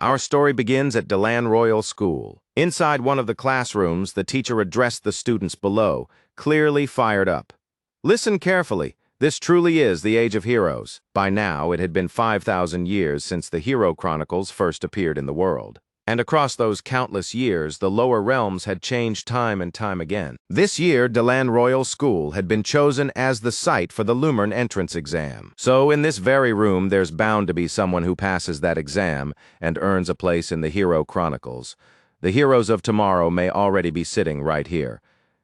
Our story begins at Delan Royal School. Inside one of the classrooms, the teacher addressed the students below, clearly fired up. Listen carefully. This truly is the Age of Heroes. By now, it had been 5,000 years since the Hero Chronicles first appeared in the world. And across those countless years, the lower realms had changed time and time again. This year, Delan Royal School had been chosen as the site for the Reborn entrance exam. So in this very room, there's bound to be someone who passes that exam and earns a place in the Hero Chronicles. The heroes of tomorrow may already be sitting right here.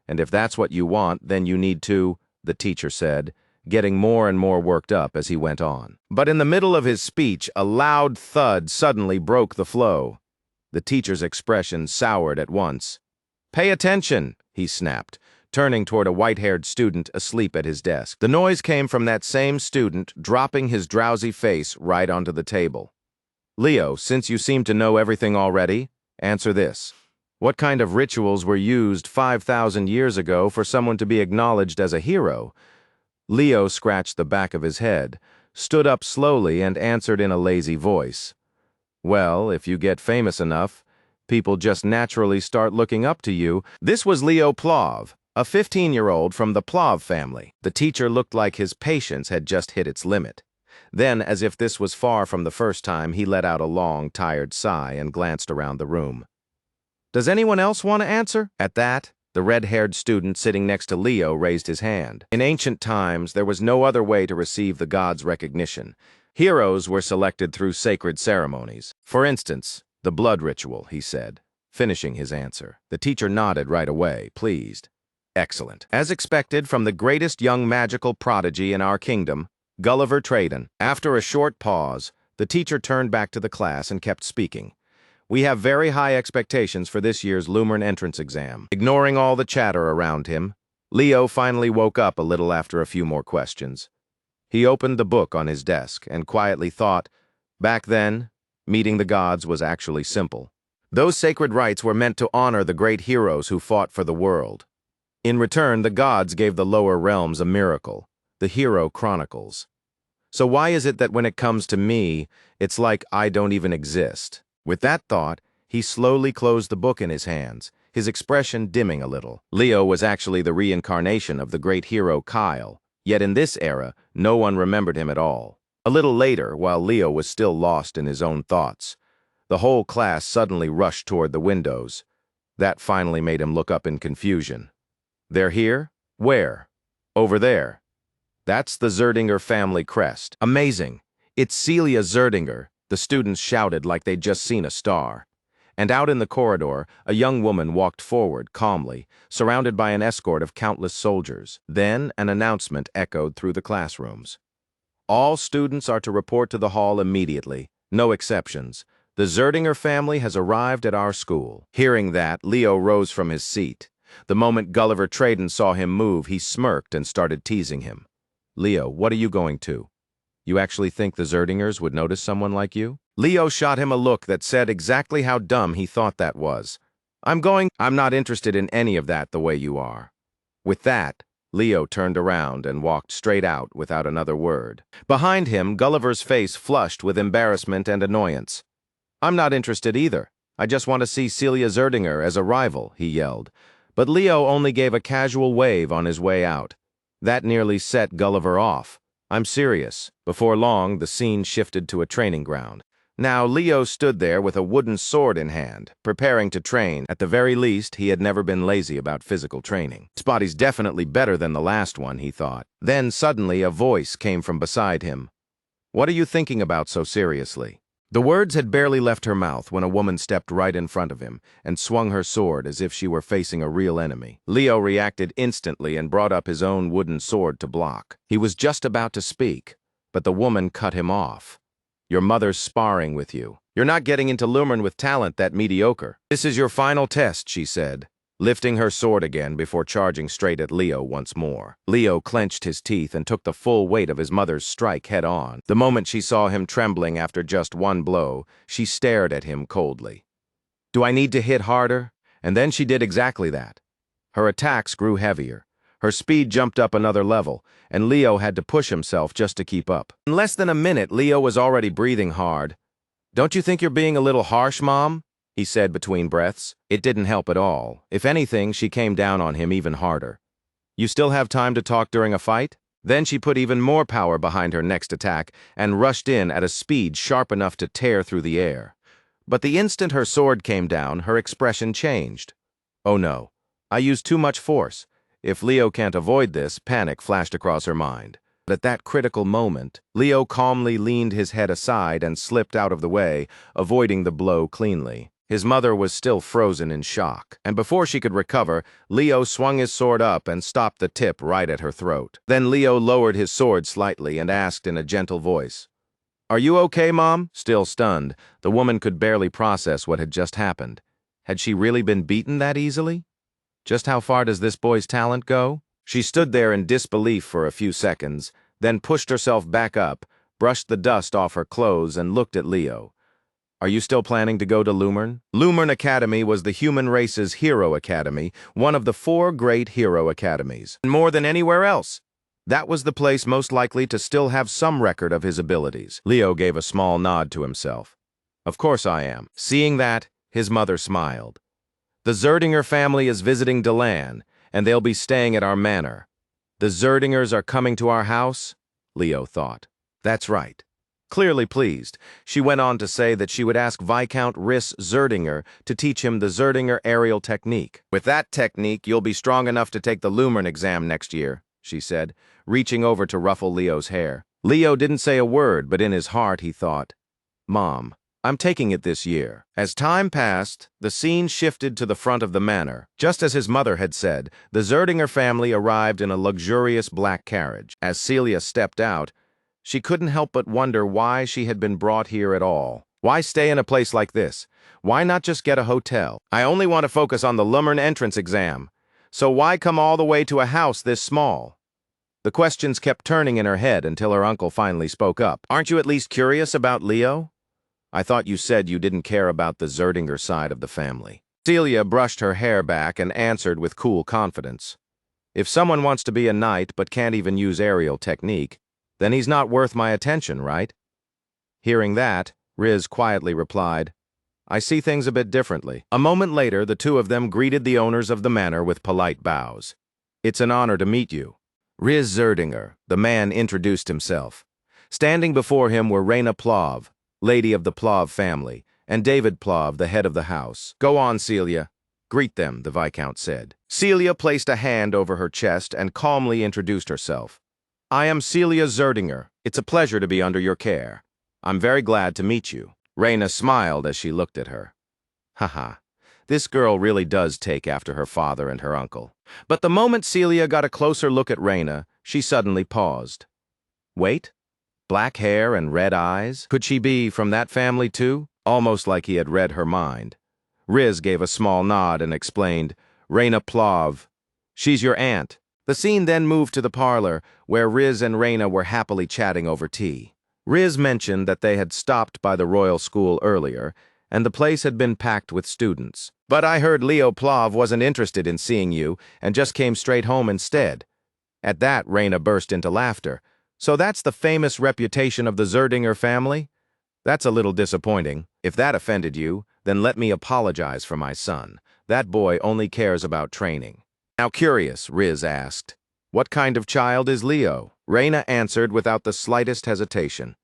And if that's what you want, then you need to, the teacher said, getting more and more worked up as he went on. But in the middle of his speech, a loud thud suddenly broke the flow. The teacher's expression soured at once. "Pay attention," he snapped, turning toward a white-haired student asleep at his desk. The noise came from that same student, dropping his drowsy face right onto the table. "Leo, since you seem to know everything already, answer this. What kind of rituals were used 5,000 years ago for someone to be acknowledged as a hero?" Leo scratched the back of his head, stood up slowly, and answered in a lazy voice. "Well, if you get famous enough, people just naturally start looking up to you." This was Leo Plov, a 15-year-old from the Plov family. The teacher looked like his patience had just hit its limit. Then, as if this was far from the first time, he let out a long, tired sigh and glanced around the room. "Does anyone else want to answer?" At that, the red-haired student sitting next to Leo raised his hand. In ancient times, there was no other way to receive the gods' recognition. Heroes were selected through sacred ceremonies. For instance, the blood ritual, he said, finishing his answer. The teacher nodded right away, pleased. "Excellent. As expected from the greatest young magical prodigy in our kingdom, Gulliver Tradon." After a short pause, the teacher turned back to the class and kept speaking. "We have very high expectations for this year's Reborn entrance exam." Ignoring all the chatter around him, Leo finally woke up a little after a few more questions. He opened the book on his desk and quietly thought, back then, meeting the gods was actually simple. Those sacred rites were meant to honor the great heroes who fought for the world. In return, the gods gave the lower realms a miracle, the Hero Chronicles. So why is it that when it comes to me, it's like I don't even exist? With that thought, he slowly closed the book in his hands, his expression dimming a little. Leo was actually the reincarnation of the great hero Kyle. Yet in this era, no one remembered him at all. A little later, while Leo was still lost in his own thoughts, the whole class suddenly rushed toward the windows. That finally made him look up in confusion. "They're here? Where?" "Over there." "That's the Zerdinger family crest." "Amazing! It's Celia Zerdinger," the students shouted like they'd just seen a star. And out in the corridor, a young woman walked forward calmly, surrounded by an escort of countless soldiers. Then an announcement echoed through the classrooms. "All students are to report to the hall immediately, no exceptions. The Zerdinger family has arrived at our school." Hearing that, Leo rose from his seat. The moment Gulliver Tradon saw him move, he smirked and started teasing him. "Leo, what are you going to? You actually think the Zerdingers would notice someone like you?" Leo shot him a look that said exactly how dumb he thought that was. I'm not interested in any of that the way you are." With that, Leo turned around and walked straight out without another word. Behind him, Gulliver's face flushed with embarrassment and annoyance. "I'm not interested either. I just want to see Celia Zerdinger as a rival," he yelled. But Leo only gave a casual wave on his way out. That nearly set Gulliver off. "I'm serious." Before long, the scene shifted to a training ground. Now, Leo stood there with a wooden sword in hand, preparing to train. At the very least, he had never been lazy about physical training. His body's definitely better than the last one, he thought. Then, suddenly, a voice came from beside him. "What are you thinking about so seriously?" The words had barely left her mouth when a woman stepped right in front of him and swung her sword as if she were facing a real enemy. Leo reacted instantly and brought up his own wooden sword to block. He was just about to speak, but the woman cut him off. "Your mother's sparring with you. You're not getting into Reborn with talent that mediocre. This is your final test," she said, lifting her sword again before charging straight at Leo once more. Leo clenched his teeth and took the full weight of his mother's strike head-on. The moment she saw him trembling after just one blow, she stared at him coldly. "Do I need to hit harder?" And then she did exactly that. Her attacks grew heavier. Her speed jumped up another level, and Leo had to push himself just to keep up. In less than a minute, Leo was already breathing hard. Don't you think you're being a little harsh, Mom? He said between breaths. It didn't help at all. If anything, she came down on him even harder. You still have time to talk during a fight? Then she put even more power behind her next attack and rushed in at a speed sharp enough to tear through the air. But the instant her sword came down, her expression changed. Oh no, I used too much force. If Leo can't avoid this, panic flashed across her mind. But at that critical moment, Leo calmly leaned his head aside and slipped out of the way, avoiding the blow cleanly. His mother was still frozen in shock, and before she could recover, Leo swung his sword up and stopped the tip right at her throat. Then Leo lowered his sword slightly and asked in a gentle voice, "Are you okay, Mom?" Still stunned, the woman could barely process what had just happened. Had she really been beaten that easily? Just how far does this boy's talent go? She stood there in disbelief for a few seconds, then pushed herself back up, brushed the dust off her clothes, and looked at Leo. Are you still planning to go to Lumern? Lumern Academy was the human race's hero academy, one of the 4 great hero academies. More than anywhere else, that was the place most likely to still have some record of his abilities. Leo gave a small nod to himself. Of course I am. Seeing that, his mother smiled. The Zerdinger family is visiting Delan, and they'll be staying at our manor. The Zerdingers are coming to our house? Leo thought. That's right. Clearly pleased, she went on to say that she would ask Viscount Rhys Zerdinger to teach him the Zerdinger aerial technique. With that technique, you'll be strong enough to take the Lumern exam next year, she said, reaching over to ruffle Leo's hair. Leo didn't say a word, but in his heart he thought, Mom, I'm taking it this year. As time passed, the scene shifted to the front of the manor. Just as his mother had said, the Zerdinger family arrived in a luxurious black carriage. As Celia stepped out, she couldn't help but wonder why she had been brought here at all. Why stay in a place like this? Why not just get a hotel? I only want to focus on the Lumern entrance exam. So why come all the way to a house this small? The questions kept turning in her head until her uncle finally spoke up. Aren't you at least curious about Leo? I thought you said you didn't care about the Zerdinger side of the family. Celia brushed her hair back and answered with cool confidence. If someone wants to be a knight but can't even use aerial technique, then he's not worth my attention, right? Hearing that, Riz quietly replied, I see things a bit differently. A moment later, the two of them greeted the owners of the manor with polite bows. It's an honor to meet you. Riz Zerdinger, the man introduced himself. Standing before him were Raina Plov, lady of the Plov family, and David Plov, the head of the house. Go on, Celia. Greet them, the Viscount said. Celia placed a hand over her chest and calmly introduced herself. I am Celia Zerdinger. It's a pleasure to be under your care. I'm very glad to meet you. Raina smiled as she looked at her. Haha, this girl really does take after her father and her uncle. But the moment Celia got a closer look at Raina, she suddenly paused. Wait, black hair and red eyes? Could she be from that family too? Almost like he had read her mind. Riz gave a small nod and explained, Raina Plov. She's your aunt. The scene then moved to the parlor, where Riz and Raina were happily chatting over tea. Riz mentioned that they had stopped by the royal school earlier, and the place had been packed with students. But I heard Leo Plov wasn't interested in seeing you, and just came straight home instead. At that, Raina burst into laughter. So that's the famous reputation of the Zerdinger family? That's a little disappointing. If that offended you, then let me apologize for my son. That boy only cares about training. Now curious, Riz asked, what kind of child is Leo? Raina answered without the slightest hesitation.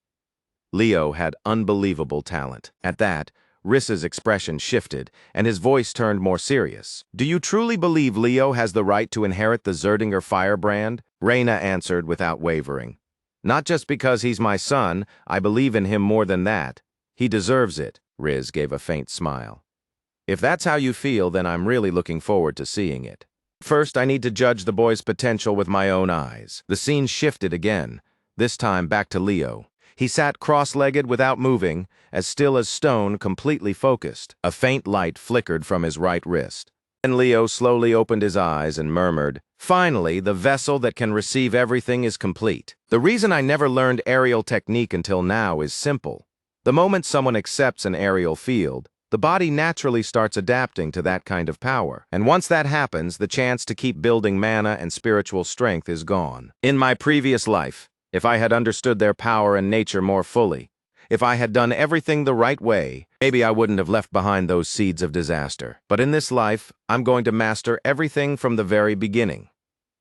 Leo had unbelievable talent. At that, Riz's expression shifted, and his voice turned more serious. Do you truly believe Leo has the right to inherit the Zerdinger firebrand? Raina answered without wavering. Not just because he's my son, I believe in him more than that. He deserves it, Riz gave a faint smile. If that's how you feel, then I'm really looking forward to seeing it. First, I need to judge the boy's potential with my own eyes. The scene shifted again, this time back to Leo. He sat cross-legged without moving, as still as stone, completely focused. A faint light flickered from his right wrist. Then Leo slowly opened his eyes and murmured, Finally, the vessel that can receive everything is complete. The reason I never learned aerial technique until now is simple. The moment someone accepts an aerial field, the body naturally starts adapting to that kind of power. And once that happens, the chance to keep building mana and spiritual strength is gone. In my previous life, if I had understood their power and nature more fully, If I had done everything the right way, maybe I wouldn't have left behind those seeds of disaster. But in this life, I'm going to master everything from the very beginning.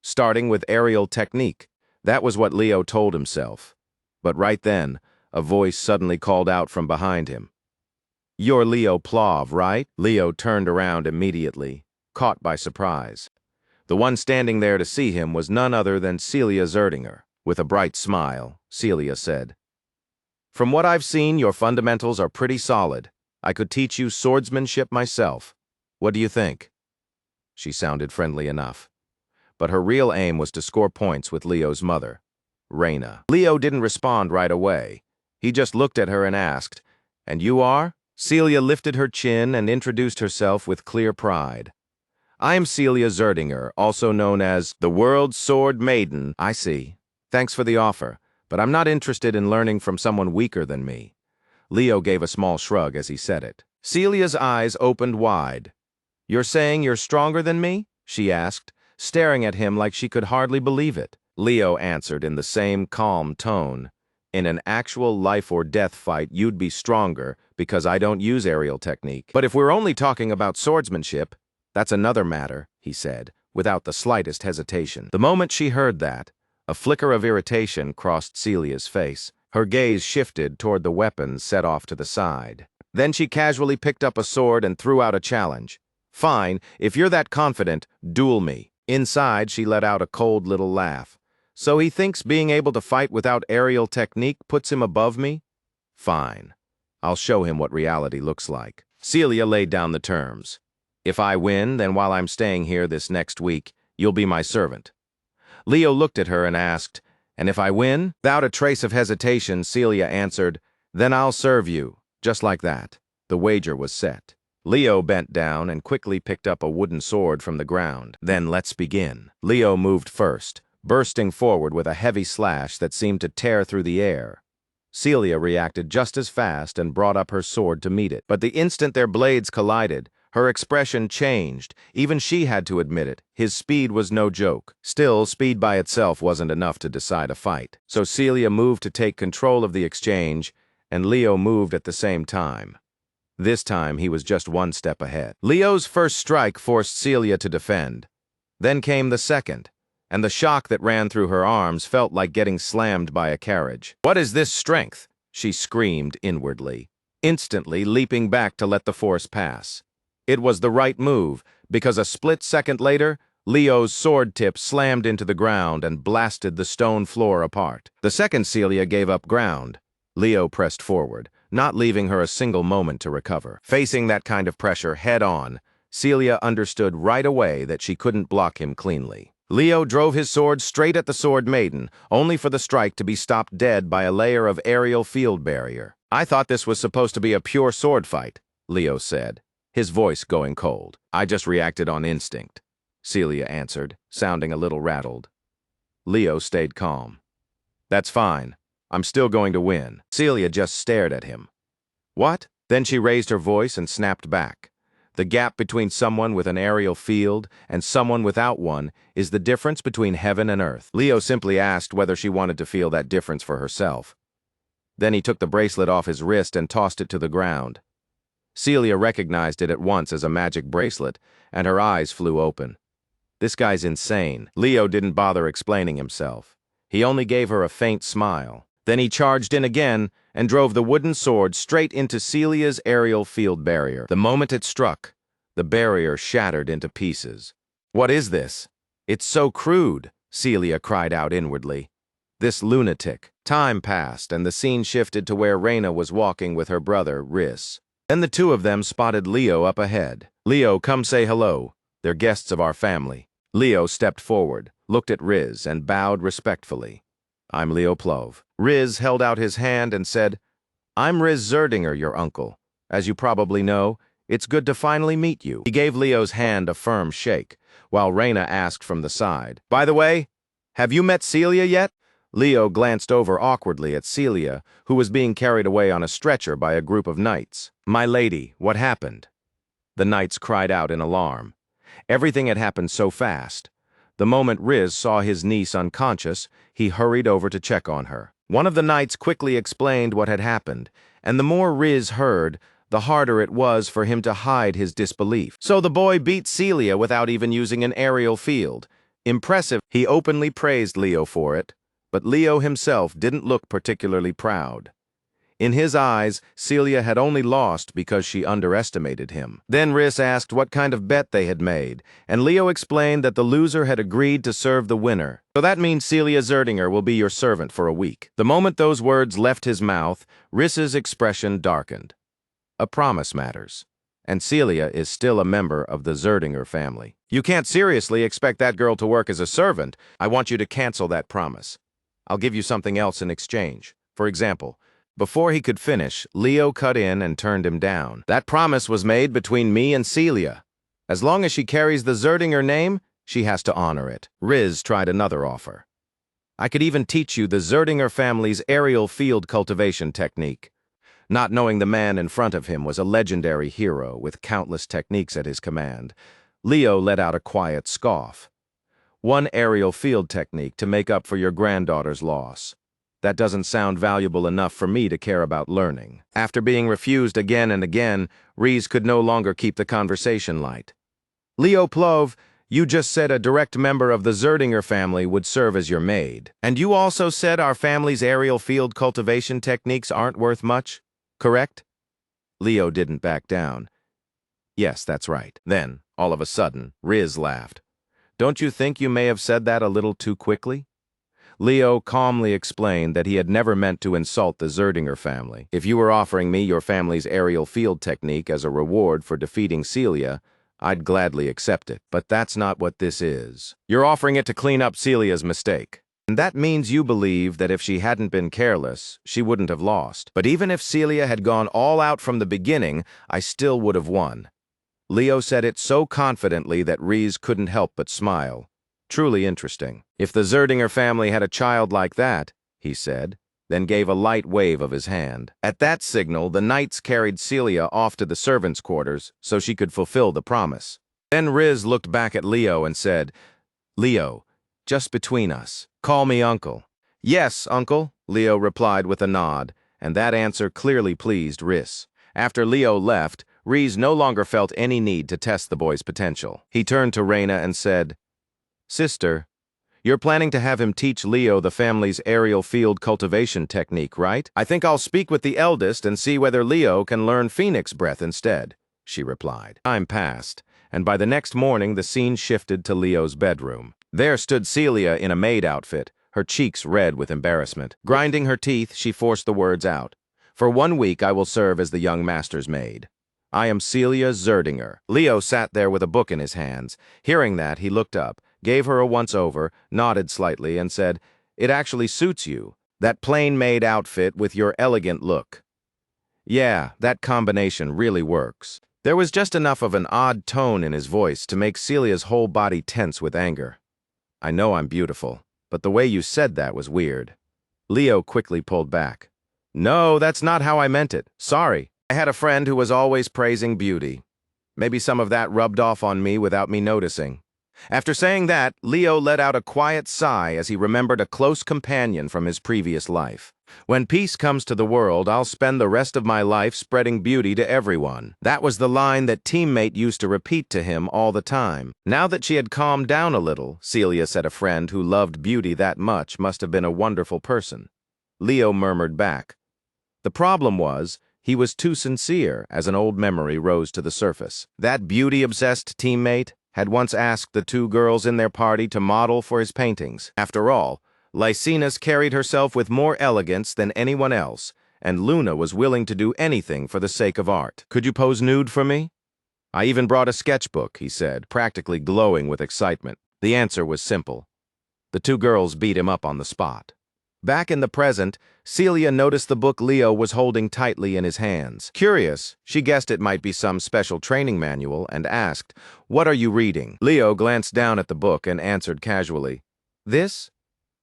Starting with aerial technique. That was what Leo told himself. But right then, a voice suddenly called out from behind him. "You're Leo Plov, right?" Leo turned around immediately, caught by surprise. The one standing there to see him was none other than Celia Zerdinger. With a bright smile, Celia said, "From what I've seen, your fundamentals are pretty solid. I could teach you swordsmanship myself. What do you think?" She sounded friendly enough. But her real aim was to score points with Leo's mother, Reina. Leo didn't respond right away. He just looked at her and asked, "And you are?" Celia lifted her chin and introduced herself with clear pride. "I'm Celia Zerdinger, also known as the World's Sword Maiden." "I see. Thanks for the offer, but I'm not interested in learning from someone weaker than me." Leo gave a small shrug as he said it. Celia's eyes opened wide. "You're saying you're stronger than me?" she asked, staring at him like she could hardly believe it. Leo answered in the same calm tone. "In an actual life-or-death fight, you'd be stronger because I don't use aerial technique. But if we're only talking about swordsmanship, that's another matter," he said, without the slightest hesitation. The moment she heard that, a flicker of irritation crossed Celia's face. Her gaze shifted toward the weapons set off to the side. Then she casually picked up a sword and threw out a challenge. "Fine, if you're that confident, duel me." Inside, she let out a cold little laugh. "So he thinks being able to fight without aerial technique puts him above me? Fine. I'll show him what reality looks like." Celia laid down the terms. "If I win, then while I'm staying here this next week, you'll be my servant." Leo looked at her and asked, "And if I win?" Without a trace of hesitation, Celia answered, "Then I'll serve you." Just like that, the wager was set. Leo bent down and quickly picked up a wooden sword from the ground. "Then let's begin." Leo moved first, bursting forward with a heavy slash that seemed to tear through the air. Celia reacted just as fast and brought up her sword to meet it. But the instant their blades collided, her expression changed. Even she had to admit it. His speed was no joke. Still, speed by itself wasn't enough to decide a fight. So Celia moved to take control of the exchange, and Leo moved at the same time. This time, he was just one step ahead. Leo's first strike forced Celia to defend. Then came the second, and the shock that ran through her arms felt like getting slammed by a carriage. "What is this strength?" she screamed inwardly, instantly leaping back to let the force pass. It was the right move, because a split second later, Leo's sword tip slammed into the ground and blasted the stone floor apart. The second Celia gave up ground. Leo pressed forward, not leaving her a single moment to recover. Facing that kind of pressure head-on, Celia understood right away that she couldn't block him cleanly. Leo drove his sword straight at the Sword Maiden, only for the strike to be stopped dead by a layer of aerial field barrier. "I thought this was supposed to be a pure sword fight," Leo said, his voice going cold. "I just reacted on instinct," Celia answered, sounding a little rattled. Leo stayed calm. "That's fine. I'm still going to win." Celia just stared at him. "What?" Then she raised her voice and snapped back. "The gap between someone with an aerial field and someone without one is the difference between heaven and earth." Leo simply asked whether she wanted to feel that difference for herself. Then he took the bracelet off his wrist and tossed it to the ground. Celia recognized it at once as a magic bracelet, and her eyes flew open. "This guy's insane." Leo didn't bother explaining himself. He only gave her a faint smile. Then he charged in again and drove the wooden sword straight into Celia's aerial field barrier. The moment it struck, the barrier shattered into pieces. "What is this? It's so crude," Celia cried out inwardly. "This lunatic." Time passed, and the scene shifted to where Reina was walking with her brother, Riz. Then the two of them spotted Leo up ahead. "Leo, come say hello. They're guests of our family." Leo stepped forward, looked at Riz, and bowed respectfully. "I'm Leo Plov." Riz held out his hand and said, "I'm Riz Zerdinger, your uncle. As you probably know, it's good to finally meet you." He gave Leo's hand a firm shake, while Reina asked from the side, "By the way, have you met Celia yet?" Leo glanced over awkwardly at Celia, who was being carried away on a stretcher by a group of knights. "My lady, what happened?" The knights cried out in alarm. Everything had happened so fast. The moment Riz saw his niece unconscious, he hurried over to check on her. One of the knights quickly explained what had happened, and the more Riz heard, the harder it was for him to hide his disbelief. So the boy beat Celia without even using an aerial field. Impressive. He openly praised Leo for it, but Leo himself didn't look particularly proud. In his eyes, Celia had only lost because she underestimated him. Then Riz asked what kind of bet they had made, and Leo explained that the loser had agreed to serve the winner. So that means Celia Zerdinger will be your servant for a week. The moment those words left his mouth, Riz's expression darkened. A promise matters, and Celia is still a member of the Zerdinger family. You can't seriously expect that girl to work as a servant. I want you to cancel that promise. I'll give you something else in exchange. For example, before he could finish, Leo cut in and turned him down. That promise was made between me and Celia. As long as she carries the Zerdinger name, she has to honor it. Riz tried another offer. I could even teach you the Zerdinger family's aerial field cultivation technique. Not knowing the man in front of him was a legendary hero with countless techniques at his command, Leo let out a quiet scoff. One aerial field technique to make up for your granddaughter's loss. That doesn't sound valuable enough for me to care about learning. After being refused again and again, Riz could no longer keep the conversation light. Leo Plov, you just said a direct member of the Zerdinger family would serve as your maid. And you also said our family's aerial field cultivation techniques aren't worth much, correct? Leo didn't back down. Yes, that's right. Then, all of a sudden, Riz laughed. Don't you think you may have said that a little too quickly? Leo calmly explained that he had never meant to insult the Zerdinger family. If you were offering me your family's aerial field technique as a reward for defeating Celia, I'd gladly accept it. But that's not what this is. You're offering it to clean up Celia's mistake. And that means you believe that if she hadn't been careless, she wouldn't have lost. But even if Celia had gone all out from the beginning, I still would have won. Leo said it so confidently that Riz couldn't help but smile. Truly interesting. If the Zerdinger family had a child like that, he said, then gave a light wave of his hand. At that signal, the knights carried Celia off to the servants' quarters so she could fulfill the promise. Then Riz looked back at Leo and said, Leo, just between us, call me uncle. Yes, uncle, Leo replied with a nod, and that answer clearly pleased Riz. After Leo left, Riz no longer felt any need to test the boy's potential. He turned to Reina and said, Sister, you're planning to have him teach Leo the family's aerial field cultivation technique, right? I think I'll speak with the eldest and see whether Leo can learn phoenix breath instead, she replied. Time passed, and by the next morning the scene shifted to Leo's bedroom. There stood Celia in a maid outfit, her cheeks red with embarrassment. Grinding her teeth, she forced the words out. For 1 week I will serve as the young master's maid. I am Celia Zerdinger. Leo sat there with a book in his hands. Hearing that, he looked up, gave her a once-over, nodded slightly, and said, It actually suits you, that plain-made outfit with your elegant look. Yeah, that combination really works. There was just enough of an odd tone in his voice to make Celia's whole body tense with anger. I know I'm beautiful, but the way you said that was weird. Leo quickly pulled back. No, that's not how I meant it. Sorry. I had a friend who was always praising beauty. Maybe some of that rubbed off on me without me noticing. After saying that, Leo let out a quiet sigh as he remembered a close companion from his previous life. When peace comes to the world, I'll spend the rest of my life spreading beauty to everyone. That was the line that teammate used to repeat to him all the time. Now that she had calmed down a little, Celia said a friend who loved beauty that much must have been a wonderful person. Leo murmured back. The problem was, he was too sincere as an old memory rose to the surface. That beauty-obsessed teammate had once asked the 2 girls in their party to model for his paintings. After all, Lycinus carried herself with more elegance than anyone else, and Luna was willing to do anything for the sake of art. Could you pose nude for me? I even brought a sketchbook, he said, practically glowing with excitement. The answer was simple. The 2 girls beat him up on the spot. Back in the present, Celia noticed the book Leo was holding tightly in his hands. Curious, she guessed it might be some special training manual and asked, What are you reading? Leo glanced down at the book and answered casually, This?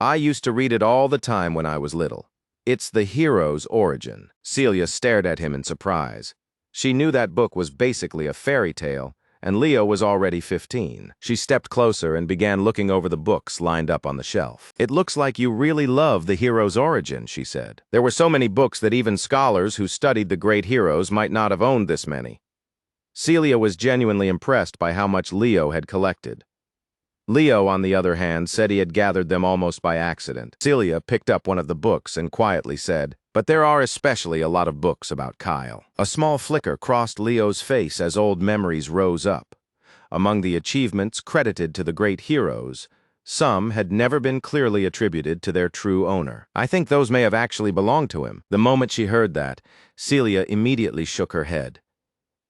I used to read it all the time when I was little. It's The Hero's Origin. Celia stared at him in surprise. She knew that book was basically a fairy tale, and Leo was already 15. She stepped closer and began looking over the books lined up on the shelf. "It looks like you really love the hero's origin," she said. There were so many books that even scholars who studied the great heroes might not have owned this many. Celia was genuinely impressed by how much Leo had collected. Leo, on the other hand, said he had gathered them almost by accident. Celia picked up one of the books and quietly said, "But there are especially a lot of books about Kyle." A small flicker crossed Leo's face as old memories rose up. Among the achievements credited to the great heroes, some had never been clearly attributed to their true owner. "I think those may have actually belonged to him." The moment she heard that, Celia immediately shook her head.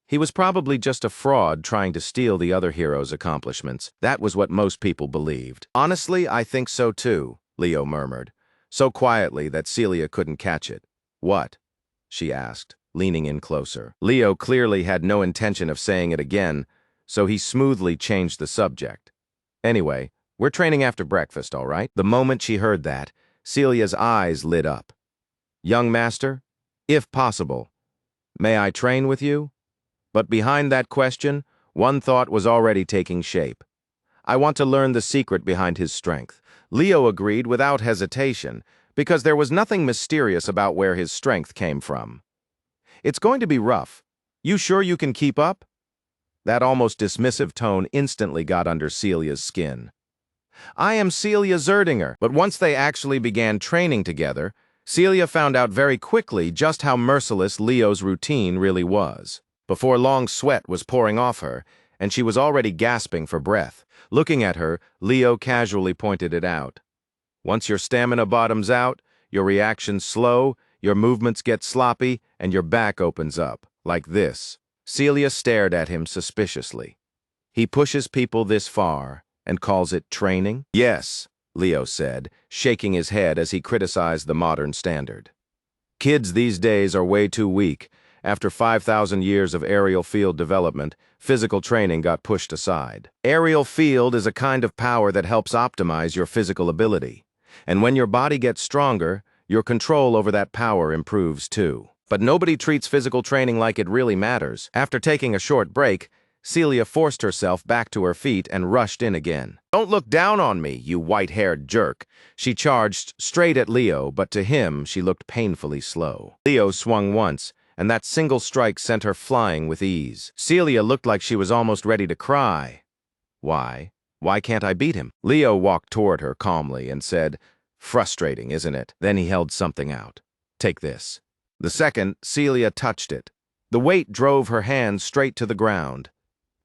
He was probably just a fraud trying to steal the other heroes' accomplishments. That was what most people believed. "Honestly, I think so too," Leo murmured, so quietly that Celia couldn't catch it. "What?" she asked, leaning in closer. Leo clearly had no intention of saying it again, so he smoothly changed the subject. "Anyway, we're training after breakfast, all right?" The moment she heard that, Celia's eyes lit up. "Young master, if possible, may I train with you?" But behind that question, one thought was already taking shape. "I want to learn the secret behind his strength." Leo agreed without hesitation, because there was nothing mysterious about where his strength came from. "It's going to be rough. You sure you can keep up?" That almost dismissive tone instantly got under Celia's skin. "I am Celia Zerdinger." But once they actually began training together, Celia found out very quickly just how merciless Leo's routine really was. Before long, sweat was pouring off her, and she was already gasping for breath. Looking at her, Leo casually pointed it out. "Once your stamina bottoms out, your reactions slow, your movements get sloppy, and your back opens up, like this." Celia stared at him suspiciously. "He pushes people this far and calls it training?" "Yes," Leo said, shaking his head as he criticized the modern standard. "Kids these days are way too weak. After 5,000 years of aerial field development, physical training got pushed aside. Aerial field is a kind of power that helps optimize your physical ability. And when your body gets stronger, your control over that power improves too. But nobody treats physical training like it really matters." After taking a short break, Celia forced herself back to her feet and rushed in again. "Don't look down on me, you white-haired jerk." She charged straight at Leo, but to him she looked painfully slow. Leo swung once, and that single strike sent her flying with ease. Celia looked like she was almost ready to cry. "Why? Why can't I beat him?" Leo walked toward her calmly and said, "Frustrating, isn't it?" Then he held something out. "Take this." The second, Celia touched it. The weight drove her hand straight to the ground.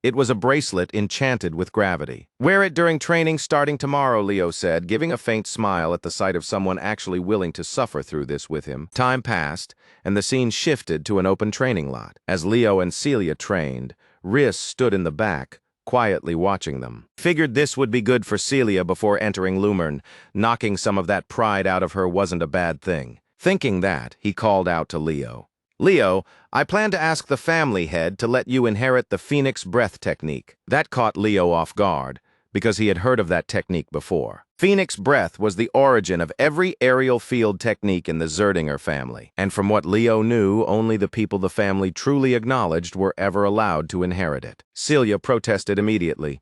It was a bracelet enchanted with gravity. "Wear it during training starting tomorrow," Leo said, giving a faint smile at the sight of someone actually willing to suffer through this with him. Time passed, and the scene shifted to an open training lot. As Leo and Celia trained, Riz stood in the back, quietly watching them. Figured this would be good for Celia before entering Lumern. Knocking some of that pride out of her wasn't a bad thing. Thinking that, he called out to Leo. "Leo, I plan to ask the family head to let you inherit the Phoenix Breath technique." That caught Leo off guard, because he had heard of that technique before. Phoenix Breath was the origin of every aerial field technique in the Zerdinger family, and from what Leo knew, only the people the family truly acknowledged were ever allowed to inherit it. Celia protested immediately.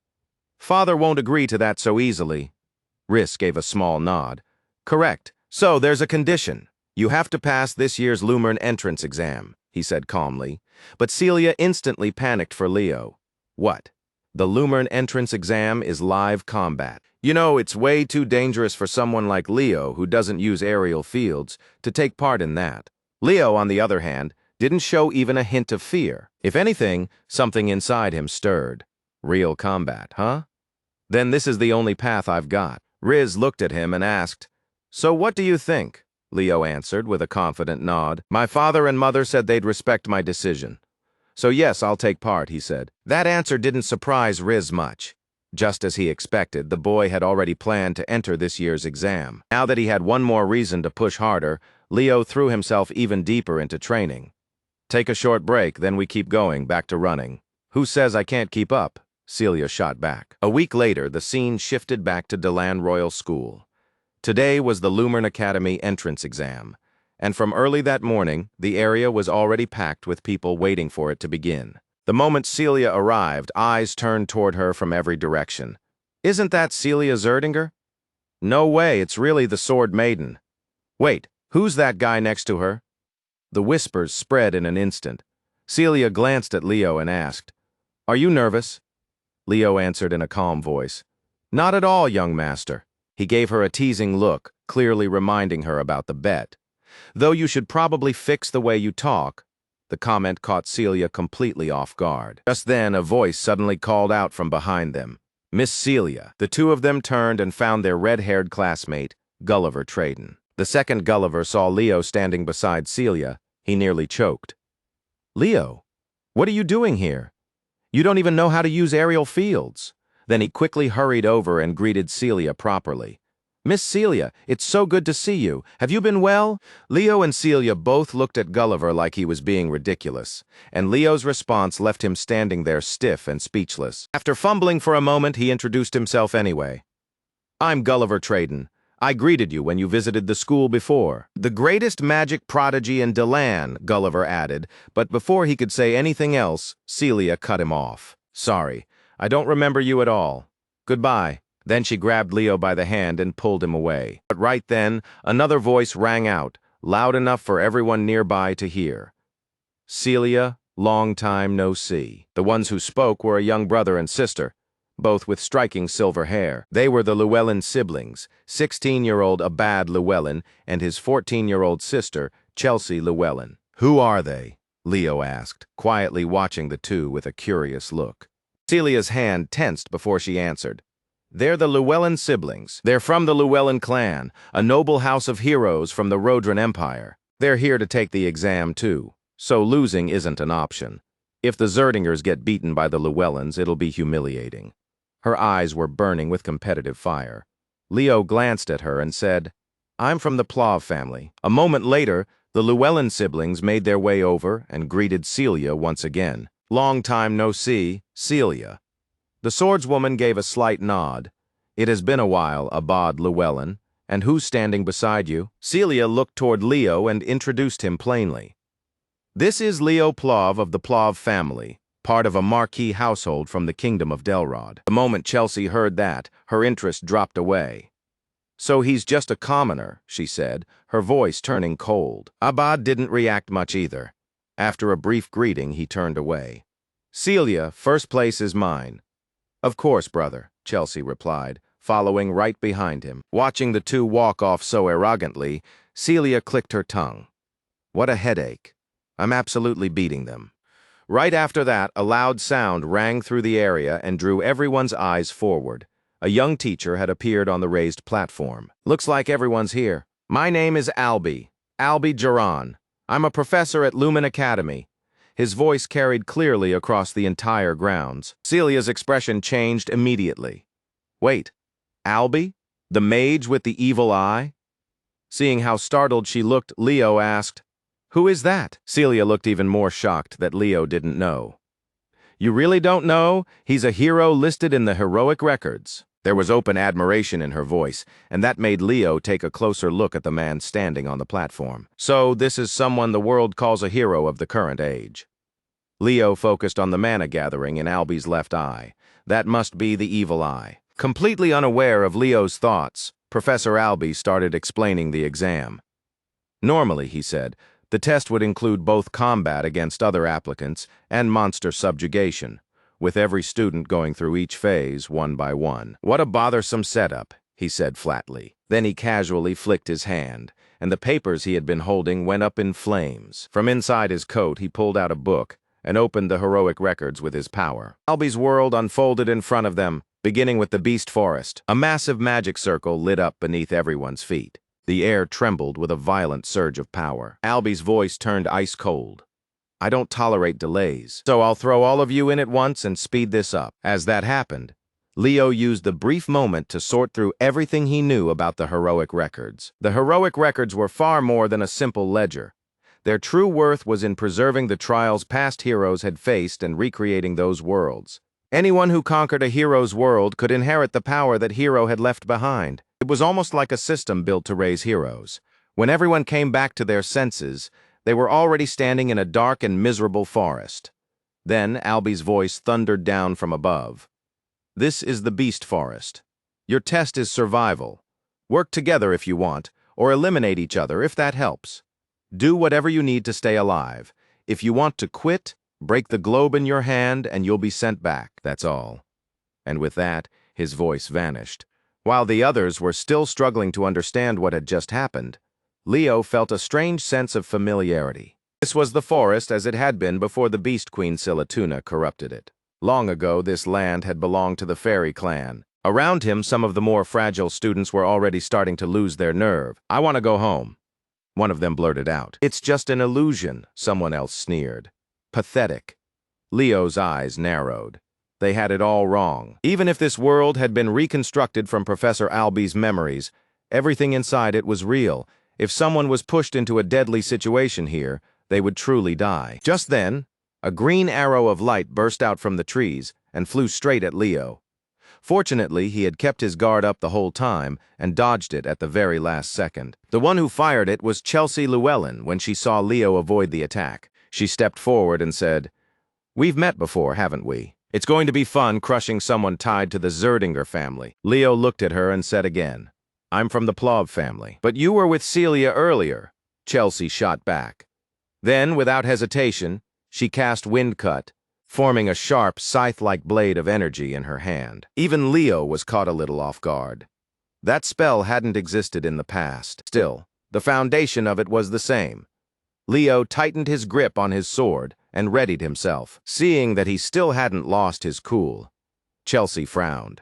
"Father won't agree to that so easily." Riz gave a small nod. "Correct. So there's a condition. You have to pass this year's Lumern entrance exam," he said calmly. But Celia instantly panicked for Leo. "What? The Lumern entrance exam is live combat. You know, it's way too dangerous for someone like Leo, who doesn't use aerial fields, to take part in that." Leo, on the other hand, didn't show even a hint of fear. If anything, something inside him stirred. "Real combat, huh? Then this is the only path I've got." Riz looked at him and asked, "So what do you think?" Leo answered with a confident nod. "My father and mother said they'd respect my decision. So yes, I'll take part," he said. That answer didn't surprise Riz much. Just as he expected, the boy had already planned to enter this year's exam. Now that he had one more reason to push harder, Leo threw himself even deeper into training. "Take a short break, then we keep going, back to running." "Who says I can't keep up?" Celia shot back. A week later, the scene shifted back to Deland Royal School. Today was the Lumern Academy entrance exam, and from early that morning, the area was already packed with people waiting for it to begin. The moment Celia arrived, eyes turned toward her from every direction. Isn't that Celia Zerdinger? No way, it's really the Sword Maiden. Wait, who's that guy next to her? The whispers spread in an instant. Celia glanced at Leo and asked, "Are you nervous?" Leo answered in a calm voice, "Not at all, young master." He gave her a teasing look, clearly reminding her about the bet. "Though you should probably fix the way you talk." The comment caught Celia completely off guard. Just then, a voice suddenly called out from behind them, "Miss Celia." The two of them turned and found their red-haired classmate, Gulliver Trayden. The second Gulliver saw Leo standing beside Celia. He nearly choked. "Leo, what are you doing here? You don't even know how to use aerial fields." Then he quickly hurried over and greeted Celia properly. "Miss Celia, it's so good to see you. Have you been well?" Leo and Celia both looked at Gulliver like he was being ridiculous, and Leo's response left him standing there stiff and speechless. After fumbling for a moment, he introduced himself anyway. "I'm Gulliver Trayden. I greeted you when you visited the school before." "The greatest magic prodigy in Delan," Gulliver added, but before he could say anything else, Celia cut him off. "Sorry, I don't remember you at all. Goodbye." Then she grabbed Leo by the hand and pulled him away. But right then, another voice rang out, loud enough for everyone nearby to hear. "Celia, long time no see." The ones who spoke were a young brother and sister, both with striking silver hair. They were the Llewellyn siblings, 16-year-old Abad Llewellyn and his 14-year-old sister, Chelsea Llewellyn. "Who are they?" Leo asked, quietly watching the two with a curious look. Celia's hand tensed before she answered. "They're the Llewellyn siblings. They're from the Llewellyn clan, a noble house of heroes from the Rodran Empire. They're here to take the exam too, so losing isn't an option. If the Zerdingers get beaten by the Llewellyns, it'll be humiliating." Her eyes were burning with competitive fire. Leo glanced at her and said, "I'm from the Plav family." A moment later, the Llewellyn siblings made their way over and greeted Celia once again. "Long time no see, Celia." The swordswoman gave a slight nod. "It has been a while, Abad Llewellyn. And who's standing beside you?" Celia looked toward Leo and introduced him plainly. "This is Leo Plav of the Plav family, part of a marquis household from the kingdom of Delrod." The moment Chelsea heard that, her interest dropped away. "So he's just a commoner," she said, her voice turning cold. Abad didn't react much either. After a brief greeting, he turned away. "Celia, first place is mine." "Of course, brother," Chelsea replied, following right behind him. Watching the two walk off so arrogantly, Celia clicked her tongue. What a headache. I'm absolutely beating them. Right after that, a loud sound rang through the area and drew everyone's eyes forward. A young teacher had appeared on the raised platform. "Looks like everyone's here. My name is Albie Jaran. I'm a professor at Lumen Academy." His voice carried clearly across the entire grounds. Celia's expression changed immediately. "Wait, Albie? The mage with the evil eye?" Seeing how startled she looked, Leo asked, "Who is that?" Celia looked even more shocked that Leo didn't know. "You really don't know? He's a hero listed in the heroic records." There was open admiration in her voice, and that made Leo take a closer look at the man standing on the platform. "So this is someone the world calls a hero of the current age." Leo focused on the mana gathering in Albie's left eye. That must be the evil eye. Completely unaware of Leo's thoughts, Professor Albie started explaining the exam. "Normally," he said, "the test would include both combat against other applicants and monster subjugation, with every student going through each phase one by one." "What a bothersome setup," he said flatly. Then he casually flicked his hand, and the papers he had been holding went up in flames. From inside his coat, he pulled out a book and opened the heroic records with his power. Albie's world unfolded in front of them, beginning with the Beast Forest. A massive magic circle lit up beneath everyone's feet. The air trembled with a violent surge of power. Albie's voice turned ice cold. "I don't tolerate delays, so I'll throw all of you in at once and speed this up." As that happened, Leo used the brief moment to sort through everything he knew about the heroic records. The heroic records were far more than a simple ledger. Their true worth was in preserving the trials past heroes had faced and recreating those worlds. Anyone who conquered a hero's world could inherit the power that hero had left behind. It was almost like a system built to raise heroes. When everyone came back to their senses, they were already standing in a dark and miserable forest. Then Albie's voice thundered down from above. This is the Beast Forest. Your test is survival. Work together if you want, or eliminate each other if that helps. Do whatever you need to stay alive. If you want to quit, break the globe in your hand and you'll be sent back. That's all. And with that, his voice vanished. While the others were still struggling to understand what had just happened, Leo felt a strange sense of familiarity. This was the forest as it had been before the Beast Queen Silatuna corrupted it. Long ago, this land had belonged to the fairy clan. Around him, some of the more fragile students were already starting to lose their nerve. I want to go home. One of them blurted out. It's just an illusion, someone else sneered. Pathetic. Leo's eyes narrowed. They had it all wrong. Even if this world had been reconstructed from Professor Albie's memories, everything inside it was real. If someone was pushed into a deadly situation here, they would truly die. Just then, a green arrow of light burst out from the trees and flew straight at Leo. Fortunately, he had kept his guard up the whole time and dodged it at the very last second. The one who fired it was Chelsea Llewellyn. When she saw Leo avoid the attack, she stepped forward and said, "We've met before, haven't we? It's going to be fun crushing someone tied to the Zerdinger family." Leo looked at her and said again, "I'm from the Plov family." "But you were with Celia earlier," Chelsea shot back. Then, without hesitation, she cast Wind Cut, forming a sharp, scythe-like blade of energy in her hand. Even Leo was caught a little off guard. That spell hadn't existed in the past. Still, the foundation of it was the same. Leo tightened his grip on his sword and readied himself. Seeing that he still hadn't lost his cool, Chelsea frowned.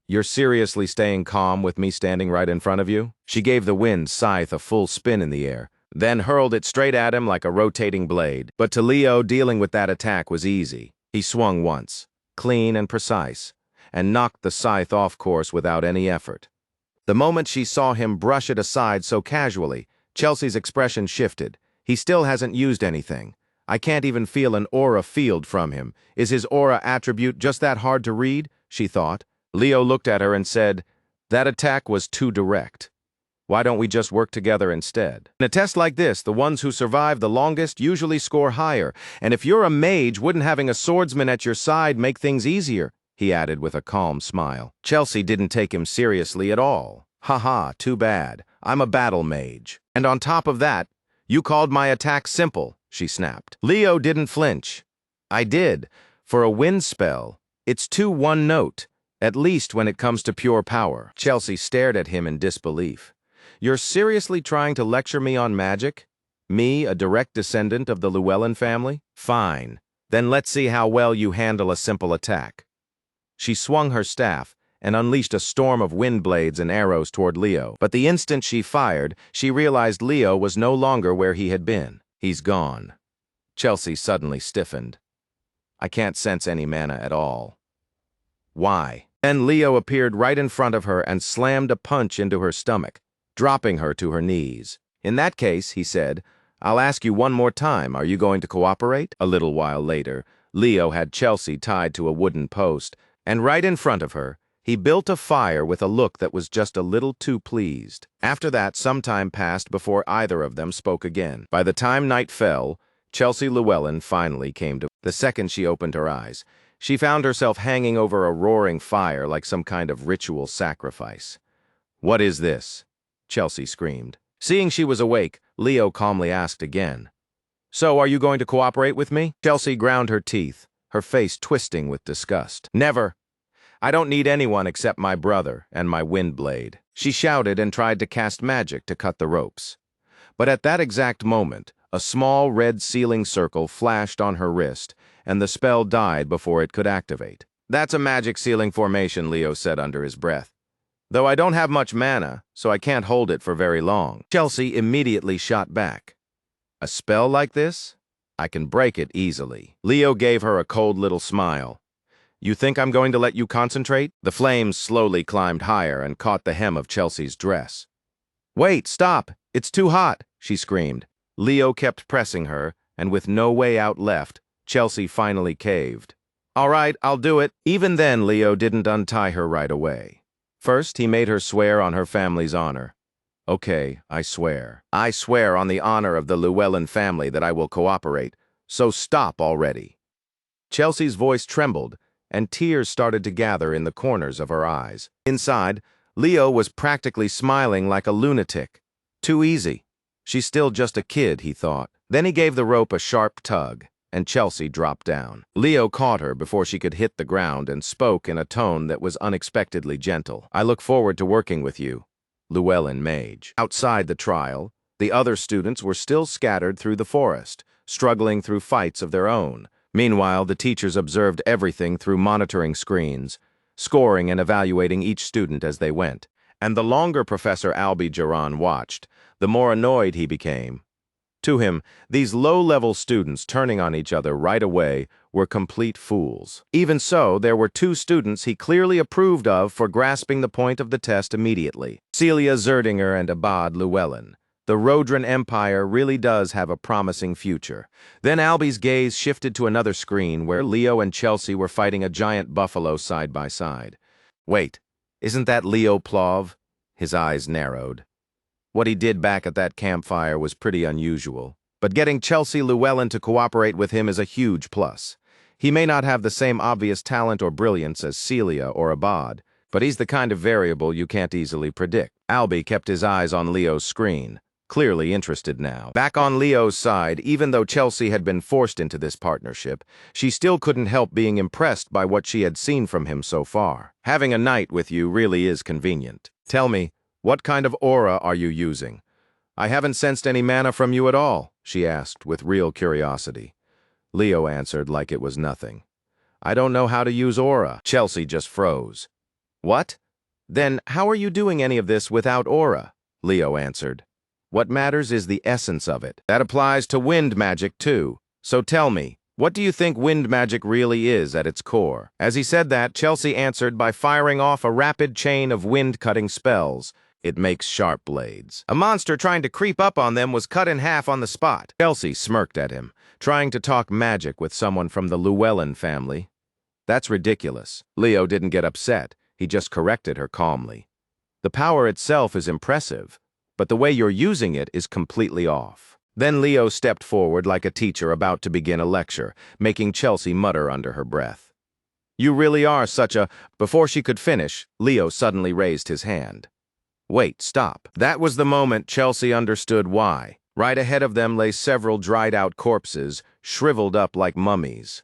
"You're seriously staying calm with me standing right in front of you?" She gave the wind scythe a full spin in the air, then hurled it straight at him like a rotating blade. But to Leo, dealing with that attack was easy. He swung once, clean and precise, and knocked the scythe off course without any effort. The moment she saw him brush it aside so casually, Chelsea's expression shifted. He still hasn't used anything. I can't even feel an aura field from him. Is his aura attribute just that hard to read? She thought. Leo looked at her and said, "That attack was too direct. Why don't we just work together instead?" In a test like this, the ones who survive the longest usually score higher, and if you're a mage, wouldn't having a swordsman at your side make things easier? He added with a calm smile. Chelsea didn't take him seriously at all. "Haha, too bad. I'm a battle mage. And on top of that, you called my attack simple," she snapped. Leo didn't flinch. "I did. For a wind spell, it's too one note, at least when it comes to pure power." Chelsea stared at him in disbelief. "You're seriously trying to lecture me on magic? Me, a direct descendant of the Llewellyn family? Fine. Then let's see how well you handle a simple attack." She swung her staff and unleashed a storm of wind blades and arrows toward Leo. But the instant she fired, she realized Leo was no longer where he had been. "He's gone." Chelsea suddenly stiffened. "I can't sense any mana at all." "Why?" Then Leo appeared right in front of her and slammed a punch into her stomach, dropping her to her knees. "In that case," he said, "I'll ask you one more time. Are you going to cooperate?" A little while later, Leo had Chelsea tied to a wooden post, and right in front of her, he built a fire with a look that was just a little too pleased. After that, some time passed before either of them spoke again. By the time night fell, Chelsea Llewellyn finally came to. The second she opened her eyes, she found herself hanging over a roaring fire like some kind of ritual sacrifice. "What is this?" Chelsea screamed. Seeing she was awake, Leo calmly asked again. "So, are you going to cooperate with me?" Chelsea ground her teeth, her face twisting with disgust. "Never. I don't need anyone except my brother and my wind blade." She shouted and tried to cast magic to cut the ropes. But at that exact moment, a small red sealing circle flashed on her wrist, and the spell died before it could activate. "That's a magic sealing formation," Leo said under his breath. "Though I don't have much mana, so I can't hold it for very long." Chelsea immediately shot back. "A spell like this? I can break it easily." Leo gave her a cold little smile. "You think I'm going to let you concentrate?" The flames slowly climbed higher and caught the hem of Chelsea's dress. "Wait, stop! It's too hot!" she screamed. Leo kept pressing her, and with no way out left, Chelsea finally caved. "All right, I'll do it." Even then, Leo didn't untie her right away. First, he made her swear on her family's honor. "Okay, I swear. I swear on the honor of the Llewellyn family that I will cooperate, so stop already." Chelsea's voice trembled, and tears started to gather in the corners of her eyes. Inside, Leo was practically smiling like a lunatic. Too easy. She's still just a kid, he thought. Then he gave the rope a sharp tug, and Chelsea dropped down. Leo caught her before she could hit the ground and spoke in a tone that was unexpectedly gentle. "I look forward to working with you, Llewellyn Mage." Outside the trial, the other students were still scattered through the forest, struggling through fights of their own. Meanwhile, the teachers observed everything through monitoring screens, scoring and evaluating each student as they went. And the longer Professor Albi-Jaran watched, the more annoyed he became. To him, these low-level students turning on each other right away were complete fools. Even so, there were two students he clearly approved of for grasping the point of the test immediately: Celia Zerdinger and Abad Llewellyn. The Rodran Empire really does have a promising future. Then Albi's gaze shifted to another screen where Leo and Chelsea were fighting a giant buffalo side by side. Wait, isn't that Leo Plov? His eyes narrowed. What he did back at that campfire was pretty unusual, but getting Chelsea Llewellyn to cooperate with him is a huge plus. He may not have the same obvious talent or brilliance as Celia or Abad, but he's the kind of variable you can't easily predict. Albi kept his eyes on Leo's screen, clearly interested now. Back on Leo's side, even though Chelsea had been forced into this partnership, she still couldn't help being impressed by what she had seen from him so far. Having a knight with you really is convenient. Tell me, what kind of aura are you using? I haven't sensed any mana from you at all, she asked with real curiosity. Leo answered like it was nothing. I don't know how to use aura. Chelsea just froze. What? Then how are you doing any of this without aura? Leo answered. What matters is the essence of it. That applies to wind magic too. So tell me, what do you think wind magic really is at its core? As he said that, Chelsea answered by firing off a rapid chain of wind-cutting spells. It makes sharp blades. A monster trying to creep up on them was cut in half on the spot. Chelsea smirked at him, trying to talk magic with someone from the Llewellyn family. That's ridiculous. Leo didn't get upset. He just corrected her calmly. The power itself is impressive, but the way you're using it is completely off. Then Leo stepped forward like a teacher about to begin a lecture, making Chelsea mutter under her breath. You really are such a... Before she could finish, Leo suddenly raised his hand. Wait, stop. That was the moment Chelsea understood why. Right ahead of them lay several dried-out corpses, shriveled up like mummies.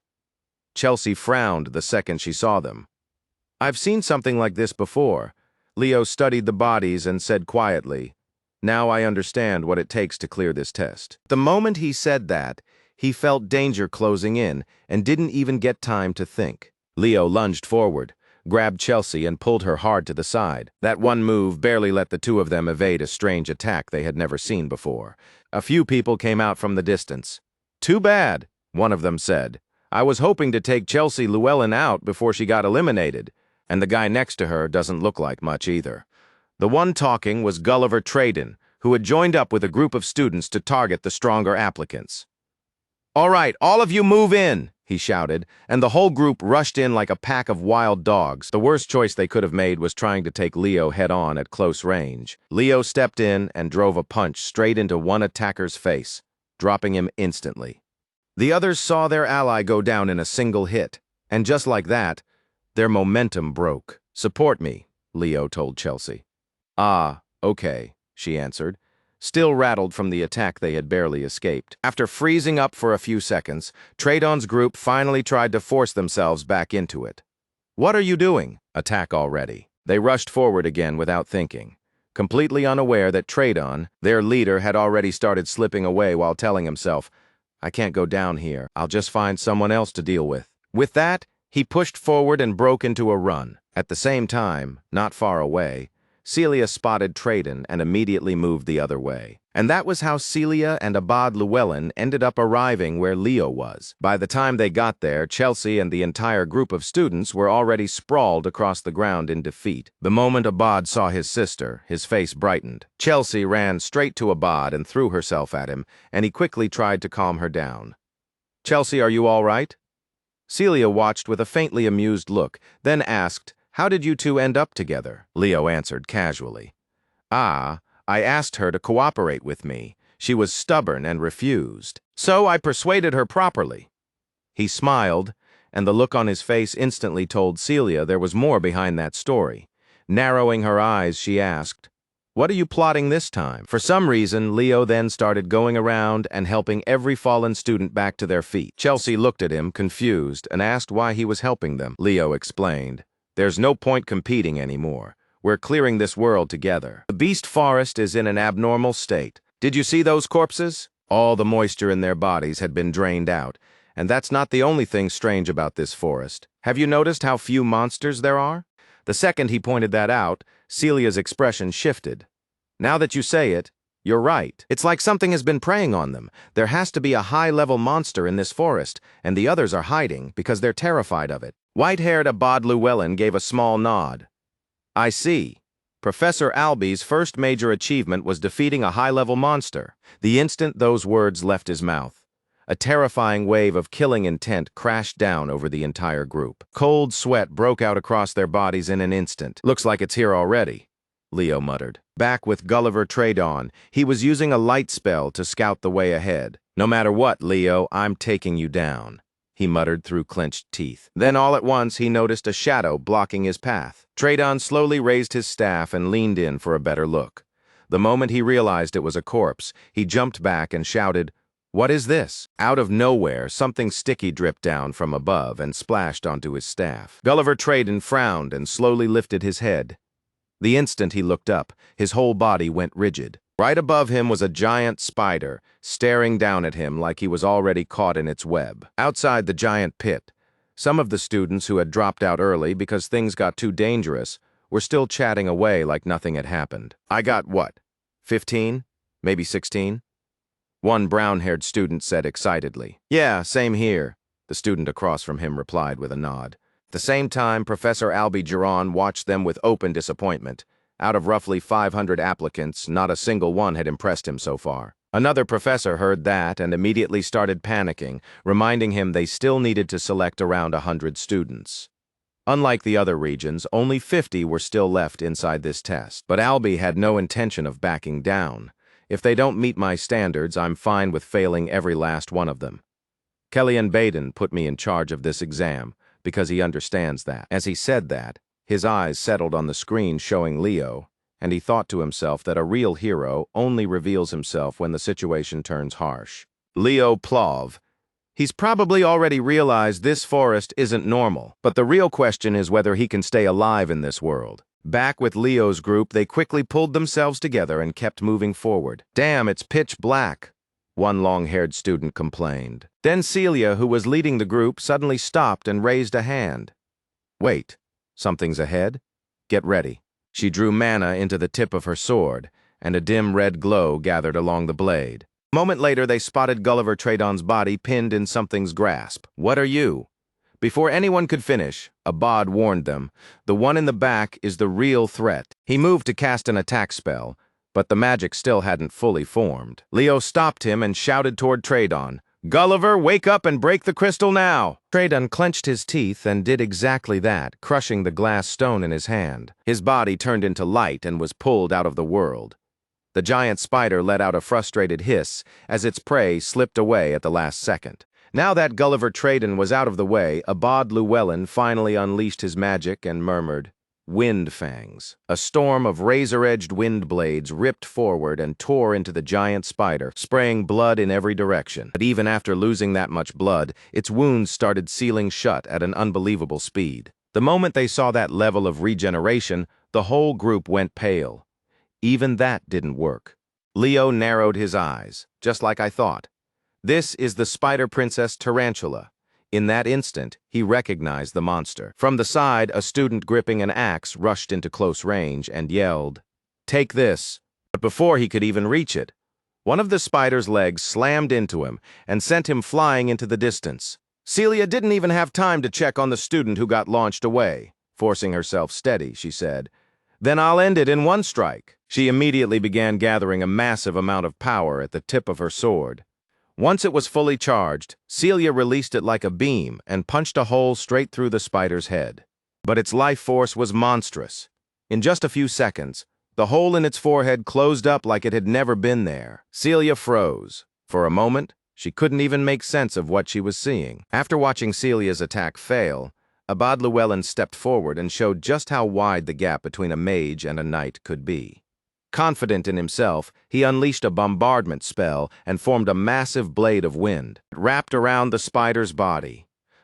Chelsea frowned the second she saw them. I've seen something like this before. Leo studied the bodies and said quietly, Now I understand what it takes to clear this test. The moment he said that, he felt danger closing in and didn't even get time to think. Leo lunged forward, grabbed Chelsea and pulled her hard to the side. That one move barely let the two of them evade a strange attack they had never seen before. A few people came out from the distance. Too bad, one of them said. I was hoping to take Chelsea Llewellyn out before she got eliminated, and the guy next to her doesn't look like much either. The one talking was Gulliver Traden, who had joined up with a group of students to target the stronger applicants. All right, all of you move in, he shouted, and the whole group rushed in like a pack of wild dogs. The worst choice they could have made was trying to take Leo head-on at close range. Leo stepped in and drove a punch straight into one attacker's face, dropping him instantly. The others saw their ally go down in a single hit, and just like that, their momentum broke. Support me, Leo told Chelsea. Ah, okay, she answered, still rattled from the attack they had barely escaped. After freezing up for a few seconds, Tradon's group finally tried to force themselves back into it. What are you doing? Attack already. They rushed forward again without thinking, completely unaware that Tradon, their leader, had already started slipping away while telling himself, I can't go down here. I'll just find someone else to deal with. With that, he pushed forward and broke into a run. At the same time, not far away, Celia spotted Tradon and immediately moved the other way. And that was how Celia and Abad Llewellyn ended up arriving where Leo was. By the time they got there, Chelsea and the entire group of students were already sprawled across the ground in defeat. The moment Abad saw his sister, his face brightened. Chelsea ran straight to Abad and threw herself at him, and he quickly tried to calm her down. Chelsea, are you all right? Celia watched with a faintly amused look, then asked, How did you two end up together? Leo answered casually. I asked her to cooperate with me. She was stubborn and refused. So I persuaded her properly. He smiled, and the look on his face instantly told Celia there was more behind that story. Narrowing her eyes, she asked, "What are you plotting this time?" For some reason, Leo then started going around and helping every fallen student back to their feet. Chelsea looked at him, confused, and asked why he was helping them. Leo explained, "There's no point competing anymore. We're clearing this world together. The beast forest is in an abnormal state. Did you see those corpses? All the moisture in their bodies had been drained out, and that's not the only thing strange about this forest. Have you noticed how few monsters there are?" The second he pointed that out, Celia's expression shifted. "Now that you say it, you're right. It's like something has been preying on them. There has to be a high-level monster in this forest, and the others are hiding because they're terrified of it." White-haired Abad Llewellyn gave a small nod. "I see. Professor Alby's first major achievement was defeating a high-level monster." The instant those words left his mouth, a terrifying wave of killing intent crashed down over the entire group. Cold sweat broke out across their bodies in an instant. "Looks like it's here already," Leo muttered. Back with Gulliver Tradawn, he was using a light spell to scout the way ahead. "No matter what, Leo, I'm taking you down," he muttered through clenched teeth. Then all at once he noticed a shadow blocking his path. Tradawn slowly raised his staff and leaned in for a better look. The moment he realized it was a corpse, he jumped back and shouted, "What is this?" Out of nowhere, something sticky dripped down from above and splashed onto his staff. Gulliver Tradawn frowned and slowly lifted his head. The instant he looked up, his whole body went rigid. Right above him was a giant spider, staring down at him like he was already caught in its web. Outside the giant pit, some of the students who had dropped out early because things got too dangerous were still chatting away like nothing had happened. "I got what? 15? Maybe 16? One brown-haired student said excitedly. "Yeah, same here," the student across from him replied with a nod. At the same time, Professor Albie Geron watched them with open disappointment. Out of roughly 500 applicants, not a single one had impressed him so far. Another professor heard that and immediately started panicking, reminding him they still needed to select around 100 students. Unlike the other regions, only 50 were still left inside this test. But Albie had no intention of backing down. "If they don't meet my standards, I'm fine with failing every last one of them. Kellyanne Baden put me in charge of this exam because he understands that." As he said that, his eyes settled on the screen showing Leo, and he thought to himself that a real hero only reveals himself when the situation turns harsh. Leo Plov. He's probably already realized this forest isn't normal, but the real question is whether he can stay alive in this world. Back with Leo's group, they quickly pulled themselves together and kept moving forward. "Damn, it's pitch black," one long-haired student complained. Then Celia, who was leading the group, suddenly stopped and raised a hand. "Wait, something's ahead? Get ready." She drew mana into the tip of her sword, and a dim red glow gathered along the blade. A moment later, they spotted Gulliver Tradawn's body pinned in something's grasp. "What are you?" Before anyone could finish, Abad warned them, "The one in the back is the real threat." He moved to cast an attack spell, but the magic still hadn't fully formed. Leo stopped him and shouted toward Tradawn, "Gulliver, wake up and break the crystal now!" Tradawn clenched his teeth and did exactly that, crushing the glass stone in his hand. His body turned into light and was pulled out of the world. The giant spider let out a frustrated hiss as its prey slipped away at the last second. Now that Gulliver Tradawn was out of the way, Abad Llewellyn finally unleashed his magic and murmured, "Wind fangs." A storm of razor-edged wind blades ripped forward and tore into the giant spider, spraying blood in every direction. But even after losing that much blood, its wounds started sealing shut at an unbelievable speed. The moment they saw that level of regeneration, the whole group went pale. Even that didn't work. Leo narrowed his eyes, just like I thought. This is the Spider Princess Tarantula. In that instant, he recognized the monster. From the side, a student gripping an axe rushed into close range and yelled, "Take this!" But before he could even reach it, one of the spider's legs slammed into him and sent him flying into the distance. Celia didn't even have time to check on the student who got launched away. Forcing herself steady, she said, "Then I'll end it in one strike." She immediately began gathering a massive amount of power at the tip of her sword. Once it was fully charged, Celia released it like a beam and punched a hole straight through the spider's head. But its life force was monstrous. In just a few seconds, the hole in its forehead closed up like it had never been there. Celia froze. For a moment, She couldn't even make sense of what she was seeing. After watching Celia's attack fail, Abad Llewellyn stepped forward and showed just how wide the gap between a mage and a knight could be. Confident in himself, he unleashed a bombardment spell and formed a massive blade of wind. It wrapped around the spider's body.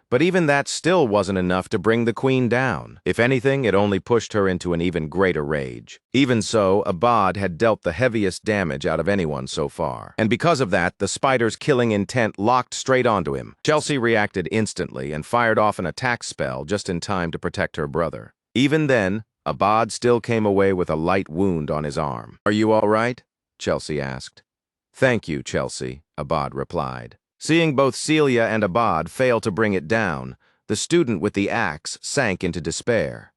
But even that still wasn't enough to bring the queen down. If anything, it only pushed her into an even greater rage. Even so, Abad had dealt the heaviest damage out of anyone so far. And because of that, the spider's killing intent locked straight onto him. Chelsea reacted instantly and fired off an attack spell just in time to protect her brother. Even then, Abad still came away with a light wound on his arm. "Are you all right?" Chelsea asked. "Thank you, Chelsea," Abad replied. Seeing both Celia and Abad fail to bring it down, the student with the axe sank into despair.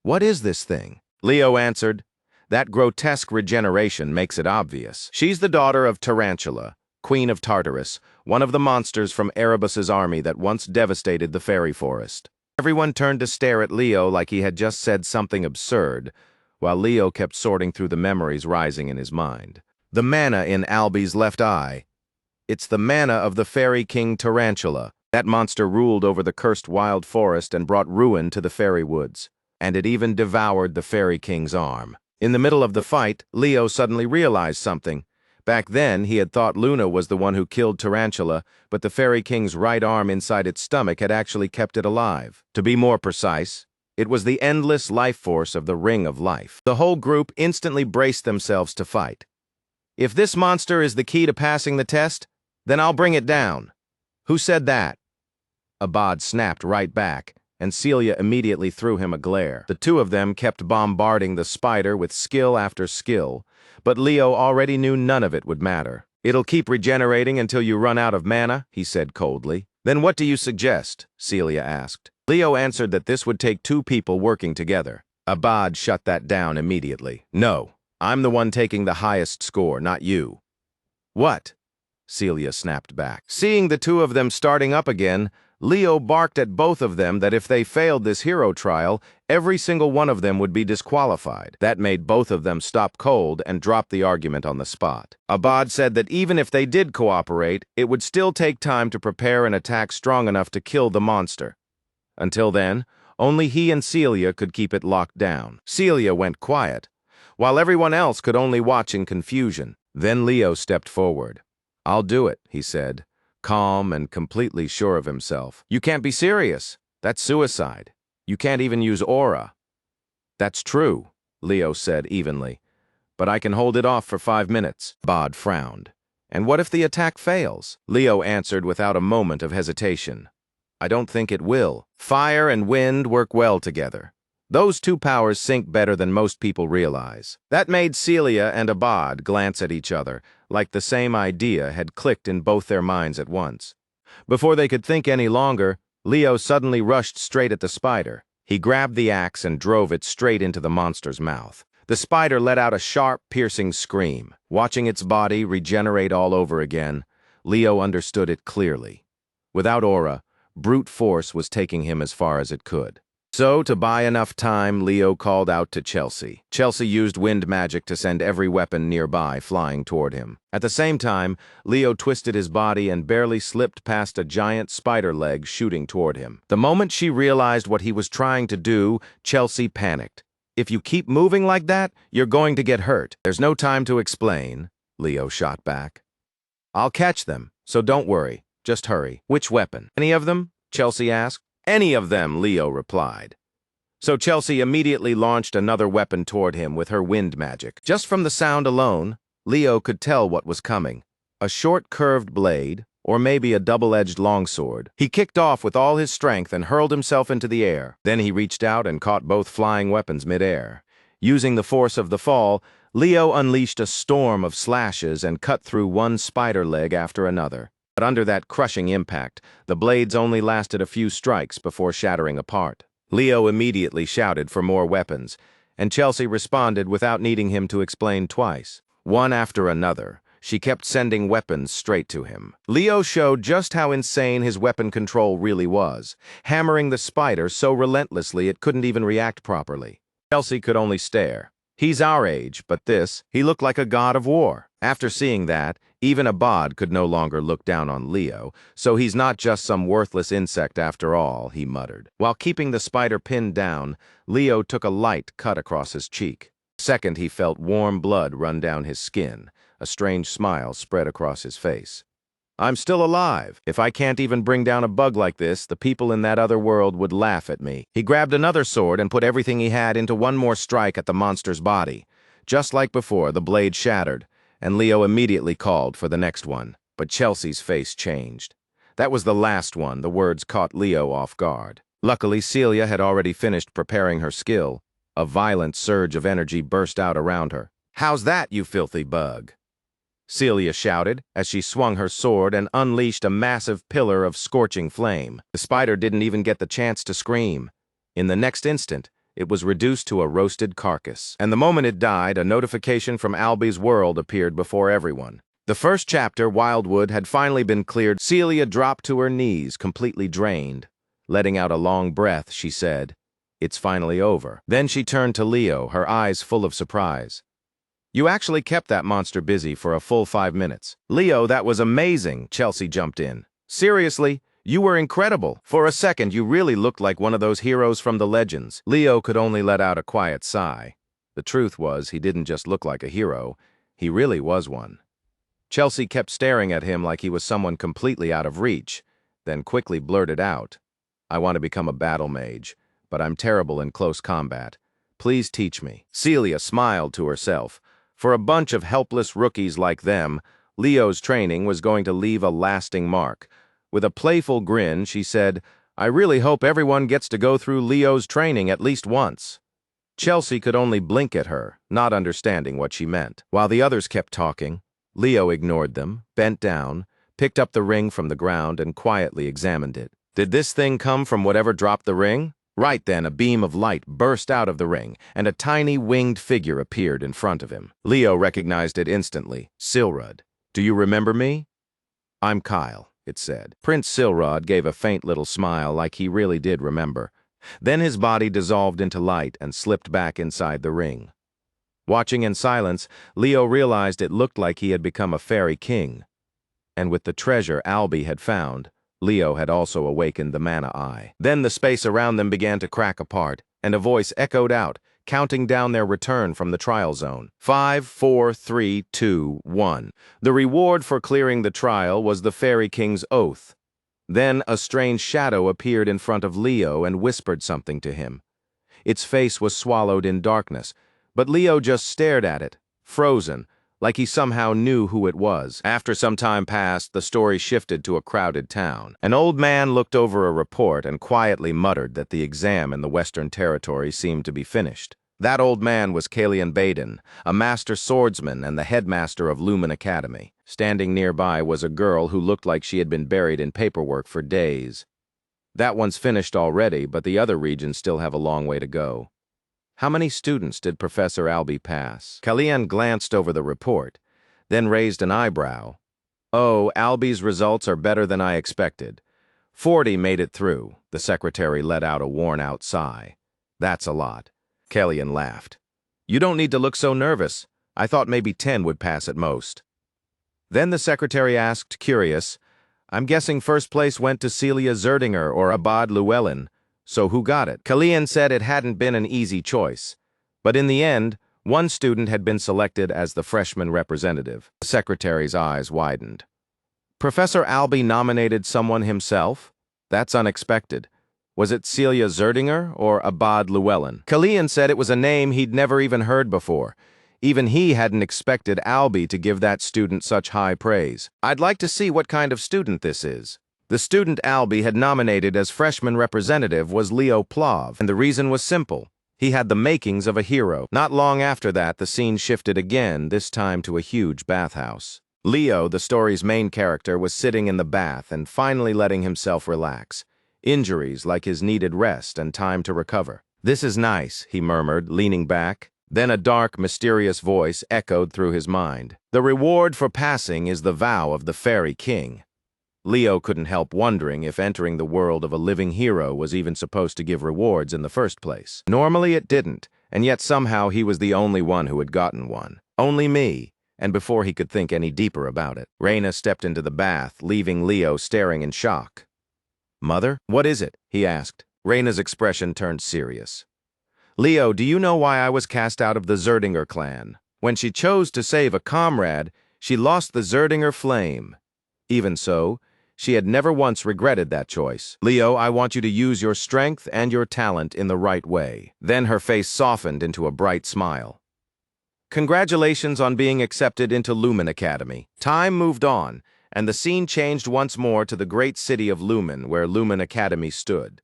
"What is this thing?" Leo answered. "That grotesque regeneration makes it obvious. She's the daughter of Tarantula, Queen of Tartarus, one of the monsters from Erebus's army that once devastated the fairy forest." Everyone turned to stare at Leo like he had just said something absurd, while Leo kept sorting through the memories rising in his mind. The mana in Alby's left eye. It's the mana of the fairy king Tarantula. That monster ruled over the cursed wild forest and brought ruin to the fairy woods. And it even devoured the fairy king's arm. In the middle of the fight, Leo suddenly realized something. Back then, he had thought Luna was the one who killed Tarantula, but the fairy king's right arm inside its stomach had actually kept it alive. To be more precise, it was the endless life force of the Ring of Life. The whole group instantly braced themselves to fight. "If this monster is the key to passing the test, then I'll bring it down." "Who said that?" Abad snapped right back, and Celia immediately threw him a glare. The two of them kept bombarding the spider with skill after skill, but Leo already knew none of it would matter. "It'll keep regenerating until you run out of mana," he said coldly. "Then what do you suggest?" Celia asked. Leo answered that this would take two people working together. Abad shut that down immediately. "No, I'm the one taking the highest score, not you." "What?" Celia snapped back. Seeing the two of them starting up again, Leo barked at both of them that if they failed this hero trial, every single one of them would be disqualified. That made both of them stop cold and drop the argument on the spot. Abad said that even if they did cooperate, it would still take time to prepare an attack strong enough to kill the monster. Until then, only he and Celia could keep it locked down. Celia went quiet, while everyone else could only watch in confusion. Then Leo stepped forward. "I'll do it," he said, calm and completely sure of himself. "You can't be serious. That's suicide. You can't even use aura." "That's true," Leo said evenly, "but I can hold it off for 5 minutes." Abad frowned. "And what if the attack fails?" Leo answered without a moment of hesitation. "I don't think it will. Fire and wind work well together. Those two powers sync better than most people realize." That made Celia and Abad glance at each other, like the same idea had clicked in both their minds at once. Before they could think any longer, Leo suddenly rushed straight at the spider. He grabbed the axe and drove it straight into the monster's mouth. The spider let out a sharp, piercing scream. Watching its body regenerate all over again, Leo understood it clearly. Without aura, brute force was taking him as far as it could. So, to buy enough time, Leo called out to Chelsea. Chelsea used wind magic to send every weapon nearby flying toward him. At the same time, Leo twisted his body and barely slipped past a giant spider leg shooting toward him. The moment she realized what he was trying to do, Chelsea panicked. "If you keep moving like that, you're going to get hurt." "There's no time to explain," Leo shot back. "I'll catch them, so don't worry. Just hurry." "Which weapon?" "Any of them?" Chelsea asked. "Any of them," Leo replied. So Chelsea immediately launched another weapon toward him with her wind magic. Just from the sound alone, Leo could tell what was coming. A short curved blade, or maybe a double-edged longsword. He kicked off with all his strength and hurled himself into the air. Then he reached out and caught both flying weapons mid-air. Using the force of the fall, Leo unleashed a storm of slashes and cut through one spider leg after another. But under that crushing impact, the blades only lasted a few strikes before shattering apart. Leo immediately shouted for more weapons, and Chelsea responded without needing him to explain twice. One after another, she kept sending weapons straight to him. Leo showed just how insane his weapon control really was, hammering the spider so relentlessly it couldn't even react properly. Chelsea could only stare. He's our age, but he looked like a god of war. After seeing that, even Abad could no longer look down on Leo, so he's not just some worthless insect after all, he muttered. While keeping the spider pinned down, Leo took a light cut across his cheek. Second, he felt warm blood run down his skin. A strange smile spread across his face. I'm still alive. If I can't even bring down a bug like this, the people in that other world would laugh at me. He grabbed another sword and put everything he had into one more strike at the monster's body. Just like before, the blade shattered, and Leo immediately called for the next one. But Chelsea's face changed. That was the last one. The words caught Leo off guard. Luckily, Celia had already finished preparing her skill. A violent surge of energy burst out around her. "How's that, you filthy bug?" Celia shouted as she swung her sword and unleashed a massive pillar of scorching flame. The spider didn't even get the chance to scream. In the next instant, it was reduced to a roasted carcass. And the moment it died, a notification from Albie's world appeared before everyone. The first chapter, Wildwood, had finally been cleared. Celia dropped to her knees, completely drained. Letting out a long breath, she said, "It's finally over." Then she turned to Leo, her eyes full of surprise. "You actually kept that monster busy for a full 5 minutes." "Leo, that was amazing," Chelsea jumped in. "Seriously, you were incredible. For a second, you really looked like one of those heroes from the legends." Leo could only let out a quiet sigh. The truth was, he didn't just look like a hero, he really was one. Chelsea kept staring at him like he was someone completely out of reach, then quickly blurted out, "I want to become a battle mage, but I'm terrible in close combat. Please teach me." Celia smiled to herself. For a bunch of helpless rookies like them, Leo's training was going to leave a lasting mark. With a playful grin, she said, "I really hope everyone gets to go through Leo's training at least once." Chelsea could only blink at her, not understanding what she meant. While the others kept talking, Leo ignored them, bent down, picked up the ring from the ground, and quietly examined it. Did this thing come from whatever dropped the ring? Right then, a beam of light burst out of the ring, and a tiny winged figure appeared in front of him. Leo recognized it instantly. "Silrud, do you remember me?" "I'm Kyle," it said. Prince Silrud gave a faint little smile like he really did remember. Then his body dissolved into light and slipped back inside the ring. Watching in silence, Leo realized it looked like he had become a fairy king. And with the treasure Albie had found, Leo had also awakened the mana eye. Then the space around them began to crack apart, and a voice echoed out, counting down their return from the trial zone. 5, 4, 3, 2, 1. The reward for clearing the trial was the Fairy King's oath. Then a strange shadow appeared in front of Leo and whispered something to him. Its face was swallowed in darkness, but Leo just stared at it, frozen, like he somehow knew who it was. After some time passed, the story shifted to a crowded town. An old man looked over a report and quietly muttered that the exam in the Western Territory seemed to be finished. That old man was Kalian Baden, a master swordsman and the headmaster of Lumen Academy. Standing nearby was a girl who looked like she had been buried in paperwork for days. "That one's finished already, but the other regions still have a long way to go." "How many students did Professor Albie pass?" Kalian glanced over the report, then raised an eyebrow. "Oh, Albie's results are better than I expected. 40 made it through." The secretary let out a worn-out sigh. "That's a lot." Kalian laughed. "You don't need to look so nervous. I thought maybe 10 would pass at most." Then the secretary asked, curious, "I'm guessing first place went to Celia Zerdinger or Abad Llewellyn. So who got it?" Kalian said it hadn't been an easy choice. But in the end, one student had been selected as the freshman representative. The secretary's eyes widened. "Professor Albie nominated someone himself? That's unexpected. Was it Celia Zerdinger or Abad Llewellyn?" Kalian said it was a name he'd never even heard before. Even he hadn't expected Albie to give that student such high praise. "I'd like to see what kind of student this is." The student Albie had nominated as freshman representative was Leo Plav, and the reason was simple. He had the makings of a hero. Not long after that, the scene shifted again, this time to a huge bathhouse. Leo, the story's main character, was sitting in the bath and finally letting himself relax. Injuries like his needed rest and time to recover. "This is nice," he murmured, leaning back. Then a dark, mysterious voice echoed through his mind. "The reward for passing is the vow of the Fairy King." Leo couldn't help wondering if entering the world of a living hero was even supposed to give rewards in the first place. Normally it didn't, and yet somehow he was the only one who had gotten one. "Only me. and before he could think any deeper about it, Reina stepped into the bath, leaving Leo staring in shock. "Mother, what is it?" he asked. Reina's expression turned serious. "Leo, do you know why I was cast out of the Zerdinger clan? When she chose to save a comrade, she lost the Zerdinger flame. Even so, she had never once regretted that choice. Leo, I want you to use your strength and your talent in the right way." Then her face softened into a bright smile. "Congratulations on being accepted into Lumen Academy." Time moved on, and the scene changed once more to the great city of Lumen, where Lumen Academy stood.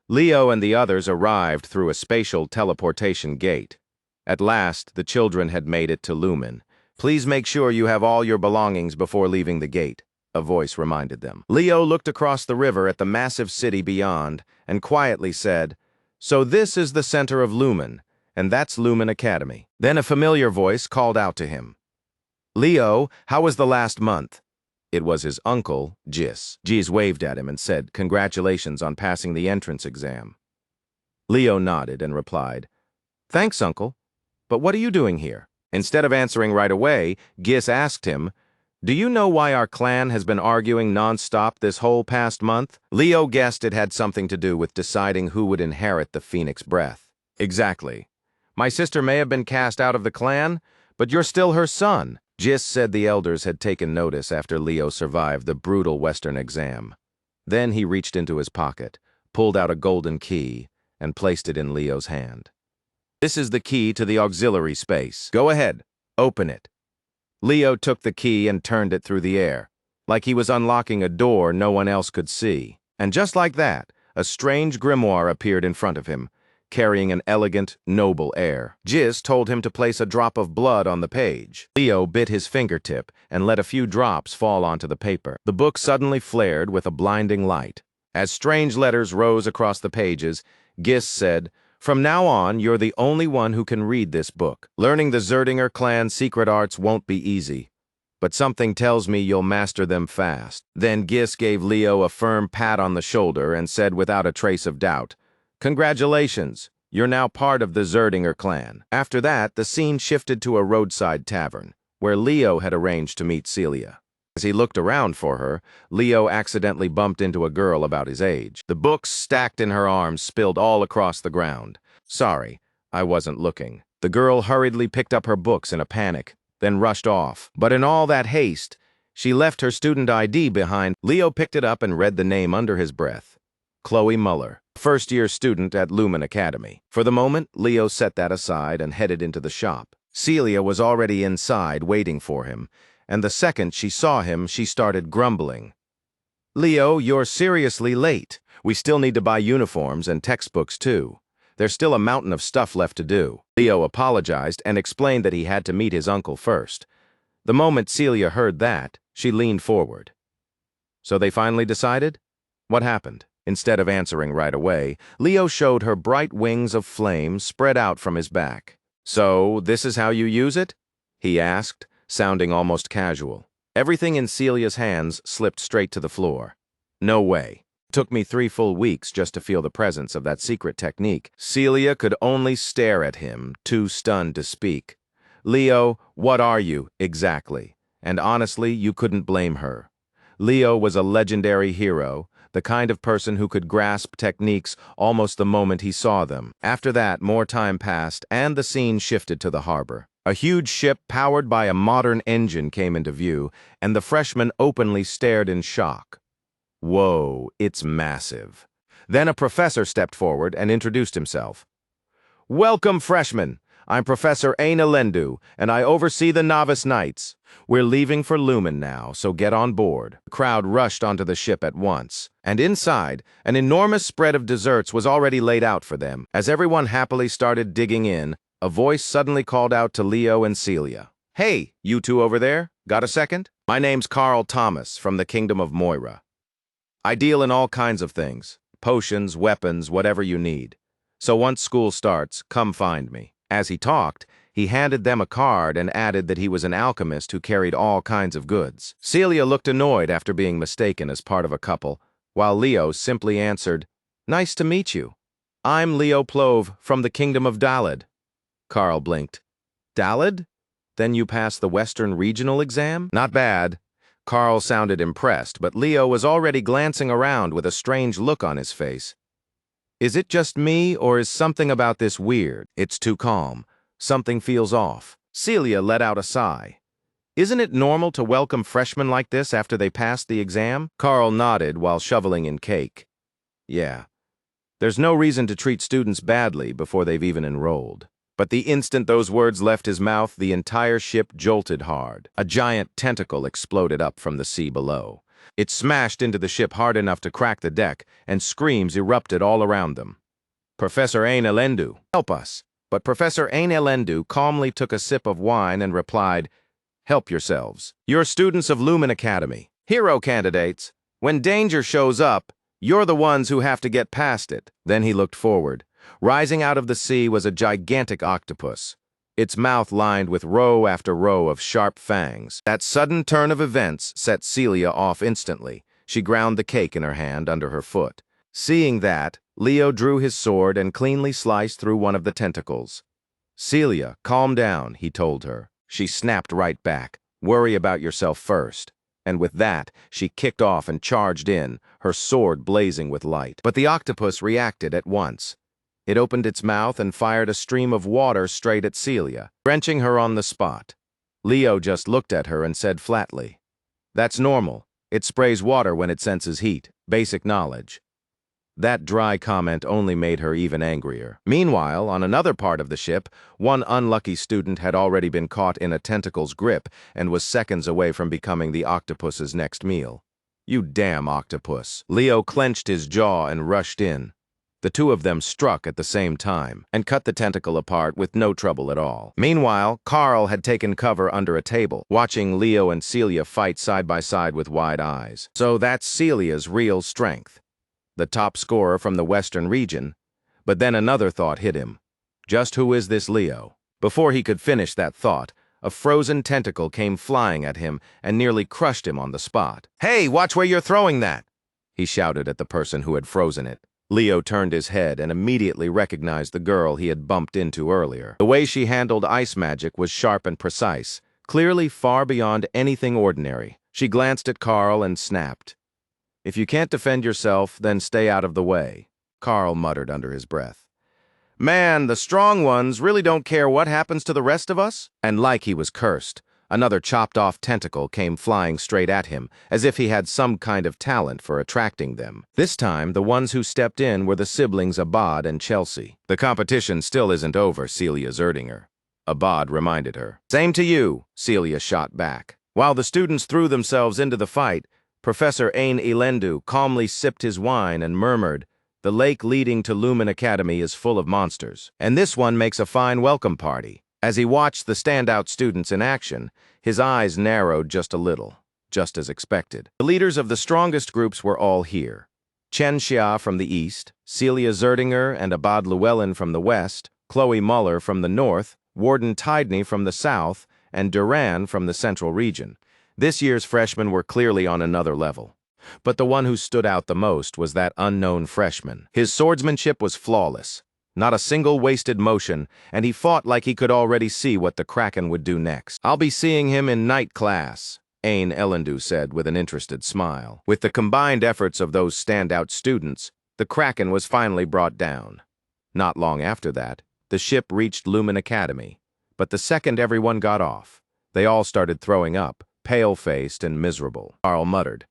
Leo and the others arrived through a spatial teleportation gate. At last, the children had made it to Lumen. "Please make sure you have all your belongings before leaving the gate," a voice reminded them. Leo looked across the river at the massive city beyond and quietly said, "So this is the center of Lumen, and that's Lumen Academy." Then a familiar voice called out to him. "Leo, how was the last month?" It was his uncle, Gis. Gis waved at him and said, "Congratulations on passing the entrance exam." Leo nodded and replied, "Thanks, uncle. But what are you doing here?" Instead of answering right away, Gis asked him, "Do you know why our clan has been arguing non-stop this whole past month?" Leo guessed it had something to do with deciding who would inherit the Phoenix Breath. "Exactly. My sister may have been cast out of the clan, but you're still her son." Gis said the elders had taken notice after Leo survived the brutal Western exam. Then he reached into his pocket, pulled out a golden key, and placed it in Leo's hand. "This is the key to the auxiliary space. Go ahead, open it." Leo took the key and turned it through the air, like he was unlocking a door no one else could see. And just like that, a strange grimoire appeared in front of him, carrying an elegant, noble air. Gis told him to place a drop of blood on the page. Leo bit his fingertip and let a few drops fall onto the paper. The book suddenly flared with a blinding light. As strange letters rose across the pages, Gis said, "From now on, you're the only one who can read this book. Learning the Zerdinger clan's secret arts won't be easy, but something tells me you'll master them fast." Then Gis gave Leo a firm pat on the shoulder and said without a trace of doubt, "Congratulations, you're now part of the Zerdinger clan." After that, the scene shifted to a roadside tavern, where Leo had arranged to meet Celia. As he looked around for her, Leo accidentally bumped into a girl about his age. The books stacked in her arms spilled all across the ground. "Sorry, I wasn't looking." The girl hurriedly picked up her books in a panic, then rushed off. But in all that haste, she left her student ID behind. Leo picked it up and read the name under his breath. Chloe Muller, first-year student at Lumen Academy. For the moment, Leo set that aside and headed into the shop. Celia was already inside, waiting for him, and the second she saw him, she started grumbling. "Leo, you're seriously late. We still need to buy uniforms and textbooks, too. There's still a mountain of stuff left to do." Leo apologized and explained that he had to meet his uncle first. The moment Celia heard that, she leaned forward. "So they finally decided? What happened?" Instead of answering right away, Leo showed her bright wings of flame spread out from his back. "So, this is how you use it?" he asked, sounding almost casual. Everything in Celia's hands slipped straight to the floor. "No way. Took me 3 full weeks just to feel the presence of that secret technique." Celia could only stare at him, too stunned to speak. "Leo, what are you, exactly?" And honestly, you couldn't blame her. Leo was a legendary hero, the kind of person who could grasp techniques almost the moment he saw them. After that, more time passed, and the scene shifted to the harbor. A huge ship powered by a modern engine came into view, and the freshmen openly stared in shock. "Whoa, it's massive." Then a professor stepped forward and introduced himself. "Welcome, freshmen. I'm Professor Aina Lendu, and I oversee the Novice Knights. We're leaving for Lumen now, so get on board." The crowd rushed onto the ship at once, and inside, an enormous spread of desserts was already laid out for them. As everyone happily started digging in, a voice suddenly called out to Leo and Celia. "Hey, you two over there, got a second? My name's Carl Thomas from the Kingdom of Moira. I deal in all kinds of things, potions, weapons, whatever you need. So once school starts, come find me." As he talked, he handed them a card and added that he was an alchemist who carried all kinds of goods. Celia looked annoyed after being mistaken as part of a couple, while Leo simply answered, "Nice to meet you. I'm Leo Plove from the Kingdom of Dalid." Carl blinked. "Dalid? then you passed the Western Regional exam? Not bad. Carl sounded impressed, but Leo was already glancing around with a strange look on his face. Is it just me, or is something about this weird? It's too calm. Something feels off. Celia let out a sigh. Isn't it normal to welcome freshmen like this after they passed the exam? Carl nodded while shoveling in cake. Yeah. There's no reason to treat students badly before they've even enrolled. But the instant those words left his mouth, the entire ship jolted hard. A giant tentacle exploded up from the sea below. It smashed into the ship hard enough to crack the deck, and screams erupted all around them. Professor Ain Elendu, help us. But Professor Ain Elendu calmly took a sip of wine and replied, help yourselves. You're students of Lumen Academy. Hero candidates. When danger shows up, you're the ones who have to get past it. Then he looked forward. Rising out of the sea was a gigantic octopus, its mouth lined with row after row of sharp fangs. That sudden turn of events set Celia off instantly. She ground the cake in her hand under her foot. Seeing that, Leo drew his sword and cleanly sliced through one of the tentacles. Celia, calm down, he told her. She snapped right back. Worry about yourself first. And with that, she kicked off and charged in, her sword blazing with light. But the octopus reacted at once. It opened its mouth and fired a stream of water straight at Celia, drenching her on the spot. Leo just looked at her and said flatly, that's normal. It sprays water when it senses heat. Basic knowledge. That dry comment only made her even angrier. Meanwhile, on another part of the ship, one unlucky student had already been caught in a tentacle's grip and was seconds away from becoming the octopus's next meal. You damn octopus. Leo clenched his jaw and rushed in. The two of them struck at the same time and cut the tentacle apart with no trouble at all. Meanwhile, Carl had taken cover under a table, watching Leo and Celia fight side by side with wide eyes. So that's Celia's real strength. The top scorer from the Western region. But then another thought hit him. Just who is this Leo? Before he could finish that thought, a frozen tentacle came flying at him and nearly crushed him on the spot. Hey, watch where you're throwing that! He shouted at the person who had frozen it. Leo turned his head and immediately recognized the girl he had bumped into earlier. The way she handled ice magic was sharp and precise, clearly far beyond anything ordinary. She glanced at Carl and snapped. If you can't defend yourself, then stay out of the way, Carl muttered under his breath. Man, the strong ones really don't care what happens to the rest of us? And like he was cursed, another chopped-off tentacle came flying straight at him, as if he had some kind of talent for attracting them. This time, the ones who stepped in were the siblings Abad and Chelsea. The competition still isn't over, Celia Zerdinger. Abad reminded her. Same to you, Celia shot back. While the students threw themselves into the fight, Professor Ain Elendu calmly sipped his wine and murmured, the lake leading to Lumen Academy is full of monsters, and this one makes a fine welcome party. As he watched the standout students in action, his eyes narrowed just a little, just as expected. The leaders of the strongest groups were all here. Chen Xia from the east, Celia Zerdinger and Abad Llewellyn from the west, Chloe Muller from the north, Warden Tidney from the south, and Duran from the central region. This year's freshmen were clearly on another level. But the one who stood out the most was that unknown freshman. His swordsmanship was flawless. Not a single wasted motion, and he fought like he could already see what the Kraken would do next. I'll be seeing him in night class, Ain Elendu said with an interested smile. With the combined efforts of those standout students, the Kraken was finally brought down. Not long after that, the ship reached Lumen Academy. But the second everyone got off, they all started throwing up, pale-faced and miserable. Carl muttered.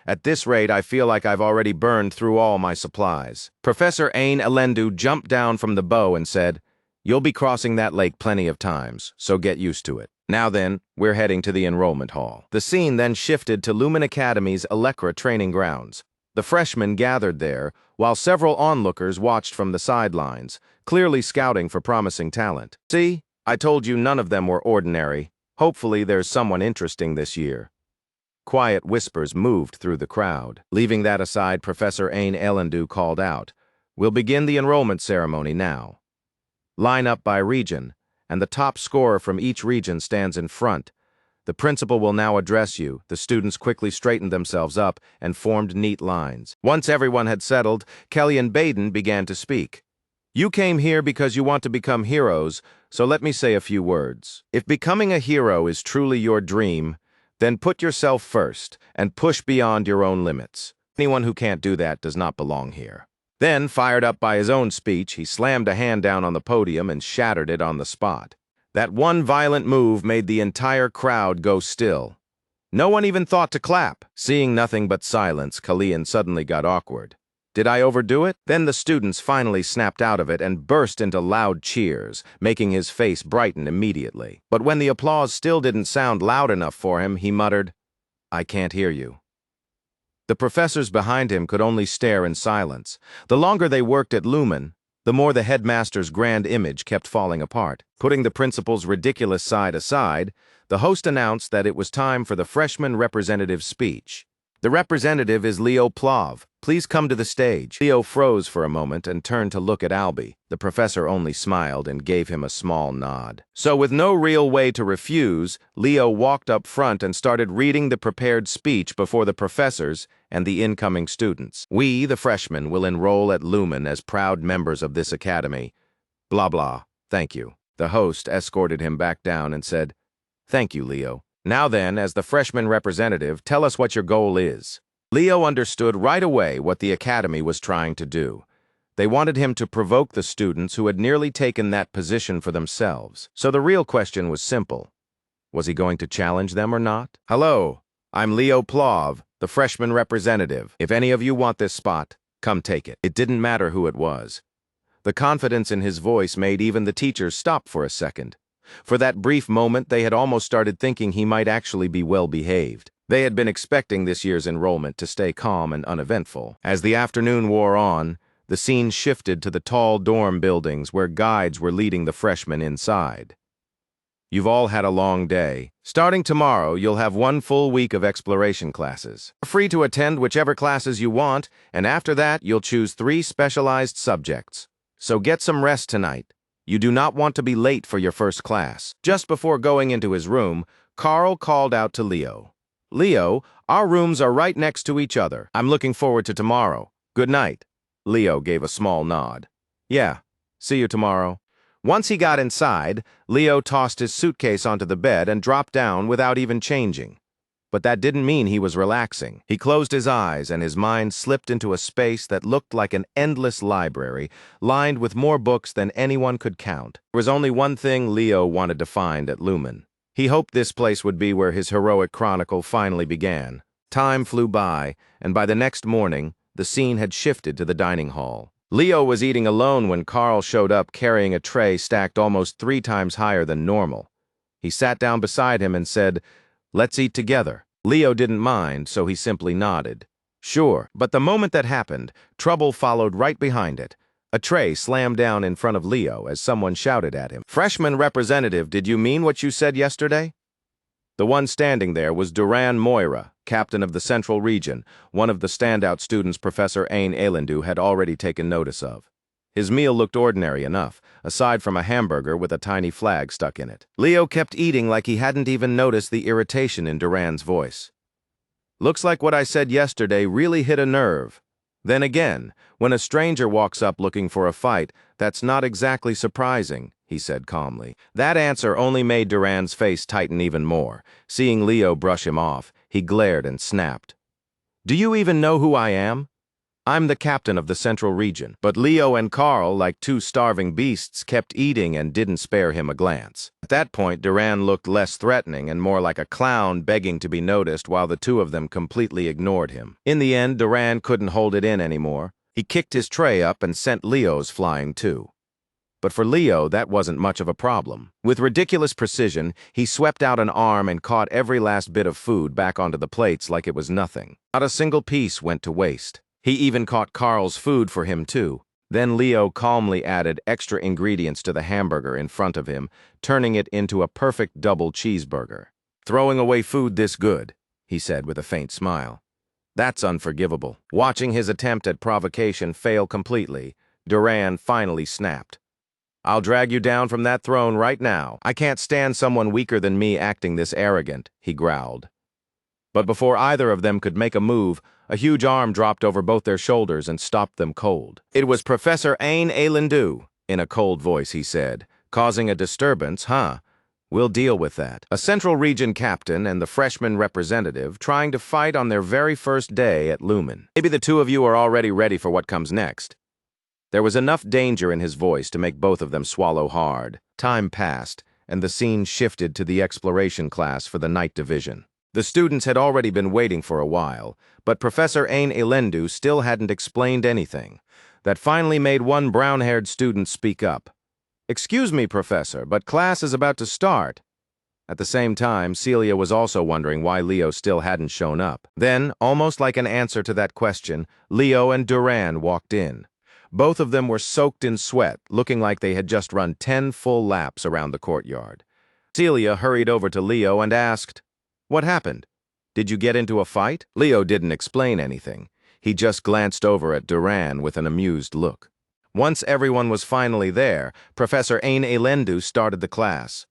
At this rate, I feel like I've already burned through all my supplies. Professor Ain Elendu jumped down from the bow and said, You'll be crossing that lake plenty of times, so get used to it. Now then, we're heading to the enrollment hall. The scene then shifted to Lumen Academy's Elektra training grounds. The freshmen gathered there, while several onlookers watched from the sidelines, clearly scouting for promising talent. See, I told you none of them were ordinary. Hopefully there's someone interesting this year. Quiet whispers moved through the crowd. Leaving that aside, Professor Ain Elendu called out, We'll begin the enrollment ceremony now. Line up by region, and the top scorer from each region stands in front. The principal will now address you. The students quickly straightened themselves up and formed neat lines. Once everyone had settled, Kellyanne Baden began to speak. You came here because you want to become heroes, so let me say a few words. If becoming a hero is truly your dream, then put yourself first and push beyond your own limits. Anyone who can't do that does not belong here. Then, fired up by his own speech, he slammed a hand down on the podium and shattered it on the spot. That one violent move made the entire crowd go still. No one even thought to clap. Seeing nothing but silence, Kalian suddenly got awkward. Did I overdo it? Then the students finally snapped out of it and burst into loud cheers, making his face brighten immediately. But when the applause still didn't sound loud enough for him, he muttered, "I can't hear you." The professors behind him could only stare in silence. The longer they worked at Lumen, the more the headmaster's grand image kept falling apart. Putting the principal's ridiculous side aside, the host announced that it was time for the freshman representative's speech. The representative is Leo Plov. Please come to the stage. Leo froze for a moment and turned to look at Albie. The professor only smiled and gave him a small nod. So with no real way to refuse, Leo walked up front and started reading the prepared speech before the professors and the incoming students. We, the freshmen, will enroll at Lumen as proud members of this academy. Blah, blah. Thank you. The host escorted him back down and said, "Thank you, Leo. Now then, as the freshman representative, tell us what your goal is." Leo understood right away what the academy was trying to do. They wanted him to provoke the students who had nearly taken that position for themselves. So the real question was simple. Was he going to challenge them or not? "Hello, I'm Leo Plov, the freshman representative. If any of you want this spot, come take it." It didn't matter who it was. The confidence in his voice made even the teachers stop for a second. For that brief moment, they had almost started thinking he might actually be well-behaved. They had been expecting this year's enrollment to stay calm and uneventful. As the afternoon wore on, the scene shifted to the tall dorm buildings where guides were leading the freshmen inside. You've all had a long day. Starting tomorrow, you'll have 1 full week of exploration classes. You're free to attend whichever classes you want, and after that, you'll choose 3 specialized subjects. So get some rest tonight. You do not want to be late for your first class. Just before going into his room, Carl called out to Leo. "Leo, our rooms are right next to each other. I'm looking forward to tomorrow. Good night." Leo gave a small nod. "Yeah, see you tomorrow." Once he got inside, Leo tossed his suitcase onto the bed and dropped down without even changing. But that didn't mean he was relaxing. He closed his eyes and his mind slipped into a space that looked like an endless library, lined with more books than anyone could count. There was only one thing Leo wanted to find at Lumen. He hoped this place would be where his heroic chronicle finally began. Time flew by, and by the next morning, the scene had shifted to the dining hall. Leo was eating alone when Carl showed up carrying a tray stacked almost 3 times higher than normal. He sat down beside him and said, "Let's eat together." Leo didn't mind, so he simply nodded. Sure, but the moment that happened, trouble followed right behind it. A tray slammed down in front of Leo as someone shouted at him. "Freshman representative, did you mean what you said yesterday?" The one standing there was Duran Moira, captain of the Central Region, one of the standout students Professor Ain Elendu had already taken notice of. His meal looked ordinary enough, aside from a hamburger with a tiny flag stuck in it. Leo kept eating like he hadn't even noticed the irritation in Duran's voice. "Looks like what I said yesterday really hit a nerve. Then again, when a stranger walks up looking for a fight, that's not exactly surprising," he said calmly. That answer only made Duran's face tighten even more. Seeing Leo brush him off, he glared and snapped. "Do you even know who I am? I'm the captain of the Central Region." But Leo and Carl, like 2 starving beasts, kept eating and didn't spare him a glance. At that point, Duran looked less threatening and more like a clown begging to be noticed while the 2 of them completely ignored him. In the end, Duran couldn't hold it in anymore. He kicked his tray up and sent Leo's flying too. But for Leo, that wasn't much of a problem. With ridiculous precision, he swept out an arm and caught every last bit of food back onto the plates like it was nothing. Not a single piece went to waste. He even caught Carl's food for him too. Then Leo calmly added extra ingredients to the hamburger in front of him, turning it into a perfect double cheeseburger. "Throwing away food this good," he said with a faint smile. "That's unforgivable." Watching his attempt at provocation fail completely, Duran finally snapped. "I'll drag you down from that throne right now. I can't stand someone weaker than me acting this arrogant," he growled. But before either of them could make a move, a huge arm dropped over both their shoulders and stopped them cold. It was Professor Ain Elendu. In a cold voice, he said, Causing a disturbance, huh? We'll deal with that. A Central Region captain and the freshman representative trying to fight on their very first day at Lumen. Maybe the two of you are already ready for what comes next. There was enough danger in his voice to make both of them swallow hard. Time passed, and the scene shifted to the exploration class for the night division. The students had already been waiting for a while, but Professor Ain Elendu still hadn't explained anything. That finally made one brown-haired student speak up. "Excuse me, Professor, but class is about to start." At the same time, Celia was also wondering why Leo still hadn't shown up. Then, almost like an answer to that question, Leo and Duran walked in. Both of them were soaked in sweat, looking like they had just run 10 full laps around the courtyard. Celia hurried over to Leo and asked, "What happened? Did you get into a fight?" Leo didn't explain anything. He just glanced over at Duran with an amused look. Once everyone was finally there, Professor Ain Elendu started the class.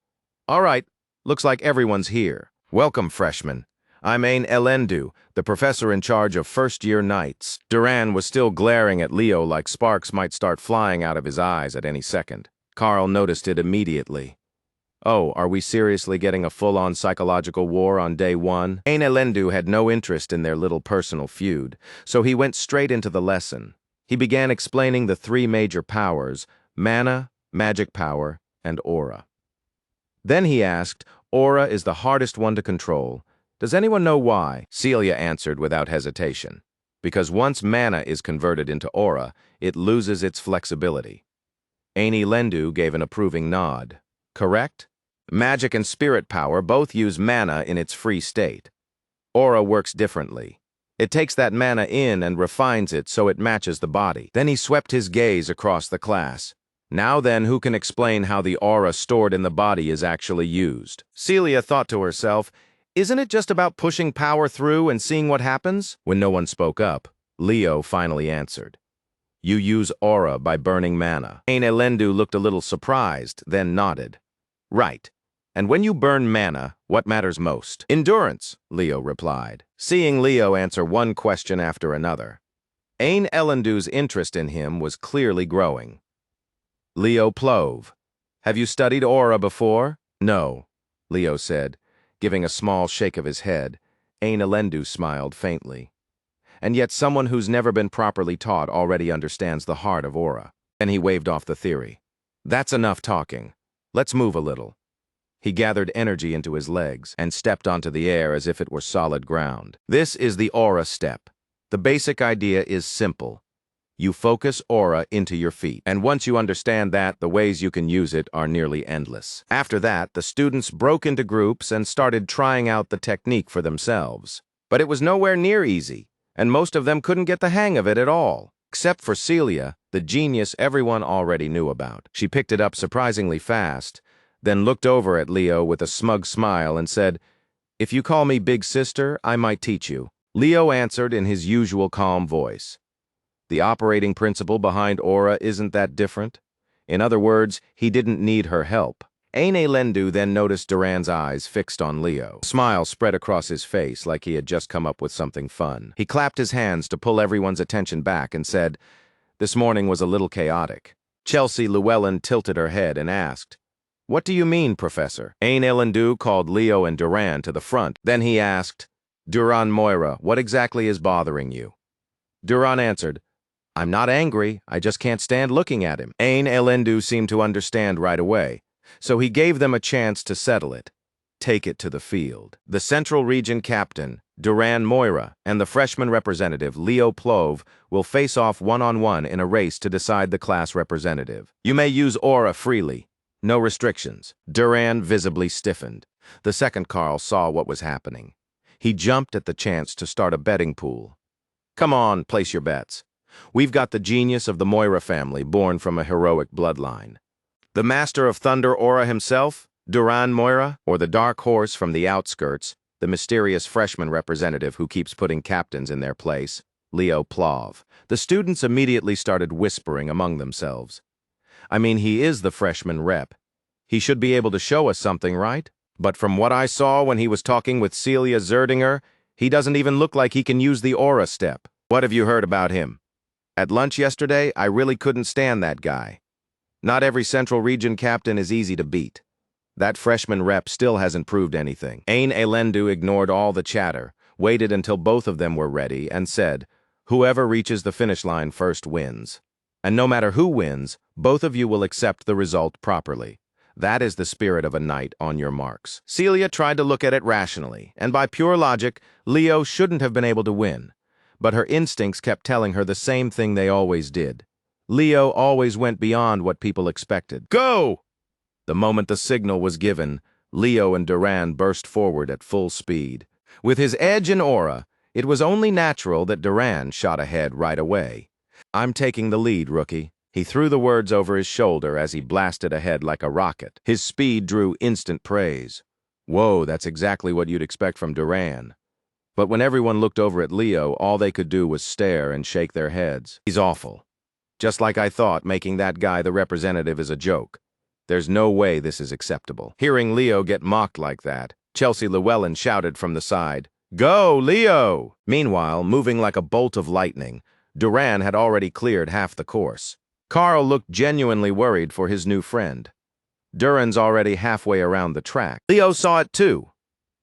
"All right, looks like everyone's here. Welcome, freshmen. I'm Ain Elendu, the professor in charge of first-year nights." Duran was still glaring at Leo like sparks might start flying out of his eyes at any second. Carl noticed it immediately. "Oh, are we seriously getting a full-on psychological war on day one?" Ain Elendu had no interest in their little personal feud, so he went straight into the lesson. He began explaining the three major powers: mana, magic power, and aura. Then he asked, "Aura is the hardest one to control. Does anyone know why?" Celia answered without hesitation. "Because once mana is converted into aura, it loses its flexibility." Ain Elendu gave an approving nod. "Correct? Magic and spirit power both use mana in its free state. Aura works differently. It takes that mana in and refines it so it matches the body." Then he swept his gaze across the class. "Now then, who can explain how the aura stored in the body is actually used?" Celia thought to herself, "Isn't it just about pushing power through and seeing what happens?" When no one spoke up, Leo finally answered. "You use aura by burning mana." Ain Elendu looked a little surprised, then nodded. "Right. And when you burn mana, what matters most?" "Endurance," Leo replied, seeing Leo answer one question after another. Ain Elendu's interest in him was clearly growing. "Leo Plove, have you studied aura before?" "No," Leo said, giving a small shake of his head. Ain Elendu smiled faintly. "And yet someone who's never been properly taught already understands the heart of aura." Then he waved off the theory. "That's enough talking. Let's move a little." He gathered energy into his legs and stepped onto the air as if it were solid ground. This is the aura step. The basic idea is simple. You focus aura into your feet, and once you understand that, the ways you can use it are nearly endless. After that, the students broke into groups and started trying out the technique for themselves. But it was nowhere near easy, and most of them couldn't get the hang of it at all, except for Celia, the genius everyone already knew about. She picked it up surprisingly fast, then looked over at Leo with a smug smile and said, "If you call me Big Sister, I might teach you." Leo answered in his usual calm voice. The operating principle behind aura isn't that different. In other words, he didn't need her help. Ain Elendu then noticed Duran's eyes fixed on Leo. A smile spread across his face like he had just come up with something fun. He clapped his hands to pull everyone's attention back and said, "This morning was a little chaotic." Chelsea Llewellyn tilted her head and asked, "What do you mean, Professor?" Ain Elendu called Leo and Duran to the front. Then he asked, "Duran Moira, what exactly is bothering you?" Duran answered, "I'm not angry, I just can't stand looking at him." Ain Elendu seemed to understand right away, so he gave them a chance to settle it. Take it to the field. The Central Region captain, Duran Moira, and the freshman representative, Leo Plove, will face off one-on-one in a race to decide the class representative. You may use aura freely. No restrictions. Duran visibly stiffened. The second Carl saw what was happening. He jumped at the chance to start a betting pool. "Come on, place your bets. We've got the genius of the Moira family, born from a heroic bloodline. The master of thunder aura himself, Duran Moira, or the dark horse from the outskirts, the mysterious freshman representative who keeps putting captains in their place, Leo Plove." The students immediately started whispering among themselves. "I mean, he is the freshman rep. He should be able to show us something, right? But from what I saw when he was talking with Celia Zerdinger, he doesn't even look like he can use the aura step. What have you heard about him? At lunch yesterday, I really couldn't stand that guy." Not every Central Region captain is easy to beat. That freshman rep still hasn't proved anything. Ain Elendu ignored all the chatter, waited until both of them were ready, and said, "Whoever reaches the finish line first wins. And no matter who wins, both of you will accept the result properly. That is the spirit of a knight on your marks." Celia tried to look at it rationally, and by pure logic, Leo shouldn't have been able to win. But her instincts kept telling her the same thing they always did. Leo always went beyond what people expected. "Go!" The moment the signal was given, Leo and Duran burst forward at full speed. With his edge and aura, it was only natural that Duran shot ahead right away. "I'm taking the lead, rookie." He threw the words over his shoulder as he blasted ahead like a rocket. His speed drew instant praise. Whoa, that's exactly what you'd expect from Duran. But when everyone looked over at Leo, all they could do was stare and shake their heads. "He's awful. Just like I thought, making that guy the representative is a joke. There's no way this is acceptable." Hearing Leo get mocked like that, Chelsea Llewellyn shouted from the side, "Go, Leo!" Meanwhile, moving like a bolt of lightning, Duran had already cleared half the course. Carl looked genuinely worried for his new friend. Duran's already halfway around the track. Leo saw it too.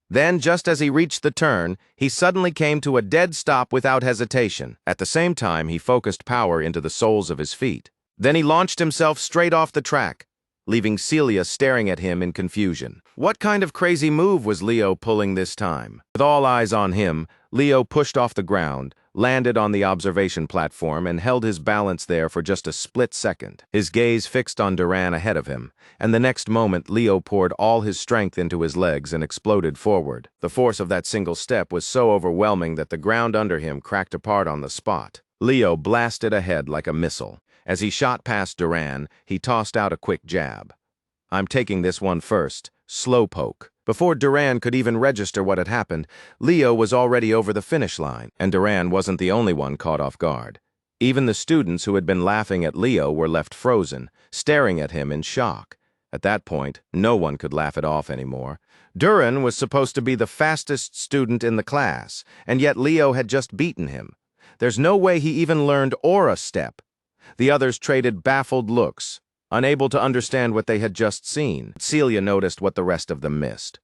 Then, just as he reached the turn, he suddenly came to a dead stop without hesitation. At the same time, he focused power into the soles of his feet. Then he launched himself straight off the track, leaving Celia staring at him in confusion. What kind of crazy move was Leo pulling this time? With all eyes on him, Leo pushed off the ground, landed on the observation platform, and held his balance there for just a split second. His gaze fixed on Duran ahead of him, and the next moment Leo poured all his strength into his legs and exploded forward. The force of that single step was so overwhelming that the ground under him cracked apart on the spot. Leo blasted ahead like a missile. As he shot past Duran, he tossed out a quick jab. "I'm taking this one first. Slow poke." Before Duran could even register what had happened, Leo was already over the finish line, and Duran wasn't the only one caught off guard. Even the students who had been laughing at Leo were left frozen, staring at him in shock. At that point, no one could laugh it off anymore. Duran was supposed to be the fastest student in the class, and yet Leo had just beaten him. There's no way he even learned Aura Step. The others traded baffled looks, unable to understand what they had just seen. Celia noticed what the rest of them missed.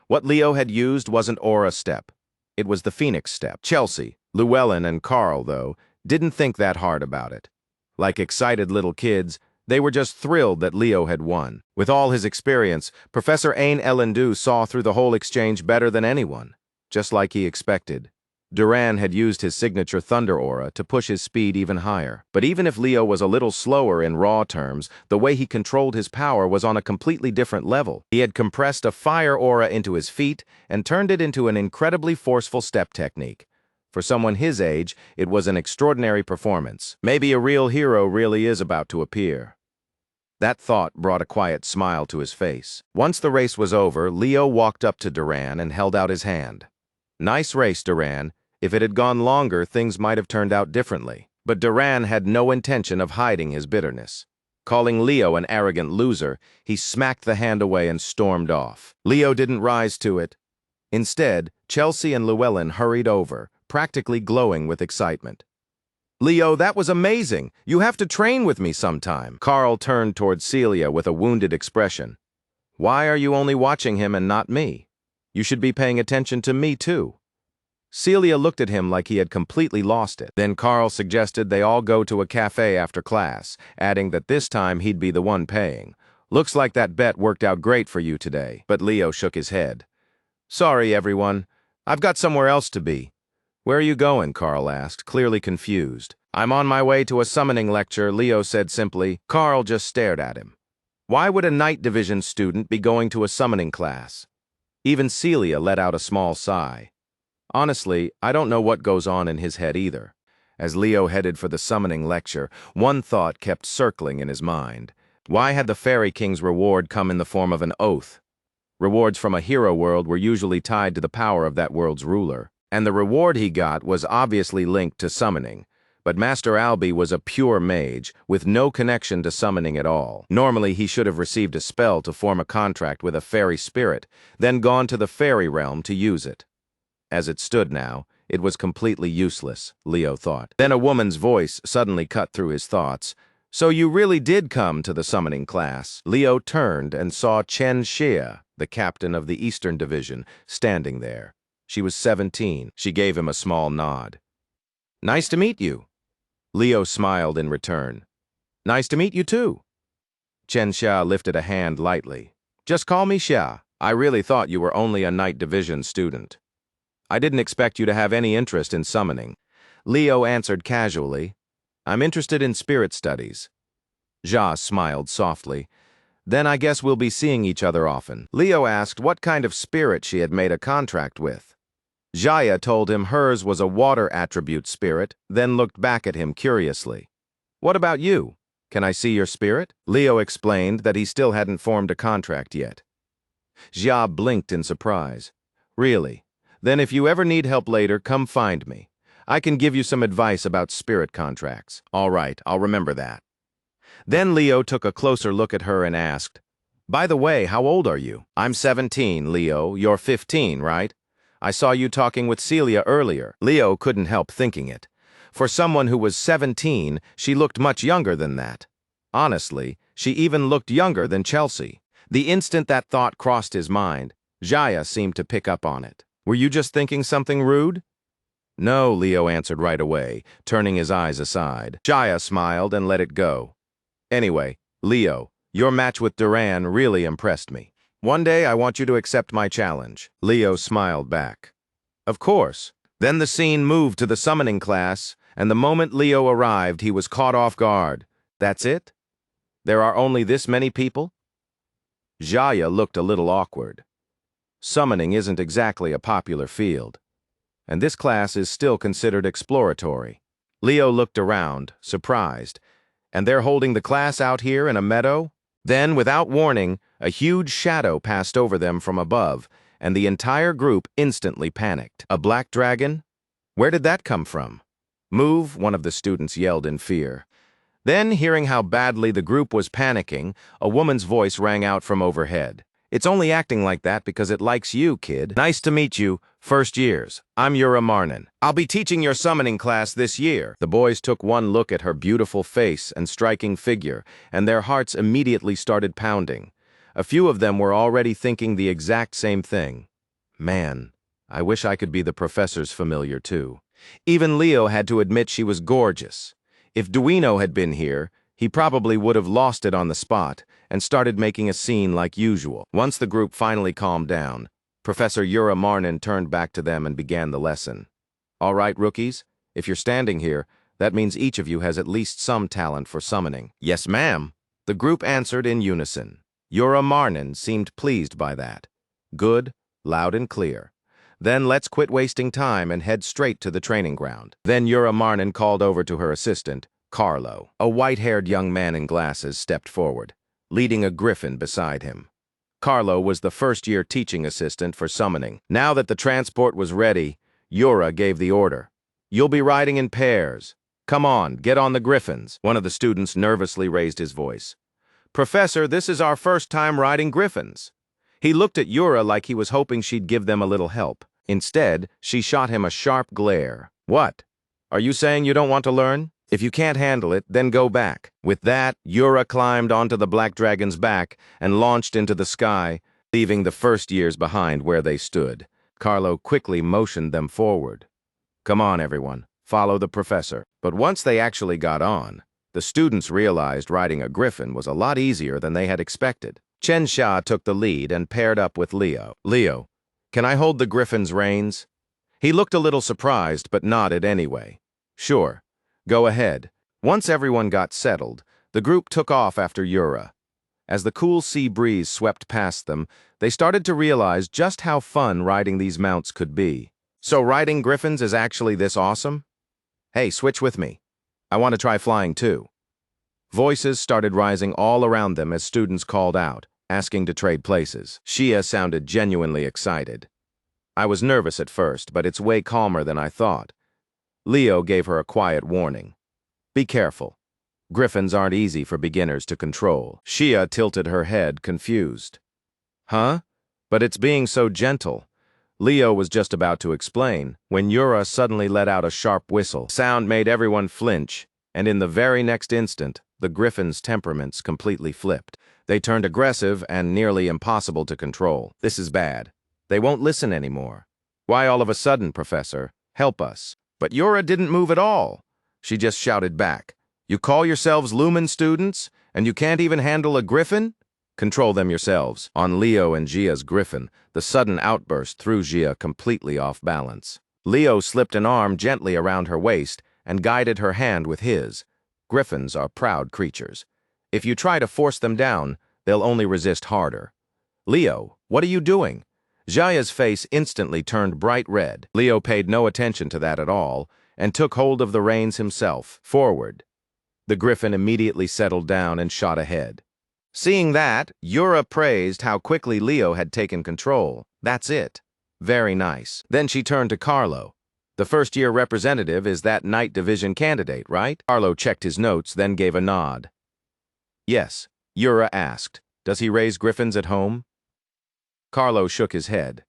What Leo had used wasn't Aura Step. It was the Phoenix Step. Chelsea, Llewellyn, and Carl, though, didn't think that hard about it. Like excited little kids, they were just thrilled that Leo had won. With all his experience, Professor Ain Elendu saw through the whole exchange better than anyone, just like he expected. Duran had used his signature Thunder Aura to push his speed even higher. But even if Leo was a little slower in raw terms, the way he controlled his power was on a completely different level. He had compressed a fire aura into his feet and turned it into an incredibly forceful step technique. For someone his age, it was an extraordinary performance. Maybe a real hero really is about to appear. That thought brought a quiet smile to his face. Once the race was over, Leo walked up to Duran and held out his hand. "Nice race, Duran. If it had gone longer, things might have turned out differently." But Duran had no intention of hiding his bitterness. Calling Leo an arrogant loser, he smacked the hand away and stormed off. Leo didn't rise to it. Instead, Chelsea and Llewellyn hurried over, practically glowing with excitement. "Leo, that was amazing. You have to train with me sometime." Carl turned toward Celia with a wounded expression. "Why are you only watching him and not me? You should be paying attention to me, too." Celia looked at him like he had completely lost it. Then Carl suggested they all go to a cafe after class, adding that this time he'd be the one paying. "Looks like that bet worked out great for you today." But Leo shook his head. "Sorry, everyone. I've got somewhere else to be." "Where are you going?" Carl asked, clearly confused. "I'm on my way to a summoning lecture," Leo said simply. Carl just stared at him. Why would a Night Division student be going to a summoning class? Even Celia let out a small sigh. Honestly, I don't know what goes on in his head either. As Leo headed for the summoning lecture, one thought kept circling in his mind. Why had the Fairy King's reward come in the form of an oath? Rewards from a hero world were usually tied to the power of that world's ruler. And the reward he got was obviously linked to summoning. But Master Albie was a pure mage, with no connection to summoning at all. Normally, he should have received a spell to form a contract with a fairy spirit, then gone to the fairy realm to use it. As it stood now, it was completely useless, Leo thought. Then a woman's voice suddenly cut through his thoughts. So you really did come to the summoning class. Leo turned and saw Chen Xie, the captain of the Eastern Division, standing there. She was 17. She gave him a small nod. Nice to meet you. Leo smiled in return. Nice to meet you too. Chen Xia lifted a hand lightly. Just call me Xia. I really thought you were only a Night Division student. I didn't expect you to have any interest in summoning. Leo answered casually, I'm interested in spirit studies. Xia smiled softly. Then I guess we'll be seeing each other often. Leo asked what kind of spirit she had made a contract with. Xia told him hers was a water attribute spirit, then looked back at him curiously. What about you? Can I see your spirit? Leo explained that he still hadn't formed a contract yet. Xia blinked in surprise. Really? Then if you ever need help later, come find me. I can give you some advice about spirit contracts. All right, I'll remember that. Then Leo took a closer look at her and asked, By the way, how old are you? I'm 17, Leo. You're 15, right? I saw you talking with Celia earlier. Leo couldn't help thinking it. For someone who was 17, she looked much younger than that. Honestly, she even looked younger than Chelsea. The instant that thought crossed his mind, Xia seemed to pick up on it. Were you just thinking something rude? No, Leo answered right away, turning his eyes aside. Xia smiled and let it go. Anyway, Leo, your match with Duran really impressed me. One day I want you to accept my challenge. Leo smiled back. Of course. Then the scene moved to the summoning class, and the moment Leo arrived, he was caught off guard. That's it? There are only this many people? Xia looked a little awkward. Summoning isn't exactly a popular field, and this class is still considered exploratory. Leo looked around, surprised. And they're holding the class out here in a meadow? Then, without warning, a huge shadow passed over them from above, and the entire group instantly panicked. A black dragon? Where did that come from? Move, one of the students yelled in fear. Then, hearing how badly the group was panicking, a woman's voice rang out from overhead. It's only acting like that because it likes you, kid. Nice to meet you, first years. I'm Yura Marnin. I'll be teaching your summoning class this year. The boys took one look at her beautiful face and striking figure, and their hearts immediately started pounding. A few of them were already thinking the exact same thing. Man, I wish I could be the professor's familiar too. Even Leo had to admit she was gorgeous. If Duino had been here, he probably would have lost it on the spot and started making a scene like usual. Once the group finally calmed down, Professor Yura Marnin turned back to them and began the lesson. All right, rookies, if you're standing here, that means each of you has at least some talent for summoning. Yes, ma'am. The group answered in unison. Yura Marnin seemed pleased by that. Good, loud and clear. Then let's quit wasting time and head straight to the training ground. Then Yura Marnin called over to her assistant, Carlo. A white-haired young man in glasses stepped forward, leading a griffin beside him. Carlo was the first-year teaching assistant for summoning. Now that the transport was ready, Yura gave the order. You'll be riding in pairs. Come on, get on the griffins. One of the students nervously raised his voice. Professor, this is our first time riding griffins. He looked at Yura like he was hoping she'd give them a little help. Instead, she shot him a sharp glare. What? Are you saying you don't want to learn? If you can't handle it, then go back. With that, Yura climbed onto the black dragon's back and launched into the sky, leaving the first years behind where they stood. Carlo quickly motioned them forward. Come on, everyone. Follow the professor. But once they actually got on, the students realized riding a griffin was a lot easier than they had expected. Chen Xia took the lead and paired up with Leo. Leo, can I hold the griffin's reins? He looked a little surprised, but nodded anyway. Sure. Go ahead. Once everyone got settled, the group took off after Yura. As the cool sea breeze swept past them, they started to realize just how fun riding these mounts could be. So riding griffins is actually this awesome? Hey, switch with me. I want to try flying too. Voices started rising all around them as students called out, asking to trade places. Xia sounded genuinely excited. I was nervous at first, but it's way calmer than I thought. Leo gave her a quiet warning. Be careful. Griffins aren't easy for beginners to control. Xia tilted her head, confused. Huh? But it's being so gentle. Leo was just about to explain when Yura suddenly let out a sharp whistle. Sound made everyone flinch, and in the very next instant, the griffins' temperaments completely flipped. They turned aggressive and nearly impossible to control. This is bad. They won't listen anymore. Why all of a sudden, Professor? Help us. But Yura didn't move at all. She just shouted back. You call yourselves Lumen students, and you can't even handle a griffin? Control them yourselves. On Leo and Gia's griffin, the sudden outburst threw Gia completely off balance. Leo slipped an arm gently around her waist and guided her hand with his. Griffins are proud creatures. If you try to force them down, they'll only resist harder. Leo, what are you doing? Gia's face instantly turned bright red. Leo paid no attention to that at all and took hold of the reins himself. Forward. The griffin immediately settled down and shot ahead. Seeing that, Yura praised how quickly Leo had taken control. That's it. Very nice. Then she turned to Carlo. The first-year representative is that night division candidate, right? Carlo checked his notes, then gave a nod. Yes, Yura asked. Does he raise griffins at home? Carlo shook his head.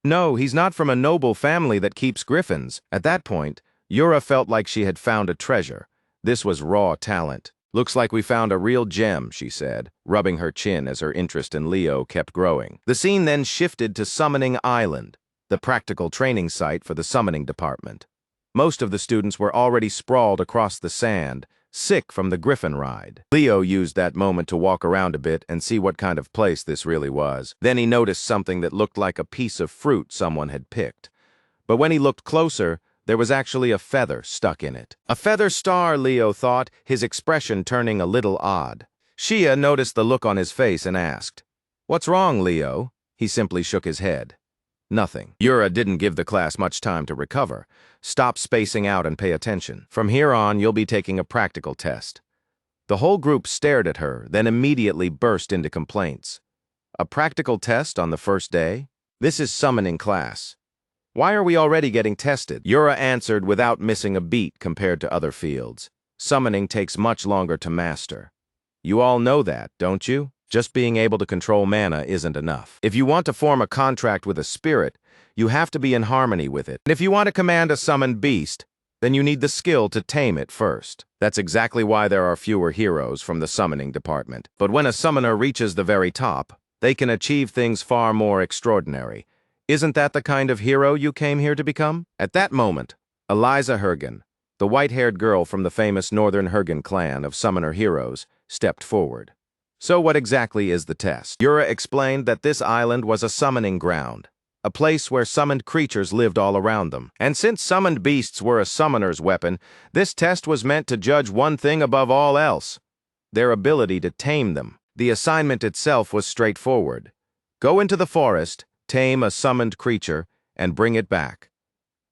No, he's not from a noble family that keeps griffins. At that point, Yura felt like she had found a treasure. This was raw talent. Looks like we found a real gem, she said, rubbing her chin as her interest in Leo kept growing. The scene then shifted to Summoning Island, the practical training site for the summoning department. Most of the students were already sprawled across the sand, sick from the griffin ride. Leo used that moment to walk around a bit and see what kind of place this really was. Then he noticed something that looked like a piece of fruit someone had picked. But when he looked closer, there was actually a feather stuck in it. A feather star, Leo thought, his expression turning a little odd. Shia noticed the look on his face and asked, "What's wrong, Leo?" He simply shook his head. Nothing. Yura didn't give the class much time to recover. Stop spacing out and pay attention. From here on, you'll be taking a practical test. The whole group stared at her, then immediately burst into complaints. A practical test on the first day? This is summoning class. Why are we already getting tested? Yura answered without missing a beat compared to other fields. Summoning takes much longer to master. You all know that, don't you? Just being able to control mana isn't enough. If you want to form a contract with a spirit, you have to be in harmony with it. And if you want to command a summoned beast, then you need the skill to tame it first. That's exactly why there are fewer heroes from the summoning department. But when a summoner reaches the very top, they can achieve things far more extraordinary. Isn't that the kind of hero you came here to become? At that moment, Eliza Hergen, the white-haired girl from the famous Northern Hergen clan of summoner heroes, stepped forward. So what exactly is the test? Yura explained that this island was a summoning ground, a place where summoned creatures lived all around them. And since summoned beasts were a summoner's weapon, this test was meant to judge one thing above all else: their ability to tame them. The assignment itself was straightforward. Go into the forest, tame a summoned creature, and bring it back.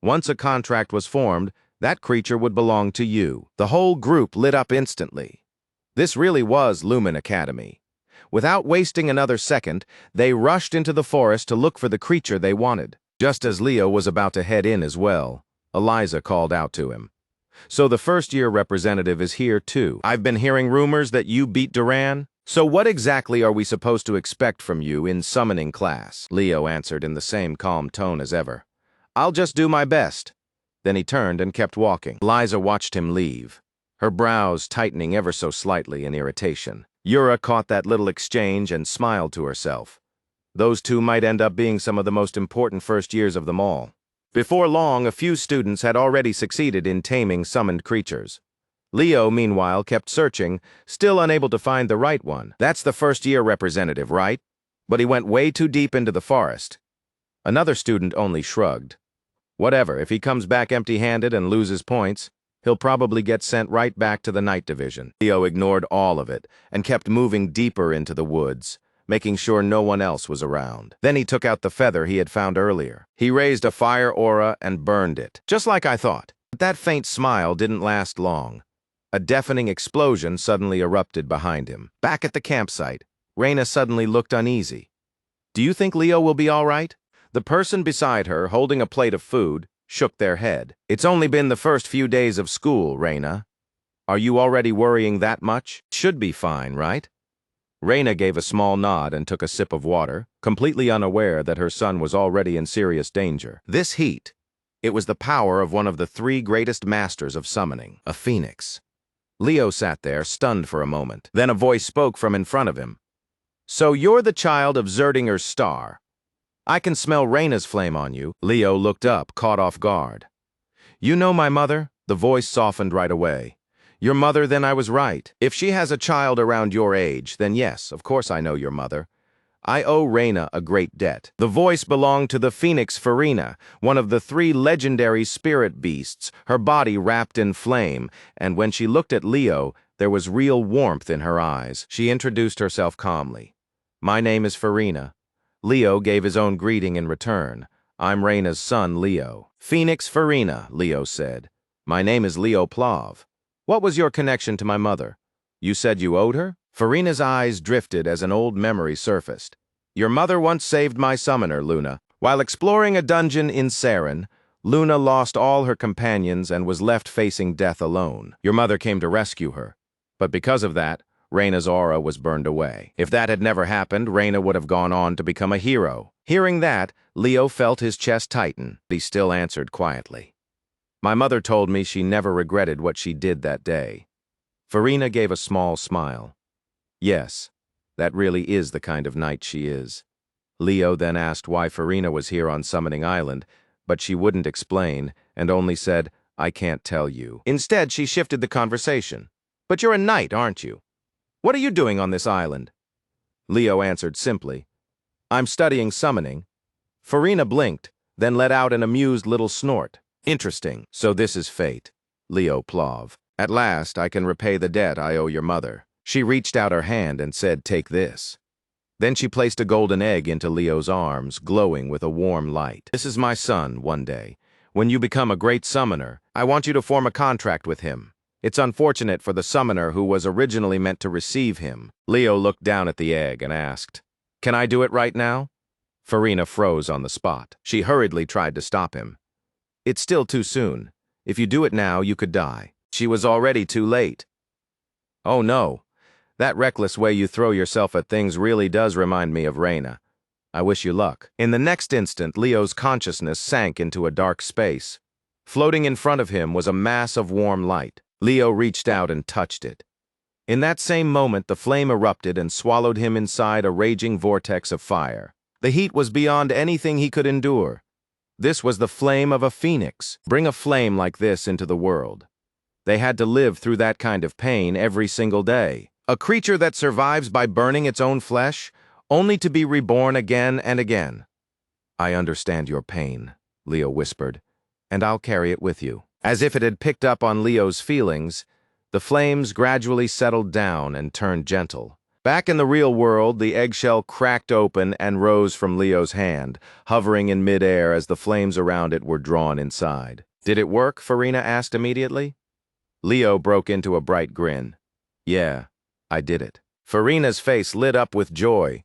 Once a contract was formed, that creature would belong to you. The whole group lit up instantly. This really was Lumen Academy. Without wasting another second, they rushed into the forest to look for the creature they wanted. Just as Leo was about to head in as well, Eliza called out to him. So the first-year representative is here too. I've been hearing rumors that you beat Duran. So what exactly are we supposed to expect from you in summoning class? Leo answered in the same calm tone as ever. I'll just do my best. Then he turned and kept walking. Eliza watched him leave, her brows tightening ever so slightly in irritation. Yura caught that little exchange and smiled to herself. Those two might end up being some of the most important first years of them all. Before long, a few students had already succeeded in taming summoned creatures. Leo, meanwhile, kept searching, still unable to find the right one. That's the first-year representative, right? But he went way too deep into the forest. Another student only shrugged. Whatever, if he comes back empty-handed and loses points, he'll probably get sent right back to the night division. Leo ignored all of it and kept moving deeper into the woods, making sure no one else was around. Then he took out the feather he had found earlier. He raised a fire aura and burned it, just like I thought. But that faint smile didn't last long. A deafening explosion suddenly erupted behind him. Back at the campsite, Reina suddenly looked uneasy. Do you think Leo will be all right? The person beside her, holding a plate of food, shook their head. It's only been the first few days of school, Reina. Are you already worrying that much? Should be fine, right? Reina gave a small nod and took a sip of water, completely unaware that her son was already in serious danger. This heat, it was the power of one of the three greatest masters of summoning, a phoenix. Leo sat there, stunned for a moment. Then a voice spoke from in front of him. So you're the child of Zerdinger's star. I can smell Reina's flame on you. Leo looked up, caught off guard. You know my mother? The voice softened right away. Your mother, then I was right. If she has a child around your age, then yes, of course I know your mother. I owe Reina a great debt. The voice belonged to the phoenix Farina, one of the 3 legendary spirit beasts, her body wrapped in flame, and when she looked at Leo, there was real warmth in her eyes. She introduced herself calmly. My name is Farina. Leo gave his own greeting in return. I'm Reina's son, Leo. Phoenix Farina, Leo said. My name is Leo Plav. What was your connection to my mother? You said you owed her? Farina's eyes drifted as an old memory surfaced. Your mother once saved my summoner, Luna. While exploring a dungeon in Saren, Luna lost all her companions and was left facing death alone. Your mother came to rescue her. But because of that, Reina's aura was burned away. If that had never happened, Reina would have gone on to become a hero. Hearing that, Leo felt his chest tighten, but he still answered quietly. My mother told me she never regretted what she did that day. Farina gave a small smile. Yes, that really is the kind of knight she is. Leo then asked why Farina was here on Summoning Island, but she wouldn't explain and only said, I can't tell you. Instead, she shifted the conversation. But you're a knight, aren't you? What are you doing on this island? Leo answered simply, I'm studying summoning. Farina blinked, then let out an amused little snort. Interesting. So this is fate. Leo Plav. At last, I can repay the debt I owe your mother. She reached out her hand and said, take this. Then she placed a golden egg into Leo's arms, glowing with a warm light. This is my son, one day. When you become a great summoner, I want you to form a contract with him. It's unfortunate for the summoner who was originally meant to receive him. Leo looked down at the egg and asked, Can I do it right now? Farina froze on the spot. She hurriedly tried to stop him. It's still too soon. If you do it now, you could die. She was already too late. Oh no. That reckless way you throw yourself at things really does remind me of Reina. I wish you luck. In the next instant, Leo's consciousness sank into a dark space. Floating in front of him was a mass of warm light. Leo reached out and touched it. In that same moment, the flame erupted and swallowed him inside a raging vortex of fire. The heat was beyond anything he could endure. This was the flame of a phoenix. Bring a flame like this into the world. They had to live through that kind of pain every single day. A creature that survives by burning its own flesh, only to be reborn again and again. I understand your pain, Leo whispered, and I'll carry it with you. As if it had picked up on Leo's feelings, the flames gradually settled down and turned gentle. Back in the real world, the eggshell cracked open and rose from Leo's hand, hovering in midair as the flames around it were drawn inside. Did it work? Farina asked immediately. Leo broke into a bright grin. Yeah, I did it. Farina's face lit up with joy.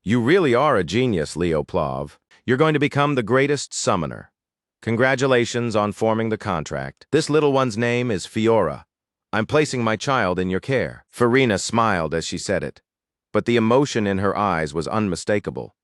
You really are a genius, Leo Plav. You're going to become the greatest summoner. Congratulations on forming the contract. This little one's name is Fiora. I'm placing my child in your care. Farina smiled as she said it, but the emotion in her eyes was unmistakable.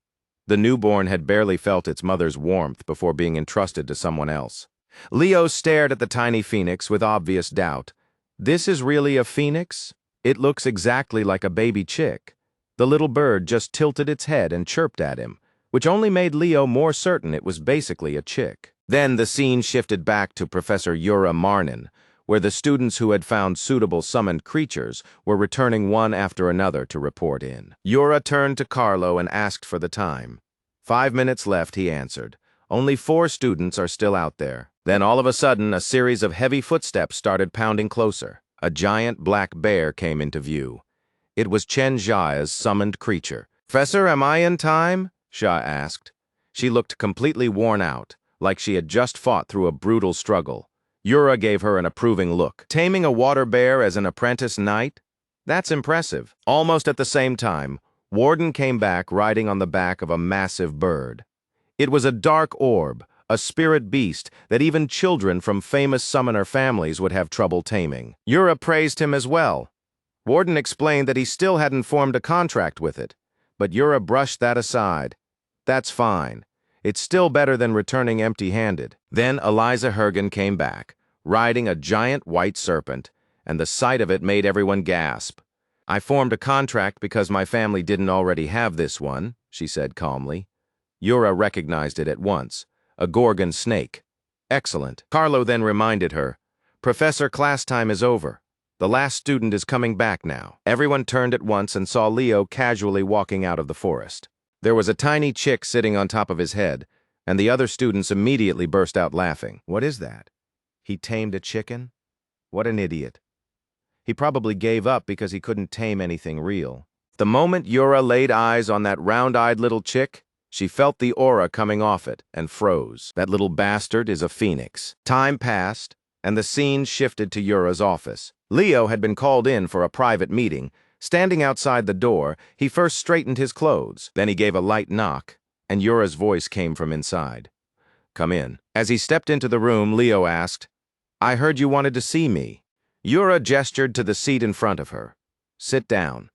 The newborn had barely felt its mother's warmth before being entrusted to someone else. Leo stared at the tiny phoenix with obvious doubt. This is really a phoenix? It looks exactly like a baby chick. The little bird just tilted its head and chirped at him, which only made Leo more certain it was basically a chick. Then the scene shifted back to Professor Yura Marnin, where the students who had found suitable summoned creatures were returning one after another to report in. Yura turned to Carlo and asked for the time. 5 minutes left, he answered. Only 4 students are still out there. Then all of a sudden, a series of heavy footsteps started pounding closer. A giant black bear came into view. It was Chen Xia's summoned creature. Professor, am I in time? Xia asked. She looked completely worn out, like she had just fought through a brutal struggle. Yura gave her an approving look. Taming a water bear as an apprentice knight? That's impressive. Almost at the same time, Warden came back riding on the back of a massive bird. It was a dark orb, a spirit beast that even children from famous summoner families would have trouble taming. Yura praised him as well. Warden explained that he still hadn't formed a contract with it, but Yura brushed that aside. That's fine. It's still better than returning empty-handed. Then Eliza Hergen came back, riding a giant white serpent, and the sight of it made everyone gasp. "I formed a contract because my family didn't already have this one," she said calmly. Yura recognized it at once. A Gorgon snake. "Excellent." Carlo then reminded her, "Professor, class time is over. The last student is coming back now." Everyone turned at once and saw Leo casually walking out of the forest. There was a tiny chick sitting on top of his head, and the other students immediately burst out laughing. "What is that? He tamed a chicken? What an idiot. He probably gave up because he couldn't tame anything real." The moment Yura laid eyes on that round-eyed little chick, she felt the aura coming off it and froze. That little bastard is a phoenix. Time passed, and the scene shifted to Yura's office. Leo had been called in for a private meeting. Standing outside the door, he first straightened his clothes. Then he gave a light knock, and Yura's voice came from inside. "Come in." As he stepped into the room, Leo asked, "I heard you wanted to see me." Yura gestured to the seat in front of her. "Sit down."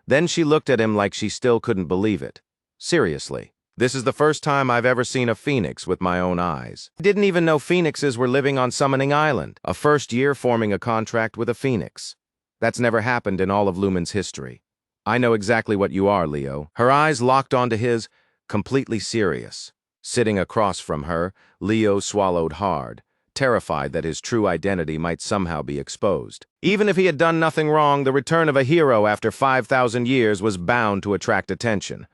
Then she looked at him like she still couldn't believe it. "Seriously, this is the first time I've ever seen a phoenix with my own eyes. I didn't even know phoenixes were living on Summoning Island. A first year forming a contract with a phoenix. That's never happened in all of Lumen's history. I know exactly what you are, Leo." Her eyes locked onto his, completely serious. Sitting across from her, Leo swallowed hard, terrified that his true identity might somehow be exposed. Even if he had done nothing wrong, the return of a hero after 5,000 years was bound to attract attention.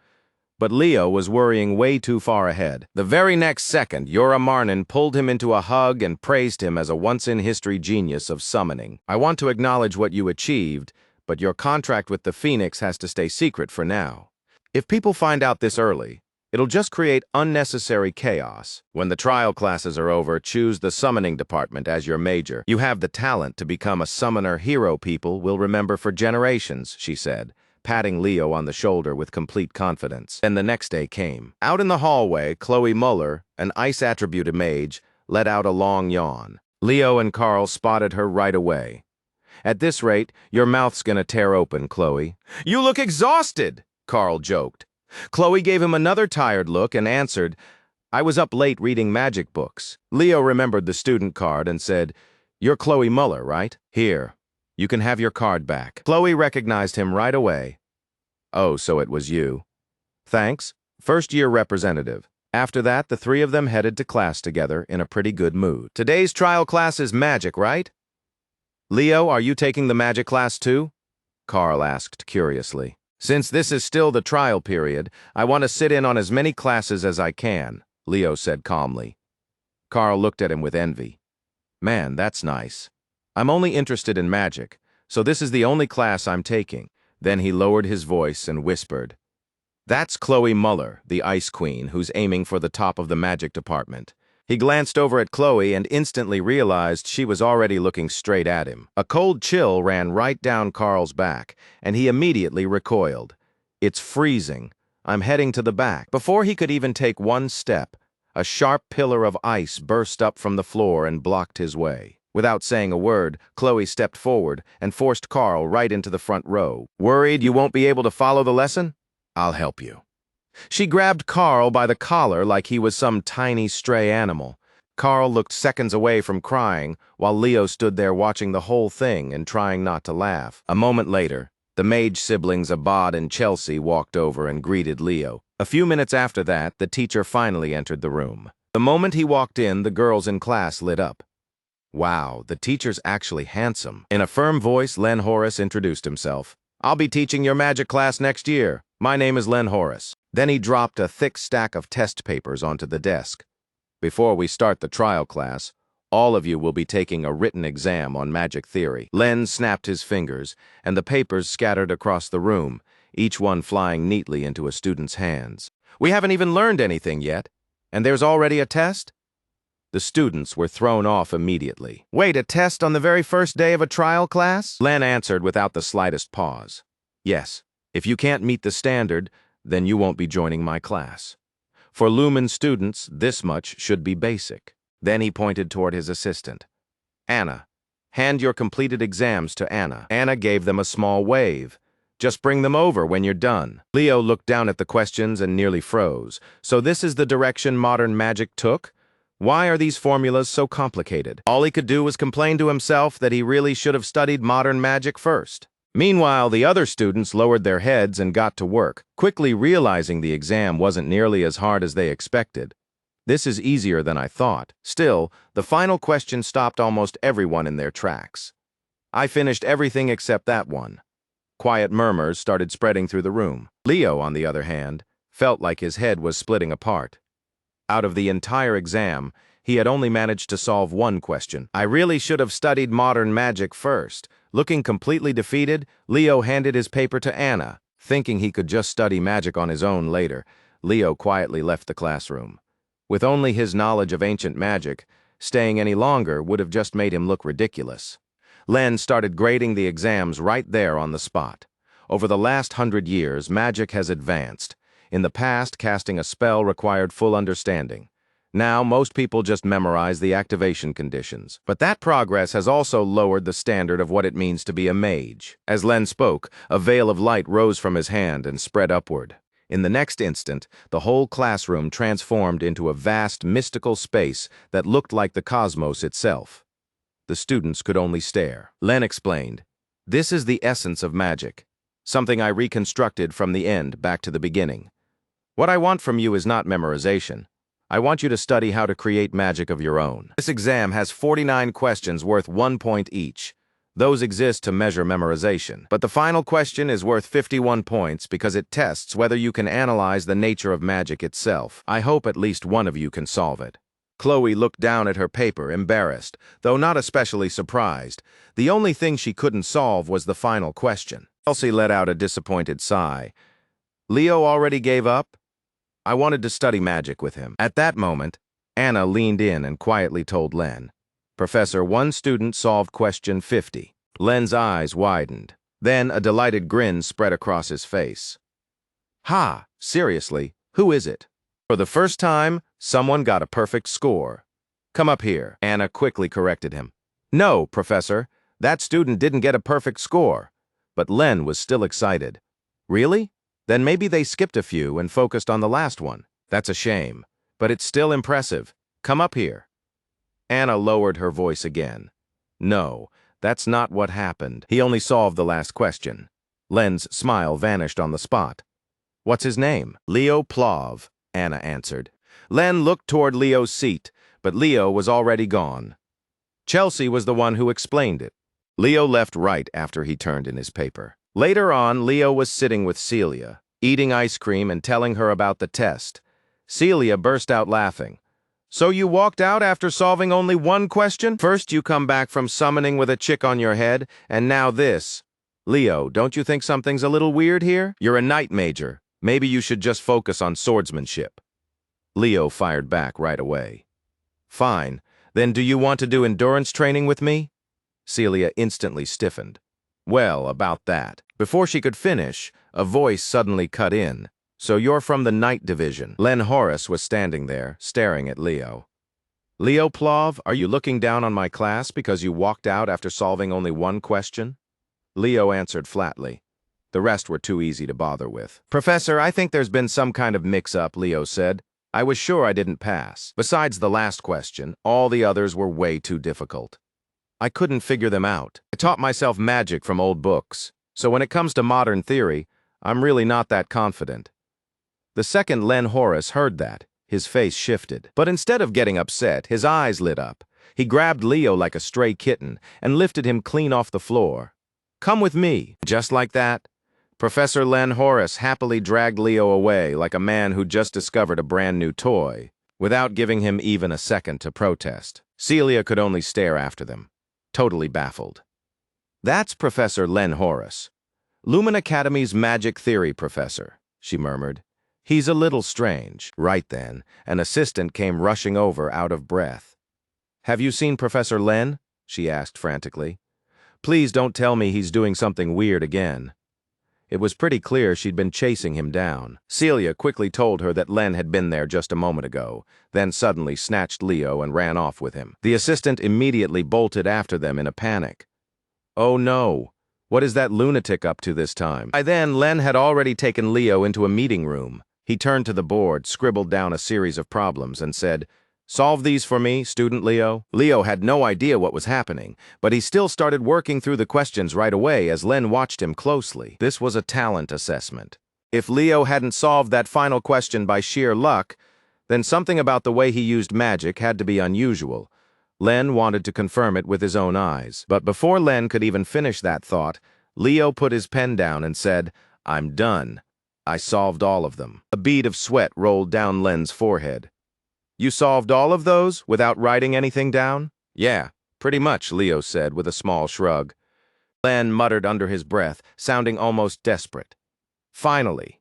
But Leo was worrying way too far ahead. The very next second, Yura Marnin pulled him into a hug and praised him as a once-in-history genius of summoning. "I want to acknowledge what you achieved, but your contract with the Phoenix has to stay secret for now. If people find out this early, it'll just create unnecessary chaos. When the trial classes are over, choose the summoning department as your major. You have the talent to become a summoner hero people will remember for generations," she said, patting Leo on the shoulder with complete confidence. Then the next day came. Out in the hallway, Chloe Muller, an ice-attributed mage, let out a long yawn. Leo and Carl spotted her right away. "At this rate, your mouth's gonna tear open, Chloe." "You look exhausted," Carl joked. Chloe gave him another tired look and answered, "I was up late reading magic books." Leo remembered the student card and said, "You're Chloe Muller, right? Here. You can have your card back." Chloe recognized him right away. "Oh, so it was you. Thanks. First-year representative." After that, the three of them headed to class together in a pretty good mood. "Today's trial class is magic, right? Leo, are you taking the magic class too?" Carl asked curiously. "Since this is still the trial period, I want to sit in on as many classes as I can," Leo said calmly. Carl looked at him with envy. "Man, that's nice. I'm only interested in magic, so this is the only class I'm taking." Then he lowered his voice and whispered, "That's Chloe Muller, the Ice Queen, who's aiming for the top of the magic department." He glanced over at Chloe and instantly realized she was already looking straight at him. A cold chill ran right down Carl's back, and he immediately recoiled. "It's freezing. I'm heading to the back." Before he could even take one step, a sharp pillar of ice burst up from the floor and blocked his way. Without saying a word, Chloe stepped forward and forced Carl right into the front row. "Worried you won't be able to follow the lesson? I'll help you." She grabbed Carl by the collar like he was some tiny stray animal. Carl looked seconds away from crying, while Leo stood there watching the whole thing and trying not to laugh. A moment later, the mage siblings Abad and Chelsea walked over and greeted Leo. A few minutes after that, the teacher finally entered the room. The moment he walked in, the girls in class lit up. "Wow, the teacher's actually handsome." In a firm voice, Len Horace introduced himself. "I'll be teaching your magic class next year. My name is Len Horace." Then he dropped a thick stack of test papers onto the desk. "Before we start the trial class, all of you will be taking a written exam on magic theory." Len snapped his fingers, and the papers scattered across the room, each one flying neatly into a student's hands. "We haven't even learned anything yet, and there's already a test?" The students were thrown off immediately. "Wait, a test on the very first day of a trial class?" Len answered without the slightest pause. "Yes, if you can't meet the standard, then you won't be joining my class. For Lumen students, this much should be basic." Then he pointed toward his assistant. "Anna, hand your completed exams to Anna." Anna gave them a small wave. "Just bring them over when you're done." Leo looked down at the questions and nearly froze. So this is the direction modern magic took? Why are these formulas so complicated? All he could do was complain to himself that he really should have studied modern magic first. Meanwhile, the other students lowered their heads and got to work, quickly realizing the exam wasn't nearly as hard as they expected. This is easier than I thought. Still, the final question stopped almost everyone in their tracks. I finished everything except that one. Quiet murmurs started spreading through the room. Leo, on the other hand, felt like his head was splitting apart. Out of the entire exam, he had only managed to solve one question. I really should have studied modern magic first. Looking completely defeated, Leo handed his paper to Anna. Thinking he could just study magic on his own later, Leo quietly left the classroom. With only his knowledge of ancient magic, staying any longer would have just made him look ridiculous. Len started grading the exams right there on the spot. Over the last 100 years, magic has advanced. In the past, casting a spell required full understanding. Now, most people just memorize the activation conditions. But that progress has also lowered the standard of what it means to be a mage. As Len spoke, a veil of light rose from his hand and spread upward. In the next instant, the whole classroom transformed into a vast, mystical space that looked like the cosmos itself. The students could only stare. Len explained, "This is the essence of magic, something I reconstructed from the end back to the beginning. What I want from you is not memorization. I want you to study how to create magic of your own." This exam has 49 questions worth 1 point each. Those exist to measure memorization. But the final question is worth 51 points because it tests whether you can analyze the nature of magic itself. I hope at least one of you can solve it. Chloe looked down at her paper, embarrassed, though not especially surprised. The only thing she couldn't solve was the final question. Elsie let out a disappointed sigh. Leo already gave up? I wanted to study magic with him. At that moment, Anna leaned in and quietly told Len, "Professor, one student solved question 50. Len's eyes widened. Then a delighted grin spread across his face. "Ha! Seriously, who is it?" For the first time, someone got a perfect score. "Come up here," Anna quickly corrected him. "No, Professor, that student didn't get a perfect score." But Len was still excited. "Really? Then maybe they skipped a few and focused on the last one. That's a shame, but it's still impressive. Come up here." Anna lowered her voice again. "No, that's not what happened. He only solved the last question." Len's smile vanished on the spot. "What's his name?" "Leo Plov," Anna answered. Len looked toward Leo's seat, but Leo was already gone. Chelsea was the one who explained it. Leo left right after he turned in his paper. Later on, Leo was sitting with Celia, eating ice cream and telling her about the test. Celia burst out laughing. "So you walked out after solving only one question? First you come back from summoning with a chick on your head, and now this. Leo, don't you think something's a little weird here? You're a knight major. Maybe you should just focus on swordsmanship." Leo fired back right away. "Fine. Then do you want to do endurance training with me?" Celia instantly stiffened. "Well, about that." Before she could finish, a voice suddenly cut in. "So you're from the Knight Division." Len Horace was standing there, staring at Leo. "Leo Plov, are you looking down on my class because you walked out after solving only one question?" Leo answered flatly. The rest were too easy to bother with. "Professor, I think there's been some kind of mix-up," Leo said. "I was sure I didn't pass. Besides the last question, all the others were way too difficult. I couldn't figure them out. I taught myself magic from old books, so when it comes to modern theory, I'm really not that confident." The second Len Horace heard that, his face shifted. But instead of getting upset, his eyes lit up. He grabbed Leo like a stray kitten and lifted him clean off the floor. "Come with me." Just like that, Professor Len Horace happily dragged Leo away like a man who just discovered a brand new toy, without giving him even a second to protest. Celia could only stare after them, totally baffled. "That's Professor Len Horace, Lumen Academy's magic theory professor," she murmured. "He's a little strange." Right then, an assistant came rushing over out of breath. "Have you seen Professor Len?" she asked frantically. "Please don't tell me he's doing something weird again." It was pretty clear she'd been chasing him down. Celia quickly told her that Len had been there just a moment ago, then suddenly snatched Leo and ran off with him. The assistant immediately bolted after them in a panic. "Oh no, what is that lunatic up to this time?" By then, Len had already taken Leo into a meeting room. He turned to the board, scribbled down a series of problems, and said, Solve these for me, student Leo. Leo had no idea what was happening, but he still started working through the questions right away as Len watched him closely. This was a talent assessment. If Leo hadn't solved that final question by sheer luck, then something about the way he used magic had to be unusual. Len wanted to confirm it with his own eyes. But before Len could even finish that thought, Leo put his pen down and said, "I'm done. I solved all of them." A bead of sweat rolled down Len's forehead. "You solved all of those without writing anything down?" "Yeah, pretty much," Leo said with a small shrug. Len muttered under his breath, sounding almost desperate. Finally.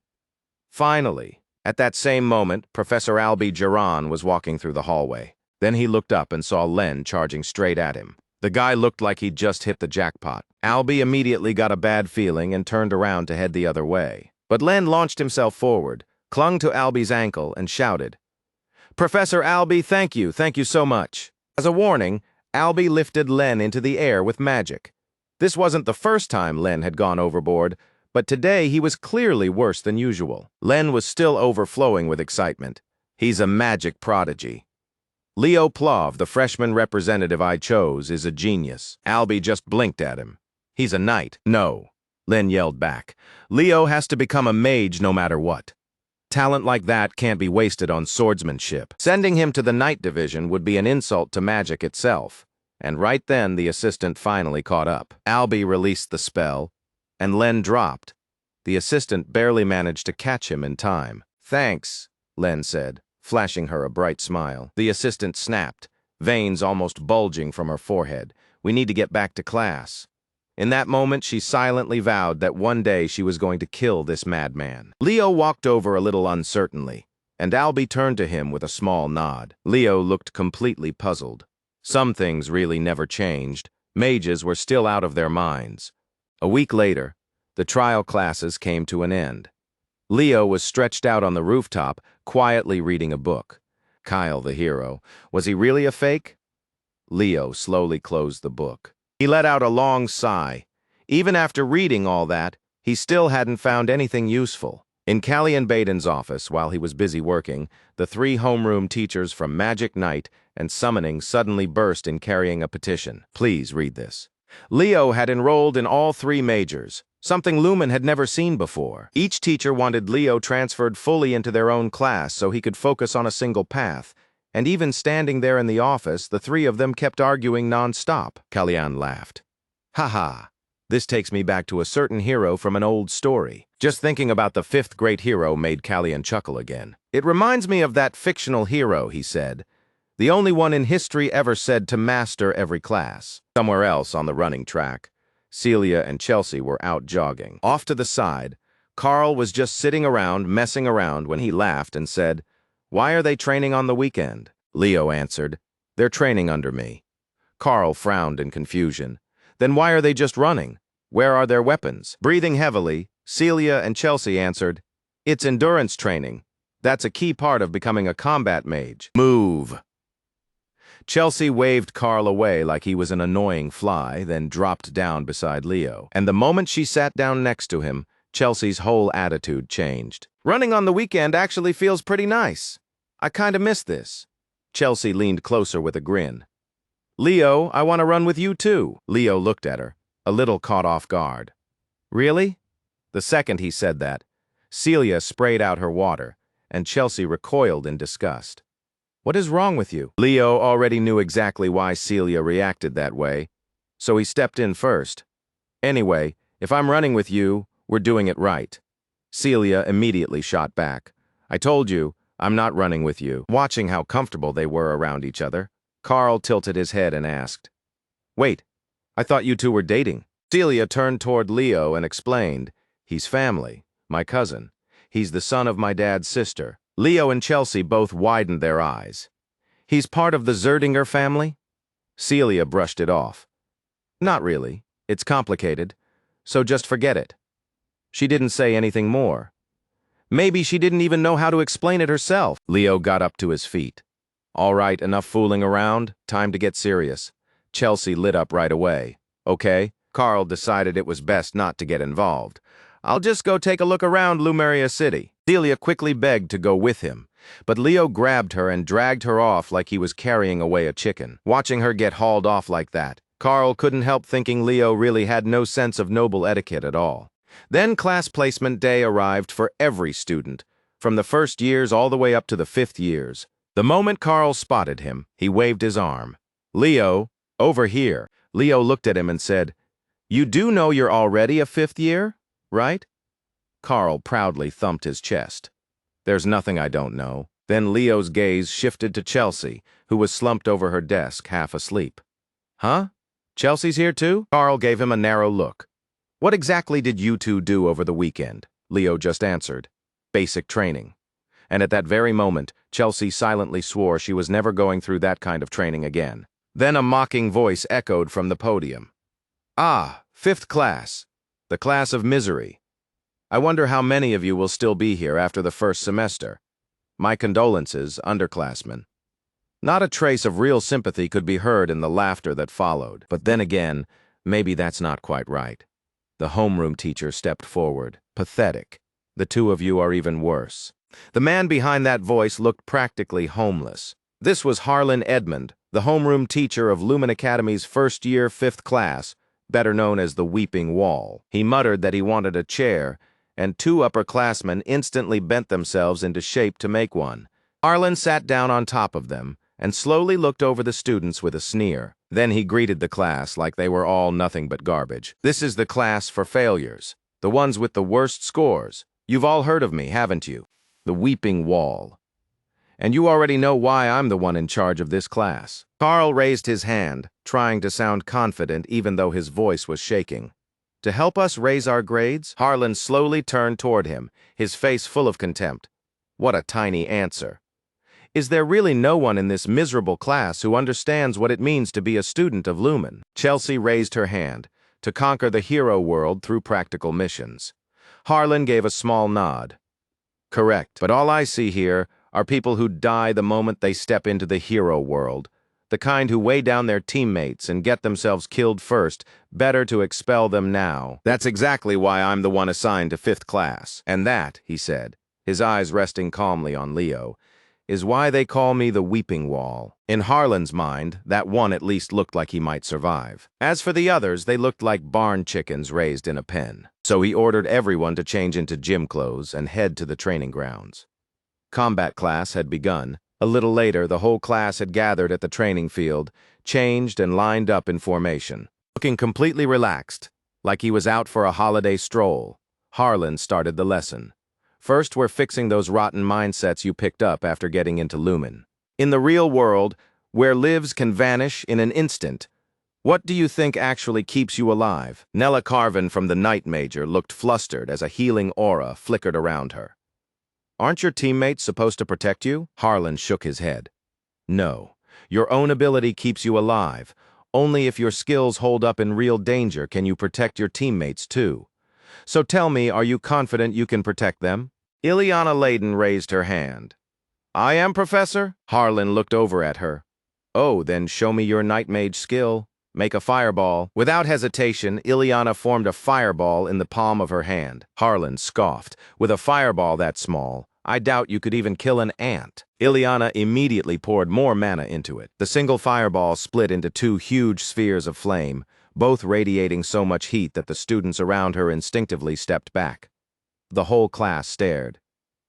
Finally. At that same moment, Professor Albie Geron was walking through the hallway. Then he looked up and saw Len charging straight at him. The guy looked like he'd just hit the jackpot. Albie immediately got a bad feeling and turned around to head the other way. But Len launched himself forward, clung to Albie's ankle, and shouted, "Professor Albie, thank you so much." As a warning, Albie lifted Len into the air with magic. This wasn't the first time Len had gone overboard, but today he was clearly worse than usual. Len was still overflowing with excitement. He's a magic prodigy. Leo Plov, the freshman representative I chose, is a genius. Albie just blinked at him. He's a knight. No, Len yelled back. Leo has to become a mage no matter what. Talent like that can't be wasted on swordsmanship. Sending him to the knight division would be an insult to magic itself. And right then the assistant finally caught up. Albie released the spell, and Len dropped. The assistant barely managed to catch him in time. "Thanks," Len said, flashing her a bright smile. The assistant snapped, veins almost bulging from her forehead. "We need to get back to class." In that moment, she silently vowed that one day she was going to kill this madman. Leo walked over a little uncertainly, and Albie turned to him with a small nod. Leo looked completely puzzled. Some things really never changed. Mages were still out of their minds. A week later, the trial classes came to an end. Leo was stretched out on the rooftop, quietly reading a book. Kyle, the hero, was he really a fake? Leo slowly closed the book. He let out a long sigh. Even after reading all that, he still hadn't found anything useful. In Callie and Baden's office, while he was busy working, the 3 homeroom teachers from Magic Night and Summoning suddenly burst in carrying a petition. Please read this. Leo had enrolled in all 3 majors, something Lumen had never seen before. Each teacher wanted Leo transferred fully into their own class so he could focus on a single path, and even standing there in the office, the 3 of them kept arguing non-stop. Kalyan laughed. "Ha-ha, this takes me back to a certain hero from an old story." Just thinking about the 5th great hero made Kalyan chuckle again. "It reminds me of that fictional hero," he said. "The only one in history ever said to master every class." Somewhere else on the running track, Celia and Chelsea were out jogging. Off to the side, Carl was just sitting around, messing around, when he laughed and said, "Why are they training on the weekend?" Leo answered, "They're training under me." Carl frowned in confusion. "Then why are they just running? Where are their weapons?" Breathing heavily, Celia and Chelsea answered, "It's endurance training. That's a key part of becoming a combat mage." "Move." Chelsea waved Carl away like he was an annoying fly, then dropped down beside Leo. And the moment she sat down next to him, Chelsea's whole attitude changed. "Running on the weekend actually feels pretty nice. I kinda miss this." Chelsea leaned closer with a grin. "Leo, I want to run with you too." Leo looked at her, a little caught off guard. "Really?" The second he said that, Celia sprayed out her water, and Chelsea recoiled in disgust. "What is wrong with you?" Leo already knew exactly why Celia reacted that way, so he stepped in first. "Anyway, if I'm running with you, we're doing it right." Celia immediately shot back. "I told you, I'm not running with you." Watching how comfortable they were around each other, Carl tilted his head and asked, "Wait, I thought you two were dating." Celia turned toward Leo and explained, "He's family, my cousin. He's the son of my dad's sister." Leo and Chelsea both widened their eyes. "He's part of the Zerdinger family?" Celia brushed it off. "Not really. It's complicated, so just forget it." She didn't say anything more. Maybe she didn't even know how to explain it herself. Leo got up to his feet. "All right, enough fooling around. Time to get serious." Chelsea lit up right away. "Okay." Carl decided it was best not to get involved. "I'll just go take a look around Lumeria City." Celia quickly begged to go with him. But Leo grabbed her and dragged her off like he was carrying away a chicken. Watching her get hauled off like that, Carl couldn't help thinking Leo really had no sense of noble etiquette at all. Then class placement day arrived for every student, from the first years all the way up to the 5th years. The moment Carl spotted him, he waved his arm. "Leo, over here." Leo looked at him and said, "You do know you're already a 5th year, right?" Carl proudly thumped his chest. "There's nothing I don't know." Then Leo's gaze shifted to Chelsea, who was slumped over her desk, half asleep. "Huh? Chelsea's here too?" Carl gave him a narrow look. "What exactly did you two do over the weekend?" Leo just answered. "Basic training." And at that very moment, Chelsea silently swore she was never going through that kind of training again. Then a mocking voice echoed from the podium. "Ah, 5th class. The class of misery. I wonder how many of you will still be here after the first semester. My condolences, underclassmen." Not a trace of real sympathy could be heard in the laughter that followed. But then again, maybe that's not quite right. The homeroom teacher stepped forward. "Pathetic. The two of you are even worse." The man behind that voice looked practically homeless. This was Harlan Edmund, the homeroom teacher of Lumen Academy's first year 5th class, better known as the Weeping Wall. He muttered that he wanted a chair, and 2 upperclassmen instantly bent themselves into shape to make one. Harlan sat down on top of them and slowly looked over the students with a sneer. Then he greeted the class like they were all nothing but garbage. "This is the class for failures, the ones with the worst scores. You've all heard of me, haven't you? The Weeping Wall. And you already know why I'm the one in charge of this class." Carl raised his hand, trying to sound confident even though his voice was shaking. "To help us raise our grades?" Harlan slowly turned toward him, his face full of contempt. What a tiny answer. Is there really no one in this miserable class who understands what it means to be a student of Lumen? Chelsea raised her hand, to conquer the hero world through practical missions. Harlan gave a small nod. "Correct, but all I see here are people who die the moment they step into the hero world, the kind who weigh down their teammates and get themselves killed first. Better to expel them now. That's exactly why I'm the one assigned to 5th class. And that," he said, his eyes resting calmly on Leo, "is why they call me the Weeping Wall." In Harlan's mind, that one at least looked like he might survive. As for the others, they looked like barn chickens raised in a pen. So he ordered everyone to change into gym clothes and head to the training grounds. Combat class had begun. A little later, the whole class had gathered at the training field, changed and lined up in formation. Looking completely relaxed, like he was out for a holiday stroll, Harlan started the lesson. "First, we're fixing those rotten mindsets you picked up after getting into Lumen. In the real world, where lives can vanish in an instant, what do you think actually keeps you alive?" Nella Carvin from the Night Major looked flustered as a healing aura flickered around her. "Aren't your teammates supposed to protect you?" Harlan shook his head. "No. Your own ability keeps you alive. Only if your skills hold up in real danger can you protect your teammates too. So tell me, are you confident you can protect them?" Ileana Layden raised her hand. "I am, Professor." Harlan looked over at her. "Oh, then show me your Night Mage skill. Make a fireball." Without hesitation, Ileana formed a fireball in the palm of her hand. Harlan scoffed. "With a fireball that small, I doubt you could even kill an ant." Ileana immediately poured more mana into it. The single fireball split into 2 huge spheres of flame, both radiating so much heat that the students around her instinctively stepped back. The whole class stared.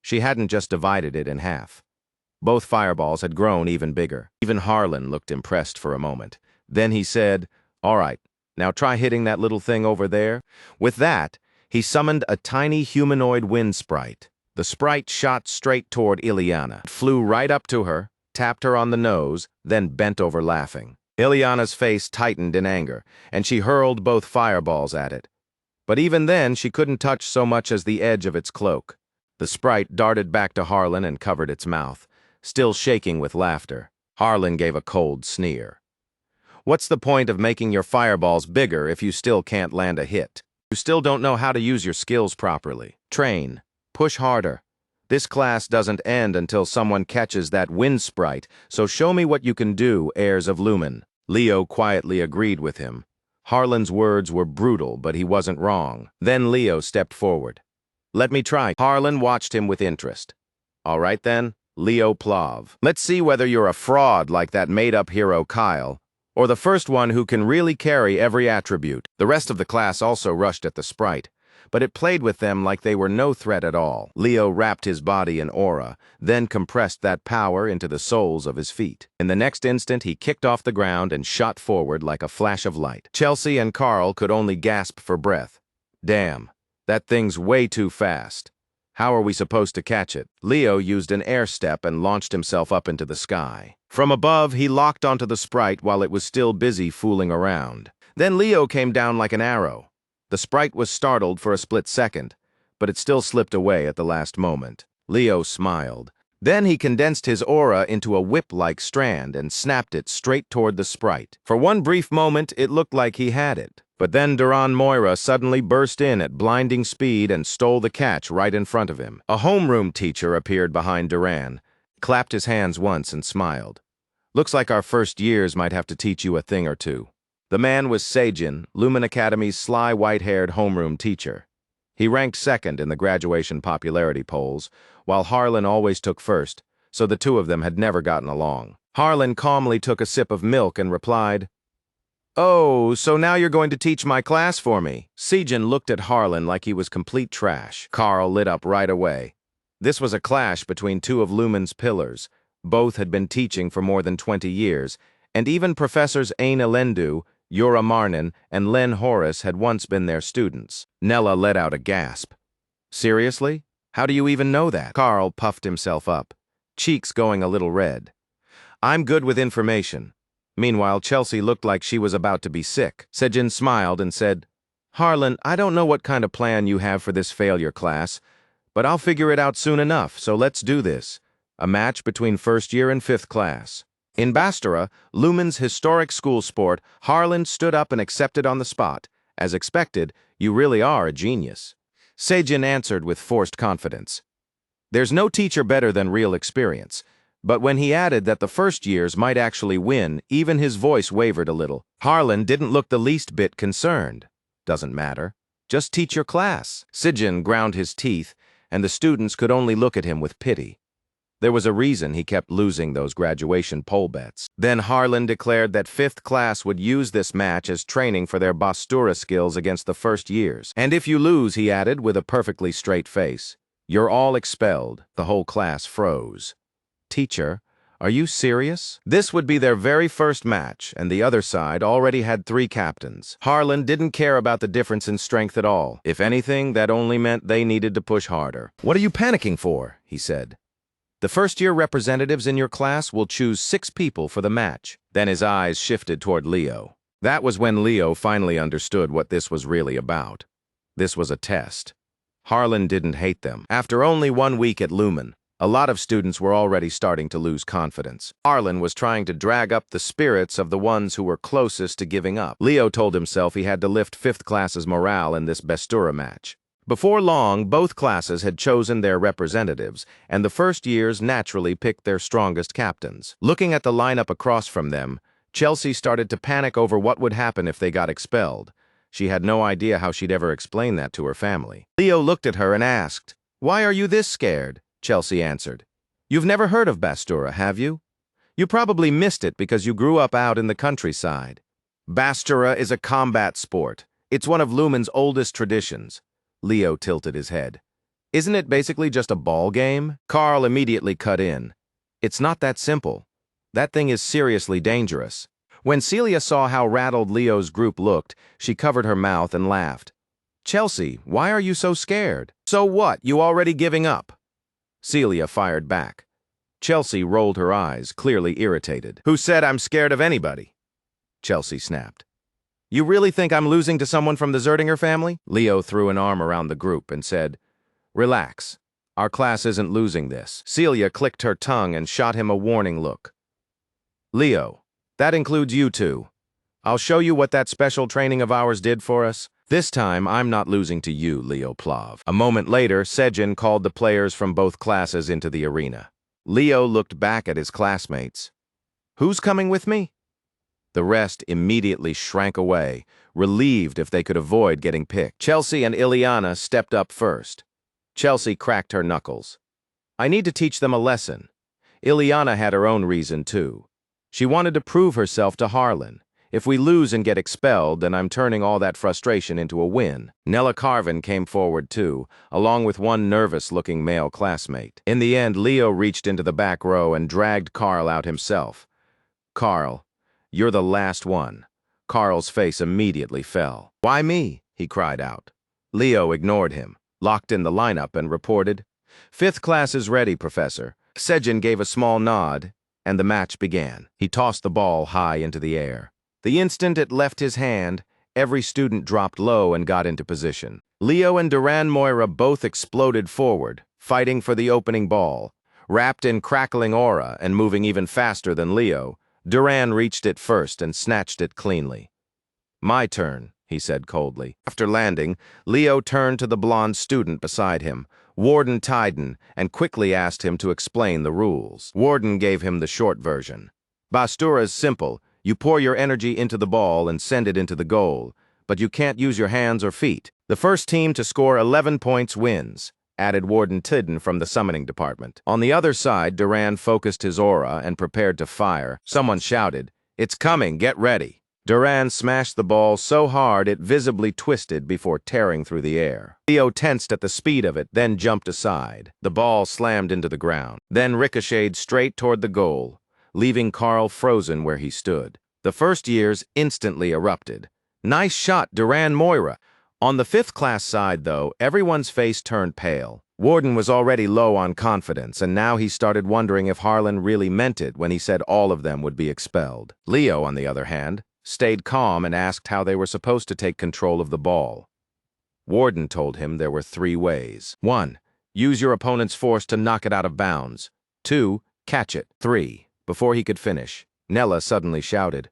She hadn't just divided it in half. Both fireballs had grown even bigger. Even Harlan looked impressed for a moment. Then he said, "All right, now try hitting that little thing over there." With that, he summoned a tiny humanoid wind sprite. The sprite shot straight toward Ileana. It flew right up to her, tapped her on the nose, then bent over laughing. Ileana's face tightened in anger, and she hurled both fireballs at it. But even then, she couldn't touch so much as the edge of its cloak. The sprite darted back to Harlan and covered its mouth, still shaking with laughter. Harlan gave a cold sneer. "What's the point of making your fireballs bigger if you still can't land a hit? You still don't know how to use your skills properly. Train. Push harder. This class doesn't end until someone catches that wind sprite, so show me what you can do, heirs of Lumen." Leo quietly agreed with him. Harlan's words were brutal, but he wasn't wrong. Then Leo stepped forward. "Let me try." Harlan watched him with interest. "All right then, Leo Plav. Let's see whether you're a fraud like that made-up hero Kyle, or the first one who can really carry every attribute. The rest of the class also rushed at the sprite, but it played with them like they were no threat at all. Leo wrapped his body in aura, then compressed that power into the soles of his feet. In the next instant, he kicked off the ground and shot forward like a flash of light. Chelsea and Carl could only gasp for breath. Damn, that thing's way too fast. How are we supposed to catch it? Leo used an air step and launched himself up into the sky. From above, he locked onto the sprite while it was still busy fooling around. Then Leo came down like an arrow. The sprite was startled for a split second, but it still slipped away at the last moment. Leo smiled. Then he condensed his aura into a whip-like strand and snapped it straight toward the sprite. For one brief moment, it looked like he had it. But then Duran Moira suddenly burst in at blinding speed and stole the catch right in front of him. A homeroom teacher appeared behind Duran, clapped his hands once and smiled. Looks like our first years might have to teach you a thing or two. The man was Seijin, Lumen Academy's sly white-haired homeroom teacher. He ranked second in the graduation popularity polls, while Harlan always took first, so the two of them had never gotten along. Harlan calmly took a sip of milk and replied, "Oh, so now you're going to teach my class for me." Seijin looked at Harlan like he was complete trash. Carl lit up right away. This was a clash between two of Lumen's pillars. Both had been teaching for more than 20 years, and even Professors Ain Elendu, Yura Marnin, and Len Horace had once been their students. Nella let out a gasp. Seriously? How do you even know that? Carl puffed himself up, cheeks going a little red. I'm good with information. Meanwhile, Chelsea looked like she was about to be sick. Seijin smiled and said, Harlan, I don't know what kind of plan you have for this failure class, but I'll figure it out soon enough, so let's do this. A match between first year and fifth class. In Bastora, Lumen's historic school sport, Harlan stood up and accepted on the spot. As expected, you really are a genius. Seijin answered with forced confidence. There's no teacher better than real experience. But when he added that the first years might actually win, even his voice wavered a little. Harlan didn't look the least bit concerned. Doesn't matter. Just teach your class. Seijin ground his teeth, and the students could only look at him with pity. There was a reason he kept losing those graduation poll bets. Then Harlan declared that fifth class would use this match as training for their Bastura skills against the first years. And if you lose, he added with a perfectly straight face, you're all expelled. The whole class froze. Teacher, are you serious? This would be their very first match, and the other side already had 3 captains. Harlan didn't care about the difference in strength at all. If anything, that only meant they needed to push harder. What are you panicking for? He said. The first-year representatives in your class will choose 6 people for the match. Then his eyes shifted toward Leo. That was when Leo finally understood what this was really about. This was a test. Harlan didn't hate them. After only 1 week at Lumen, a lot of students were already starting to lose confidence. Harlan was trying to drag up the spirits of the ones who were closest to giving up. Leo told himself he had to lift 5th class's morale in this Bastura match. Before long, both classes had chosen their representatives, and the first years naturally picked their strongest captains. Looking at the lineup across from them, Chelsea started to panic over what would happen if they got expelled. She had no idea how she'd ever explain that to her family. Leo looked at her and asked, "Why are you this scared?" Chelsea answered, "You've never heard of Bastura, have you? You probably missed it because you grew up out in the countryside. Bastura is a combat sport. It's one of Lumen's oldest traditions." Leo tilted his head. "Isn't it basically just a ball game?" Carl immediately cut in. "It's not that simple. That thing is seriously dangerous." When Celia saw how rattled Leo's group looked, she covered her mouth and laughed. "Chelsea, why are you so scared?" "So what, you already giving up?" Celia fired back. Chelsea rolled her eyes, clearly irritated. "Who said I'm scared of anybody?" Chelsea snapped. "You really think I'm losing to someone from the Zerdinger family?" Leo threw an arm around the group and said, "Relax. Our class isn't losing this." Celia clicked her tongue and shot him a warning look. "Leo, that includes you too. I'll show you what that special training of ours did for us. This time, I'm not losing to you, Leo Plav." A moment later, Seijin called the players from both classes into the arena. Leo looked back at his classmates. "Who's coming with me?" The rest immediately shrank away, relieved if they could avoid getting picked. Chelsea and Ileana stepped up first. Chelsea cracked her knuckles. "I need to teach them a lesson. Ileana had her own reason, too. She wanted to prove herself to Harlan. If we lose and get expelled, then I'm turning all that frustration into a win. Nella Carvin came forward too, along with one nervous-looking male classmate. In the end, Leo reached into the back row and dragged Carl out himself. "Carl, you're the last one." Carl's face immediately fell. "Why me?" he cried out. Leo ignored him, locked in the lineup, and reported, "Fifth class is ready, Professor." Sejin gave a small nod, and the match began. He tossed the ball high into the air. The instant it left his hand, every student dropped low and got into position. Leo and Duran Moira both exploded forward, fighting for the opening ball. Wrapped in crackling aura and moving even faster than Leo, Duran reached it first and snatched it cleanly. "My turn," he said coldly. After landing, Leo turned to the blonde student beside him, Warden Tyden, and quickly asked him to explain the rules. Warden gave him the short version. "Bastura is simple. You pour your energy into the ball and send it into the goal, but you can't use your hands or feet. The first team to score 11 points wins," added Warden Tyden from the summoning department. On the other side, Duran focused his aura and prepared to fire. Someone shouted, "It's coming, get ready." Duran smashed the ball so hard it visibly twisted before tearing through the air. Leo tensed at the speed of it, then jumped aside. The ball slammed into the ground, then ricocheted straight toward the goal, leaving Carl frozen where he stood. The first years instantly erupted. "Nice shot, Duran Moira." On the fifth class side, though, everyone's face turned pale. Warden was already low on confidence, and now he started wondering if Harlan really meant it when he said all of them would be expelled. Leo, on the other hand, stayed calm and asked how they were supposed to take control of the ball. Warden told him there were 3 ways. 1. Use your opponent's force to knock it out of bounds. 2. Catch it. 3. Before he could finish, Nella suddenly shouted,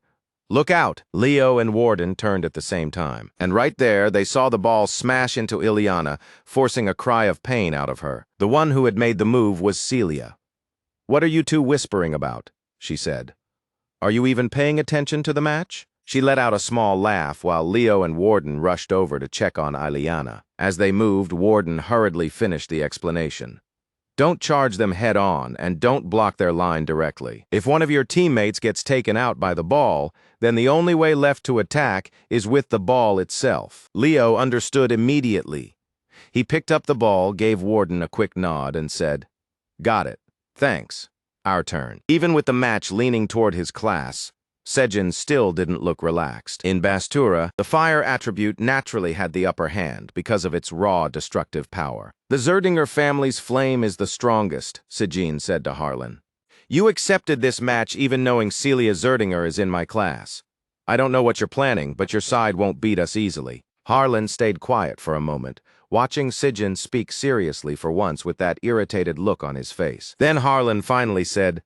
"Look out!" Leo and Warden turned at the same time, and right there they saw the ball smash into Ileana, forcing a cry of pain out of her. The one who had made the move was Celia. "What are you two whispering about?" she said. "Are you even paying attention to the match?" She let out a small laugh while Leo and Warden rushed over to check on Ileana. As they moved, Warden hurriedly finished the explanation. "Don't charge them head-on, and don't block their line directly. If one of your teammates gets taken out by the ball, then the only way left to attack is with the ball itself." Leo understood immediately. He picked up the ball, gave Warden a quick nod, and said, "Got it. Thanks. Our turn." Even with the match leaning toward his class, Sejin still didn't look relaxed. In Bastura, the fire attribute naturally had the upper hand because of its raw, destructive power. "The Zerdinger family's flame is the strongest," Sejin said to Harlan. "You accepted this match even knowing Celia Zerdinger is in my class. I don't know what you're planning, but your side won't beat us easily." Harlan stayed quiet for a moment, watching Sejin speak seriously for once with that irritated look on his face. Then Harlan finally said,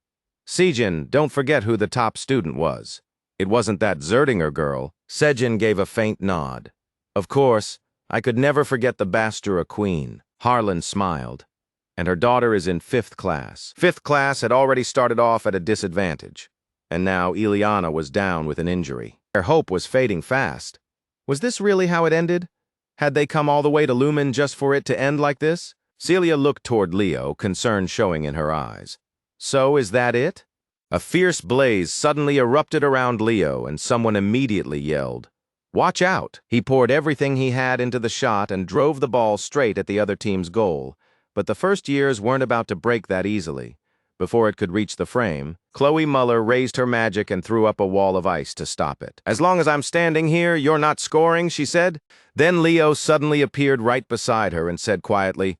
"Sejin, don't forget who the top student was. It wasn't that Zerdinger girl." Sejin gave a faint nod. "Of course, I could never forget the Bastura queen." Harlan smiled. "And her daughter is in 5th class. 5th class had already started off at a disadvantage, and now Ileana was down with an injury. Their hope was fading fast. Was this really how it ended? Had they come all the way to Lumen just for it to end like this? Celia looked toward Leo, concern showing in her eyes. "So is that it?" A fierce blaze suddenly erupted around Leo, and someone immediately yelled, "Watch out!" He poured everything he had into the shot and drove the ball straight at the other team's goal. But the first years weren't about to break that easily. Before it could reach the frame, Chloe Muller raised her magic and threw up a wall of ice to stop it. "As long as I'm standing here, you're not scoring," she said. Then Leo suddenly appeared right beside her and said quietly,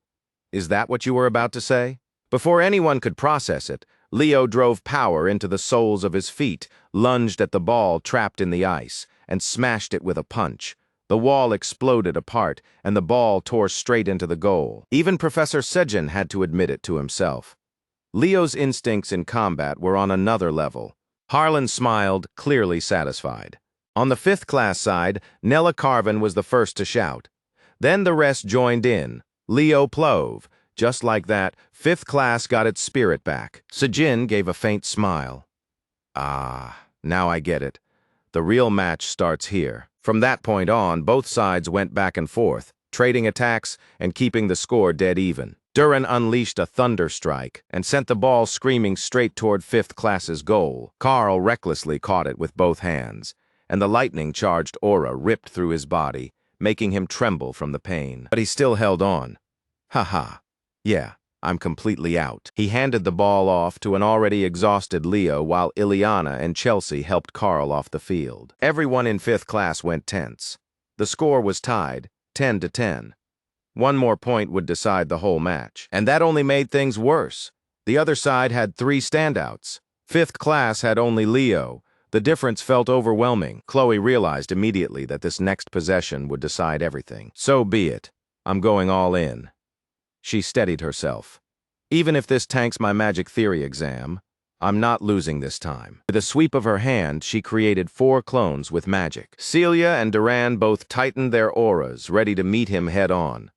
"Is that what you were about to say?" Before anyone could process it, Leo drove power into the soles of his feet, lunged at the ball trapped in the ice, and smashed it with a punch. The wall exploded apart, and the ball tore straight into the goal. Even Professor Sejin had to admit it to himself. Leo's instincts in combat were on another level. Harlan smiled, clearly satisfied. On the 5th class side, Nella Carvin was the first to shout. Then the rest joined in. Leo Plove. Just like that, 5th class got its spirit back. Sejin gave a faint smile. "Ah, now I get it. The real match starts here." From that point on, both sides went back and forth, trading attacks and keeping the score dead even. Duran unleashed a thunder strike and sent the ball screaming straight toward 5th class's goal. Carl recklessly caught it with both hands, and the lightning-charged aura ripped through his body, making him tremble from the pain. But he still held on. Ha. Yeah, I'm completely out. He handed the ball off to an already exhausted Leo while Ileana and Chelsea helped Carl off the field. Everyone in 5th class went tense. The score was tied, 10-10. One more point would decide the whole match. And that only made things worse. The other side had 3 standouts. 5th class had only Leo. The difference felt overwhelming. Chloe realized immediately that this next possession would decide everything. So be it. I'm going all in. She steadied herself. Even if this tanks my magic theory exam, I'm not losing this time. With a sweep of her hand, she created 4 clones with magic. Celia and Duran both tightened their auras, ready to meet him head-on.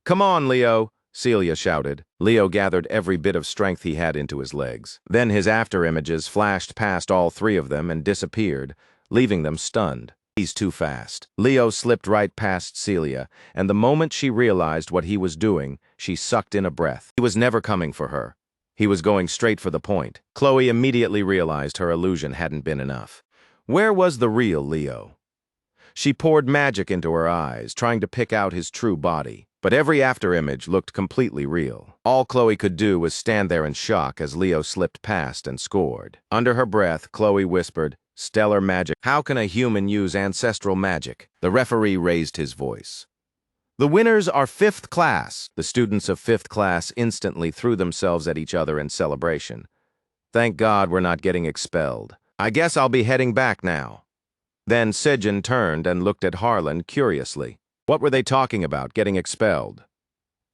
"Come on, Leo," Celia shouted. Leo gathered every bit of strength he had into his legs. Then his after-images flashed past all 3 of them and disappeared, leaving them stunned. He's too fast. Leo slipped right past Celia, and the moment she realized what he was doing, she sucked in a breath. He was never coming for her. He was going straight for the point. Chloe immediately realized her illusion hadn't been enough. Where was the real Leo? She poured magic into her eyes, trying to pick out his true body. But every afterimage looked completely real. All Chloe could do was stand there in shock as Leo slipped past and scored. Under her breath, Chloe whispered, "Stellar magic. How can a human use ancestral magic?" The referee raised his voice. "The winners are 5th class." The students of 5th class instantly threw themselves at each other in celebration. "Thank God we're not getting expelled. I guess I'll be heading back now." Then Sejin turned and looked at Harlan curiously. What were they talking about, getting expelled?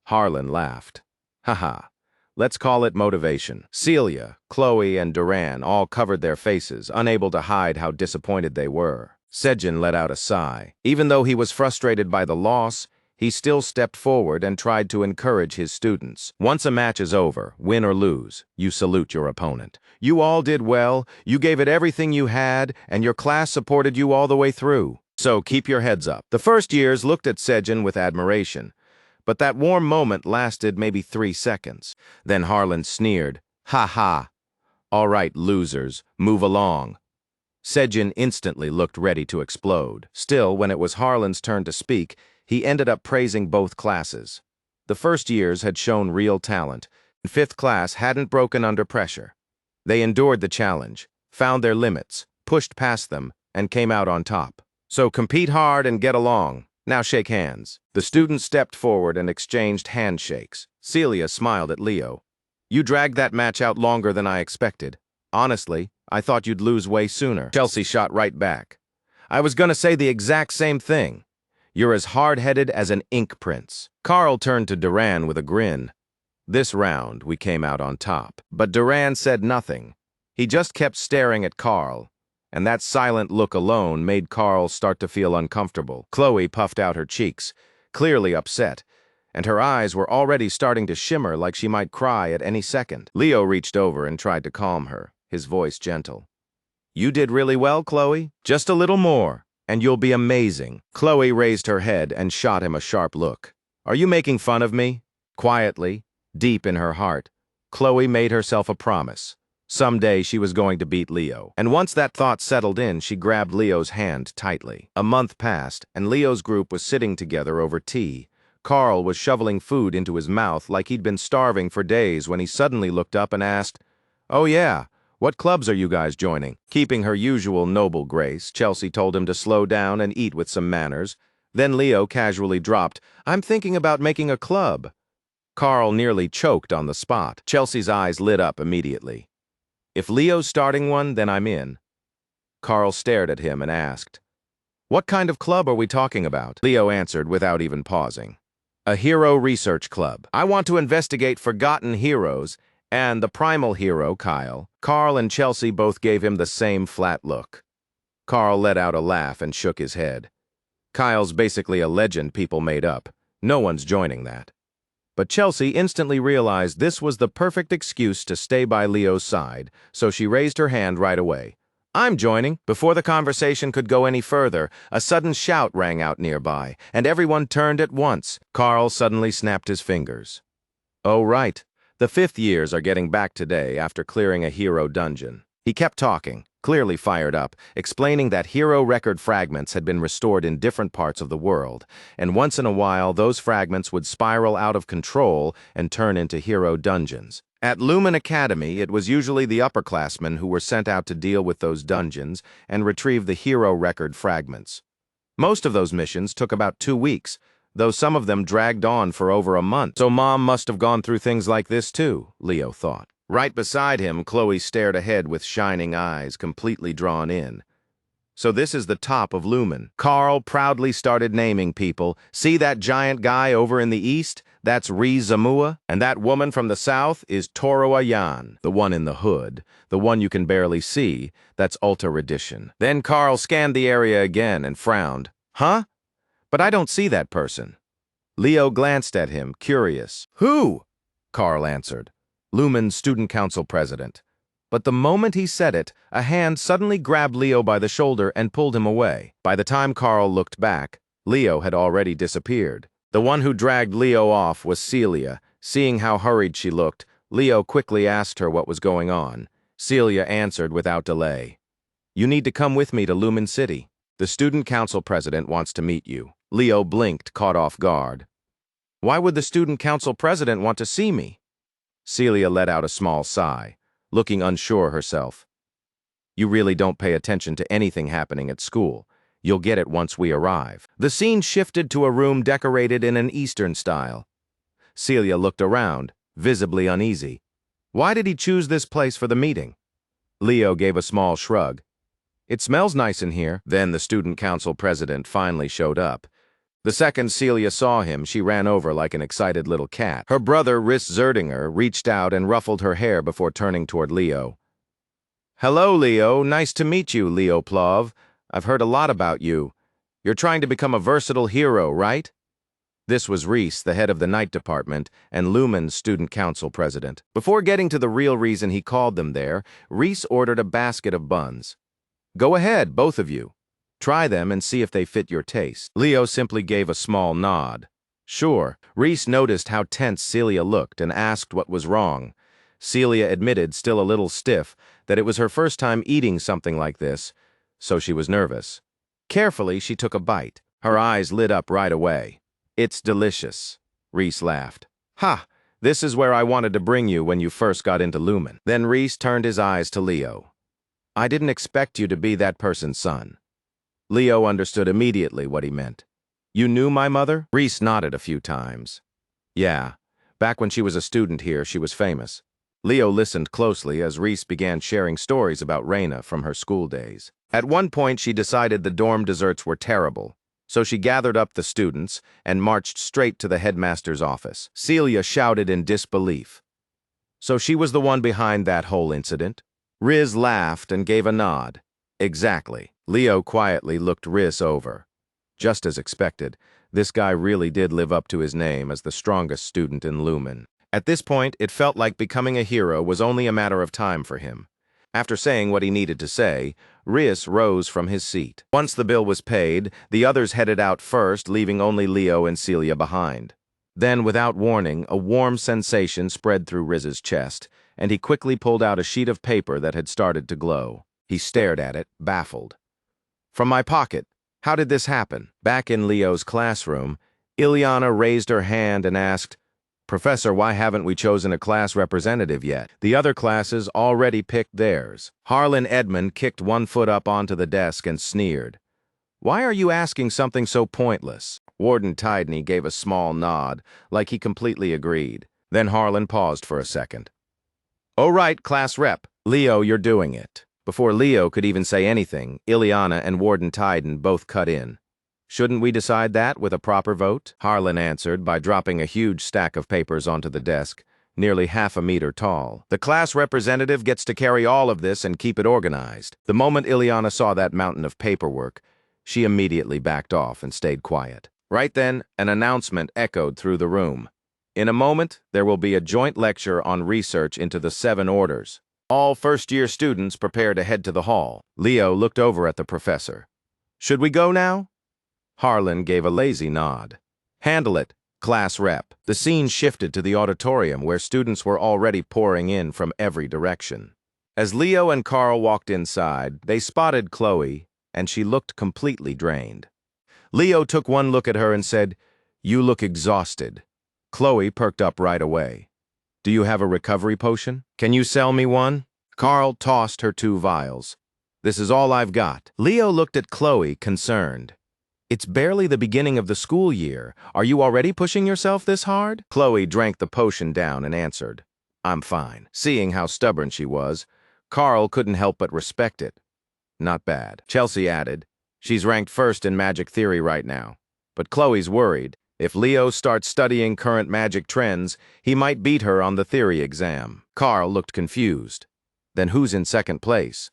Harlan laughed. Haha, let's call it motivation. Celia, Chloe, and Duran all covered their faces, unable to hide how disappointed they were. Sejin let out a sigh. Even though he was frustrated by the loss, he still stepped forward and tried to encourage his students. Once a match is over, win or lose, you salute your opponent. You all did well, you gave it everything you had, and your class supported you all the way through. So keep your heads up. The first years looked at Sejin with admiration, but that warm moment lasted maybe 3 seconds. Then Harlan sneered, "Ha. All right, losers, move along." Sejin instantly looked ready to explode. Still, when it was Harlan's turn to speak, he ended up praising both classes. The first years had shown real talent, and 5th class hadn't broken under pressure. They endured the challenge, found their limits, pushed past them, and came out on top. So compete hard and get along. Now shake hands. The students stepped forward and exchanged handshakes. Celia smiled at Leo. "You dragged that match out longer than I expected. Honestly, I thought you'd lose way sooner." Chelsea shot right back. "I was gonna say the exact same thing. You're as hard-headed as an ink prince." Carl turned to Duran with a grin. This round, we came out on top. But Duran said nothing. He just kept staring at Carl, and that silent look alone made Carl start to feel uncomfortable. Chloe puffed out her cheeks, clearly upset, and her eyes were already starting to shimmer like she might cry at any second. Leo reached over and tried to calm her, his voice gentle. "You did really well, Chloe. Just a little more, and you'll be amazing." Chloe raised her head and shot him a sharp look. "Are you making fun of me?" Quietly, deep in her heart, Chloe made herself a promise. Someday she was going to beat Leo. And once that thought settled in, she grabbed Leo's hand tightly. A month passed, and Leo's group was sitting together over tea. Carl was shoveling food into his mouth like he'd been starving for days when he suddenly looked up and asked, "Oh yeah, what clubs are you guys joining?" Keeping her usual noble grace, Chelsea told him to slow down and eat with some manners. Then Leo casually dropped, "I'm thinking about making a club." Carl nearly choked on the spot. Chelsea's eyes lit up immediately. "If Leo's starting one, then I'm in." Carl stared at him and asked, "What kind of club are we talking about?" Leo answered without even pausing. "A hero research club. I want to investigate forgotten heroes and the primal hero, Kyle." Carl and Chelsea both gave him the same flat look. Carl let out a laugh and shook his head. "Kyle's basically a legend people made up. No one's joining that." But Chelsea instantly realized this was the perfect excuse to stay by Leo's side, so she raised her hand right away. "I'm joining." Before the conversation could go any further, a sudden shout rang out nearby, and everyone turned at once. Carl suddenly snapped his fingers. Oh, right. The fifth years are getting back today after clearing a hero dungeon. He kept talking, clearly fired up, explaining that hero record fragments had been restored in different parts of the world, and once in a while those fragments would spiral out of control and turn into hero dungeons. At Lumen Academy, it was usually the upperclassmen who were sent out to deal with those dungeons and retrieve the hero record fragments. Most of those missions took about 2 weeks, though some of them dragged on for over a month. So Mom must have gone through things like this too, Leo thought. Right beside him, Chloe stared ahead with shining eyes, completely drawn in. So this is the top of Lumen. Carl proudly started naming people. See that giant guy over in the east? That's Riz Zamua. And that woman from the south is Toro Ayan, the one in the hood. The one you can barely see, that's Ulta Redition. Then Carl scanned the area again and frowned. Huh? But I don't see that person. Leo glanced at him, curious. Who? Carl answered. Lumen's student council president. But the moment he said it, a hand suddenly grabbed Leo by the shoulder and pulled him away. By the time Carl looked back, Leo had already disappeared. The one who dragged Leo off was Celia. Seeing how hurried she looked, Leo quickly asked her what was going on. Celia answered without delay. You need to come with me to Lumen City. The student council president wants to meet you. Leo blinked, caught off guard. Why would the student council president want to see me? Celia let out a small sigh, looking unsure herself. You really don't pay attention to anything happening at school. You'll get it once we arrive. The scene shifted to a room decorated in an Eastern style. Celia looked around, visibly uneasy. Why did he choose this place for the meeting? Leo gave a small shrug. It smells nice in here. Then the student council president finally showed up. The second Celia saw him, she ran over like an excited little cat. Her brother, Rhys Zerdinger, reached out and ruffled her hair before turning toward Leo. Hello, Leo. Nice to meet you, Leo Plov. I've heard a lot about you. You're trying to become a versatile hero, right? This was Rhys, the head of the night department, and Lumen's student council president. Before getting to the real reason he called them there, Rhys ordered a basket of buns. Go ahead, both of you. Try them and see if they fit your taste. Leo simply gave a small nod. Sure. Rhys noticed how tense Celia looked and asked what was wrong. Celia admitted, still a little stiff, that it was her first time eating something like this, so she was nervous. Carefully, she took a bite. Her eyes lit up right away. It's delicious. Rhys laughed. Ha! This is where I wanted to bring you when you first got into Lumen. Then Rhys turned his eyes to Leo. I didn't expect you to be that person's son. Leo understood immediately what he meant. You knew my mother? Rhys nodded a few times. Yeah, back when she was a student here, she was famous. Leo listened closely as Rhys began sharing stories about Raina from her school days. At one point, she decided the dorm desserts were terrible, so she gathered up the students and marched straight to the headmaster's office. Celia shouted in disbelief. So she was the one behind that whole incident? Riz laughed and gave a nod. Exactly. Leo quietly looked Rhys over. Just as expected, this guy really did live up to his name as the strongest student in Lumen. At this point, it felt like becoming a hero was only a matter of time for him. After saying what he needed to say, Rhys rose from his seat. Once the bill was paid, the others headed out first, leaving only Leo and Celia behind. Then, without warning, a warm sensation spread through Riz's chest, and he quickly pulled out a sheet of paper that had started to glow. He stared at it, baffled. From my pocket. How did this happen? Back in Leo's classroom, Ileana raised her hand and asked, Professor, why haven't we chosen a class representative yet? The other classes already picked theirs. Harlan Edmund kicked one foot up onto the desk and sneered. Why are you asking something so pointless? Warden Tydney gave a small nod, like he completely agreed. Then Harlan paused for a second. All right, class rep. Leo, you're doing it. Before Leo could even say anything, Ileana and Warden Tydney both cut in. Shouldn't we decide that with a proper vote? Harlan answered by dropping a huge stack of papers onto the desk, nearly half a meter tall. The class representative gets to carry all of this and keep it organized. The moment Ileana saw that mountain of paperwork, she immediately backed off and stayed quiet. Right then, an announcement echoed through the room. In a moment, there will be a joint lecture on research into the 7 orders. All first-year students prepare to head to the hall. Leo looked over at the professor. Should we go now? Harlan gave a lazy nod. Handle it. Class rep. The scene shifted to the auditorium where students were already pouring in from every direction. As Leo and Carl walked inside, they spotted Chloe, and she looked completely drained. Leo took one look at her and said, "You look exhausted." Chloe perked up right away. "Do you have a recovery potion? Can you sell me one?" Carl tossed her 2 vials. "This is all I've got." Leo looked at Chloe, concerned. "It's barely the beginning of the school year. Are you already pushing yourself this hard?" Chloe drank the potion down and answered, "I'm fine." Seeing how stubborn she was, Carl couldn't help but respect it. "Not bad." Chelsea added, "She's ranked first in magic theory right now. But Chloe's worried. If Leo starts studying current magic trends, he might beat her on the theory exam." Carl looked confused. "Then who's in second place?"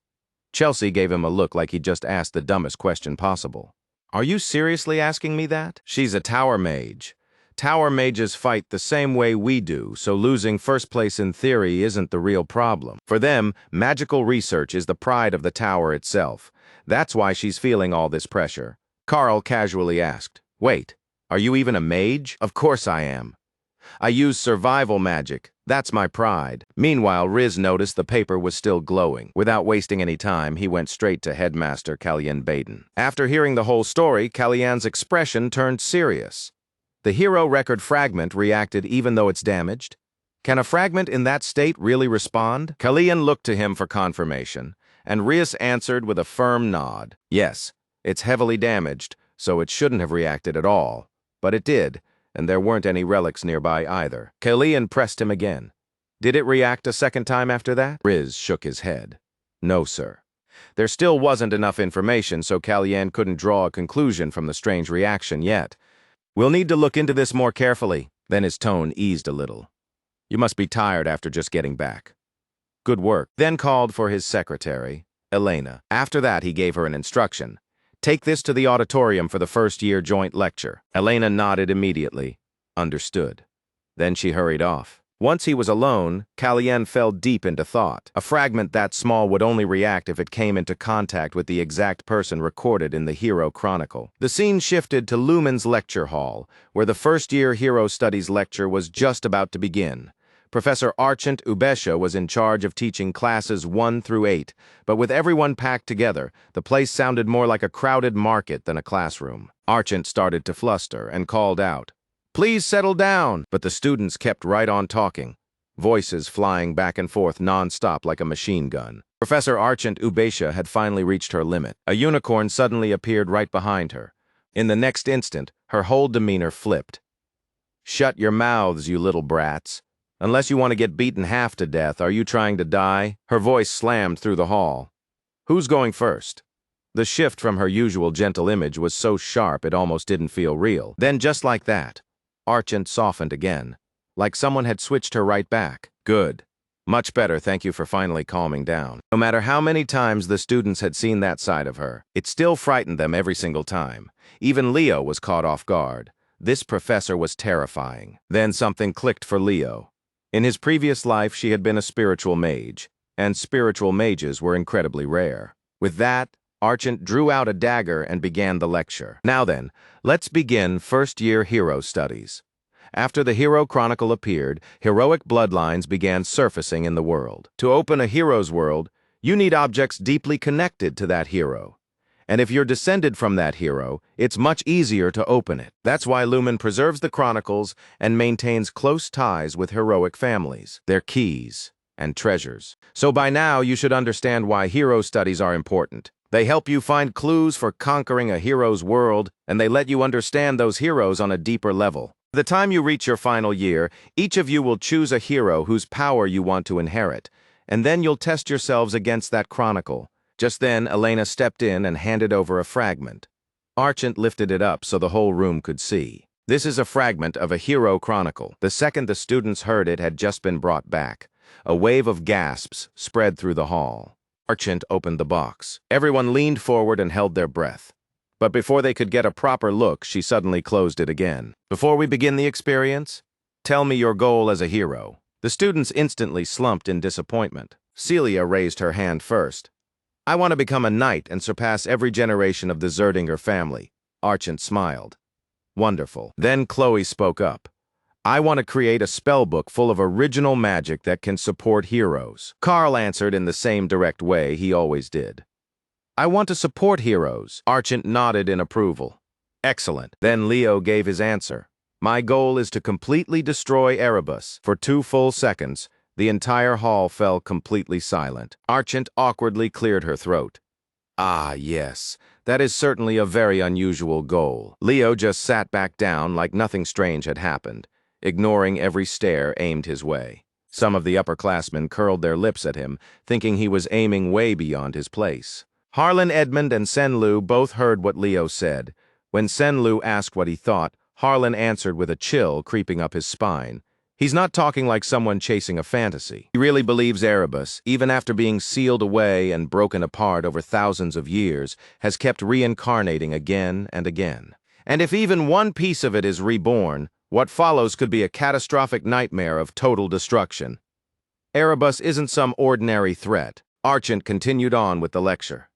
Chelsea gave him a look like he'd just asked the dumbest question possible. "Are you seriously asking me that?" "She's a tower mage. Tower mages fight the same way we do, so losing first place in theory isn't the real problem. For them, magical research is the pride of the tower itself. That's why she's feeling all this pressure." Carl casually asked, "Wait, are you even a mage?" "Of course I am. I use survival magic. That's my pride." Meanwhile, Riz noticed the paper was still glowing. Without wasting any time, he went straight to Headmaster Kalyan Baden. After hearing the whole story, Kalyan's expression turned serious. The hero record fragment reacted even though it's damaged. Can a fragment in that state really respond? Kalyan looked to him for confirmation, and Riz answered with a firm nod. Yes, it's heavily damaged, so it shouldn't have reacted at all. But it did, and there weren't any relics nearby either. Kalyan pressed him again. "Did it react a second time after that?" Riz shook his head. "No, sir. There still wasn't enough information, so Kalyan couldn't draw a conclusion from the strange reaction yet. We'll need to look into this more carefully." Then his tone eased a little. "You must be tired after just getting back. Good work." Then called for his secretary, Elena. After that, he gave her an instruction. "Take this to the auditorium for the first-year joint lecture." Elena nodded immediately. Understood. Then she hurried off. Once he was alone, Kalyan fell deep into thought. A fragment that small would only react if it came into contact with the exact person recorded in the Hero Chronicle. The scene shifted to Lumen's lecture hall, where the first-year Hero Studies lecture was just about to begin. Professor Archant Ubesha was in charge of teaching classes 1 through 8, but with everyone packed together, the place sounded more like a crowded market than a classroom. Archant started to fluster and called out, "Please settle down!" But the students kept right on talking, voices flying back and forth non-stop like a machine gun. Professor Archant Ubesha had finally reached her limit. A unicorn suddenly appeared right behind her. In the next instant, her whole demeanor flipped. "Shut your mouths, you little brats. Unless you want to get beaten half to death, are you trying to die?" Her voice slammed through the hall. "Who's going first?" The shift from her usual gentle image was so sharp it almost didn't feel real. Then just like that, Archant softened again, like someone had switched her right back. "Good. Much better, thank you for finally calming down." No matter how many times the students had seen that side of her, it still frightened them every single time. Even Leo was caught off guard. This professor was terrifying. Then something clicked for Leo. In his previous life, she had been a spiritual mage, and spiritual mages were incredibly rare. With that, Archant drew out a dagger and began the lecture. "Now then, let's begin first-year hero studies." After the Hero Chronicle appeared, heroic bloodlines began surfacing in the world. To open a hero's world, you need objects deeply connected to that hero. And if you're descended from that hero, it's much easier to open it. That's why Lumen preserves the chronicles and maintains close ties with heroic families, their keys and treasures. So by now, you should understand why hero studies are important. They help you find clues for conquering a hero's world, and they let you understand those heroes on a deeper level. By the time you reach your final year, each of you will choose a hero whose power you want to inherit, and then you'll test yourselves against that chronicle. Just then, Elena stepped in and handed over a fragment. Archant lifted it up so the whole room could see. This is a fragment of a hero chronicle. The second the students heard it had just been brought back. A wave of gasps spread through the hall. Archant opened the box. Everyone leaned forward and held their breath. But before they could get a proper look, she suddenly closed it again. "Before we begin the experience, tell me your goal as a hero." The students instantly slumped in disappointment. Celia raised her hand first. "I want to become a knight and surpass every generation of the Zerdinger family." Archant smiled. Wonderful. Then Chloe spoke up. I want to create a spell book full of original magic that can support heroes. Carl answered in the same direct way he always did. I want to support heroes. Archant nodded in approval. Excellent. Then Leo gave his answer. My goal is to completely destroy Erebus. For 2 full seconds, the entire hall fell completely silent. Archant awkwardly cleared her throat. Ah, yes. That is certainly a very unusual goal. Leo just sat back down like nothing strange had happened, ignoring every stare aimed his way. Some of the upperclassmen curled their lips at him, thinking he was aiming way beyond his place. Harlan Edmund and Senlu both heard what Leo said. When Senlu asked what he thought, Harlan answered with a chill creeping up his spine. He's not talking like someone chasing a fantasy. He really believes Erebus, even after being sealed away and broken apart over thousands of years, has kept reincarnating again and again. And if even one piece of it is reborn, what follows could be a catastrophic nightmare of total destruction. Erebus isn't some ordinary threat. Archant continued on with the lecture.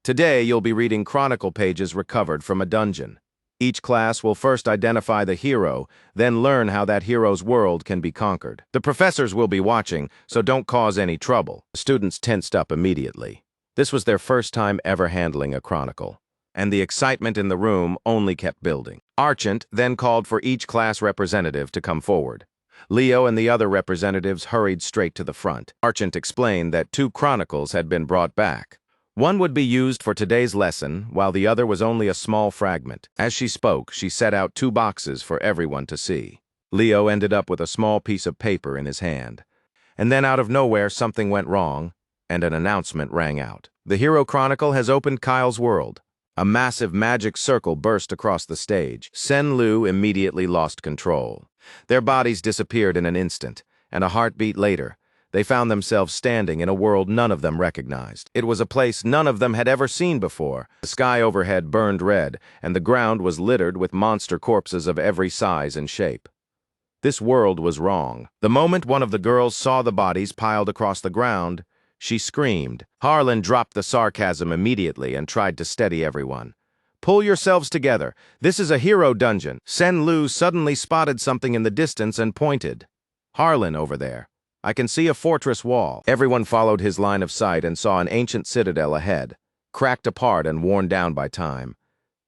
Today you'll be reading chronicle pages recovered from a dungeon. Each class will first identify the hero, then learn how that hero's world can be conquered. The professors will be watching, so don't cause any trouble. The students tensed up immediately. This was their first time ever handling a chronicle, and the excitement in the room only kept building. Archant then called for each class representative to come forward. Leo and the other representatives hurried straight to the front. Archant explained that 2 chronicles had been brought back. One would be used for today's lesson, while the other was only a small fragment. As she spoke, she set out 2 boxes for everyone to see. Leo ended up with a small piece of paper in his hand. And then out of nowhere, something went wrong, and an announcement rang out. The Hero Chronicle has opened Kyle's world. A massive magic circle burst across the stage. Senlu immediately lost control. Their bodies disappeared in an instant, and a heartbeat later, they found themselves standing in a world none of them recognized. It was a place none of them had ever seen before. The sky overhead burned red, and the ground was littered with monster corpses of every size and shape. This world was wrong. The moment one of the girls saw the bodies piled across the ground, she screamed. Harlan dropped the sarcasm immediately and tried to steady everyone. Pull yourselves together. This is a hero dungeon. Senlu suddenly spotted something in the distance and pointed. Harlan over there. I can see a fortress wall. Everyone followed his line of sight and saw an ancient citadel ahead, cracked apart and worn down by time.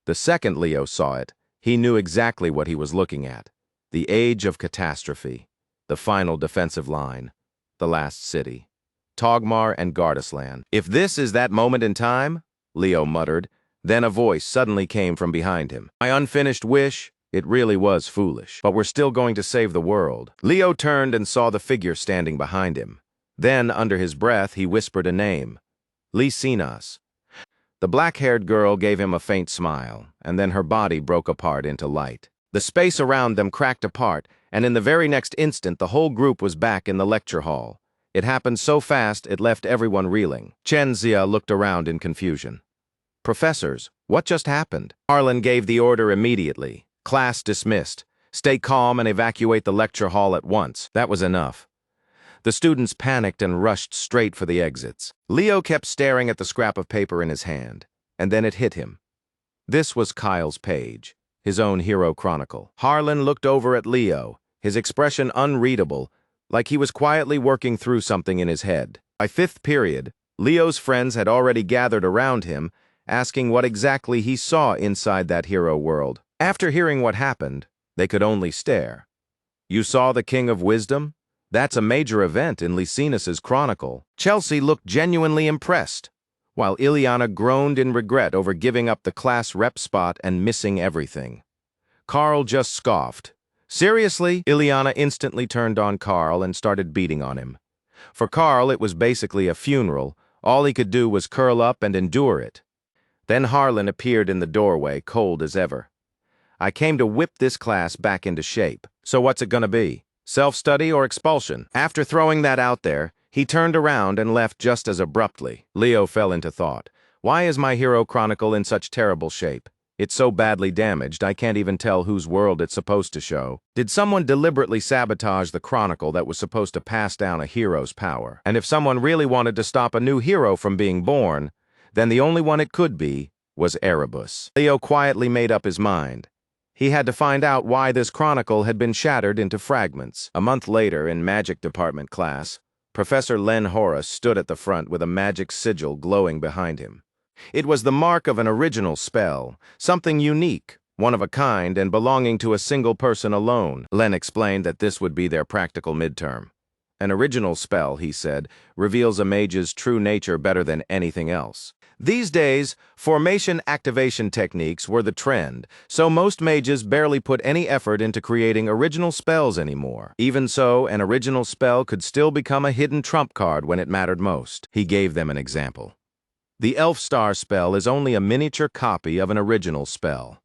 The second Leo saw it, he knew exactly what he was looking at. The age of catastrophe. The final defensive line. The last city. Togmar and Gardaslan. If this is that moment in time, Leo muttered, then a voice suddenly came from behind him. My unfinished wish? It really was foolish, but we're still going to save the world. Leo turned and saw the figure standing behind him. Then, under his breath, he whispered a name. Lysinas. The black-haired girl gave him a faint smile, and then her body broke apart into light. The space around them cracked apart, and in the very next instant, the whole group was back in the lecture hall. It happened so fast, it left everyone reeling. Chenzia looked around in confusion. Professors, what just happened? Harlan gave the order immediately. Class dismissed. Stay calm and evacuate the lecture hall at once. That was enough. The students panicked and rushed straight for the exits. Leo kept staring at the scrap of paper in his hand, and then it hit him. This was Kyle's page, his own hero chronicle. Harlan looked over at Leo, his expression unreadable, like he was quietly working through something in his head. By 5th period, Leo's friends had already gathered around him, asking what exactly he saw inside that hero world. After hearing what happened, they could only stare. You saw the King of Wisdom? That's a major event in Lysinas's chronicle. Chelsea looked genuinely impressed, while Ileana groaned in regret over giving up the class rep spot and missing everything. Carl just scoffed. Seriously? Ileana instantly turned on Carl and started beating on him. For Carl, it was basically a funeral. All he could do was curl up and endure it. Then Harlan appeared in the doorway, cold as ever. I came to whip this class back into shape. So what's it gonna be? Self-study or expulsion? After throwing that out there, he turned around and left just as abruptly. Leo fell into thought. Why is my hero chronicle in such terrible shape? It's so badly damaged, I can't even tell whose world it's supposed to show. Did someone deliberately sabotage the chronicle that was supposed to pass down a hero's power? And if someone really wanted to stop a new hero from being born, then the only one it could be was Erebus. Leo quietly made up his mind. He had to find out why this chronicle had been shattered into fragments. A month later, in Magic Department class, Professor Len Horace stood at the front with a magic sigil glowing behind him. It was the mark of an original spell, something unique, one of a kind, and belonging to a single person alone. Len explained that this would be their practical midterm. An original spell, he said, reveals a mage's true nature better than anything else. These days, formation activation techniques were the trend, so most mages barely put any effort into creating original spells anymore. Even so, an original spell could still become a hidden trump card when it mattered most. He gave them an example. The Elf Star spell is only a miniature copy of an original spell.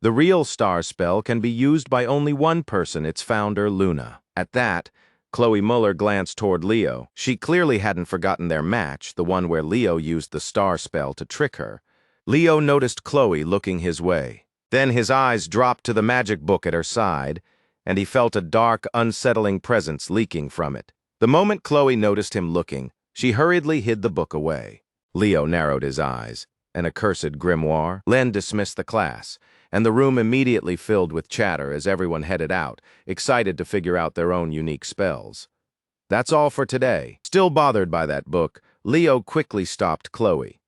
The real star spell can be used by only one person, its founder, Luna. At that, Chloe Muller glanced toward Leo. She clearly hadn't forgotten their match, the one where Leo used the star spell to trick her. Leo noticed Chloe looking his way. Then his eyes dropped to the magic book at her side, and he felt a dark, unsettling presence leaking from it. The moment Chloe noticed him looking, she hurriedly hid the book away. Leo narrowed his eyes. An accursed grimoire? Len dismissed the class, and the room immediately filled with chatter as everyone headed out, excited to figure out their own unique spells. That's all for today. Still bothered by that book, Leo quickly stopped Chloe.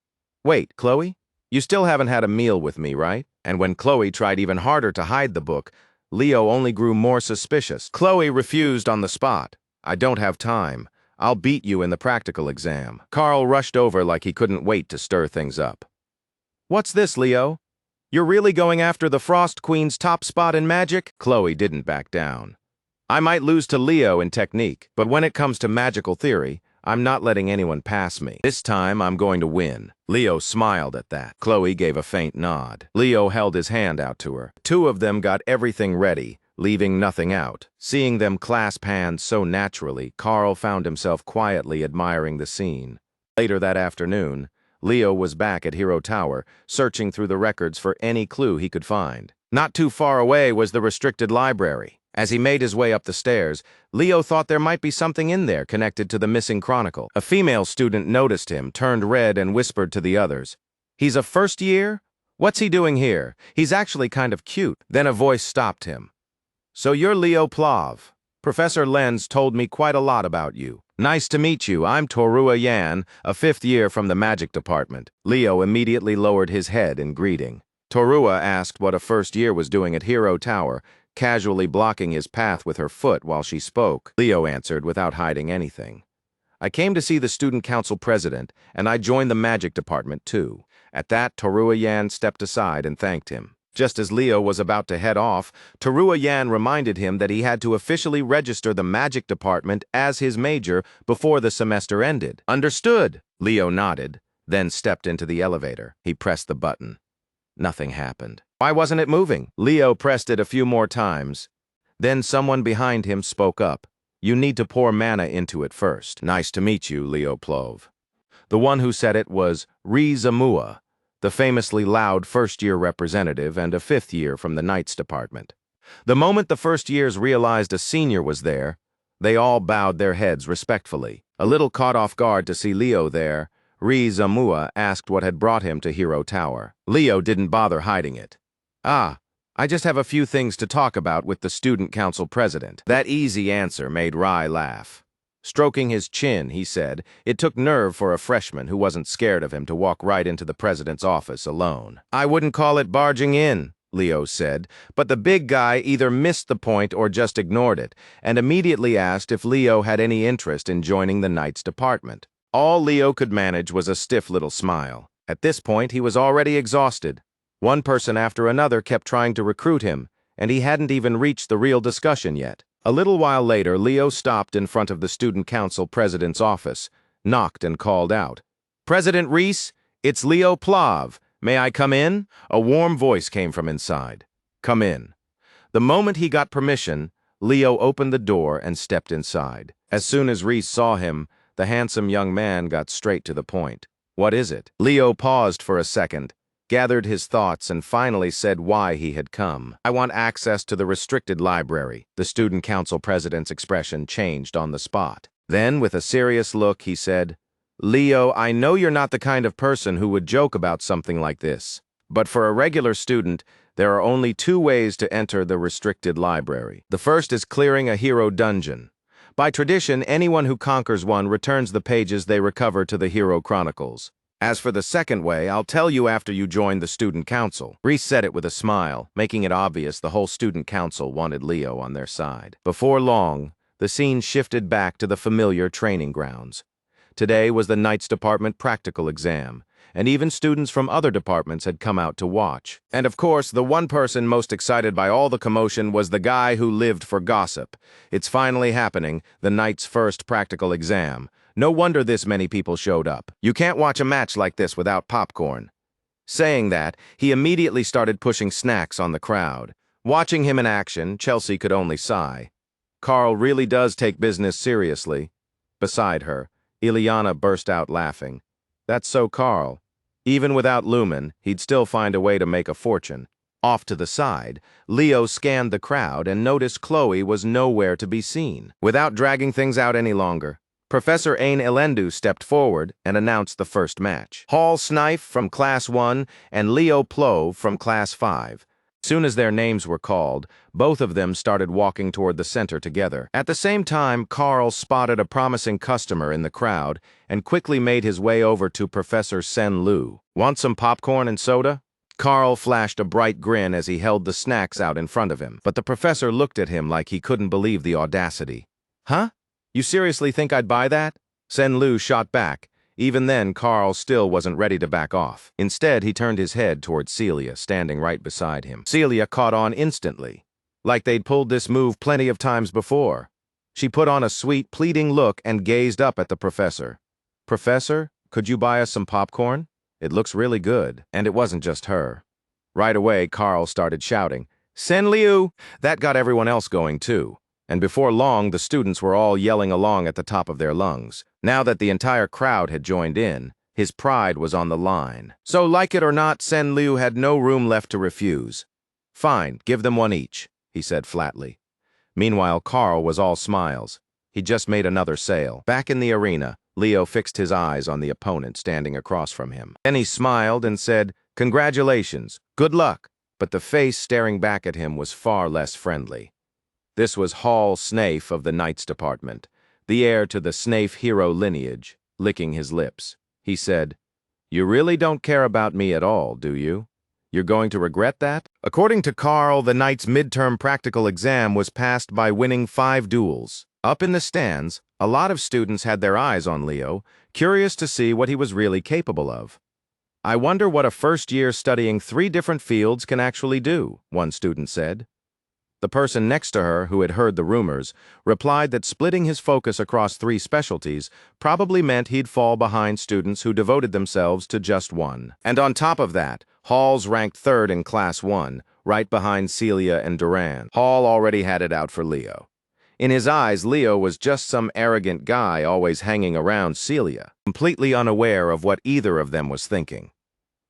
Wait, Chloe? You still haven't had a meal with me, right? And when Chloe tried even harder to hide the book, Leo only grew more suspicious. Chloe refused on the spot. I don't have time. I'll beat you in the practical exam. Carl rushed over like he couldn't wait to stir things up. What's this, Leo? You're really going after the Frost Queen's top spot in magic? Chloe didn't back down. I might lose to Leo in technique, but when it comes to magical theory, I'm not letting anyone pass me. This time, I'm going to win. Leo smiled at that. Chloe gave a faint nod. Leo held his hand out to her. Two of them got everything ready, leaving nothing out. Seeing them clasp hands so naturally, Carl found himself quietly admiring the scene. Later that afternoon, Leo was back at Hero Tower, searching through the records for any clue he could find. Not too far away was the restricted library. As he made his way up the stairs, Leo thought there might be something in there connected to the missing chronicle. A female student noticed him, turned red, and whispered to the others, "He's a first year? What's he doing here? He's actually kind of cute." Then a voice stopped him. "So you're Leo Plav. Professor Lenz told me quite a lot about you. Nice to meet you. I'm Torua Yan, a fifth year from the Magic Department." Leo immediately lowered his head in greeting. Torua asked what a first year was doing at Hero Tower, casually blocking his path with her foot while she spoke. Leo answered without hiding anything. "I came to see the Student Council President, and I joined the Magic Department too." At that, Torua Yan stepped aside and thanked him. Just as Leo was about to head off, Torua Yan reminded him that he had to officially register the Magic Department as his major before the semester ended. "Understood," Leo nodded, then stepped into the elevator. He pressed the button. Nothing happened. Why wasn't it moving? Leo pressed it a few more times. Then someone behind him spoke up. "You need to pour mana into it first." "Nice to meet you, Leo Plov." The one who said it was Zamua, the famously loud first-year representative and a fifth year from the Knights Department. The moment the first years realized a senior was there, they all bowed their heads respectfully. A little caught off guard to see Leo there, Zamua asked what had brought him to Hero Tower. Leo didn't bother hiding it. I just have a few things to talk about with the Student Council President." That easy answer made Rai laugh. Stroking his chin, he said, it took nerve for a freshman who wasn't scared of him to walk right into the president's office alone. "I wouldn't call it barging in," Leo said, but the big guy either missed the point or just ignored it, and immediately asked if Leo had any interest in joining the Knights Department. All Leo could manage was a stiff little smile. At this point, he was already exhausted. One person after another kept trying to recruit him, and he hadn't even reached the real discussion yet. A little while later, Leo stopped in front of the Student Council President's office, knocked and called out, "President Reese, it's Leo Plav. May I come in?" A warm voice came from inside. "Come in." The moment he got permission, Leo opened the door and stepped inside. As soon as Reese saw him, the handsome young man got straight to the point. "What is it?" Leo paused for a second, gathered his thoughts, and finally said why he had come. "I want access to the restricted library." The Student Council President's expression changed on the spot. Then, with a serious look, he said, "Leo, I know you're not the kind of person who would joke about something like this, but for a regular student, There are only two ways to enter the restricted library. The first is clearing a hero dungeon. By tradition, anyone who conquers one returns the pages they recover to the Hero Chronicles. As for the second way, I'll tell you after you join the student council. Reese said it with a smile, making it obvious the whole student council wanted Leo on their side. Before long, the scene shifted back to the familiar training grounds. Today was the Knights Department practical exam, and even students from other departments had come out to watch. And of course, the one person most excited by all the commotion was the guy who lived for gossip. It's finally happening, the Knights' first practical exam. No wonder this many people showed up. You can't watch a match like this without popcorn. Saying that, he immediately started pushing snacks on the crowd. Watching him in action, Chelsea could only sigh. Carl really does take business seriously. Beside her, Ileana burst out laughing. That's so Carl. Even without Lumen, he'd still find a way to make a fortune. Off to the side, Leo scanned the crowd and noticed Chloe was nowhere to be seen. Without dragging things out any longer, Professor Ain Elendu stepped forward and announced the first match. Hall Snife from Class 1 and Leo Plove from Class 5. Soon as their names were called, both of them started walking toward the center together. At the same time, Carl spotted a promising customer in the crowd and quickly made his way over to Professor Sen Lu. Want some popcorn and soda? Carl flashed a bright grin as he held the snacks out in front of him, but the professor looked at him like he couldn't believe the audacity. Huh? You seriously think I'd buy that? Sen Lu shot back. Even then, Carl still wasn't ready to back off. Instead, he turned his head toward Celia, standing right beside him. Celia caught on instantly, like they'd pulled this move plenty of times before. She put on a sweet, pleading look and gazed up at the professor. Professor, could you buy us some popcorn? It looks really good. And it wasn't just her. Right away, Carl started shouting, Sen Liu! That got everyone else going, too. And before long, the students were all yelling along at the top of their lungs. Now that the entire crowd had joined in, his pride was on the line. So, like it or not, Sen Liu had no room left to refuse. Fine, give them one each, he said flatly. Meanwhile, Carl was all smiles. He just made another sale. Back in the arena, Leo fixed his eyes on the opponent standing across from him. Then he smiled and said, Congratulations, good luck. But the face staring back at him was far less friendly. This was Hall Snafe of the Knights Department, the heir to the Snafe hero lineage, licking his lips. He said, You really don't care about me at all, do you? You're going to regret that? According to Carl, the Knights' midterm practical exam was passed by winning 5 duels. Up in the stands, a lot of students had their eyes on Leo, curious to see what he was really capable of. I wonder what a first year studying 3 different fields can actually do, one student said. The person next to her, who had heard the rumors, replied that splitting his focus across 3 specialties probably meant he'd fall behind students who devoted themselves to just one. And on top of that, Hall's ranked 3rd in Class 1, right behind Celia and Duran. Hall already had it out for Leo. In his eyes, Leo was just some arrogant guy always hanging around Celia, completely unaware of what either of them was thinking.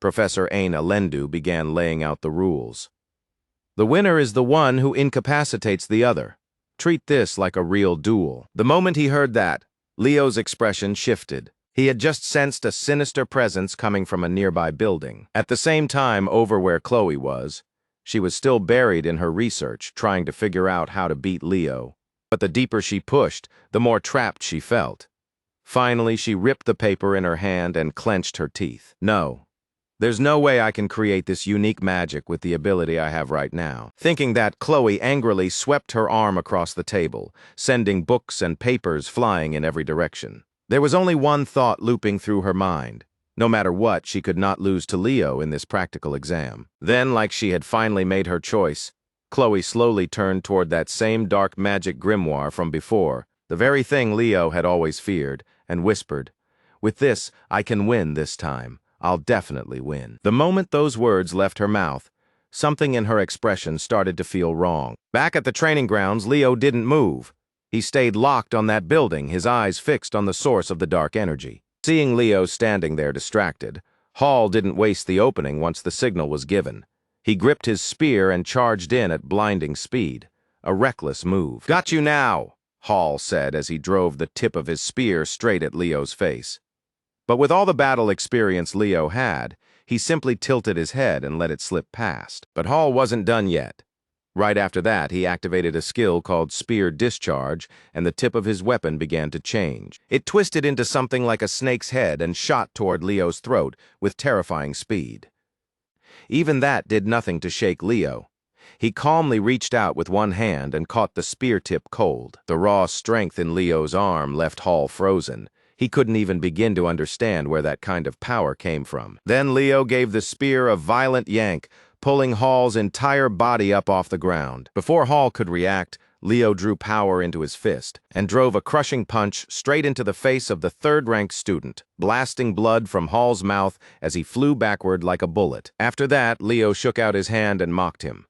Professor Ain Elendu began laying out the rules. The winner is the one who incapacitates the other. Treat this like a real duel. The moment he heard that, Leo's expression shifted. He had just sensed a sinister presence coming from a nearby building. At the same time, over where Chloe was, she was still buried in her research, trying to figure out how to beat Leo. But the deeper she pushed, the more trapped she felt. Finally, she ripped the paper in her hand and clenched her teeth. No. There's no way I can create this unique magic with the ability I have right now. Thinking that, Chloe angrily swept her arm across the table, sending books and papers flying in every direction. There was only one thought looping through her mind. No matter what, she could not lose to Leo in this practical exam. Then, like she had finally made her choice, Chloe slowly turned toward that same dark magic grimoire from before, the very thing Leo had always feared, and whispered, With this, I can win this time. I'll definitely win. The moment those words left her mouth, something in her expression started to feel wrong. Back at the training grounds, Leo didn't move. He stayed locked on that building, his eyes fixed on the source of the dark energy. Seeing Leo standing there distracted, Hall didn't waste the opening once the signal was given. He gripped his spear and charged in at blinding speed. A reckless move. Got you now, Hall said as he drove the tip of his spear straight at Leo's face. But with all the battle experience Leo had, He simply tilted his head and let it slip past. But Hall wasn't done yet. Right after that, he activated a skill called Spear Discharge, and the tip of his weapon began to change. It twisted into something like a snake's head and shot toward Leo's throat with terrifying speed. Even that did nothing to shake Leo. He calmly reached out with one hand and caught the spear tip cold. The raw strength in Leo's arm left Hall frozen. He couldn't even begin to understand where that kind of power came from. Then Leo gave the spear a violent yank, pulling Hall's entire body up off the ground. Before Hall could react, Leo drew power into his fist and drove a crushing punch straight into the face of the third-ranked student, blasting blood from Hall's mouth as he flew backward like a bullet. After that, Leo shook out his hand and mocked him.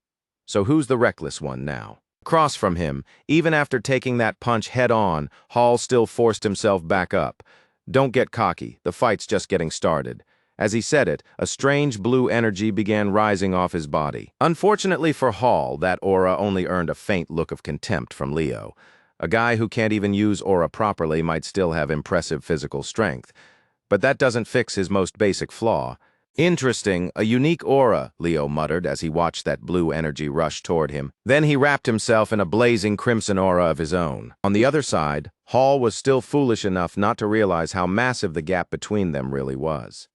So who's the reckless one now? Across from him, even after taking that punch head-on, Hall still forced himself back up. Don't get cocky, the fight's just getting started. As he said it, a strange blue energy began rising off his body. Unfortunately for Hall, that aura only earned a faint look of contempt from Leo. A guy who can't even use aura properly might still have impressive physical strength. But that doesn't fix his most basic flaw. Interesting, a unique aura, Leo muttered as he watched that blue energy rush toward him. Then he wrapped himself in a blazing crimson aura of his own. On the other side, Hall was still foolish enough not to realize how massive the gap between them really was.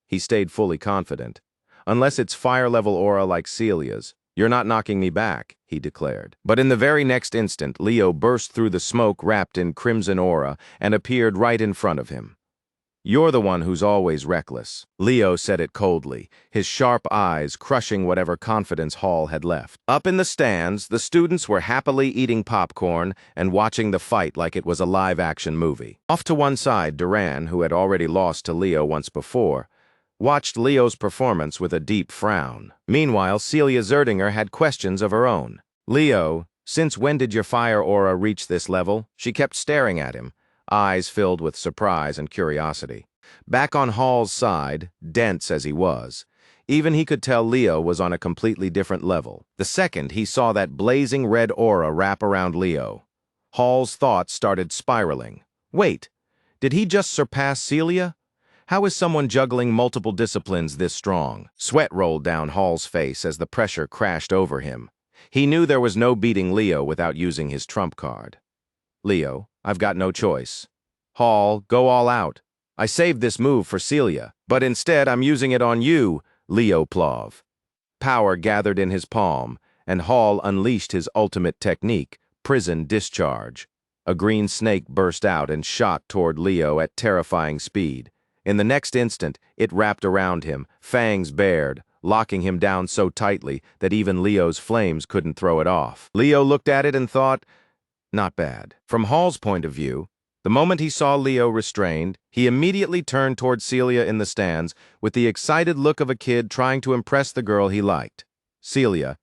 He stayed fully confident. Unless it's fire-level aura like Celia's, you're not knocking me back, he declared. But in the very next instant, Leo burst through the smoke wrapped in crimson aura and appeared right in front of him. You're the one who's always reckless. Leo said it coldly, his sharp eyes crushing whatever confidence Hall had left. Up in the stands, the students were happily eating popcorn and watching the fight like it was a live-action movie. Off to one side, Duran, who had already lost to Leo once before, watched Leo's performance with a deep frown. Meanwhile, Celia Zerdinger had questions of her own. Leo, since when did your fire aura reach this level? She kept staring at him, eyes filled with surprise and curiosity. Back on Hall's side, dense as he was, even he could tell Leo was on a completely different level. The second he saw that blazing red aura wrap around Leo, Hall's thoughts started spiraling. Wait, did he just surpass Celia? How is someone juggling multiple disciplines this strong? Sweat rolled down Hall's face as the pressure crashed over him. He knew there was no beating Leo without using his trump card. Leo, I've got no choice. Hall, go all out. I saved this move for Celia, but instead I'm using it on you, Leo Plov. Power gathered in his palm, and Hall unleashed his ultimate technique, Prison Discharge. A green snake burst out and shot toward Leo at terrifying speed. In the next instant, it wrapped around him, fangs bared, locking him down so tightly that even Leo's flames couldn't throw it off. Leo looked at it and thought, not bad. From Hall's point of view, the moment he saw Leo restrained, he immediately turned toward Celia in the stands with the excited look of a kid trying to impress the girl he liked. Celia,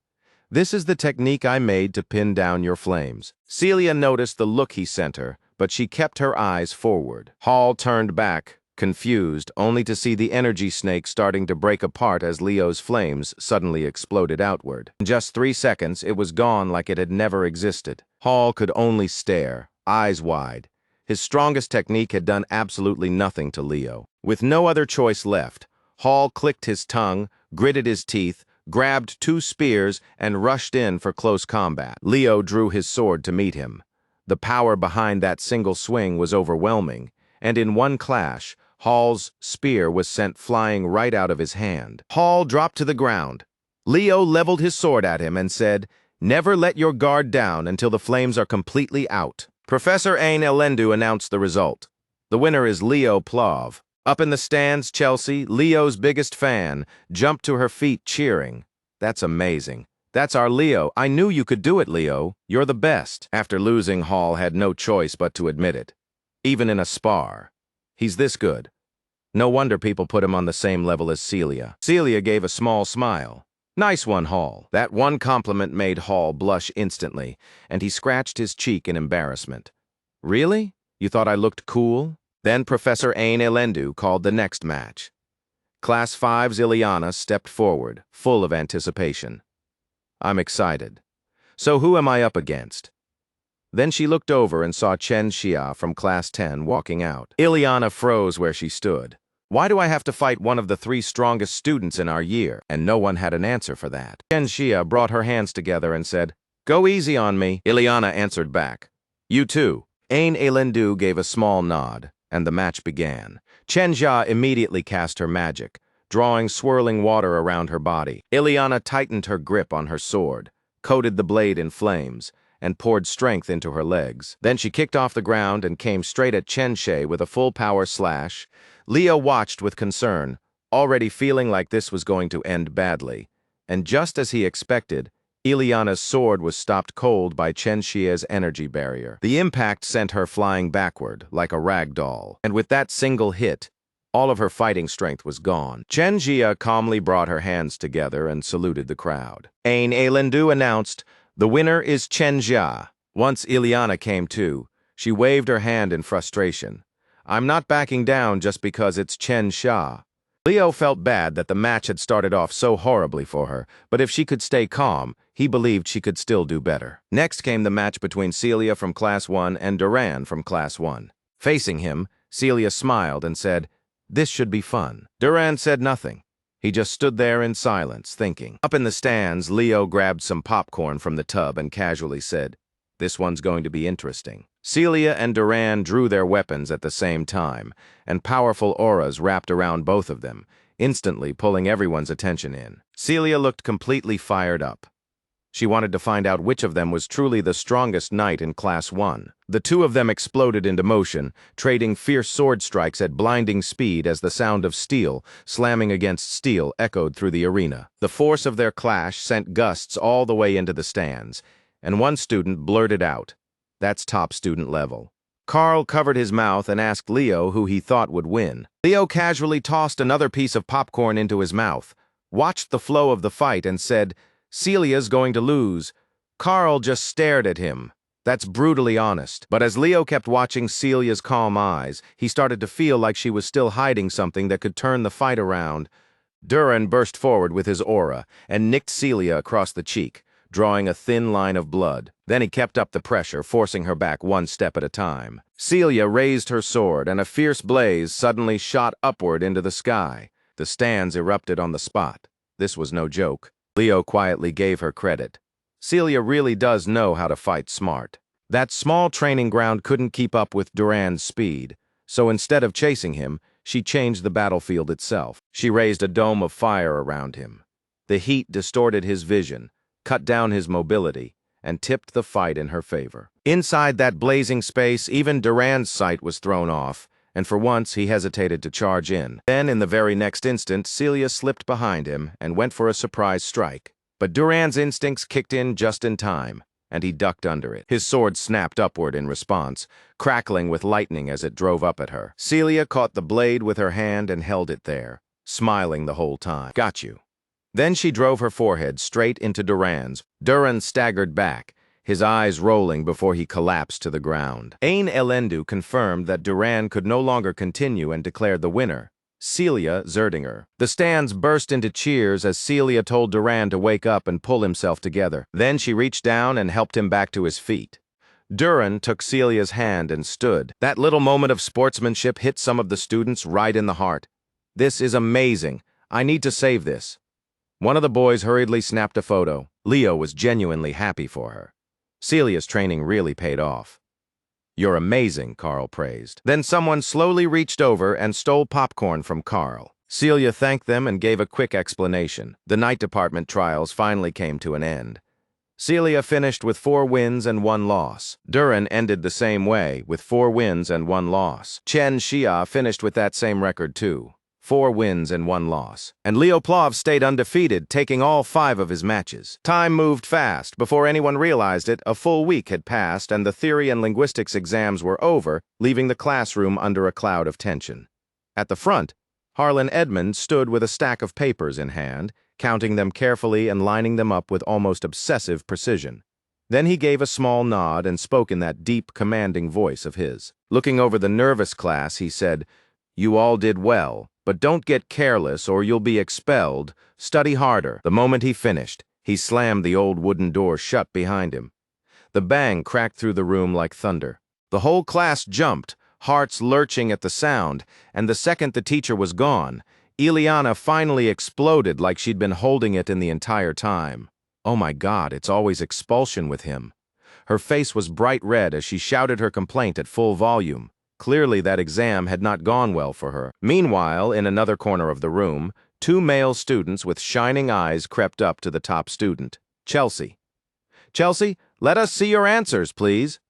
this is the technique I made to pin down your flames. Celia noticed the look he sent her, but she kept her eyes forward. Hall turned back, confused, only to see the energy snake starting to break apart as Leo's flames suddenly exploded outward. In just 3 seconds, it was gone like it had never existed. Hall could only stare, eyes wide. His strongest technique had done absolutely nothing to Leo. With no other choice left, Hall clicked his tongue, gritted his teeth, grabbed 2 spears, and rushed in for close combat. Leo drew his sword to meet him. The power behind that single swing was overwhelming, and in one clash, Hall's spear was sent flying right out of his hand. Hall dropped to the ground. Leo leveled his sword at him and said, "Never let your guard down until the flames are completely out." Professor Ain Elendu announced the result. The winner is Leo Plov. Up in the stands, Chelsea, Leo's biggest fan, jumped to her feet cheering. That's amazing. That's our Leo. I knew you could do it, Leo. You're the best. After losing, Hall had no choice but to admit it. Even in a spar. He's this good. No wonder people put him on the same level as Celia. Celia gave a small smile. Nice one, Hall. That one compliment made Hall blush instantly, and he scratched his cheek in embarrassment. Really? You thought I looked cool? Then Professor Ain Elendu called the next match. Class 5's Ileana stepped forward, full of anticipation. I'm excited. So who am I up against? Then she looked over and saw Chen Xia from Class 10 walking out. Ileana froze where she stood. Why do I have to fight one of the 3 strongest students in our year? And no one had an answer for that. Chen Xia brought her hands together and said, "Go easy on me." Ileana answered back, "You too." Ain Elendu gave a small nod, and the match began. Chen Xia immediately cast her magic, drawing swirling water around her body. Ileana tightened her grip on her sword, coated the blade in flames, and poured strength into her legs. Then she kicked off the ground and came straight at Chen Xie with a full-power slash. Leo watched with concern, already feeling like this was going to end badly. And just as he expected, Ileana's sword was stopped cold by Chen Xie's energy barrier. The impact sent her flying backward, like a rag doll. And with that single hit, all of her fighting strength was gone. Chen Xia calmly brought her hands together and saluted the crowd. Ain Elendu announced, "The winner is Chen Xia." Once Ileana came to, she waved her hand in frustration. "I'm not backing down just because it's Chen Xia." Leo felt bad that the match had started off so horribly for her, but if she could stay calm, he believed she could still do better. Next came the match between Celia from Class 1 and Duran from Class 1. Facing him, Celia smiled and said, "This should be fun." Duran said nothing. He just stood there in silence, thinking. Up in the stands, Leo grabbed some popcorn from the tub and casually said, "This one's going to be interesting." Celia and Duran drew their weapons at the same time, and powerful auras wrapped around both of them, instantly pulling everyone's attention in. Celia looked completely fired up. She wanted to find out which of them was truly the strongest knight in Class 1. The two of them exploded into motion, trading fierce sword strikes at blinding speed as the sound of steel slamming against steel echoed through the arena. The force of their clash sent gusts all the way into the stands, and one student blurted out, "That's top student level." Carl covered his mouth and asked Leo who he thought would win. Leo casually tossed another piece of popcorn into his mouth, watched the flow of the fight, and said, "Celia's going to lose." Carl just stared at him. That's brutally honest. But as Leo kept watching Celia's calm eyes, he started to feel like she was still hiding something that could turn the fight around. Duran burst forward with his aura and nicked Celia across the cheek, drawing a thin line of blood. Then he kept up the pressure, forcing her back one step at a time. Celia raised her sword, and a fierce blaze suddenly shot upward into the sky. The stands erupted on the spot. This was no joke. Leo quietly gave her credit. Celia really does know how to fight smart. That small training ground couldn't keep up with Duran's speed, so instead of chasing him, she changed the battlefield itself. She raised a dome of fire around him. The heat distorted his vision, cut down his mobility, and tipped the fight in her favor. Inside that blazing space, even Duran's sight was thrown off, and for once he hesitated to charge in. Then, in the very next instant, Celia slipped behind him and went for a surprise strike. But Duran's instincts kicked in just in time, and he ducked under it. His sword snapped upward in response, crackling with lightning as it drove up at her. Celia caught the blade with her hand and held it there, smiling the whole time. "Got you." Then she drove her forehead straight into Duran's. Duran staggered back, his eyes rolling before he collapsed to the ground. Ain Elendu confirmed that Duran could no longer continue and declared the winner, Celia Zerdinger. The stands burst into cheers as Celia told Duran to wake up and pull himself together. Then she reached down and helped him back to his feet. Duran took Celia's hand and stood. That little moment of sportsmanship hit some of the students right in the heart. "This is amazing. I need to save this." One of the boys hurriedly snapped a photo. Leo was genuinely happy for her. Celia's training really paid off. "You're amazing," Carl praised. Then someone slowly reached over and stole popcorn from Carl. Celia thanked them and gave a quick explanation. The night department trials finally came to an end. Celia finished with 4 wins and 1 loss. Duran ended the same way, with 4 wins and 1 loss. Chen Xia finished with that same record too. 4 wins and 1 loss. And Leo Plov stayed undefeated, taking all 5 of his matches. Time moved fast. Before anyone realized it, a full week had passed and the theory and linguistics exams were over, leaving the classroom under a cloud of tension. At the front, Harlan Edmond stood with a stack of papers in hand, counting them carefully and lining them up with almost obsessive precision. Then he gave a small nod and spoke in that deep, commanding voice of his. Looking over the nervous class, he said, "You all did well. But don't get careless or you'll be expelled. Study harder." The moment he finished, he slammed the old wooden door shut behind him. The bang cracked through the room like thunder. The whole class jumped, hearts lurching at the sound, and the second the teacher was gone, Ileana finally exploded like she'd been holding it in the entire time. Oh my God, it's always expulsion with him. Her face was bright red as she shouted her complaint at full volume. Clearly that exam had not gone well for her. Meanwhile, in another corner of the room, two male students with shining eyes crept up to the top student, Chelsea. "Chelsea, let us see your answers, please."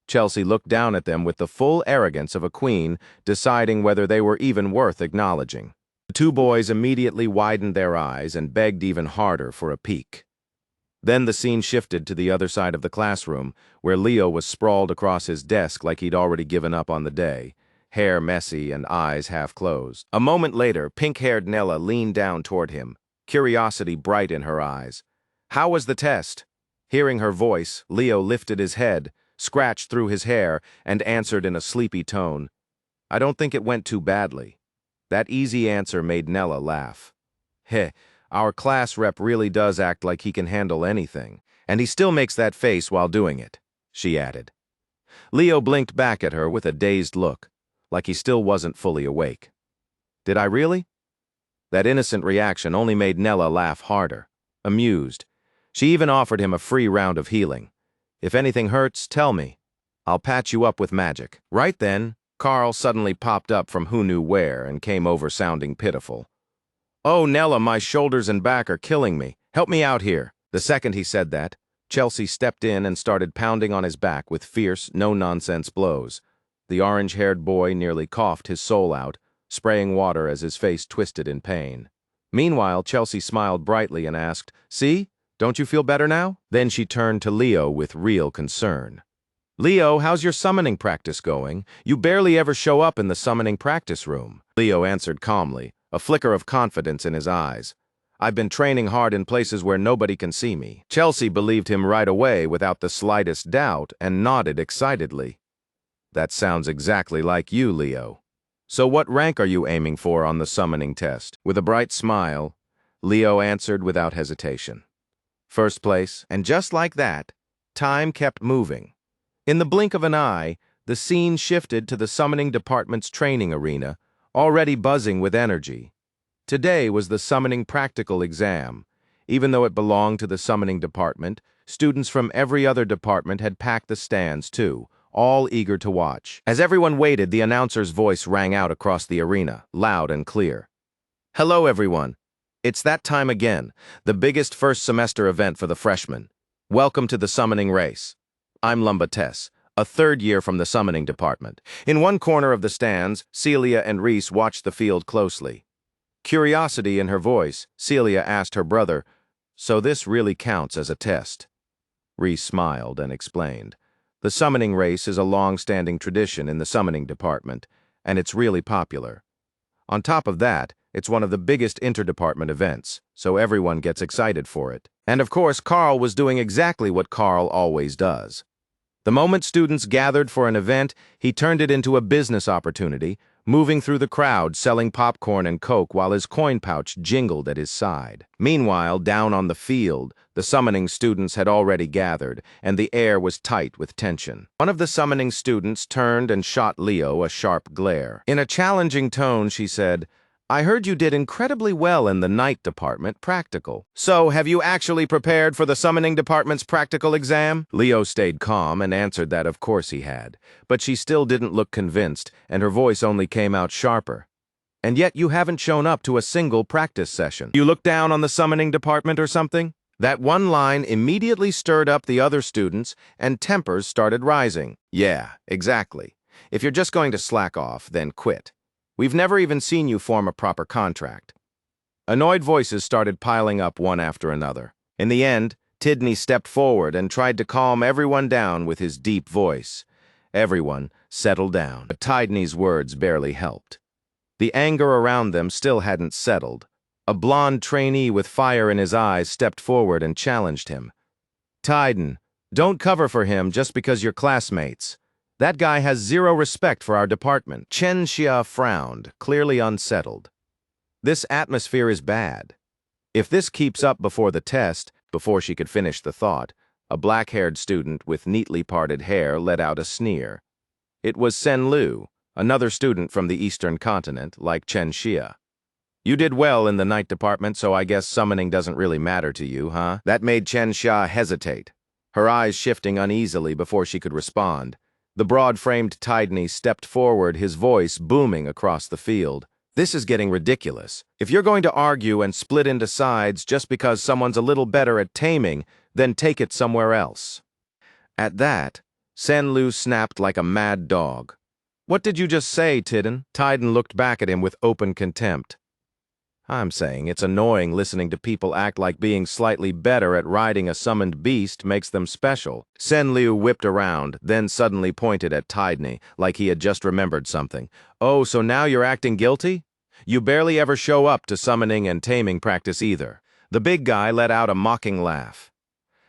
Chelsea looked down at them with the full arrogance of a queen, deciding whether they were even worth acknowledging. The two boys immediately widened their eyes and begged even harder for a peek. Then the scene shifted to the other side of the classroom, where Leo was sprawled across his desk like he'd already given up on the day, hair messy and eyes half closed. A moment later, pink-haired Nella leaned down toward him, curiosity bright in her eyes. "How was the test?" Hearing her voice, Leo lifted his head, scratched through his hair, and answered in a sleepy tone, "I don't think it went too badly." That easy answer made Nella laugh. "Heh, our class rep really does act like he can handle anything, and he still makes that face while doing it," she added. Leo blinked back at her with a dazed look, like he still wasn't fully awake. "Did I really?" That innocent reaction only made Nella laugh harder, amused. She even offered him a free round of healing. "If anything hurts, tell me. I'll patch you up with magic." Right then, Carl suddenly popped up from who knew where and came over sounding pitiful. "Oh, Nella, my shoulders and back are killing me. Help me out here." The second he said that, Chelsea stepped in and started pounding on his back with fierce, no-nonsense blows. The orange-haired boy nearly coughed his soul out, spraying water as his face twisted in pain. Meanwhile, Chelsea smiled brightly and asked, "See? Don't you feel better now?" Then she turned to Leo with real concern. "Leo, how's your summoning practice going? You barely ever show up in the summoning practice room." Leo answered calmly, a flicker of confidence in his eyes. "I've been training hard in places where nobody can see me." Chelsea believed him right away without the slightest doubt and nodded excitedly. "That sounds exactly like you, Leo. So what rank are you aiming for on the summoning test?" With a bright smile, Leo answered without hesitation. "First place," and just like that, time kept moving. In the blink of an eye, the scene shifted to the summoning department's training arena, already buzzing with energy. Today was the summoning practical exam. Even though it belonged to the summoning department, students from every other department had packed the stands too, all eager to watch. As everyone waited, the announcer's voice rang out across the arena, loud and clear. "Hello, everyone. It's that time again, the biggest first semester event for the freshmen. Welcome to the summoning race. I'm Lumba Tess, a third year from the summoning department." In one corner of the stands, Celia and Reese watched the field closely. Curiosity in her voice, Celia asked her brother, "So this really counts as a test?" Reese smiled and explained. "The summoning race is a long-standing tradition in the summoning department, and it's really popular. On top of that, it's one of the biggest interdepartment events, so everyone gets excited for it." And of course, Carl was doing exactly what Carl always does. The moment students gathered for an event, he turned it into a business opportunity, moving through the crowd selling popcorn and Coke while his coin pouch jingled at his side. Meanwhile, down on the field, the summoning students had already gathered, and the air was tight with tension. One of the summoning students turned and shot Leo a sharp glare. In a challenging tone, she said, "I heard you did incredibly well in the night department practical. So, have you actually prepared for the summoning department's practical exam?" Leo stayed calm and answered that of course he had, but she still didn't look convinced, and her voice only came out sharper. "And yet you haven't shown up to a single practice session. You look down on the summoning department or something?" That one line immediately stirred up the other students, and tempers started rising. "Yeah, exactly. If you're just going to slack off, then quit. We've never even seen you form a proper contract." Annoyed voices started piling up one after another. In the end, Tidney stepped forward and tried to calm everyone down with his deep voice. Everyone settled down. But Tidney's words barely helped. The anger around them still hadn't settled. A blonde trainee with fire in his eyes stepped forward and challenged him. "Tyden, don't cover for him just because you're classmates. That guy has zero respect for our department." Chen Xia frowned, clearly unsettled. "This atmosphere is bad. If this keeps up before the test," before she could finish the thought, a black-haired student with neatly parted hair let out a sneer. It was Sen Liu, another student from the Eastern continent, like Chen Xia. You did well in the night department, so I guess summoning doesn't really matter to you, huh? That made Chen Xia hesitate, her eyes shifting uneasily before she could respond. The broad-framed Tidney stepped forward, his voice booming across the field. This is getting ridiculous. If you're going to argue and split into sides just because someone's a little better at taming, then take it somewhere else. At that, Sen Liu snapped like a mad dog. What did you just say, Tidden? Tidden looked back at him with open contempt. I'm saying it's annoying listening to people act like being slightly better at riding a summoned beast makes them special. Sen Liu whipped around, then suddenly pointed at Tidney, like he had just remembered something. Oh, so now you're acting guilty? You barely ever show up to summoning and taming practice either. The big guy let out a mocking laugh.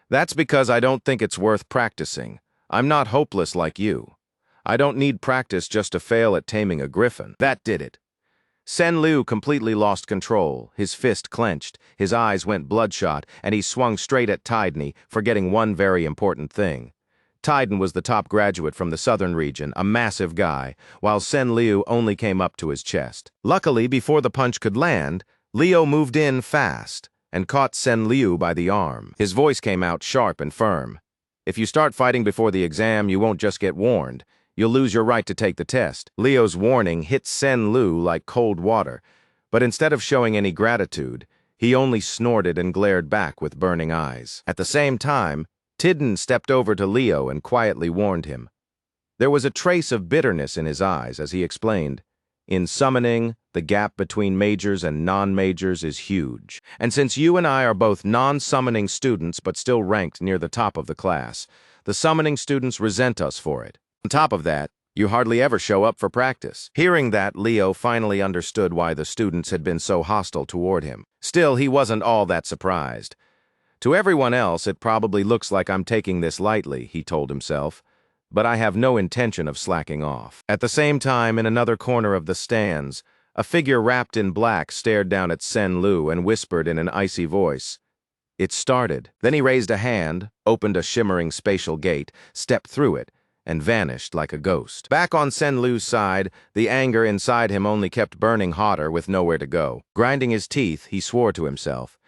That's because I don't think it's worth practicing. I'm not hopeless like you. I don't need practice just to fail at taming a griffin. That did it. Sen Liu completely lost control, his fist clenched, his eyes went bloodshot, and he swung straight at Tidney, forgetting one very important thing. Tidden was the top graduate from the southern region, a massive guy, while Sen Liu only came up to his chest. Luckily, before the punch could land, Leo moved in fast and caught Sen Liu by the arm. His voice came out sharp and firm. If you start fighting before the exam, you won't just get warned. You'll lose your right to take the test. Leo's warning hit Sen Liu like cold water, but instead of showing any gratitude, he only snorted and glared back with burning eyes. At the same time, Tidden stepped over to Leo and quietly warned him. There was a trace of bitterness in his eyes as he explained, in summoning, the gap between majors and non-majors is huge. And since you and I are both non-summoning students but still ranked near the top of the class, the summoning students resent us for it. On top of that, you hardly ever show up for practice. Hearing that, Leo finally understood why the students had been so hostile toward him. Still, he wasn't all that surprised. To everyone else, it probably looks like I'm taking this lightly, he told himself, but I have no intention of slacking off. At the same time, in another corner of the stands, a figure wrapped in black stared down at Sen Liu and whispered in an icy voice. It started. Then he raised a hand, opened a shimmering spatial gate, stepped through it, and vanished like a ghost. Back on Sen Liu's side, the anger inside him only kept burning hotter with nowhere to go. Grinding his teeth, he swore to himself,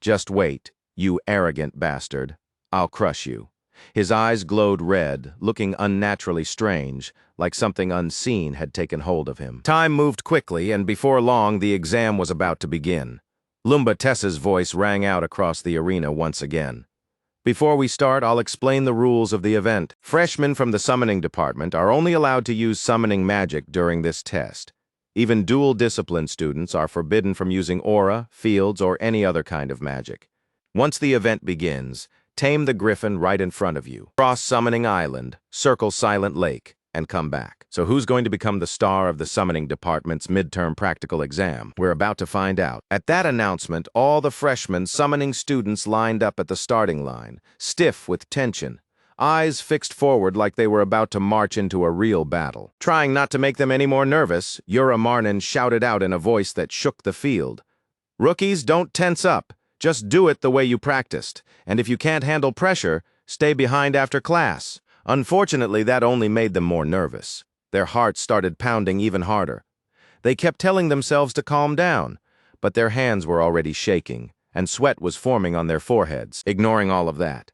"Just wait, you arrogant bastard. I'll crush you." His eyes glowed red, looking unnaturally strange, like something unseen had taken hold of him. Time moved quickly, and before long the exam was about to begin. Lumba Tessa's voice rang out across the arena once again. Before we start, I'll explain the rules of the event. Freshmen from the summoning department are only allowed to use summoning magic during this test. Even dual discipline students are forbidden from using aura, fields, or any other kind of magic. Once the event begins, tame the griffin right in front of you. Cross Summoning Island, circle Silent Lake, and come back. So who's going to become the star of the summoning department's midterm practical exam? We're about to find out. At that announcement, all the freshmen summoning students lined up at the starting line, stiff with tension, eyes fixed forward like they were about to march into a real battle. Trying not to make them any more nervous, Yura Marnin shouted out in a voice that shook the field. Rookies, don't tense up. Just do it the way you practiced. And if you can't handle pressure, stay behind after class. Unfortunately, that only made them more nervous. Their hearts started pounding even harder. They kept telling themselves to calm down, but their hands were already shaking, and sweat was forming on their foreheads. Ignoring all of that,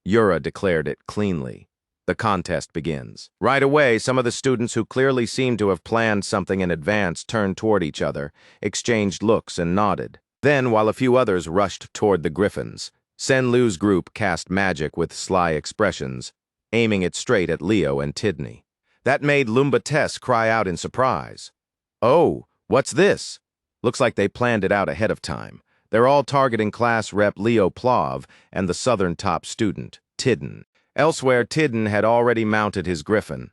Yura declared it cleanly. The contest begins. Right away, some of the students who clearly seemed to have planned something in advance turned toward each other, exchanged looks, and nodded. Then, while a few others rushed toward the griffins, Sen Liu's group cast magic with sly expressions, aiming it straight at Leo and Tidney. That made Lumba Tess cry out in surprise. Oh, what's this? Looks like they planned it out ahead of time. They're all targeting class rep Leo Plov and the southern top student, Tidden. Elsewhere, Tidden had already mounted his griffin.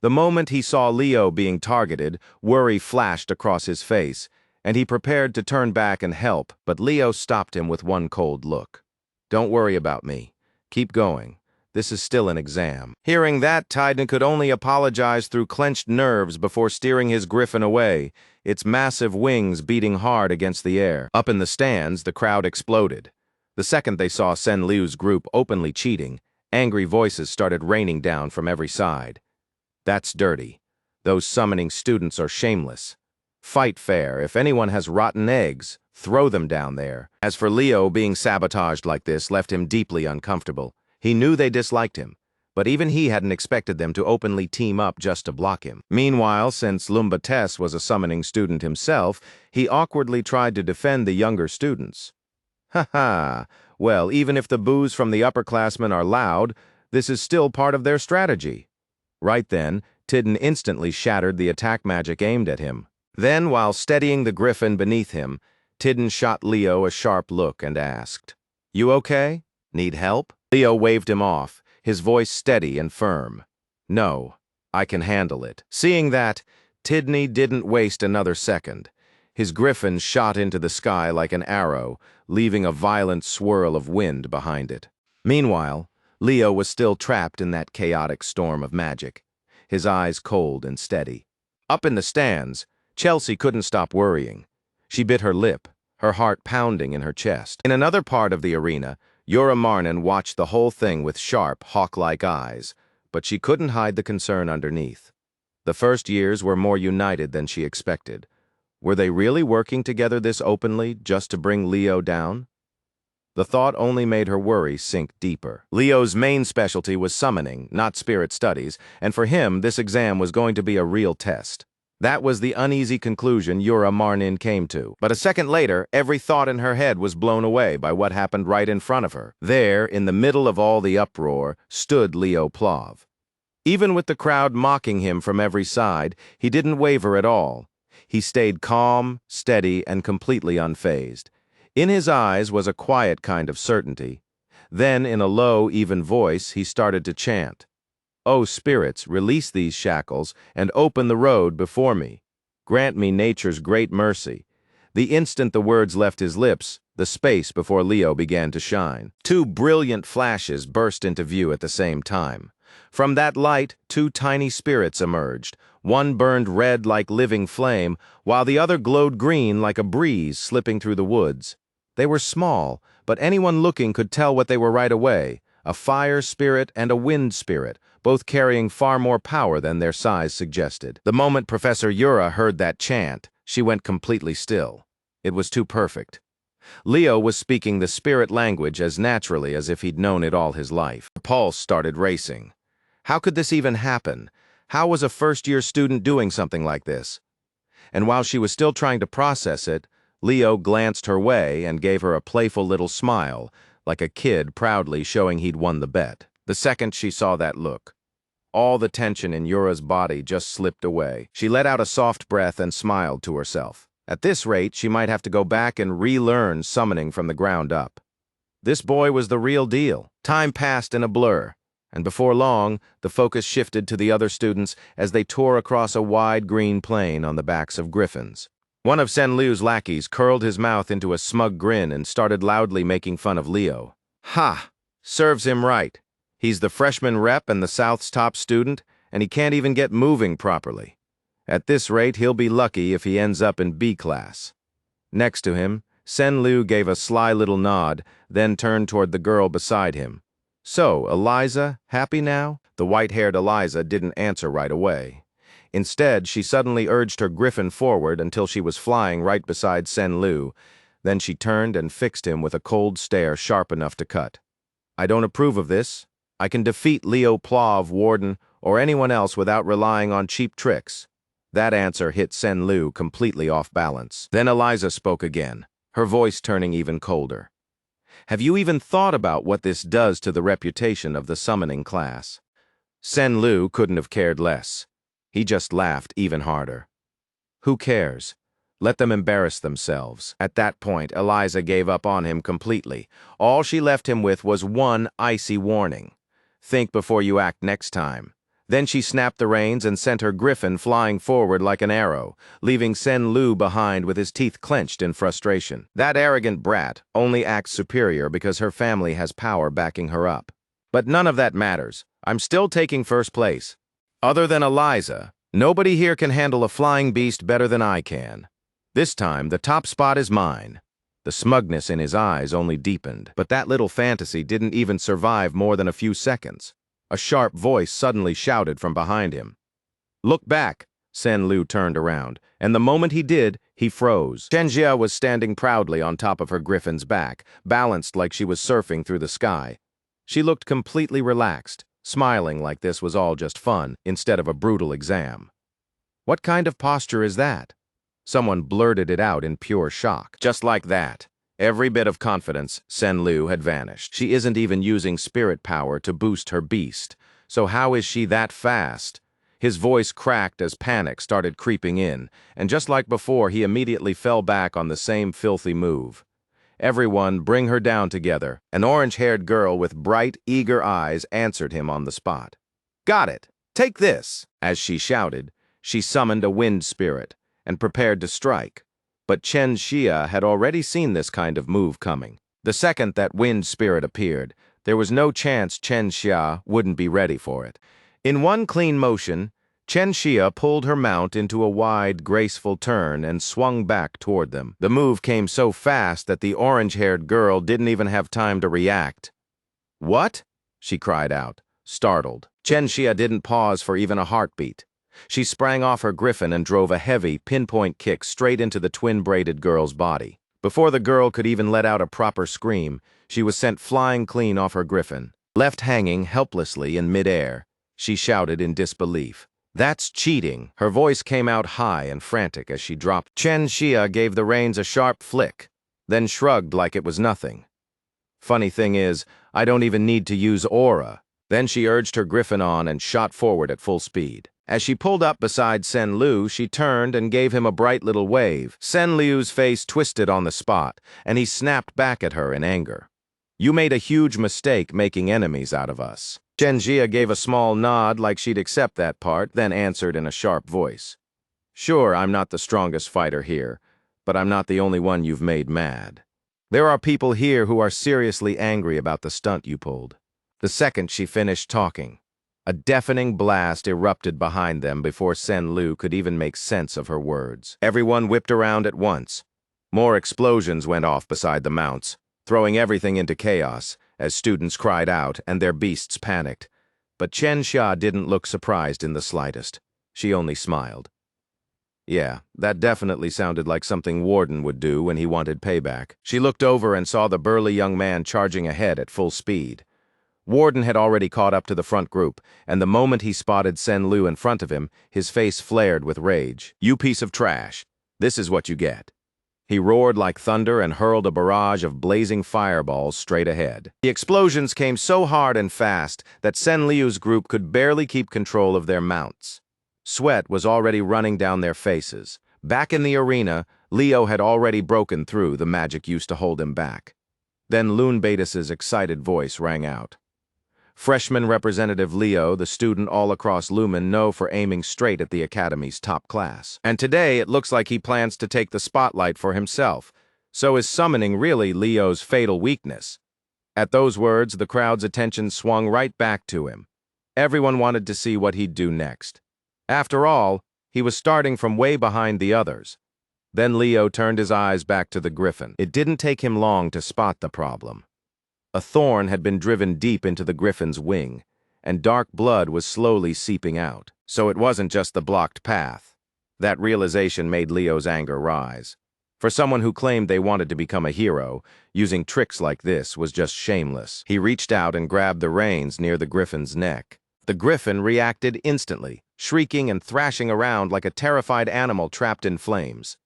The moment he saw Leo being targeted, worry flashed across his face, and he prepared to turn back and help, but Leo stopped him with one cold look. Don't worry about me. Keep going. This is still an exam. Hearing that, Tidden could only apologize through clenched nerves before steering his griffin away, its massive wings beating hard against the air. Up in the stands, the crowd exploded. The second they saw Sen Liu's group openly cheating, angry voices started raining down from every side. That's dirty. Those summoning students are shameless. Fight fair. If anyone has rotten eggs, throw them down there. As for Leo, being sabotaged like this left him deeply uncomfortable. He knew they disliked him, but even he hadn't expected them to openly team up just to block him. Meanwhile, since Lumba Tess was a summoning student himself, he awkwardly tried to defend the younger students. Ha! Well, even if the boos from the upperclassmen are loud, this is still part of their strategy. Right then, Tidden instantly shattered the attack magic aimed at him. Then, while steadying the griffin beneath him, Tidden shot Leo a sharp look and asked, "You okay? Need help?" Leo waved him off, his voice steady and firm. "No, I can handle it." Seeing that, Tidney didn't waste another second. His griffin shot into the sky like an arrow, leaving a violent swirl of wind behind it. Meanwhile, Leo was still trapped in that chaotic storm of magic, his eyes cold and steady. Up in the stands, Chelsea couldn't stop worrying. She bit her lip, her heart pounding in her chest. In another part of the arena, Yura Marnin watched the whole thing with sharp, hawk-like eyes, but she couldn't hide the concern underneath. The first years were more united than she expected. Were they really working together this openly just to bring Leo down? The thought only made her worry sink deeper. Leo's main specialty was summoning, not spirit studies, and for him this exam was going to be a real test. That was the uneasy conclusion Yura Marnin came to. But a second later, every thought in her head was blown away by what happened right in front of her. There, in the middle of all the uproar, stood Leo Plov. Even with the crowd mocking him from every side, he didn't waver at all. He stayed calm, steady, and completely unfazed. In his eyes was a quiet kind of certainty. Then, in a low, even voice, he started to chant, "O spirits, release these shackles and open the road before me. Grant me nature's great mercy." The instant the words left his lips, the space before Leo began to shine. Two brilliant flashes burst into view at the same time. From that light, two tiny spirits emerged. One burned red like living flame, while the other glowed green like a breeze slipping through the woods. They were small, but anyone looking could tell what they were right away: a fire spirit and a wind spirit, both carrying far more power than their size suggested. The moment Professor Yura heard that chant, she went completely still. It was too perfect. Leo was speaking the spirit language as naturally as if he'd known it all his life. Her pulse started racing. How could this even happen? How was a first-year student doing something like this? And while she was still trying to process it, Leo glanced her way and gave her a playful little smile, like a kid proudly showing he'd won the bet. The second she saw that look, all the tension in Yura's body just slipped away. She let out a soft breath and smiled to herself. At this rate, she might have to go back and relearn summoning from the ground up. This boy was the real deal. Time passed in a blur, and before long, the focus shifted to the other students as they tore across a wide green plain on the backs of griffins. One of Senlu's lackeys curled his mouth into a smug grin and started loudly making fun of Leo. Ha! Serves him right. He's the freshman rep and the South's top student, and he can't even get moving properly. At this rate, he'll be lucky if he ends up in B class. Next to him, Senlu gave a sly little nod, then turned toward the girl beside him. "So, Eliza, happy now?" The white-haired Eliza didn't answer right away. Instead, she suddenly urged her griffin forward until she was flying right beside Senlu. Then she turned and fixed him with a cold stare sharp enough to cut. "I don't approve of this. I can defeat Leo Plov, Warden, or anyone else without relying on cheap tricks." That answer hit Senlu completely off balance. Then Eliza spoke again, her voice turning even colder. "Have you even thought about what this does to the reputation of the summoning class?" Senlu couldn't have cared less. He just laughed even harder. "Who cares? Let them embarrass themselves." At that point, Eliza gave up on him completely. All she left him with was one icy warning. Think before you act next time. Then she snapped the reins and sent her griffin flying forward like an arrow, leaving Senlu behind with his teeth clenched in frustration. That arrogant brat only acts superior because her family has power backing her up. But none of that matters. I'm still taking first place. Other than Eliza, nobody here can handle a flying beast better than I can. This time, the top spot is mine. The smugness in his eyes only deepened, but that little fantasy didn't even survive more than a few seconds. A sharp voice suddenly shouted from behind him. Look back. Sen Lu turned around, and the moment he did, he froze. Chen Jia was standing proudly on top of her griffin's back, balanced like she was surfing through the sky. She looked completely relaxed, smiling like this was all just fun instead of a brutal exam. What kind of posture is that? Someone blurted it out in pure shock. Just like that, every bit of confidence Sen Lu had vanished. She isn't even using spirit power to boost her beast, so how is she that fast? His voice cracked as panic started creeping in, and just like before, he immediately fell back on the same filthy move. Everyone, bring her down together. An orange-haired girl with bright, eager eyes answered him on the spot. Got it! Take this! As she shouted, she summoned a wind spirit and prepared to strike. But Chen Xia had already seen this kind of move coming. The second that wind spirit appeared, there was no chance Chen Xia wouldn't be ready for it. In one clean motion, Chen Xia pulled her mount into a wide, graceful turn and swung back toward them. The move came so fast that the orange-haired girl didn't even have time to react. What? She cried out, startled. Chen Xia didn't pause for even a heartbeat. She sprang off her griffin and drove a heavy, pinpoint kick straight into the twin-braided girl's body. Before the girl could even let out a proper scream, she was sent flying clean off her griffin. Left hanging helplessly in midair, she shouted in disbelief. That's cheating. Her voice came out high and frantic as she dropped. Chen Xia gave the reins a sharp flick, then shrugged like it was nothing. Funny thing is, I don't even need to use aura. Then she urged her griffin on and shot forward at full speed. As she pulled up beside Sen Lu, she turned and gave him a bright little wave. Sen Liu's face twisted on the spot, and he snapped back at her in anger. You made a huge mistake making enemies out of us. Chen Jia gave a small nod like she'd accept that part, then answered in a sharp voice. Sure, I'm not the strongest fighter here, but I'm not the only one you've made mad. There are people here who are seriously angry about the stunt you pulled. The second she finished talking, a deafening blast erupted behind them before Sen Lu could even make sense of her words. Everyone whipped around at once. More explosions went off beside the mounts, throwing everything into chaos as students cried out and their beasts panicked. But Chen Xia didn't look surprised in the slightest. She only smiled. Yeah, that definitely sounded like something Warden would do when he wanted payback. She looked over and saw the burly young man charging ahead at full speed. Warden had already caught up to the front group, and the moment he spotted Sen Lu in front of him, his face flared with rage. You piece of trash. This is what you get. He roared like thunder and hurled a barrage of blazing fireballs straight ahead. The explosions came so hard and fast that Sen Liu's group could barely keep control of their mounts. Sweat was already running down their faces. Back in the arena, Leo had already broken through the magic used to hold him back. Then Loon Betis's excited voice rang out. Freshman Representative Leo, the student all across Lumen, known for aiming straight at the Academy's top class. And today it looks like he plans to take the spotlight for himself. So is summoning really Leo's fatal weakness? At those words, the crowd's attention swung right back to him. Everyone wanted to see what he'd do next. After all, he was starting from way behind the others. Then Leo turned his eyes back to the griffin. It didn't take him long to spot the problem. A thorn had been driven deep into the griffin's wing, and dark blood was slowly seeping out. So it wasn't just the blocked path. That realization made Leo's anger rise. For someone who claimed they wanted to become a hero, using tricks like this was just shameless. He reached out and grabbed the reins near the griffin's neck. The griffin reacted instantly, shrieking and thrashing around like a terrified animal trapped in flames.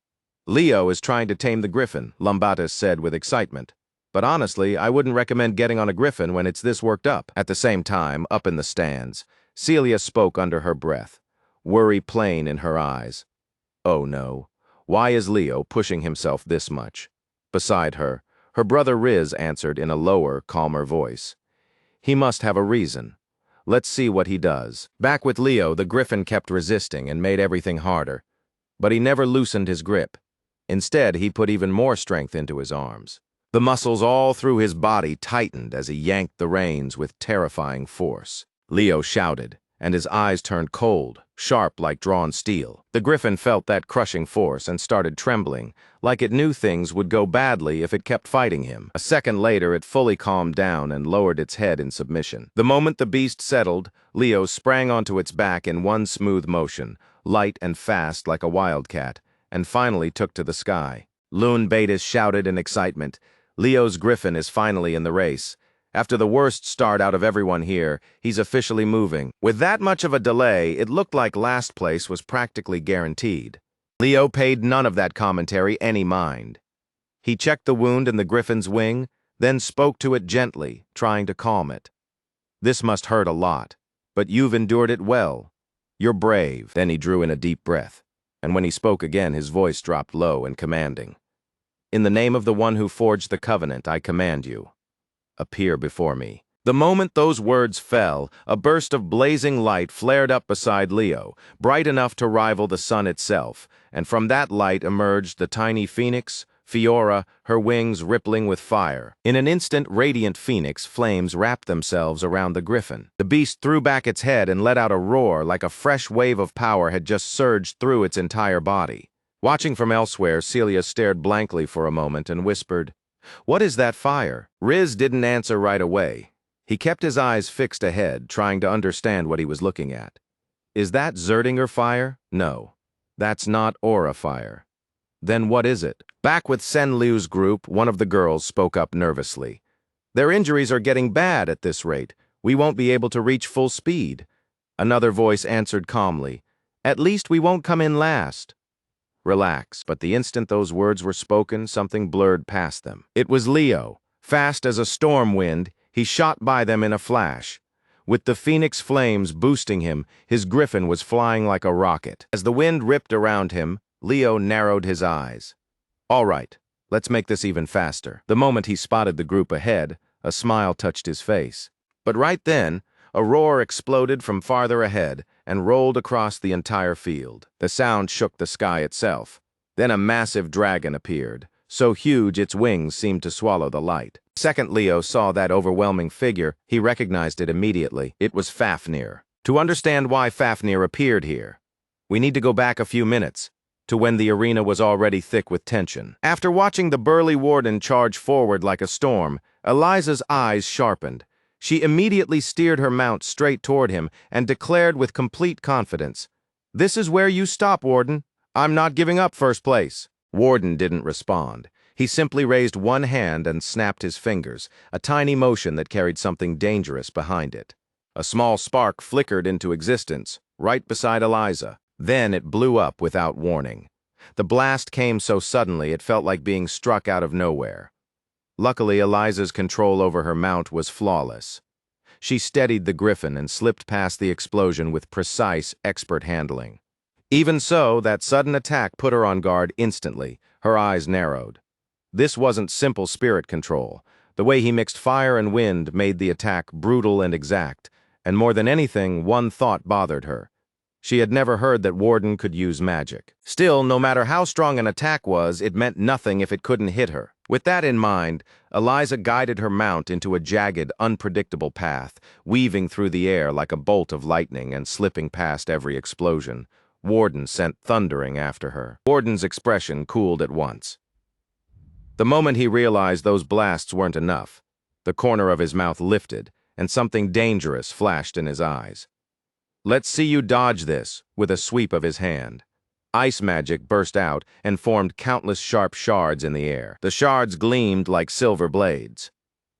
Leo is trying to tame the griffin, Lumbatus said with excitement. But honestly, I wouldn't recommend getting on a griffin when it's this worked up. At the same time, up in the stands, Celia spoke under her breath, worry plain in her eyes. Oh no, why is Leo pushing himself this much? Beside her, her brother Riz answered in a lower, calmer voice. He must have a reason. Let's see what he does. Back with Leo, the griffin kept resisting and made everything harder. But he never loosened his grip. Instead, he put even more strength into his arms. The muscles all through his body tightened as he yanked the reins with terrifying force. Leo shouted, and his eyes turned cold, sharp like drawn steel. The griffin felt that crushing force and started trembling, like it knew things would go badly if it kept fighting him. A second later, it fully calmed down and lowered its head in submission. The moment the beast settled, Leo sprang onto its back in one smooth motion, light and fast like a wildcat, and finally took to the sky. Loon Betis shouted in excitement. Leo's griffin is finally in the race. After the worst start out of everyone here, he's officially moving. With that much of a delay, it looked like last place was practically guaranteed. Leo paid none of that commentary any mind. He checked the wound in the griffin's wing, then spoke to it gently, trying to calm it. This must hurt a lot, but you've endured it well. You're brave. Then he drew in a deep breath, and when he spoke again, his voice dropped low and commanding. In the name of the one who forged the covenant, I command you. Appear before me. The moment those words fell, a burst of blazing light flared up beside Leo, bright enough to rival the sun itself, and from that light emerged the tiny phoenix, Fiora, her wings rippling with fire. In an instant, radiant phoenix flames wrapped themselves around the griffin. The beast threw back its head and let out a roar like a fresh wave of power had just surged through its entire body. Watching from elsewhere, Celia stared blankly for a moment and whispered, "What is that fire?" Riz didn't answer right away. He kept his eyes fixed ahead, trying to understand what he was looking at. Is that Zerdinger fire? No. That's not aura fire. Then what is it? Back with Sen Liu's group, one of the girls spoke up nervously. Their injuries are getting bad at this rate. We won't be able to reach full speed. Another voice answered calmly, "At least we won't come in last." Relax, but the instant those words were spoken, something blurred past them. It was Leo. Fast as a storm wind, he shot by them in a flash. With the phoenix flames boosting him, his griffin was flying like a rocket. As the wind ripped around him, Leo narrowed his eyes. All right, let's make this even faster. The moment he spotted the group ahead, a smile touched his face. But right then, a roar exploded from farther ahead and rolled across the entire field. The sound shook the sky itself. Then a massive dragon appeared, so huge its wings seemed to swallow the light. The second Leo saw that overwhelming figure, he recognized it immediately. It was Fafnir. To understand why Fafnir appeared here, we need to go back a few minutes, to when the arena was already thick with tension. After watching the burly warden charge forward like a storm, Eliza's eyes sharpened. She immediately steered her mount straight toward him and declared with complete confidence, "This is where you stop, Warden. I'm not giving up first place." Warden didn't respond. He simply raised one hand and snapped his fingers, a tiny motion that carried something dangerous behind it. A small spark flickered into existence, right beside Eliza. Then it blew up without warning. The blast came so suddenly it felt like being struck out of nowhere. Luckily, Eliza's control over her mount was flawless. She steadied the griffin and slipped past the explosion with precise, expert handling. Even so, that sudden attack put her on guard instantly, her eyes narrowed. This wasn't simple spirit control. The way he mixed fire and wind made the attack brutal and exact, and more than anything, one thought bothered her. She had never heard that Warden could use magic. Still, no matter how strong an attack was, it meant nothing if it couldn't hit her. With that in mind, Eliza guided her mount into a jagged, unpredictable path, weaving through the air like a bolt of lightning and slipping past every explosion. Warden sent thundering after her. Warden's expression cooled at once. The moment he realized those blasts weren't enough, the corner of his mouth lifted, and something dangerous flashed in his eyes. "Let's see you dodge this," with a sweep of his hand. Ice magic burst out and formed countless sharp shards in the air. The shards gleamed like silver blades.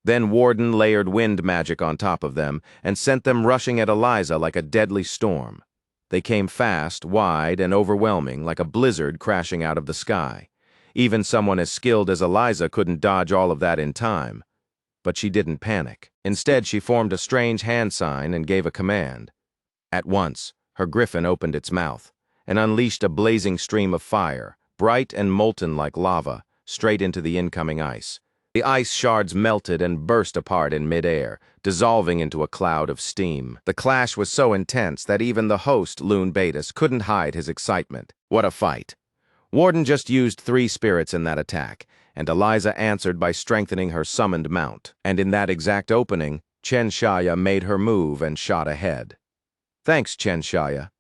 Then Warden layered wind magic on top of them and sent them rushing at Eliza like a deadly storm. They came fast, wide, and overwhelming, like a blizzard crashing out of the sky. Even someone as skilled as Eliza couldn't dodge all of that in time. But she didn't panic. Instead, she formed a strange hand sign and gave a command. At once, her griffin opened its mouth and unleashed a blazing stream of fire, bright and molten like lava, straight into the incoming ice. The ice shards melted and burst apart in midair, dissolving into a cloud of steam. The clash was so intense that even the host, Loon Betis, couldn't hide his excitement. What a fight! Warden just used 3 spirits in that attack, and Eliza answered by strengthening her summoned mount. And in that exact opening, Chen Shaya made her move and shot ahead. Thanks, Chenshaya.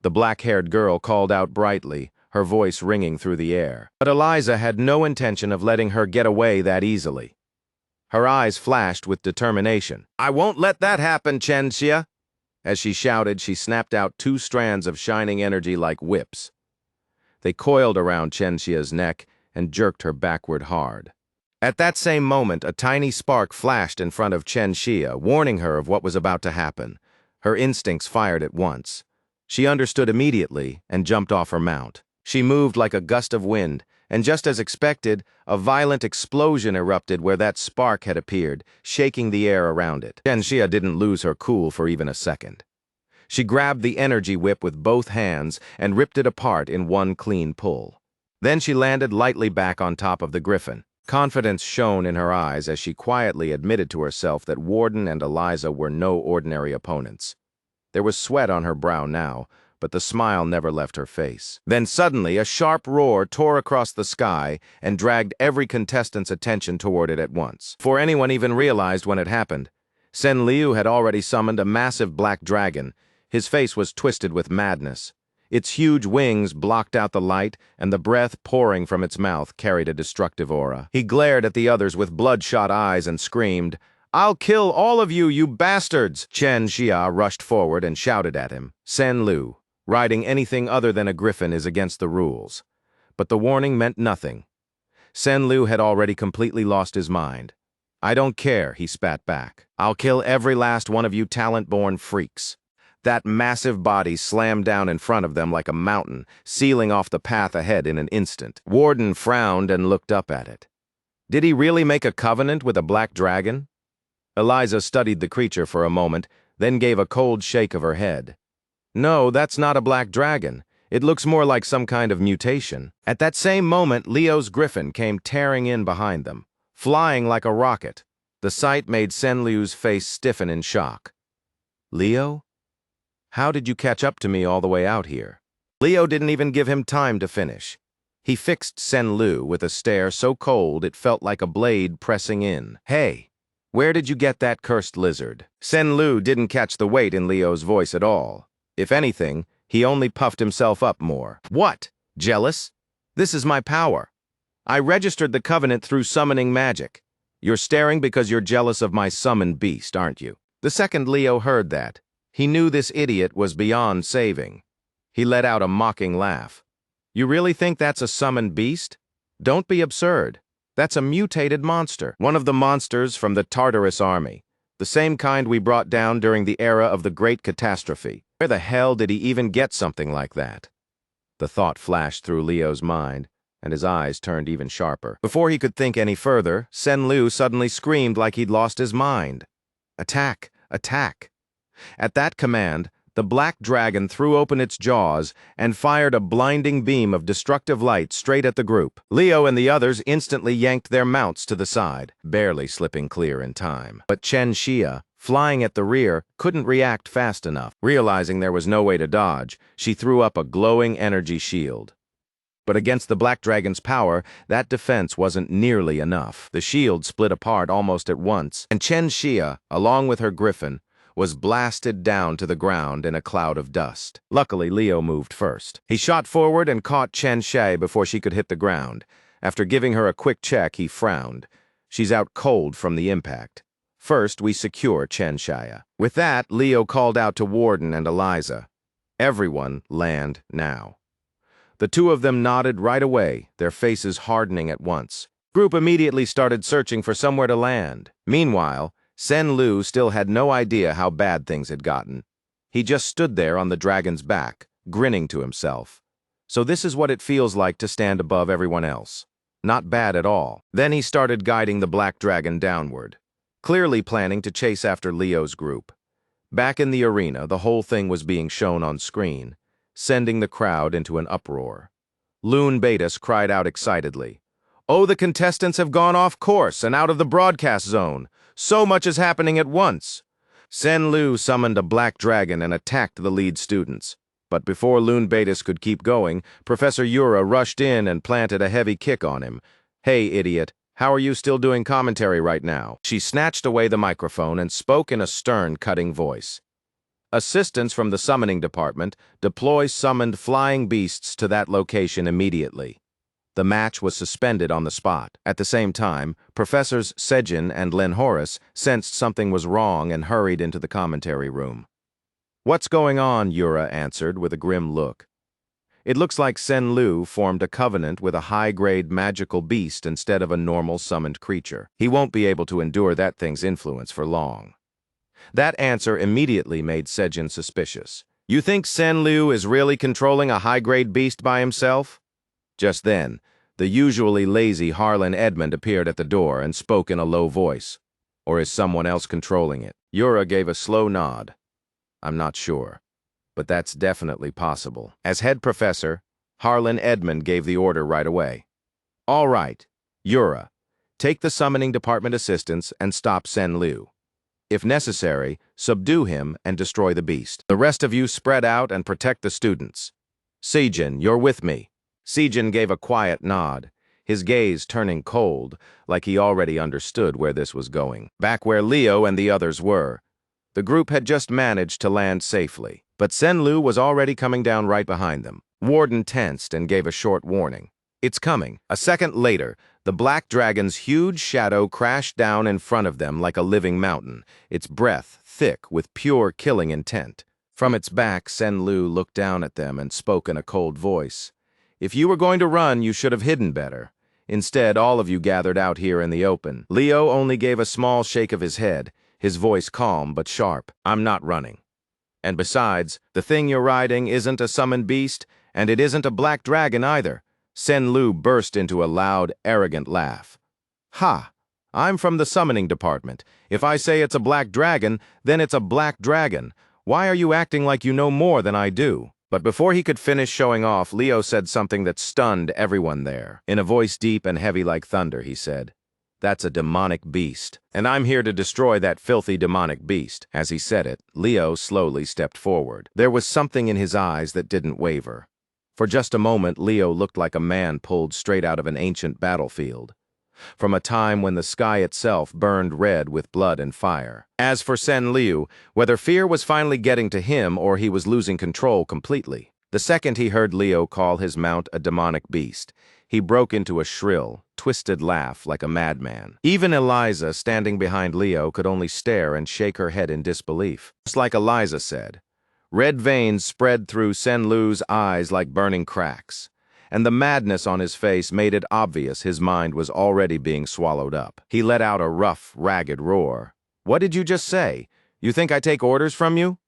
The black-haired girl called out brightly, her voice ringing through the air. But Eliza had no intention of letting her get away that easily. Her eyes flashed with determination. "I won't let that happen, Chenxia!" As she shouted, she snapped out 2 strands of shining energy like whips. They coiled around Chenxia's neck and jerked her backward hard. At that same moment, a tiny spark flashed in front of Chenxia, warning her of what was about to happen. Her instincts fired at once. She understood immediately and jumped off her mount. She moved like a gust of wind, and just as expected, a violent explosion erupted where that spark had appeared, shaking the air around it. Chenxia didn't lose her cool for even a second. She grabbed the energy whip with both hands and ripped it apart in one clean pull. Then she landed lightly back on top of the griffin. Confidence shone in her eyes as she quietly admitted to herself that Warden and Eliza were no ordinary opponents. There was sweat on her brow now, but the smile never left her face. Then suddenly, a sharp roar tore across the sky and dragged every contestant's attention toward it at once. Before anyone even realized when it happened, Sen Liu had already summoned a massive black dragon. His face was twisted with madness. Its huge wings blocked out the light, and the breath pouring from its mouth carried a destructive aura. He glared at the others with bloodshot eyes and screamed, "I'll kill all of you, you bastards!" Chen Xia rushed forward and shouted at him. "Sen Liu, riding anything other than a griffin is against the rules." But the warning meant nothing. Sen Liu had already completely lost his mind. "I don't care," he spat back. "I'll kill every last one of you talent-born freaks." That massive body slammed down in front of them like a mountain, sealing off the path ahead in an instant. Warden frowned and looked up at it. Did he really make a covenant with a black dragon? Eliza studied the creature for a moment, then gave a cold shake of her head. "No, that's not a black dragon. It looks more like some kind of mutation." At that same moment, Leo's griffin came tearing in behind them, flying like a rocket. The sight made Sen Liu's face stiffen in shock. "Leo? How did you catch up to me all the way out here?" Leo didn't even give him time to finish. He fixed Sen Liu with a stare so cold it felt like a blade pressing in. "Hey, where did you get that cursed lizard?" Sen Liu didn't catch the weight in Leo's voice at all. If anything, he only puffed himself up more. "What? Jealous? This is my power. I registered the covenant through summoning magic. You're staring because you're jealous of my summoned beast, aren't you?" The second Leo heard that, he knew this idiot was beyond saving. He let out a mocking laugh. "You really think that's a summoned beast? Don't be absurd. That's a mutated monster, one of the monsters from the Tartarus army, the same kind we brought down during the era of the Great Catastrophe. Where the hell did he even get something like that?" The thought flashed through Leo's mind, and his eyes turned even sharper. Before he could think any further, Sen Liu suddenly screamed like he'd lost his mind. "Attack! Attack!" At that command, the black dragon threw open its jaws and fired a blinding beam of destructive light straight at the group. Leo and the others instantly yanked their mounts to the side, barely slipping clear in time. But Chen Xia, flying at the rear, couldn't react fast enough. Realizing there was no way to dodge, she threw up a glowing energy shield. But against the black dragon's power, that defense wasn't nearly enough. The shield split apart almost at once, and Chen Xia, along with her griffin, was blasted down to the ground in a cloud of dust. Luckily, Leo moved first. He shot forward and caught Chen Xia before she could hit the ground. After giving her a quick check, he frowned. "She's out cold from the impact. First, we secure Chen Xia." With that, Leo called out to Warden and Eliza. "Everyone, land now." The two of them nodded right away, their faces hardening at once. The group immediately started searching for somewhere to land. Meanwhile, Sen Liu still had no idea how bad things had gotten. He just stood there on the dragon's back, grinning to himself. So this is what it feels like to stand above everyone else. Not bad at all. Then he started guiding the black dragon downward, clearly planning to chase after Leo's group. Back in the arena, the whole thing was being shown on screen, sending the crowd into an uproar. Loon Betas cried out excitedly, "Oh, the contestants have gone off course and out of the broadcast zone. So much is happening at once." Sen Liu summoned a black dragon and attacked the lead students. But before Loon Betas could keep going, Professor Yura rushed in and planted a heavy kick on him. "Hey, idiot, how are you still doing commentary right now?" She snatched away the microphone and spoke in a stern, cutting voice. Assistants from the summoning department deploy summoned flying beasts to that location immediately. The match was suspended on the spot. At the same time, Professors Sejin and Len Horace sensed something was wrong and hurried into the commentary room. "What's going on?" Yura answered with a grim look. "It looks like Sen Lu formed a covenant with a high-grade magical beast instead of a normal summoned creature. He won't be able to endure that thing's influence for long." That answer immediately made Sejin suspicious. "You think Sen Lu is really controlling a high-grade beast by himself?" Just then, the usually lazy Harlan Edmund appeared at the door and spoke in a low voice. "Or is someone else controlling it?" Yura gave a slow nod. "I'm not sure, but that's definitely possible." As head professor, Harlan Edmund gave the order right away. "All right, Yura, take the summoning department assistants and stop Sen Lu. If necessary, subdue him and destroy the beast. The rest of you spread out and protect the students. Sejin, you're with me." Sejin gave a quiet nod, his gaze turning cold, like he already understood where this was going. Back where Leo and the others were, the group had just managed to land safely, but Sen Lu was already coming down right behind them. Warden tensed and gave a short warning. "It's coming." A second later, the black dragon's huge shadow crashed down in front of them like a living mountain, its breath thick with pure killing intent. From its back, Sen Lu looked down at them and spoke in a cold voice. "If you were going to run, you should have hidden better. Instead, all of you gathered out here in the open." Leo only gave a small shake of his head, his voice calm but sharp. "I'm not running. And besides, the thing you're riding isn't a summoned beast, and it isn't a black dragon either." Sen Lu burst into a loud, arrogant laugh. "Ha! I'm from the summoning department. If I say it's a black dragon, then it's a black dragon. Why are you acting like you know more than I do?" But before he could finish showing off, Leo said something that stunned everyone there. In a voice deep and heavy like thunder, he said, "That's a demonic beast, and I'm here to destroy that filthy demonic beast." As he said it, Leo slowly stepped forward. There was something in his eyes that didn't waver. For just a moment, Leo looked like a man pulled straight out of an ancient battlefield, from a time when the sky itself burned red with blood and fire. As for Sen Liu, whether fear was finally getting to him or he was losing control completely, the second he heard Leo call his mount a demonic beast, he broke into a shrill, twisted laugh like a madman. Even Eliza, standing behind Leo, could only stare and shake her head in disbelief. Just like Eliza said, red veins spread through Sen Lu's eyes like burning cracks, and the madness on his face made it obvious his mind was already being swallowed up. He let out a rough, ragged roar. "What did you just say? You think I take orders from you?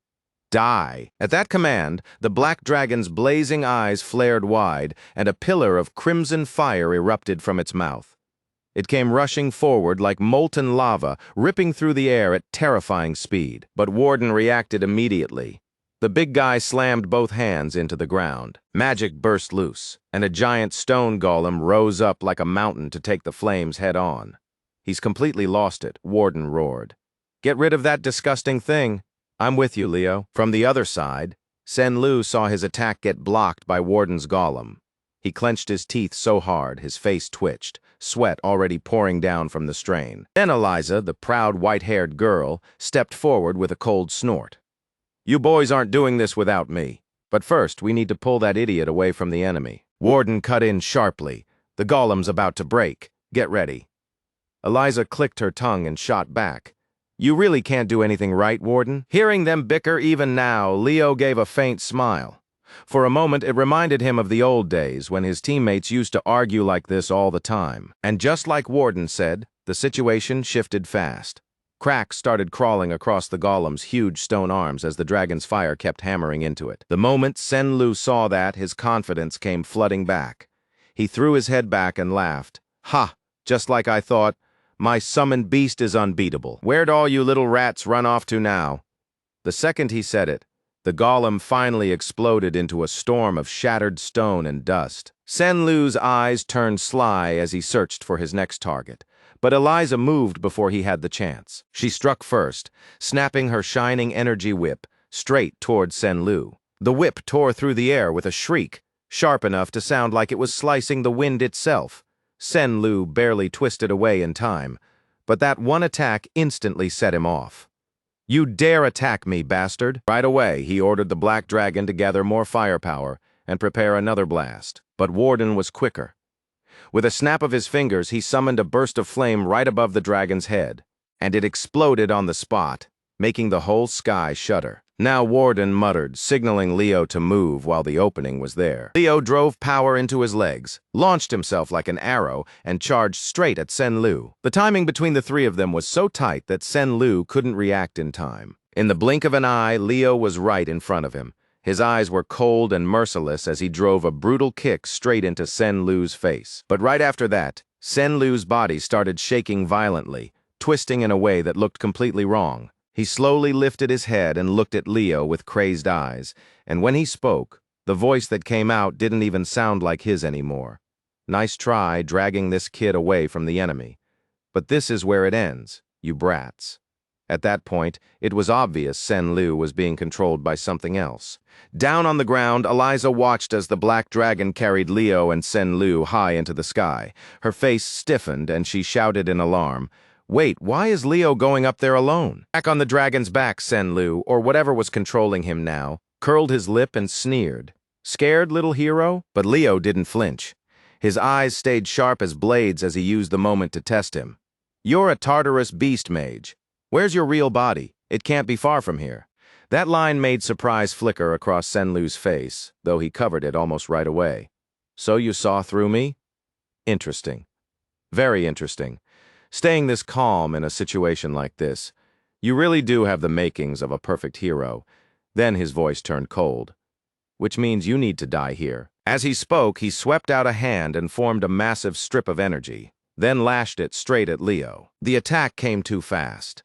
Die." At that command, the black dragon's blazing eyes flared wide, and a pillar of crimson fire erupted from its mouth. It came rushing forward like molten lava, ripping through the air at terrifying speed. But Warden reacted immediately. The big guy slammed both hands into the ground. Magic burst loose, and a giant stone golem rose up like a mountain to take the flames head on. "He's completely lost it," Warden roared. "Get rid of that disgusting thing." "I'm with you, Leo." From the other side, Sen Lu saw his attack get blocked by Warden's golem. He clenched his teeth so hard, his face twitched, sweat already pouring down from the strain. Then Eliza, the proud white-haired girl, stepped forward with a cold snort. "You boys aren't doing this without me. But first, we need to pull that idiot away from the enemy." Warden cut in sharply. "The golem's about to break. Get ready." Eliza clicked her tongue and shot back. "You really can't do anything right, Warden?" Hearing them bicker even now, Leo gave a faint smile. For a moment, it reminded him of the old days when his teammates used to argue like this all the time. And just like Warden said, the situation shifted fast. Cracks started crawling across the golem's huge stone arms as the dragon's fire kept hammering into it. The moment Sen Lu saw that, his confidence came flooding back. He threw his head back and laughed. "Ha! Just like I thought. My summoned beast is unbeatable. Where'd all you little rats run off to now?" The second he said it, the golem finally exploded into a storm of shattered stone and dust. Sen Lu's eyes turned sly as he searched for his next target. But Eliza moved before he had the chance. She struck first, snapping her shining energy whip straight toward Sen Lu. The whip tore through the air with a shriek, sharp enough to sound like it was slicing the wind itself. Sen Lu barely twisted away in time, but that one attack instantly set him off. "You dare attack me, bastard!" Right away, he ordered the black dragon to gather more firepower and prepare another blast. But Warden was quicker. With a snap of his fingers, he summoned a burst of flame right above the dragon's head, and it exploded on the spot, making the whole sky shudder. Now Warden muttered, signaling Leo to move while the opening was there. Leo drove power into his legs, launched himself like an arrow, and charged straight at Sen Lu. The timing between the three of them was so tight that Sen Lu couldn't react in time. In the blink of an eye, Leo was right in front of him. His eyes were cold and merciless as he drove a brutal kick straight into Sen Lu's face. But right after that, Sen Lu's body started shaking violently, twisting in a way that looked completely wrong. He slowly lifted his head and looked at Leo with crazed eyes, and when he spoke, the voice that came out didn't even sound like his anymore. "Nice try dragging this kid away from the enemy. But this is where it ends, you brats." At that point, it was obvious Sen Lu was being controlled by something else. Down on the ground, Eliza watched as the black dragon carried Leo and Sen Lu high into the sky. Her face stiffened and she shouted in alarm, "Wait, why is Leo going up there alone?" Back on the dragon's back, Sen Lu, or whatever was controlling him now, curled his lip and sneered. "Scared, little hero?" But Leo didn't flinch. His eyes stayed sharp as blades as he used the moment to test him. "You're a Tartarus beast mage. Where's your real body? It can't be far from here." That line made surprise flicker across Sen Lu's face, though he covered it almost right away. "So you saw through me? Interesting. Very interesting. Staying this calm in a situation like this. You really do have the makings of a perfect hero." Then his voice turned cold. "Which means you need to die here." As he spoke, he swept out a hand and formed a massive strip of energy, then lashed it straight at Leo. The attack came too fast.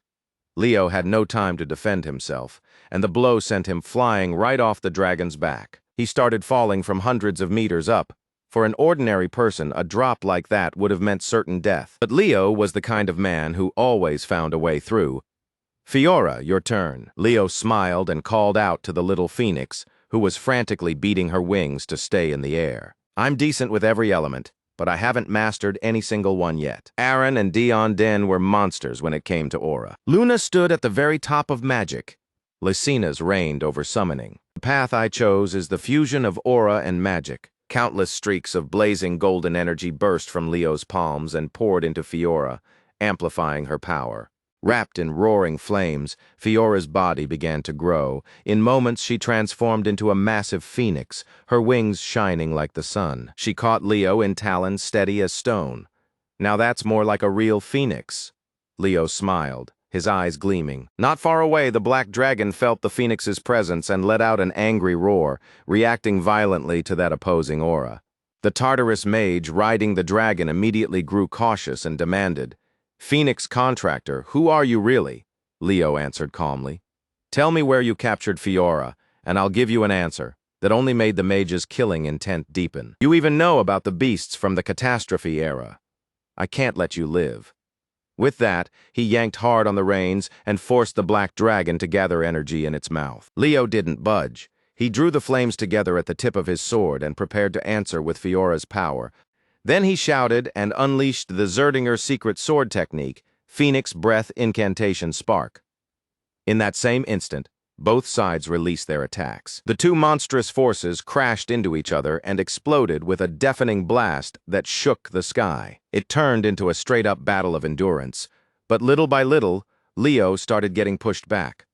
Leo had no time to defend himself, and the blow sent him flying right off the dragon's back. He started falling from hundreds of meters up. For an ordinary person, a drop like that would have meant certain death. But Leo was the kind of man who always found a way through. "Fiora, your turn." Leo smiled and called out to the little phoenix, who was frantically beating her wings to stay in the air. "I'm decent with every element, but I haven't mastered any single one yet." Aaron and Dion Den were monsters when it came to aura. Luna stood at the very top of magic. Lycina's reigned over summoning. The path I chose is the fusion of aura and magic. Countless streaks of blazing golden energy burst from Leo's palms and poured into Fiora, amplifying her power. Wrapped in roaring flames, Fiora's body began to grow. In moments, she transformed into a massive phoenix, her wings shining like the sun. She caught Leo in talons steady as stone. "Now that's more like a real phoenix." Leo smiled, his eyes gleaming. Not far away, the black dragon felt the phoenix's presence and let out an angry roar, reacting violently to that opposing aura. The Tartarus mage riding the dragon immediately grew cautious and demanded, "Phoenix contractor, who are you really?" Leo answered calmly. "Tell me where you captured Fiora, and I'll give you an answer." That only made the mage's killing intent deepen. "You even know about the beasts from the catastrophe era. I can't let you live." With that, he yanked hard on the reins and forced the black dragon to gather energy in its mouth. Leo didn't budge. He drew the flames together at the tip of his sword and prepared to answer with Fiora's power. Then he shouted and unleashed the Zerdinger secret sword technique, Phoenix Breath Incantation Spark. In that same instant, both sides released their attacks. The two monstrous forces crashed into each other and exploded with a deafening blast that shook the sky. It turned into a straight-up battle of endurance, but little by little, Leo started getting pushed back.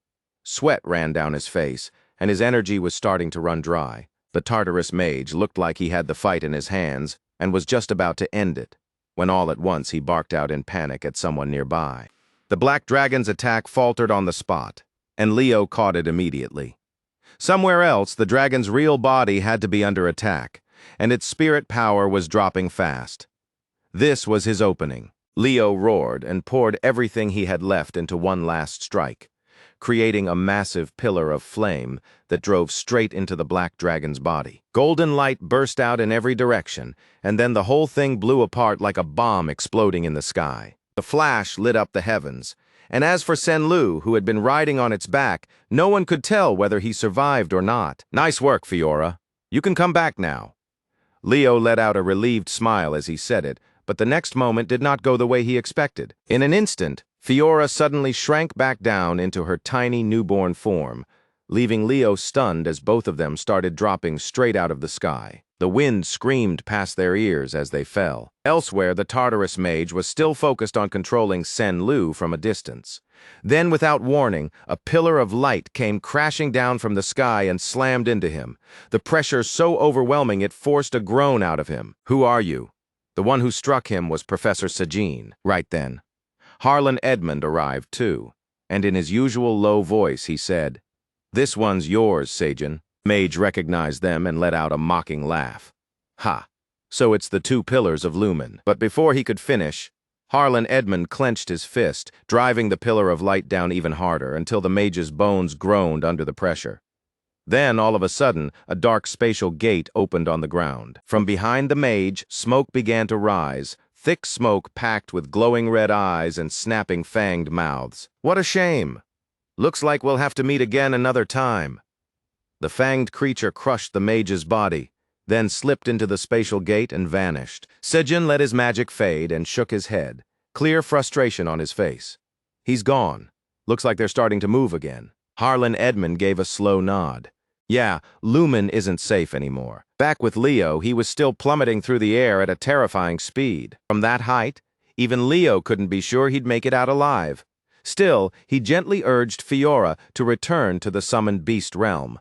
Sweat ran down his face, and his energy was starting to run dry. The Tartarus mage looked like he had the fight in his hands and was just about to end it, when all at once he barked out in panic at someone nearby. The black dragon's attack faltered on the spot, and Leo caught it immediately. Somewhere else, the dragon's real body had to be under attack, and its spirit power was dropping fast. This was his opening. Leo roared and poured everything he had left into one last strike, creating a massive pillar of flame that drove straight into the black dragon's body. Golden light burst out in every direction, and then the whole thing blew apart like a bomb exploding in the sky. The flash lit up the heavens, and as for Sen Lu, who had been riding on its back, no one could tell whether he survived or not. "Nice work, Fiora. You can come back now." Leo let out a relieved smile as he said it, but the next moment did not go the way he expected. In an instant, Fiora suddenly shrank back down into her tiny newborn form, leaving Leo stunned as both of them started dropping straight out of the sky. The wind screamed past their ears as they fell. Elsewhere, the Tartarus mage was still focused on controlling Sen Lu from a distance. Then, without warning, a pillar of light came crashing down from the sky and slammed into him, the pressure so overwhelming it forced a groan out of him. "Who are you?" The one who struck him was Professor Sajin. Right then, Harlan Edmund arrived too, and in his usual low voice he said, "This one's yours, Sajin." Mage recognized them and let out a mocking laugh. "Ha, so it's the two pillars of Lumen." But before he could finish, Harlan Edmund clenched his fist, driving the pillar of light down even harder until the mage's bones groaned under the pressure. Then, all of a sudden, a dark spatial gate opened on the ground. From behind the mage, smoke began to rise, thick smoke packed with glowing red eyes and snapping fanged mouths. "What a shame! Looks like we'll have to meet again another time." The fanged creature crushed the mage's body, then slipped into the spatial gate and vanished. Sajin let his magic fade and shook his head, clear frustration on his face. "He's gone. Looks like they're starting to move again." Harlan Edmund gave a slow nod. Yeah, Lumen isn't safe anymore. Back with Leo, he was still plummeting through the air at a terrifying speed. From that height, even Leo couldn't be sure he'd make it out alive. Still, he gently urged Fiora to return to the summoned beast realm.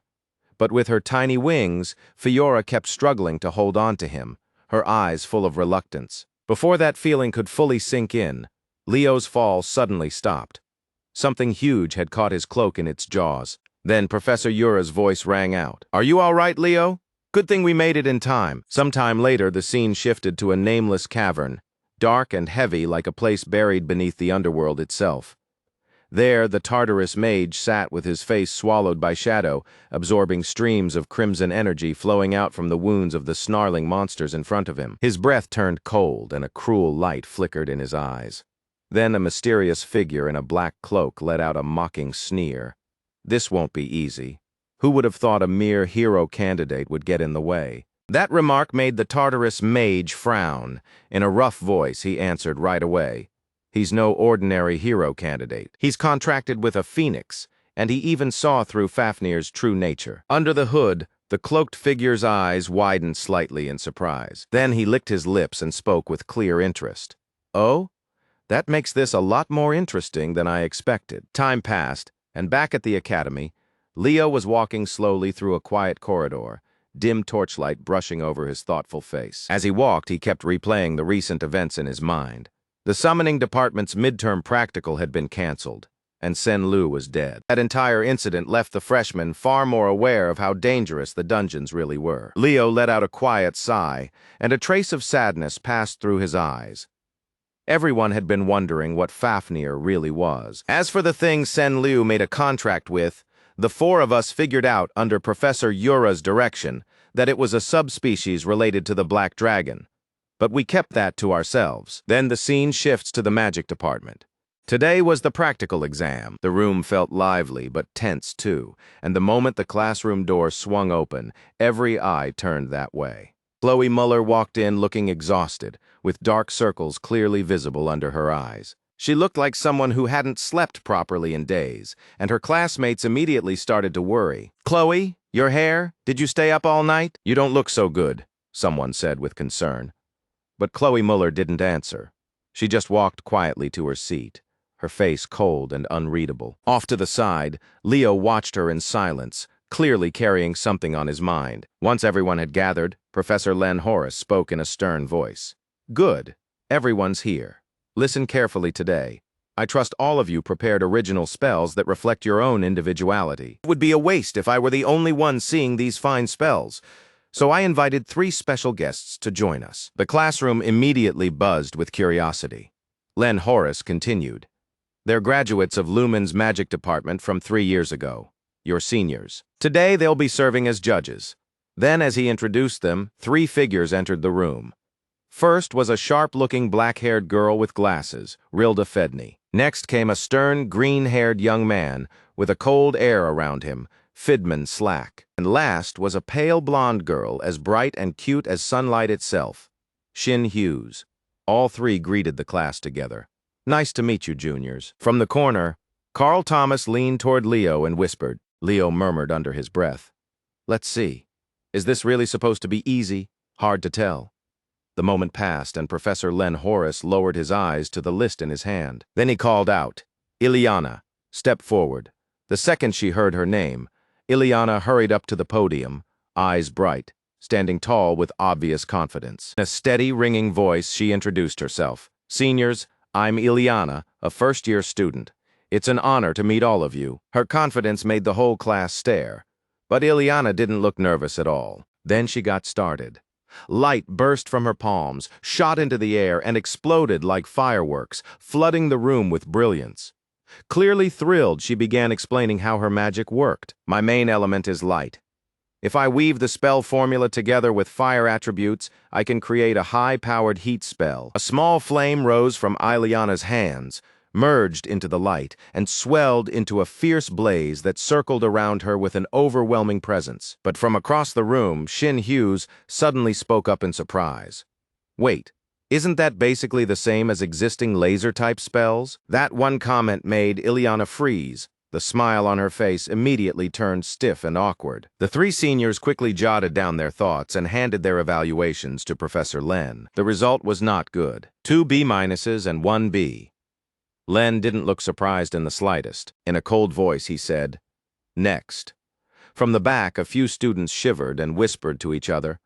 But with her tiny wings, Fiora kept struggling to hold on to him, her eyes full of reluctance. Before that feeling could fully sink in, Leo's fall suddenly stopped. Something huge had caught his cloak in its jaws. Then Professor Ura's voice rang out. "Are you all right, Leo? Good thing we made it in time." Sometime later, the scene shifted to a nameless cavern, dark and heavy like a place buried beneath the underworld itself. There, the Tartarus mage sat with his face swallowed by shadow, absorbing streams of crimson energy flowing out from the wounds of the snarling monsters in front of him. His breath turned cold and a cruel light flickered in his eyes. Then a mysterious figure in a black cloak let out a mocking sneer. "This won't be easy. Who would have thought a mere hero candidate would get in the way?" That remark made the Tartarus mage frown. In a rough voice, he answered right away. "He's no ordinary hero candidate. He's contracted with a phoenix, and he even saw through Fafnir's true nature." Under the hood, the cloaked figure's eyes widened slightly in surprise. Then he licked his lips and spoke with clear interest. "Oh? That makes this a lot more interesting than I expected." Time passed, and back at the academy, Leo was walking slowly through a quiet corridor, dim torchlight brushing over his thoughtful face. As he walked, he kept replaying the recent events in his mind. The summoning department's midterm practical had been canceled, and Sen Lu was dead. That entire incident left the freshmen far more aware of how dangerous the dungeons really were. Leo let out a quiet sigh, and a trace of sadness passed through his eyes. Everyone had been wondering what Fafnir really was. As for the thing Sen Lu made a contract with, the four of us figured out under Professor Ura's direction that it was a subspecies related to the Black Dragon. But we kept that to ourselves. Then the scene shifts to the magic department. Today was the practical exam. The room felt lively but tense too, and the moment the classroom door swung open, every eye turned that way. Chloe Muller walked in looking exhausted, with dark circles clearly visible under her eyes. She looked like someone who hadn't slept properly in days, and her classmates immediately started to worry. "Chloe, your hair? Did you stay up all night? You don't look so good," someone said with concern. But Chloe Muller didn't answer. She just walked quietly to her seat, her face cold and unreadable. Off to the side, Leo watched her in silence, clearly carrying something on his mind. Once everyone had gathered, Professor Len Horace spoke in a stern voice. "Good. Everyone's here. Listen carefully today. I trust all of you prepared original spells that reflect your own individuality. It would be a waste if I were the only one seeing these fine spells. So I invited 3 special guests to join us." The classroom immediately buzzed with curiosity. Len Horace continued. "They're graduates of Lumen's magic department from 3 years ago. Your seniors. Today they'll be serving as judges." Then as he introduced them, 3 figures entered the room. First was a sharp-looking black-haired girl with glasses, Rilda Fedney. Next came a stern, green-haired young man with a cold air around him, Fidman Slack. And last was a pale blonde girl as bright and cute as sunlight itself, Shin Hughes. All 3 greeted the class together. Nice to meet you, juniors. From the corner, Carl Thomas leaned toward Leo and whispered. Leo murmured under his breath. Let's see. Is this really supposed to be easy? Hard to tell. The moment passed, and Professor Len Horace lowered his eyes to the list in his hand. Then he called out, Ileana, step forward. The second she heard her name, Ileana hurried up to the podium, eyes bright, standing tall with obvious confidence. In a steady, ringing voice, she introduced herself. Seniors, I'm Ileana, a first-year student. It's an honor to meet all of you. Her confidence made the whole class stare. But Ileana didn't look nervous at all. Then she got started. Light burst from her palms, shot into the air, and exploded like fireworks, flooding the room with brilliance. Clearly thrilled, she began explaining how her magic worked. My main element is light. If I weave the spell formula together with fire attributes, I can create a high-powered heat spell. A small flame rose from Ileana's hands, merged into the light, and swelled into a fierce blaze that circled around her with an overwhelming presence. But from across the room, Shin Hughes suddenly spoke up in surprise. Wait, isn't that basically the same as existing laser-type spells? That one comment made Ileana freeze. The smile on her face immediately turned stiff and awkward. The three seniors quickly jotted down their thoughts and handed their evaluations to Professor Len. The result was not good. 2 B- and 1 B. Len didn't look surprised in the slightest. In a cold voice, he said, Next. From the back, a few students shivered and whispered to each other,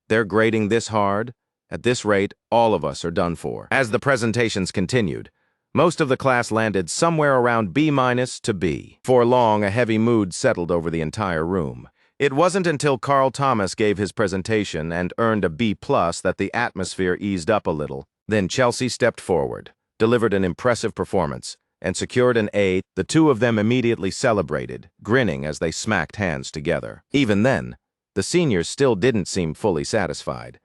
They're grading this hard? At this rate, all of us are done for. As the presentations continued, most of the class landed somewhere around B- to B. For long, a heavy mood settled over the entire room. It wasn't until Carl Thomas gave his presentation and earned a B+ that the atmosphere eased up a little. Then Chelsea stepped forward, delivered an impressive performance, and secured an A. The two of them immediately celebrated, grinning as they smacked hands together. Even then, the seniors still didn't seem fully satisfied.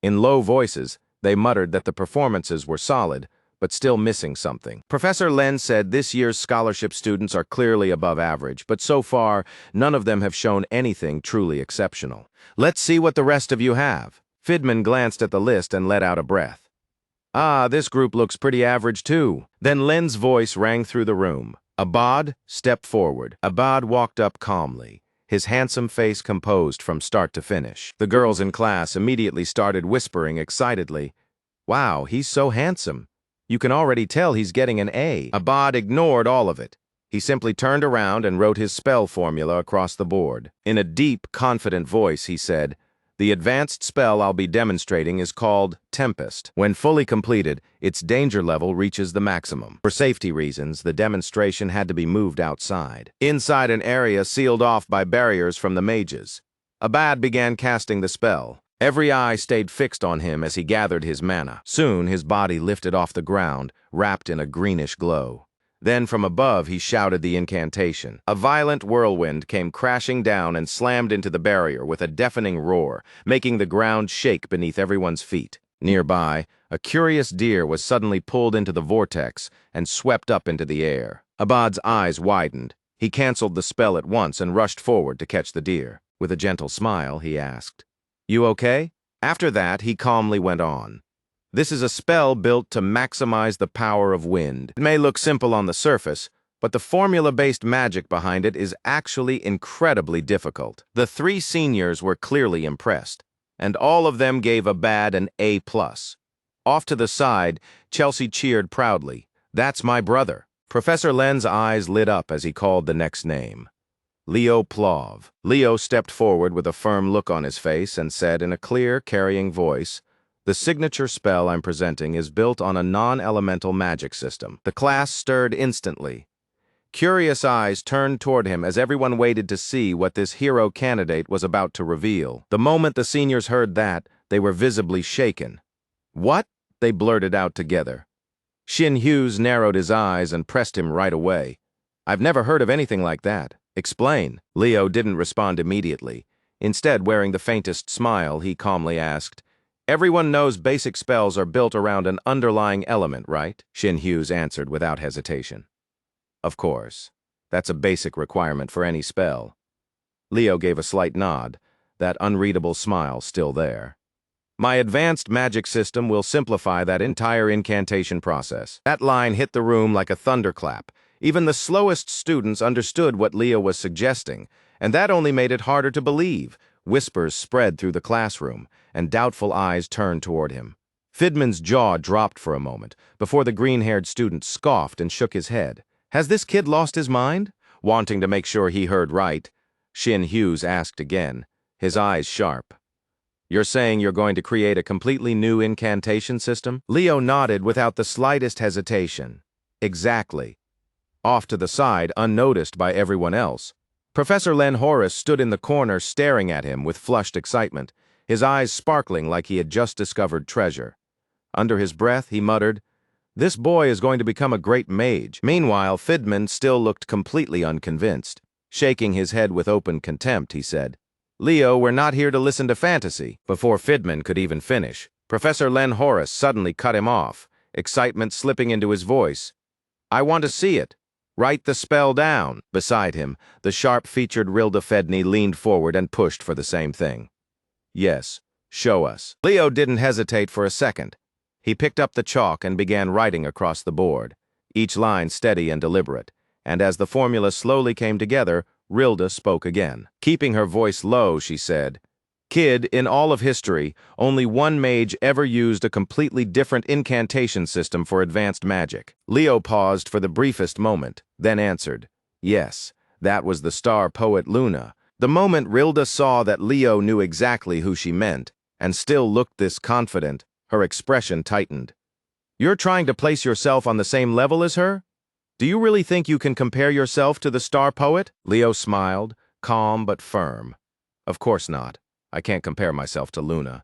In low voices, they muttered that the performances were solid, but still missing something. Professor Len said this year's scholarship students are clearly above average, but so far, none of them have shown anything truly exceptional. Let's see what the rest of you have. Fidman glanced at the list and let out a breath. Ah, this group looks pretty average too. Then Len's voice rang through the room. Abad, step forward. Abad walked up calmly, his handsome face composed from start to finish. The girls in class immediately started whispering excitedly, Wow, he's so handsome. You can already tell he's getting an A. Abad ignored all of it. He simply turned around and wrote his spell formula across the board. In a deep, confident voice, he said, The advanced spell I'll be demonstrating is called Tempest. When fully completed, its danger level reaches the maximum. For safety reasons, the demonstration had to be moved outside, inside an area sealed off by barriers from the mages. Abad began casting the spell. Every eye stayed fixed on him as he gathered his mana. Soon, his body lifted off the ground, wrapped in a greenish glow. Then from above, he shouted the incantation. A violent whirlwind came crashing down and slammed into the barrier with a deafening roar, making the ground shake beneath everyone's feet. Nearby, a curious deer was suddenly pulled into the vortex and swept up into the air. Abad's eyes widened. He canceled the spell at once and rushed forward to catch the deer. With a gentle smile, he asked, You okay? After that, he calmly went on. This is a spell built to maximize the power of wind. It may look simple on the surface, but the formula-based magic behind it is actually incredibly difficult. The three seniors were clearly impressed, and all of them gave Abad an A+. Off to the side, Chelsea cheered proudly. That's my brother. Professor Len's eyes lit up as he called the next name. Leo Plov. Leo stepped forward with a firm look on his face and said in a clear, carrying voice, The signature spell I'm presenting is built on a non-elemental magic system. The class stirred instantly. Curious eyes turned toward him as everyone waited to see what this hero candidate was about to reveal. The moment the seniors heard that, they were visibly shaken. What? They blurted out together. Shin Hughes narrowed his eyes and pressed him right away. I've never heard of anything like that. Explain. Leo didn't respond immediately. Instead, wearing the faintest smile, he calmly asked, Everyone knows basic spells are built around an underlying element, right? Shin Hughes answered without hesitation. Of course. That's a basic requirement for any spell. Leo gave a slight nod, that unreadable smile still there. My advanced magic system will simplify that entire incantation process. That line hit the room like a thunderclap. Even the slowest students understood what Leo was suggesting, and that only made it harder to believe. Whispers spread through the classroom, and doubtful eyes turned toward him. Fidman's jaw dropped for a moment, before the green-haired student scoffed and shook his head. Has this kid lost his mind? Wanting to make sure he heard right, Shin Hughes asked again, his eyes sharp. You're saying you're going to create a completely new incantation system? Leo nodded without the slightest hesitation. Exactly. Off to the side, unnoticed by everyone else, Professor Len Horace stood in the corner staring at him with flushed excitement, his eyes sparkling like he had just discovered treasure. Under his breath, he muttered, "This boy is going to become a great mage." Meanwhile, Fidman still looked completely unconvinced. Shaking his head with open contempt, he said, "Leo, we're not here to listen to fantasy." Before Fidman could even finish, Professor Len Horace suddenly cut him off, excitement slipping into his voice. "I want to see it. Write the spell down." Beside him, the sharp-featured Rilda Fedney leaned forward and pushed for the same thing. "Yes, show us." Leo didn't hesitate for a second. He picked up the chalk and began writing across the board, each line steady and deliberate, and as the formula slowly came together, Rilda spoke again. Keeping her voice low, she said, "Kid, in all of history, only one mage ever used a completely different incantation system for advanced magic." Leo paused for the briefest moment, then answered, "Yes, that was the star poet Luna." The moment Rilda saw that Leo knew exactly who she meant, and still looked this confident, her expression tightened. "You're trying to place yourself on the same level as her? Do you really think you can compare yourself to the star poet?" Leo smiled, calm but firm. "Of course not. I can't compare myself to Luna."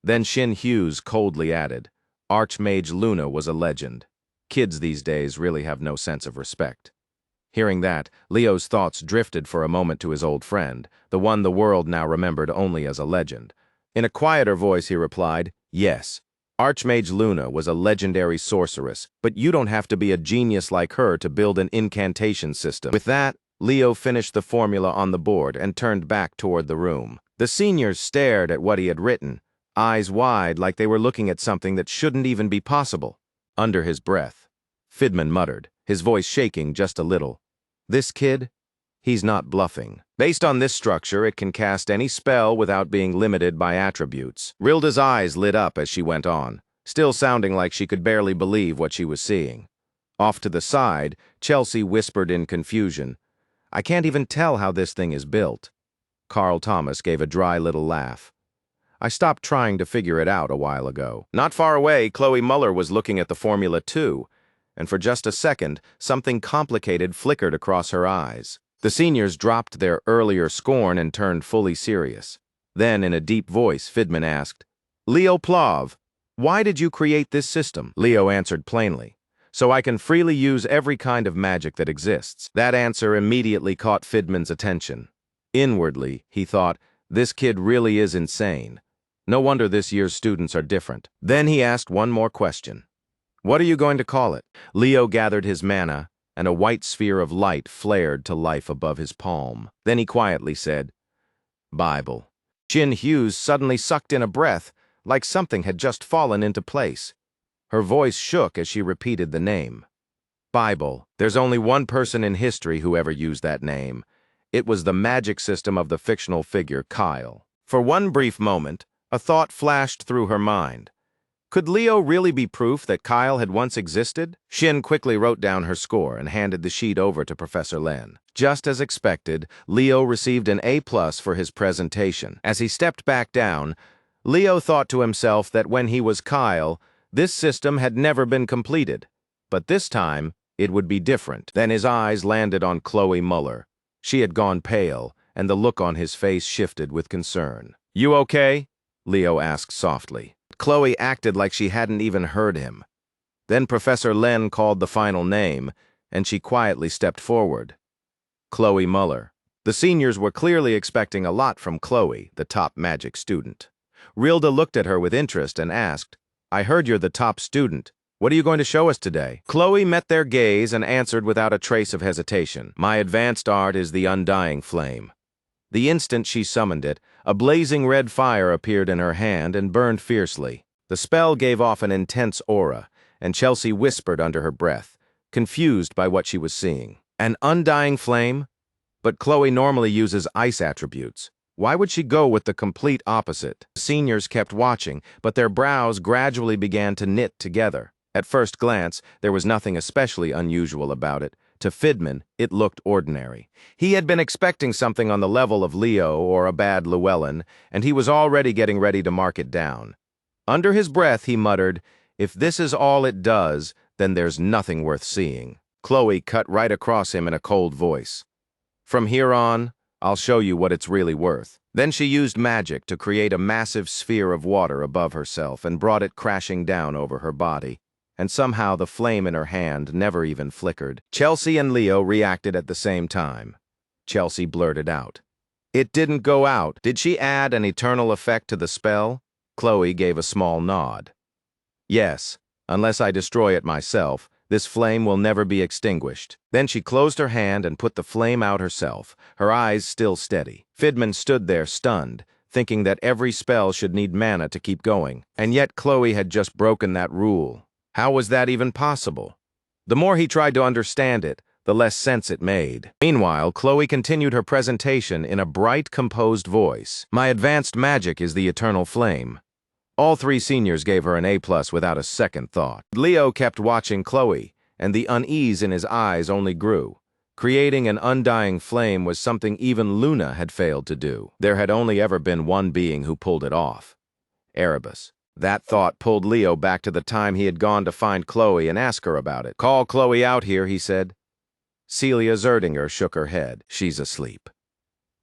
Then Shin Hughes coldly added, "Archmage Luna was a legend. Kids these days really have no sense of respect." Hearing that, Leo's thoughts drifted for a moment to his old friend, the one the world now remembered only as a legend. In a quieter voice he replied, "Yes, Archmage Luna was a legendary sorceress, but you don't have to be a genius like her to build an incantation system." With that, Leo finished the formula on the board and turned back toward the room. The seniors stared at what he had written, eyes wide like they were looking at something that shouldn't even be possible. Under his breath, Fidman muttered, his voice shaking just a little, "This kid? He's not bluffing. Based on this structure, it can cast any spell without being limited by attributes." Rilda's eyes lit up as she went on, still sounding like she could barely believe what she was seeing. Off to the side, Chelsea whispered in confusion, "I can't even tell how this thing is built." Carl Thomas gave a dry little laugh. "I stopped trying to figure it out a while ago." Not far away, Chloe Muller was looking at the formula too, and for just a second, something complicated flickered across her eyes. The seniors dropped their earlier scorn and turned fully serious. Then, in a deep voice, Fidman asked, "Leo Plav, why did you create this system?" Leo answered plainly, "So I can freely use every kind of magic that exists." That answer immediately caught Fidman's attention. Inwardly, he thought, this kid really is insane. No wonder this year's students are different. Then he asked one more question. "What are you going to call it?" Leo gathered his mana, and a white sphere of light flared to life above his palm. Then he quietly said, "Bible." Shin Hughes suddenly sucked in a breath, like something had just fallen into place. Her voice shook as she repeated the name. "Bible. There's only one person in history who ever used that name. It was the magic system of the fictional figure Kyle." For one brief moment, a thought flashed through her mind. Could Leo really be proof that Kyle had once existed? Shin quickly wrote down her score and handed the sheet over to Professor Len. Just as expected, Leo received an A+ for his presentation. As he stepped back down, Leo thought to himself that when he was Kyle, this system had never been completed. But this time, it would be different. Then his eyes landed on Chloe Muller. She had gone pale, and the look on his face shifted with concern. "You okay?" Leo asked softly. Chloe acted like she hadn't even heard him. Then Professor Len called the final name, and she quietly stepped forward. Chloe Muller. The seniors were clearly expecting a lot from Chloe, the top magic student. Rilda looked at her with interest and asked, "I heard you're the top student. What are you going to show us today?" Chloe met their gaze and answered without a trace of hesitation, "My advanced art is the undying flame." The instant she summoned it, A blazing red fire appeared in her hand and burned fiercely. The spell gave off an intense aura, and Chelsea whispered under her breath, confused by what she was seeing. An undying flame? But Chloe normally uses ice attributes. Why would she go with the complete opposite? The seniors kept watching, but their brows gradually began to knit together. At first glance, there was nothing especially unusual about it. To Fidman, it looked ordinary. He had been expecting something on the level of Leo or a bad Llewellyn, and he was already getting ready to mark it down. Under his breath, he muttered, "If this is all it does, then there's nothing worth seeing." Chloe cut right across him in a cold voice. "From here on, I'll show you what it's really worth." Then she used magic to create a massive sphere of water above herself and brought it crashing down over her body. And somehow the flame in her hand never even flickered. Chelsea and Leo reacted at the same time. Chelsea blurted out, "It didn't go out. Did she add an eternal effect to the spell?" Chloe gave a small nod. "Yes, unless I destroy it myself, this flame will never be extinguished." Then she closed her hand and put the flame out herself, her eyes still steady. Fidman stood there stunned, thinking that every spell should need mana to keep going. And yet Chloe had just broken that rule. How was that even possible? The more he tried to understand it, the less sense it made. Meanwhile, Chloe continued her presentation in a bright, composed voice. "My advanced magic is the eternal flame." All three seniors gave her an A+ without a second thought. Leo kept watching Chloe, and the unease in his eyes only grew. Creating an undying flame was something even Luna had failed to do. There had only ever been one being who pulled it off: Erebus. That thought pulled Leo back to the time he had gone to find Chloe and ask her about it. "Call Chloe out here," he said. Celia Zerdinger shook her head. "She's asleep."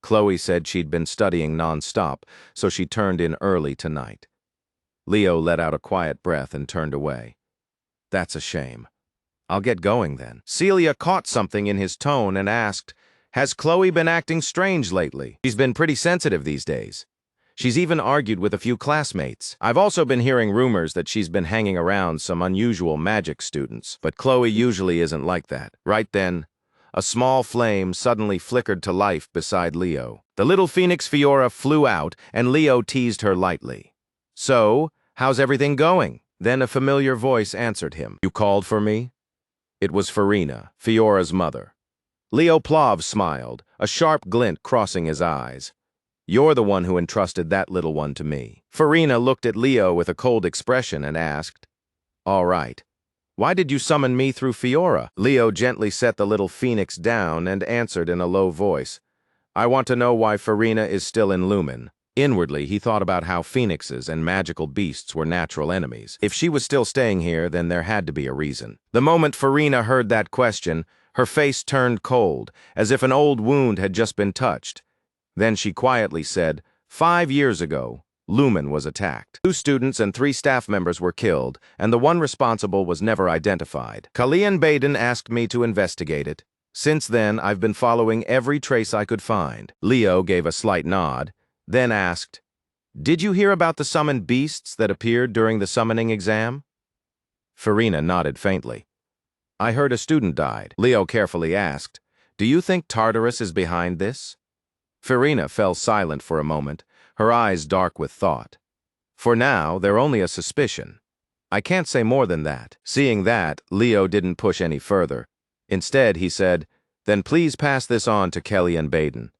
Chloe said she'd been studying non-stop, so she turned in early tonight. Leo let out a quiet breath and turned away. "That's a shame. I'll get going then." Celia caught something in his tone and asked, "Has Chloe been acting strange lately? She's been pretty sensitive these days. She's even argued with a few classmates. I've also been hearing rumors that she's been hanging around some unusual magic students, but Chloe usually isn't like that." Right then, a small flame suddenly flickered to life beside Leo. The little phoenix Fiora flew out, and Leo teased her lightly. "So, how's everything going?" Then a familiar voice answered him. "You called for me?" It was Farina, Fiora's mother. Leo Plov smiled, a sharp glint crossing his eyes. "You're the one who entrusted that little one to me." Farina looked at Leo with a cold expression and asked, "All right. Why did you summon me through Fiora?" Leo gently set the little phoenix down and answered in a low voice, "I want to know why Farina is still in Lumen." Inwardly, he thought about how phoenixes and magical beasts were natural enemies. If she was still staying here, then there had to be a reason. The moment Farina heard that question, her face turned cold, as if an old wound had just been touched. Then she quietly said, 5 years ago, Lumen was attacked. 2 students and 3 staff members were killed, and the one responsible was never identified. Kalian Baden asked me to investigate it. Since then, I've been following every trace I could find." Leo gave a slight nod, then asked, "Did you hear about the summoned beasts that appeared during the summoning exam?" Farina nodded faintly. "I heard a student died." Leo carefully asked, "Do you think Tartarus is behind this?" Farina fell silent for a moment, her eyes dark with thought. "For now, they're only a suspicion. I can't say more than that." Seeing that, Leo didn't push any further. Instead, he said, "Then please pass this on to Kelly and Baden.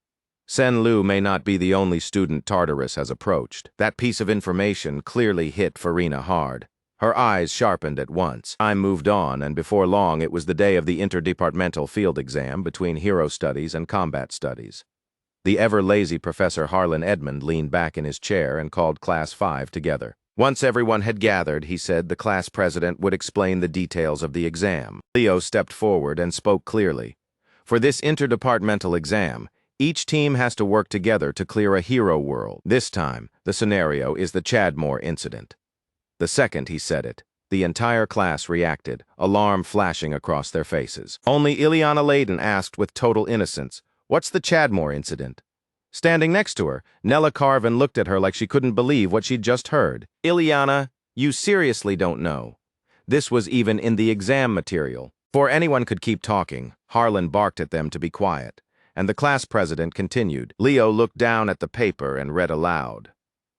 Sen Lu may not be the only student Tartarus has approached." That piece of information clearly hit Farina hard. Her eyes sharpened at once. Time moved on, and before long it was the day of the interdepartmental field exam between hero studies and combat studies. The ever-lazy Professor Harlan Edmund leaned back in his chair and called Class 5 together. Once everyone had gathered, he said the class president would explain the details of the exam. Leo stepped forward and spoke clearly. "For this interdepartmental exam, each team has to work together to clear a hero world. This time, the scenario is the Chadmore incident." The second he said it, the entire class reacted, alarm flashing across their faces. Only Ileana Layden asked with total innocence, "What's the Chadmore incident?" Standing next to her, Nella Carvin looked at her like she couldn't believe what she'd just heard. "Ileana, you seriously don't know. This was even in the exam material." Before anyone could keep talking, Harlan barked at them to be quiet. and the class president continued. Leo looked down at the paper and read aloud.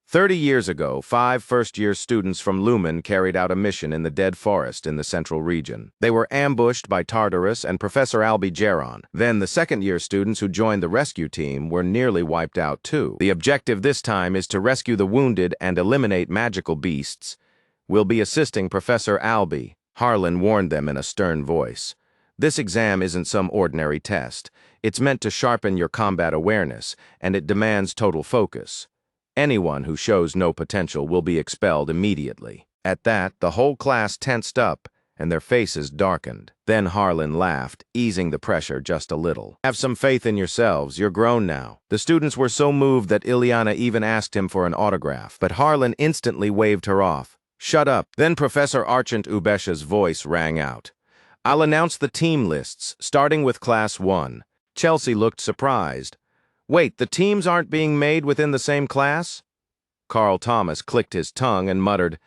30 years ago, 5 first-year students from Lumen carried out a mission in the Dead Forest in the Central Region. They were ambushed by Tartarus and Professor Albie Geron. Then the second-year students who joined the rescue team were nearly wiped out too. The objective this time is to rescue the wounded and eliminate magical beasts. We'll be assisting Professor Albie. Harlan warned them in a stern voice. This exam isn't some ordinary test. It's meant to sharpen your combat awareness, and it demands total focus. Anyone who shows no potential will be expelled immediately. At that, the whole class tensed up, and their faces darkened. Then Harlan laughed, easing the pressure just a little. Have some faith in yourselves, you're grown now. The students were so moved that Ileana even asked him for an autograph, but Harlan instantly waved her off. Shut up. Then Professor Archant Ubesha's voice rang out. I'll announce the team lists, starting with Class 1. Chelsea looked surprised. Wait, the teams aren't being made within the same class? Carl Thomas clicked his tongue and muttered,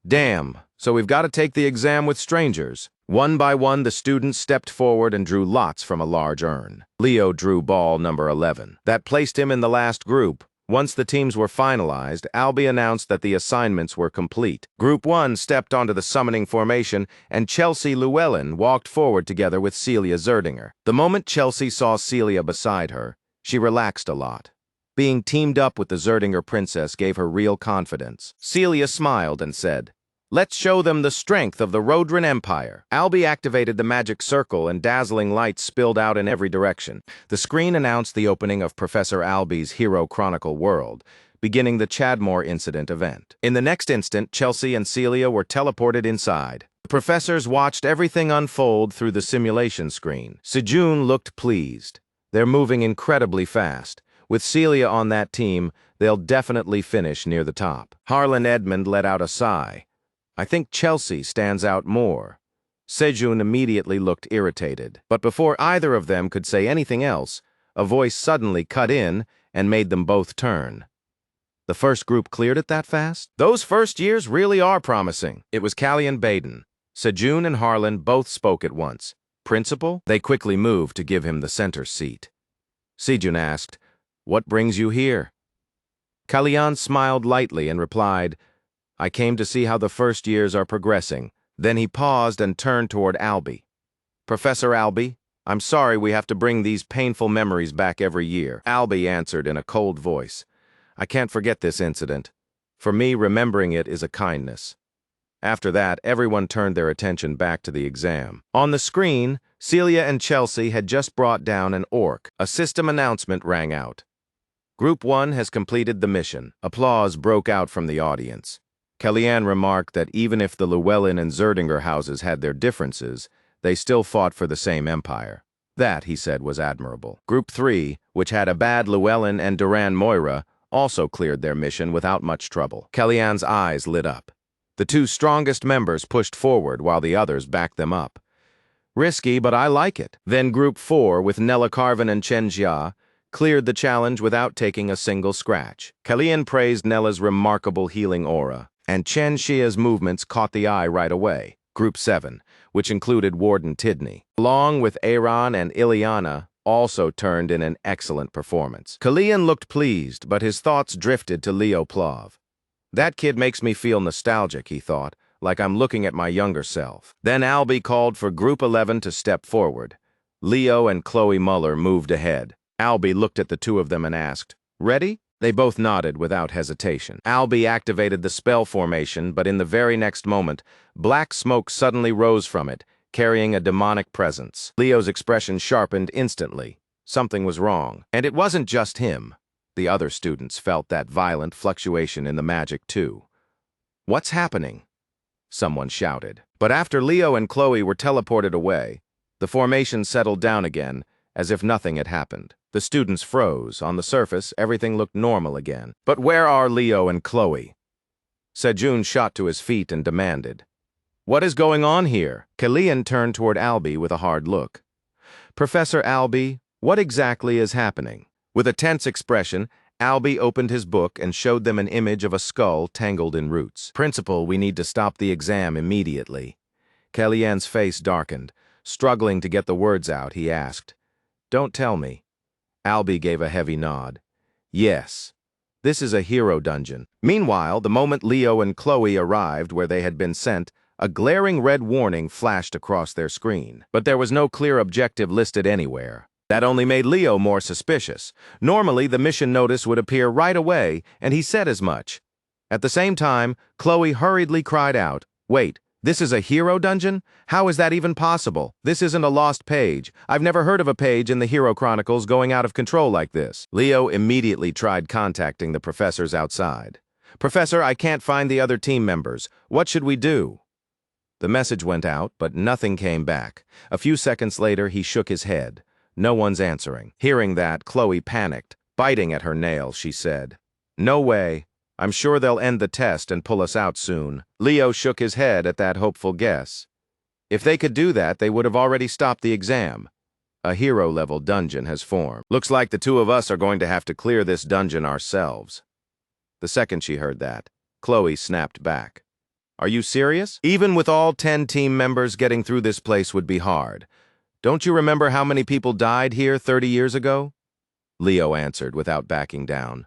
Damn, so we've got to take the exam with strangers. One by one, the students stepped forward and drew lots from a large urn. Leo drew ball number 11. That placed him in the last group. Once the teams were finalized, Albie announced that the assignments were complete. Group 1 stepped onto the summoning formation, and Chelsea Llewellyn walked forward together with Celia Zerdinger. The moment Chelsea saw Celia beside her, she relaxed a lot. Being teamed up with the Zerdinger princess gave her real confidence. Celia smiled and said, Let's show them the strength of the Rodran Empire. Albie activated the magic circle and dazzling lights spilled out in every direction. The screen announced the opening of Professor Albie's Hero Chronicle world, beginning the Chadmore incident event. In the next instant, Chelsea and Celia were teleported inside. The professors watched everything unfold through the simulation screen. Sejun looked pleased. They're moving incredibly fast. With Celia on that team, they'll definitely finish near the top. Harlan Edmund let out a sigh. I think Chelsea stands out more. Sejun immediately looked irritated. But before either of them could say anything else, a voice suddenly cut in and made them both turn. The first group cleared it that fast? Those first years really are promising. It was Callie and Baden. Sejun and Harlan both spoke at once. Principal? They quickly moved to give him the center seat. Sejun asked, What brings you here? Kalyan smiled lightly and replied, I came to see how the first years are progressing. Then he paused and turned toward Albie. Professor Albie, I'm sorry we have to bring these painful memories back every year. Albie answered in a cold voice, I can't forget this incident. For me, remembering it is a kindness. After that, everyone turned their attention back to the exam. On the screen, Celia and Chelsea had just brought down an orc. A system announcement rang out. Group 1 has completed the mission. Applause broke out from the audience. Kellyanne remarked that even if the Llewellyn and Zerdinger houses had their differences, they still fought for the same empire. That, he said, was admirable. Group 3, which had Abad Llewellyn and Duran Moira, also cleared their mission without much trouble. Kellyanne's eyes lit up. The 2 strongest members pushed forward while the others backed them up. Risky, but I like it. Then Group 4, with Nella Carvin and Chen Jia, cleared the challenge without taking a single scratch. Kellyanne praised Nella's remarkable healing aura, and Chen Xia's movements caught the eye right away. Group 7, which included Warden Tidney, along with Aaron and Ileana, also turned in an excellent performance. Kellyanne looked pleased, but his thoughts drifted to Leo Plov. That kid makes me feel nostalgic, he thought, like I'm looking at my younger self. Then Albie called for Group 11 to step forward. Leo and Chloe Muller moved ahead. Albie looked at the 2 of them and asked, Ready? They both nodded without hesitation. Albie activated the spell formation, but in the very next moment, black smoke suddenly rose from it, carrying a demonic presence. Leo's expression sharpened instantly. Something was wrong. And it wasn't just him. The other students felt that violent fluctuation in the magic too. What's happening? Someone shouted. But after Leo and Chloe were teleported away, the formation settled down again, as if nothing had happened. The students froze. On the surface, everything looked normal again. But where are Leo and Chloe? Sejun shot to his feet and demanded, What is going on here? Kellyanne turned toward Albie with a hard look. Professor Albie, what exactly is happening? With a tense expression, Albie opened his book and showed them an image of a skull tangled in roots. Principal, we need to stop the exam immediately. Kellyanne's face darkened. Struggling to get the words out, he asked, Don't tell me. Albie gave a heavy nod. Yes, this is a hero dungeon. Meanwhile, the moment Leo and Chloe arrived where they had been sent, a glaring red warning flashed across their screen. But there was no clear objective listed anywhere. That only made Leo more suspicious. Normally, the mission notice would appear right away, and he said as much. At the same time, Chloe hurriedly cried out, "Wait, this is a hero dungeon? How is that even possible? This isn't a lost page. I've never heard of a page in the Hero Chronicles going out of control like this." Leo immediately tried contacting the professors outside. "Professor, I can't find the other team members. What should we do?" The message went out, but nothing came back. A few seconds later, he shook his head. No one's answering. Hearing that, Chloe panicked. Biting at her nail, she said, "No way. I'm sure they'll end the test and pull us out soon." Leo shook his head at that hopeful guess. If they could do that, they would have already stopped the exam. A hero-level dungeon has formed. Looks like the two of us are going to have to clear this dungeon ourselves. The second she heard that, Chloe snapped back. "Are you serious? Even with all 10 team members, getting through this place would be hard. Don't you remember how many people died here 30 years ago?" Leo answered without backing down.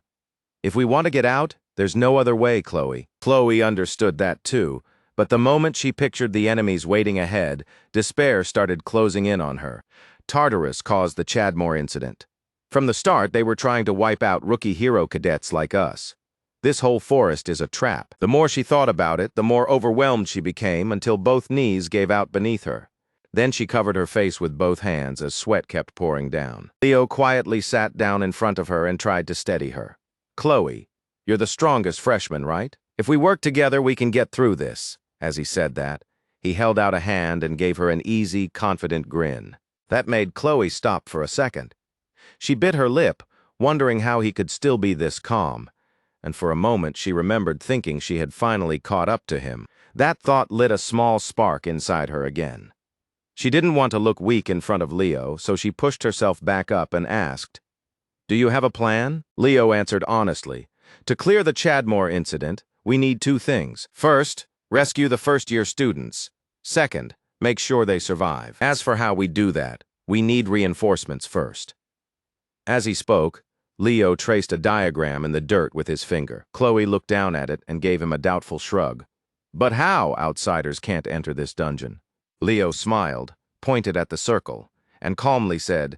"If we want to get out, there's no other way, Chloe." Chloe understood that too, but the moment she pictured the enemies waiting ahead, despair started closing in on her. Tartarus caused the Chadmore incident. From the start, they were trying to wipe out rookie hero cadets like us. This whole forest is a trap. The more she thought about it, the more overwhelmed she became until both knees gave out beneath her. Then she covered her face with both hands as sweat kept pouring down. Leo quietly sat down in front of her and tried to steady her. "Chloe, you're the strongest freshman, right? If we work together, we can get through this." As he said that, he held out a hand and gave her an easy, confident grin. That made Chloe stop for a second. She bit her lip, wondering how he could still be this calm. And for a moment she remembered thinking she had finally caught up to him. That thought lit a small spark inside her again. She didn't want to look weak in front of Leo, so she pushed herself back up and asked, "Do you have a plan?" Leo answered honestly. "To clear the Chadmore incident, we need 2 things. First, rescue the first-year students. Second, make sure they survive. As for how we do that, we need reinforcements first." As he spoke, Leo traced a diagram in the dirt with his finger. Chloe looked down at it and gave him a doubtful shrug. "But how outsiders can't enter this dungeon?" Leo smiled, pointed at the circle, and calmly said,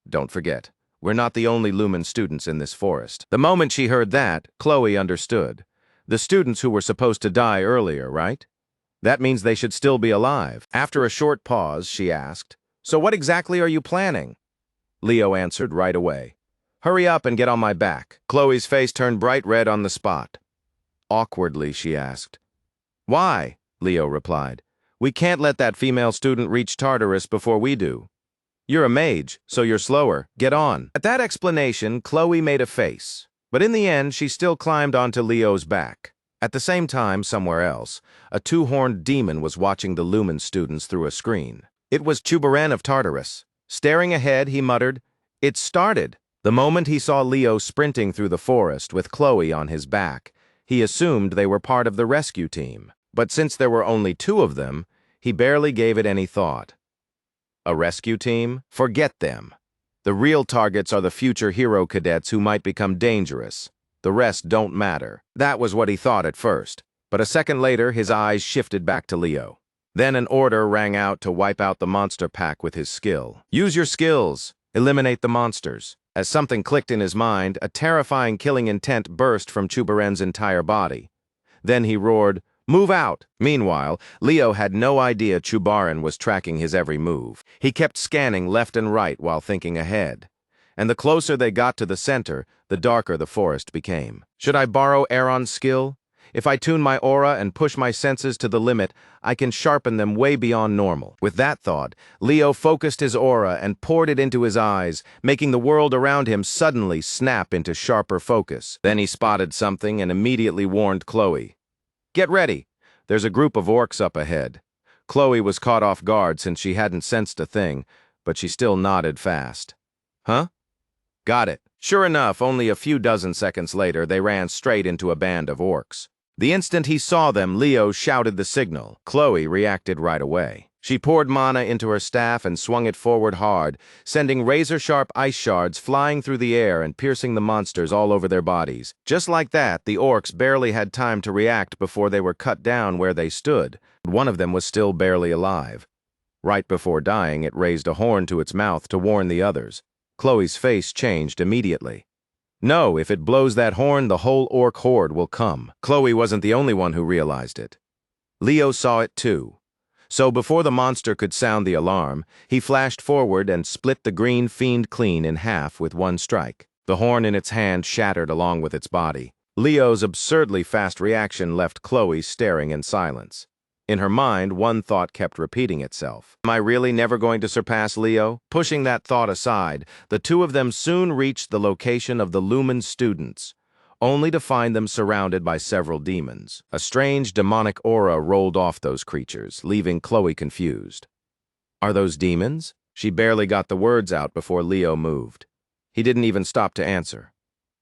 "Don't forget, we're not the only Lumen students in this forest." The moment she heard that, Chloe understood. The students who were supposed to die earlier, right? That means they should still be alive. After a short pause, she asked, "So what exactly are you planning?" Leo answered right away, "Hurry up and get on my back." Chloe's face turned bright red on the spot. Awkwardly, she asked, "Why?" Leo replied, "We can't let that female student reach Tartarus before we do. You're a mage, so you're slower. Get on." At that explanation, Chloe made a face, but in the end, she still climbed onto Leo's back. At the same time, somewhere else, a 2-horned demon was watching the Lumen students through a screen. It was Chubaran of Tartarus. Staring ahead, he muttered, "It started." The moment he saw Leo sprinting through the forest with Chloe on his back, he assumed they were part of the rescue team. But since there were only 2 of them, he barely gave it any thought. A rescue team? Forget them. The real targets are the future hero cadets who might become dangerous. The rest don't matter. That was what he thought at first, but a second later his eyes shifted back to Leo. Then an order rang out to wipe out the monster pack with his skill. "Use your skills. Eliminate the monsters." As something clicked in his mind, a terrifying killing intent burst from Chubaren's entire body. Then he roared, "Move out!" Meanwhile, Leo had no idea Chubaran was tracking his every move. He kept scanning left and right while thinking ahead. And the closer they got to the center, the darker the forest became. Should I borrow Aaron's skill? If I tune my aura and push my senses to the limit, I can sharpen them way beyond normal. With that thought, Leo focused his aura and poured it into his eyes, making the world around him suddenly snap into sharper focus. Then he spotted something and immediately warned Chloe. "Get ready. There's a group of orcs up ahead." Chloe was caught off guard since she hadn't sensed a thing, but she still nodded fast. "Huh? Got it." Sure enough, only a few dozen seconds later, they ran straight into a band of orcs. The instant he saw them, Leo shouted the signal. Chloe reacted right away. She poured mana into her staff and swung it forward hard, sending razor-sharp ice shards flying through the air and piercing the monsters all over their bodies. Just like that, the orcs barely had time to react before they were cut down where they stood. One of them was still barely alive. Right before dying, it raised a horn to its mouth to warn the others. Chloe's face changed immediately. No, if it blows that horn, the whole orc horde will come. Chloe wasn't the only one who realized it. Leo saw it too. So before the monster could sound the alarm, he flashed forward and split the green fiend clean in half with one strike. The horn in its hand shattered along with its body. Leo's absurdly fast reaction left Chloe staring in silence. In her mind, one thought kept repeating itself. Am I really never going to surpass Leo? Pushing that thought aside, the two of them soon reached the location of the Lumen students, only to find them surrounded by several demons. A strange demonic aura rolled off those creatures, leaving Chloe confused. Are those demons? She barely got the words out before Leo moved. He didn't even stop to answer.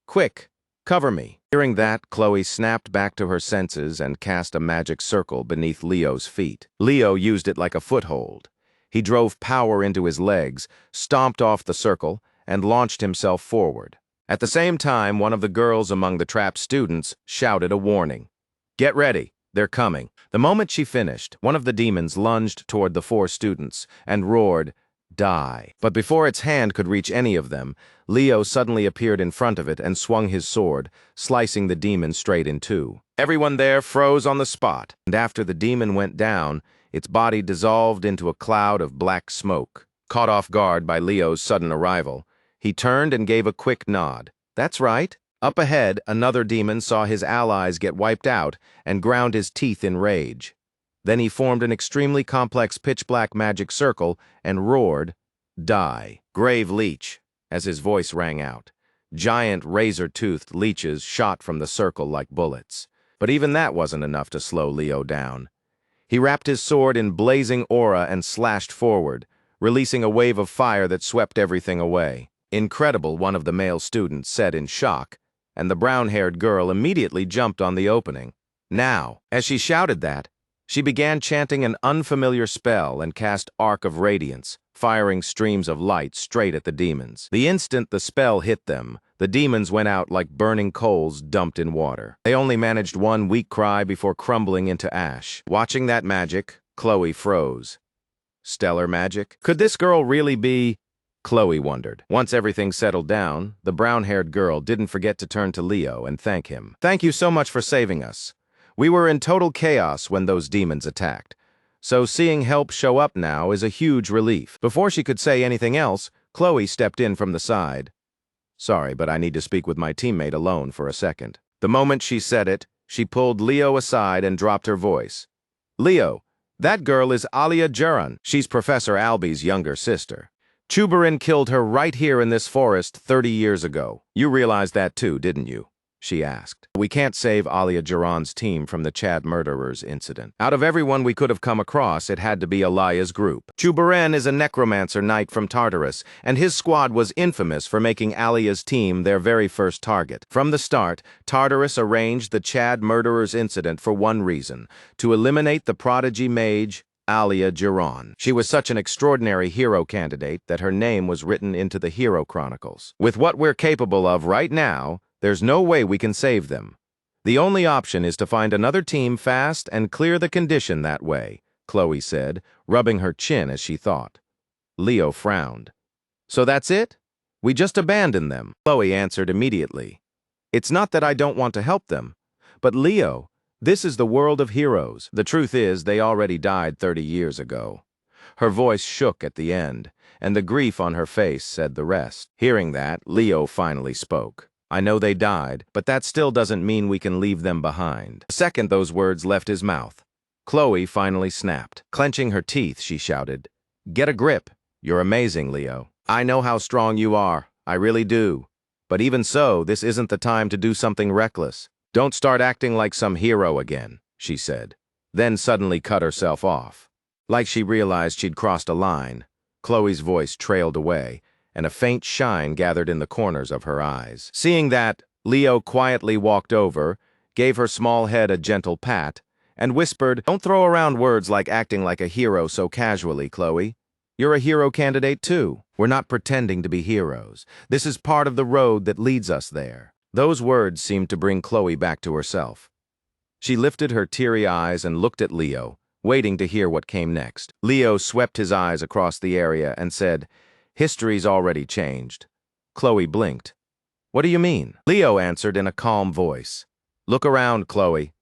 Quick, cover me. Hearing that, Chloe snapped back to her senses and cast a magic circle beneath Leo's feet. Leo used it like a foothold. He drove power into his legs, stomped off the circle, and launched himself forward. At the same time, one of the girls among the trapped students shouted a warning. Get ready, they're coming. The moment she finished, one of the demons lunged toward the four students and roared, Die. But before its hand could reach any of them, Leo suddenly appeared in front of it and swung his sword, slicing the demon straight in two. Everyone there froze on the spot, and after the demon went down, its body dissolved into a cloud of black smoke. Caught off guard by Leo's sudden arrival, he turned and gave a quick nod. That's right. Up ahead, another demon saw his allies get wiped out and ground his teeth in rage. Then he formed an extremely complex pitch-black magic circle and roared, Die. Grave leech, as his voice rang out. Giant razor-toothed leeches shot from the circle like bullets. But even that wasn't enough to slow Leo down. He wrapped his sword in blazing aura and slashed forward, releasing a wave of fire that swept everything away. Incredible, one of the male students said in shock, and the brown-haired girl immediately jumped on the opening. Now, as she shouted that, she began chanting an unfamiliar spell and cast Arc of Radiance, firing streams of light straight at the demons. The instant the spell hit them, the demons went out like burning coals dumped in water. They only managed one weak cry before crumbling into ash. Watching that magic, Chloe froze. Stellar magic? Could this girl really be... Chloe wondered. Once everything settled down, the brown-haired girl didn't forget to turn to Leo and thank him. Thank you so much for saving us. We were in total chaos when those demons attacked, so seeing help show up now is a huge relief. Before she could say anything else, Chloe stepped in from the side. Sorry, but I need to speak with my teammate alone for a second. The moment she said it, she pulled Leo aside and dropped her voice. Leo, that girl is Alia Juran. She's Professor Alby's younger sister. Chubarin killed her right here in this forest 30 years ago. You realized that too, didn't you? She asked. We can't save Alia Juran's team from the Chad murderers incident. Out of everyone we could have come across, it had to be Alia's group. Chubarin is a necromancer knight from Tartarus, and his squad was infamous for making Alia's team their very first target. From the start, Tartarus arranged the Chad murderers incident for one reason, to eliminate the prodigy mage, Alia Juran. She was such an extraordinary hero candidate that her name was written into the Hero Chronicles. With what we're capable of right now, there's no way we can save them. The only option is to find another team fast and clear the condition that way, Chloe said, rubbing her chin as she thought. Leo frowned. So that's it? We just abandon them? Chloe answered immediately. It's not that I don't want to help them, but Leo, this is the world of heroes. The truth is, they already died 30 years ago. Her voice shook at the end, and the grief on her face said the rest. Hearing that, Leo finally spoke. I know they died, but that still doesn't mean we can leave them behind. The second those words left his mouth, Chloe finally snapped. Clenching her teeth, she shouted, Get a grip. You're amazing, Leo. I know how strong you are. I really do. But even so, this isn't the time to do something reckless. Don't start acting like some hero again, she said, then suddenly cut herself off. Like she realized she'd crossed a line, Chloe's voice trailed away, and a faint shine gathered in the corners of her eyes. Seeing that, Leo quietly walked over, gave her small head a gentle pat, and whispered, "Don't throw around words like acting like a hero so casually, Chloe. You're a hero candidate too. We're not pretending to be heroes. This is part of the road that leads us there." Those words seemed to bring Chloe back to herself. She lifted her teary eyes and looked at Leo, waiting to hear what came next. Leo swept his eyes across the area and said, "History's already changed." Chloe blinked. "What do you mean?" Leo answered in a calm voice. "Look around, Chloe.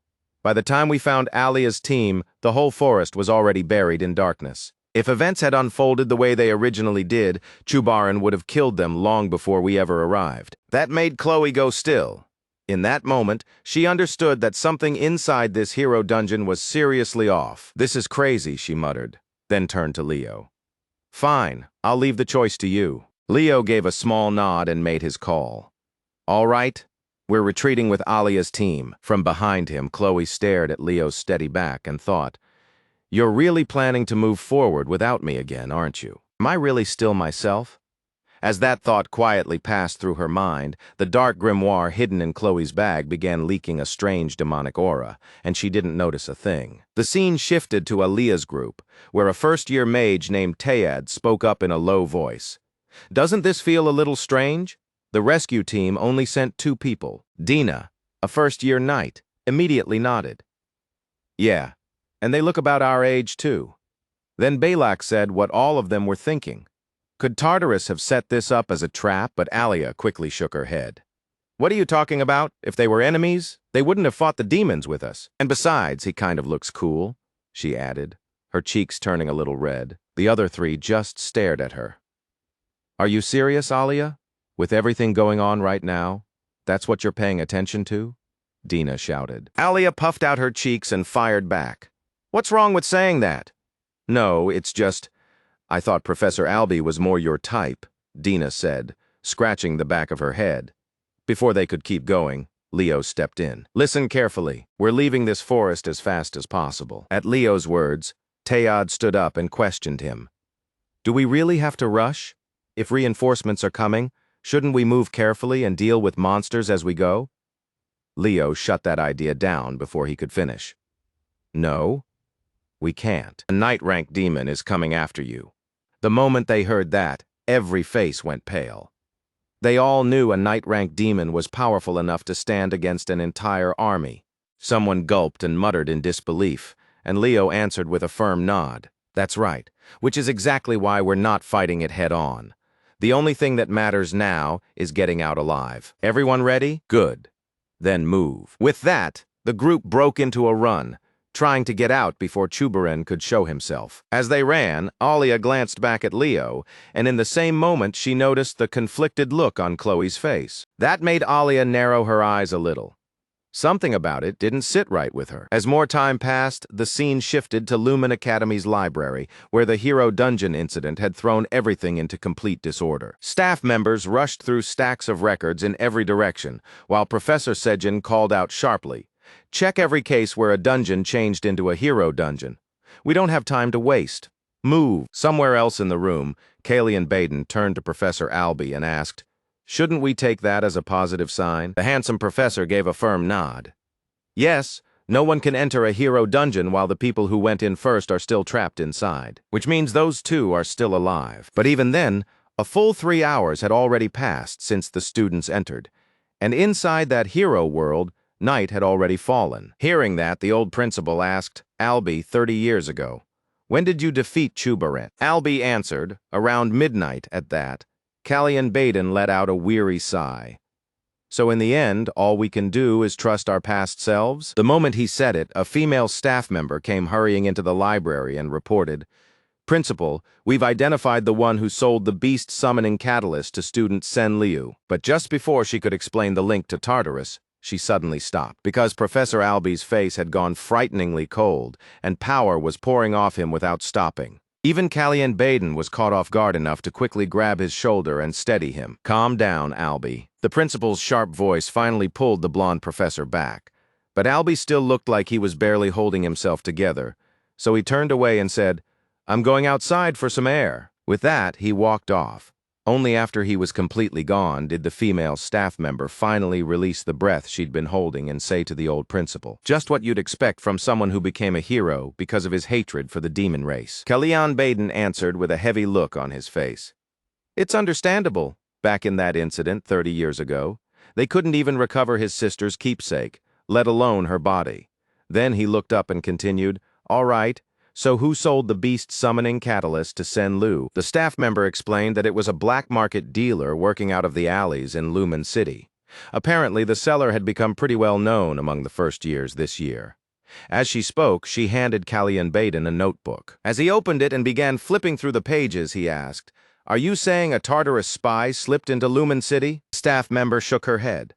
By the time we found Alia's team, the whole forest was already buried in darkness. If events had unfolded the way they originally did, Chubaran would have killed them long before we ever arrived." That made Chloe go still. In that moment, she understood that something inside this hero dungeon was seriously off. "This is crazy," she muttered, then turned to Leo. "Fine, I'll leave the choice to you." Leo gave a small nod and made his call. "All right, we're retreating with Alia's team." From behind him, Chloe stared at Leo's steady back and thought, "You're really planning to move forward without me again, aren't you? Am I really still myself?" As that thought quietly passed through her mind, the dark grimoire hidden in Chloe's bag began leaking a strange demonic aura, and she didn't notice a thing. The scene shifted to Alia's group, where a first-year mage named Tayad spoke up in a low voice. "Doesn't this feel a little strange? The rescue team only sent 2 people. Dina, a first-year knight, immediately nodded. "Yeah, and they look about our age too." Then Balak said what all of them were thinking. Could Tartarus have set this up as a trap? But Alia quickly shook her head. "What are you talking about? If they were enemies, they wouldn't have fought the demons with us. And besides, he kind of looks cool," she added, her cheeks turning a little red. The other 3 just stared at her. "Are you serious, Alia? With everything going on right now, that's what you're paying attention to?" Dina shouted. Alia puffed out her cheeks and fired back. "What's wrong with saying that?" "No, it's just, I thought Professor Albie was more your type," Dina said, scratching the back of her head. Before they could keep going, Leo stepped in. "Listen carefully. We're leaving this forest as fast as possible." At Leo's words, Tayad stood up and questioned him. "Do we really have to rush? If reinforcements are coming, shouldn't we move carefully and deal with monsters as we go?" Leo shut that idea down before he could finish. "No, we can't. A knight-rank demon is coming after you." The moment they heard that, every face went pale. They all knew a knight-rank demon was powerful enough to stand against an entire army. Someone gulped and muttered in disbelief, and Leo answered with a firm nod. "That's right, which is exactly why we're not fighting it head-on. The only thing that matters now is getting out alive. Everyone ready? Good. Then move." With that, the group broke into a run, trying to get out before Chubaran could show himself. As they ran, Alia glanced back at Leo, and in the same moment she noticed the conflicted look on Chloe's face. That made Alia narrow her eyes a little. Something about it didn't sit right with her. As more time passed, the scene shifted to Lumen Academy's library, where the Hero Dungeon incident had thrown everything into complete disorder. Staff members rushed through stacks of records in every direction, while Professor Sejin called out sharply, "Check every case where a dungeon changed into a hero dungeon. We don't have time to waste. Move." Somewhere else in the room, Kalian Baden turned to Professor Albie and asked, "Shouldn't we take that as a positive sign?" The handsome professor gave a firm nod. "Yes, no one can enter a hero dungeon while the people who went in first are still trapped inside, which means those 2 are still alive." But even then, a full 3 hours had already passed since the students entered, and inside that hero world, night had already fallen. Hearing that, the old principal asked Albie 30 years ago, "When did you defeat Chubaran?" Albie answered, "Around midnight at that." Kalian Baden let out a weary sigh. "So in the end, all we can do is trust our past selves?" The moment he said it, a female staff member came hurrying into the library and reported, "Principal, we've identified the one who sold the beast-summoning catalyst to student Sen Liu." But just before she could explain the link to Tartarus, she suddenly stopped, because Professor Albie's face had gone frighteningly cold, and power was pouring off him without stopping. Even Kalian Baden was caught off guard enough to quickly grab his shoulder and steady him. "Calm down, Albie." The principal's sharp voice finally pulled the blonde professor back, but Albie still looked like he was barely holding himself together, so he turned away and said, "I'm going outside for some air." With that, he walked off, Only after he was completely gone did the female staff member finally release the breath she'd been holding and say to the old principal, just what you'd expect from someone who became a hero because of his hatred for the demon race. Kalyan Baden answered with a heavy look on his face. It's understandable. Back in that incident 30 years ago, they couldn't even recover his sister's keepsake, let alone her body. Then he looked up and continued, all right, so who sold the beast-summoning catalyst to Sen Lu? The staff member explained that it was a black market dealer working out of the alleys in Lumen City. Apparently, the seller had become pretty well known among the first years this year. As she spoke, she handed Kalyan Baden a notebook. As he opened it and began flipping through the pages, he asked, are you saying a Tartarus spy slipped into Lumen City? The staff member shook her head.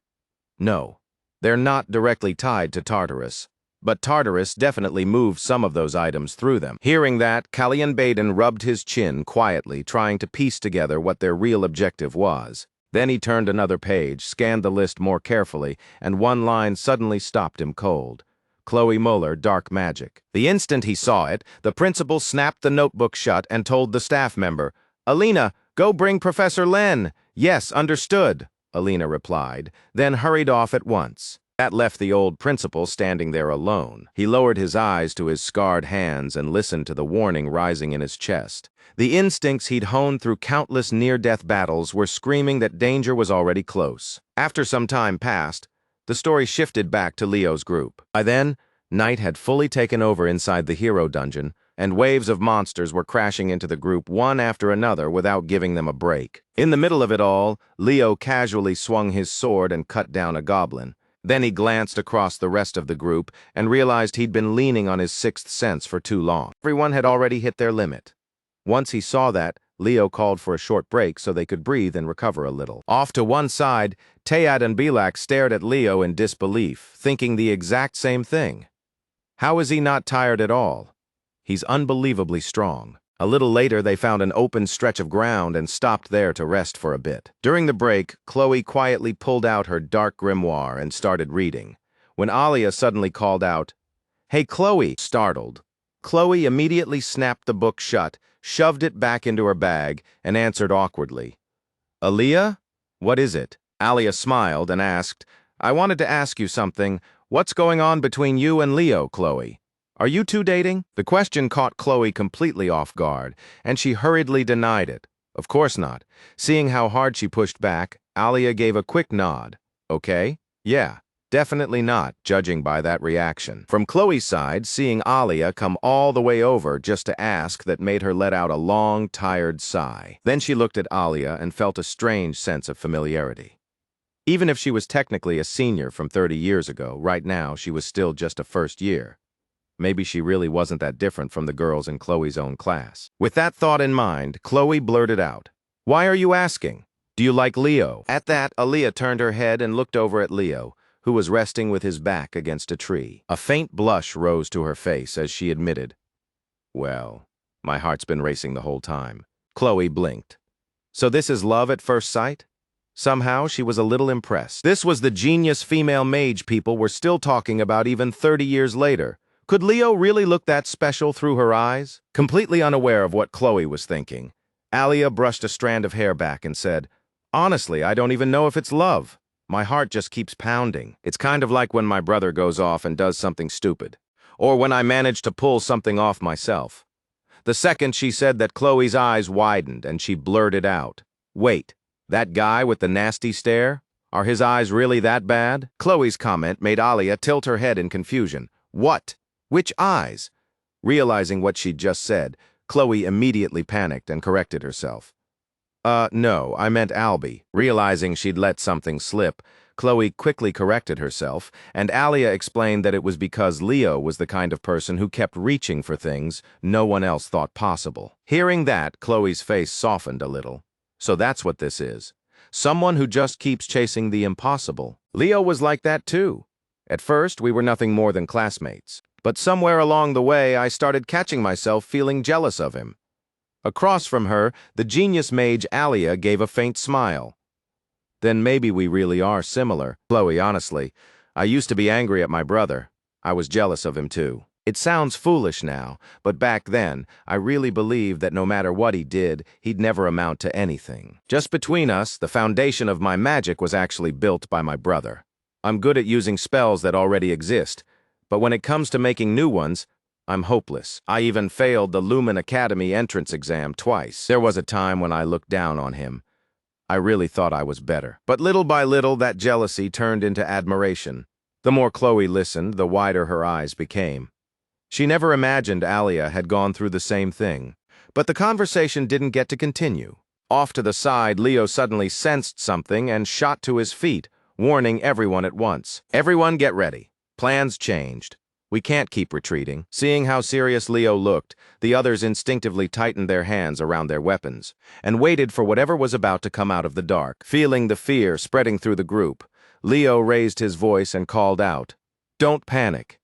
No, they're not directly tied to Tartarus. But Tartarus definitely moved some of those items through them. Hearing that, Kalyan Baden rubbed his chin quietly, trying to piece together what their real objective was. Then he turned another page, scanned the list more carefully, and one line suddenly stopped him cold. Chloe Muller, Dark Magic. The instant he saw it, the principal snapped the notebook shut and told the staff member, Alina, go bring Professor Len. Yes, understood, Alina replied, then hurried off at once. That left the old principal standing there alone. He lowered his eyes to his scarred hands and listened to the warning rising in his chest. The instincts he'd honed through countless near-death battles were screaming that danger was already close. After some time passed, the story shifted back to Leo's group. By then, night had fully taken over inside the hero dungeon, and waves of monsters were crashing into the group one after another without giving them a break. In the middle of it all, Leo casually swung his sword and cut down a goblin. Then he glanced across the rest of the group and realized he'd been leaning on his sixth sense for too long. Everyone had already hit their limit. Once he saw that, Leo called for a short break so they could breathe and recover a little. Off to one side, Teyat and Bilak stared at Leo in disbelief, thinking the exact same thing. How is he not tired at all? He's unbelievably strong. A little later, they found an open stretch of ground and stopped there to rest for a bit. During the break, Chloe quietly pulled out her dark grimoire and started reading. When Alia suddenly called out, Hey, Chloe, startled. Chloe immediately snapped the book shut, shoved it back into her bag, and answered awkwardly, Alia? What is it? Alia smiled and asked, I wanted to ask you something. What's going on between you and Leo, Chloe? Are you two dating? The question caught Chloe completely off guard, and she hurriedly denied it. Of course not. Seeing how hard she pushed back, Alia gave a quick nod. Okay? Yeah, definitely not, judging by that reaction. From Chloe's side, seeing Alia come all the way over just to ask that made her let out a long, tired sigh. Then she looked at Alia and felt a strange sense of familiarity. Even if she was technically a senior from 30 years ago, right now she was still just a first year. Maybe she really wasn't that different from the girls in Chloe's own class. With that thought in mind, Chloe blurted out, Why are you asking? Do you like Leo? At that, Alia turned her head and looked over at Leo, who was resting with his back against a tree. A faint blush rose to her face as she admitted, Well, my heart's been racing the whole time. Chloe blinked. So this is love at first sight? Somehow, she was a little impressed. This was the genius female mage people were still talking about even 30 years later. Could Leo really look that special through her eyes? Completely unaware of what Chloe was thinking, Alia brushed a strand of hair back and said, Honestly, I don't even know if it's love. My heart just keeps pounding. It's kind of like when my brother goes off and does something stupid, or when I manage to pull something off myself. The second she said that, Chloe's eyes widened and she blurted out, Wait, that guy with the nasty stare? Are his eyes really that bad? Chloe's comment made Alia tilt her head in confusion. What? Which eyes? Realizing what she'd just said, Chloe immediately panicked and corrected herself. No, I meant Albie. Realizing she'd let something slip, Chloe quickly corrected herself, and Alia explained that it was because Leo was the kind of person who kept reaching for things no one else thought possible. Hearing that, Chloe's face softened a little. So that's what this is. Someone who just keeps chasing the impossible. Leo was like that too. At first, we were nothing more than classmates. But somewhere along the way, I started catching myself feeling jealous of him. Across from her, the genius mage Alia gave a faint smile. Then maybe we really are similar. Chloe, honestly, I used to be angry at my brother. I was jealous of him too. It sounds foolish now, but back then, I really believed that no matter what he did, he'd never amount to anything. Just between us, the foundation of my magic was actually built by my brother. I'm good at using spells that already exist, but when it comes to making new ones, I'm hopeless. I even failed the Lumen Academy entrance exam twice. There was a time when I looked down on him. I really thought I was better. But little by little, that jealousy turned into admiration. The more Chloe listened, the wider her eyes became. She never imagined Alia had gone through the same thing. But the conversation didn't get to continue. Off to the side, Leo suddenly sensed something and shot to his feet, warning everyone at once. Everyone get ready. Plans changed. We can't keep retreating. Seeing how serious Leo looked, the others instinctively tightened their hands around their weapons and waited for whatever was about to come out of the dark. Feeling the fear spreading through the group, Leo raised his voice and called out, "Don't panic.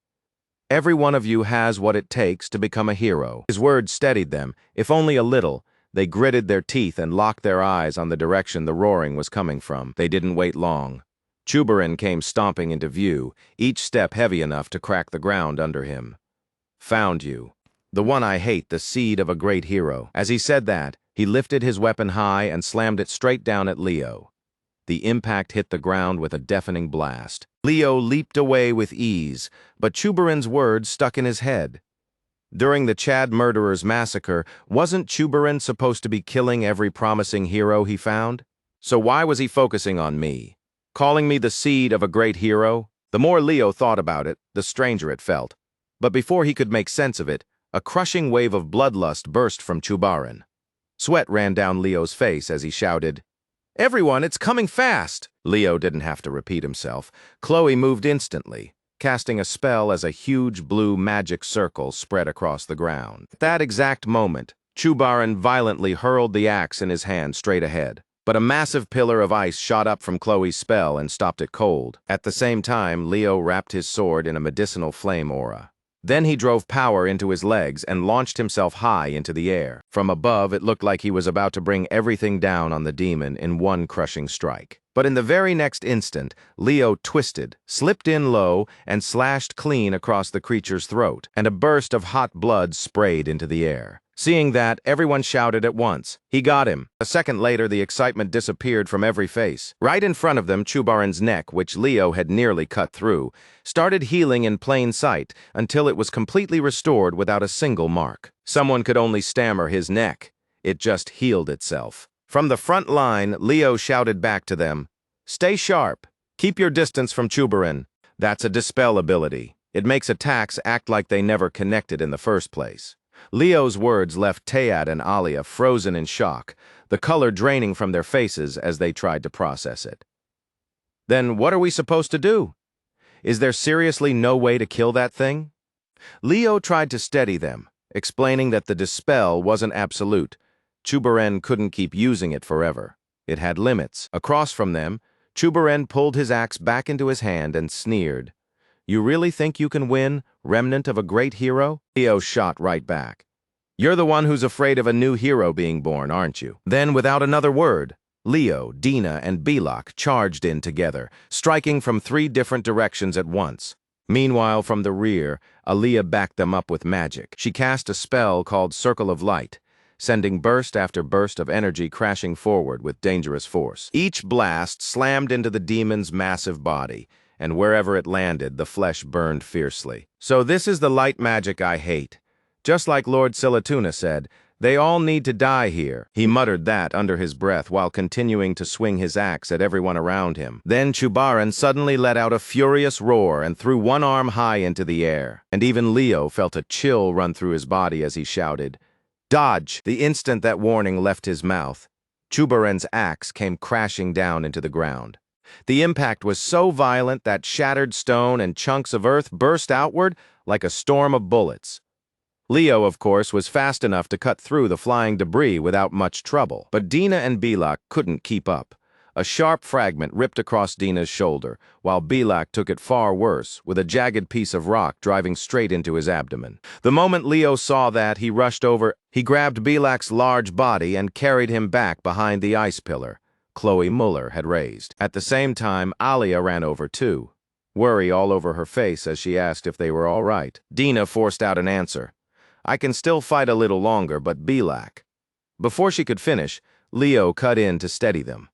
Every one of you has what it takes to become a hero." His words steadied them. If only a little, they gritted their teeth and locked their eyes on the direction the roaring was coming from. They didn't wait long. Chubarin came stomping into view, each step heavy enough to crack the ground under him. "Found you. The one I hate, the seed of a great hero." As he said that, he lifted his weapon high and slammed it straight down at Leo. The impact hit the ground with a deafening blast. Leo leaped away with ease, but Chubarin's words stuck in his head. During the Chad murderers' massacre, wasn't Chubarin supposed to be killing every promising hero he found? So why was he focusing on me? Calling me the seed of a great hero? The more Leo thought about it, the stranger it felt. But before he could make sense of it, a crushing wave of bloodlust burst from Chubarin. Sweat ran down Leo's face as he shouted, "Everyone, it's coming fast!" Leo didn't have to repeat himself. Chloe moved instantly, casting a spell as a huge blue magic circle spread across the ground. At that exact moment, Chubarin violently hurled the axe in his hand straight ahead. But a massive pillar of ice shot up from Chloe's spell and stopped it cold. At the same time, Leo wrapped his sword in a medicinal flame aura. Then he drove power into his legs and launched himself high into the air. From above, it looked like he was about to bring everything down on the demon in one crushing strike. But in the very next instant, Leo twisted, slipped in low, and slashed clean across the creature's throat, and a burst of hot blood sprayed into the air. Seeing that, everyone shouted at once, "He got him!" A second later, the excitement disappeared from every face. Right in front of them, Chubarin's neck, which Leo had nearly cut through, started healing in plain sight until it was completely restored without a single mark. Someone could only stammer his neck. It just healed itself. From the front line, Leo shouted back to them, "Stay sharp. Keep your distance from Chubarin. That's a dispel ability. It makes attacks act like they never connected in the first place." Leo's words left Tayad and Alia frozen in shock, the color draining from their faces as they tried to process it. "Then what are we supposed to do? Is there seriously no way to kill that thing?" Leo tried to steady them, explaining that the dispel wasn't absolute. Chubarin couldn't keep using it forever. It had limits. Across from them, Chubarin pulled his axe back into his hand and sneered. "You really think you can win, remnant of a great hero?" Leo shot right back. "You're the one who's afraid of a new hero being born, aren't you?" Then, without another word, Leo, Dina, and Belak charged in together, striking from 3 different directions at once. Meanwhile, from the rear, Alia backed them up with magic. She cast a spell called Circle of Light, sending burst after burst of energy crashing forward with dangerous force. Each blast slammed into the demon's massive body, and wherever it landed, the flesh burned fiercely. "So this is the light magic I hate. Just like Lord Silatuna said, they all need to die here." He muttered that under his breath while continuing to swing his axe at everyone around him. Then Chubarin suddenly let out a furious roar and threw one arm high into the air. And even Leo felt a chill run through his body as he shouted, "Dodge!" The instant that warning left his mouth, Chubarin's axe came crashing down into the ground. The impact was so violent that shattered stone and chunks of earth burst outward like a storm of bullets. Leo, of course, was fast enough to cut through the flying debris without much trouble, but Dina and Belak couldn't keep up. A sharp fragment ripped across Dina's shoulder, while Belak took it far worse, with a jagged piece of rock driving straight into his abdomen. The moment Leo saw that, he rushed over. He grabbed Belak's large body and carried him back behind the ice pillar Chloe Muller had raised. At the same time, Alia ran over too. worry all over her face as she asked if they were all right. Dina forced out an answer. I can still fight a little longer, but Belak. Before she could finish, Leo cut in to steady them.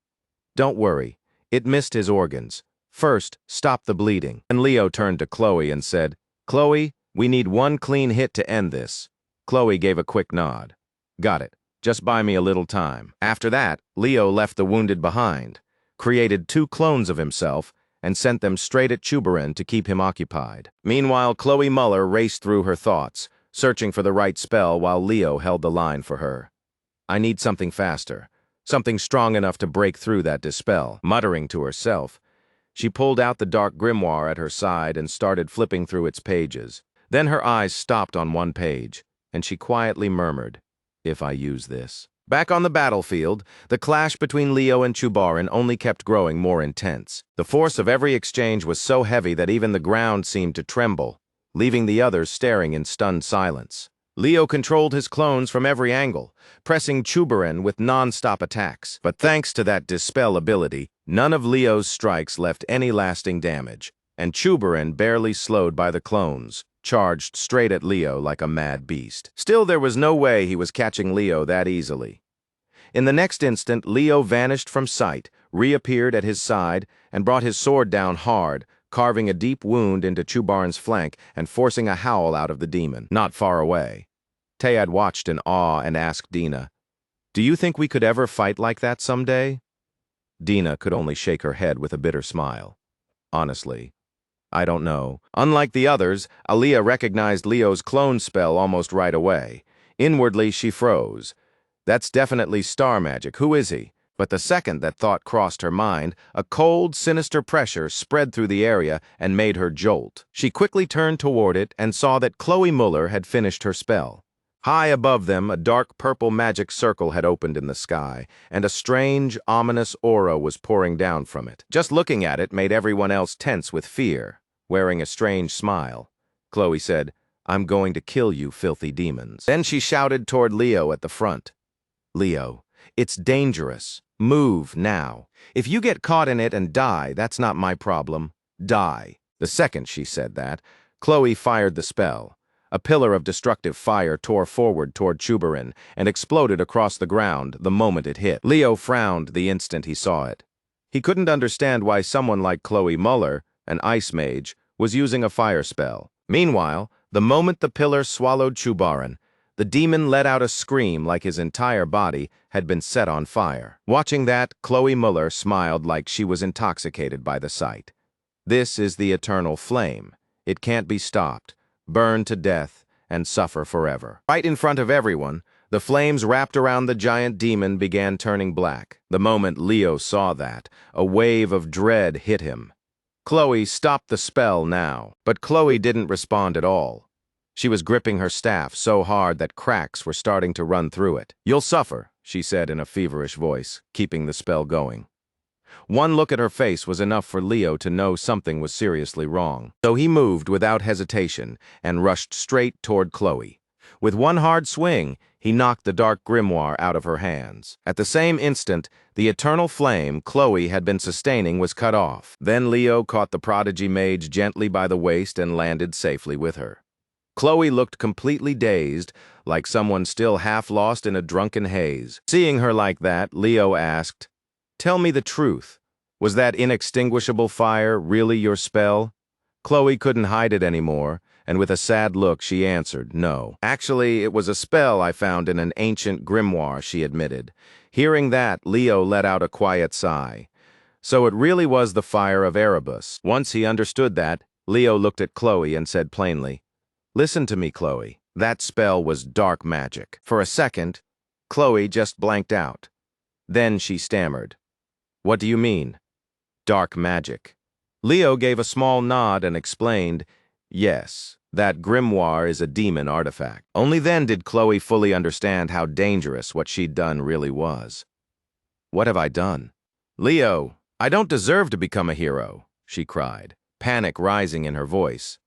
Don't worry, it missed his organs. First, stop the bleeding. And Leo turned to Chloe and said, Chloe, we need one clean hit to end this. Chloe gave a quick nod. Got it. Just buy me a little time. After that, Leo left the wounded behind, created 2 clones of himself, and sent them straight at Chubaran to keep him occupied. Meanwhile, Chloe Muller raced through her thoughts, searching for the right spell while Leo held the line for her. I need something faster, something strong enough to break through that dispel. Muttering to herself, she pulled out the dark grimoire at her side and started flipping through its pages. Then her eyes stopped on one page, and she quietly murmured, if I use this. Back on the battlefield, the clash between Leo and Chubaran only kept growing more intense. The force of every exchange was so heavy that even the ground seemed to tremble, leaving the others staring in stunned silence. Leo controlled his clones from every angle, pressing Chubaran with non-stop attacks. But thanks to that dispel ability, none of Leo's strikes left any lasting damage, and Chubaran, barely slowed by the clones, charged straight at Leo like a mad beast. Still, there was no way he was catching Leo that easily. In the next instant, Leo vanished from sight, reappeared at his side, and brought his sword down hard, carving a deep wound into Chubaran's flank and forcing a howl out of the demon. Not far away, Tayad watched in awe and asked Dina, Do you think we could ever fight like that someday? Dina could only shake her head with a bitter smile. Honestly, I don't know. Unlike the others, Aliyah recognized Leo's clone spell almost right away. Inwardly, she froze. That's definitely star magic. Who is he? But the second that thought crossed her mind, a cold, sinister pressure spread through the area and made her jolt. She quickly turned toward it and saw that Chloe Muller had finished her spell. High above them, a dark purple magic circle had opened in the sky, and a strange, ominous aura was pouring down from it. Just looking at it made everyone else tense with fear. Wearing a strange smile, Chloe said, I'm going to kill you, filthy demons. Then she shouted toward Leo at the front. Leo, it's dangerous. Move now. If you get caught in it and die, that's not my problem. Die. The second she said that, Chloe fired the spell. A pillar of destructive fire tore forward toward Chubaran and exploded across the ground the moment it hit. Leo frowned the instant he saw it. He couldn't understand why someone like Chloe Muller, an ice mage, was using a fire spell. Meanwhile, the moment the pillar swallowed Chubaran, the demon let out a scream like his entire body had been set on fire. Watching that, Chloe Muller smiled like she was intoxicated by the sight. This is the eternal flame. It can't be stopped. Burn to death, and suffer forever. Right in front of everyone, the flames wrapped around the giant demon began turning black. The moment Leo saw that, a wave of dread hit him. Chloe stopped the spell now, but Chloe didn't respond at all. She was gripping her staff so hard that cracks were starting to run through it. You'll suffer, she said in a feverish voice, keeping the spell going. One look at her face was enough for Leo to know something was seriously wrong. So he moved without hesitation and rushed straight toward Chloe. With one hard swing, he knocked the dark grimoire out of her hands. At the same instant, the eternal flame Chloe had been sustaining was cut off. Then Leo caught the prodigy mage gently by the waist and landed safely with her. Chloe looked completely dazed, like someone still half lost in a drunken haze. Seeing her like that, Leo asked, Tell me the truth. Was that inextinguishable fire really your spell? Chloe couldn't hide it anymore, and with a sad look she answered, no. Actually, it was a spell I found in an ancient grimoire, she admitted. Hearing that, Leo let out a quiet sigh. So it really was the fire of Erebus. Once he understood that, Leo looked at Chloe and said plainly, Listen to me, Chloe. That spell was dark magic. For a second, Chloe just blanked out. Then she stammered. What do you mean? Dark magic. Leo gave a small nod and explained, Yes, that grimoire is a demon artifact. Only then did Chloe fully understand how dangerous what she'd done really was. What have I done? Leo, I don't deserve to become a hero, she cried, panic rising in her voice.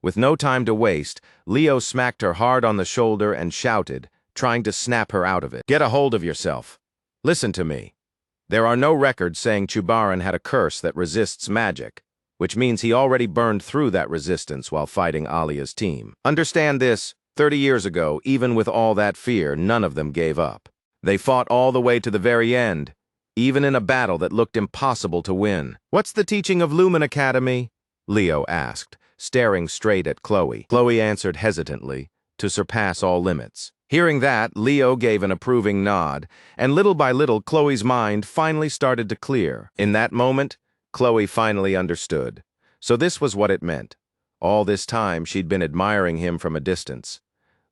With no time to waste, Leo smacked her hard on the shoulder and shouted, trying to snap her out of it. Get a hold of yourself. Listen to me. There are no records saying Chubaran had a curse that resists magic. which means he already burned through that resistance while fighting Alia's team. Understand this, 30 years ago, even with all that fear, none of them gave up. They fought all the way to the very end, even in a battle that looked impossible to win. "What's the teaching of Lumen Academy?" Leo asked, staring straight at Chloe. Chloe answered hesitantly, "To surpass all limits." Hearing that, Leo gave an approving nod, and little by little Chloe's mind finally started to clear. In that moment, Chloe finally understood. So this was what it meant. All this time, she'd been admiring him from a distance.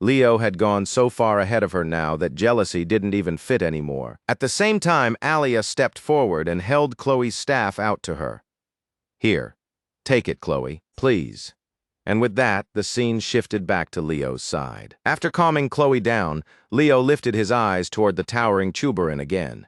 Leo had gone so far ahead of her now that jealousy didn't even fit anymore. At the same time, Alia stepped forward and held Chloe's staff out to her. "Here, take it, Chloe, please." And with that, the scene shifted back to Leo's side. After calming Chloe down, Leo lifted his eyes toward the towering Chubarin again.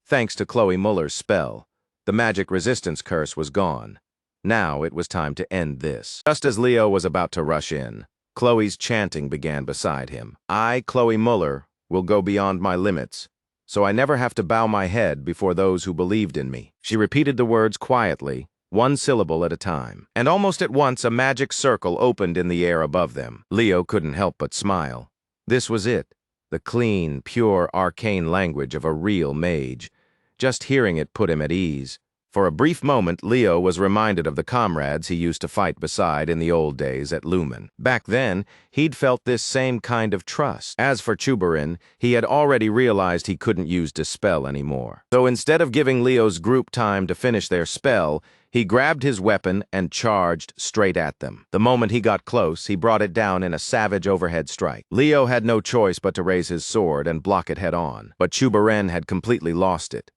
Thanks to Chloe Muller's spell, the magic resistance curse was gone. Now it was time to end this. Just as Leo was about to rush in, Chloe's chanting began beside him. "I, Chloe Muller, will go beyond my limits, so I never have to bow my head before those who believed in me." She repeated the words quietly, one syllable at a time, and almost at once a magic circle opened in the air above them. Leo couldn't help but smile. This was it, the clean, pure, arcane language of a real mage. Just hearing it put him at ease. For a brief moment, Leo was reminded of the comrades he used to fight beside in the old days at Lumen. Back then, he'd felt this same kind of trust. As for Chubarin, he had already realized he couldn't use Dispel anymore. So instead of giving Leo's group time to finish their spell, he grabbed his weapon and charged straight at them. The moment he got close, he brought it down in a savage overhead strike. Leo had no choice but to raise his sword and block it head-on, but Chubarin had completely lost it.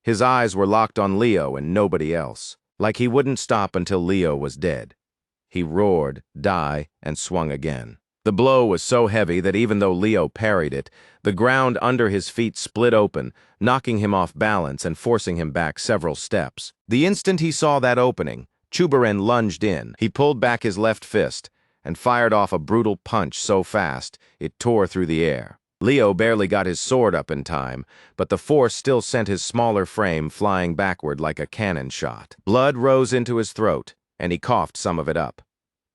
His eyes were locked on Leo and nobody else, like he wouldn't stop until Leo was dead. He roared, "Die," and swung again. The blow was so heavy that even though Leo parried it, the ground under his feet split open, knocking him off balance and forcing him back several steps. The instant he saw that opening, Chubarin lunged in. He pulled back his left fist and fired off a brutal punch so fast it tore through the air. Leo barely got his sword up in time, but the force still sent his smaller frame flying backward like a cannon shot. Blood rose into his throat, and he coughed some of it up.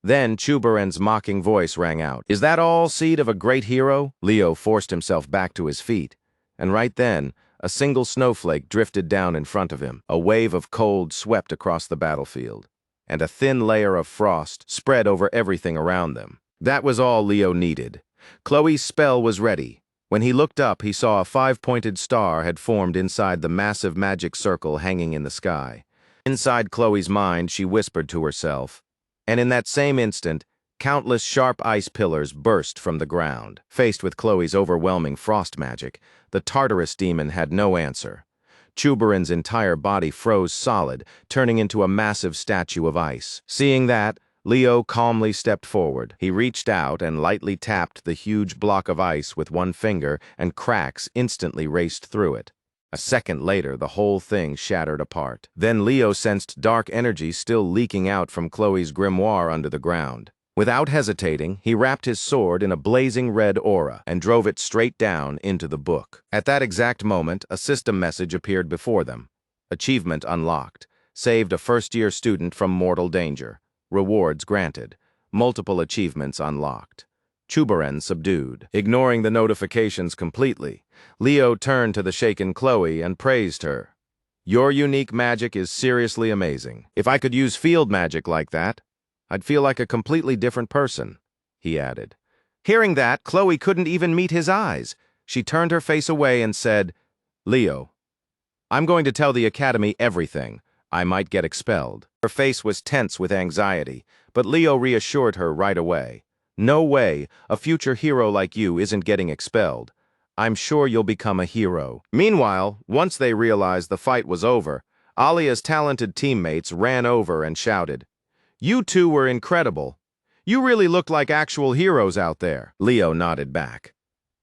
Then Chubarin's mocking voice rang out. "Is that all, seed of a great hero?" Leo forced himself back to his feet, and right then, a single snowflake drifted down in front of him. A wave of cold swept across the battlefield, and a thin layer of frost spread over everything around them. That was all Leo needed. Chloe's spell was ready. When he looked up, he saw a five-pointed star had formed inside the massive magic circle hanging in the sky. Inside Chloe's mind, she whispered to herself, and in that same instant, countless sharp ice pillars burst from the ground. Faced with Chloe's overwhelming frost magic, the Tartarus demon had no answer. Chubarin's entire body froze solid, turning into a massive statue of ice. Seeing that, Leo calmly stepped forward. He reached out and lightly tapped the huge block of ice with one finger, and cracks instantly raced through it. A second later, the whole thing shattered apart. Then Leo sensed dark energy still leaking out from Chloe's grimoire under the ground. Without hesitating, he wrapped his sword in a blazing red aura and drove it straight down into the book. At that exact moment, a system message appeared before them. Achievement unlocked. Saved a first-year student from mortal danger. Rewards granted. Multiple achievements unlocked. Chubarin subdued. Ignoring the notifications completely, Leo turned to the shaken Chloe and praised her. "Your unique magic is seriously amazing. If I could use field magic like that, I'd feel like a completely different person," he added. Hearing that, Chloe couldn't even meet his eyes. She turned her face away and said, "Leo, I'm going to tell the Academy everything. I might get expelled." Her face was tense with anxiety, but Leo reassured her right away. "No way, a future hero like you isn't getting expelled. I'm sure you'll become a hero." Meanwhile, once they realized the fight was over, Alia's talented teammates ran over and shouted, "You two were incredible. You really looked like actual heroes out there." Leo nodded back.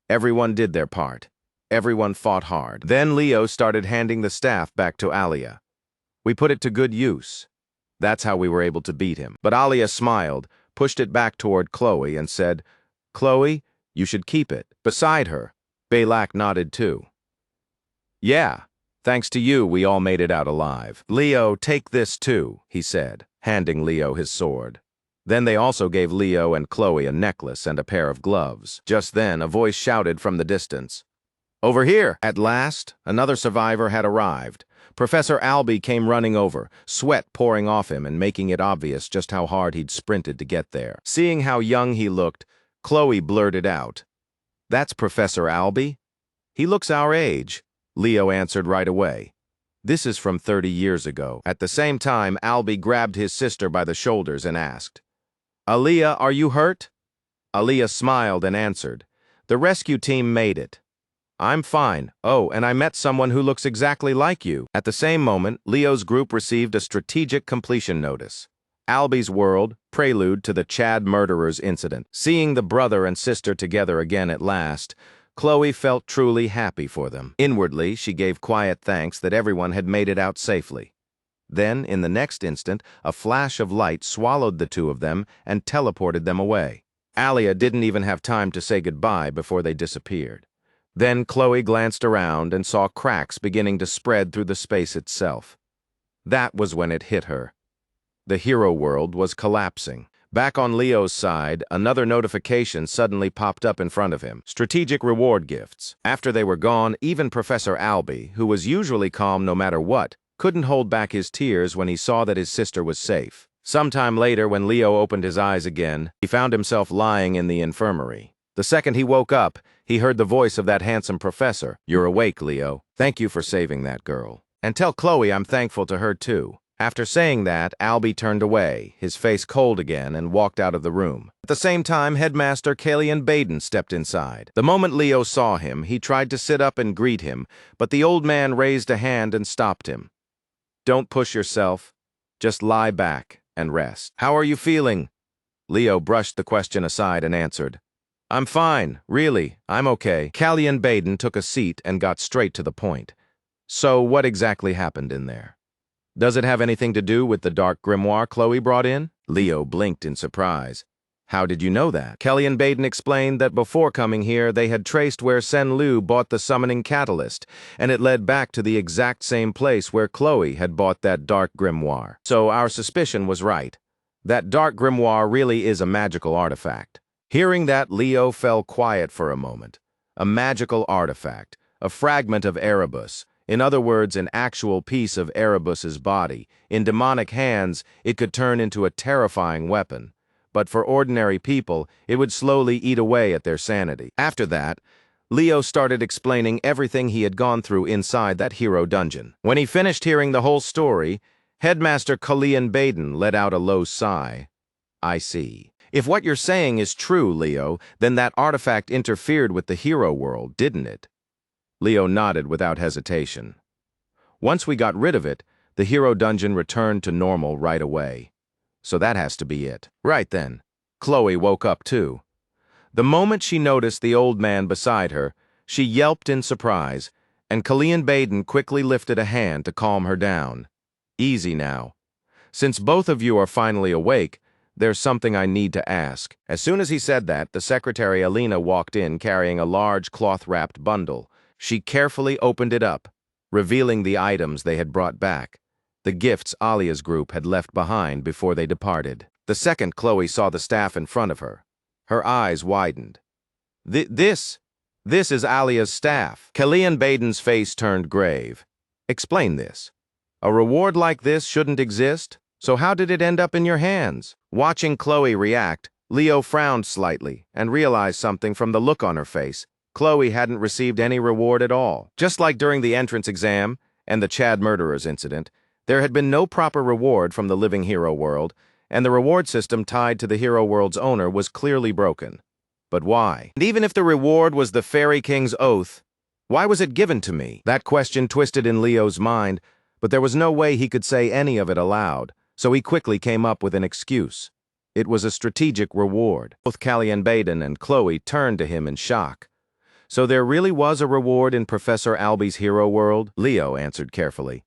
Everyone did their part. Everyone fought hard. Then Leo started handing the staff back to Alia. "We put it to good use. That's how we were able to beat him." But Alia smiled, pushed it back toward Chloe, and said, "Chloe, you should keep it." Beside her, Balak nodded too. "Yeah, thanks to you, we all made it out alive." "Leo, take this too," he said, handing Leo his sword. Then they also gave Leo and Chloe a necklace and a pair of gloves. Just then, a voice shouted from the distance, "Over here!" At last, another survivor had arrived. Professor Albie came running over, sweat pouring off him and making it obvious just how hard he'd sprinted to get there. Seeing how young he looked, Chloe blurted out, "That's Professor Albie? He looks our age." Leo answered right away, "This is from 30 years ago." At the same time, Albie grabbed his sister by the shoulders and asked, "Aaliyah, are you hurt?" Aaliyah smiled and answered, "The rescue team made it. I'm fine. Oh, and I met someone who looks exactly like you." At the same moment, Leo's group received a strategic completion notice. Albie's World, prelude to the Chad murderers incident. Seeing the brother and sister together again at last, Chloe felt truly happy for them. Inwardly, she gave quiet thanks that everyone had made it out safely. Then, in the next instant, a flash of light swallowed the two of them and teleported them away. Aaliyah didn't even have time to say goodbye before they disappeared. Then Chloe glanced around and saw cracks beginning to spread through the space itself. That was when it hit her. The hero world was collapsing. Back on Leo's side, another notification suddenly popped up in front of him. Strategic reward gifts. After they were gone, even Professor Albie, who was usually calm no matter what, couldn't hold back his tears when he saw that his sister was safe. Sometime later, when Leo opened his eyes again, he found himself lying in the infirmary. The second he woke up, he heard the voice of that handsome professor. "You're awake, Leo. Thank you for saving that girl. And tell Chloe I'm thankful to her too." After saying that, Albie turned away, his face cold again, and walked out of the room. At the same time, Headmaster Callian Baden stepped inside. The moment Leo saw him, he tried to sit up and greet him, but the old man raised a hand and stopped him. "Don't push yourself. Just lie back and rest." "How are you feeling?" Leo brushed the question aside and answered, "I'm fine, really, I'm okay." Callian Baden took a seat and got straight to the point. "So what exactly happened in there? Does it have anything to do with the dark grimoire Chloe brought in?" Leo blinked in surprise. "How did you know that?" Callian Baden explained that before coming here, they had traced where Sen Lu bought the summoning catalyst, and it led back to the exact same place where Chloe had bought that dark grimoire. So our suspicion was right. That dark grimoire really is a magical artifact. Hearing that, Leo fell quiet for a moment. A magical artifact, a fragment of Erebus. In other words, an actual piece of Erebus's body. In demonic hands, it could turn into a terrifying weapon. But for ordinary people, it would slowly eat away at their sanity. After that, Leo started explaining everything he had gone through inside that hero dungeon. When he finished hearing the whole story, Headmaster Callian Baden let out a low sigh. "I see. If what you're saying is true, Leo, then that artifact interfered with the hero world, didn't it?" Leo nodded without hesitation. "Once we got rid of it, the hero dungeon returned to normal right away. So that has to be it." Right then, Chloe woke up too. The moment she noticed the old man beside her, she yelped in surprise, and Callian Baden quickly lifted a hand to calm her down. "Easy now. Since both of you are finally awake, there's something I need to ask." As soon as he said that, the secretary Alina walked in carrying a large cloth-wrapped bundle. She carefully opened it up, revealing the items they had brought back, the gifts Alia's group had left behind before they departed. The second Chloe saw the staff in front of her, her eyes widened. This is Alia's staff." Callian Baden's face turned grave. "Explain this. A reward like this shouldn't exist, so how did it end up in your hands?" Watching Chloe react, Leo frowned slightly and realized something from the look on her face. Chloe hadn't received any reward at all. Just like during the entrance exam and the Chad murderers incident, there had been no proper reward from the living hero world, and the reward system tied to the hero world's owner was clearly broken. But why? And even if the reward was the Fairy King's oath, why was it given to me? That question twisted in Leo's mind, but there was no way he could say any of it aloud, so he quickly came up with an excuse. It was a strategic reward. Both Callian Baden and Chloe turned to him in shock. "So there really was a reward in Professor Albie's hero world?" Leo answered carefully.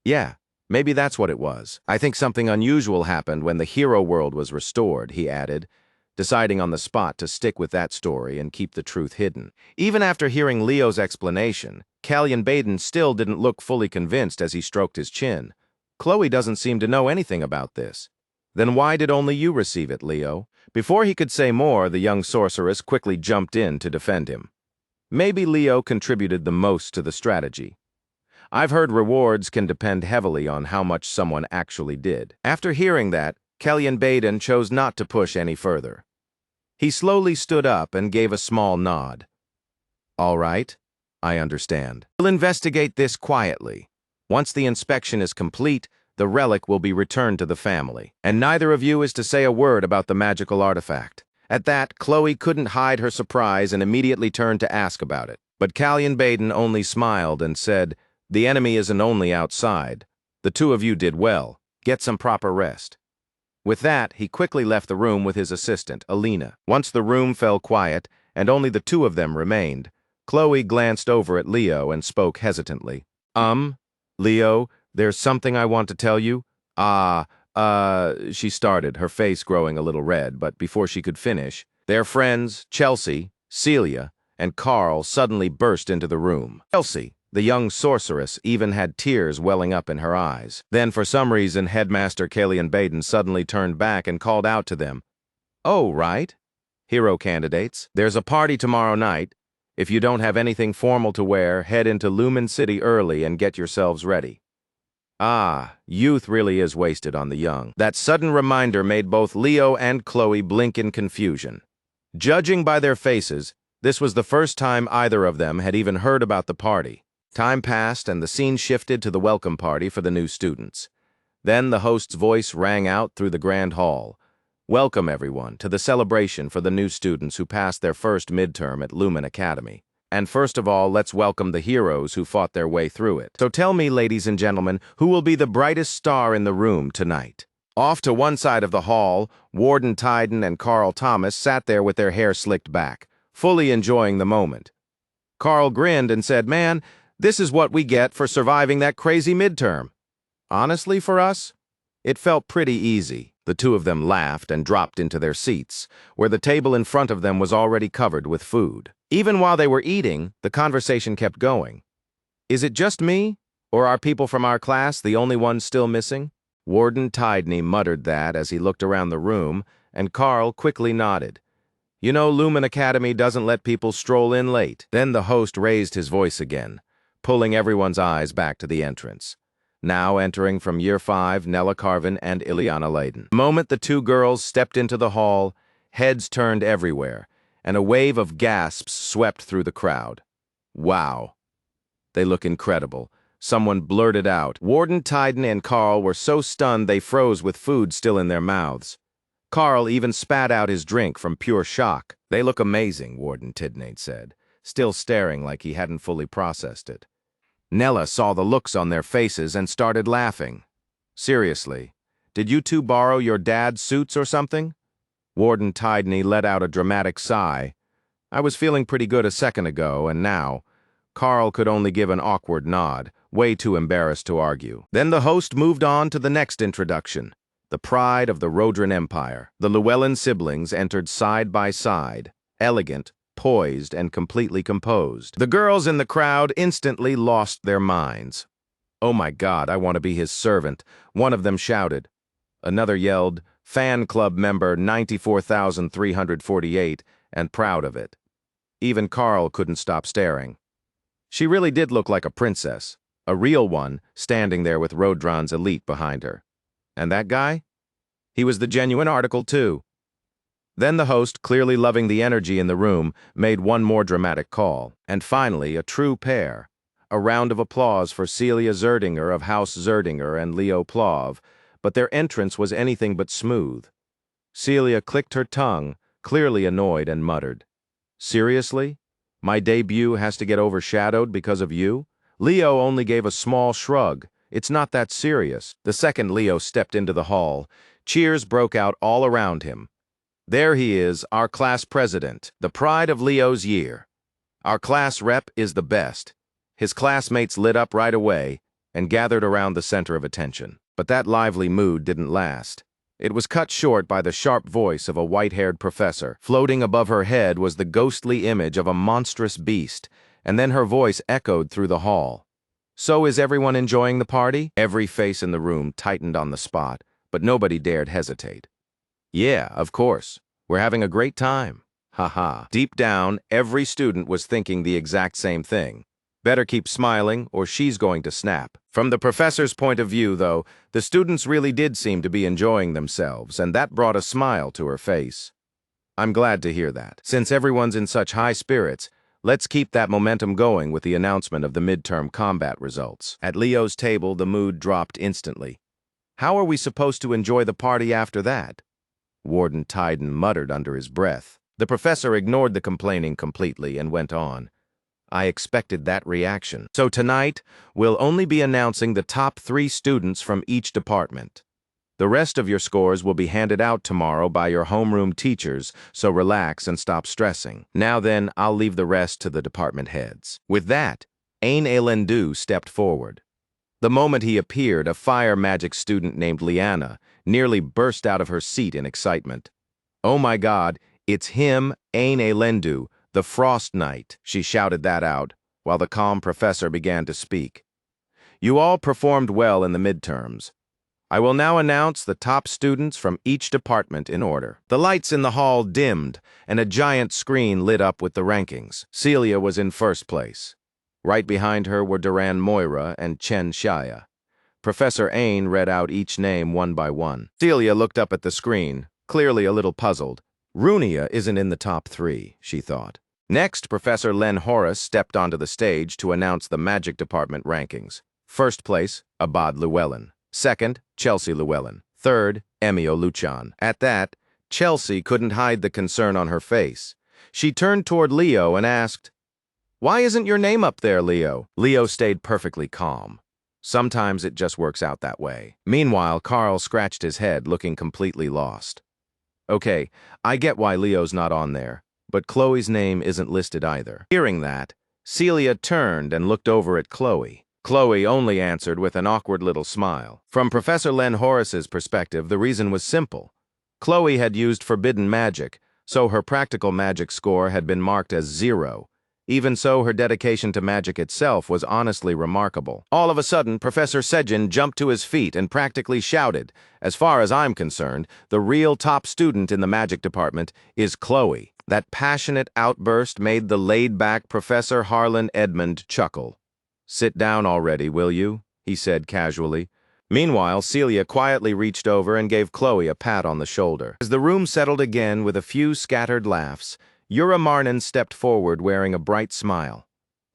"Yeah, maybe that's what it was. I think something unusual happened when the hero world was restored," he added, deciding on the spot to stick with that story and keep the truth hidden. Even after hearing Leo's explanation, Callian Baden still didn't look fully convinced as he stroked his chin. "Chloe doesn't seem to know anything about this. Then why did only you receive it, Leo? Before he could say more, the young sorceress quickly jumped in to defend him. Maybe Leo contributed the most to the strategy. I've heard rewards can depend heavily on how much someone actually did. After hearing that, Kellyan Baden chose not to push any further. He slowly stood up and gave a small nod. All right, I understand. We'll investigate this quietly. Once the inspection is complete, the relic will be returned to the family, and neither of you is to say a word about the magical artifact. At that, Chloe couldn't hide her surprise and immediately turned to ask about it. But Kellyan Baden only smiled and said, "The enemy isn't only outside. The two of you did well. Get some proper rest." With that, he quickly left the room with his assistant, Alina. Once the room fell quiet, and only the two of them remained, Chloe glanced over at Leo and spoke hesitantly. Leo, there's something I want to tell you." She started, her face growing a little red, but before she could finish, their friends, Chelsea, Celia, and Carl suddenly burst into the room. Chelsea, the young sorceress, even had tears welling up in her eyes. Then, for some reason, Headmaster Kellyan Baden suddenly turned back and called out to them, "Oh, right. Hero candidates, there's a party tomorrow night. If you don't have anything formal to wear, head into Lumen City early and get yourselves ready." Youth really is wasted on the young. That sudden reminder made both Leo and Chloe blink in confusion. Judging by their faces, this was the first time either of them had even heard about the party. Time passed and the scene shifted to the welcome party for the new students. Then the host's voice rang out through the grand hall. "Welcome, everyone, to the celebration for the new students who passed their first midterm at Lumen Academy. And first of all, let's welcome the heroes who fought their way through it. So tell me, ladies and gentlemen, who will be the brightest star in the room tonight?" Off to one side of the hall, Warden Tyden and Carl Thomas sat there with their hair slicked back, fully enjoying the moment. Carl grinned and said, "Man, this is what we get for surviving that crazy midterm." Honestly, for us, it felt pretty easy. The two of them laughed and dropped into their seats, where the table in front of them was already covered with food. Even while they were eating, the conversation kept going. "Is it just me, or are people from our class the only ones still missing?" Warden Tydney muttered that as he looked around the room, and Carl quickly nodded. "You know, Lumen Academy doesn't let people stroll in late." Then the host raised his voice again, pulling everyone's eyes back to the entrance. Now entering from Year 5, Nella Carvin and Ileana Layden. The moment the two girls stepped into the hall, heads turned everywhere, and a wave of gasps swept through the crowd. "Wow. They look incredible," someone blurted out. Warden Tyden and Carl were so stunned they froze with food still in their mouths. Carl even spat out his drink from pure shock. "They look amazing," Warden Tidney said, still staring like he hadn't fully processed it. Nella saw the looks on their faces and started laughing. "Seriously, did you two borrow your dad's suits or something?" Warden Tydney let out a dramatic sigh. "I was feeling pretty good a second ago, and now..." Carl could only give an awkward nod, way too embarrassed to argue. Then the host moved on to the next introduction. The pride of the Rodran Empire. The Llewellyn siblings entered side by side, elegant, poised, and completely composed. The girls in the crowd instantly lost their minds. "Oh my God, I want to be his servant," one of them shouted. Another yelled, "Fan club member 94,348, and proud of it." Even Carl couldn't stop staring. She really did look like a princess, a real one, standing there with Rodran's elite behind her. And that guy? He was the genuine article, too. Then the host, clearly loving the energy in the room, made one more dramatic call. And finally, a true pair. A round of applause for Celia Zerdinger of House Zerdinger and Leo Plov, but their entrance was anything but smooth. Celia clicked her tongue, clearly annoyed, and muttered, "Seriously? My debut has to get overshadowed because of you?" Leo only gave a small shrug. "It's not that serious." The second Leo stepped into the hall. Cheers broke out all around him. There he is, our class president, the pride of Leo's year. Our class rep is the best. His classmates lit up right away and gathered around the center of attention. But that lively mood didn't last. It was cut short by the sharp voice of a white-haired professor. Floating above her head was the ghostly image of a monstrous beast, and then her voice echoed through the hall. "So is everyone enjoying the party?" Every face in the room tightened on the spot, but nobody dared hesitate. Yeah, of course. We're having a great time. Haha. Deep down, every student was thinking the exact same thing. Better keep smiling, or she's going to snap. From the professor's point of view, though, the students really did seem to be enjoying themselves, and that brought a smile to her face. I'm glad to hear that. Since everyone's in such high spirits, let's keep that momentum going with the announcement of the midterm combat results. At Leo's table, the mood dropped instantly. How are we supposed to enjoy the party after that? Warden Tyden muttered under his breath. The professor ignored the complaining completely and went on. I expected that reaction. So tonight, we'll only be announcing the top 3 students from each department. The rest of your scores will be handed out tomorrow by your homeroom teachers, so relax and stop stressing. Now then, I'll leave the rest to the department heads. With that, Ain Elendu stepped forward. The moment he appeared, a fire magic student named Liana nearly burst out of her seat in excitement. Oh my God, it's him, Ain Elendu, the Frost Knight. She shouted that out, while the calm professor began to speak. You all performed well in the midterms. I will now announce the top students from each department in order. The lights in the hall dimmed, and a giant screen lit up with the rankings. Celia was in first place. Right behind her were Duran Moira and Chen Shaya. Professor Ain read out each name one by one. Celia looked up at the screen, clearly a little puzzled. Runia isn't in the top 3, she thought. Next, Professor Len Horace stepped onto the stage to announce the Magic Department rankings. First place, Abad Llewellyn. Second, Chelsea Llewellyn. Third, Emio Luchan. At that, Chelsea couldn't hide the concern on her face. She turned toward Leo and asked, "Why isn't your name up there, Leo?" Leo stayed perfectly calm. Sometimes it just works out that way. Meanwhile, Carl scratched his head, looking completely lost. Okay, I get why Leo's not on there, but Chloe's name isn't listed either. Hearing that, Celia turned and looked over at Chloe. Chloe only answered with an awkward little smile. From Professor Len Horace's perspective, the reason was simple. Chloe had used forbidden magic, so her practical magic score had been marked as 0. Even so, her dedication to magic itself was honestly remarkable. All of a sudden, Professor Sejin jumped to his feet and practically shouted, "As far as I'm concerned, the real top student in the magic department is Chloe." That passionate outburst made the laid-back Professor Harlan Edmund chuckle. "Sit down already, will you?" he said casually. Meanwhile, Celia quietly reached over and gave Chloe a pat on the shoulder. As the room settled again with a few scattered laughs, Yura Marnin stepped forward wearing a bright smile.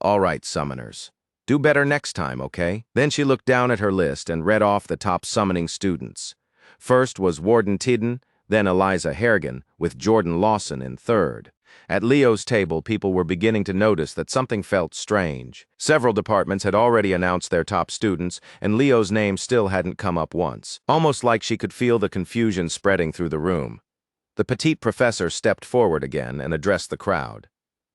"All right, summoners. Do better next time, okay?" Then she looked down at her list and read off the top summoning students. First was Warden Tidden, then Eliza Hergen, with Jordan Lawson in third. At Leo's table, people were beginning to notice that something felt strange. Several departments had already announced their top students, and Leo's name still hadn't come up once. Almost like she could feel the confusion spreading through the room. The petite professor stepped forward again and addressed the crowd.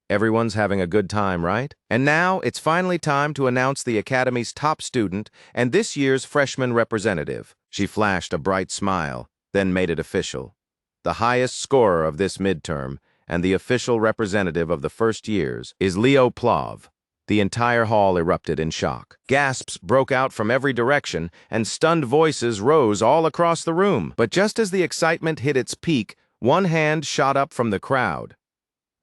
Everyone's having a good time, right? And now it's finally time to announce the Academy's top student and this year's freshman representative. She flashed a bright smile, then made it official. The highest scorer of this midterm and the official representative of the first years is Leo Plov. The entire hall erupted in shock. Gasps broke out from every direction, and stunned voices rose all across the room. But just as the excitement hit its peak, one hand shot up from the crowd.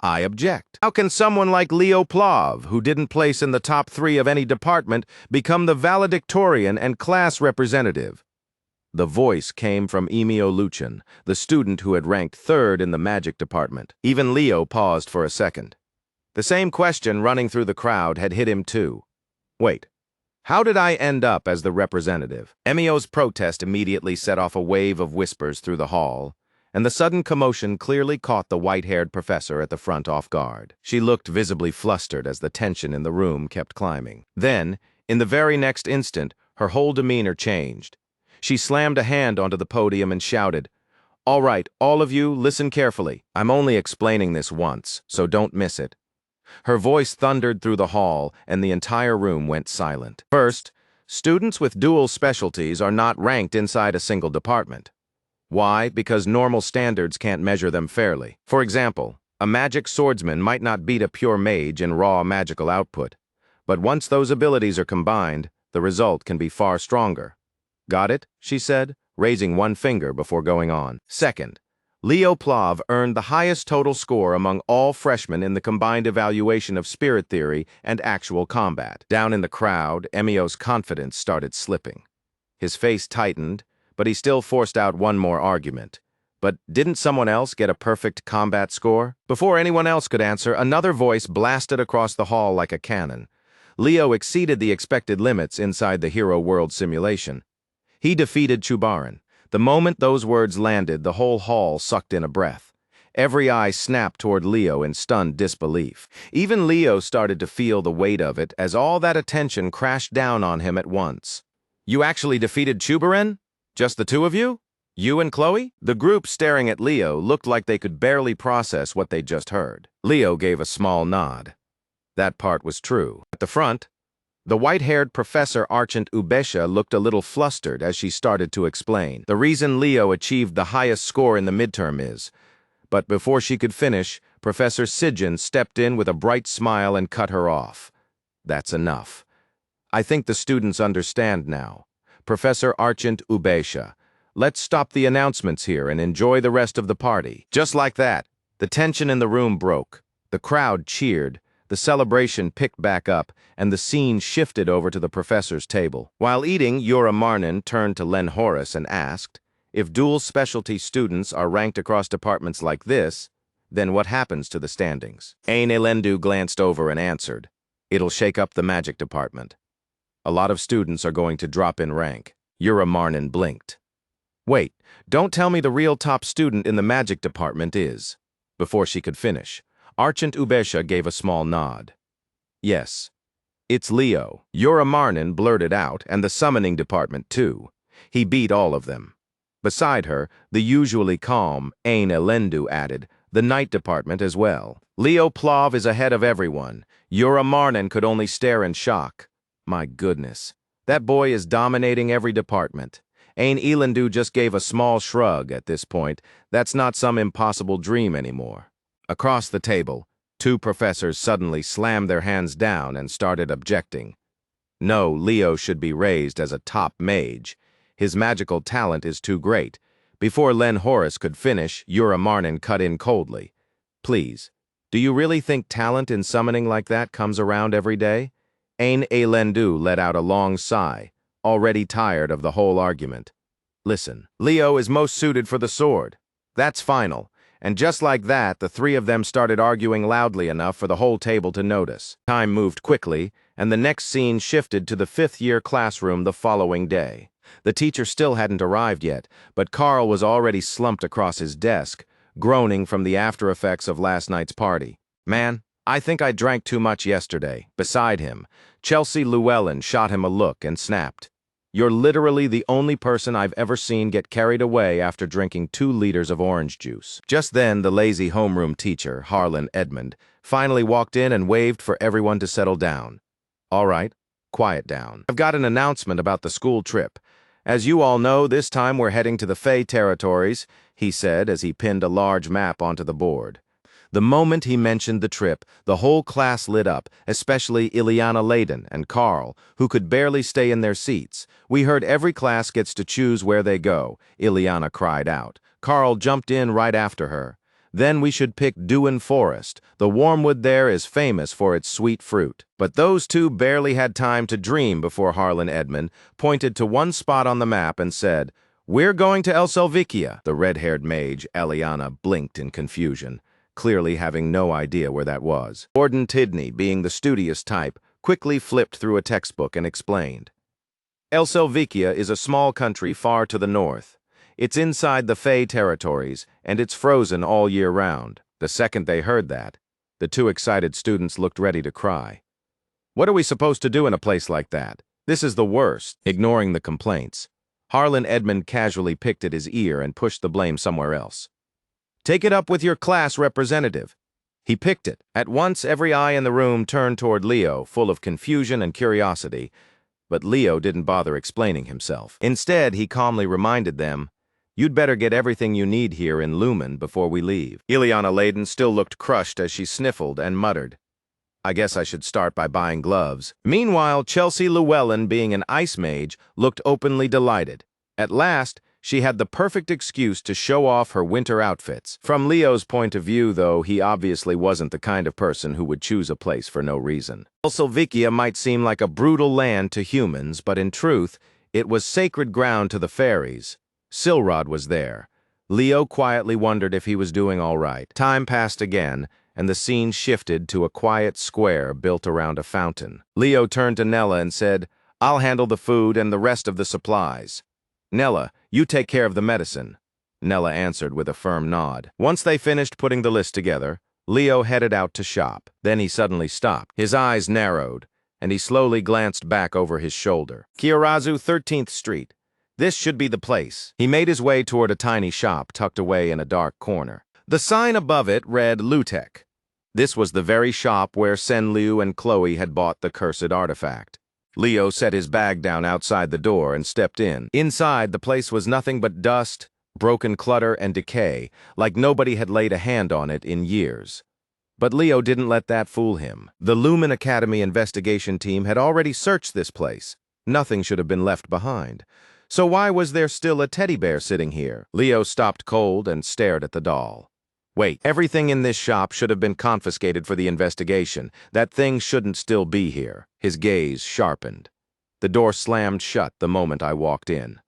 "I object. How can someone like Leo Plov, who didn't place in the top 3 of any department, become the valedictorian and class representative?" The voice came from Emio Luchan, the student who had ranked 3rd in the magic department. Even Leo paused for a second. The same question running through the crowd had hit him too. Wait, how did I end up as the representative? Emio's protest immediately set off a wave of whispers through the hall, and the sudden commotion clearly caught the white-haired professor at the front off guard. She looked visibly flustered as the tension in the room kept climbing. Then, in the very next instant, her whole demeanor changed. She slammed a hand onto the podium and shouted, "All right, all of you, listen carefully. I'm only explaining this once, so don't miss it." Her voice thundered through the hall, and the entire room went silent. First, students with dual specialties are not ranked inside a single department. Why? Because normal standards can't measure them fairly. For example, a magic swordsman might not beat a pure mage in raw magical output, but once those abilities are combined, the result can be far stronger. "Got it?" she said, raising one finger before going on. Second, Leo Plav earned the highest total score among all freshmen in the combined evaluation of spirit theory and actual combat. Down in the crowd, Emio's confidence started slipping. His face tightened, but he still forced out one more argument. But didn't someone else get a perfect combat score? Before anyone else could answer, another voice blasted across the hall like a cannon. Leo exceeded the expected limits inside the Hero World simulation. He defeated Chubaran. The moment those words landed, the whole hall sucked in a breath. Every eye snapped toward Leo in stunned disbelief. Even Leo started to feel the weight of it as all that attention crashed down on him at once. "You actually defeated Chubaran? Just the two of you? You and Chloe?" The group staring at Leo looked like they could barely process what they'd just heard. Leo gave a small nod. That part was true. At the front, the white-haired Professor Archant Ubesha looked a little flustered as she started to explain. The reason Leo achieved the highest score in the midterm is... But before she could finish, Professor Sijin stepped in with a bright smile and cut her off. "That's enough. I think the students understand now. Professor Archant Ubesha, let's stop the announcements here and enjoy the rest of the party." Just like that, the tension in the room broke. The crowd cheered. The celebration picked back up, and the scene shifted over to the professor's table. While eating, Yura Marnin turned to Len Horace and asked, "If dual specialty students are ranked across departments like this, then what happens to the standings?" Ain Elendu glanced over and answered, "It'll shake up the magic department. A lot of students are going to drop in rank." Yura Marnin blinked. "Wait, don't tell me the real top student in the magic department is..." Before she could finish, Archant Ubesha gave a small nod. "Yes, it's Leo." Yura Marnin blurted out, "and the summoning department too. He beat all of them." Beside her, the usually calm Ain Elendu added, "The night department as well." Leo Plav is ahead of everyone. Yura Marnin could only stare in shock. My goodness, that boy is dominating every department. Ain Elendu just gave a small shrug at this point. That's not some impossible dream anymore. Across the table, two professors suddenly slammed their hands down and started objecting. No, Leo should be raised as a top mage. His magical talent is too great. Before Len Horace could finish, Yura Marnin cut in coldly. "Please, do you really think talent in summoning like that comes around every day?" Ain Elendu let out a long sigh, already tired of the whole argument. "Listen, Leo is most suited for the sword. That's final." And just like that, the three of them started arguing loudly enough for the whole table to notice. Time moved quickly, and the next scene shifted to the fifth-year classroom the following day. The teacher still hadn't arrived yet, but Carl was already slumped across his desk, groaning from the after effects of last night's party. "Man, I think I drank too much yesterday." Beside him, Chelsea Llewellyn shot him a look and snapped, "You're literally the only person I've ever seen get carried away after drinking 2 liters of orange juice." Just then, the lazy homeroom teacher, Harlan Edmund, finally walked in and waved for everyone to settle down. "All right, quiet down. I've got an announcement about the school trip. As you all know, this time we're heading to the Fey territories," he said as he pinned a large map onto the board. The moment he mentioned the trip, the whole class lit up, especially Ileana Layden and Carl, who could barely stay in their seats. "We heard every class gets to choose where they go," Ileana cried out. Carl jumped in right after her. "Then we should pick Duin Forest. The wormwood there is famous for its sweet fruit." But those two barely had time to dream before Harlan Edmund pointed to one spot on the map and said, "We're going to El Selvikia." The red-haired mage, Eliana, blinked in confusion, clearly having no idea where that was. Gordon Tidney, being the studious type, quickly flipped through a textbook and explained. "El Selvikia is a small country far to the north. It's inside the Fey territories, and it's frozen all year round." The second they heard that, the two excited students looked ready to cry. "What are we supposed to do in a place like that? This is the worst." Ignoring the complaints, Harlan Edmund casually picked at his ear and pushed the blame somewhere else. "Take it up with your class representative." He picked it. At once, every eye in the room turned toward Leo, full of confusion and curiosity. But Leo didn't bother explaining himself. Instead, he calmly reminded them, "You'd better get everything you need here in Lumen before we leave." Ileana Layden still looked crushed as she sniffled and muttered, "I guess I should start by buying gloves." Meanwhile, Chelsea Llewellyn, being an ice mage, looked openly delighted. At last, She had the perfect excuse to show off her winter outfits. From Leo's point of view, though, he obviously wasn't the kind of person who would choose a place for no reason. Sylvikia might seem like a brutal land to humans, but in truth, it was sacred ground to the fairies. Silrod was there. Leo quietly wondered if he was doing all right. Time passed again, and the scene shifted to a quiet square built around a fountain. Leo turned to Nella and said, "I'll handle the food and the rest of the supplies. Nella, you take care of the medicine." Nella answered with a firm nod. Once they finished putting the list together, Leo headed out to shop. Then he suddenly stopped. His eyes narrowed, and he slowly glanced back over his shoulder. Kiyorazu, 13th Street. This should be the place. He made his way toward a tiny shop tucked away in a dark corner. The sign above it read Lutek. This was the very shop where Senliu and Chloe had bought the cursed artifact. Leo set his bag down outside the door and stepped in. Inside, the place was nothing but dust, broken clutter, and decay, like nobody had laid a hand on it in years. But Leo didn't let that fool him. The Lumen Academy investigation team had already searched this place. Nothing should have been left behind. So why was there still a teddy bear sitting here? Leo stopped cold and stared at the doll. Wait, everything in this shop should have been confiscated for the investigation. That thing shouldn't still be here. His gaze sharpened. The door slammed shut the moment I walked in.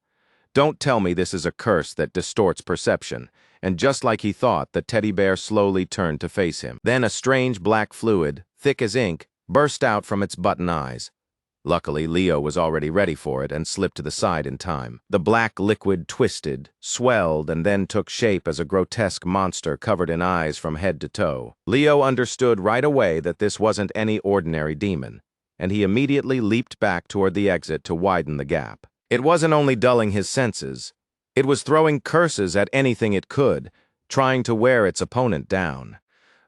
Don't tell me this is a curse that distorts perception. And just like he thought, the teddy bear slowly turned to face him. Then a strange black fluid, thick as ink, burst out from its button eyes. Luckily, Leo was already ready for it and slipped to the side in time. The black liquid twisted, swelled, and then took shape as a grotesque monster covered in eyes from head to toe. Leo understood right away that this wasn't any ordinary demon, and he immediately leaped back toward the exit to widen the gap. It wasn't only dulling his senses, it was throwing curses at anything it could, trying to wear its opponent down.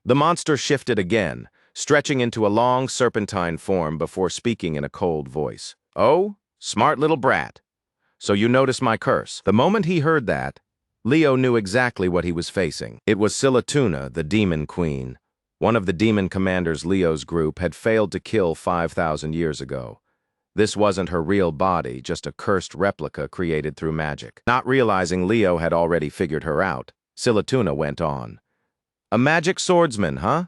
The monster shifted again, stretching into a long serpentine form before speaking in a cold voice. "Oh, smart little brat. So you noticed my curse." The moment he heard that, Leo knew exactly what he was facing. It was Silatuna, the demon queen. One of the demon commanders Leo's group had failed to kill 5,000 years ago. This wasn't her real body, just a cursed replica created through magic. Not realizing Leo had already figured her out, Silatuna went on. "A magic swordsman, huh?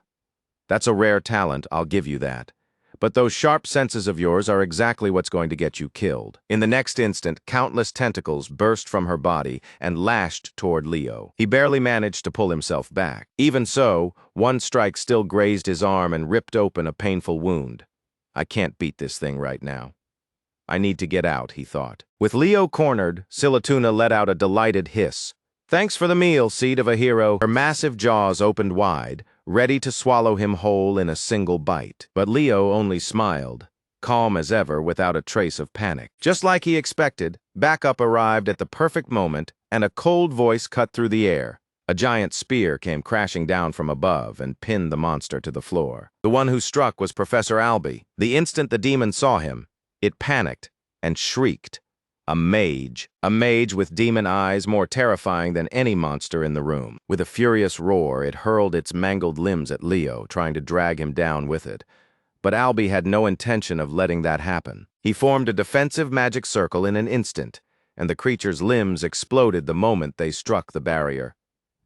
That's a rare talent, I'll give you that. But those sharp senses of yours are exactly what's going to get you killed." In the next instant, countless tentacles burst from her body and lashed toward Leo. He barely managed to pull himself back. Even so, one strike still grazed his arm and ripped open a painful wound. I can't beat this thing right now. I need to get out, he thought. With Leo cornered, Silatuna let out a delighted hiss. "Thanks for the meal, seed of a hero." Her massive jaws opened wide, ready to swallow him whole in a single bite. But Leo only smiled, calm as ever without a trace of panic. Just like he expected, backup arrived at the perfect moment, and a cold voice cut through the air. A giant spear came crashing down from above and pinned the monster to the floor. The one who struck was Professor Albie. The instant the demon saw him, it panicked and shrieked. A mage with demon eyes more terrifying than any monster in the room. With a furious roar, it hurled its mangled limbs at Leo, trying to drag him down with it. But Albie had no intention of letting that happen. He formed a defensive magic circle in an instant, and the creature's limbs exploded the moment they struck the barrier.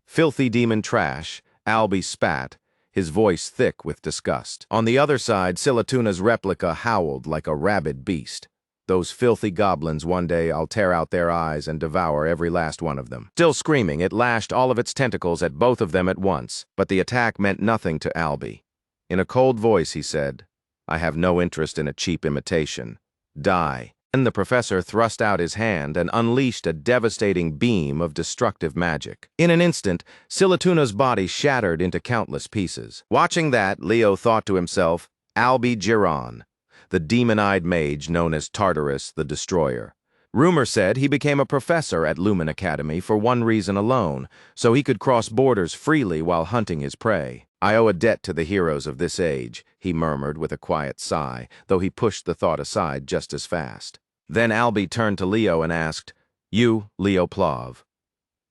"Filthy demon trash," Albie spat, his voice thick with disgust. On the other side, Silatuna's replica howled like a rabid beast. "Those filthy goblins, one day I'll tear out their eyes and devour every last one of them." Still screaming, it lashed all of its tentacles at both of them at once, but the attack meant nothing to Albie. In a cold voice, he said, "I have no interest in a cheap imitation. Die." Then the professor thrust out his hand and unleashed a devastating beam of destructive magic. In an instant, Silatuna's body shattered into countless pieces. Watching that, Leo thought to himself, Albie Giron, the demon-eyed mage known as Tartarus the Destroyer. Rumor said he became a professor at Lumen Academy for one reason alone, so he could cross borders freely while hunting his prey. "I owe a debt to the heroes of this age," he murmured with a quiet sigh, though he pushed the thought aside just as fast. Then Albie turned to Leo and asked, "You, Leo Plov,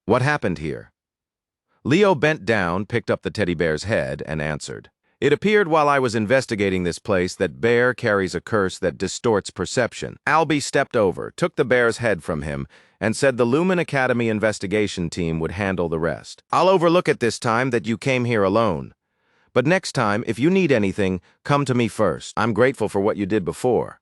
what happened here?" Leo bent down, picked up the teddy bear's head, and answered, "It appeared while I was investigating this place that bear carries a curse that distorts perception." Albie stepped over, took the bear's head from him, and said the Lumen Academy investigation team would handle the rest. I'll overlook it this time that you came here alone. But next time, if you need anything, come to me first. I'm grateful for what you did before.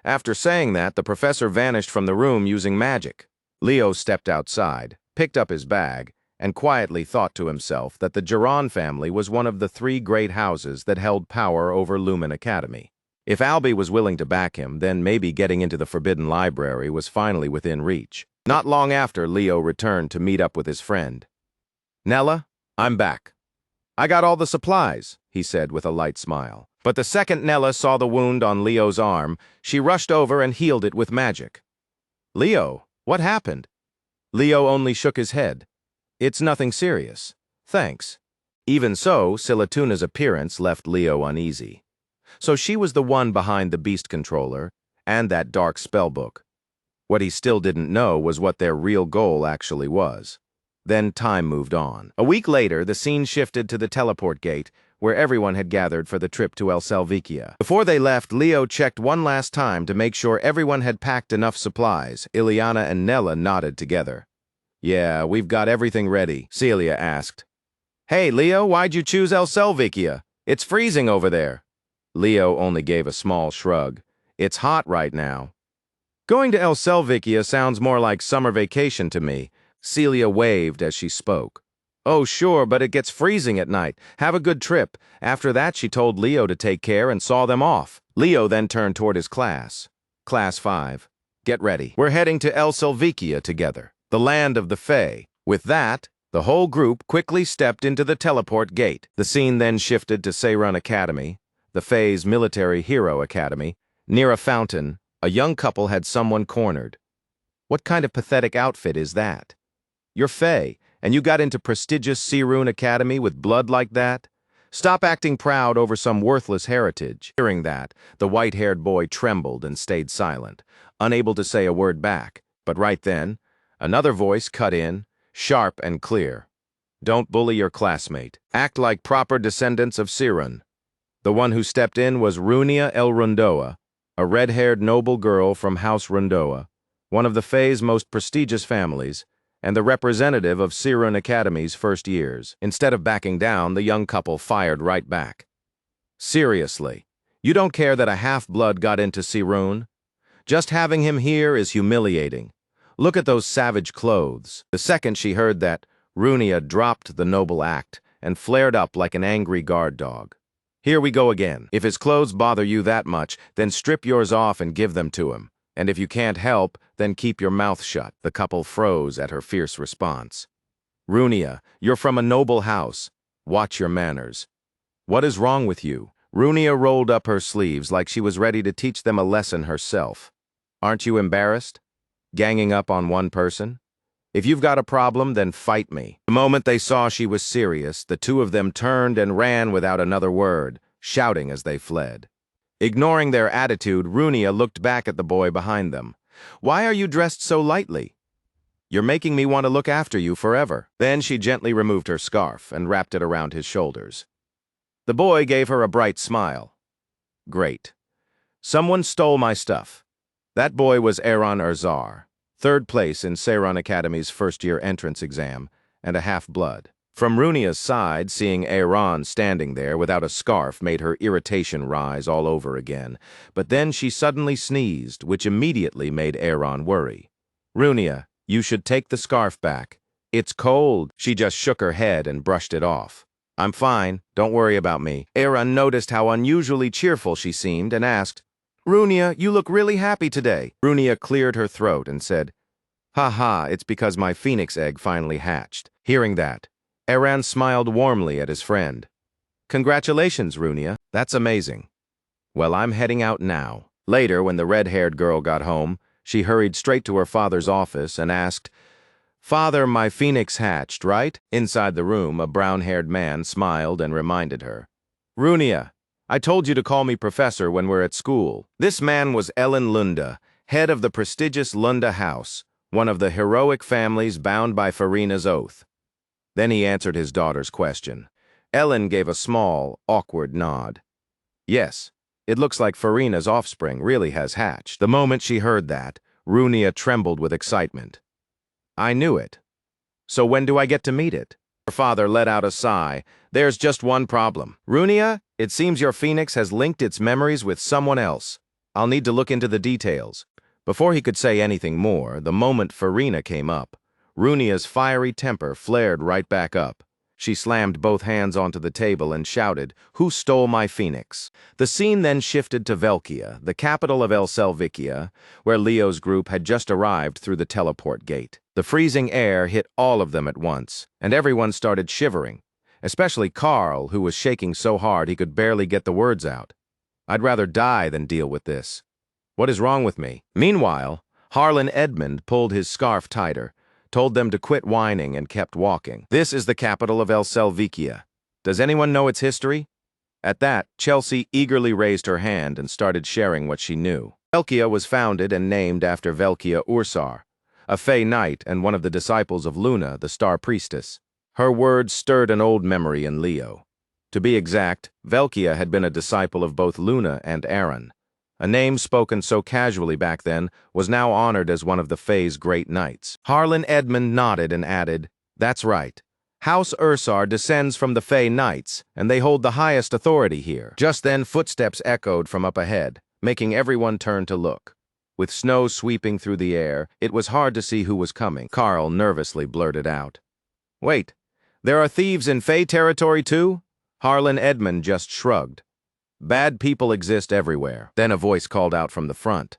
After saying that, the professor vanished from the room using magic. Leo stepped outside, picked up his bag, and quietly thought to himself that the Geron family was one of the 3 great houses that held power over Lumen Academy. If Albie was willing to back him, then maybe getting into the Forbidden Library was finally within reach. Not long after, Leo returned to meet up with his friend. Nella, I'm back. I got all the supplies, he said with a light smile. But the second Nella saw the wound on Leo's arm, she rushed over and healed it with magic. Leo, what happened? Leo only shook his head. It's nothing serious. Thanks. Even so, Silatuna's appearance left Leo uneasy. So she was the one behind the beast controller and that dark spellbook. What he still didn't know was what their real goal actually was. Then time moved on. A week later, the scene shifted to the teleport gate, where everyone had gathered for the trip to El Salvikia. Before they left, Leo checked one last time to make sure everyone had packed enough supplies. Ileana and Nella nodded together. Yeah, we've got everything ready, Celia asked. Hey, Leo, why'd you choose El Salvikia? It's freezing over there. Leo only gave a small shrug. It's hot right now. Going to El Salvikia sounds more like summer vacation to me. Celia waved as she spoke. Oh, sure, but it gets freezing at night. Have a good trip. After that, she told Leo to take care and saw them off. Leo then turned toward his class. Class 5. Get ready. We're heading to El Salvikia together, the land of the Fae. With that, the whole group quickly stepped into the teleport gate. The scene then shifted to Seiran Academy, the Fae's military hero academy. Near a fountain, a young couple had someone cornered. What kind of pathetic outfit is that? You're Fae, and you got into prestigious Sirun Academy with blood like that? Stop acting proud over some worthless heritage. Hearing that, the white-haired boy trembled and stayed silent, unable to say a word back. But right then, another voice cut in, sharp and clear. Don't bully your classmate. Act like proper descendants of Sirun. The one who stepped in was Runia El Rundoa, a red-haired noble girl from House Rundoa, one of the Fae's most prestigious families, and the representative of Sirun Academy's first years. Instead of backing down, the young couple fired right back. Seriously, you don't care that a half-blood got into Sirun? Just having him here is humiliating. Look at those savage clothes. The second she heard that, Runia dropped the noble act and flared up like an angry guard dog. Here we go again. If his clothes bother you that much, then strip yours off and give them to him. And if you can't help, then keep your mouth shut. The couple froze at her fierce response. Runia, you're from a noble house. Watch your manners. What is wrong with you? Runia rolled up her sleeves like she was ready to teach them a lesson herself. Aren't you embarrassed? Ganging up on one person? If you've got a problem, then fight me. The moment they saw she was serious, the two of them turned and ran without another word, shouting as they fled. Ignoring their attitude, Runia looked back at the boy behind them. Why are you dressed so lightly? You're making me want to look after you forever. Then she gently removed her scarf and wrapped it around his shoulders. The boy gave her a bright smile. Great. Someone stole my stuff. That boy was Aaron Erzar, 3rd place in Seiran Academy's first-year entrance exam, and a half-blood. From Runia's side, seeing Aaron standing there without a scarf made her irritation rise all over again. But then she suddenly sneezed, which immediately made Aaron worry. Runia, you should take the scarf back. It's cold. She just shook her head and brushed it off. I'm fine. Don't worry about me. Aaron noticed how unusually cheerful she seemed and asked, Runia, you look really happy today. Runia cleared her throat and said, Ha ha, it's because my phoenix egg finally hatched. Hearing that, Aaron smiled warmly at his friend. Congratulations, Runia. That's amazing. Well, I'm heading out now. Later, when the red-haired girl got home, she hurried straight to her father's office and asked, Father, my phoenix hatched, right? Inside the room, a brown-haired man smiled and reminded her. Runia, I told you to call me Professor when we're at school. This man was Ellen Lunda, head of the prestigious Lunda House, one of the heroic families bound by Farina's oath. Then he answered his daughter's question. Ellen gave a small, awkward nod. Yes, it looks like Farina's offspring really has hatched. The moment she heard that, Runia trembled with excitement. I knew it. So when do I get to meet it? Her father let out a sigh. There's just one problem. Runia, it seems your phoenix has linked its memories with someone else. I'll need to look into the details. Before he could say anything more, the moment Farina came up, Runia's fiery temper flared right back up. She slammed both hands onto the table and shouted, "Who stole my phoenix?" The scene then shifted to Velkia, the capital of El Selvikia, where Leo's group had just arrived through the teleport gate. The freezing air hit all of them at once, and everyone started shivering, especially Carl, who was shaking so hard he could barely get the words out. I'd rather die than deal with this. What is wrong with me? Meanwhile, Harlan Edmund pulled his scarf tighter, told them to quit whining, and kept walking. This is the capital of El Selvikia. Does anyone know its history? At that, Chelsea eagerly raised her hand and started sharing what she knew. Velkia was founded and named after Velkia Ursar, a Fey knight and one of the disciples of Luna, the Star Priestess. Her words stirred an old memory in Leo. To be exact, Velkia had been a disciple of both Luna and Aaron. A name spoken so casually back then was now honored as one of the Fae's great knights. Harlan Edmund nodded and added, "That's right. House Ursar descends from the Fae Knights, and they hold the highest authority here." Just then, footsteps echoed from up ahead, making everyone turn to look. With snow sweeping through the air, it was hard to see who was coming. Carl nervously blurted out, "Wait, there are thieves in Fae territory too?" Harlan Edmund just shrugged. "Bad people exist everywhere." Then a voice called out from the front,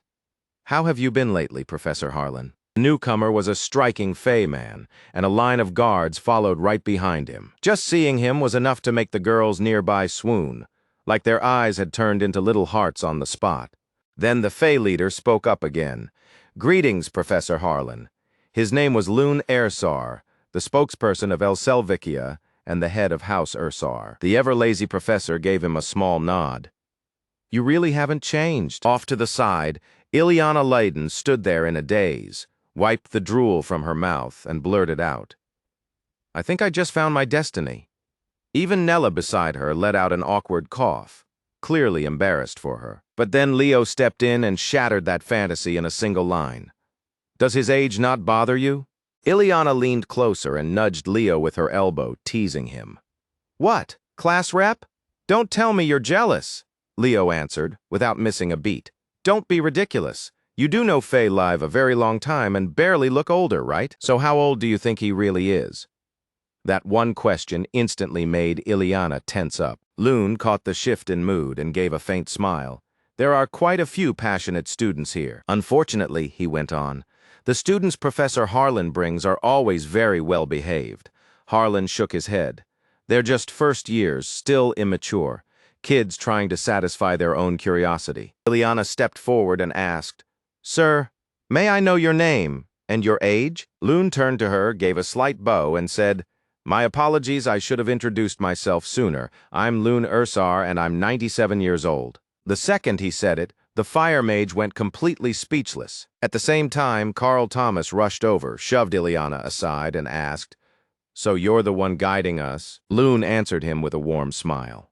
"How have you been lately, Professor Harlan?" The newcomer was a striking Fey man, and a line of guards followed right behind him. Just seeing him was enough to make the girls nearby swoon, like their eyes had turned into little hearts on the spot. Then the Fey leader spoke up again. "Greetings, Professor Harlan." His name was Lune Ersar, the spokesperson of El Selvikia and the head of House Ursar. The ever-lazy professor gave him a small nod. "You really haven't changed." Off to the side, Ileana Leyden stood there in a daze, wiped the drool from her mouth, and blurted out, "I think I just found my destiny." Even Nella beside her let out an awkward cough, clearly embarrassed for her. But then Leo stepped in and shattered that fantasy in a single line. "Does his age not bother you?" Ileana leaned closer and nudged Leo with her elbow, teasing him. "What, class rep? Don't tell me you're jealous," Leo answered, without missing a beat. "Don't be ridiculous. You do know Faye live a very long time and barely look older, right? So how old do you think he really is?" That one question instantly made Ileana tense up. Lune caught the shift in mood and gave a faint smile. "There are quite a few passionate students here. Unfortunately," he went on, "the students Professor Harlan brings are always very well behaved." Harlan shook his head. "They're just first years, still immature. Kids trying to satisfy their own curiosity." Ileana stepped forward and asked, "Sir, may I know your name and your age?" Lune turned to her, gave a slight bow, and said, "My apologies, I should have introduced myself sooner. I'm Lune Ursar, and I'm 97 years old." The second he said it, the fire mage went completely speechless. At the same time, Carl Thomas rushed over, shoved Ileana aside, and asked, "So you're the one guiding us?" Lune answered him with a warm smile.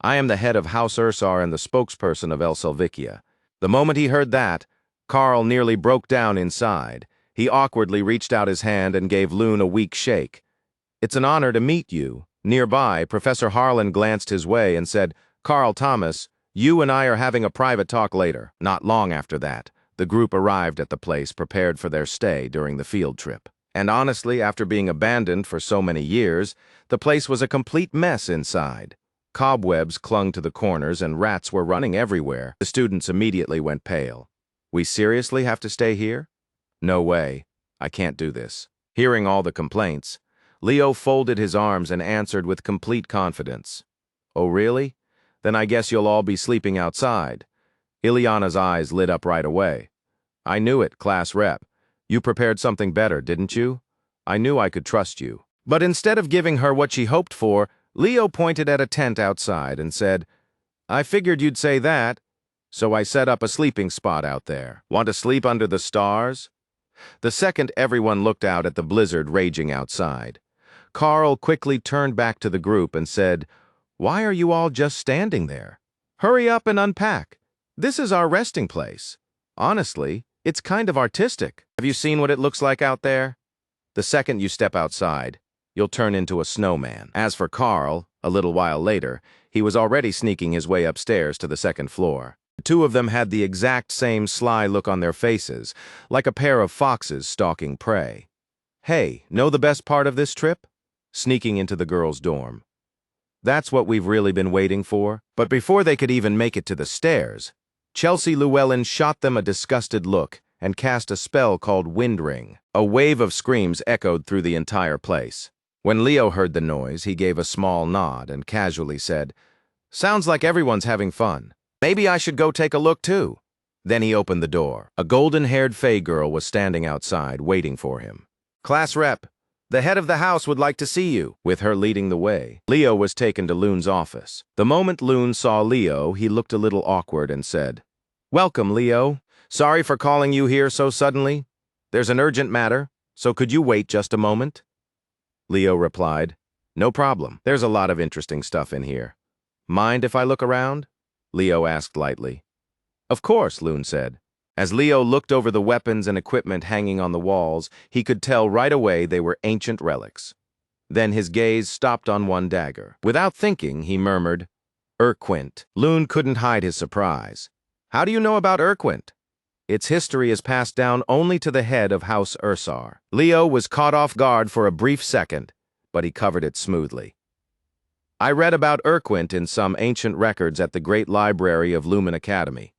"I am the head of House Ursar and the spokesperson of El Selvikia." The moment he heard that, Carl nearly broke down inside. He awkwardly reached out his hand and gave Lune a weak shake. "It's an honor to meet you." Nearby, Professor Harlan glanced his way and said, "Carl Thomas, you and I are having a private talk later." Not long after that, the group arrived at the place prepared for their stay during the field trip. And honestly, after being abandoned for so many years, the place was a complete mess inside. Cobwebs clung to the corners and rats were running everywhere. The students immediately went pale. "We seriously have to stay here? No way. I can't do this." Hearing all the complaints, Leo folded his arms and answered with complete confidence. "Oh, really? Then I guess you'll all be sleeping outside." Ileana's eyes lit up right away. "I knew it, class rep. You prepared something better, didn't you? I knew I could trust you." But instead of giving her what she hoped for, Leo pointed at a tent outside and said, "I figured you'd say that, so I set up a sleeping spot out there. Want to sleep under the stars?" The second everyone looked out at the blizzard raging outside, Carl quickly turned back to the group and said, "Why are you all just standing there? Hurry up and unpack. This is our resting place. Honestly, it's kind of artistic. Have you seen what it looks like out there?" The second you step outside, you'll turn into a snowman. As for Carl, a little while later, he was already sneaking his way upstairs to the second floor. The two of them had the exact same sly look on their faces, like a pair of foxes stalking prey. Hey, know the best part of this trip? Sneaking into the girls' dorm. That's what we've really been waiting for. But before they could even make it to the stairs, Chelsea Llewellyn shot them a disgusted look and cast a spell called Wind Ring. A wave of screams echoed through the entire place. When Leo heard the noise, he gave a small nod and casually said, "Sounds like everyone's having fun. Maybe I should go take a look too." Then he opened the door. A golden-haired Fae girl was standing outside, waiting for him. "Class rep, the head of the house would like to see you," with her leading the way. Leo was taken to Loon's office. The moment Loon saw Leo, he looked a little awkward and said, "Welcome, Leo. Sorry for calling you here so suddenly. There's an urgent matter, so could you wait just a moment?" Leo replied, "No problem. There's a lot of interesting stuff in here. Mind if I look around?" Leo asked lightly. "Of course," Loon said. As Leo looked over the weapons and equipment hanging on the walls, he could tell right away they were ancient relics. Then his gaze stopped on one dagger. Without thinking, he murmured, "Urquint." Loon couldn't hide his surprise. "How do you know about Urquint?" "Its history is passed down only to the head of House Ursar." Leo was caught off guard for a brief second, but he covered it smoothly. "I read about Urquint in some ancient records at the Great Library of Lumen Academy."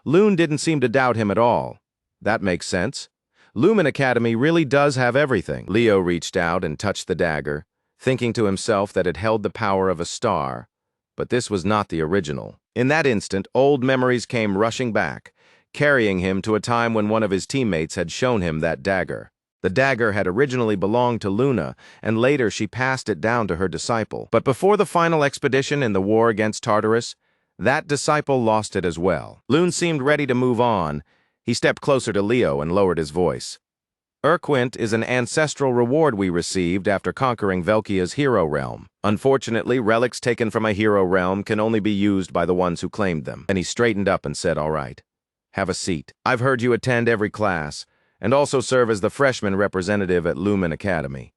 Loon didn't seem to doubt him at all. "That makes sense. Lumen Academy really does have everything." Leo reached out and touched the dagger, thinking to himself that it held the power of a star, but this was not the original. In that instant, old memories came rushing back, carrying him to a time when one of his teammates had shown him that dagger. The dagger had originally belonged to Luna, and later she passed it down to her disciple. But before the final expedition in the war against Tartarus, that disciple lost it as well. Loon seemed ready to move on. He stepped closer to Leo and lowered his voice. "Urquint is an ancestral reward we received after conquering Velkia's hero realm. Unfortunately, relics taken from a hero realm can only be used by the ones who claimed them." And he straightened up and said, "All right. Have a seat. I've heard you attend every class, and also serve as the freshman representative at Lumen Academy.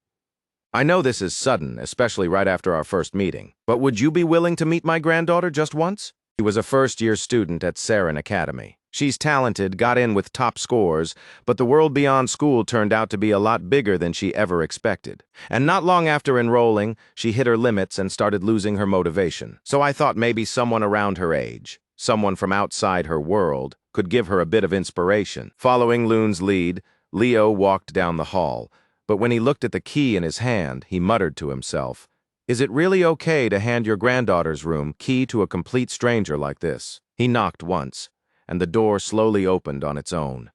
I know this is sudden, especially right after our first meeting, but would you be willing to meet my granddaughter just once?" She was a first-year student at Saren Academy. She's talented, got in with top scores, but the world beyond school turned out to be a lot bigger than she ever expected. And not long after enrolling, she hit her limits and started losing her motivation. So I thought maybe someone around her age, someone from outside her world, could give her a bit of inspiration. Following Loon's lead, Leo walked down the hall, but when he looked at the key in his hand, he muttered to himself, "Is it really okay to hand your granddaughter's room key to a complete stranger like this?" He knocked once, and the door slowly opened on its own.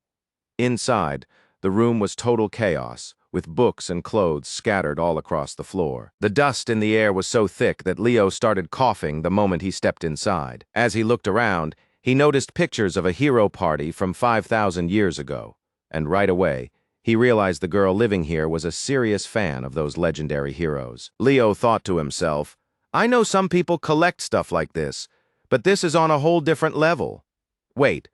Inside, the room was total chaos, with books and clothes scattered all across the floor. The dust in the air was so thick that Leo started coughing the moment he stepped inside. As he looked around, he noticed pictures of a hero party from 5,000 years ago, and right away, he realized the girl living here was a serious fan of those legendary heroes. Leo thought to himself, "I know some people collect stuff like this, but this is on a whole different level. Wait,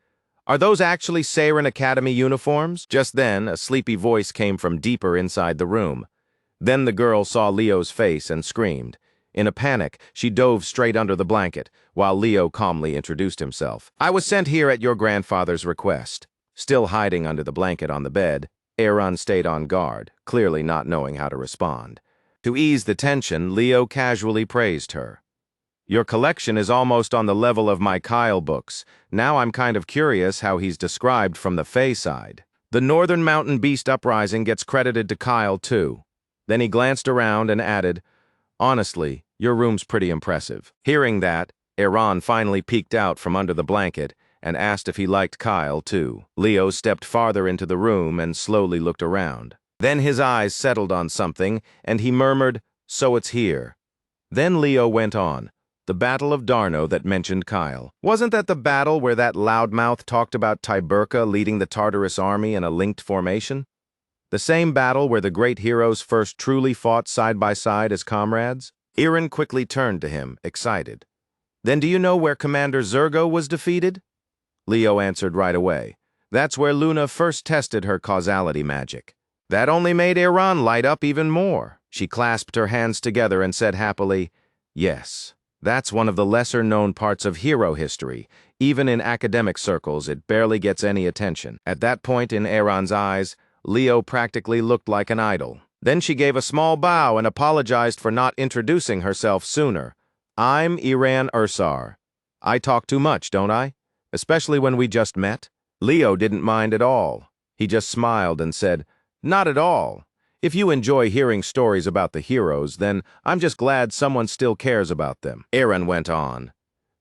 are those actually Saren Academy uniforms?" Just then, a sleepy voice came from deeper inside the room. Then the girl saw Leo's face and screamed. In a panic, she dove straight under the blanket, while Leo calmly introduced himself. "I was sent here at your grandfather's request." Still hiding under the blanket on the bed, Aaron stayed on guard, clearly not knowing how to respond. To ease the tension, Leo casually praised her. "Your collection is almost on the level of my Kyle books. Now I'm kind of curious how he's described from the Fae side. The Northern Mountain Beast Uprising gets credited to Kyle, too." Then he glanced around and added, "Honestly, your room's pretty impressive." Hearing that, Aaron finally peeked out from under the blanket and asked if he liked Kyle, too. Leo stepped farther into the room and slowly looked around. Then his eyes settled on something, and he murmured, "So it's here." Then Leo went on, "The Battle of Darno that mentioned Kyle. Wasn't that the battle where that loudmouth talked about Tiberca leading the Tartarus army in a linked formation? The same battle where the great heroes first truly fought side by side as comrades?" Aaron quickly turned to him, excited. "Then do you know where Commander Zergo was defeated?" Leo answered right away. "That's where Luna first tested her causality magic. That only made Iran light up even more. She clasped her hands together and said happily, "Yes, that's one of the lesser-known parts of hero history. Even in academic circles, it barely gets any attention." At that point in Iran's eyes, Leo practically looked like an idol. Then she gave a small bow and apologized for not introducing herself sooner. "I'm Iran Ursar. I talk too much, don't I? Especially when we just met?" Leo didn't mind at all. He just smiled and said, "Not at all. If you enjoy hearing stories about the heroes, then I'm just glad someone still cares about them." Aaron went on.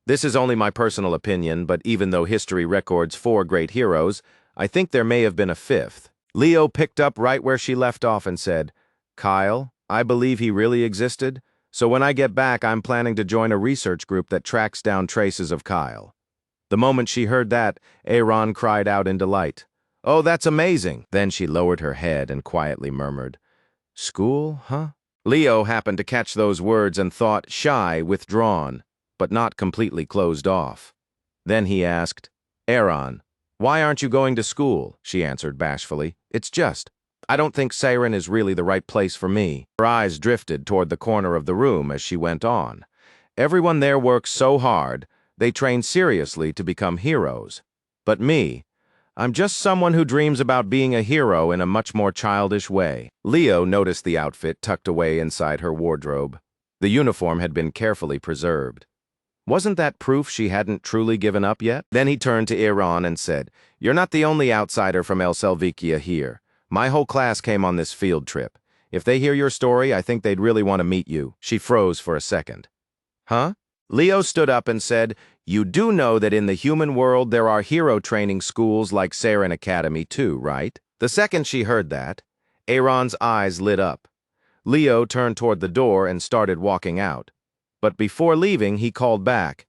"This is only my personal opinion, but even though history records 4 great heroes, I think there may have been a 5th. Leo picked up right where she left off and said, "Kyle, I believe he really existed, so when I get back, I'm planning to join a research group that tracks down traces of Kyle." The moment she heard that, Aaron cried out in delight. "Oh, that's amazing." Then she lowered her head and quietly murmured, "School, huh?" Leo happened to catch those words and thought, shy, withdrawn, but not completely closed off. Then he asked, "Aaron, why aren't you going to school?" She answered bashfully, I don't think Siren is really the right place for me." Her eyes drifted toward the corner of the room as she went on. "Everyone there works so hard, they train seriously to become heroes. But me, I'm just someone who dreams about being a hero in a much more childish way." Leo noticed the outfit tucked away inside her wardrobe. The uniform had been carefully preserved. Wasn't that proof she hadn't truly given up yet? Then he turned to Iran and said, "You're not the only outsider from El Selvikia here. My whole class came on this field trip. If they hear your story, I think they'd really want to meet you." She froze for a second. "Huh?" Leo stood up and said, "You do know that in the human world there are hero training schools like Siren Academy too, right?" The second she heard that, Aaron's eyes lit up. Leo turned toward the door and started walking out. But before leaving, he called back,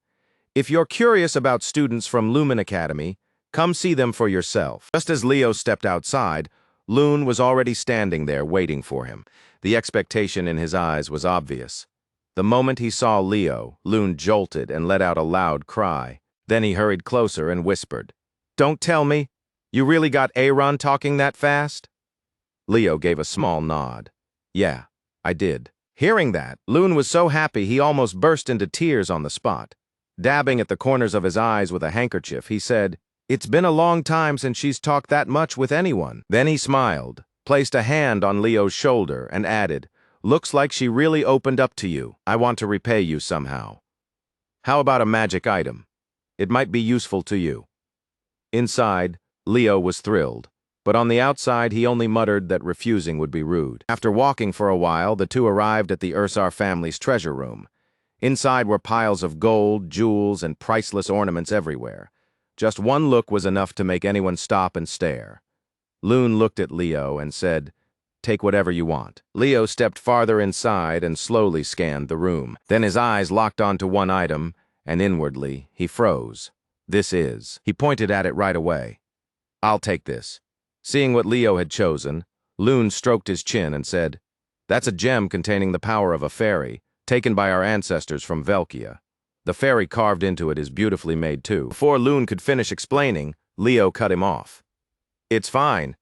"If you're curious about students from Lumen Academy, come see them for yourself." Just as Leo stepped outside, Loon was already standing there waiting for him. The expectation in his eyes was obvious. The moment he saw Leo, Loon jolted and let out a loud cry. Then he hurried closer and whispered, "Don't tell me, you really got Aaron talking that fast?" Leo gave a small nod. "Yeah, I did." Hearing that, Loon was so happy he almost burst into tears on the spot. Dabbing at the corners of his eyes with a handkerchief, he said, "It's been a long time since she's talked that much with anyone." Then he smiled, placed a hand on Leo's shoulder, and added, "Looks like she really opened up to you. I want to repay you somehow. How about a magic item? It might be useful to you." Inside, Leo was thrilled, but on the outside he only muttered that refusing would be rude. After walking for a while, the two arrived at the Ursar family's treasure room. Inside were piles of gold, jewels, and priceless ornaments everywhere. Just one look was enough to make anyone stop and stare. Loon looked at Leo and said, "Take whatever you want." Leo stepped farther inside and slowly scanned the room. Then his eyes locked onto one item, and inwardly, he froze. "This is." He pointed at it right away. "I'll take this." Seeing what Leo had chosen, Loon stroked his chin and said, "That's a gem containing the power of a fairy, taken by our ancestors from Velkia. The fairy carved into it is beautifully made too." Before Loon could finish explaining, Leo cut him off. "It's fine."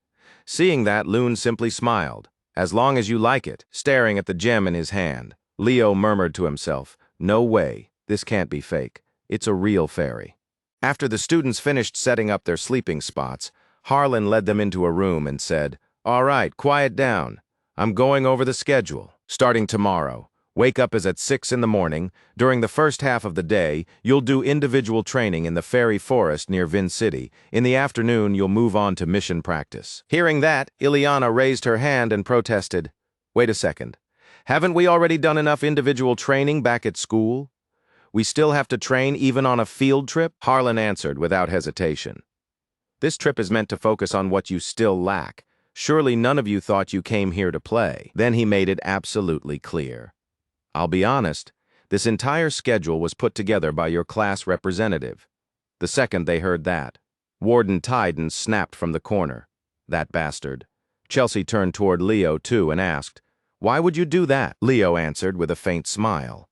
Seeing that, Loon simply smiled. "As long as you like it." Staring at the gem in his hand, Leo murmured to himself, "No way, this can't be fake. It's a real fairy." After the students finished setting up their sleeping spots, Harlan led them into a room and said, "All right, quiet down. I'm going over the schedule. Starting tomorrow, wake up is at 6 in the morning. During the first half of the day, you'll do individual training in the fairy forest near Vin City. In the afternoon, you'll move on to mission practice." Hearing that, Ileana raised her hand and protested, "Wait a second. Haven't we already done enough individual training back at school? We still have to train even on a field trip?" Harlan answered without hesitation, "This trip is meant to focus on what you still lack. Surely none of you thought you came here to play." Then he made it absolutely clear. "I'll be honest, this entire schedule was put together by your class representative." The second they heard that, Warden Tyden snapped from the corner. "That bastard." Chelsea turned toward Leo too and asked, "Why would you do that?" Leo answered with a faint smile.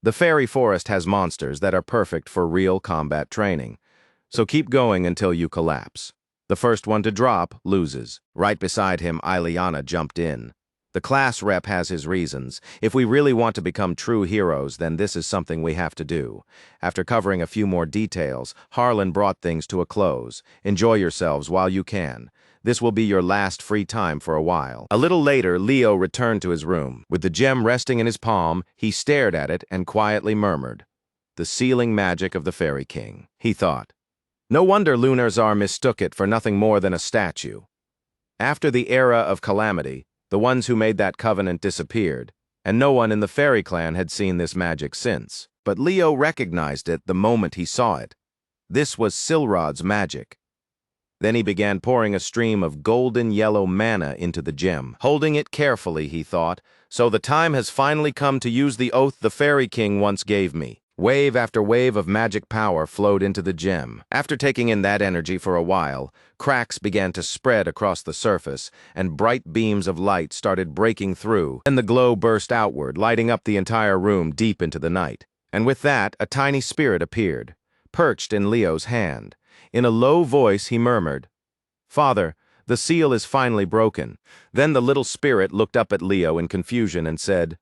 "The fairy forest has monsters that are perfect for real combat training, so keep going until you collapse." The first one to drop loses. Right beside him, Ileana jumped in. The class rep has his reasons. If we really want to become true heroes, then this is something we have to do. After covering a few more details, Harlan brought things to a close. Enjoy yourselves while you can. This will be your last free time for a while. A little later, Leo returned to his room. With the gem resting in his palm, he stared at it and quietly murmured, "The sealing magic of the Fairy King," he thought. No wonder Lunarzar mistook it for nothing more than a statue. After the era of calamity, the ones who made that covenant disappeared, and no one in the fairy clan had seen this magic since. But Leo recognized it the moment he saw it. This was Silrod's magic. Then he began pouring a stream of golden yellow mana into the gem. Holding it carefully, he thought, so the time has finally come to use the oath the Fairy King once gave me. Wave after wave of magic power flowed into the gem. After taking in that energy for a while, cracks began to spread across the surface, and bright beams of light started breaking through. Then the glow burst outward, lighting up the entire room deep into the night. And with that, a tiny spirit appeared, perched in Leo's hand. In a low voice, he murmured, "Father, the seal is finally broken." Then the little spirit looked up at Leo in confusion and said,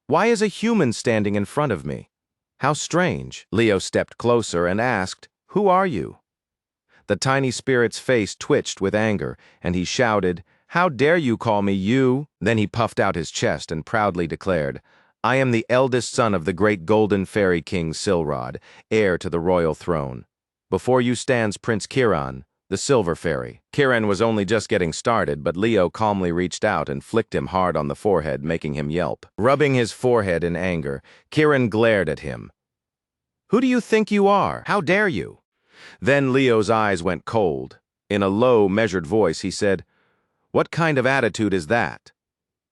"Why is a human standing in front of me? How strange." Leo stepped closer and asked, "Who are you?" The tiny spirit's face twitched with anger, and he shouted, "How dare you call me you?" Then he puffed out his chest and proudly declared, "I am the eldest son of the great golden fairy king Silrod, heir to the royal throne. Before you stands Prince Kiran, the silver fairy." Kiran was only just getting started, but Leo calmly reached out and flicked him hard on the forehead, making him yelp. Rubbing his forehead in anger, Kiran glared at him. "Who do you think you are? How dare you?" Then Leo's eyes went cold. In a low, measured voice, he said, "What kind of attitude is that?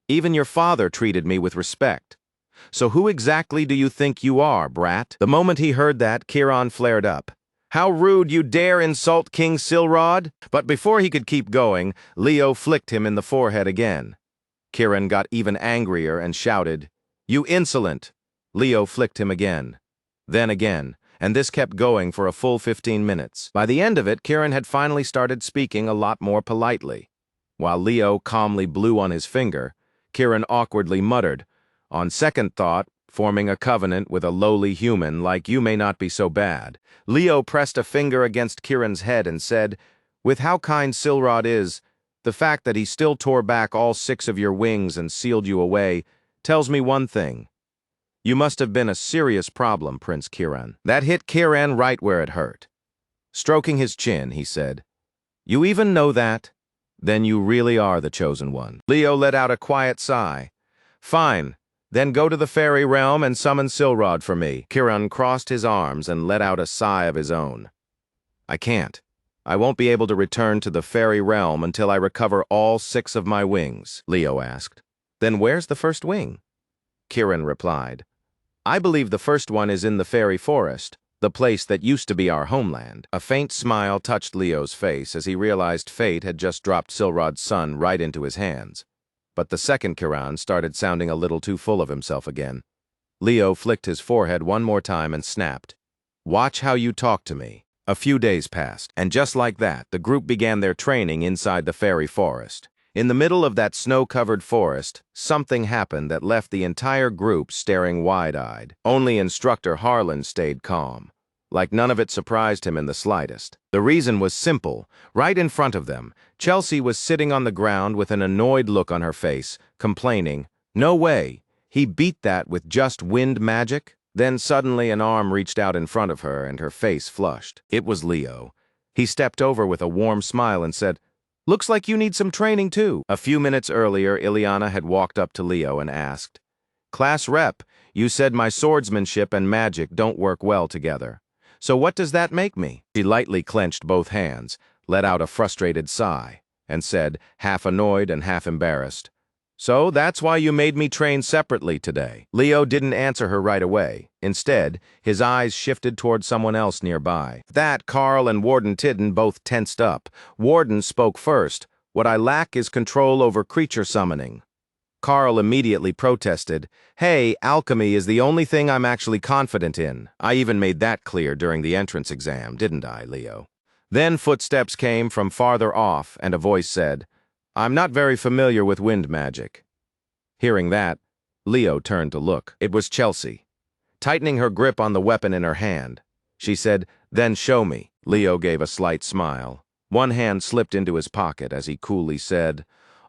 Even your father treated me with respect. So who exactly do you think you are, brat?" The moment he heard that, Kiran flared up. "How rude, you dare insult King Silrod?" But before he could keep going, Leo flicked him in the forehead again. Kiran got even angrier and shouted, "You insolent!" Leo flicked him again. Then again, and this kept going for a full 15 minutes. By the end of it, Kiran had finally started speaking a lot more politely. While Leo calmly blew on his finger, Kiran awkwardly muttered, "On second thought, forming a covenant with a lowly human like you may not be so bad." Leo pressed a finger against Kiran's head and said, "With how kind Silrod is, the fact that he still tore back all 6 of your wings and sealed you away tells me one thing. You must have been a serious problem, Prince Kiran." That hit Kiran right where it hurt. Stroking his chin, he said, "You even know that? Then you really are the chosen one." Leo let out a quiet sigh. "Fine. Then go to the fairy realm and summon Silrod for me." Kiran crossed his arms and let out a sigh of his own. "I can't. I won't be able to return to the fairy realm until I recover all 6 of my wings," Leo asked. "Then where's the first wing?" Kiran replied, "I believe the first one is in the fairy forest, the place that used to be our homeland." A faint smile touched Leo's face as he realized fate had just dropped Silrod's son right into his hands. But the second Kiran started sounding a little too full of himself again. Leo flicked his forehead one more time and snapped, "Watch how you talk to me." A few days passed, and just like that, the group began their training inside the fairy forest. In the middle of that snow-covered forest, something happened that left the entire group staring wide-eyed. Only instructor Harlan stayed calm, like none of it surprised him in the slightest. The reason was simple. Right in front of them, Chelsea was sitting on the ground with an annoyed look on her face, complaining, "No way, he beat that with just wind magic?" Then suddenly an arm reached out in front of her and her face flushed. It was Leo. He stepped over with a warm smile and said, "Looks like you need some training too." A few minutes earlier, Ileana had walked up to Leo and asked, "Class rep, you said my swordsmanship and magic don't work well together. So what does that make me?" She lightly clenched both hands, let out a frustrated sigh, and said, half annoyed and half embarrassed, "So that's why you made me train separately today." Leo didn't answer her right away. Instead, his eyes shifted toward someone else nearby. That Carl and Warden Tidden both tensed up. Warden spoke first, "What I lack is control over creature summoning." Carl immediately protested, "Hey, alchemy is the only thing I'm actually confident in. I even made that clear during the entrance exam, didn't I, Leo?" Then footsteps came from farther off, and a voice said, "I'm not very familiar with wind magic." Hearing that, Leo turned to look. It was Chelsea, tightening her grip on the weapon in her hand. She said, "Then show me." Leo gave a slight smile. One hand slipped into his pocket as he coolly said,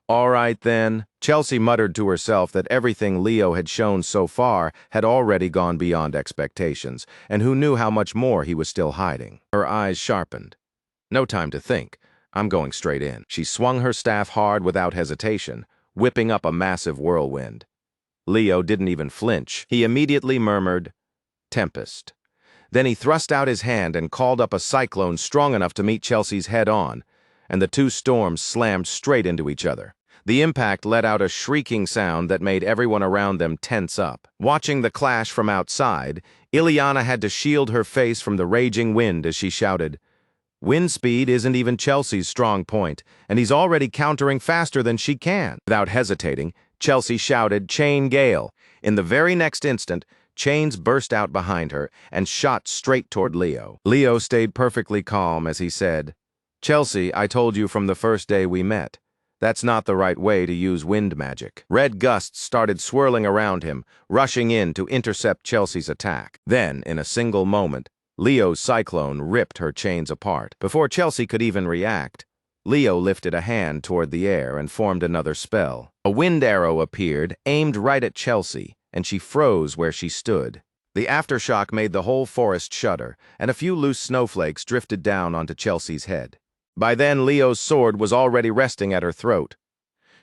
"All right then." Chelsea muttered to herself that everything Leo had shown so far had already gone beyond expectations, and who knew how much more he was still hiding. Her eyes sharpened. No time to think. I'm going straight in. She swung her staff hard without hesitation, whipping up a massive whirlwind. Leo didn't even flinch. He immediately murmured, "Tempest." Then he thrust out his hand and called up a cyclone strong enough to meet Chelsea's head-on, and the two storms slammed straight into each other. The impact let out a shrieking sound that made everyone around them tense up. Watching the clash from outside, Ileana had to shield her face from the raging wind as she shouted, "Wind speed isn't even Chelsea's strong point, and he's already countering faster than she can." Without hesitating, Chelsea shouted, "Chain Gale." In the very next instant, chains burst out behind her and shot straight toward Leo. Leo stayed perfectly calm as he said, "Chelsea, I told you from the first day we met. That's not the right way to use wind magic." Red gusts started swirling around him, rushing in to intercept Chelsea's attack. Then, in a single moment, Leo's cyclone ripped her chains apart. Before Chelsea could even react, Leo lifted a hand toward the air and formed another spell. A wind arrow appeared, aimed right at Chelsea, and she froze where she stood. The aftershock made the whole forest shudder, and a few loose snowflakes drifted down onto Chelsea's head. By then, Leo's sword was already resting at her throat.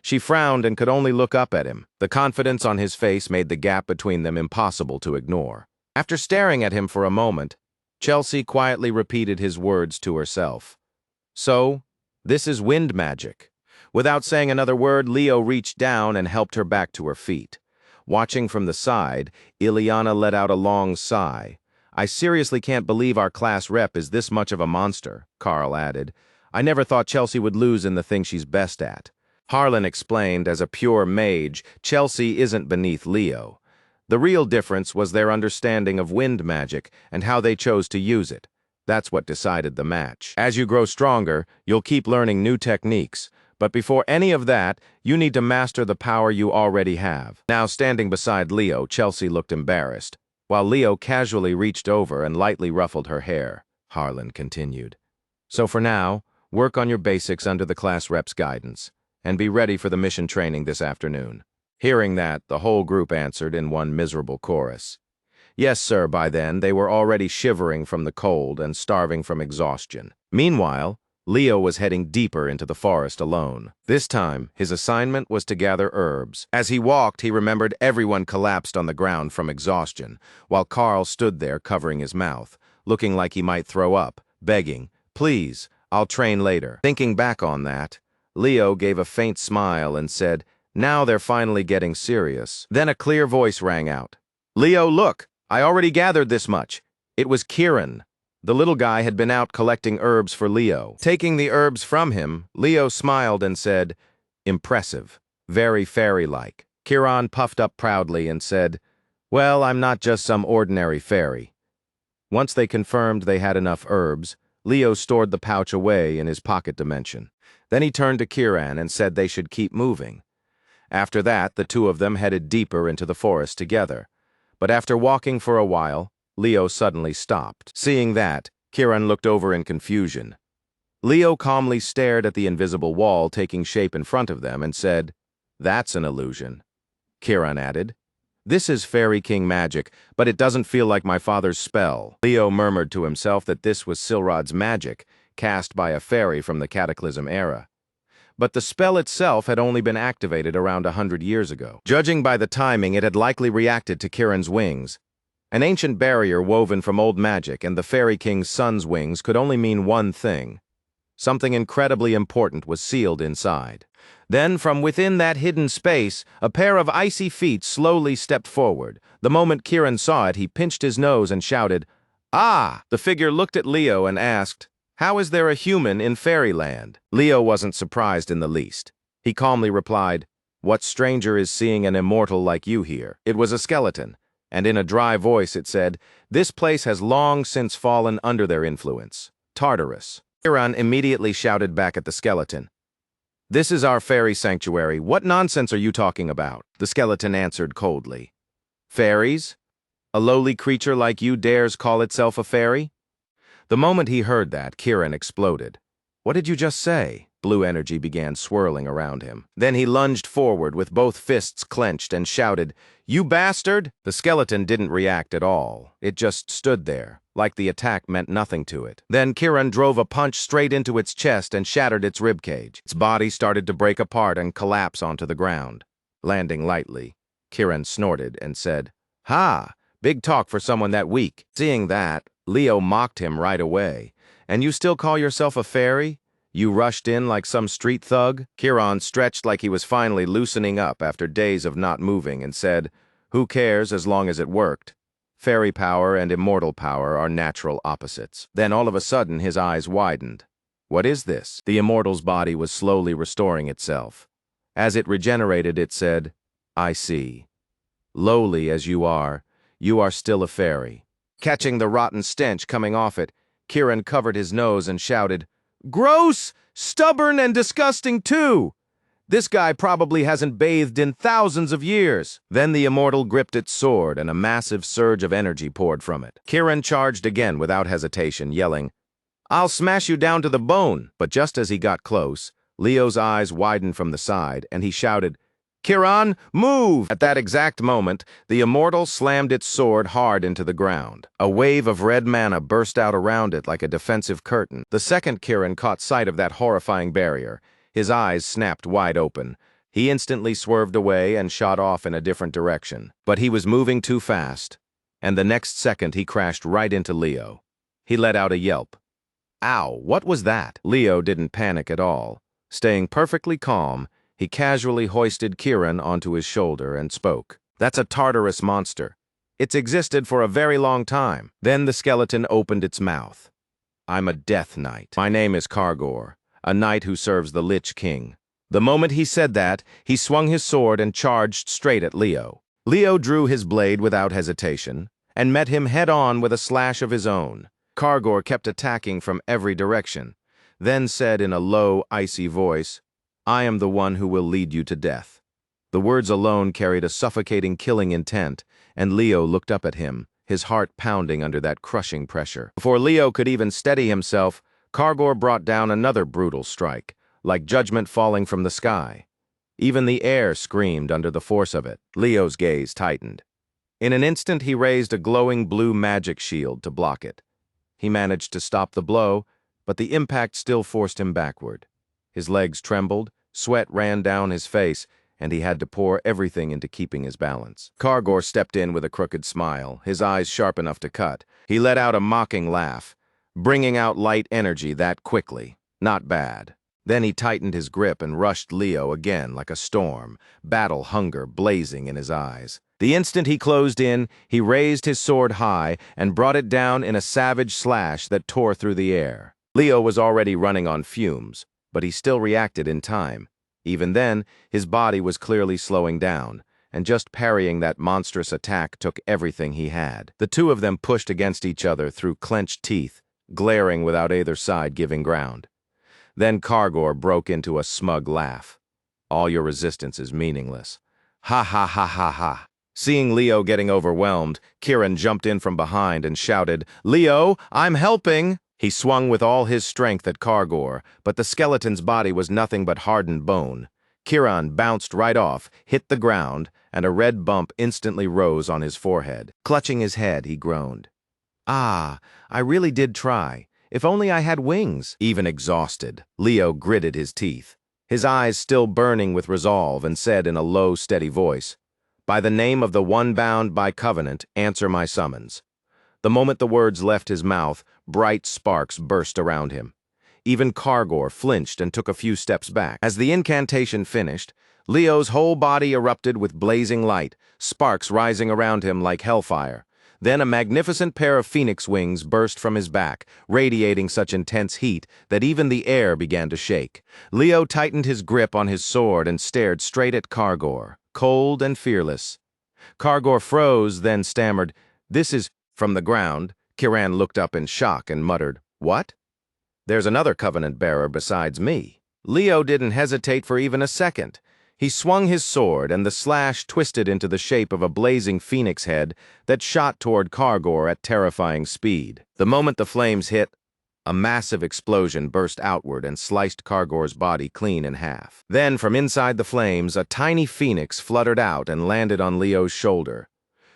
She frowned and could only look up at him. The confidence on his face made the gap between them impossible to ignore. After staring at him for a moment, Chelsea quietly repeated his words to herself. "So, this is wind magic." Without saying another word, Leo reached down and helped her back to her feet. Watching from the side, Ileana let out a long sigh. "I seriously can't believe our class rep is this much of a monster," Carl added. "I never thought Chelsea would lose in the thing she's best at." Harlan explained, as a pure mage, Chelsea isn't beneath Leo. The real difference was their understanding of wind magic and how they chose to use it. That's what decided the match. As you grow stronger, you'll keep learning new techniques, but before any of that, you need to master the power you already have. Now, standing beside Leo, Chelsea looked embarrassed, while Leo casually reached over and lightly ruffled her hair. Harlan continued, "So for now, work on your basics under the class rep's guidance, and be ready for the mission training this afternoon." Hearing that, the whole group answered in one miserable chorus. Yes, sir. By then, they were already shivering from the cold and starving from exhaustion. Meanwhile, Leo was heading deeper into the forest alone. This time, his assignment was to gather herbs. As he walked, he remembered everyone collapsed on the ground from exhaustion, while Carl stood there covering his mouth, looking like he might throw up, begging, "Please, I'll train later." Thinking back on that, Leo gave a faint smile and said, "Now they're finally getting serious." Then a clear voice rang out. "Leo, look! I already gathered this much." It was Kieran. The little guy had been out collecting herbs for Leo. Taking the herbs from him, Leo smiled and said, "Impressive. Very fairy-like." Kieran puffed up proudly and said, "Well, I'm not just some ordinary fairy." Once they confirmed they had enough herbs, Leo stored the pouch away in his pocket dimension. Then he turned to Kieran and said they should keep moving. After that, the two of them headed deeper into the forest together. But after walking for a while, Leo suddenly stopped. Seeing that, Kieran looked over in confusion. Leo calmly stared at the invisible wall taking shape in front of them and said, "That's an illusion." Kieran added, "This is Fairy King magic, but it doesn't feel like my father's spell." Leo murmured to himself that this was Silrod's magic, cast by a fairy from the Cataclysm era. But the spell itself had only been activated around 100 years ago. Judging by the timing, it had likely reacted to Kieran's wings. An ancient barrier woven from old magic and the Fairy King's son's wings could only mean one thing. Something incredibly important was sealed inside. Then, from within that hidden space, a pair of icy feet slowly stepped forward. The moment Kieran saw it, he pinched his nose and shouted, "Ah!" The figure looked at Leo and asked, "How is there a human in fairyland?" Leo wasn't surprised in the least. He calmly replied, "What stranger is seeing an immortal like you here?" It was a skeleton, and in a dry voice it said, "This place has long since fallen under their influence. Tartarus." Kiran immediately shouted back at the skeleton. "This is our fairy sanctuary. What nonsense are you talking about?" The skeleton answered coldly. "Fairies? A lowly creature like you dares call itself a fairy?" The moment he heard that, Kiran exploded. "What did you just say?" Blue energy began swirling around him. Then he lunged forward with both fists clenched and shouted, "You bastard!" The skeleton didn't react at all. It just stood there, like the attack meant nothing to it. Then Kiran drove a punch straight into its chest and shattered its ribcage. Its body started to break apart and collapse onto the ground. Landing lightly, Kiran snorted and said, "Ha! Big talk for someone that weak." Seeing that, Leo mocked him right away. "And you still call yourself a fairy? You rushed in like some street thug?" Kiran stretched like he was finally loosening up after days of not moving and said, "Who cares as long as it worked? Fairy power and immortal power are natural opposites." Then all of a sudden his eyes widened. "What is this?" The immortal's body was slowly restoring itself. As it regenerated, it said, "I see. Lowly as you are still a fairy." Catching the rotten stench coming off it, Kiran covered his nose and shouted, "Gross! Stubborn and disgusting too! This guy probably hasn't bathed in thousands of years." Then the immortal gripped its sword and a massive surge of energy poured from it. Kiran charged again without hesitation, yelling, "I'll smash you down to the bone." But just as he got close, Leo's eyes widened from the side and he shouted, "Kiran, move!" At that exact moment, the immortal slammed its sword hard into the ground. A wave of red mana burst out around it like a defensive curtain. The second Kiran caught sight of that horrifying barrier. His eyes snapped wide open. He instantly swerved away and shot off in a different direction. But he was moving too fast, and the next second he crashed right into Leo. He let out a yelp. "Ow, what was that?" Leo didn't panic at all. Staying perfectly calm, he casually hoisted Kiran onto his shoulder and spoke. "That's a Tartarus monster. It's existed for a very long time." Then the skeleton opened its mouth. "I'm a death knight. My name is Kargor, a knight who serves the Lich King." The moment he said that, he swung his sword and charged straight at Leo. Leo drew his blade without hesitation and met him head-on with a slash of his own. Kargor kept attacking from every direction, then said in a low, icy voice, "I am the one who will lead you to death." The words alone carried a suffocating killing intent, and Leo looked up at him, his heart pounding under that crushing pressure. Before Leo could even steady himself, Kargor brought down another brutal strike, like judgment falling from the sky. Even the air screamed under the force of it. Leo's gaze tightened. In an instant, he raised a glowing blue magic shield to block it. He managed to stop the blow, but the impact still forced him backward. His legs trembled, sweat ran down his face, and he had to pour everything into keeping his balance. Kargor stepped in with a crooked smile, his eyes sharp enough to cut. He let out a mocking laugh, bringing out light energy that quickly. Not bad. Then he tightened his grip and rushed Leo again like a storm, battle hunger blazing in his eyes. The instant he closed in, he raised his sword high and brought it down in a savage slash that tore through the air. Leo was already running on fumes, but he still reacted in time. Even then, his body was clearly slowing down, and just parrying that monstrous attack took everything he had. The two of them pushed against each other through clenched teeth, glaring without either side giving ground. Then Kargor broke into a smug laugh. "All your resistance is meaningless. Ha ha ha ha ha." Seeing Leo getting overwhelmed, Kiran jumped in from behind and shouted, "Leo, I'm helping!" He swung with all his strength at Kargor, but the skeleton's body was nothing but hardened bone. Kiran bounced right off, hit the ground, and a red bump instantly rose on his forehead. Clutching his head, he groaned. "Ah, I really did try. If only I had wings." Even exhausted, Leo gritted his teeth, his eyes still burning with resolve, and said in a low, steady voice, "By the name of the one bound by covenant, answer my summons." The moment the words left his mouth, bright sparks burst around him. Even Kargor flinched and took a few steps back. As the incantation finished, Leo's whole body erupted with blazing light, sparks rising around him like hellfire. Then a magnificent pair of phoenix wings burst from his back, radiating such intense heat that even the air began to shake. Leo tightened his grip on his sword and stared straight at Kargor, cold and fearless. Kargor froze, then stammered, "This is..." From the ground, Kiran looked up in shock and muttered, "What?" There's another covenant bearer besides me. Leo didn't hesitate for even a second. He swung his sword, and the slash twisted into the shape of a blazing phoenix head that shot toward Kargor at terrifying speed. The moment the flames hit, a massive explosion burst outward and sliced Kargor's body clean in half. Then, from inside the flames, a tiny phoenix fluttered out and landed on Leo's shoulder,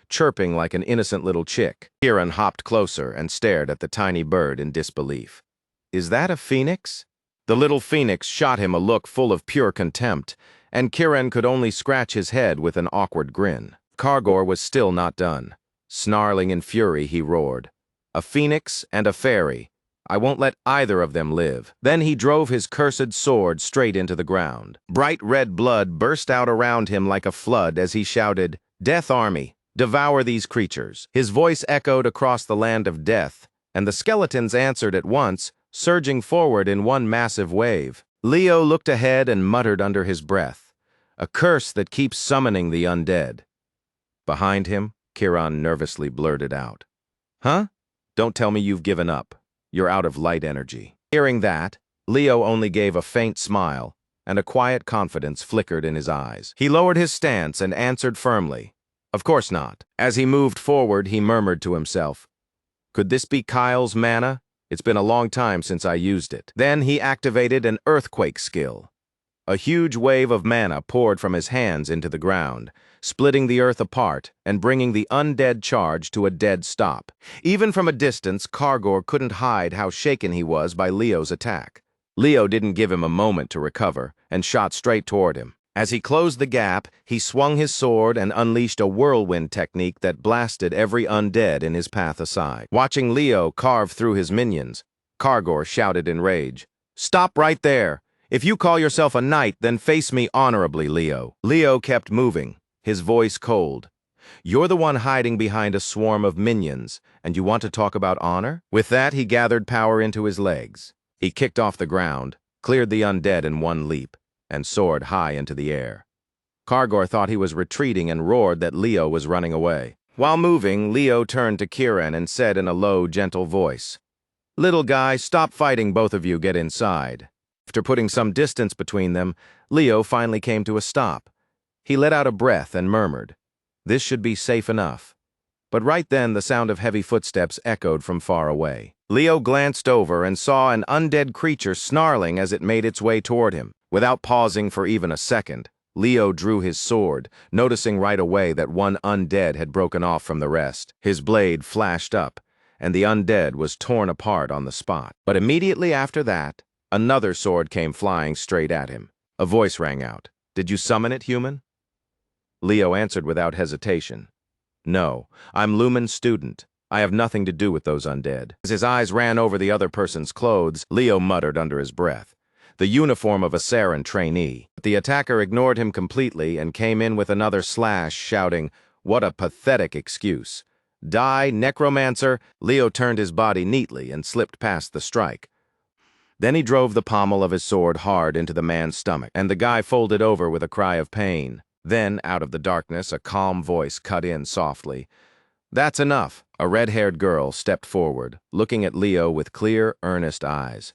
chirping like an innocent little chick. Kieran hopped closer and stared at the tiny bird in disbelief. "Is that a phoenix?" The little phoenix shot him a look full of pure contempt, and Kieran could only scratch his head with an awkward grin. Kargor was still not done. Snarling in fury, he roared, "A phoenix and a fairy. I won't let either of them live." Then he drove his cursed sword straight into the ground. Bright red blood burst out around him like a flood as he shouted, "Death Army, devour these creatures." His voice echoed across the land of death, and the skeletons answered at once, surging forward in one massive wave. Leo looked ahead and muttered under his breath, "A curse that keeps summoning the undead." Behind him, Kieran nervously blurted out, "Huh? Don't tell me you've given up. You're out of light energy." Hearing that, Leo only gave a faint smile, and a quiet confidence flickered in his eyes. He lowered his stance and answered firmly, "Of course not." As he moved forward, he murmured to himself, "Could this be Kyle's mana? It's been a long time since I used it." Then he activated an earthquake skill. A huge wave of mana poured from his hands into the ground, splitting the earth apart and bringing the undead charge to a dead stop. Even from a distance, Kargor couldn't hide how shaken he was by Leo's attack. Leo didn't give him a moment to recover and shot straight toward him. As he closed the gap, he swung his sword and unleashed a whirlwind technique that blasted every undead in his path aside. Watching Leo carve through his minions, Kargor shouted in rage, "Stop right there! If you call yourself a knight, then face me honorably, Leo." Leo kept moving, his voice cold. "You're the one hiding behind a swarm of minions, and you want to talk about honor?" With that, he gathered power into his legs. He kicked off the ground, cleared the undead in one leap, and soared high into the air. Kargor thought he was retreating and roared that Leo was running away. While moving, Leo turned to Kieran and said in a low, gentle voice, "Little guy, stop fighting, both of you, get inside." After putting some distance between them, Leo finally came to a stop. He let out a breath and murmured, "This should be safe enough." But right then the sound of heavy footsteps echoed from far away. Leo glanced over and saw an undead creature snarling as it made its way toward him. Without pausing for even a second, Leo drew his sword, noticing right away that one undead had broken off from the rest. His blade flashed up, and the undead was torn apart on the spot. But immediately after that, another sword came flying straight at him. A voice rang out, "Did you summon it, human?" Leo answered without hesitation, "No, I'm Lumen's student. I have nothing to do with those undead." As his eyes ran over the other person's clothes, Leo muttered under his breath, "The uniform of a Saren trainee." But the attacker ignored him completely and came in with another slash, shouting, "What a pathetic excuse. Die, necromancer!" Leo turned his body neatly and slipped past the strike. Then he drove the pommel of his sword hard into the man's stomach, and the guy folded over with a cry of pain. Then, out of the darkness, a calm voice cut in softly, "That's enough." A red-haired girl stepped forward, looking at Leo with clear, earnest eyes.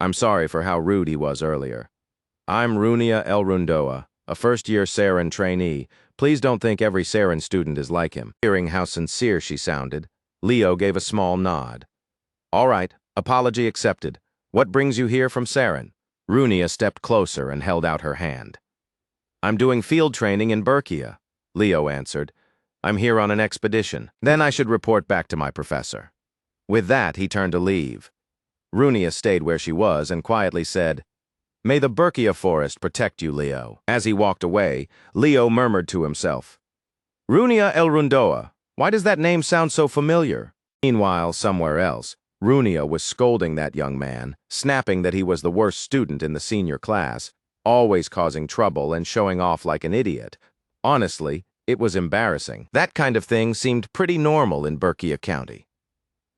"I'm sorry for how rude he was earlier. I'm Runia Elrundoa, a first-year Saren trainee. Please don't think every Saren student is like him." Hearing how sincere she sounded, Leo gave a small nod. "All right, apology accepted. What brings you here from Saren?" Runia stepped closer and held out her hand. "I'm doing field training in Berkia," Leo answered. "I'm here on an expedition. Then I should report back to my professor." With that, he turned to leave. Runia stayed where she was and quietly said, "May the Berkia forest protect you, Leo." As he walked away, Leo murmured to himself, "Runia Elrundoa, why does that name sound so familiar?" Meanwhile, somewhere else, Runia was scolding that young man, snapping that he was the worst student in the senior class, always causing trouble and showing off like an idiot. Honestly, it was embarrassing. That kind of thing seemed pretty normal in Berkia County.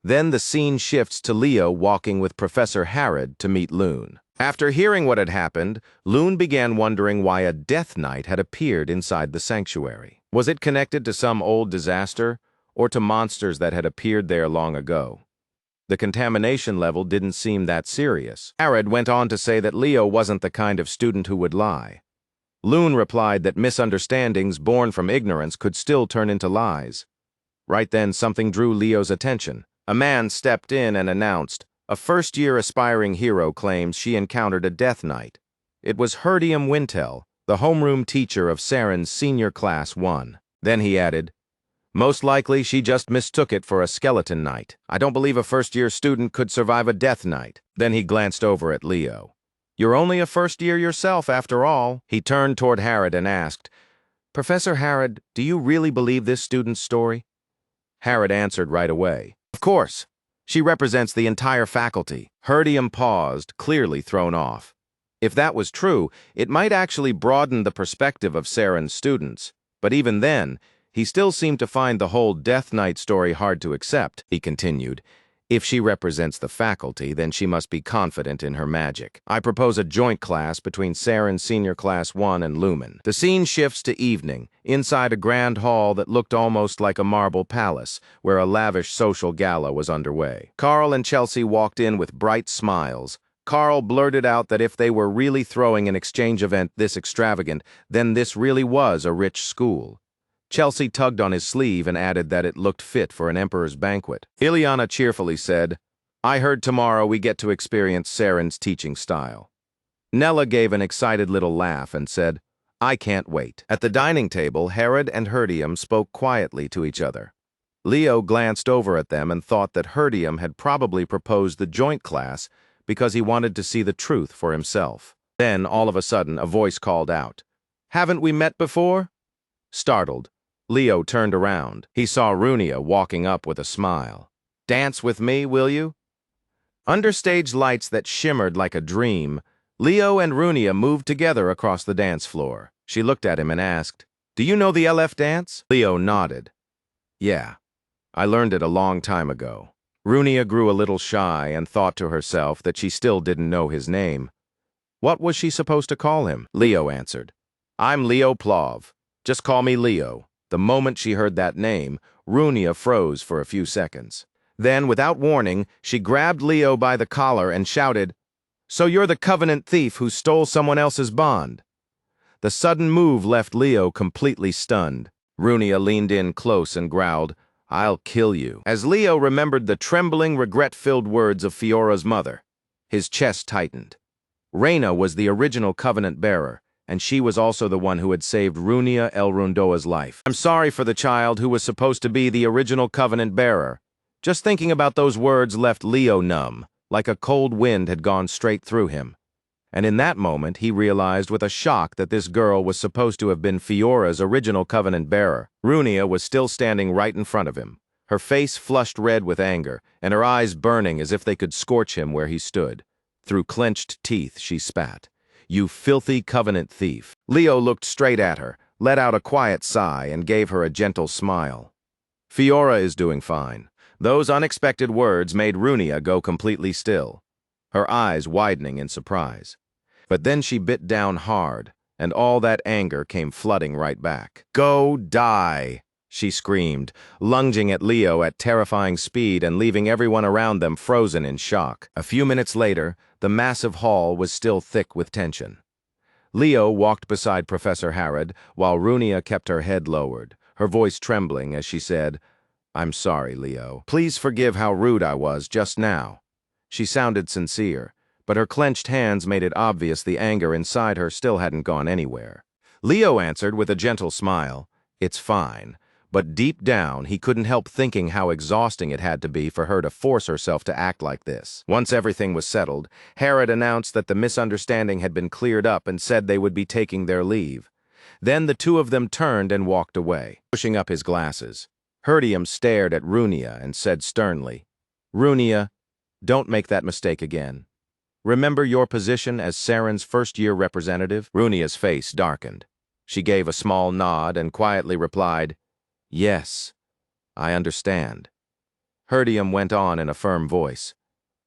Then the scene shifts to Leo walking with Professor Harrod to meet Loon. After hearing what had happened, Loon began wondering why a Death Knight had appeared inside the sanctuary. Was it connected to some old disaster, or to monsters that had appeared there long ago? The contamination level didn't seem that serious. Harrod went on to say that Leo wasn't the kind of student who would lie. Loon replied that misunderstandings born from ignorance could still turn into lies. Right then, something drew Leo's attention. A man stepped in and announced, a first-year aspiring hero claims she encountered a death knight. It was Herdium Wintel, the homeroom teacher of Saren's senior class 1. Then he added, most likely she just mistook it for a skeleton knight. I don't believe a first-year student could survive a death knight. Then he glanced over at Leo. You're only a first year yourself, after all. He turned toward Harrod and asked, Professor Harrod, do you really believe this student's story? Harrod answered right away. Of course. She represents the entire faculty. Herdium paused, clearly thrown off. If that was true, it might actually broaden the perspective of Saren's students. But even then, he still seemed to find the whole Death Knight story hard to accept. He continued, if she represents the faculty, then she must be confident in her magic. I propose a joint class between Saren's senior class 1 and Lumen. The scene shifts to evening, inside a grand hall that looked almost like a marble palace, where a lavish social gala was underway. Carl and Chelsea walked in with bright smiles. Carl blurted out that if they were really throwing an exchange event this extravagant, then this really was a rich school. Chelsea tugged on his sleeve and added that it looked fit for an emperor's banquet. Ileana cheerfully said, I heard tomorrow we get to experience Saren's teaching style. Nella gave an excited little laugh and said, I can't wait. At the dining table, Harrod and Herdium spoke quietly to each other. Leo glanced over at them and thought that Herdium had probably proposed the joint class because he wanted to see the truth for himself. Then, all of a sudden, a voice called out, Haven't we met before? Startled, Leo turned around. He saw Runia walking up with a smile. Dance with me, will you? Under stage lights that shimmered like a dream, Leo and Runia moved together across the dance floor. She looked at him and asked, Do you know the LF dance? Leo nodded. Yeah, I learned it a long time ago. Runia grew a little shy and thought to herself that she still didn't know his name. What was she supposed to call him? Leo answered, I'm Leo Plov. Just call me Leo. The moment she heard that name, Runia froze for a few seconds. Then, without warning, she grabbed Leo by the collar and shouted, So you're the Covenant thief who stole someone else's bond. The sudden move left Leo completely stunned. Runia leaned in close and growled, I'll kill you. As Leo remembered the trembling, regret-filled words of Fiora's mother, his chest tightened. Reyna was the original Covenant bearer, and she was also the one who had saved Runia Elrundoa's life. I'm sorry for the child who was supposed to be the original Covenant bearer. Just thinking about those words left Leo numb, like a cold wind had gone straight through him. And in that moment, he realized with a shock that this girl was supposed to have been Fiora's original Covenant bearer. Runia was still standing right in front of him, her face flushed red with anger, and her eyes burning as if they could scorch him where he stood. Through clenched teeth, she spat. You filthy Covenant thief. Leo looked straight at her, let out a quiet sigh, and gave her a gentle smile. Fiora is doing fine. Those unexpected words made Runia go completely still, her eyes widening in surprise. But then she bit down hard, and all that anger came flooding right back. Go die, she screamed, lunging at Leo at terrifying speed and leaving everyone around them frozen in shock. A few minutes later, the massive hall was still thick with tension. Leo walked beside Professor Harrod, while Runia kept her head lowered, her voice trembling as she said, I'm sorry, Leo. Please forgive how rude I was just now. She sounded sincere, but her clenched hands made it obvious the anger inside her still hadn't gone anywhere. Leo answered with a gentle smile, It's fine. But deep down, he couldn't help thinking how exhausting it had to be for her to force herself to act like this. Once everything was settled, Harrod announced that the misunderstanding had been cleared up and said they would be taking their leave. Then the two of them turned and walked away, pushing up his glasses. Herdium stared at Runia and said sternly, Runia, don't make that mistake again. Remember your position as Saren's first-year representative? Runia's face darkened. She gave a small nod and quietly replied, Yes, I understand. Herdium went on in a firm voice.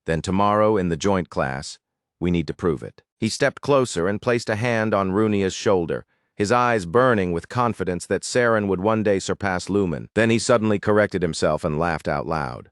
Then tomorrow in the joint class, we need to prove it. He stepped closer and placed a hand on Runia's shoulder, his eyes burning with confidence that Saren would one day surpass Lumen. Then he suddenly corrected himself and laughed out loud.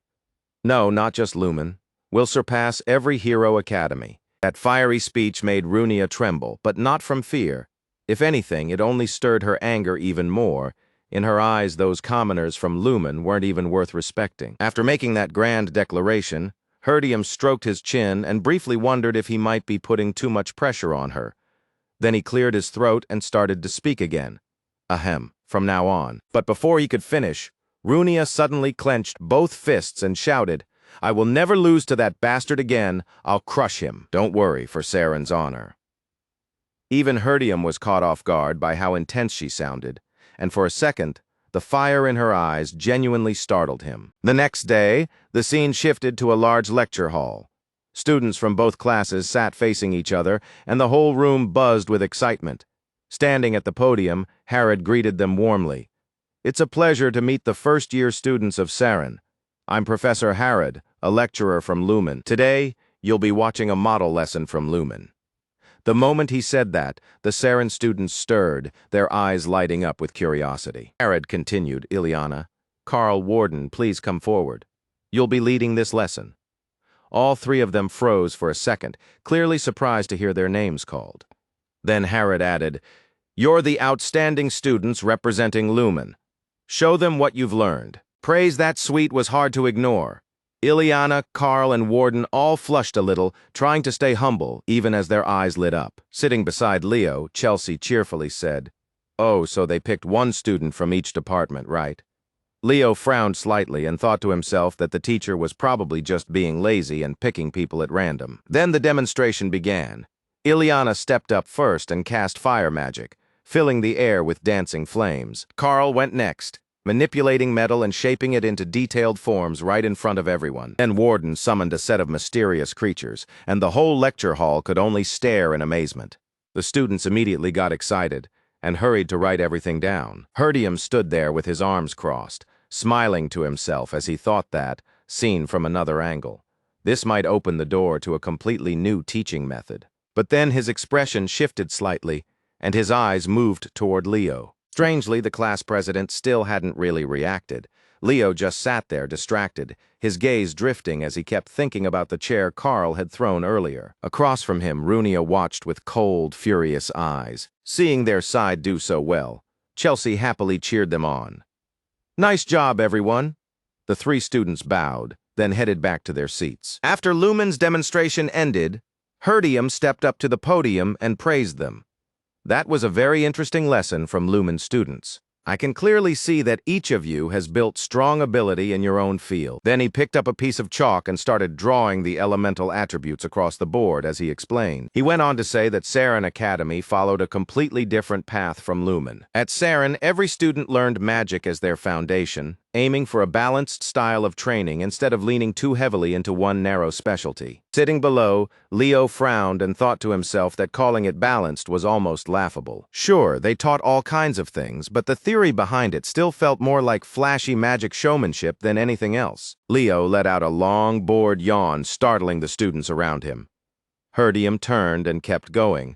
No, not just Lumen. We'll surpass every hero academy. That fiery speech made Runia tremble, but not from fear. If anything, it only stirred her anger even more. In her eyes, those commoners from Lumen weren't even worth respecting. After making that grand declaration, Herdium stroked his chin and briefly wondered if he might be putting too much pressure on her. Then he cleared his throat and started to speak again. Ahem, from now on. But before he could finish, Runia suddenly clenched both fists and shouted, "I will never lose to that bastard again. I'll crush him. Don't worry for Saren's honor." Even Herdium was caught off guard by how intense she sounded, and for a second, the fire in her eyes genuinely startled him. The next day, the scene shifted to a large lecture hall. Students from both classes sat facing each other, and the whole room buzzed with excitement. Standing at the podium, Harrod greeted them warmly. "It's a pleasure to meet the first-year students of Saren. I'm Professor Harrod, a lecturer from Lumen. Today, you'll be watching a model lesson from Lumen." The moment he said that, the Saren students stirred, their eyes lighting up with curiosity. Harrod continued, "Ileana, Carl, Warden, please come forward. You'll be leading this lesson." All three of them froze for a second, clearly surprised to hear their names called. Then Harrod added, "You're the outstanding students representing Lumen. Show them what you've learned." Praise that suite was hard to ignore. Ileana, Carl, and Warden all flushed a little, trying to stay humble, even as their eyes lit up. Sitting beside Leo, Chelsea cheerfully said, "Oh, so they picked one student from each department, right?" Leo frowned slightly and thought to himself that the teacher was probably just being lazy and picking people at random. Then the demonstration began. Ileana stepped up first and cast fire magic, filling the air with dancing flames. Carl went next, manipulating metal and shaping it into detailed forms right in front of everyone. Then Warden summoned a set of mysterious creatures, and the whole lecture hall could only stare in amazement. The students immediately got excited and hurried to write everything down. Herdium stood there with his arms crossed, smiling to himself as he thought that, seen from another angle, this might open the door to a completely new teaching method. But then his expression shifted slightly, and his eyes moved toward Leo. Strangely, the class president still hadn't really reacted. Leo just sat there, distracted, his gaze drifting as he kept thinking about the chair Carl had thrown earlier. Across from him, Runia watched with cold, furious eyes. Seeing their side do so well, Chelsea happily cheered them on. "Nice job, everyone." The three students bowed, then headed back to their seats. After Lumen's demonstration ended, Herdium stepped up to the podium and praised them. "That was a very interesting lesson from Lumen students. I can clearly see that each of you has built strong ability in your own field." Then he picked up a piece of chalk and started drawing the elemental attributes across the board as he explained. He went on to say that Saren Academy followed a completely different path from Lumen. At Saren, every student learned magic as their foundation, aiming for a balanced style of training instead of leaning too heavily into one narrow specialty. Sitting below, Leo frowned and thought to himself that calling it balanced was almost laughable. Sure, they taught all kinds of things, but the theory behind it still felt more like flashy magic showmanship than anything else. Leo let out a long, bored yawn, startling the students around him. Herdium turned and kept going,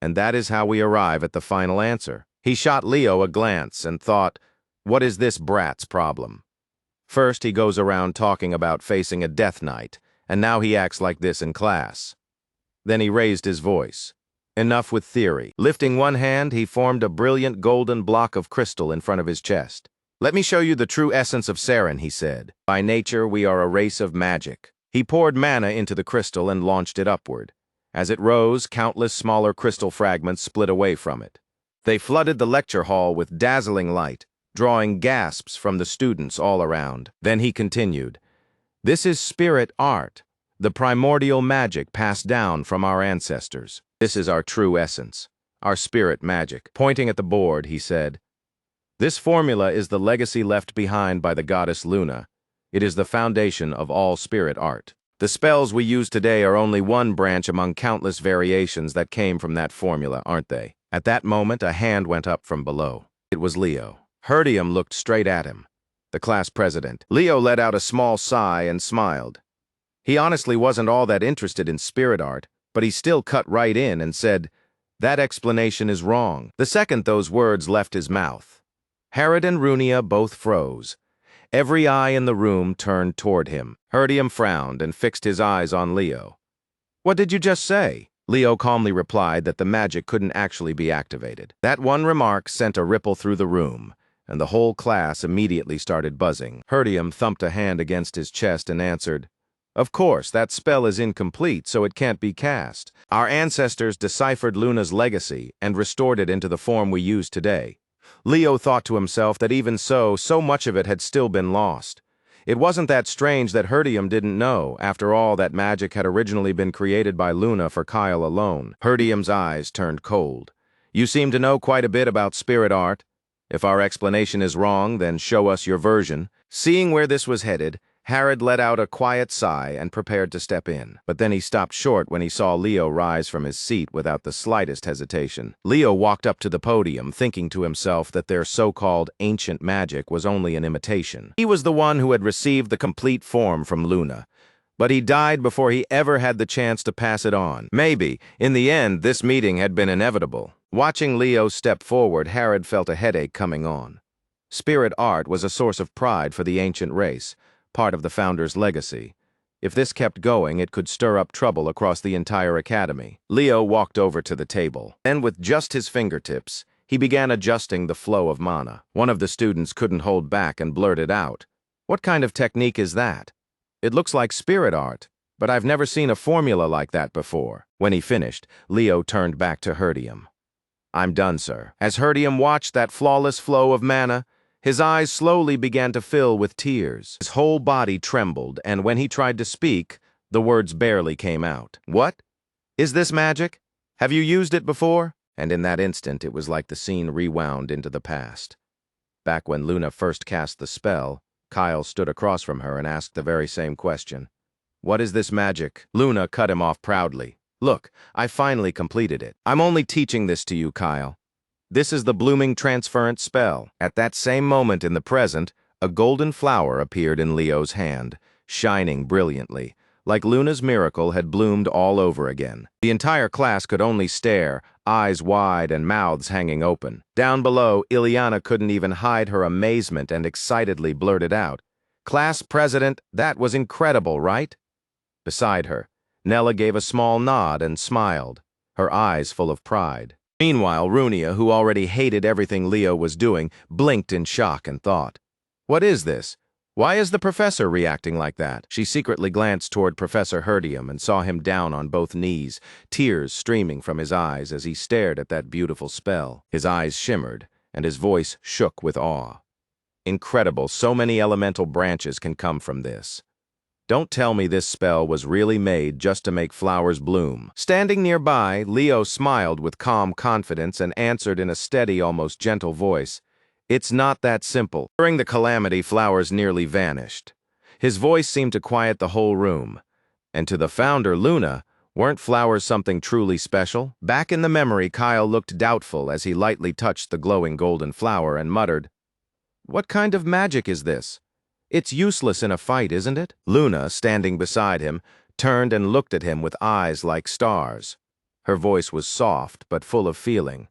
and that is how we arrive at the final answer. He shot Leo a glance and thought, what is this brat's problem? First, he goes around talking about facing a death knight, and now he acts like this in class. Then he raised his voice. Enough with theory. Lifting one hand, he formed a brilliant golden block of crystal in front of his chest. "Let me show you the true essence of Saren," he said. "By nature, we are a race of magic." He poured mana into the crystal and launched it upward. As it rose, countless smaller crystal fragments split away from it. They flooded the lecture hall with dazzling light, drawing gasps from the students all around. Then he continued, "This is spirit art, the primordial magic passed down from our ancestors. This is our true essence, our spirit magic." Pointing at the board, he said, "This formula is the legacy left behind by the goddess Luna. It is the foundation of all spirit art. The spells we use today are only one branch among countless variations that came from that formula, aren't they?" At that moment, a hand went up from below. It was Leo. Herdium looked straight at him, the class president. Leo let out a small sigh and smiled. He honestly wasn't all that interested in spirit art, but he still cut right in and said, "That explanation is wrong." The second those words left his mouth, Harrod and Runia both froze. Every eye in the room turned toward him. Herdium frowned and fixed his eyes on Leo. "What did you just say?" Leo calmly replied that the magic couldn't actually be activated. That one remark sent a ripple through the room, and the whole class immediately started buzzing. Herdium thumped a hand against his chest and answered, "Of course, that spell is incomplete, so it can't be cast. Our ancestors deciphered Luna's legacy and restored it into the form we use today." Leo thought to himself that even so much of it had still been lost. It wasn't that strange that Herdium didn't know. After all, that magic had originally been created by Luna for Kyle alone. Herdium's eyes turned cold. "You seem to know quite a bit about spirit art. If our explanation is wrong, then show us your version." Seeing where this was headed, Harrod let out a quiet sigh and prepared to step in. But then he stopped short when he saw Leo rise from his seat without the slightest hesitation. Leo walked up to the podium, thinking to himself that their so-called ancient magic was only an imitation. He was the one who had received the complete form from Luna, but he died before he ever had the chance to pass it on. Maybe, in the end, this meeting had been inevitable. Watching Leo step forward, Harrod felt a headache coming on. Spirit art was a source of pride for the ancient race, part of the founder's legacy. If this kept going, it could stir up trouble across the entire academy. Leo walked over to the table. Then, with just his fingertips, he began adjusting the flow of mana. One of the students couldn't hold back and blurted out, "What kind of technique is that? It looks like spirit art, but I've never seen a formula like that before." When he finished, Leo turned back to Herdium. "I'm done, sir." As Herdium watched that flawless flow of mana, his eyes slowly began to fill with tears. His whole body trembled, and when he tried to speak, the words barely came out. "What? Is this magic? Have you used it before?" And in that instant, it was like the scene rewound into the past. Back when Luna first cast the spell, Kyle stood across from her and asked the very same question. "What is this magic?" Luna cut him off proudly. "Look, I finally completed it. I'm only teaching this to you, Kyle. This is the blooming transference spell." At that same moment in the present, a golden flower appeared in Leo's hand, shining brilliantly, like Luna's miracle had bloomed all over again. The entire class could only stare, eyes wide and mouths hanging open. Down below, Ileana couldn't even hide her amazement and excitedly blurted out, "Class president, that was incredible, right?" Beside her, Nella gave a small nod and smiled, her eyes full of pride. Meanwhile, Runia, who already hated everything Leo was doing, blinked in shock and thought, "What is this? Why is the professor reacting like that?" She secretly glanced toward Professor Herdium and saw him down on both knees, tears streaming from his eyes as he stared at that beautiful spell. His eyes shimmered, and his voice shook with awe. "Incredible, so many elemental branches can come from this. Don't tell me this spell was really made just to make flowers bloom." Standing nearby, Leo smiled with calm confidence and answered in a steady, almost gentle voice, "It's not that simple." During the calamity, flowers nearly vanished. His voice seemed to quiet the whole room. And to the founder, Luna, weren't flowers something truly special? Back in the memory, Kyle looked doubtful as he lightly touched the glowing golden flower and muttered, "What kind of magic is this? It's useless in a fight, isn't it?" Luna, standing beside him, turned and looked at him with eyes like stars. Her voice was soft but full of feeling.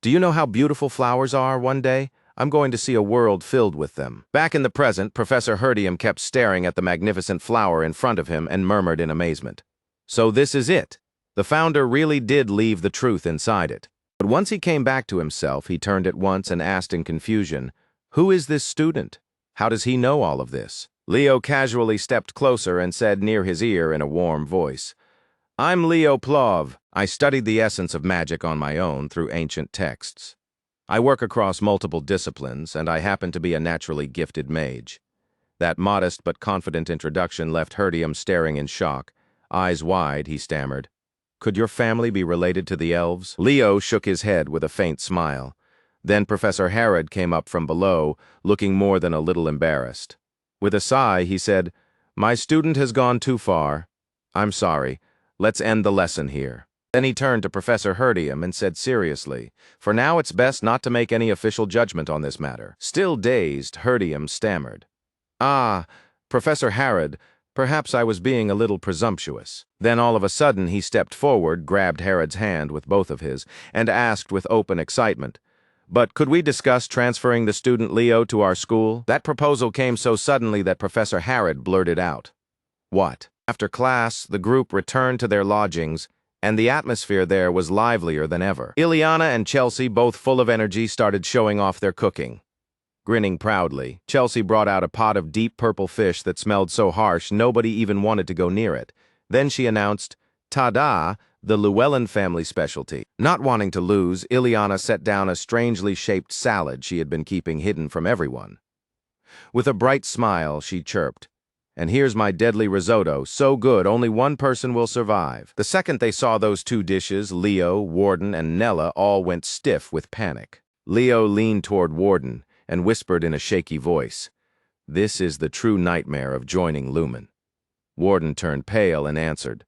"Do you know how beautiful flowers are one day? I'm going to see a world filled with them." Back in the present, Professor Herdium kept staring at the magnificent flower in front of him and murmured in amazement, "So this is it. The founder really did leave the truth inside it." But once he came back to himself, he turned at once and asked in confusion, "Who is this student? How does he know all of this?" Leo casually stepped closer and said near his ear in a warm voice, "I'm Leo Plov. I studied the essence of magic on my own through ancient texts. I work across multiple disciplines, and I happen to be a naturally gifted mage." That modest but confident introduction left Herdium staring in shock. Eyes wide, he stammered, "Could your family be related to the elves?" Leo shook his head with a faint smile. Then Professor Harrod came up from below, looking more than a little embarrassed. With a sigh, he said, "My student has gone too far. I'm sorry. Let's end the lesson here." Then he turned to Professor Herdium and said seriously, "For now it's best not to make any official judgment on this matter." Still dazed, Herdium stammered, "Ah, Professor Harrod, perhaps I was being a little presumptuous." Then all of a sudden he stepped forward, grabbed Harrod's hand with both of his, and asked with open excitement, But could we discuss transferring the student Leo to our school? That proposal came so suddenly that Professor Harrod blurted out. What? After class, the group returned to their lodgings, and the atmosphere there was livelier than ever. Ileana and Chelsea, both full of energy, started showing off their cooking. Grinning proudly, Chelsea brought out a pot of deep purple fish that smelled so harsh nobody even wanted to go near it. Then she announced, "Ta-da, the Llewellyn family specialty." Not wanting to lose, Ileana set down a strangely shaped salad she had been keeping hidden from everyone. With a bright smile, she chirped, "And here's my deadly risotto, so good only one person will survive." The second they saw those two dishes, Leo, Warden, and Nella all went stiff with panic. Leo leaned toward Warden and whispered in a shaky voice, "This is the true nightmare of joining Lumen." Warden turned pale and answered,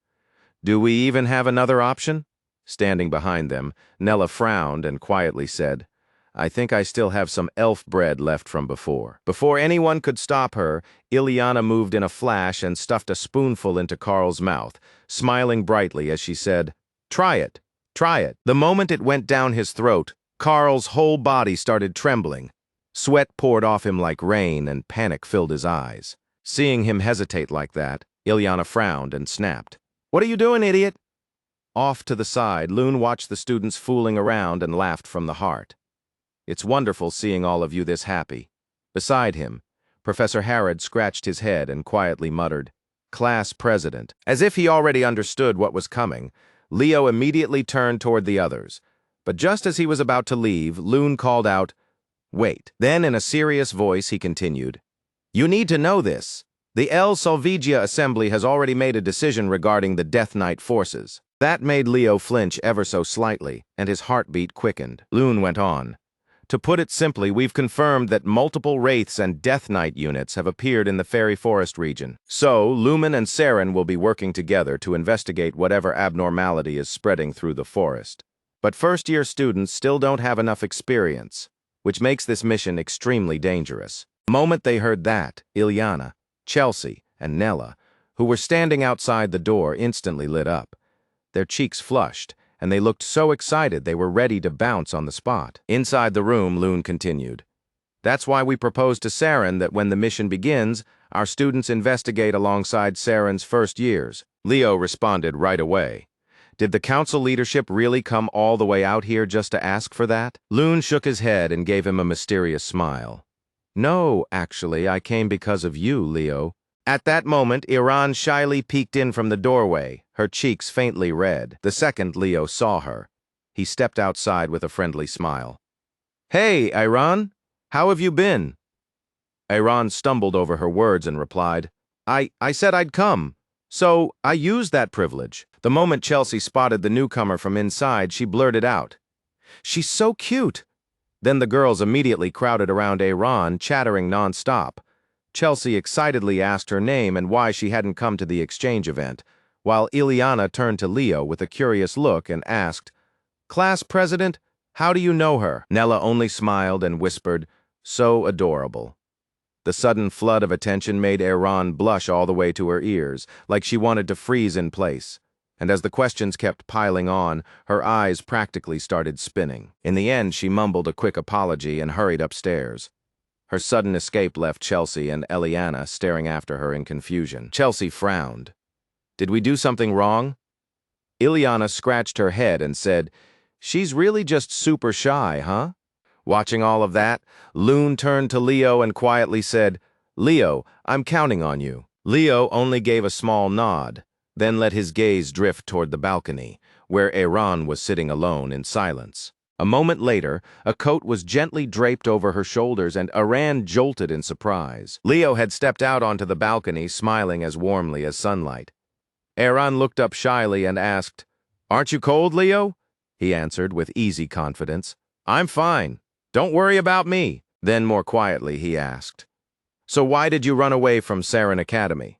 "Do we even have another option?" Standing behind them, Nella frowned and quietly said, "I think I still have some elf bread left from before." Before anyone could stop her, Ileana moved in a flash and stuffed a spoonful into Carl's mouth, smiling brightly as she said, "Try it, try it." The moment it went down his throat, Carl's whole body started trembling. Sweat poured off him like rain and panic filled his eyes. Seeing him hesitate like that, Ileana frowned and snapped, "What are you doing, idiot?" Off to the side, Loon watched the students fooling around and laughed from the heart. "It's wonderful seeing all of you this happy." Beside him, Professor Harrod scratched his head and quietly muttered, "Class president." As if he already understood what was coming, Leo immediately turned toward the others. But just as he was about to leave, Loon called out, "Wait." Then in a serious voice he continued, "You need to know this. The El Salvigia Assembly has already made a decision regarding the Death Knight forces." That made Leo flinch ever so slightly, and his heartbeat quickened. Loon went on, "To put it simply, we've confirmed that multiple Wraiths and Death Knight units have appeared in the Fairy Forest region. So, Lumen and Saren will be working together to investigate whatever abnormality is spreading through the forest. But first-year students still don't have enough experience, which makes this mission extremely dangerous." The moment they heard that, Ileana, Chelsea, and Nella, who were standing outside the door, instantly lit up. Their cheeks flushed, and they looked so excited they were ready to bounce on the spot. Inside the room, Loon continued, "That's why we proposed to Saren that when the mission begins, our students investigate alongside Saren's first years." Leo responded right away, "Did the council leadership really come all the way out here just to ask for that?" Loon shook his head and gave him a mysterious smile. "No, actually, I came because of you, Leo." At that moment, Iran shyly peeked in from the doorway, her cheeks faintly red. The second Leo saw her, he stepped outside with a friendly smile. "Hey, Iran, how have you been?" Iran stumbled over her words and replied, I said I'd come, so I used that privilege." The moment Chelsea spotted the newcomer from inside, she blurted out, "She's so cute." Then the girls immediately crowded around Iran, chattering nonstop. Chelsea excitedly asked her name and why she hadn't come to the exchange event, while Ileana turned to Leo with a curious look and asked, "Class president, how do you know her?" Nella only smiled and whispered, "So adorable." The sudden flood of attention made Iran blush all the way to her ears, like she wanted to freeze in place. And as the questions kept piling on, her eyes practically started spinning. In the end, she mumbled a quick apology and hurried upstairs. Her sudden escape left Chelsea and Eliana staring after her in confusion. Chelsea frowned. "Did we do something wrong?" Ileana scratched her head and said, "She's really just super shy, huh?" Watching all of that, Loon turned to Leo and quietly said, "Leo, I'm counting on you." Leo only gave a small nod, then let his gaze drift toward the balcony, where Iran was sitting alone in silence. A moment later, a coat was gently draped over her shoulders and Iran jolted in surprise. Leo had stepped out onto the balcony, smiling as warmly as sunlight. Iran looked up shyly and asked, "Aren't you cold, Leo?" He answered with easy confidence, "I'm fine. Don't worry about me." Then more quietly he asked, "So why did you run away from Saren Academy?"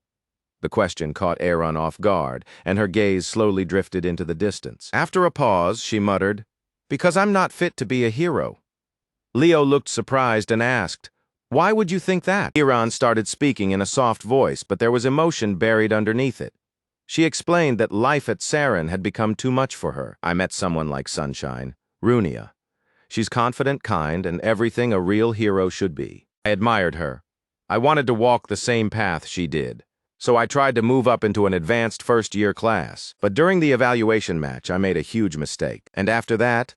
The question caught Iran off guard, and her gaze slowly drifted into the distance. After a pause, she muttered, "Because I'm not fit to be a hero." Leo looked surprised and asked, "Why would you think that?" Iran started speaking in a soft voice, but there was emotion buried underneath it. She explained that life at Saren had become too much for her. "I met someone like sunshine, Runia. She's confident, kind, and everything a real hero should be. I admired her. I wanted to walk the same path she did. So I tried to move up into an advanced first-year class. But during the evaluation match, I made a huge mistake. And after that,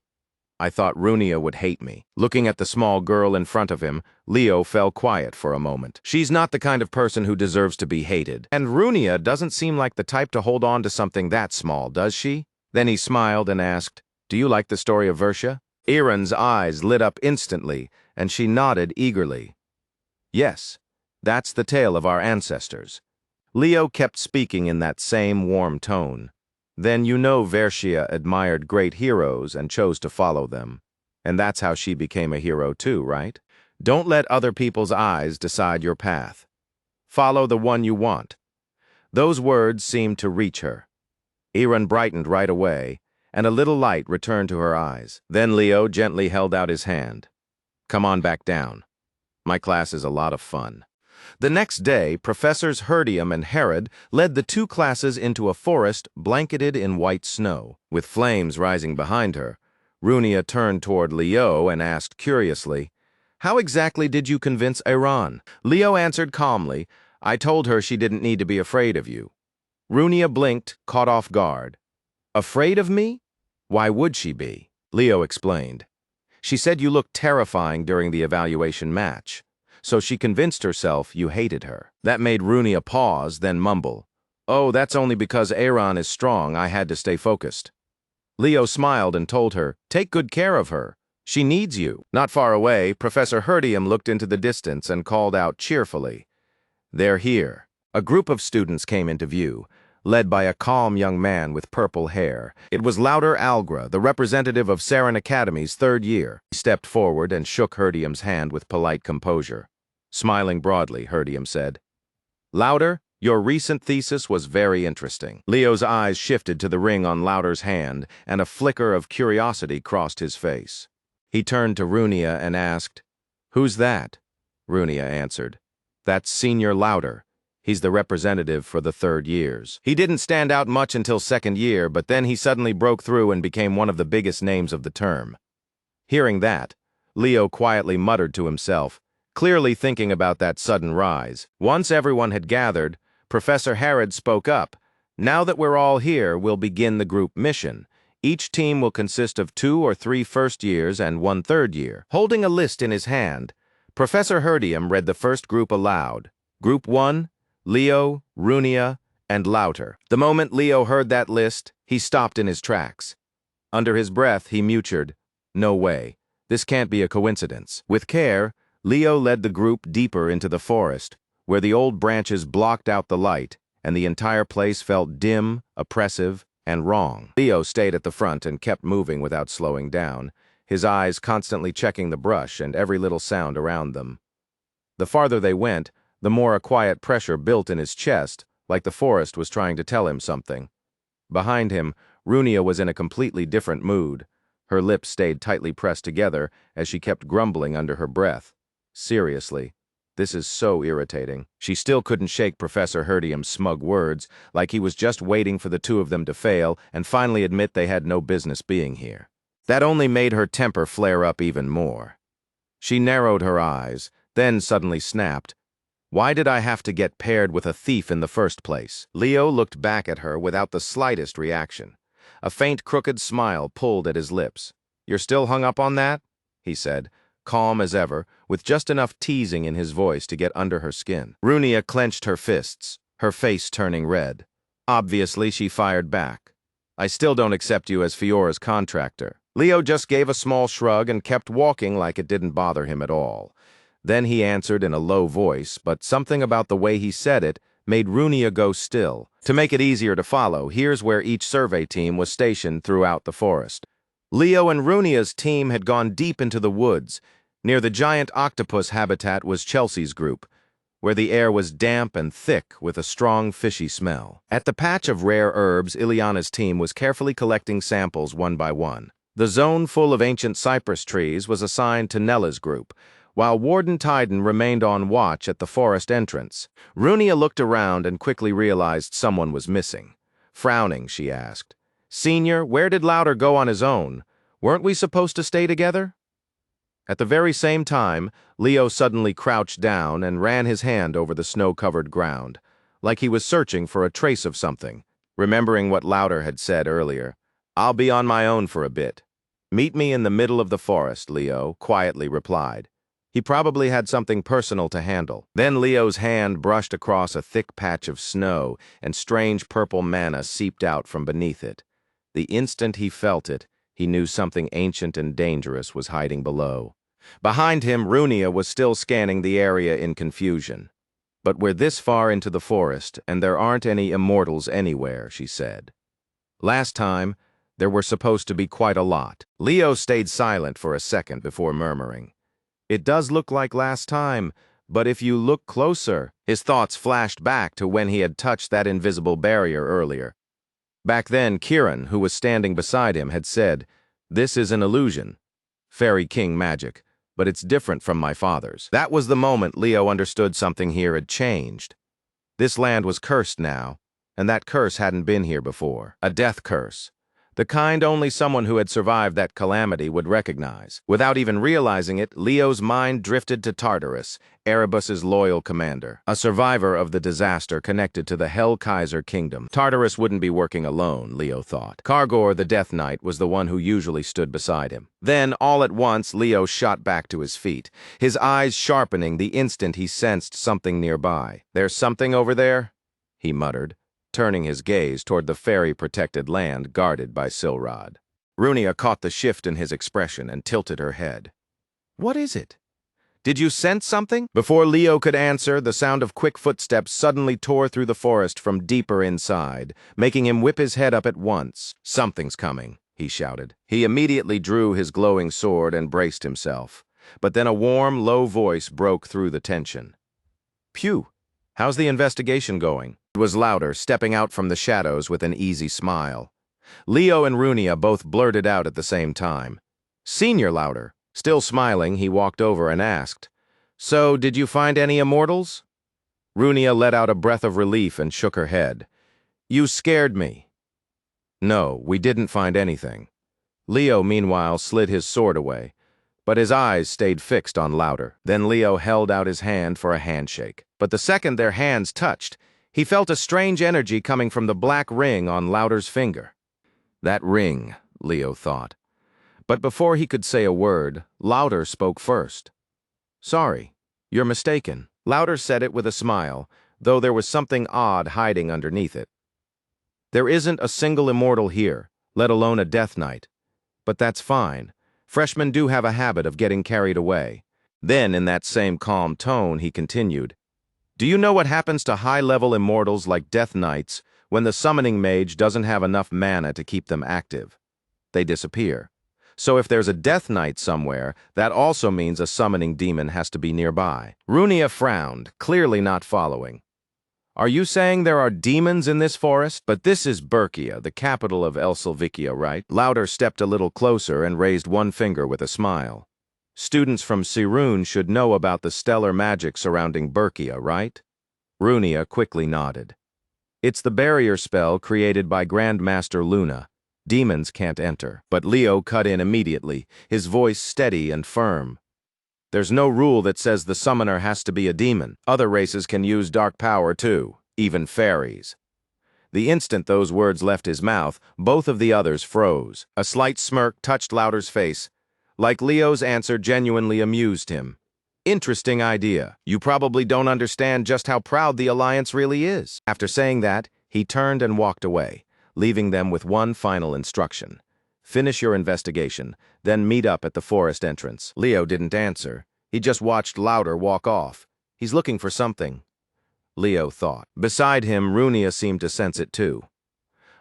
I thought Runia would hate me. Looking at the small girl in front of him, Leo fell quiet for a moment. She's not the kind of person who deserves to be hated. And Runia doesn't seem like the type to hold on to something that small, does she? Then he smiled and asked, "Do you like the story of Versia?" Erin's eyes lit up instantly, and she nodded eagerly. "Yes, that's the tale of our ancestors." Leo kept speaking in that same warm tone. "Then you know Versia admired great heroes and chose to follow them. And that's how she became a hero too, right? Don't let other people's eyes decide your path. Follow the one you want." Those words seemed to reach her. Erin brightened right away, and a little light returned to her eyes. Then Leo gently held out his hand. "Come on back down. My class is a lot of fun." The next day, Professors Herdium and Herod led the two classes into a forest blanketed in white snow. With flames rising behind her, Runia turned toward Leo and asked curiously, "How exactly did you convince Iran?" Leo answered calmly, "I told her she didn't need to be afraid of you." Runia blinked, caught off guard. "Afraid of me? Why would she be?" Leo explained. "She said you looked terrifying during the evaluation match. So she convinced herself you hated her." That made Runia pause, then mumble, "Oh, that's only because Aaron is strong. I had to stay focused." Leo smiled and told her, "Take good care of her. She needs you." Not far away, Professor Herdium looked into the distance and called out cheerfully, "They're here." A group of students came into view, led by a calm young man with purple hair. It was Lauder Algra, the representative of Sarin Academy's third year. He stepped forward and shook Herdium's hand with polite composure. Smiling broadly, Herdium said, "Lauder, your recent thesis was very interesting." Leo's eyes shifted to the ring on Lauder's hand, and a flicker of curiosity crossed his face. He turned to Runia and asked, "Who's that?" Runia answered, "That's Senior Lauder. He's the representative for the third years. He didn't stand out much until second year, but then he suddenly broke through and became one of the biggest names of the term." Hearing that, Leo quietly muttered to himself, clearly thinking about that sudden rise. Once everyone had gathered, Professor Herod spoke up. "Now that we're all here, we'll begin the group mission. Each team will consist of 2 or 3 first years and 1 third year." Holding a list in his hand, Professor Herdium read the first group aloud. Group 1, Leo, Runia, and Lauter. The moment Leo heard that list, he stopped in his tracks. Under his breath, he muttered, "No way. This can't be a coincidence." With care, Leo led the group deeper into the forest, where the old branches blocked out the light, and the entire place felt dim, oppressive, and wrong. Leo stayed at the front and kept moving without slowing down, his eyes constantly checking the brush and every little sound around them. The farther they went, the more a quiet pressure built in his chest, like the forest was trying to tell him something. Behind him, Runia was in a completely different mood. Her lips stayed tightly pressed together as she kept grumbling under her breath. "Seriously, this is so irritating." She still couldn't shake Professor Herdium's smug words, like he was just waiting for the two of them to fail and finally admit they had no business being here. That only made her temper flare up even more. She narrowed her eyes, then suddenly snapped, "Why did I have to get paired with a thief in the first place?" Leo looked back at her without the slightest reaction. A faint crooked smile pulled at his lips. "You're still hung up on that?" he said, calm as ever, with just enough teasing in his voice to get under her skin. Runia clenched her fists, her face turning red. Obviously, she fired back. "I still don't accept you as Fiora's contractor." Leo just gave a small shrug and kept walking like it didn't bother him at all. Then he answered in a low voice, but something about the way he said it made Runia go still. To make it easier to follow, here's where each survey team was stationed throughout the forest. Leo and Runia's team had gone deep into the woods. Near the giant octopus habitat was Chelsea's group, where the air was damp and thick with a strong fishy smell. At the patch of rare herbs, Ileana's team was carefully collecting samples one by one. The zone full of ancient cypress trees was assigned to Nella's group, while Warden Tyden remained on watch at the forest entrance. Runia looked around and quickly realized someone was missing. Frowning, she asked, "Senior, where did Lauder go on his own? Weren't we supposed to stay together?" At the very same time, Leo suddenly crouched down and ran his hand over the snow-covered ground, like he was searching for a trace of something, remembering what Louder had said earlier. "I'll be on my own for a bit." "Meet me in the middle of the forest," Leo quietly replied. He probably had something personal to handle. Then Leo's hand brushed across a thick patch of snow, and strange purple mana seeped out from beneath it. The instant he felt it, he knew something ancient and dangerous was hiding below. Behind him, Runia was still scanning the area in confusion. "But we're this far into the forest, and there aren't any immortals anywhere," she said. "Last time, there were supposed to be quite a lot." Leo stayed silent for a second before murmuring, "It does look like last time, but if you look closer..." His thoughts flashed back to when he had touched that invisible barrier earlier. Back then, Kiran, who was standing beside him, had said, "This is an illusion. Fairy King magic, but it's different from my father's." That was the moment Leo understood something here had changed. This land was cursed now, and that curse hadn't been here before. A death curse. The kind only someone who had survived that calamity would recognize. Without even realizing it, Leo's mind drifted to Tartarus, Erebus's loyal commander, a survivor of the disaster connected to the Hell Kaiser kingdom. Tartarus wouldn't be working alone, Leo thought. Kargor, the Death Knight, was the one who usually stood beside him. Then, all at once, Leo shot back to his feet, his eyes sharpening the instant he sensed something nearby. "There's something over there?" he muttered, turning his gaze toward the fairy-protected land guarded by Silrod. Runia caught the shift in his expression and tilted her head. "What is it? Did you sense something?" Before Leo could answer, the sound of quick footsteps suddenly tore through the forest from deeper inside, making him whip his head up at once. "Something's coming," he shouted. He immediately drew his glowing sword and braced himself. But then a warm, low voice broke through the tension. "Phew, how's the investigation going?" It was Louder, stepping out from the shadows with an easy smile. Leo and Runia both blurted out at the same time. "Senior Louder." Still smiling, he walked over and asked, "So, did you find any immortals?" Runia let out a breath of relief and shook her head. "You scared me." "No, we didn't find anything." Leo, meanwhile, slid his sword away, but his eyes stayed fixed on Louder. Then Leo held out his hand for a handshake. But the second their hands touched, he felt a strange energy coming from the black ring on Louder's finger. That ring, Leo thought. But before he could say a word, Louder spoke first. "Sorry, you're mistaken." Louder said it with a smile, though there was something odd hiding underneath it. "There isn't a single immortal here, let alone a Death Knight. But that's fine. Freshmen do have a habit of getting carried away." Then, in that same calm tone, he continued, "Do you know what happens to high-level immortals like Death Knights when the summoning mage doesn't have enough mana to keep them active? They disappear. So if there's a Death Knight somewhere, that also means a summoning demon has to be nearby." Runia frowned, clearly not following. "Are you saying there are demons in this forest? But this is Berkia, the capital of Elsilvikia, right?" Louder stepped a little closer and raised one finger with a smile. "Students from Sirun should know about the stellar magic surrounding Berkia, right?" Runia quickly nodded. "It's the barrier spell created by Grandmaster Luna. Demons can't enter." But Leo cut in immediately, his voice steady and firm. "There's no rule that says the summoner has to be a demon. Other races can use dark power too, even fairies." The instant those words left his mouth, both of the others froze. A slight smirk touched Louder's face. Like Leo's answer genuinely amused him. "Interesting idea. You probably don't understand just how proud the Alliance really is." After saying that, he turned and walked away, leaving them with one final instruction. "Finish your investigation, then meet up at the forest entrance." Leo didn't answer. He just watched Louder walk off. He's looking for something, Leo thought. Beside him, Runia seemed to sense it too.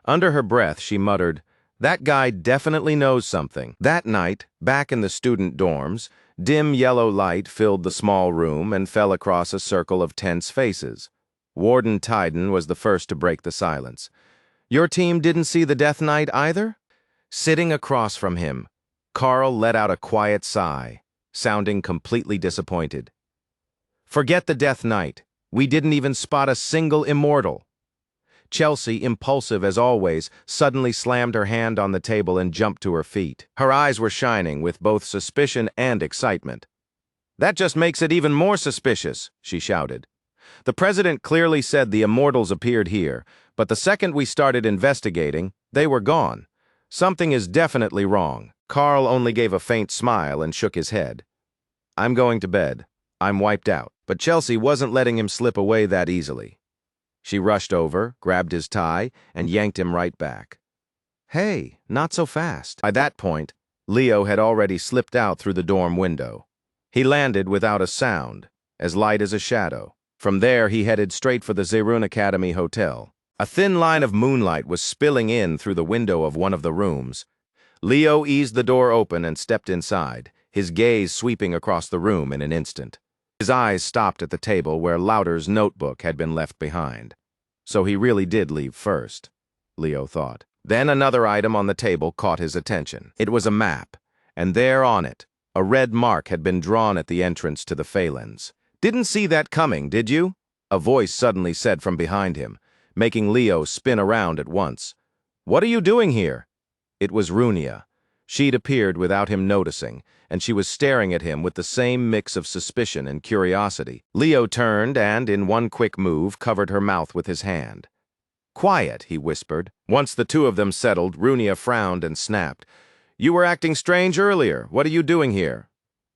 Under her breath, she muttered, "That guy definitely knows something." That night, back in the student dorms, dim yellow light filled the small room and fell across a circle of tense faces. Warden Tyden was the first to break the silence. "Your team didn't see the Death Knight either?" Sitting across from him, Carl let out a quiet sigh, sounding completely disappointed. "Forget the Death Knight. We didn't even spot a single immortal." Chelsea, impulsive as always, suddenly slammed her hand on the table and jumped to her feet. Her eyes were shining with both suspicion and excitement. "That just makes it even more suspicious," she shouted. "The president clearly said the immortals appeared here, but the second we started investigating, they were gone. Something is definitely wrong." Carl only gave a faint smile and shook his head. "I'm going to bed. I'm wiped out." But Chelsea wasn't letting him slip away that easily. She rushed over, grabbed his tie, and yanked him right back. "Hey, not so fast." By that point, Leo had already slipped out through the dorm window. He landed without a sound, as light as a shadow. From there, he headed straight for the Zerun Academy Hotel. A thin line of moonlight was spilling in through the window of one of the rooms. Leo eased the door open and stepped inside, his gaze sweeping across the room in an instant. His eyes stopped at the table where Lauder's notebook had been left behind. So he really did leave first, Leo thought. Then another item on the table caught his attention. It was a map, and there on it, a red mark had been drawn at the entrance to the Phalanx. "Didn't see that coming, did you?" a voice suddenly said from behind him, making Leo spin around at once. "What are you doing here?" It was Runia. She'd appeared without him noticing, and she was staring at him with the same mix of suspicion and curiosity. Leo turned and, in one quick move, covered her mouth with his hand. "Quiet," he whispered. Once the two of them settled, Runia frowned and snapped. "You were acting strange earlier. What are you doing here?"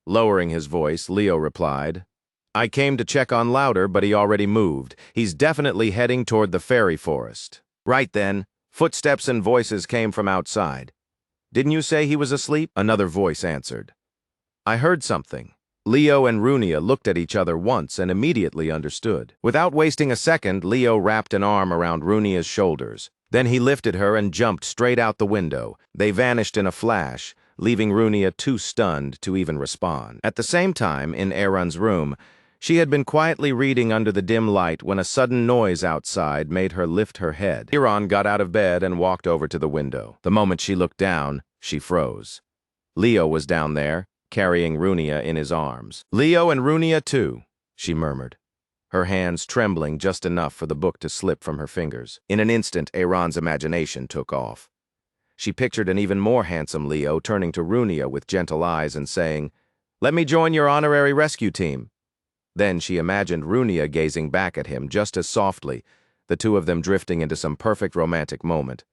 Lowering his voice, Leo replied, "I came to check on Lauder, but he already moved. He's definitely heading toward the fairy forest." Right then, footsteps and voices came from outside. "Didn't you say he was asleep?" Another voice answered. "I heard something." Leo and Runia looked at each other once and immediately understood. Without wasting a second, Leo wrapped an arm around Runia's shoulders. Then he lifted her and jumped straight out the window. They vanished in a flash, leaving Runia too stunned to even respond. At the same time, in Aaron's room, she had been quietly reading under the dim light when a sudden noise outside made her lift her head. Aaron got out of bed and walked over to the window. The moment she looked down, she froze. Leo was down there, carrying Runia in his arms. "Leo and Runia too," she murmured, her hands trembling just enough for the book to slip from her fingers. In an instant, Aaron's imagination took off. She pictured an even more handsome Leo turning to Runia with gentle eyes and saying, "Let me join your honorary rescue team." Then she imagined Runia gazing back at him just as softly, the two of them drifting into some perfect romantic moment.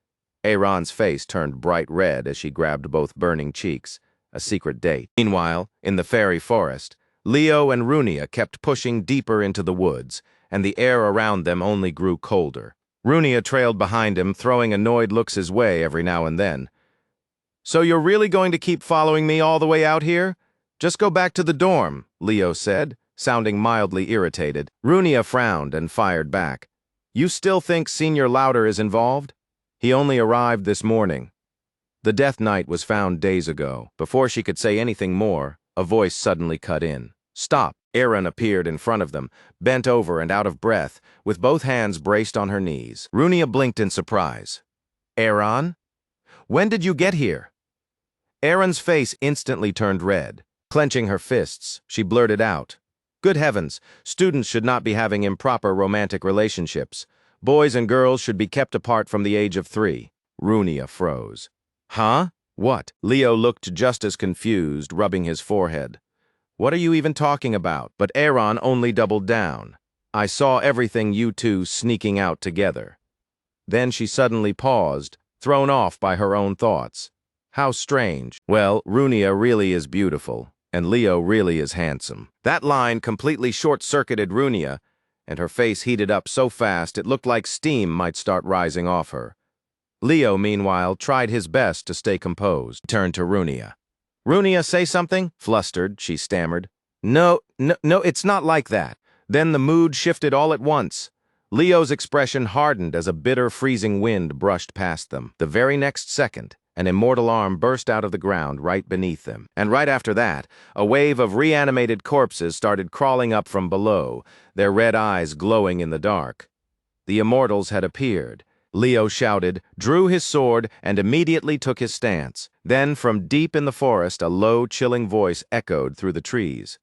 Aaron's face turned bright red as she grabbed both burning cheeks, a secret date. Meanwhile, in the fairy forest, Leo and Runia kept pushing deeper into the woods, and the air around them only grew colder. Runia trailed behind him, throwing annoyed looks his way every now and then. "So you're really going to keep following me all the way out here? Just go back to the dorm," Leo said, sounding mildly irritated. Runia frowned and fired back. "You still think Senior Lauder is involved? He only arrived this morning." The Death Knight was found days ago. Before she could say anything more, a voice suddenly cut in. "Stop!" Aaron appeared in front of them, bent over and out of breath, with both hands braced on her knees. Runia blinked in surprise. "Aaron? When did you get here?" Aaron's face instantly turned red. Clenching her fists, she blurted out, "Good heavens, students should not be having improper romantic relationships. Boys and girls should be kept apart from the age of 3. Runia froze. "Huh? What?" Leo looked just as confused, rubbing his forehead. "What are you even talking about?" But Aaron only doubled down. "I saw everything you two sneaking out together." Then she suddenly paused, thrown off by her own thoughts. How strange. Well, Runia really is beautiful, and Leo really is handsome. That line completely short-circuited Runia, and her face heated up so fast it looked like steam might start rising off her. Leo, meanwhile, tried his best to stay composed. He turned to Runia. "Runia, say something?" Flustered, she stammered. No, it's not like that." Then the mood shifted all at once. Leo's expression hardened as a bitter, freezing wind brushed past them. The very next second, an immortal arm burst out of the ground right beneath them. And right after that, a wave of reanimated corpses started crawling up from below, their red eyes glowing in the dark. The immortals had appeared. Leo shouted, drew his sword, and immediately took his stance. Then, from deep in the forest, a low, chilling voice echoed through the trees.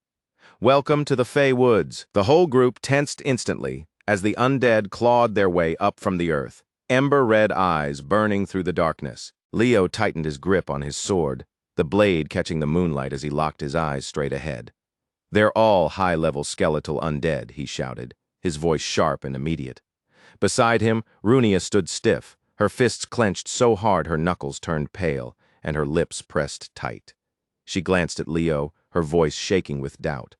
"Welcome to the Fey Woods." The whole group tensed instantly, as the undead clawed their way up from the earth, ember-red eyes burning through the darkness. Leo tightened his grip on his sword, the blade catching the moonlight as he locked his eyes straight ahead. "They're all high-level skeletal undead," he shouted, his voice sharp and immediate. Beside him, Runia stood stiff, her fists clenched so hard her knuckles turned pale, and her lips pressed tight. She glanced at Leo, her voice shaking with doubt.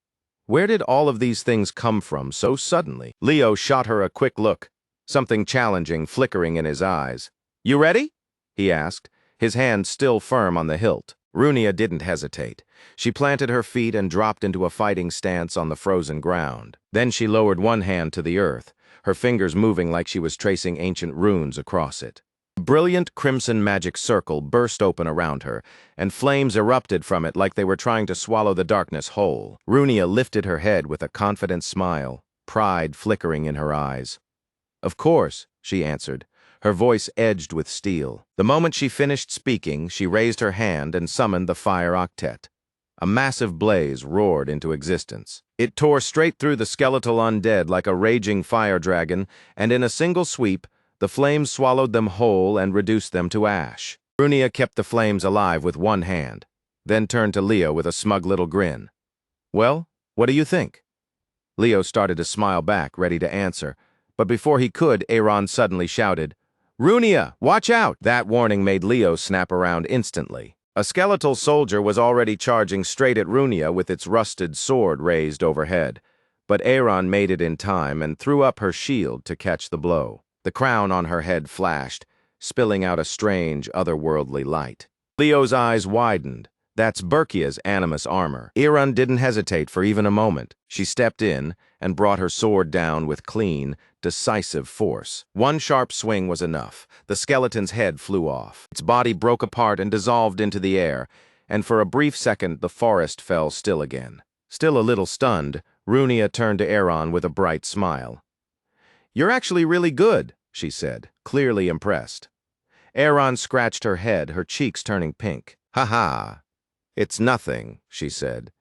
Where did all of these things come from so suddenly? Leo shot her a quick look, something challenging flickering in his eyes. "You ready?" he asked, his hand still firm on the hilt. Runia didn't hesitate. She planted her feet and dropped into a fighting stance on the frozen ground. Then she lowered one hand to the earth, her fingers moving like she was tracing ancient runes across it. A brilliant crimson magic circle burst open around her, and flames erupted from it like they were trying to swallow the darkness whole. Runia lifted her head with a confident smile, pride flickering in her eyes. "Of course," she answered, her voice edged with steel. The moment she finished speaking, she raised her hand and summoned the fire octet. A massive blaze roared into existence. It tore straight through the skeletal undead like a raging fire dragon, and in a single sweep, the flames swallowed them whole and reduced them to ash. Runia kept the flames alive with one hand, then turned to Leo with a smug little grin. "Well, what do you think?" Leo started to smile back, ready to answer, but before he could, Aaron suddenly shouted, "Runia, watch out!" That warning made Leo snap around instantly. A skeletal soldier was already charging straight at Runia with its rusted sword raised overhead, but Aaron made it in time and threw up her shield to catch the blow. The crown on her head flashed, spilling out a strange, otherworldly light. Leo's eyes widened. That's Berkia's animus armor. Aaron didn't hesitate for even a moment. She stepped in and brought her sword down with clean, decisive force. One sharp swing was enough. The skeleton's head flew off. Its body broke apart and dissolved into the air, and for a brief second the forest fell still again. Still a little stunned, Runia turned to Aaron with a bright smile. "You're actually really good," she said, clearly impressed. Aaron scratched her head, her cheeks turning pink. "Ha ha. It's nothing," she said,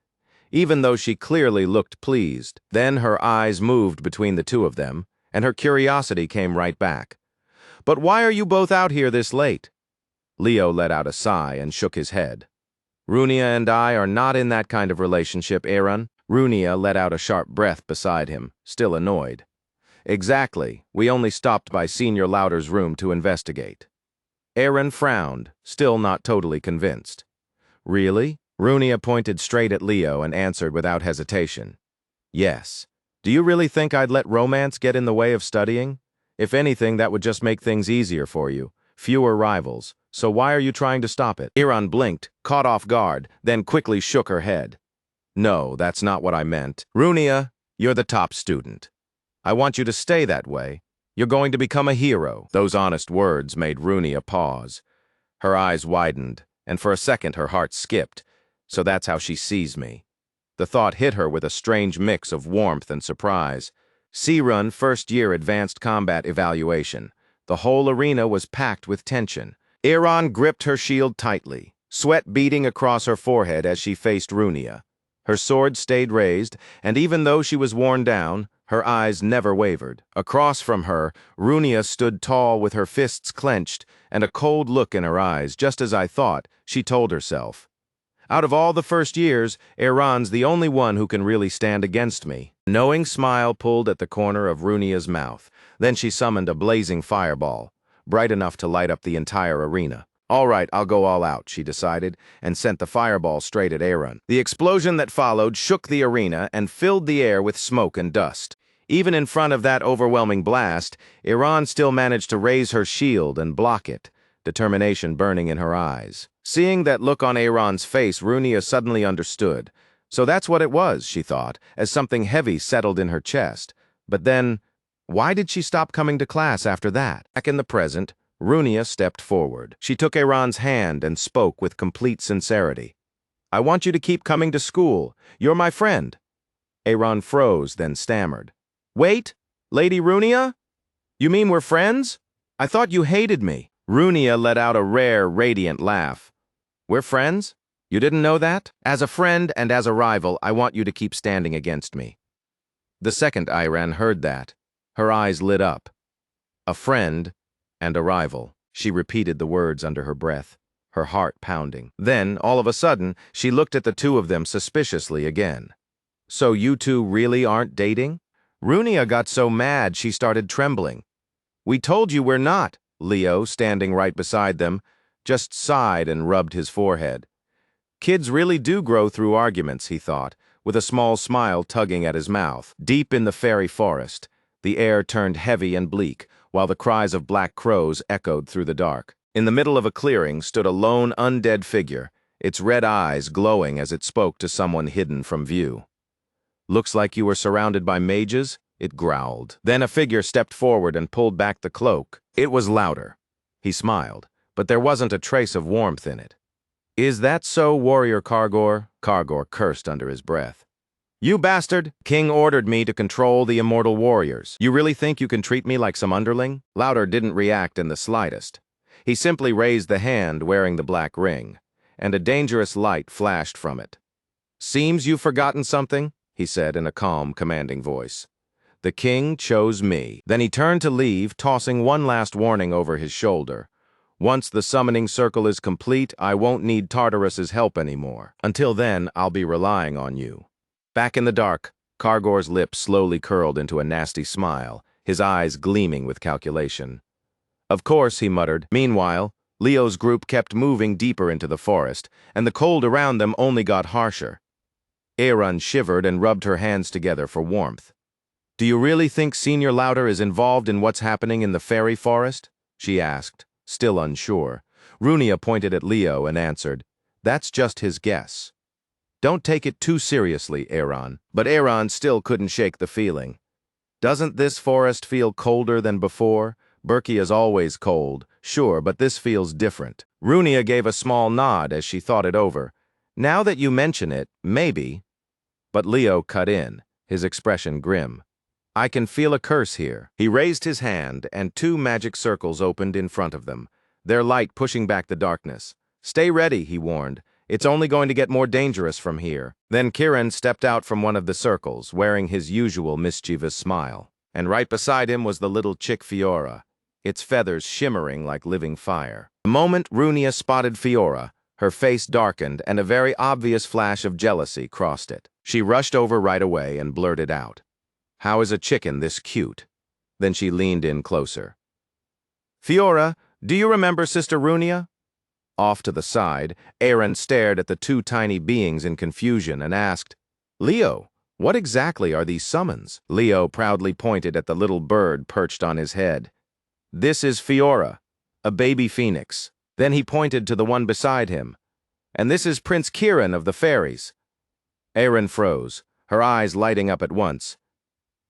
even though she clearly looked pleased. Then her eyes moved between the two of them, and her curiosity came right back. "But why are you both out here this late?" Leo let out a sigh and shook his head. "Runia and I are not in that kind of relationship, Aaron." Runia let out a sharp breath beside him, still annoyed. "Exactly. We only stopped by Senior Lauder's room to investigate." Aaron frowned, still not totally convinced. "Really?" Runia pointed straight at Leo and answered without hesitation. "Yes. Do you really think I'd let romance get in the way of studying? If anything, that would just make things easier for you. Fewer rivals. So why are you trying to stop it?" Aaron blinked, caught off guard, then quickly shook her head. "No, that's not what I meant. Runia, you're the top student. I want you to stay that way. You're going to become a hero." Those honest words made Runia pause. Her eyes widened, and for a second her heart skipped. So that's how she sees me. The thought hit her with a strange mix of warmth and surprise. C-Run first-year advanced combat evaluation. The whole arena was packed with tension. Aaron gripped her shield tightly, sweat beading across her forehead as she faced Runia. Her sword stayed raised, and even though she was worn down, her eyes never wavered. Across from her, Runia stood tall with her fists clenched and a cold look in her eyes, just as I thought, she told herself. Out of all the first years, Aaron's the only one who can really stand against me. A knowing smile pulled at the corner of Runia's mouth. Then she summoned a blazing fireball, bright enough to light up the entire arena. "All right, I'll go all out," she decided, and sent the fireball straight at Aaron. The explosion that followed shook the arena and filled the air with smoke and dust. Even in front of that overwhelming blast, Aaron still managed to raise her shield and block it, determination burning in her eyes. Seeing that look on Aaron's face, Runia suddenly understood. So that's what it was, she thought, as something heavy settled in her chest. But then, why did she stop coming to class after that? Back in the present, Runia stepped forward. She took Aaron's hand and spoke with complete sincerity. "I want you to keep coming to school. You're my friend." Aaron froze, then stammered. "Wait, Lady Runia? You mean we're friends? I thought you hated me." Runia let out a rare, radiant laugh. "We're friends? You didn't know that? As a friend and as a rival, I want you to keep standing against me." The second Iran heard that, Her eyes lit up. A friend and a rival. She repeated the words under her breath, her heart pounding. Then, all of a sudden, she looked at the two of them suspiciously again. So you two really aren't dating? Runia got so mad she started trembling. We told you we're not. Leo, standing right beside them, just sighed and rubbed his forehead. Kids really do grow through arguments, he thought, with a small smile tugging at his mouth. Deep in the fairy forest, the air turned heavy and bleak, while the cries of black crows echoed through the dark. In the middle of a clearing stood a lone undead figure, its red eyes glowing as it spoke to someone hidden from view. Looks like you were surrounded by mages, it growled. Then a figure stepped forward and pulled back the cloak. It was louder. He smiled, but there wasn't a trace of warmth in it. Is that so, Warrior Kargor? Kargor cursed under his breath. You bastard! King ordered me to control the immortal warriors. You really think you can treat me like some underling? Louder didn't react in the slightest. He simply raised the hand wearing the black ring, and a dangerous light flashed from it. Seems you've forgotten something, he said in a calm, commanding voice. The king chose me. Then he turned to leave, tossing one last warning over his shoulder. Once the summoning circle is complete, I won't need Tartarus's help anymore. Until then, I'll be relying on you. Back in the dark, Kargor's lips slowly curled into a nasty smile, his eyes gleaming with calculation. Of course, he muttered. Meanwhile, Leo's group kept moving deeper into the forest, and the cold around them only got harsher. Aaron shivered and rubbed her hands together for warmth. Do you really think Senior Louder is involved in what's happening in the fairy forest? She asked, still unsure. Runia pointed at Leo and answered, That's just his guess. Don't take it too seriously, Aaron. But Aaron still couldn't shake the feeling. Doesn't this forest feel colder than before? Berkey is always cold, sure, but this feels different. Runia gave a small nod as she thought it over. Now that you mention it, maybe. But Leo cut in, his expression grim. I can feel a curse here. He raised his hand, and two magic circles opened in front of them, their light pushing back the darkness. Stay ready, he warned. It's only going to get more dangerous from here. Then Kiran stepped out from one of the circles, wearing his usual mischievous smile. And right beside him was the little chick Fiora, its feathers shimmering like living fire. The moment Runia spotted Fiora, her face darkened and a very obvious flash of jealousy crossed it. She rushed over right away and blurted out, How is a chicken this cute? Then she leaned in closer. Fiora, do you remember Sister Runia? Off to the side, Aaron stared at the two tiny beings in confusion and asked, Leo, what exactly are these summons? Leo proudly pointed at the little bird perched on his head. This is Fiora, a baby phoenix. Then he pointed to the one beside him. And this is Prince Kiran of the fairies. Aaron froze, her eyes lighting up at once.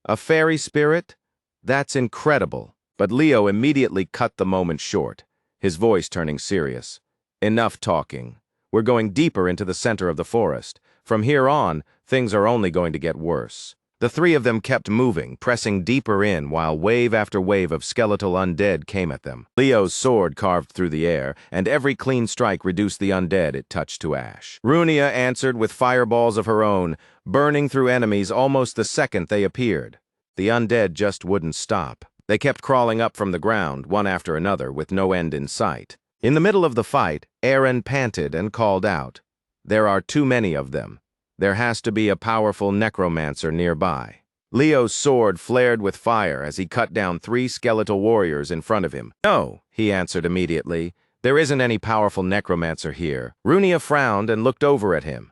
A fairy spirit? That's incredible. But Leo immediately cut the moment short, his voice turning serious. Enough talking. We're going deeper into the center of the forest. From here on, things are only going to get worse. The three of them kept moving, pressing deeper in while wave after wave of skeletal undead came at them. Leo's sword carved through the air, and every clean strike reduced the undead it touched to ash. Runia answered with fireballs of her own, burning through enemies almost the second they appeared. The undead just wouldn't stop. They kept crawling up from the ground, one after another, with no end in sight. In the middle of the fight, Aaron panted and called out, There are too many of them. There has to be a powerful necromancer nearby. Leo's sword flared with fire as he cut down 3 skeletal warriors in front of him. No, he answered immediately. There isn't any powerful necromancer here. Runia frowned and looked over at him.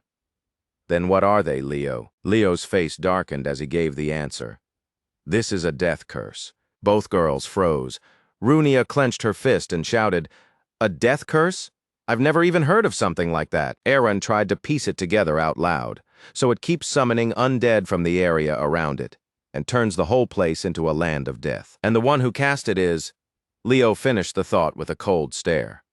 Then what are they, Leo? Leo's face darkened as he gave the answer. This is a death curse. Both girls froze. Runia clenched her fist and shouted, A death curse? I've never even heard of something like that. Aaron tried to piece it together out loud. So it keeps summoning undead from the area around it, and turns the whole place into a land of death. And the one who cast it is... Leo finished the thought with a cold stare.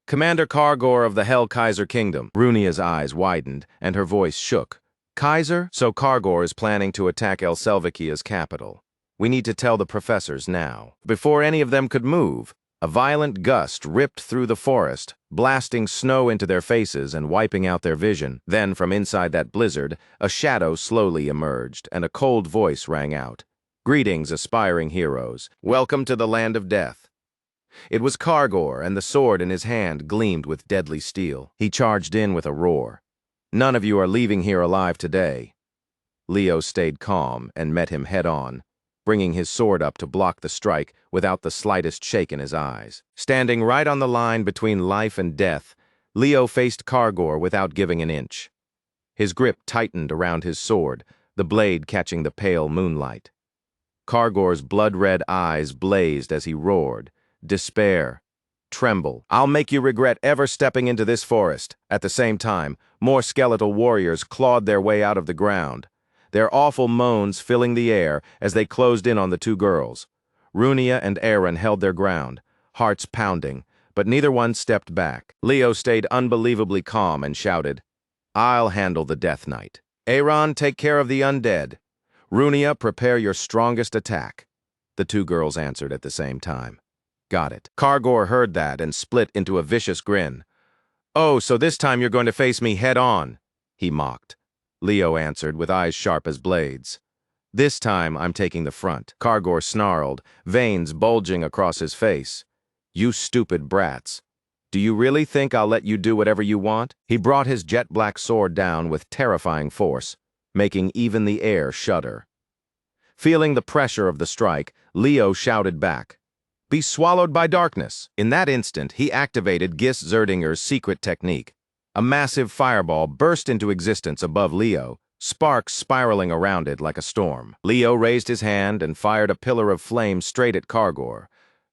Commander Kargor of the Hell Kaiser Kingdom. Runia's eyes widened, and her voice shook. Kaiser? So Kargor is planning to attack El Selvakia's capital. We need to tell the professors now. Before any of them could move, a violent gust ripped through the forest, blasting snow into their faces and wiping out their vision. Then, from inside that blizzard, a shadow slowly emerged, and a cold voice rang out. Greetings, aspiring heroes. Welcome to the land of death. It was Kargor, and the sword in his hand gleamed with deadly steel. He charged in with a roar. None of you are leaving here alive today. Leo stayed calm and met him head-on, bringing his sword up to block the strike without the slightest shake in his eyes. Standing right on the line between life and death, Leo faced Kargor without giving an inch. His grip tightened around his sword, the blade catching the pale moonlight. Kargor's blood-red eyes blazed as he roared. Despair. Tremble. I'll make you regret ever stepping into this forest. At the same time, more skeletal warriors clawed their way out of the ground, their awful moans filling the air as they closed in on the two girls. Runia and Aaron held their ground, hearts pounding, but neither one stepped back. Leo stayed unbelievably calm and shouted, I'll handle the Death Knight. Aaron, take care of the undead. Runia, prepare your strongest attack. The two girls answered at the same time. Got it. Kargor heard that and split into a vicious grin. Oh, so this time you're going to face me head-on, he mocked. Leo answered with eyes sharp as blades. This time I'm taking the front. Kargor snarled, veins bulging across his face. You stupid brats. Do you really think I'll let you do whatever you want? He brought his jet-black sword down with terrifying force, making even the air shudder. Feeling the pressure of the strike, Leo shouted back, Be swallowed by darkness. In that instant, he activated Gis Zerdinger's secret technique. A massive fireball burst into existence above Leo, sparks spiraling around it like a storm. Leo raised his hand and fired a pillar of flame straight at Kargor.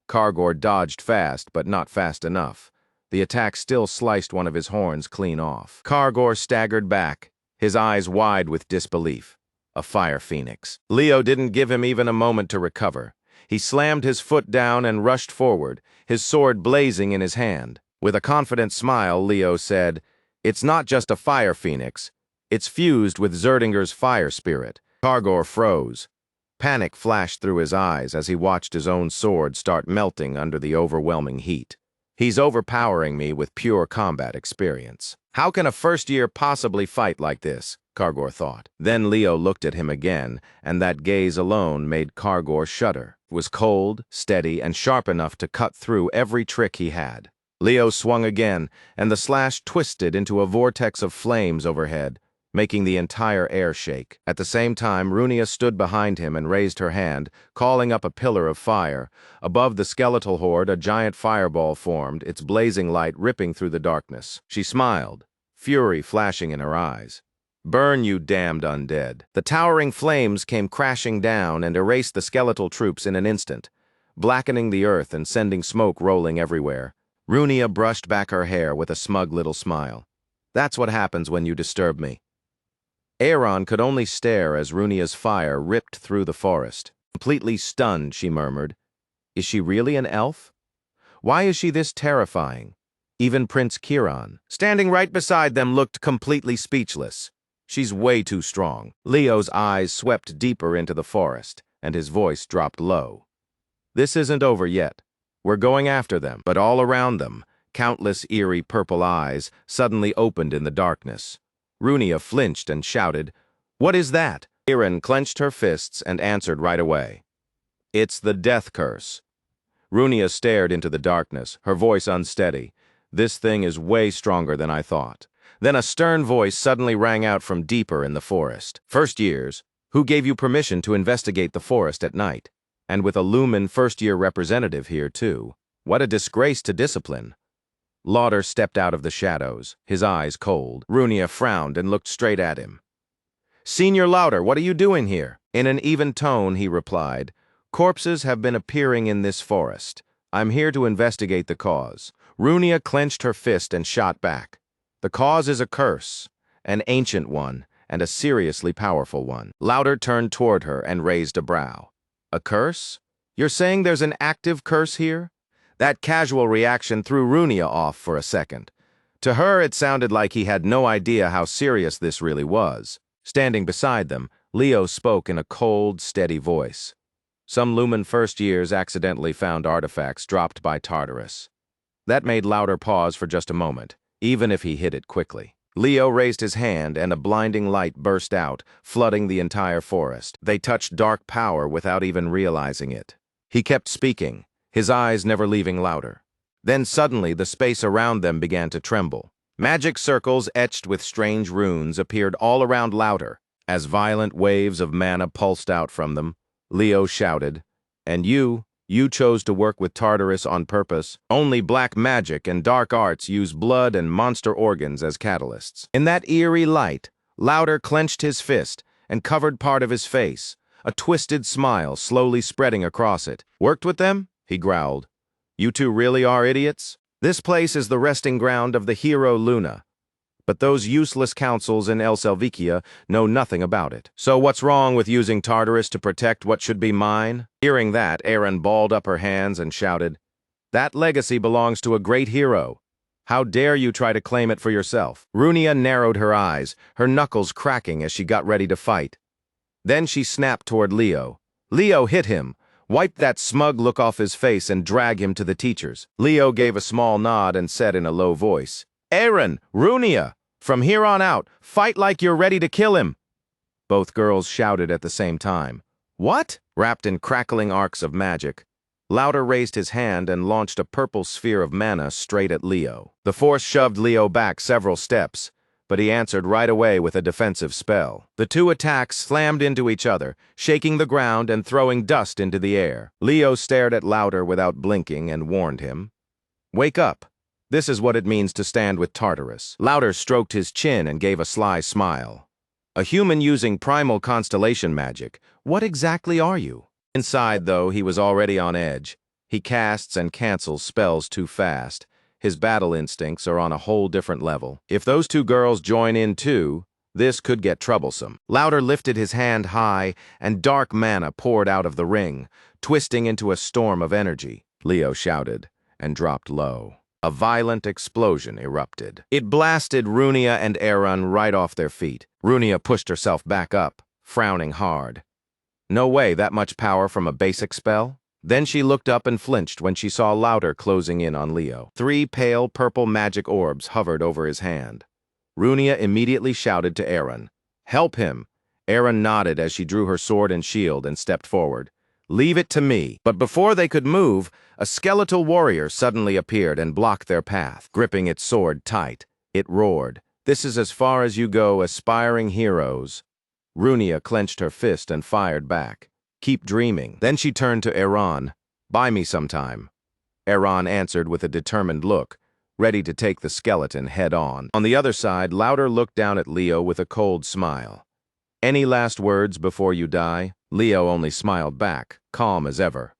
Kargor dodged fast, but not fast enough. The attack still sliced one of his horns clean off. Kargor staggered back, his eyes wide with disbelief. A fire phoenix. Leo didn't give him even a moment to recover. He slammed his foot down and rushed forward, his sword blazing in his hand. With a confident smile, Leo said, It's not just a fire phoenix. It's fused with Zerdinger's fire spirit. Kargor froze. Panic flashed through his eyes as he watched his own sword start melting under the overwhelming heat. He's overpowering me with pure combat experience. How can a first-year possibly fight like this? Kargor thought. Then Leo looked at him again, and that gaze alone made Kargor shudder. It was cold, steady, and sharp enough to cut through every trick he had. Leo swung again, and the slash twisted into a vortex of flames overhead, making the entire air shake. At the same time, Runia stood behind him and raised her hand, calling up a pillar of fire. Above the skeletal horde, a giant fireball formed, its blazing light ripping through the darkness. She smiled, fury flashing in her eyes. Burn, you damned undead. The towering flames came crashing down and erased the skeletal troops in an instant, blackening the earth and sending smoke rolling everywhere. Runia brushed back her hair with a smug little smile. That's what happens when you disturb me. Aaron could only stare as Runia's fire ripped through the forest. Completely stunned, she murmured, Is she really an elf? Why is she this terrifying? Even Prince Kiran, standing right beside them, looked completely speechless. She's way too strong. Leo's eyes swept deeper into the forest, and his voice dropped low. This isn't over yet. We're going after them, but all around them, countless eerie purple eyes suddenly opened in the darkness. Runia flinched and shouted, What is that? Aaron clenched her fists and answered right away. It's the death curse. Runia stared into the darkness, her voice unsteady. This thing is way stronger than I thought. Then a stern voice suddenly rang out from deeper in the forest. First years, who gave you permission to investigate the forest at night? And with a Lumen first-year representative here, too. What a disgrace to discipline. Lauder stepped out of the shadows, his eyes cold. Runia frowned and looked straight at him. Senior Lauder, what are you doing here? In an even tone, he replied, Corpses have been appearing in this forest. I'm here to investigate the cause. Runia clenched her fist and shot back. The cause is a curse, an ancient one, and a seriously powerful one. Lauder turned toward her and raised a brow. A curse? You're saying there's an active curse here? That casual reaction threw Runia off for a second. To her, it sounded like he had no idea how serious this really was. Standing beside them, Leo spoke in a cold, steady voice. Some Lumen first years accidentally found artifacts dropped by Tartarus. That made Lauder pause for just a moment, even if he hid it quickly. Leo raised his hand and a blinding light burst out, flooding the entire forest. They touched dark power without even realizing it. He kept speaking, his eyes never leaving Louder. Then suddenly the space around them began to tremble. Magic circles etched with strange runes appeared all around Louder. As violent waves of mana pulsed out from them, Leo shouted, "And you chose to work with Tartarus on purpose. Only black magic and dark arts use blood and monster organs as catalysts." In that eerie light, Louder clenched his fist and covered part of his face, a twisted smile slowly spreading across it. "Worked with them?" he growled. "You two really are idiots? This place is the resting ground of the hero Luna. But those useless councils in El Selvikia know nothing about it. So what's wrong with using Tartarus to protect what should be mine?" Hearing that, Aaron balled up her hands and shouted, "That legacy belongs to a great hero. How dare you try to claim it for yourself?" Runia narrowed her eyes, her knuckles cracking as she got ready to fight. Then she snapped toward Leo. Leo hit him, wiped that smug look off his face and dragged him to the teachers. Leo gave a small nod and said in a low voice, "Aaron, Runia, from here on out, fight like you're ready to kill him." Both girls shouted at the same time. "What?" Wrapped in crackling arcs of magic, Louder raised his hand and launched a purple sphere of mana straight at Leo. The force shoved Leo back several steps, but he answered right away with a defensive spell. The two attacks slammed into each other, shaking the ground and throwing dust into the air. Leo stared at Louder without blinking and warned him, "Wake up. This is what it means to stand with Tartarus." Louder stroked his chin and gave a sly smile. "A human using primal constellation magic. What exactly are you?" Inside, though, he was already on edge. He casts and cancels spells too fast. His battle instincts are on a whole different level. If those two girls join in too, this could get troublesome. Louder lifted his hand high, and dark mana poured out of the ring, twisting into a storm of energy. Leo shouted and dropped low. A violent explosion erupted. It blasted Runia and Aaron right off their feet. Runia pushed herself back up, frowning hard. No way, that much power from a basic spell? Then she looked up and flinched when she saw Louder closing in on Leo. 3 pale purple magic orbs hovered over his hand. Runia immediately shouted to Aaron, "Help him!" Aaron nodded as she drew her sword and shield and stepped forward. "Leave it to me." But before they could move, a skeletal warrior suddenly appeared and blocked their path. Gripping its sword tight, it roared, "This is as far as you go, aspiring heroes." Runia clenched her fist and fired back. "Keep dreaming." Then she turned to Aaron. "Buy me sometime." Aaron answered with a determined look, ready to take the skeleton head on. On the other side, Louder looked down at Leo with a cold smile. "Any last words before you die?" Leo only smiled back, calm as ever.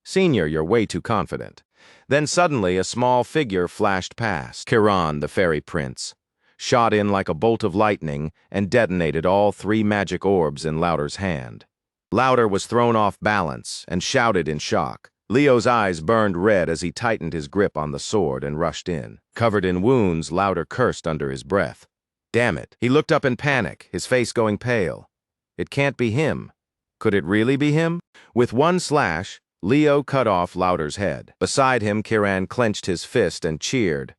"Senior, you're way too confident." Then suddenly a small figure flashed past. Kiran, the fairy prince, shot in like a bolt of lightning and detonated all 3 magic orbs in Louder's hand. Louder was thrown off balance and shouted in shock. Leo's eyes burned red as he tightened his grip on the sword and rushed in. Covered in wounds, Louder cursed under his breath. Damn it. He looked up in panic, his face going pale. It can't be him. Could it really be him? With one slash, Leo cut off Louder's head. Beside him, Kiran clenched his fist and cheered.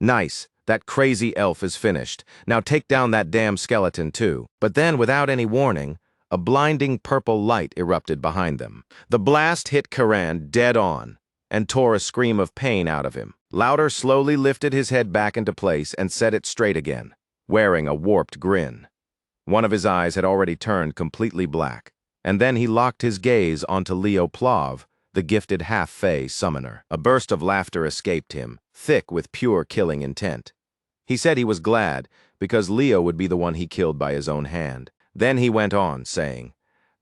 "Nice. That crazy elf is finished. Now take down that damn skeleton too." But then, without any warning, a blinding purple light erupted behind them. The blast hit Kiran dead on and tore a scream of pain out of him. Louder slowly lifted his head back into place and set it straight again, wearing a warped grin. One of his eyes had already turned completely black, and then he locked his gaze onto Leo Plav, the gifted half-fey summoner. A burst of laughter escaped him, thick with pure killing intent. He said he was glad, because Leo would be the one he killed by his own hand. Then he went on, saying,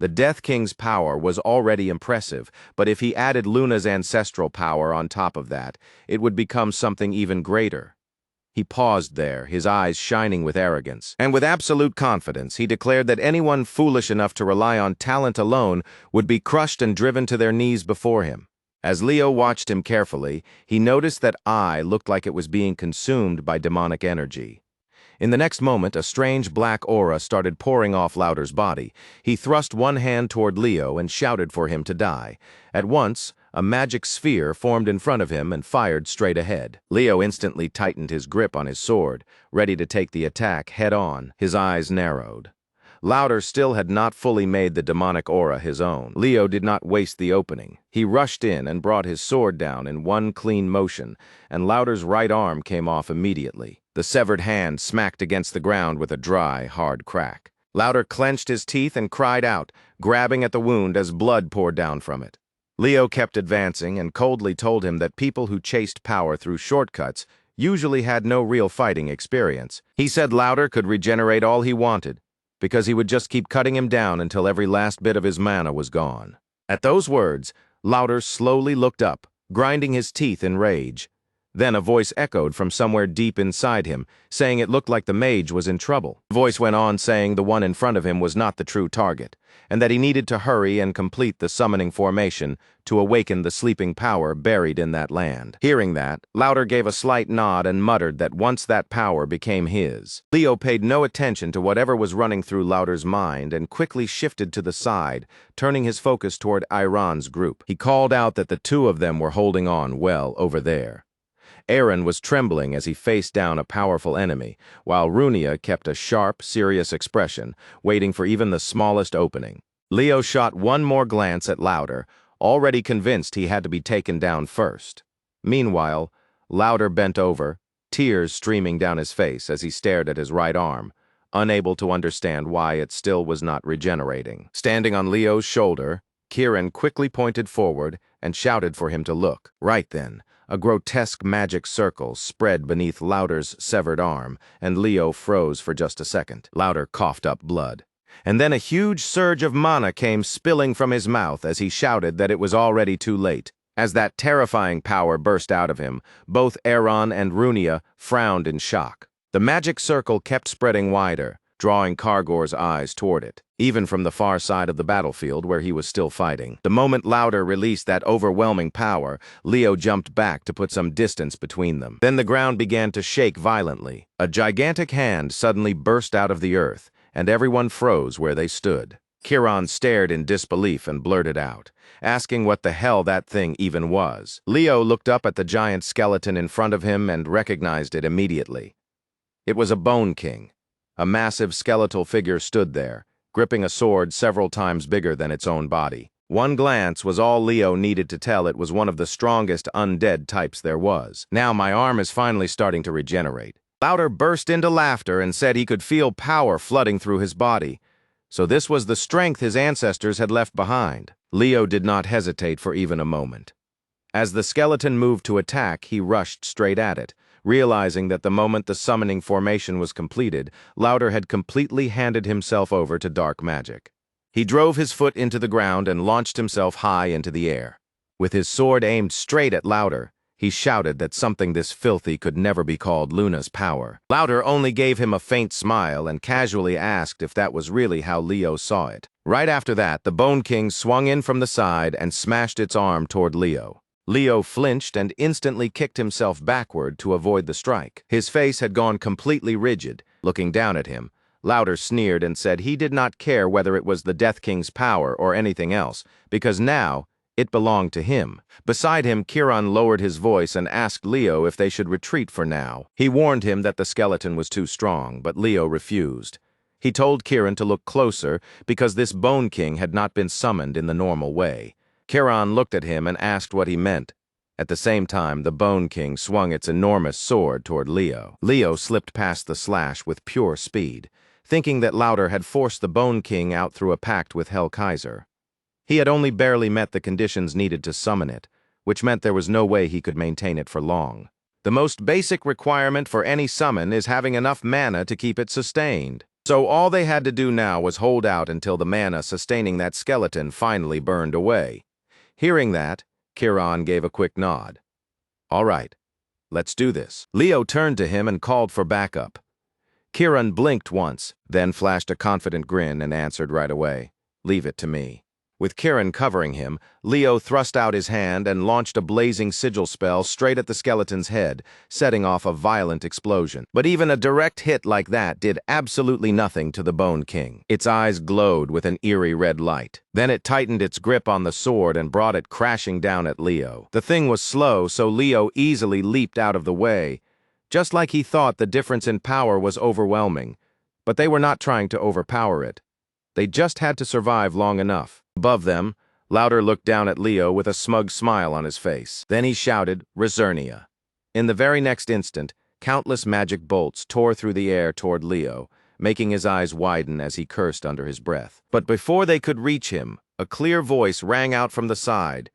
"The Death King's power was already impressive, but if he added Luna's ancestral power on top of that, it would become something even greater." He paused there, his eyes shining with arrogance, and with absolute confidence he declared that anyone foolish enough to rely on talent alone would be crushed and driven to their knees before him. As Leo watched him carefully, he noticed that eye looked like it was being consumed by demonic energy. In the next moment, a strange black aura started pouring off Louder's body. He thrust one hand toward Leo and shouted for him to die. At once, A magic sphere formed in front of him and fired straight ahead. Leo instantly tightened his grip on his sword, ready to take the attack head-on. His eyes narrowed. Lauder still had not fully made the demonic aura his own. Leo did not waste the opening. He rushed in and brought his sword down in one clean motion, and Lauder's right arm came off immediately. The severed hand smacked against the ground with a dry, hard crack. Lauder clenched his teeth and cried out, grabbing at the wound as blood poured down from it. Leo kept advancing and coldly told him that people who chased power through shortcuts usually had no real fighting experience. He said Lauder could regenerate all he wanted, because he would just keep cutting him down until every last bit of his mana was gone. At those words, Lauder slowly looked up, grinding his teeth in rage. Then a voice echoed from somewhere deep inside him, saying it looked like the mage was in trouble. The voice went on saying the one in front of him was not the true target, and that he needed to hurry and complete the summoning formation to awaken the sleeping power buried in that land. Hearing that, Lauder gave a slight nod and muttered that once that power became his. Leo paid no attention to whatever was running through Lauder's mind and quickly shifted to the side, turning his focus toward Iran's group. He called out that the two of them were holding on well over there. Aaron was trembling as he faced down a powerful enemy, while Runia kept a sharp, serious expression, waiting for even the smallest opening. Leo shot one more glance at Lauder, already convinced he had to be taken down first. Meanwhile, Lauder bent over, tears streaming down his face as he stared at his right arm, unable to understand why it still was not regenerating. Standing on Leo's shoulder, Kieran quickly pointed forward and shouted for him to look. Right then, a grotesque magic circle spread beneath Lauder's severed arm, and Leo froze for just a second. Lauder coughed up blood. And then a huge surge of mana came spilling from his mouth as he shouted that it was already too late. As that terrifying power burst out of him, both Aaron and Runia frowned in shock. The magic circle kept spreading wider, drawing Kargor's eyes toward it, even from the far side of the battlefield where he was still fighting. The moment Lauder released that overwhelming power, Leo jumped back to put some distance between them. Then the ground began to shake violently. A gigantic hand suddenly burst out of the earth, and everyone froze where they stood. Kieran stared in disbelief and blurted out, asking what the hell that thing even was. Leo looked up at the giant skeleton in front of him and recognized it immediately. It was a Bone King. A massive skeletal figure stood there, gripping a sword several times bigger than its own body. One glance was all Leo needed to tell it was one of the strongest undead types there was. Now my arm is finally starting to regenerate. Lauder burst into laughter and said he could feel power flooding through his body. So this was the strength his ancestors had left behind. Leo did not hesitate for even a moment. As the skeleton moved to attack, he rushed straight at it, realizing that the moment the summoning formation was completed, Lauder had completely handed himself over to dark magic. He drove his foot into the ground and launched himself high into the air. With his sword aimed straight at Lauder, he shouted that something this filthy could never be called Luna's power. Lauder only gave him a faint smile and casually asked if that was really how Leo saw it. Right after that, the Bone King swung in from the side and smashed its arm toward Leo. Leo flinched and instantly kicked himself backward to avoid the strike. His face had gone completely rigid. Looking down at him, Lauder sneered and said he did not care whether it was the Death King's power or anything else, because now it belonged to him. Beside him, Kieran lowered his voice and asked Leo if they should retreat for now. He warned him that the skeleton was too strong, but Leo refused. He told Kieran to look closer because this Bone King had not been summoned in the normal way. Kieran looked at him and asked what he meant. At the same time, the Bone King swung its enormous sword toward Leo. Leo slipped past the slash with pure speed, thinking that Lauder had forced the Bone King out through a pact with Hell Kaiser. He had only barely met the conditions needed to summon it, which meant there was no way he could maintain it for long. The most basic requirement for any summon is having enough mana to keep it sustained. So all they had to do now was hold out until the mana sustaining that skeleton finally burned away. Hearing that, Kieran gave a quick nod. All right, let's do this. Leo turned to him and called for backup. Kieran blinked once, then flashed a confident grin and answered right away, "Leave it to me." With Kirin covering him, Leo thrust out his hand and launched a blazing sigil spell straight at the skeleton's head, setting off a violent explosion. But even a direct hit like that did absolutely nothing to the Bone King. Its eyes glowed with an eerie red light. Then it tightened its grip on the sword and brought it crashing down at Leo. The thing was slow, so Leo easily leaped out of the way, just like he thought the difference in power was overwhelming. But they were not trying to overpower it. They just had to survive long enough. Above them, Louder looked down at Leo with a smug smile on his face. Then he shouted, "Resurnia." In the very next instant, countless magic bolts tore through the air toward Leo, making his eyes widen as he cursed under his breath. But before they could reach him, a clear voice rang out from the side.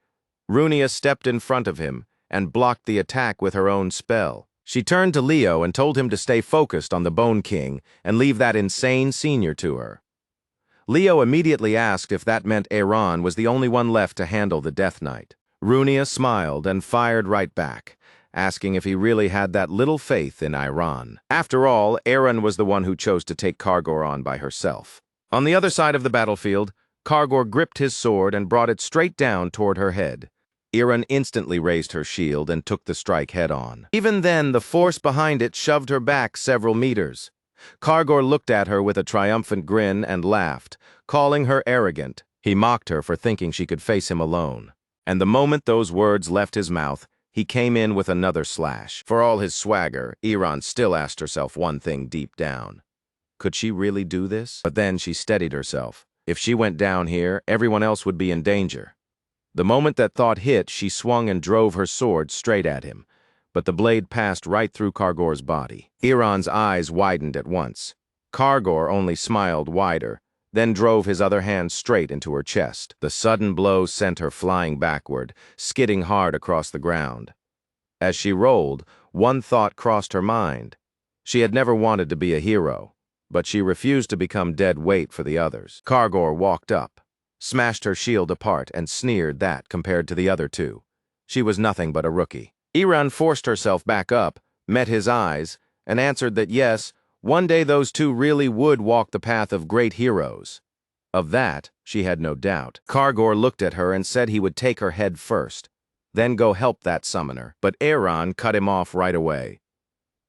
Runia stepped in front of him and blocked the attack with her own spell. She turned to Leo and told him to stay focused on the Bone King and leave that insane senior to her. Leo immediately asked if that meant Aaron was the only one left to handle the Death Knight. Runia smiled and fired right back, asking if he really had that little faith in Aaron. After all, Aaron was the one who chose to take Kargor on by herself. On the other side of the battlefield, Kargor gripped his sword and brought it straight down toward her head. Aaron instantly raised her shield and took the strike head-on. Even then, the force behind it shoved her back several meters. Kargor looked at her with a triumphant grin and laughed, calling her arrogant. He mocked her for thinking she could face him alone. And the moment those words left his mouth, he came in with another slash. For all his swagger, Aaron still asked herself one thing deep down. Could she really do this? But then she steadied herself. If she went down here, everyone else would be in danger. The moment that thought hit, she swung and drove her sword straight at him. But the blade passed right through Kargor's body. Aaron's eyes widened at once. Kargor only smiled wider, then drove his other hand straight into her chest. The sudden blow sent her flying backward, skidding hard across the ground. As she rolled, one thought crossed her mind. She had never wanted to be a hero, but she refused to become dead weight for the others. Kargor walked up, smashed her shield apart, and sneered that, compared to the other two, she was nothing but a rookie. Aaron forced herself back up, met his eyes, and answered that yes, one day those two really would walk the path of great heroes. Of that, she had no doubt. Kargor looked at her and said he would take her head first, then go help that summoner. But Aaron cut him off right away.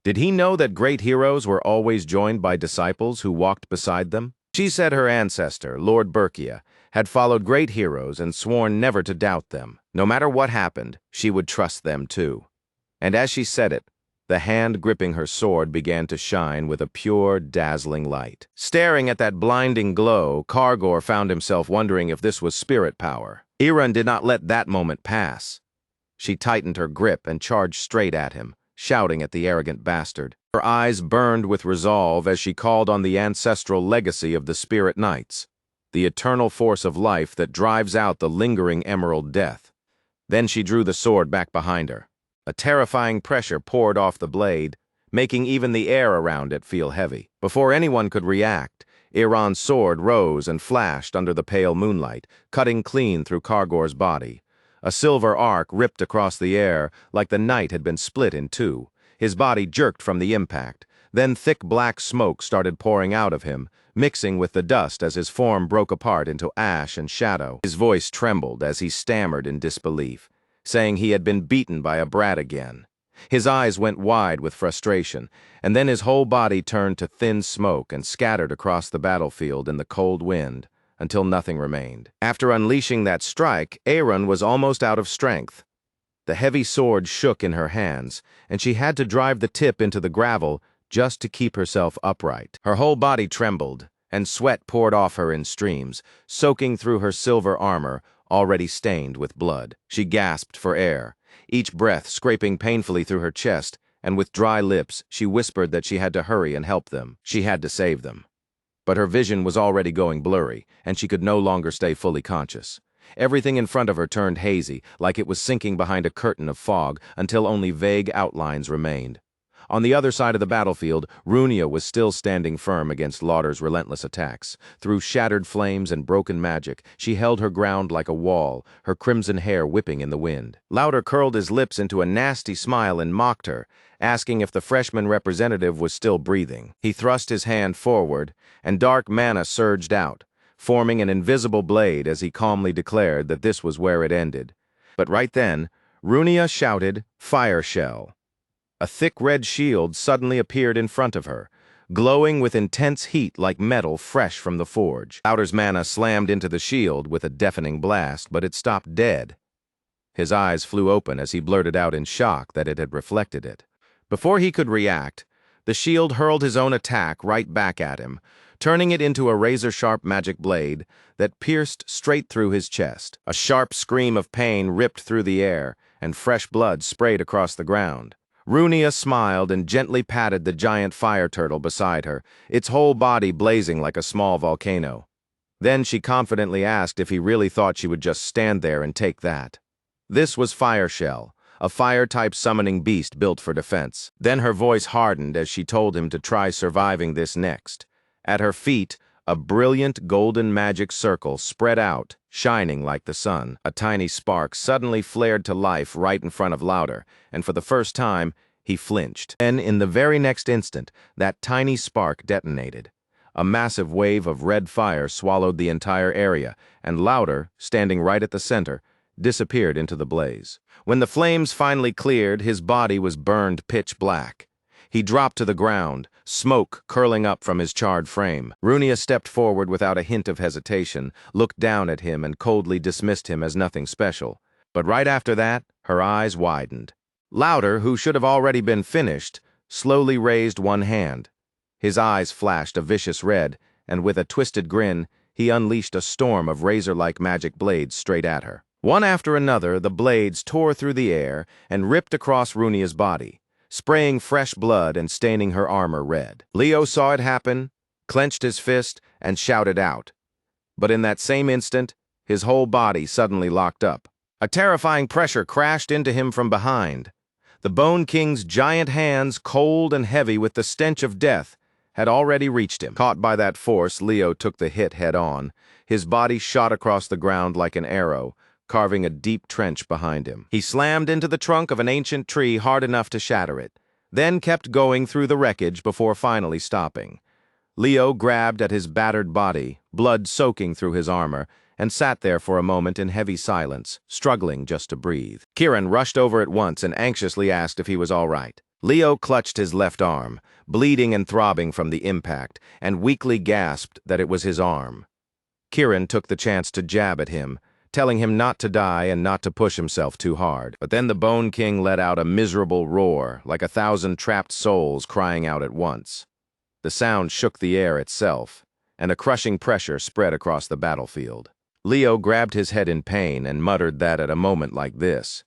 Did he know that great heroes were always joined by disciples who walked beside them? She said her ancestor, Lord Berkia, had followed great heroes and sworn never to doubt them. No matter what happened, she would trust them too. And as she said it, the hand gripping her sword began to shine with a pure, dazzling light. Staring at that blinding glow, Kargor found himself wondering if this was spirit power. Aaron did not let that moment pass. She tightened her grip and charged straight at him, shouting at the arrogant bastard. Her eyes burned with resolve as she called on the ancestral legacy of the Spirit Knights, the eternal force of life that drives out the lingering emerald death. Then she drew the sword back behind her. A terrifying pressure poured off the blade, making even the air around it feel heavy. Before anyone could react, Aaron's sword rose and flashed under the pale moonlight, cutting clean through Kargor's body. A silver arc ripped across the air like the night had been split in two. His body jerked from the impact. Then thick black smoke started pouring out of him, mixing with the dust as his form broke apart into ash and shadow. His voice trembled as he stammered in disbelief, saying he had been beaten by a brat again. His eyes went wide with frustration, and then his whole body turned to thin smoke and scattered across the battlefield in the cold wind, until nothing remained. After unleashing that strike, Aaron was almost out of strength. The heavy sword shook in her hands, and she had to drive the tip into the gravel just to keep herself upright. Her whole body trembled, and sweat poured off her in streams, soaking through her silver armor, already stained with blood. She gasped for air, each breath scraping painfully through her chest, and with dry lips, she whispered that she had to hurry and help them. She had to save them. But her vision was already going blurry, and she could no longer stay fully conscious. Everything in front of her turned hazy, like it was sinking behind a curtain of fog, until only vague outlines remained. On the other side of the battlefield, Runia was still standing firm against Lauder's relentless attacks. Through shattered flames and broken magic, she held her ground like a wall, her crimson hair whipping in the wind. Lauder curled his lips into a nasty smile and mocked her, asking if the freshman representative was still breathing. He thrust his hand forward, and dark mana surged out, forming an invisible blade as he calmly declared that this was where it ended. But right then, Runia shouted, "Fire shell." A thick red shield suddenly appeared in front of her, glowing with intense heat like metal fresh from the forge. Lauder's mana slammed into the shield with a deafening blast, but it stopped dead. His eyes flew open as he blurted out in shock that it had reflected it. Before he could react, the shield hurled his own attack right back at him, turning it into a razor-sharp magic blade that pierced straight through his chest. A sharp scream of pain ripped through the air, and fresh blood sprayed across the ground. Runia smiled and gently patted the giant fire turtle beside her, its whole body blazing like a small volcano. Then she confidently asked if he really thought she would just stand there and take that. This was Fire Shell, a fire-type summoning beast built for defense. Then her voice hardened as she told him to try surviving this next. At her feet, a brilliant golden magic circle spread out, shining like the sun. A tiny spark suddenly flared to life right in front of Lauder, and for the first time, he flinched. Then, in the very next instant, that tiny spark detonated. A massive wave of red fire swallowed the entire area, and Lauder, standing right at the center, disappeared into the blaze. When the flames finally cleared, his body was burned pitch black. He dropped to the ground, smoke curling up from his charred frame. Runia stepped forward without a hint of hesitation, looked down at him and coldly dismissed him as nothing special. But right after that, her eyes widened. Lauder, who should have already been finished, slowly raised one hand. His eyes flashed a vicious red, and with a twisted grin, he unleashed a storm of razor-like magic blades straight at her. One after another, the blades tore through the air and ripped across Runia's body, spraying fresh blood and staining her armor red. Leo saw it happen, clenched his fist, and shouted out. But in that same instant, his whole body suddenly locked up. A terrifying pressure crashed into him from behind. The Bone King's giant hands, cold and heavy with the stench of death, had already reached him. Caught by that force, Leo took the hit head-on. His body shot across the ground like an arrow, carving a deep trench behind him. He slammed into the trunk of an ancient tree hard enough to shatter it, then kept going through the wreckage before finally stopping. Leo grabbed at his battered body, blood soaking through his armor, and sat there for a moment in heavy silence, struggling just to breathe. Kieran rushed over at once and anxiously asked if he was all right. Leo clutched his left arm, bleeding and throbbing from the impact, and weakly gasped that it was his arm. Kieran took the chance to jab at him, telling him not to die and not to push himself too hard. But then the Bone King let out a miserable roar, like 1,000 trapped souls crying out at once. The sound shook the air itself, and a crushing pressure spread across the battlefield. Leo grabbed his head in pain and muttered that at a moment like this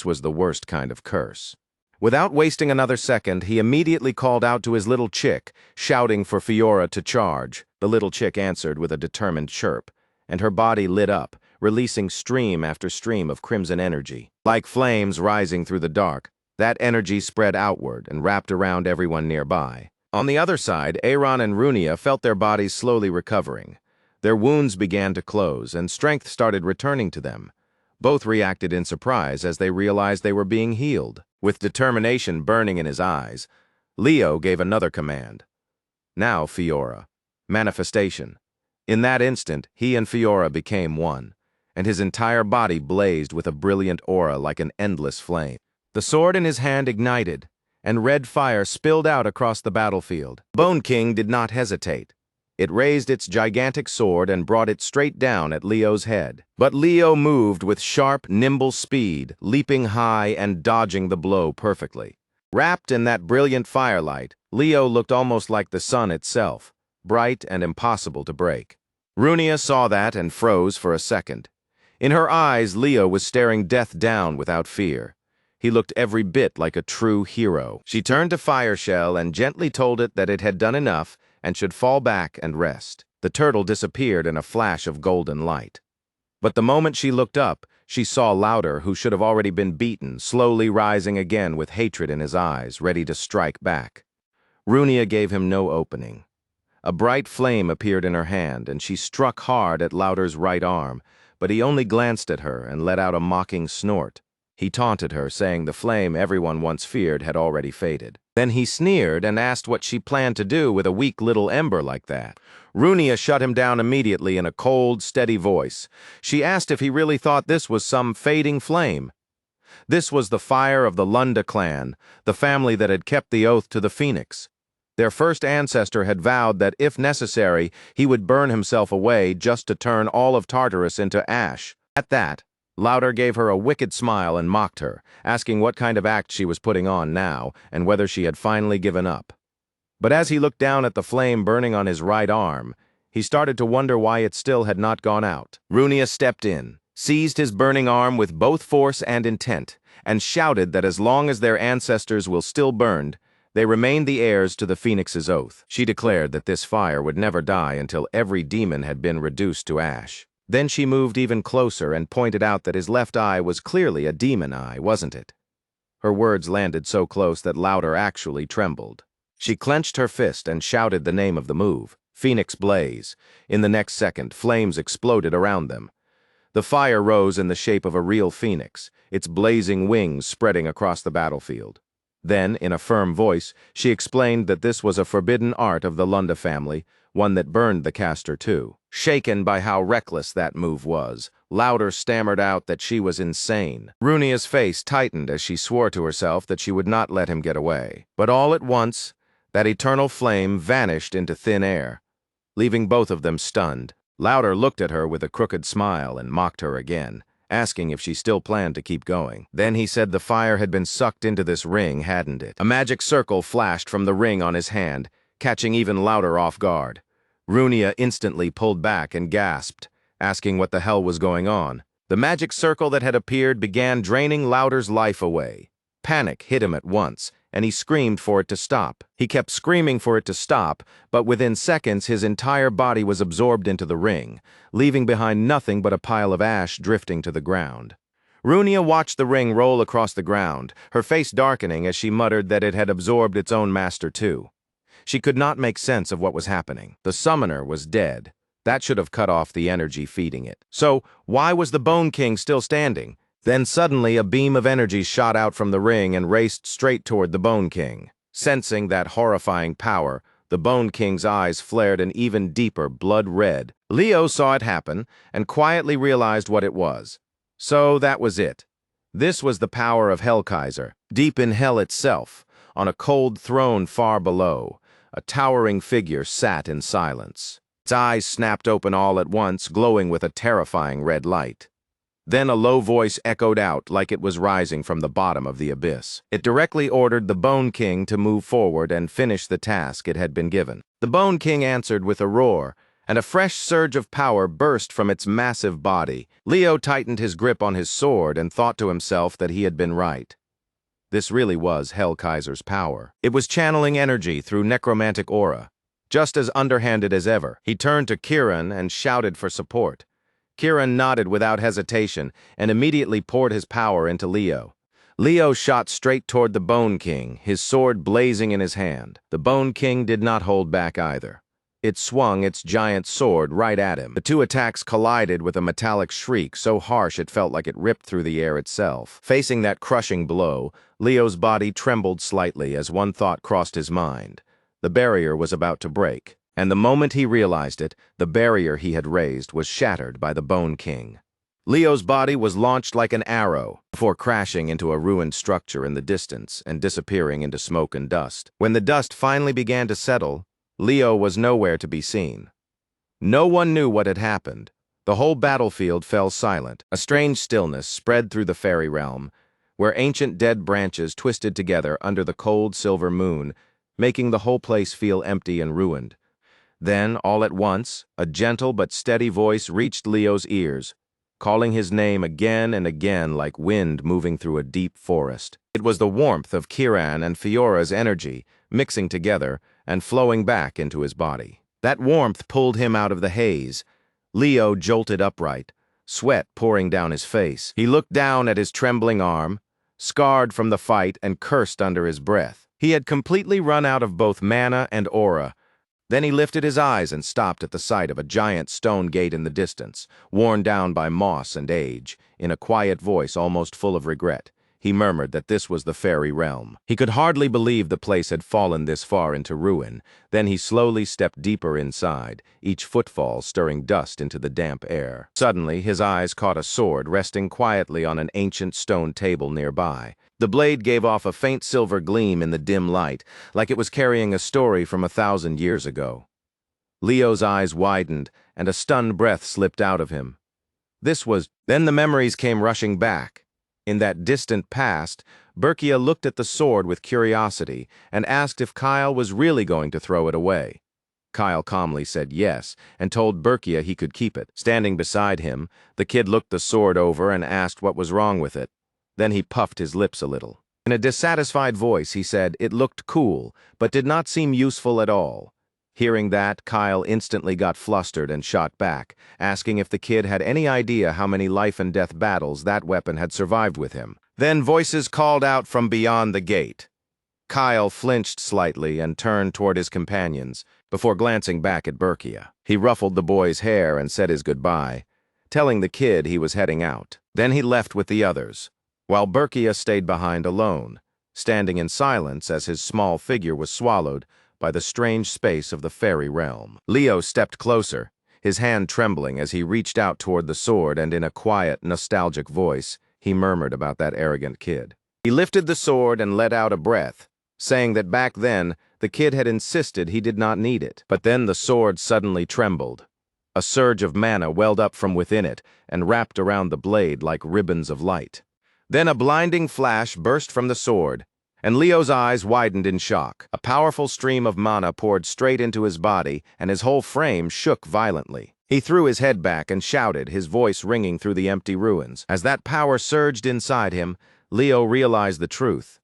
was the worst kind of curse. Without wasting another second, he immediately called out to his little chick, shouting for Fiora to charge. The little chick answered with a determined chirp, and her body lit up, releasing stream after stream of crimson energy. Like flames rising through the dark, that energy spread outward and wrapped around everyone nearby. On the other side, Aaron and Runia felt their bodies slowly recovering. Their wounds began to close, and strength started returning to them. Both reacted in surprise as they realized they were being healed. With determination burning in his eyes, Leo gave another command. Now, Fiora. Manifestation. In that instant, he and Fiora became one, and his entire body blazed with a brilliant aura like an endless flame. The sword in his hand ignited, and red fire spilled out across the battlefield. Bone King did not hesitate. It raised its gigantic sword and brought it straight down at Leo's head. But Leo moved with sharp, nimble speed, leaping high and dodging the blow perfectly. Wrapped in that brilliant firelight, Leo looked almost like the sun itself, bright and impossible to break. Runia saw that and froze for a second. In her eyes, Leo was staring death down without fear. He looked every bit like a true hero. She turned to Fire Shell and gently told it that it had done enough and should fall back and rest. The turtle disappeared in a flash of golden light. But the moment she looked up, she saw Lauder, who should have already been beaten, slowly rising again with hatred in his eyes, ready to strike back. Runia gave him no opening. A bright flame appeared in her hand, and she struck hard at Lauder's right arm, but he only glanced at her and let out a mocking snort. He taunted her, saying the flame everyone once feared had already faded. Then he sneered and asked what she planned to do with a weak little ember like that. Runia shut him down immediately in a cold, steady voice. She asked if he really thought this was some fading flame. This was the fire of the Lunda clan, the family that had kept the oath to the phoenix. Their first ancestor had vowed that, if necessary, he would burn himself away just to turn all of Tartarus into ash. At that, Lauder gave her a wicked smile and mocked her, asking what kind of act she was putting on now and whether she had finally given up. But as he looked down at the flame burning on his right arm, he started to wonder why it still had not gone out. Runia stepped in, seized his burning arm with both force and intent, and shouted that as long as their ancestors will still burned, they remained the heirs to the Phoenix's oath. She declared that this fire would never die until every demon had been reduced to ash. Then she moved even closer and pointed out that his left eye was clearly a demon eye, wasn't it? Her words landed so close that Lauder actually trembled. She clenched her fist and shouted the name of the move, Phoenix Blaze. In the next second, flames exploded around them. The fire rose in the shape of a real phoenix, its blazing wings spreading across the battlefield. Then, in a firm voice, she explained that this was a forbidden art of the Lunda family, one that burned the caster too. Shaken by how reckless that move was, Lauder stammered out that she was insane. Runia's face tightened as she swore to herself that she would not let him get away. But all at once, that eternal flame vanished into thin air, leaving both of them stunned. Lauder looked at her with a crooked smile and mocked her again, asking if she still planned to keep going. Then he said the fire had been sucked into this ring, hadn't it? A magic circle flashed from the ring on his hand, catching even Lauder off guard. Runia instantly pulled back and gasped, asking what the hell was going on. The magic circle that had appeared began draining Lauder's life away. Panic hit him at once, and he screamed for it to stop. He kept screaming for it to stop, but within seconds his entire body was absorbed into the ring, leaving behind nothing but a pile of ash drifting to the ground. Runia watched the ring roll across the ground, her face darkening as she muttered that it had absorbed its own master too. She could not make sense of what was happening. The summoner was dead. That should have cut off the energy feeding it. So, why was the Bone King still standing? Then suddenly a beam of energy shot out from the ring and raced straight toward the Bone King. Sensing that horrifying power, the Bone King's eyes flared an even deeper blood red. Leo saw it happen and quietly realized what it was. So that was it. This was the power of Hellkaiser, deep in hell itself, on a cold throne far below. A towering figure sat in silence. Its eyes snapped open all at once, glowing with a terrifying red light. Then a low voice echoed out like it was rising from the bottom of the abyss. It directly ordered the Bone King to move forward and finish the task it had been given. The Bone King answered with a roar, and a fresh surge of power burst from its massive body. Leo tightened his grip on his sword and thought to himself that he had been right. This really was Hellkaiser's power. It was channeling energy through necromantic aura. Just as underhanded as ever, he turned to Kiran and shouted for support. Kiran nodded without hesitation and immediately poured his power into Leo. Leo shot straight toward the Bone King, his sword blazing in his hand. The Bone King did not hold back either. It swung its giant sword right at him. The two attacks collided with a metallic shriek so harsh it felt like it ripped through the air itself. Facing that crushing blow, Leo's body trembled slightly as one thought crossed his mind. The barrier was about to break. And the moment he realized it, the barrier he had raised was shattered by the Bone King. Leo's body was launched like an arrow, before crashing into a ruined structure in the distance and disappearing into smoke and dust. When the dust finally began to settle, Leo was nowhere to be seen. No one knew what had happened. The whole battlefield fell silent. A strange stillness spread through the fairy realm, where ancient dead branches twisted together under the cold silver moon, making the whole place feel empty and ruined. Then, all at once, a gentle but steady voice reached Leo's ears, calling his name again and again like wind moving through a deep forest. It was the warmth of Kiran and Fiora's energy, mixing together and flowing back into his body. That warmth pulled him out of the haze. Leo jolted upright, sweat pouring down his face. He looked down at his trembling arm, scarred from the fight, and cursed under his breath. He had completely run out of both mana and aura. Then he lifted his eyes and stopped at the sight of a giant stone gate in the distance, worn down by moss and age. In a quiet voice almost full of regret, He murmured that this was the fairy realm. He could hardly believe the place had fallen this far into ruin. Then he slowly stepped deeper inside, each footfall stirring dust into the damp air. Suddenly, his eyes caught a sword resting quietly on an ancient stone table nearby. The blade gave off a faint silver gleam in the dim light, like it was carrying a story from 1,000 years ago. Leo's eyes widened, and a stunned breath slipped out of him. Then the memories came rushing back. In that distant past, Berkia looked at the sword with curiosity and asked if Kyle was really going to throw it away. Kyle calmly said yes and told Berkia he could keep it. Standing beside him, the kid looked the sword over and asked what was wrong with it. Then he puffed his lips a little. In a dissatisfied voice, he said it looked cool, but did not seem useful at all. Hearing that, Kyle instantly got flustered and shot back, asking if the kid had any idea how many life-and-death battles that weapon had survived with him. Then voices called out from beyond the gate. Kyle flinched slightly and turned toward his companions, before glancing back at Berkia. He ruffled the boy's hair and said his goodbye, telling the kid he was heading out. Then he left with the others, while Berkia stayed behind alone, standing in silence as his small figure was swallowed by the strange space of the fairy realm. Leo stepped closer, his hand trembling as he reached out toward the sword, and in a quiet, nostalgic voice, he murmured about that arrogant kid. He lifted the sword and let out a breath, saying that back then, the kid had insisted he did not need it. But then the sword suddenly trembled. A surge of mana welled up from within it and wrapped around the blade like ribbons of light. Then a blinding flash burst from the sword, and Leo's eyes widened in shock. A powerful stream of mana poured straight into his body, and his whole frame shook violently. He threw his head back and shouted, his voice ringing through the empty ruins. As that power surged inside him, Leo realized the truth.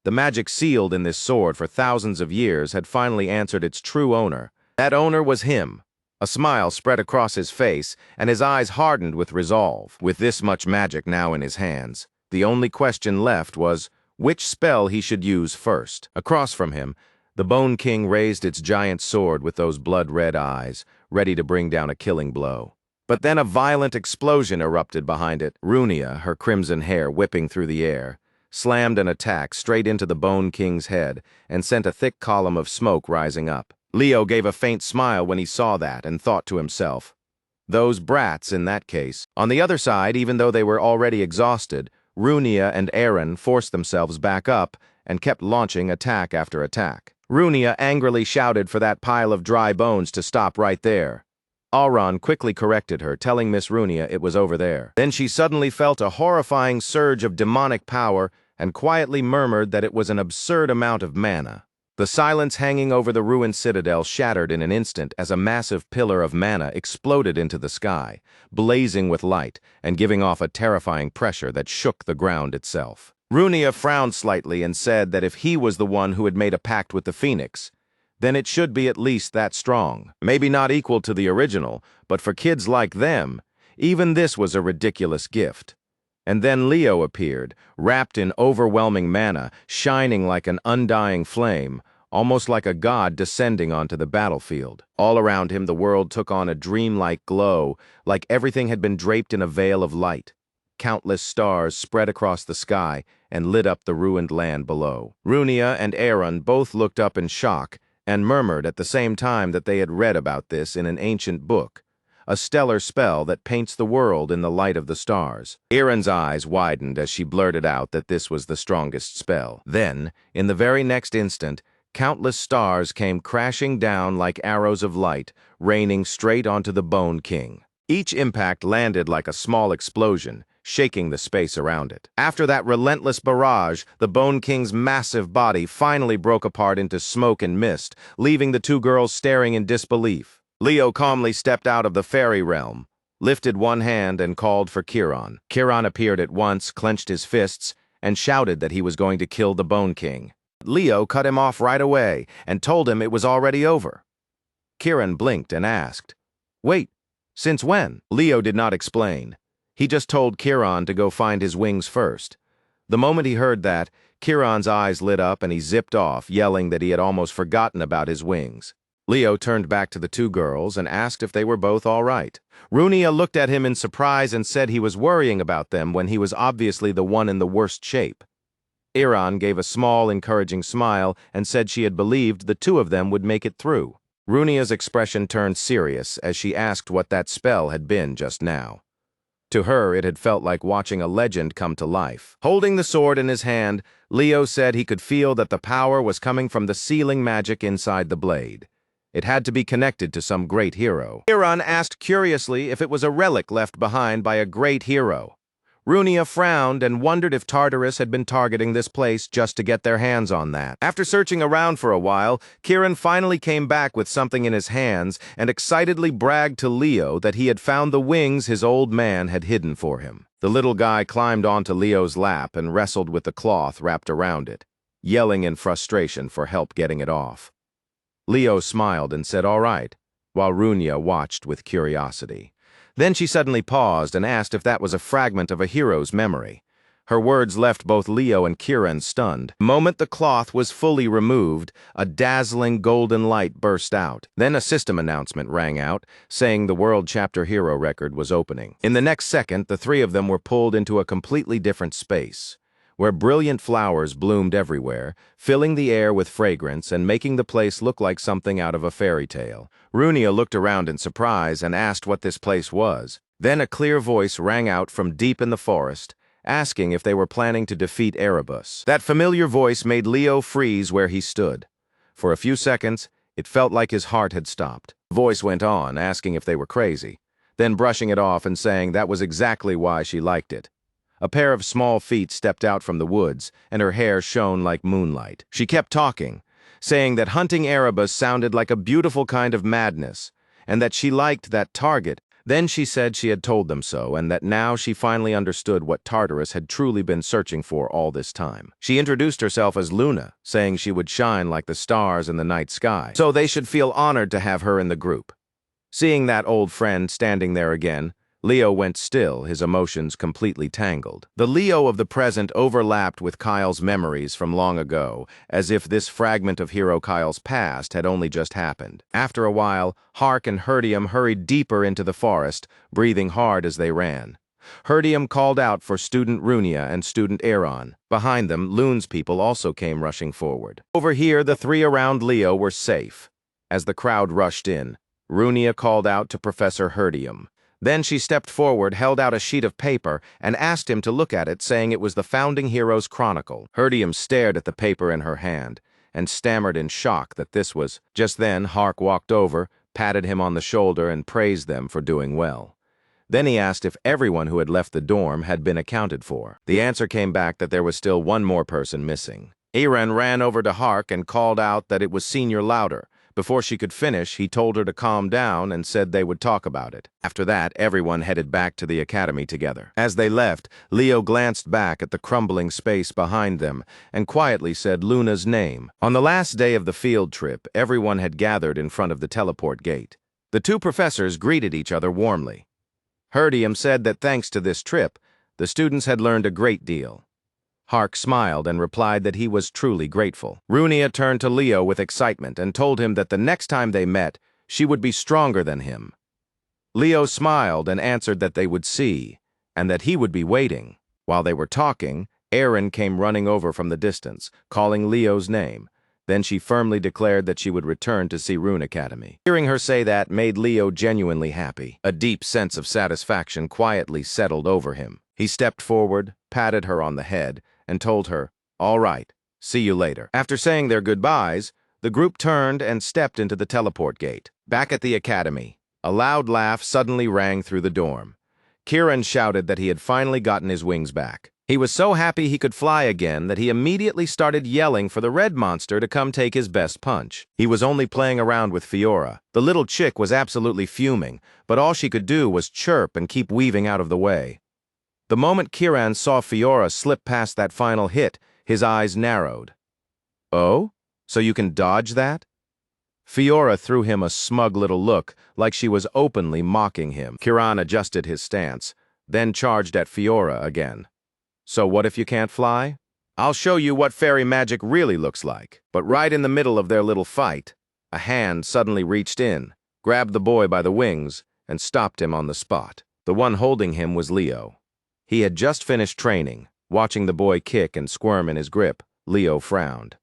The magic sealed in this sword for thousands of years had finally answered its true owner. That owner was him. A smile spread across his face, and his eyes hardened with resolve. With this much magic now in his hands, the only question left was which spell he should use first. Across from him, the Bone King raised its giant sword with those blood-red eyes, ready to bring down a killing blow. But then a violent explosion erupted behind it. Runia, her crimson hair whipping through the air, slammed an attack straight into the Bone King's head and sent a thick column of smoke rising up. Leo gave a faint smile when he saw that and thought to himself, those brats in that case. On the other side, even though they were already exhausted, Runia and Aaron forced themselves back up and kept launching attack after attack. Runia angrily shouted for that pile of dry bones to stop right there. Auron quickly corrected her, telling Miss Runia it was over there. Then she suddenly felt a horrifying surge of demonic power and quietly murmured that it was an absurd amount of mana. The silence hanging over the ruined citadel shattered in an instant as a massive pillar of mana exploded into the sky, blazing with light and giving off a terrifying pressure that shook the ground itself. Runia frowned slightly and said that if he was the one who had made a pact with the Phoenix, then it should be at least that strong. Maybe not equal to the original, but for kids like them, even this was a ridiculous gift. And then Leo appeared, wrapped in overwhelming mana, shining like an undying flame, almost like a god descending onto the battlefield. All around him, the world took on a dreamlike glow, like everything had been draped in a veil of light. Countless stars spread across the sky and lit up the ruined land below. Runia and Aaron both looked up in shock and murmured at the same time that they had read about this in an ancient book. A stellar spell that paints the world in the light of the stars. Aaron's eyes widened as she blurted out that this was the strongest spell. Then, in the very next instant, countless stars came crashing down like arrows of light, raining straight onto the Bone King. Each impact landed like a small explosion, shaking the space around it. After that relentless barrage, the Bone King's massive body finally broke apart into smoke and mist, leaving the two girls staring in disbelief. Leo calmly stepped out of the fairy realm, lifted one hand and called for Chiron. Chiron appeared at once, clenched his fists, and shouted that he was going to kill the Bone King. Leo cut him off right away and told him it was already over. Chiron blinked and asked, "Wait, since when?" Leo did not explain. He just told Chiron to go find his wings first. The moment he heard that, Chiron's eyes lit up and he zipped off, yelling that he had almost forgotten about his wings. Leo turned back to the two girls and asked if they were both all right. Runia looked at him in surprise and said he was worrying about them when he was obviously the one in the worst shape. Iran gave a small, encouraging smile and said she had believed the two of them would make it through. Runia's expression turned serious as she asked what that spell had been just now. To her, it had felt like watching a legend come to life. Holding the sword in his hand, Leo said he could feel that the power was coming from the sealing magic inside the blade. It had to be connected to some great hero. Iran asked curiously if it was a relic left behind by a great hero. Runia frowned and wondered if Tartarus had been targeting this place just to get their hands on that. After searching around for a while, Kieran finally came back with something in his hands and excitedly bragged to Leo that he had found the wings his old man had hidden for him. The little guy climbed onto Leo's lap and wrestled with the cloth wrapped around it, yelling in frustration for help getting it off. Leo smiled and said all right, while Runia watched with curiosity. Then she suddenly paused and asked if that was a fragment of a hero's memory. Her words left both Leo and Kieran stunned. The moment the cloth was fully removed, a dazzling golden light burst out. Then a system announcement rang out, saying the World Chapter Hero record was opening. In the next second, the three of them were pulled into a completely different space, where brilliant flowers bloomed everywhere, filling the air with fragrance and making the place look like something out of a fairy tale. Runia looked around in surprise and asked what this place was. Then a clear voice rang out from deep in the forest, asking if they were planning to defeat Erebus. That familiar voice made Leo freeze where he stood. For a few seconds, it felt like his heart had stopped. The voice went on, asking if they were crazy, then brushing it off and saying that was exactly why she liked it. A pair of small feet stepped out from the woods, and her hair shone like moonlight. She kept talking, saying that hunting Erebus sounded like a beautiful kind of madness, and that she liked that target. Then she said she had told them so, and that now she finally understood what Tartarus had truly been searching for all this time. She introduced herself as Luna, saying she would shine like the stars in the night sky, so they should feel honored to have her in the group. Seeing that old friend standing there again, Leo went still, his emotions completely tangled. The Leo of the present overlapped with Kyle's memories from long ago, as if this fragment of Hero Kyle's past had only just happened. After a while, Hark and Herdium hurried deeper into the forest, breathing hard as they ran. Herdium called out for Student Runia and Student Aaron. Behind them, Loon's people also came rushing forward. Over here, the three around Leo were safe. As the crowd rushed in, Runia called out to Professor Herdium. Then she stepped forward, held out a sheet of paper, and asked him to look at it, saying it was the Founding Heroes Chronicle. Herdium stared at the paper in her hand, and stammered in shock that this was. Just then, Hark walked over, patted him on the shoulder, and praised them for doing well. Then he asked if everyone who had left the dorm had been accounted for. The answer came back that there was still one more person missing. Eren ran over to Hark and called out that it was Senior Louder. Before she could finish, he told her to calm down and said they would talk about it. After that, everyone headed back to the academy together. As they left, Leo glanced back at the crumbling space behind them and quietly said Luna's name. On the last day of the field trip, everyone had gathered in front of the teleport gate. The two professors greeted each other warmly. Herdium said that thanks to this trip, the students had learned a great deal. Hark smiled and replied that he was truly grateful. Runia turned to Leo with excitement and told him that the next time they met, she would be stronger than him. Leo smiled and answered that they would see, and that he would be waiting. While they were talking, Erin came running over from the distance, calling Leo's name. Then she firmly declared that she would return to see Rune Academy. Hearing her say that made Leo genuinely happy. A deep sense of satisfaction quietly settled over him. He stepped forward, patted her on the head, and told her, "All right, see you later." After saying their goodbyes, the group turned and stepped into the teleport gate. Back at the academy, a loud laugh suddenly rang through the dorm. Kieran shouted that he had finally gotten his wings back. He was so happy he could fly again that he immediately started yelling for the red monster to come take his best punch. He was only playing around with Fiora. The little chick was absolutely fuming, but all she could do was chirp and keep weaving out of the way. The moment Kieran saw Fiora slip past that final hit, his eyes narrowed. "Oh? So you can dodge that?" Fiora threw him a smug little look, like she was openly mocking him. Kieran adjusted his stance, then charged at Fiora again. "So what if you can't fly? I'll show you what fairy magic really looks like." But right in the middle of their little fight, A hand suddenly reached in, grabbed the boy by the wings, and stopped him on the spot. The one holding him was Leo. He had just finished training. Watching the boy kick and squirm in his grip, Leo frowned.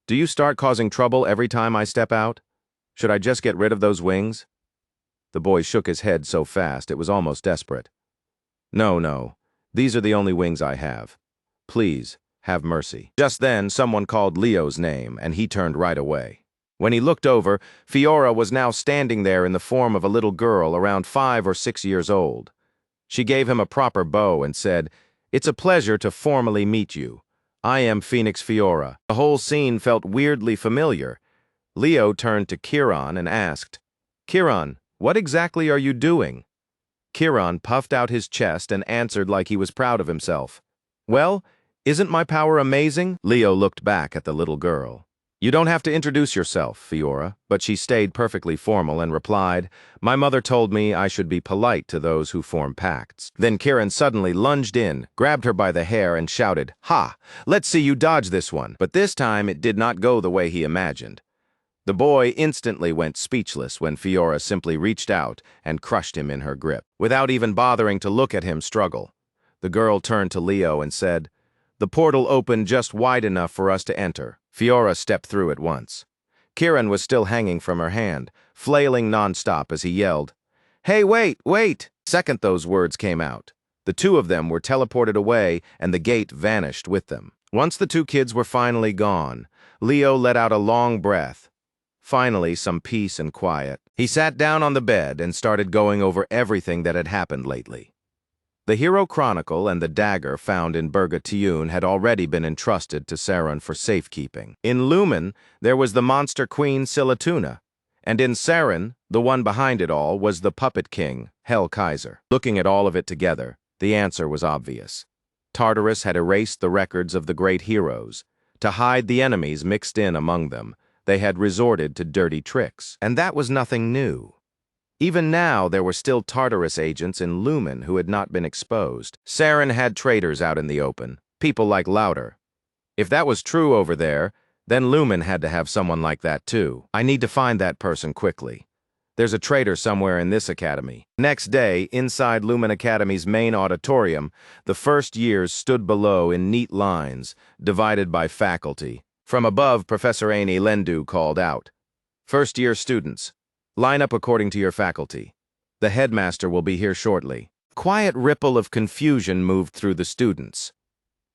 "Do you start causing trouble every time I step out? Should I just get rid of those wings?" The boy shook his head so fast it was almost desperate. No. These are the only wings I have. Please, have mercy." Just then, someone called Leo's name, and he turned right away. When he looked over, Fiora was now standing there in the form of a little girl around 5 or 6 years old. She gave him a proper bow and said, "It's a pleasure to formally meet you. I am Phoenix Fiora." The whole scene felt weirdly familiar. Leo turned to Kiran and asked, "Kiran, what exactly are you doing?" Kiran puffed out his chest and answered like he was proud of himself. "Well, isn't my power amazing?" Leo looked back at the little girl. "You don't have to introduce yourself, Fiora," but she stayed perfectly formal and replied, "My mother told me I should be polite to those who form pacts." Then Kiran suddenly lunged in, grabbed her by the hair and shouted, "Ha! Let's see you dodge this one." But this time it did not go the way he imagined. The boy instantly went speechless when Fiora simply reached out and crushed him in her grip, without even bothering to look at him struggle. The girl turned to Leo and said, "The portal opened just wide enough for us to enter." Fiora stepped through at once. Kiran was still hanging from her hand, flailing nonstop as he yelled, "Hey, wait! The second those words came out, the two of them were teleported away and the gate vanished with them. Once the two kids were finally gone, Leo let out a long breath. Finally, some peace and quiet. He sat down on the bed and started going over everything that had happened lately. The Hero Chronicle and the dagger found in Burga Tiun had already been entrusted to Saron for safekeeping. In Lumen, there was the monster queen Silatuna, and in Saron, the one behind it all, was the puppet king, Hell Kaiser. Looking at all of it together, the answer was obvious. Tartarus had erased the records of the great heroes. To hide the enemies mixed in among them, they had resorted to dirty tricks. And that was nothing new. Even now, there were still Tartarus agents in Lumen who had not been exposed. Saron had traitors out in the open, people like Lauder. If that was true over there, then Lumen had to have someone like that too. I need to find that person quickly. There's a traitor somewhere in this academy. Next day, inside Lumen Academy's main auditorium, the first years stood below in neat lines, divided by faculty. From above, Professor Aini Lendu called out, "First-year students, line up according to your faculty. The headmaster will be here shortly." Quiet ripple of confusion moved through the students.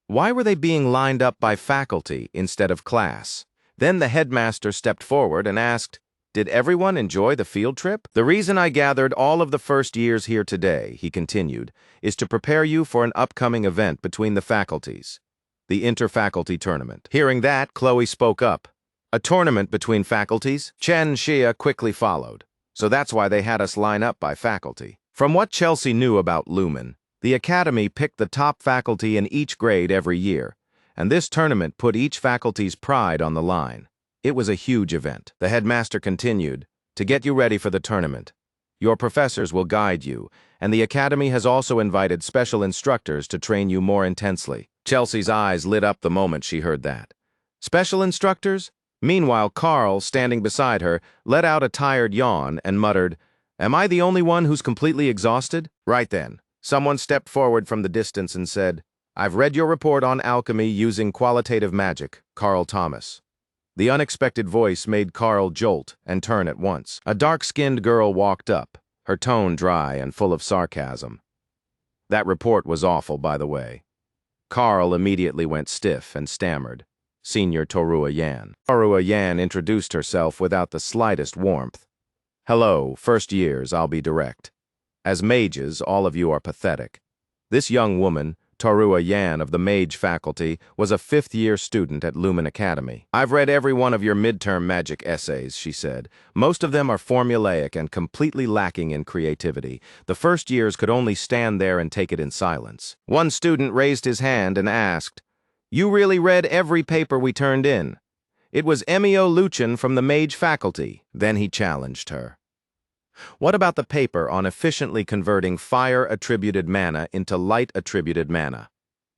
Why were they being lined up by faculty instead of class? Then the headmaster stepped forward and asked, "Did everyone enjoy the field trip?" "The reason I gathered all of the first years here today," he continued, "is to prepare you for an upcoming event between the faculties, the inter-faculty tournament." Hearing that, Chloe spoke up. "A tournament between faculties?" Chen Xia quickly followed. "So that's why they had us line up by faculty." From what Chelsea knew about Lumen, the academy picked the top faculty in each grade every year, and this tournament put each faculty's pride on the line. It was a huge event. The headmaster continued, "To get you ready for the tournament, your professors will guide you, and the academy has also invited special instructors to train you more intensely." Chelsea's eyes lit up the moment she heard that. Special instructors? Meanwhile, Carl, standing beside her, let out a tired yawn and muttered, "Am I the only one who's completely exhausted?" Right then, someone stepped forward from the distance and said, "I've read your report on alchemy using qualitative magic, Carl Thomas." The unexpected voice made Carl jolt and turn at once. A dark-skinned girl walked up, her tone dry and full of sarcasm. "That report was awful, by the way." Carl immediately went stiff and stammered, "Senior Torua Yan." Torua Yan introduced herself without the slightest warmth. "Hello, first years, I'll be direct. As mages, all of you are pathetic. This young woman, Torua Yan of the Mage faculty, was a fifth-year student at Lumen Academy. I've read every one of your midterm magic essays," she said. "Most of them are formulaic and completely lacking in creativity. The first years could only stand there and take it in silence." One student raised his hand and asked, "You really read every paper we turned in?" "It was Emio Luchin from the Mage faculty." Then he challenged her. "What about the paper on efficiently converting fire-attributed mana into light-attributed mana?"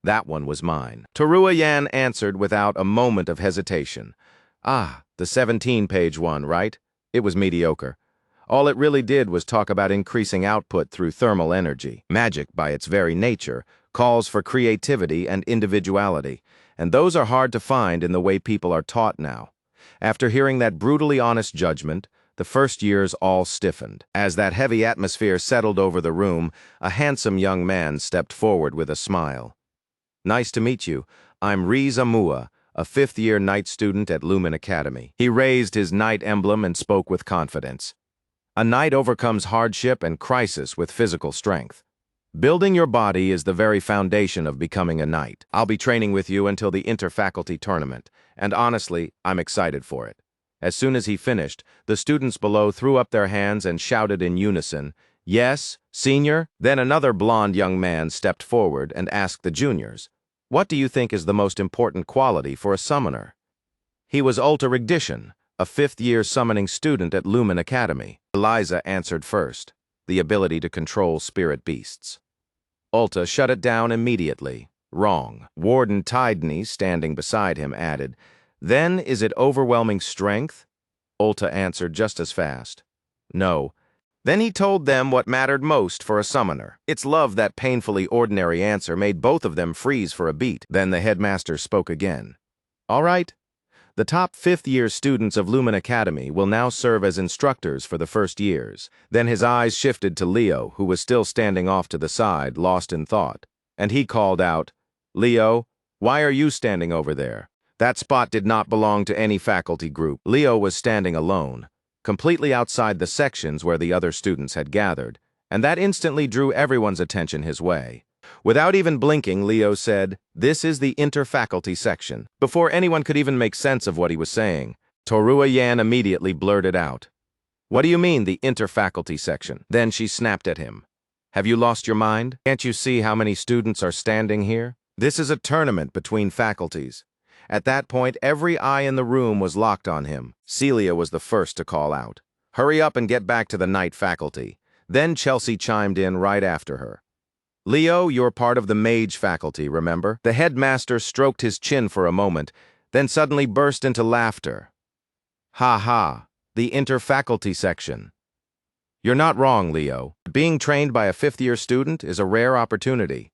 "That one was mine." Torua Yan answered without a moment of hesitation. "Ah, the 17-page one, right? It was mediocre. All it really did was talk about increasing output through thermal energy. Magic, by its very nature, calls for creativity and individuality, and those are hard to find in the way people are taught now. After hearing that brutally honest judgment, the first years all stiffened. As that heavy atmosphere settled over the room, a handsome young man stepped forward with a smile. "Nice to meet you. I'm Reborn, a fifth-year night student at Lumen Academy." He raised his knight emblem and spoke with confidence. "A knight overcomes hardship and crisis with physical strength. Building your body is the very foundation of becoming a knight. I'll be training with you until the inter-faculty tournament, and honestly, I'm excited for it." As soon as he finished, the students below threw up their hands and shouted in unison, "Yes, senior?" Then another blond young man stepped forward and asked the juniors, "What do you think is the most important quality for a summoner?" He was Ulta Rigdician, a fifth-year summoning student at Lumen Academy. Eliza answered first, "The ability to control spirit beasts." Ulta shut it down immediately. "Wrong." Warden Tidney, standing beside him, added, "Then is it overwhelming strength?" Ulta answered just as fast, "No." Then he told them what mattered most for a summoner. It's love. That painfully ordinary answer made both of them freeze for a beat. Then the headmaster spoke again. "All right. The top fifth-year students of Lumen Academy will now serve as instructors for the first years." Then his eyes shifted to Leo, who was still standing off to the side, lost in thought. And he called out, "Leo, why are you standing over there?" That spot did not belong to any faculty group. Leo was standing alone, completely outside the sections where the other students had gathered, and that instantly drew everyone's attention his way. Without even blinking, Leo said, "This is the inter-faculty section." Before anyone could even make sense of what he was saying, Torua Yan immediately blurted out, "What do you mean, the inter-faculty section?" Then she snapped at him. "Have you lost your mind? Can't you see how many students are standing here? This is a tournament between faculties." At that point, every eye in the room was locked on him. Celia was the first to call out, "Hurry up and get back to the night faculty." Then Chelsea chimed in right after her. "Leo, you're part of the mage faculty, remember?" The headmaster stroked his chin for a moment, then suddenly burst into laughter. "Ha ha, the inter-faculty section. You're not wrong, Leo. Being trained by a fifth-year student is a rare opportunity.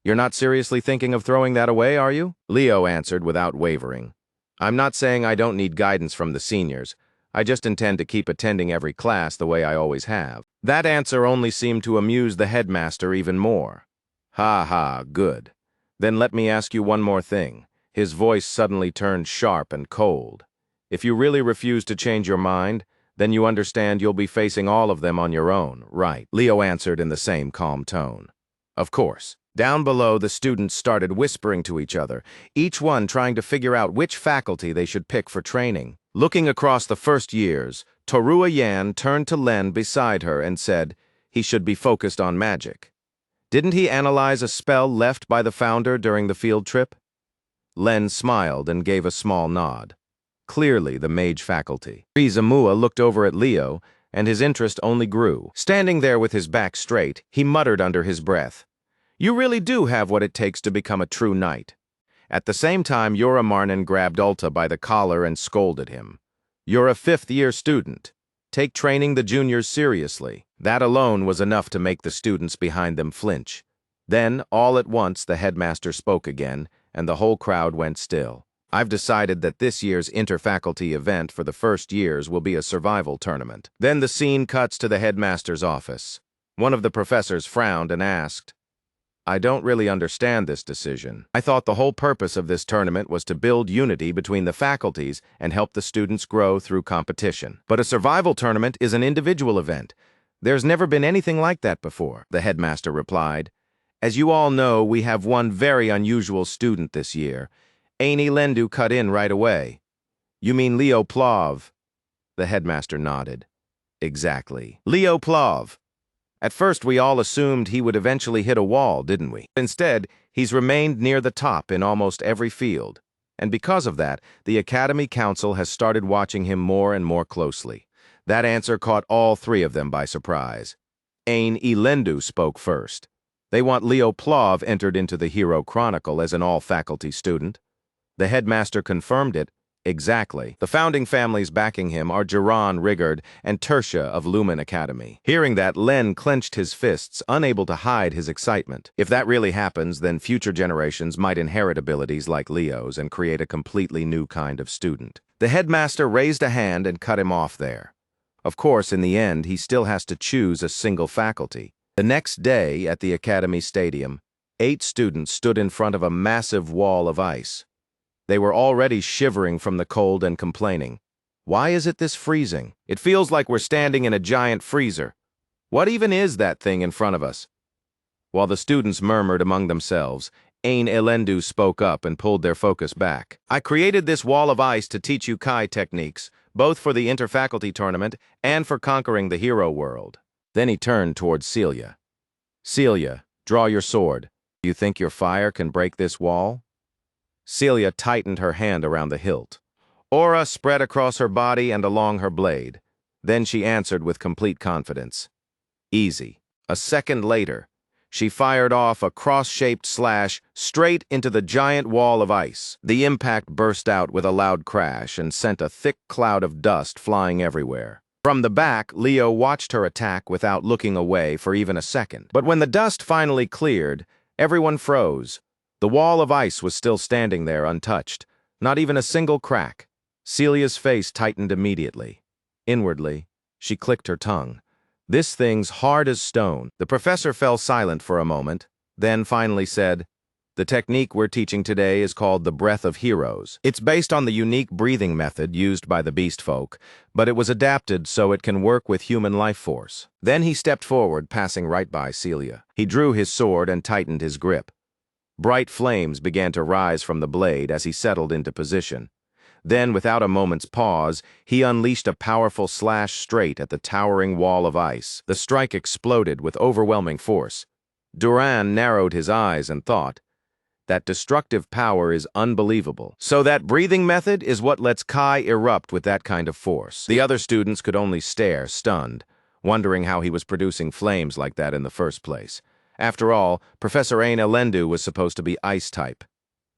You're not seriously thinking of throwing that away, are you?" Leo answered without wavering. "I'm not saying I don't need guidance from the seniors. I just intend to keep attending every class the way I always have." That answer only seemed to amuse the headmaster even more. "Ha ha, good. Then let me ask you one more thing." His voice suddenly turned sharp and cold. "If you really refuse to change your mind, then you understand you'll be facing all of them on your own, right?" Leo answered in the same calm tone. "Of course." Down below, the students started whispering to each other, each one trying to figure out which faculty they should pick for training. Looking across the first years, Torua Yan turned to Len beside her and said he should be focused on magic. Didn't he analyze a spell left by the founder during the field trip? Len smiled and gave a small nod. Clearly the mage faculty. Rizamua looked over at Leo, and his interest only grew. Standing there with his back straight, he muttered under his breath, "You really do have what it takes to become a true knight." At the same time, Yoramarnen grabbed Ulta by the collar and scolded him. "You're a fifth-year student. Take training the juniors seriously." That alone was enough to make the students behind them flinch. Then, all at once, the headmaster spoke again, and the whole crowd went still. "I've decided that this year's inter-faculty event for the first years will be a survival tournament." Then the scene cuts to the headmaster's office. One of the professors frowned and asked, "I don't really understand this decision. I thought the whole purpose of this tournament was to build unity between the faculties and help the students grow through competition. But a survival tournament is an individual event. There's never been anything like that before," the headmaster replied. "As you all know, we have one very unusual student this year. Aini Lendu cut in right away." "You mean Leo Plov?" The headmaster nodded. "Exactly. Leo Plov. At first, we all assumed he would eventually hit a wall, didn't we? Instead, he's remained near the top in almost every field. And because of that, the Academy Council has started watching him more and more closely." That answer caught all three of them by surprise. Ain Elendu spoke first. "They want Leo Plov entered into the Hero Chronicle as an all-faculty student." The headmaster confirmed it, Exactly. The founding families backing him are Jiran, Rigard, and Tertia of Lumen Academy. Hearing that, Len clenched his fists, unable to hide his excitement. If that really happens, then future generations might inherit abilities like Leo's and create a completely new kind of student. The headmaster raised a hand and cut him off there. Of course, in the end, he still has to choose a single faculty. The next day, at the Academy Stadium, 8 students stood in front of a massive wall of ice. They were already shivering from the cold and complaining. Why is it this freezing? It feels like we're standing in a giant freezer. What even is that thing in front of us? While the students murmured among themselves, Ain Elendu spoke up and pulled their focus back. I created this wall of ice to teach you Kai techniques, both for the interfaculty tournament and for conquering the hero world. Then he turned towards Celia. Celia, draw your sword. Do you think your fire can break this wall? Celia tightened her hand around the hilt. Aura spread across her body and along her blade. Then she answered with complete confidence. Easy. A second later, she fired off a cross-shaped slash straight into the giant wall of ice. The impact burst out with a loud crash and sent a thick cloud of dust flying everywhere. From the back, Leo watched her attack without looking away for even a second. But when the dust finally cleared, everyone froze. The wall of ice was still standing there untouched, not even a single crack. Celia's face tightened immediately. Inwardly, she clicked her tongue. This thing's hard as stone. The professor fell silent for a moment, then finally said, the technique we're teaching today is called the Breath of Heroes. It's based on the unique breathing method used by the beast folk, but it was adapted so it can work with human life force. Then he stepped forward, passing right by Celia. He drew his sword and tightened his grip. Bright flames began to rise from the blade as he settled into position. Then, without a moment's pause, he unleashed a powerful slash straight at the towering wall of ice. The strike exploded with overwhelming force. Duran narrowed his eyes and thought, that destructive power is unbelievable. So that breathing method is what lets Kai erupt with that kind of force. The other students could only stare, stunned, wondering how he was producing flames like that in the first place. After all, Professor Ain Elendu was supposed to be ice-type.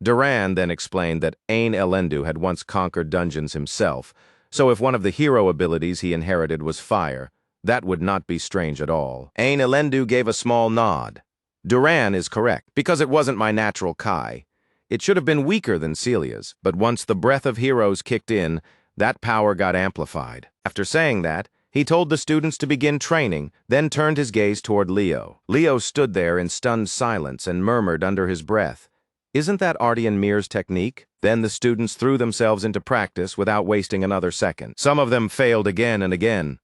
Duran then explained that Ain Elendu had once conquered dungeons himself, so if one of the hero abilities he inherited was fire, that would not be strange at all. Ain Elendu gave a small nod. Duran is correct, because it wasn't my natural Kai. It should have been weaker than Celia's, but once the Breath of Heroes kicked in, that power got amplified. After saying that, he told the students to begin training, then turned his gaze toward Leo. Leo stood there in stunned silence and murmured under his breath, "Isn't that Artian Mir's technique?" Then the students threw themselves into practice without wasting another second. Some of them failed again and again.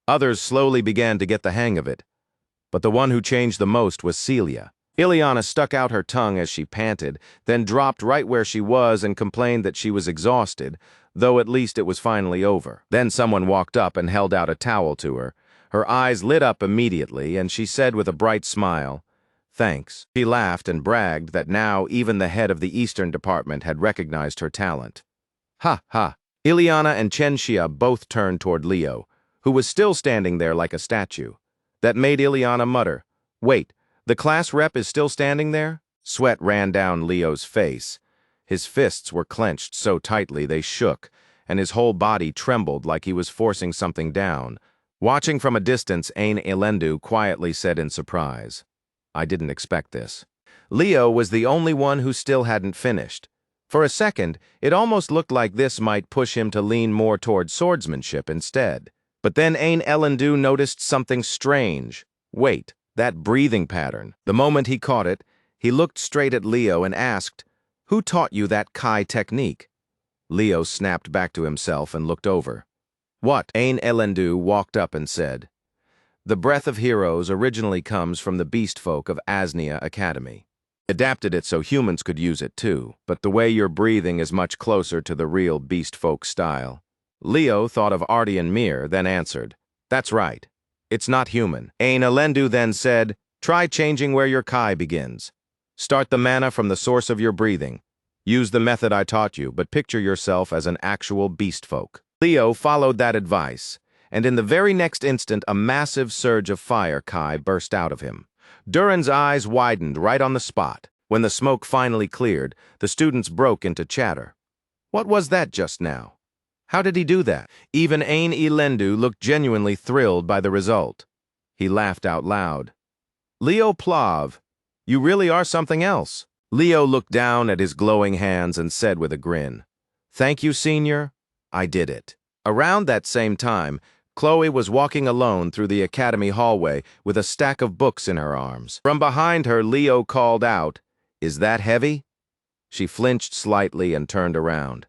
Others slowly began to get the hang of it. But the one who changed the most was Celia. Ileana stuck out her tongue as she panted, then dropped right where she was and complained that she was exhausted, though at least it was finally over. Then someone walked up and held out a towel to her. Her eyes lit up immediately, and she said with a bright smile, "Thanks." She laughed and bragged that now even the head of the Eastern Department had recognized her talent. Ha ha. Ileana and Chenxia both turned toward Leo, who was still standing there like a statue. That made Ileana mutter, "Wait, the class rep is still standing there?" Sweat ran down Leo's face. His fists were clenched so tightly they shook, and his whole body trembled like he was forcing something down. Watching from a distance, Ain Elendu quietly said in surprise, "I didn't expect this." Leo was the only one who still hadn't finished. For a second, it almost looked like this might push him to lean more toward swordsmanship instead. But then Ain Elendu noticed something strange. Wait, that breathing pattern. The moment he caught it, he looked straight at Leo and asked, "Who taught you that Kai technique?" Leo snapped back to himself and looked over. "What?" Ain Elendu walked up and said, "The Breath of Heroes originally comes from the beast folk of Asnia Academy. Adapted it so humans could use it too, but the way you're breathing is much closer to the real beast folk style." Leo thought of Artian Mir, then answered, "That's right. It's not human." Ain Elendu then said, "Try changing where your Kai begins. Start the mana from the source of your breathing. Use the method I taught you, but picture yourself as an actual beast folk." Leo followed that advice, and in the very next instant a massive surge of fire Kai burst out of him. Duran's eyes widened right on the spot. When the smoke finally cleared, the students broke into chatter. What was that just now? How did he do that? Even Ain Elendu looked genuinely thrilled by the result. He laughed out loud. Leo Plav, you really are something else. Leo looked down at his glowing hands and said with a grin, Thank you, senior. I did it. Around that same time, Chloe was walking alone through the academy hallway with a stack of books in her arms. From behind her, Leo called out, Is that heavy? She flinched slightly and turned around.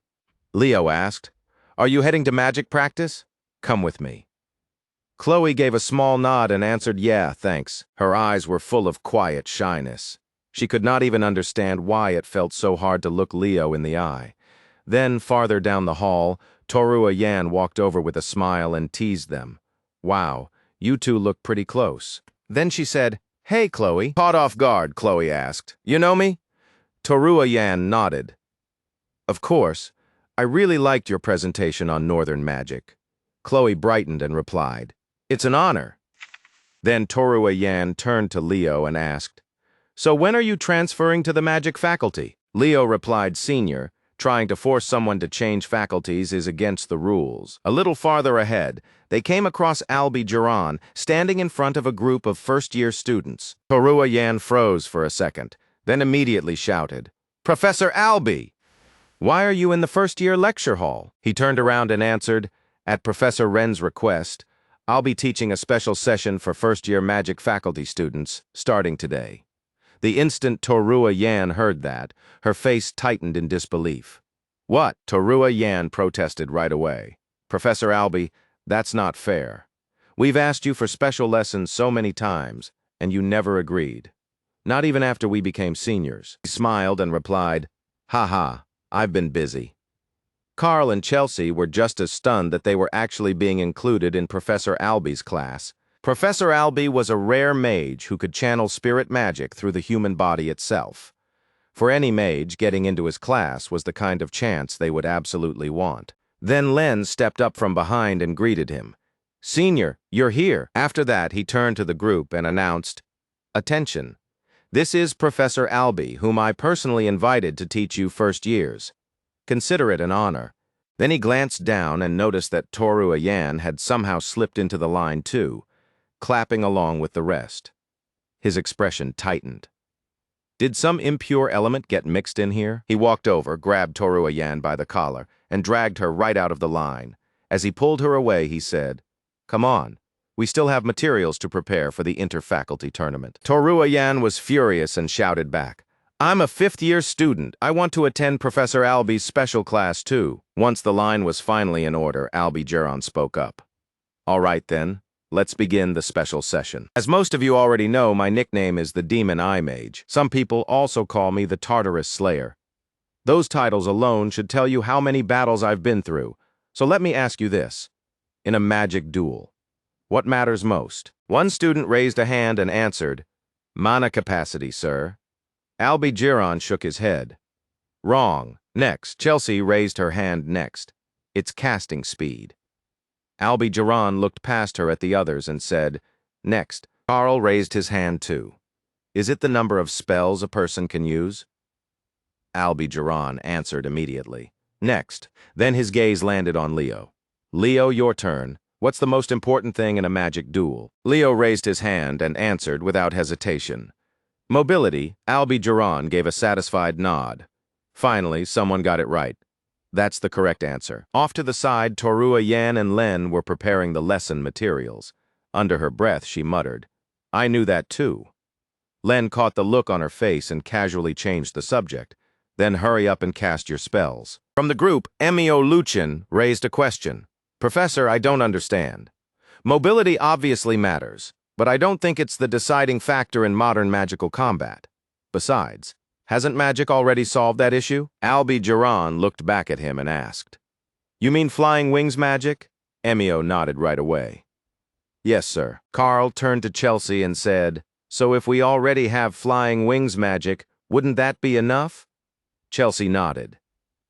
Leo asked, Are you heading to magic practice? Come with me. Chloe gave a small nod and answered, Yeah, thanks. Her eyes were full of quiet shyness. She could not even understand why it felt so hard to look Leo in the eye. Then, farther down the hall, Torua Yan walked over with a smile and teased them. Wow, you two look pretty close. Then she said, Hey, Chloe. Caught off guard, Chloe asked. You know me? Torua Yan nodded. Of course. I really liked your presentation on Northern magic. Chloe brightened and replied, It's an honor. Then Torua Yan turned to Leo and asked, So when are you transferring to the magic faculty? Leo replied, Senior, trying to force someone to change faculties is against the rules. A little farther ahead, they came across Albie Duran standing in front of a group of first-year students. Torua Yan froze for a second, then immediately shouted, Professor Albie! Why are you in the first-year lecture hall? He turned around and answered, At Professor Ren's request, I'll be teaching a special session for first-year magic faculty students, starting today. The instant Torua Yan heard that, her face tightened in disbelief. What? Torua Yan protested right away. Professor Albie, that's not fair. We've asked you for special lessons so many times, and you never agreed. Not even after we became seniors. He smiled and replied, Ha, I've been busy. Carl and Chelsea were just as stunned that they were actually being included in Professor Albie's class. Professor Albie was a rare mage who could channel spirit magic through the human body itself. For any mage, getting into his class was the kind of chance they would absolutely want. Then Len stepped up from behind and greeted him. Senior, you're here. After that, he turned to the group and announced, Attention. This is Professor Albie, whom I personally invited to teach you first years. Consider it an honor. Then he glanced down and noticed that Torua Yan had somehow slipped into the line too, clapping along with the rest. His expression tightened. Did some impure element get mixed in here? He walked over, grabbed Torua Yan by the collar, and dragged her right out of the line. As he pulled her away, he said, Come on. We still have materials to prepare for the inter-faculty tournament. Torua Yan was furious and shouted back, I'm a fifth-year student. I want to attend Professor Albie's special class too. Once the line was finally in order, Albie Duran spoke up. All right then, let's begin the special session. As most of you already know, my nickname is the Demon Eye Mage. Some people also call me the Tartarus Slayer. Those titles alone should tell you how many battles I've been through. So let me ask you this. In a magic duel, what matters most? One student raised a hand and answered, Mana capacity, sir. Albie Duran shook his head. Wrong. Next, Chelsea raised her hand next. It's casting speed. Albie Duran looked past her at the others and said, Next. Carl raised his hand too. Is it the number of spells a person can use? Albie Duran answered immediately. Next. Then his gaze landed on Leo. Leo, your turn. What's the most important thing in a magic duel? Leo raised his hand and answered without hesitation. Mobility. Albie Duran gave a satisfied nod. Finally, someone got it right. That's the correct answer. Off to the side, Torua Yan and Len were preparing the lesson materials. Under her breath, she muttered, I knew that too. Len caught the look on her face and casually changed the subject. Then hurry up and cast your spells. From the group, Emio Luchin raised a question. Professor, I don't understand. Mobility obviously matters, but I don't think it's the deciding factor in modern magical combat. Besides, hasn't magic already solved that issue? Albie Duran looked back at him and asked, You mean flying wings magic? Emio nodded right away. Yes, sir. Carl turned to Chelsea and said, So if we already have flying wings magic, wouldn't that be enough? Chelsea nodded.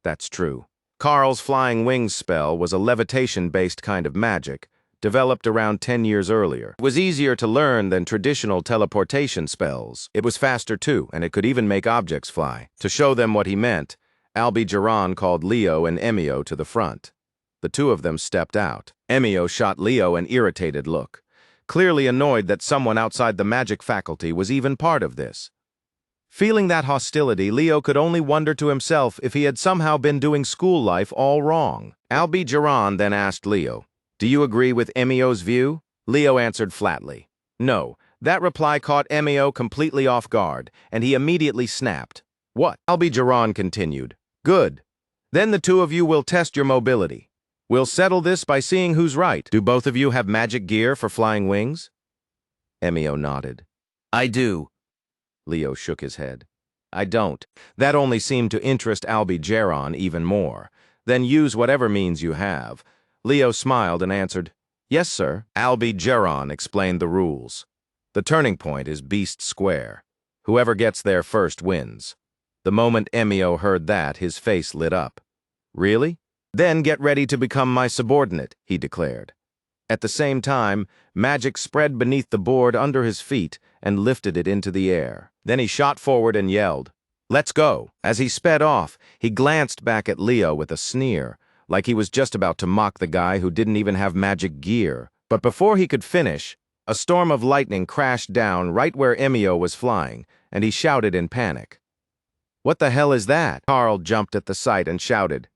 That's true. Carl's flying wings spell was a levitation-based kind of magic, developed around 10 years earlier. It was easier to learn than traditional teleportation spells. It was faster too, and it could even make objects fly. To show them what he meant, Albi-Jaran called Leo and Emio to the front. The two of them stepped out. Emio shot Leo an irritated look, clearly annoyed that someone outside the magic faculty was even part of this. Feeling that hostility, Leo could only wonder to himself if he had somehow been doing school life all wrong. Albi-Jaran then asked Leo, "Do you agree with Emio's view?" Leo answered flatly, "No." That reply caught Emio completely off guard, and he immediately snapped. "What?" Albi-Jaran continued. "Good. Then the two of you will test your mobility. We'll settle this by seeing who's right. Do both of you have magic gear for flying wings?" Emio nodded. "I do." Leo shook his head. "I don't." That only seemed to interest Albi-Jaran even more. "Then use whatever means you have." Leo smiled and answered, "Yes, sir." Albi-Jaran explained the rules. The turning point is Beast Square. Whoever gets there first wins. The moment Emio heard that, his face lit up. "Really? Then get ready to become my subordinate," he declared. At the same time, magic spread beneath the board under his feet and lifted it into the air. Then he shot forward and yelled, "Let's go." As he sped off, he glanced back at Leo with a sneer, like he was just about to mock the guy who didn't even have magic gear. But before he could finish, a storm of lightning crashed down right where Emio was flying, and he shouted in panic. "What the hell is that?" Carl jumped at the sight and shouted,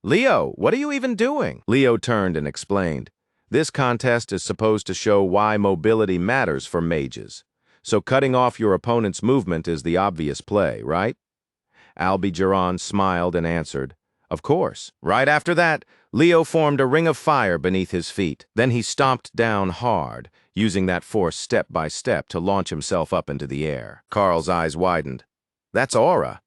"Leo, what are you even doing?" Leo turned and explained, "This contest is supposed to show why mobility matters for mages. So cutting off your opponent's movement is the obvious play, right?" Albi-Jaran smiled and answered, "Of course." Right after that, Leo formed a ring of fire beneath his feet. Then he stomped down hard, using that force step by step to launch himself up into the air. Carl's eyes widened. "That's aura.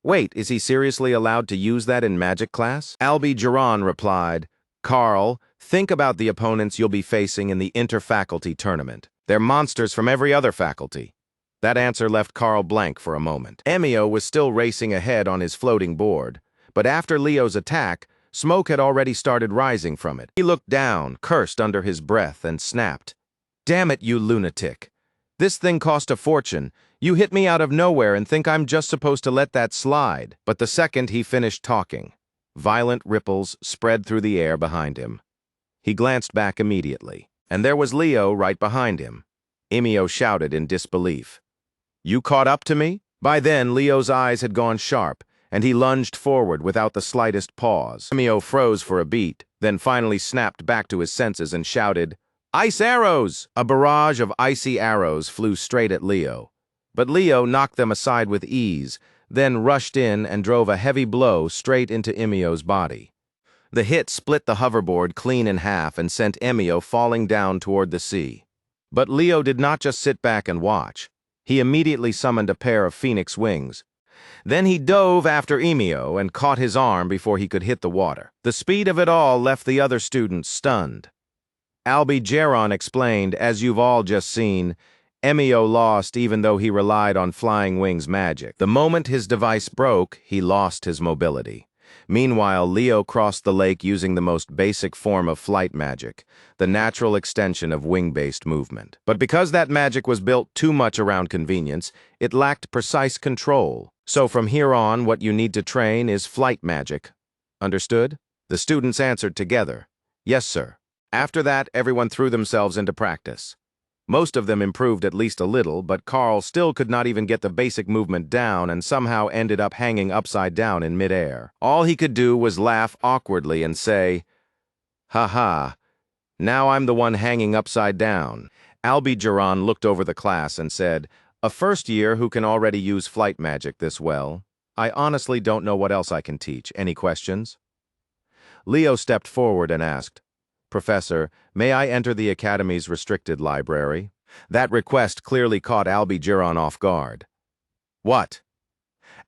Wait, is he seriously allowed to use that in magic class?" Albi-Jaran replied, "Carl, think about the opponents you'll be facing in the inter-faculty tournament. They're monsters from every other faculty." That answer left Carl blank for a moment. Emio was still racing ahead on his floating board, but after Leo's attack, smoke had already started rising from it. He looked down, cursed under his breath, and snapped, "Damn it, you lunatic. This thing cost a fortune. You hit me out of nowhere and think I'm just supposed to let that slide." But the second he finished talking, violent ripples spread through the air behind him. He glanced back immediately, and there was Leo right behind him. Emio shouted in disbelief, "You caught up to me?" By then, Leo's eyes had gone sharp, and he lunged forward without the slightest pause. Emio froze for a beat, then finally snapped back to his senses and shouted, "Ice arrows!" A barrage of icy arrows flew straight at Leo, but Leo knocked them aside with ease, then rushed in and drove a heavy blow straight into Emio's body. The hit split the hoverboard clean in half and sent Emio falling down toward the sea. But Leo did not just sit back and watch. He immediately summoned a pair of phoenix wings. Then he dove after Emio and caught his arm before he could hit the water. The speed of it all left the other students stunned. Albi-Jaran explained, "As you've all just seen, Emio lost even though he relied on Flying Wings magic. The moment his device broke, he lost his mobility. Meanwhile, Leo crossed the lake using the most basic form of flight magic, the natural extension of wing-based movement. But because that magic was built too much around convenience, it lacked precise control. So from here on, what you need to train is flight magic. Understood?" The students answered together, "Yes, sir." After that, everyone threw themselves into practice. Most of them improved at least a little, but Carl still could not even get the basic movement down and somehow ended up hanging upside down in midair. All he could do was laugh awkwardly and say, "Ha ha, now I'm the one hanging upside down." Albi-Jaran looked over the class and said, "A first year who can already use flight magic this well. I honestly don't know what else I can teach. Any questions?" Leo stepped forward and asked, "Professor, may I enter the Academy's restricted library?" That request clearly caught Albi-Jaran off guard. "What?"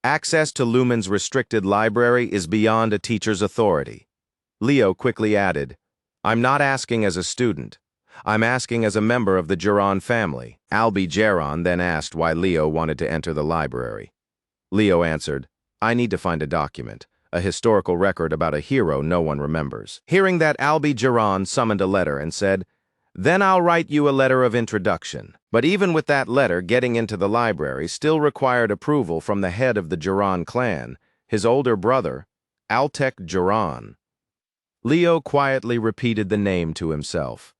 "Access to Lumen's restricted library is beyond a teacher's authority." Leo quickly added, "I'm not asking as a student. I'm asking as a member of the Jaran family." Albi-Jaran then asked why Leo wanted to enter the library. Leo answered, "I need to find a document. A historical record about a hero no one remembers." Hearing that, Albi-Jaran summoned a letter and said, "Then I'll write you a letter of introduction." But even with that letter, getting into the library still required approval from the head of the Jaran clan, his older brother, Altek Jiran. Leo quietly repeated the name to himself.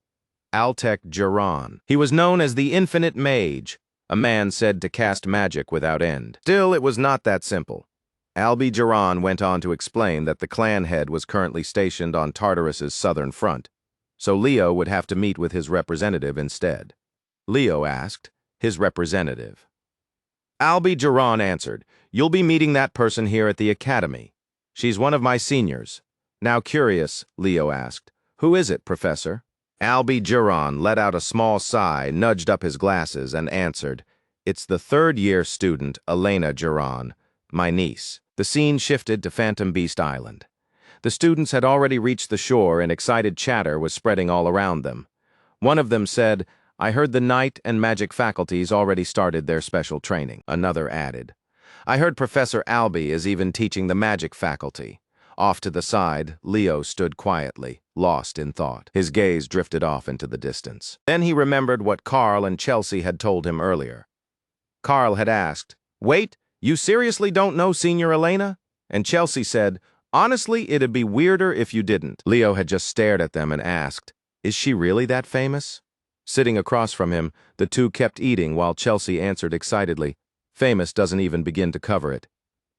Altek Jiran. He was known as the Infinite Mage, a man said to cast magic without end. Still, it was not that simple. Albi Jiran went on to explain that the clan head was currently stationed on Tartarus's southern front, so Leo would have to meet with his representative instead. Leo asked, his representative. Albi Jiran answered, "You'll be meeting that person here at the academy. She's one of my seniors." Now curious, Leo asked, "Who is it, Professor?" Albi Jiran let out a small sigh, nudged up his glasses, and answered, "It's the third-year student, Elena Jiran, my niece." The scene shifted to Phantom Beast Island. The students had already reached the shore and excited chatter was spreading all around them. One of them said, "I heard the night and magic faculties already started their special training." Another added, "I heard Professor Albi is even teaching the magic faculty." Off to the side, Leo stood quietly, lost in thought. His gaze drifted off into the distance. Then he remembered what Carl and Chelsea had told him earlier. Carl had asked, "Wait, you seriously don't know Senior Elena?" And Chelsea said, "Honestly, it'd be weirder if you didn't." Leo had just stared at them and asked, "Is she really that famous?" Sitting across from him, the two kept eating while Chelsea answered excitedly, "Famous doesn't even begin to cover it.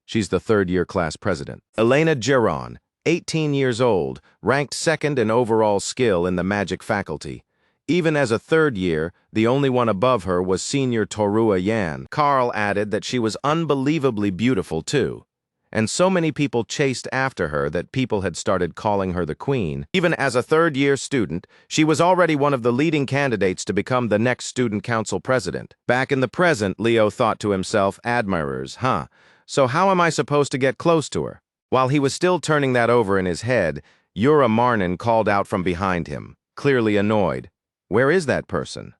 She's the third-year class president." Elena Jiran, 18 years old, ranked second in overall skill in the magic faculty. Even as a third year, the only one above her was Senior Torua Yan. Carl added that she was unbelievably beautiful, too. And so many people chased after her that people had started calling her the queen. Even as a third-year student, she was already one of the leading candidates to become the next student council president. Back in the present, Leo thought to himself, admirers, huh? So how am I supposed to get close to her? While he was still turning that over in his head, Yura Marnin called out from behind him, clearly annoyed. "Where is that person?"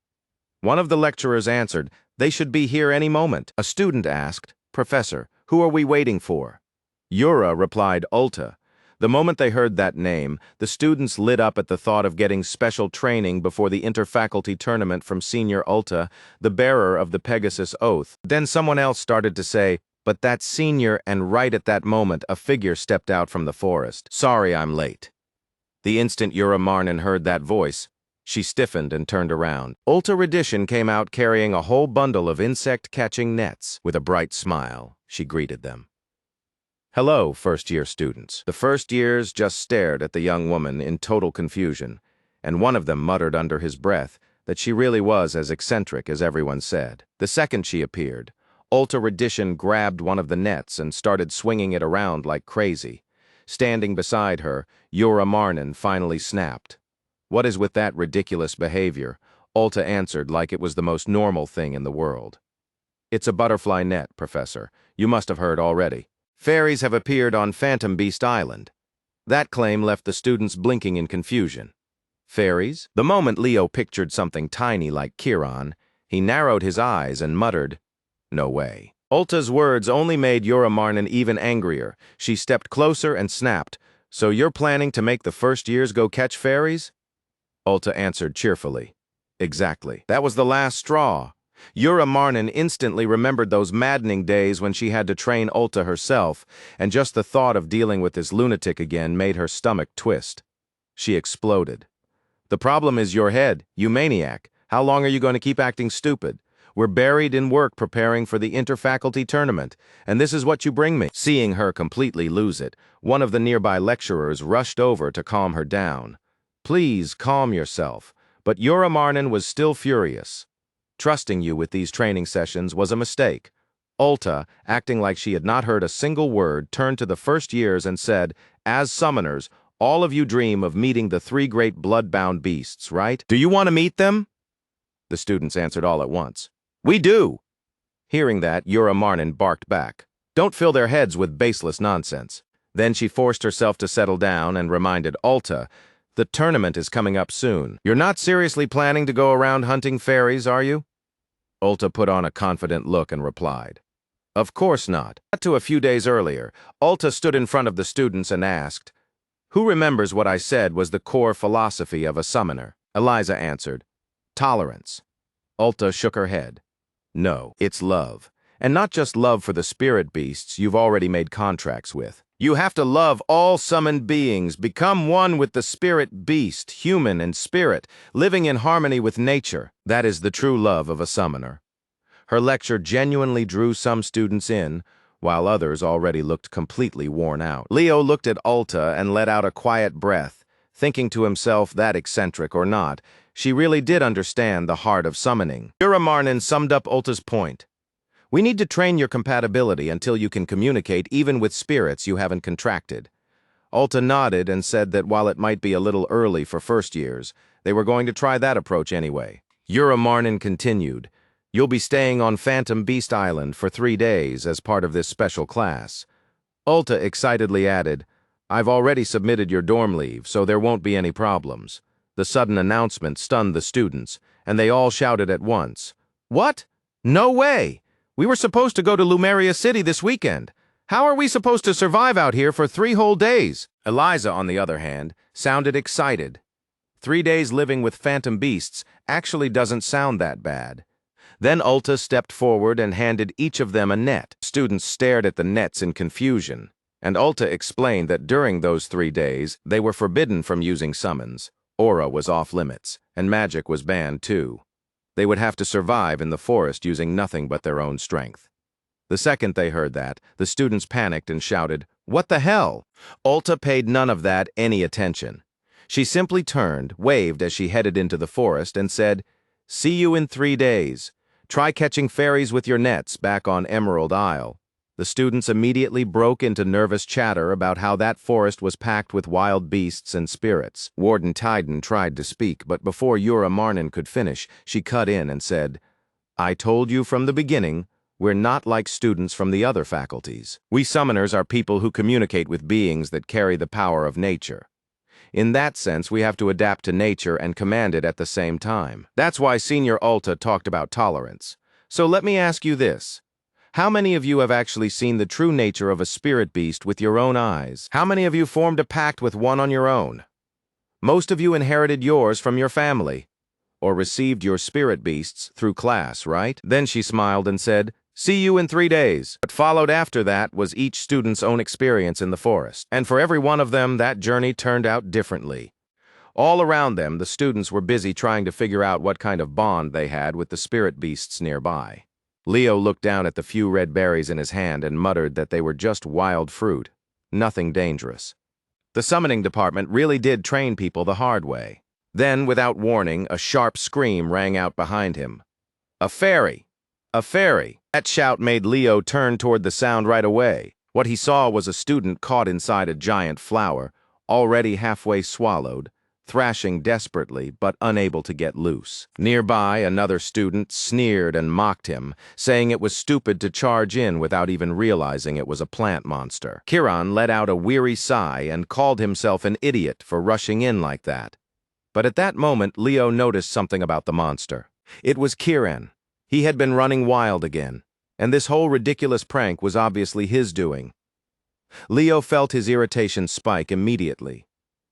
One of the lecturers answered, "They should be here any moment." A student asked, "Professor, who are we waiting for?" Yura replied, "Ulta." The moment they heard that name, the students lit up at the thought of getting special training before the interfaculty tournament from Senior Ulta, the bearer of the Pegasus Oath. Then someone else started to say, "But that's Senior," and right at that moment, a figure stepped out from the forest. "Sorry I'm late." The instant Yura Marnin heard that voice, she stiffened and turned around. Ulta Redition came out carrying a whole bundle of insect-catching nets. With a bright smile, she greeted them. "Hello, first-year students." The first years just stared at the young woman in total confusion, and one of them muttered under his breath that she really was as eccentric as everyone said. The second she appeared, Ulta Redition grabbed one of the nets and started swinging it around like crazy. Standing beside her, Yura Marnin finally snapped. "What is with that ridiculous behavior?" Ulta answered like it was the most normal thing in the world. "It's a butterfly net, Professor. You must have heard already. Fairies have appeared on Phantom Beast Island." That claim left the students blinking in confusion. Fairies? The moment Leo pictured something tiny like Kiran, he narrowed his eyes and muttered, "No way." Ulta's words only made Yura Marnin even angrier. She stepped closer and snapped, "So you're planning to make the first years go catch fairies?" Ulta answered cheerfully, "Exactly." That was the last straw. Yura Marnin instantly remembered those maddening days when she had to train Ulta herself, and just the thought of dealing with this lunatic again made her stomach twist. She exploded. "The problem is your head, you maniac. How long are you going to keep acting stupid? We're buried in work preparing for the interfaculty tournament, and this is what you bring me." Seeing her completely lose it, one of the nearby lecturers rushed over to calm her down. "Please calm yourself." But Yura Marnin was still furious. "Trusting you with these training sessions was a mistake." Ulta, acting like she had not heard a single word, turned to the first years and said, "As summoners, all of you dream of meeting the three great blood-bound beasts, right? Do you want to meet them?" The students answered all at once, "We do!" Hearing that, Yura Marnin barked back, "Don't fill their heads with baseless nonsense." Then she forced herself to settle down and reminded Ulta, "The tournament is coming up soon. You're not seriously planning to go around hunting fairies, are you?" Ulta put on a confident look and replied, "Of course not." Cut to a few days earlier, Ulta stood in front of the students and asked, "Who remembers what I said was the core philosophy of a summoner?" Eliza answered, "Tolerance." Ulta shook her head. "No, it's love. And not just love for the spirit beasts you've already made contracts with. You have to love all summoned beings, become one with the spirit beast, human and spirit, living in harmony with nature. That is the true love of a summoner. Her lecture genuinely drew some students in, while others already looked completely worn out. Leo looked at Ulta and let out a quiet breath, thinking to himself that eccentric or not, she really did understand the heart of summoning. Uramarnin summed up Ulta's point. We need to train your compatibility until you can communicate even with spirits you haven't contracted. Ulta nodded and said that while it might be a little early for first years, they were going to try that approach anyway. Uramarnin continued, You'll be staying on Phantom Beast Island for 3 days as part of this special class. Ulta excitedly added, I've already submitted your dorm leave, so there won't be any problems. The sudden announcement stunned the students, and they all shouted at once, What? No way! We were supposed to go to Lumeria City this weekend. How are we supposed to survive out here for 3 whole days? Eliza, on the other hand, sounded excited. 3 days living with phantom beasts actually doesn't sound that bad. Then Ulta stepped forward and handed each of them a net. Students stared at the nets in confusion, and Ulta explained that during those 3 days, they were forbidden from using summons. Aura was off limits, and magic was banned too. They would have to survive in the forest using nothing but their own strength. The second they heard that, the students panicked and shouted, What the hell? Ulta paid none of that any attention. She simply turned, waved as she headed into the forest, and said, See you in 3 days. Try catching fairies with your nets back on Emerald Isle. The students immediately broke into nervous chatter about how that forest was packed with wild beasts and spirits. Warden Tyden tried to speak, but before Uramarnin could finish, she cut in and said, I told you from the beginning, we're not like students from the other faculties. We summoners are people who communicate with beings that carry the power of nature. In that sense, we have to adapt to nature and command it at the same time. That's why Senior Ulta talked about tolerance. So let me ask you this. How many of you have actually seen the true nature of a spirit beast with your own eyes? How many of you formed a pact with one on your own? Most of you inherited yours from your family, or received your spirit beasts through class, right? Then she smiled and said, See you in 3 days. What followed after that was each student's own experience in the forest, and for every one of them, that journey turned out differently. All around them, the students were busy trying to figure out what kind of bond they had with the spirit beasts nearby. Leo looked down at the few red berries in his hand and muttered that they were just wild fruit, nothing dangerous. The summoning department really did train people the hard way. Then, without warning, a sharp scream rang out behind him. A fairy! A fairy! That shout made Leo turn toward the sound right away. What he saw was a student caught inside a giant flower, already halfway swallowed, thrashing desperately but unable to get loose. Nearby, another student sneered and mocked him, saying it was stupid to charge in without even realizing it was a plant monster. Kiran let out a weary sigh and called himself an idiot for rushing in like that. But at that moment, Leo noticed something about the monster. It was Kiran. He had been running wild again, and this whole ridiculous prank was obviously his doing. Leo felt his irritation spike immediately.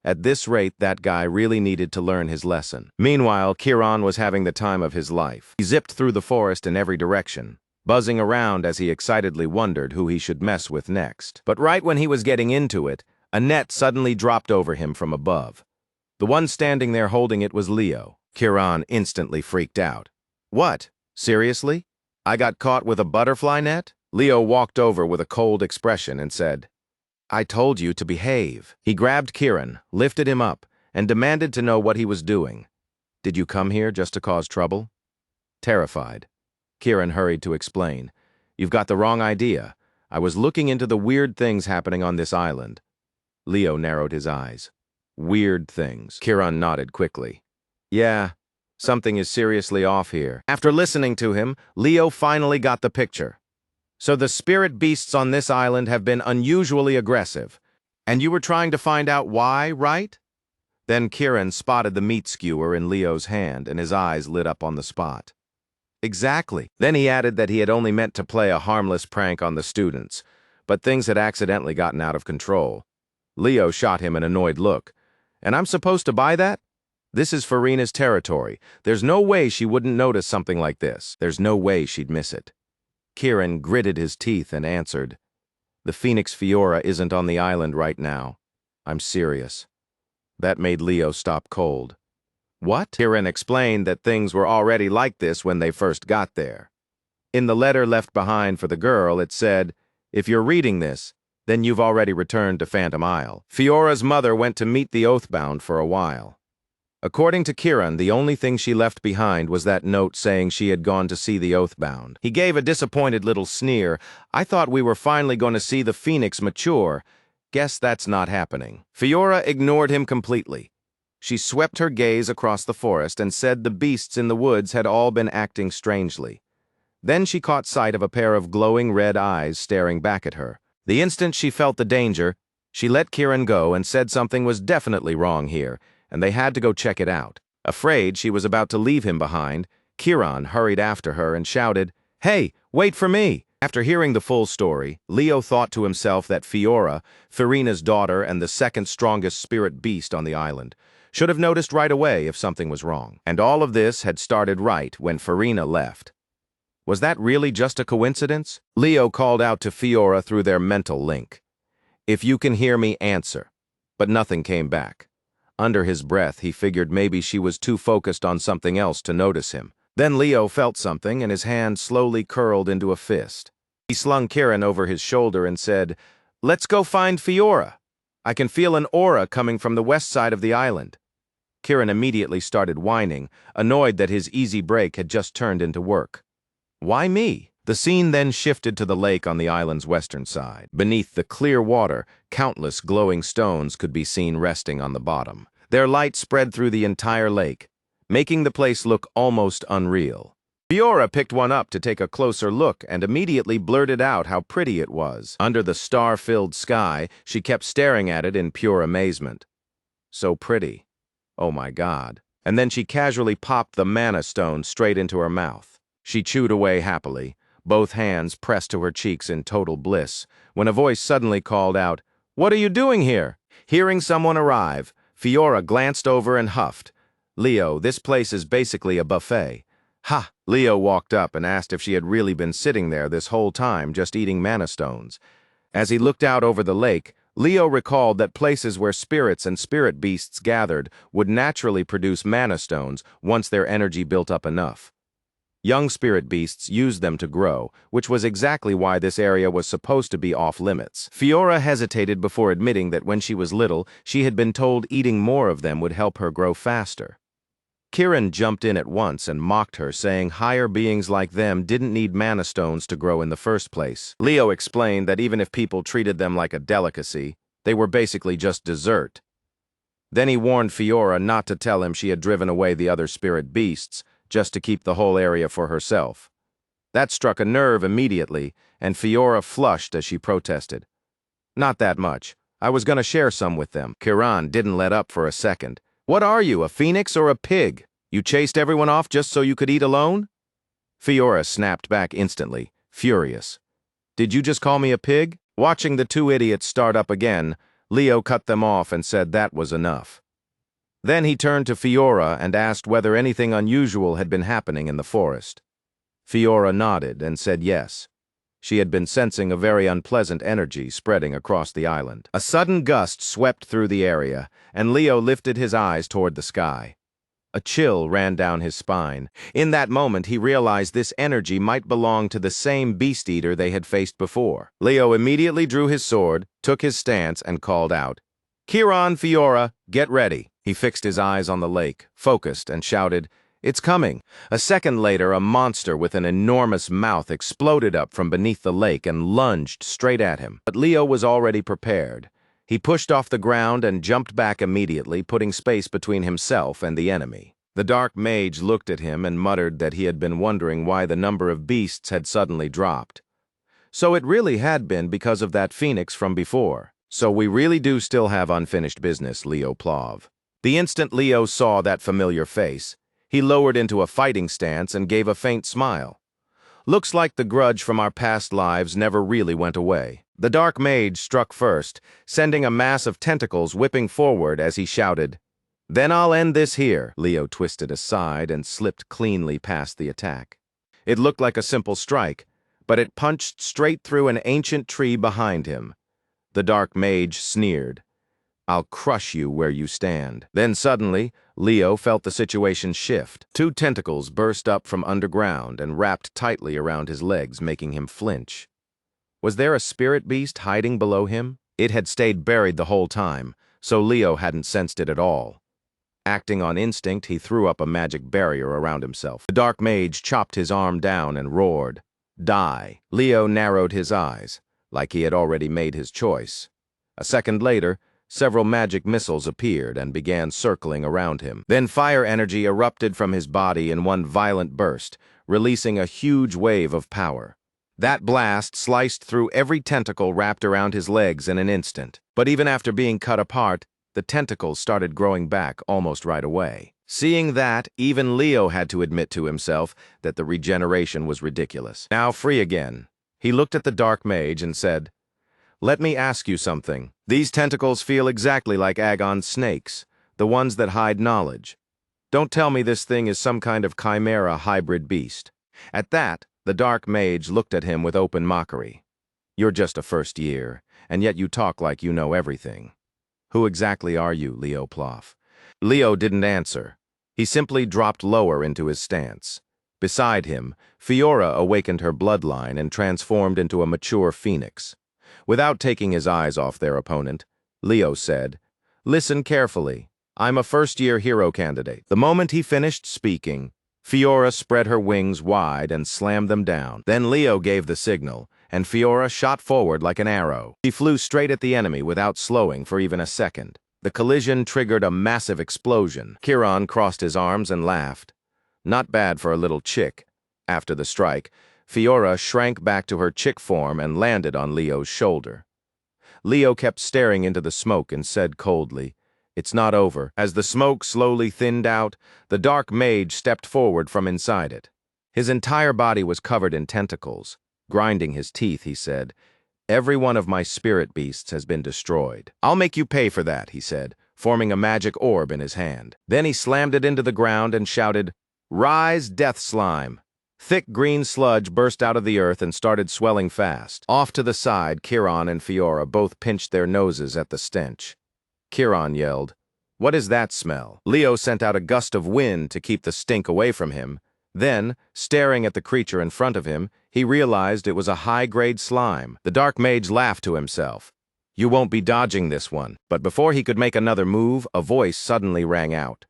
At this rate, that guy really needed to learn his lesson. Meanwhile, Kiran was having the time of his life. He zipped through the forest in every direction, buzzing around as he excitedly wondered who he should mess with next. But right when he was getting into it, a net suddenly dropped over him from above. The one standing there holding it was Leo. Kiran instantly freaked out. What? Seriously? I got caught with a butterfly net? Leo walked over with a cold expression and said, I told you to behave. He grabbed Kiran, lifted him up, and demanded to know what he was doing. Did you come here just to cause trouble? Terrified, Kiran hurried to explain. You've got the wrong idea. I was looking into the weird things happening on this island. Leo narrowed his eyes. Weird things. Kiran nodded quickly. Yeah, something is seriously off here. After listening to him, Leo finally got the picture. So the spirit beasts on this island have been unusually aggressive. And you were trying to find out why, right? Then Kiran spotted the meat skewer in Leo's hand, and his eyes lit up on the spot. Exactly. Then he added that he had only meant to play a harmless prank on the students, but things had accidentally gotten out of control. Leo shot him an annoyed look. And I'm supposed to buy that? This is Farina's territory. There's no way she wouldn't notice something like this. There's no way she'd miss it. Kiran gritted his teeth and answered, "The Phoenix Fiora isn't on the island right now. I'm serious." That made Leo stop cold. What? Kiran explained that things were already like this when they first got there. In the letter left behind for the girl, it said, "If you're reading this, then you've already returned to Phantom Isle." Fiora's mother went to meet the Oathbound for a while. According to Kiran, the only thing she left behind was that note saying she had gone to see the Oathbound. He gave a disappointed little sneer. "I thought we were finally going to see the Phoenix mature. Guess that's not happening." Fiora ignored him completely. She swept her gaze across the forest and said the beasts in the woods had all been acting strangely. Then she caught sight of a pair of glowing red eyes staring back at her. The instant she felt the danger, she let Kiran go and said something was definitely wrong here, and they had to go check it out. Afraid she was about to leave him behind, Kiran hurried after her and shouted, "Hey, wait for me!" After hearing the full story, Leo thought to himself that Fiora, Farina's daughter and the second strongest spirit beast on the island, should have noticed right away if something was wrong. And all of this had started right when Farina left. Was that really just a coincidence? Leo called out to Fiora through their mental link. "If you can hear me, answer." But nothing came back. Under his breath, he figured maybe she was too focused on something else to notice him. Then Leo felt something and his hand slowly curled into a fist. He slung Kiran over his shoulder and said, "Let's go find Fiora. I can feel an aura coming from the west side of the island." Kiran immediately started whining, annoyed that his easy break had just turned into work. "Why me?" The scene then shifted to the lake on the island's western side. Beneath the clear water, countless glowing stones could be seen resting on the bottom. Their light spread through the entire lake, making the place look almost unreal. Fiora picked one up to take a closer look and immediately blurted out how pretty it was. Under the star-filled sky, she kept staring at it in pure amazement. So pretty. Oh my God. And then she casually popped the mana stone straight into her mouth. She chewed away happily, both hands pressed to her cheeks in total bliss, when a voice suddenly called out, "What are you doing here?" Hearing someone arrive, Fiora glanced over and huffed, "Leo, this place is basically a buffet." "Ha!" Leo walked up and asked if she had really been sitting there this whole time just eating mana stones. As he looked out over the lake, Leo recalled that places where spirits and spirit beasts gathered would naturally produce mana stones once their energy built up enough. Young spirit beasts used them to grow, which was exactly why this area was supposed to be off-limits. Fiora hesitated before admitting that when she was little, she had been told eating more of them would help her grow faster. Kiran jumped in at once and mocked her, saying higher beings like them didn't need mana stones to grow in the first place. Leo explained that even if people treated them like a delicacy, they were basically just dessert. Then he warned Fiora not to tell him she had driven away the other spirit beasts, just to keep the whole area for herself. That struck a nerve immediately, and Fiora flushed as she protested. "Not that much. I was going to share some with them." Kiran didn't let up for a second. "What are you, a phoenix or a pig? You chased everyone off just so you could eat alone?" Fiora snapped back instantly, furious. "Did you just call me a pig?" Watching the two idiots start up again, Leo cut them off and said that was enough. Then he turned to Fiora and asked whether anything unusual had been happening in the forest. Fiora nodded and said yes. She had been sensing a very unpleasant energy spreading across the island. A sudden gust swept through the area, and Leo lifted his eyes toward the sky. A chill ran down his spine. In that moment, he realized this energy might belong to the same beast eater they had faced before. Leo immediately drew his sword, took his stance, and called out, "Kiran, Fiora, get ready." He fixed his eyes on the lake, focused, and shouted, "It's coming." A second later, a monster with an enormous mouth exploded up from beneath the lake and lunged straight at him. But Leo was already prepared. He pushed off the ground and jumped back immediately, putting space between himself and the enemy. The dark mage looked at him and muttered that he had been wondering why the number of beasts had suddenly dropped. So it really had been because of that phoenix from before. So we really do still have unfinished business, Leo Plov. The instant Leo saw that familiar face, he lowered into a fighting stance and gave a faint smile. Looks like the grudge from our past lives never really went away. The dark mage struck first, sending a mass of tentacles whipping forward as he shouted, "Then I'll end this here." Leo twisted aside and slipped cleanly past the attack. It looked like a simple strike, but it punched straight through an ancient tree behind him. The dark mage sneered. "I'll crush you where you stand." Then suddenly, Leo felt the situation shift. Two tentacles burst up from underground and wrapped tightly around his legs, making him flinch. Was there a spirit beast hiding below him? It had stayed buried the whole time, so Leo hadn't sensed it at all. Acting on instinct, he threw up a magic barrier around himself. The dark mage chopped his arm down and roared, "Die." Leo narrowed his eyes, like he had already made his choice. A second later, several magic missiles appeared and began circling around him. Then fire energy erupted from his body in one violent burst, releasing a huge wave of power. That blast sliced through every tentacle wrapped around his legs in an instant. But even after being cut apart, the tentacles started growing back almost right away. Seeing that, even Leo had to admit to himself that the regeneration was ridiculous. Now free again, he looked at the dark mage and said, "Let me ask you something. These tentacles feel exactly like Agon's snakes, the ones that hide knowledge. Don't tell me this thing is some kind of chimera hybrid beast." At that, the dark mage looked at him with open mockery. "You're just a first year, and yet you talk like you know everything. Who exactly are you, Leo Ploff?" Leo didn't answer. He simply dropped lower into his stance. Beside him, Fiora awakened her bloodline and transformed into a mature phoenix. Without taking his eyes off their opponent, Leo said, "Listen carefully. I'm a first-year hero candidate." The moment he finished speaking, Fiora spread her wings wide and slammed them down. Then Leo gave the signal, and Fiora shot forward like an arrow. He flew straight at the enemy without slowing for even a second. The collision triggered a massive explosion. Chiron crossed his arms and laughed. Not bad for a little chick. After the strike, Fiora shrank back to her chick form and landed on Leo's shoulder. Leo kept staring into the smoke and said coldly, "It's not over." As the smoke slowly thinned out, the dark mage stepped forward from inside it. His entire body was covered in tentacles. Grinding his teeth, he said, "Every one of my spirit beasts has been destroyed. I'll make you pay for that," he said, forming a magic orb in his hand. Then he slammed it into the ground and shouted, "Rise, death slime." Thick green sludge burst out of the earth and started swelling fast. Off to the side, Chiron and Fiora both pinched their noses at the stench. Chiron yelled, "What is that smell?" Leo sent out a gust of wind to keep the stink away from him. Then, staring at the creature in front of him, he realized it was a high-grade slime. The dark mage laughed to himself. "You won't be dodging this one." But before he could make another move, a voice suddenly rang out.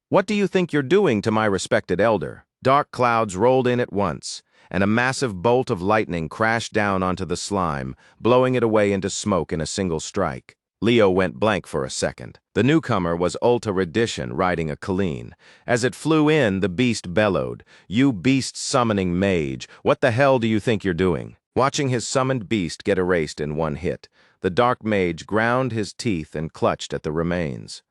"What do you think you're doing to my respected elder?" Dark clouds rolled in at once, and a massive bolt of lightning crashed down onto the slime, blowing it away into smoke in a single strike. Leo went blank for a second. The newcomer was Ulta Redition riding a Colleen. As it flew in, the beast bellowed, "You beast-summoning mage, what the hell do you think you're doing?" Watching his summoned beast get erased in one hit, the dark mage ground his teeth and clutched at the remains.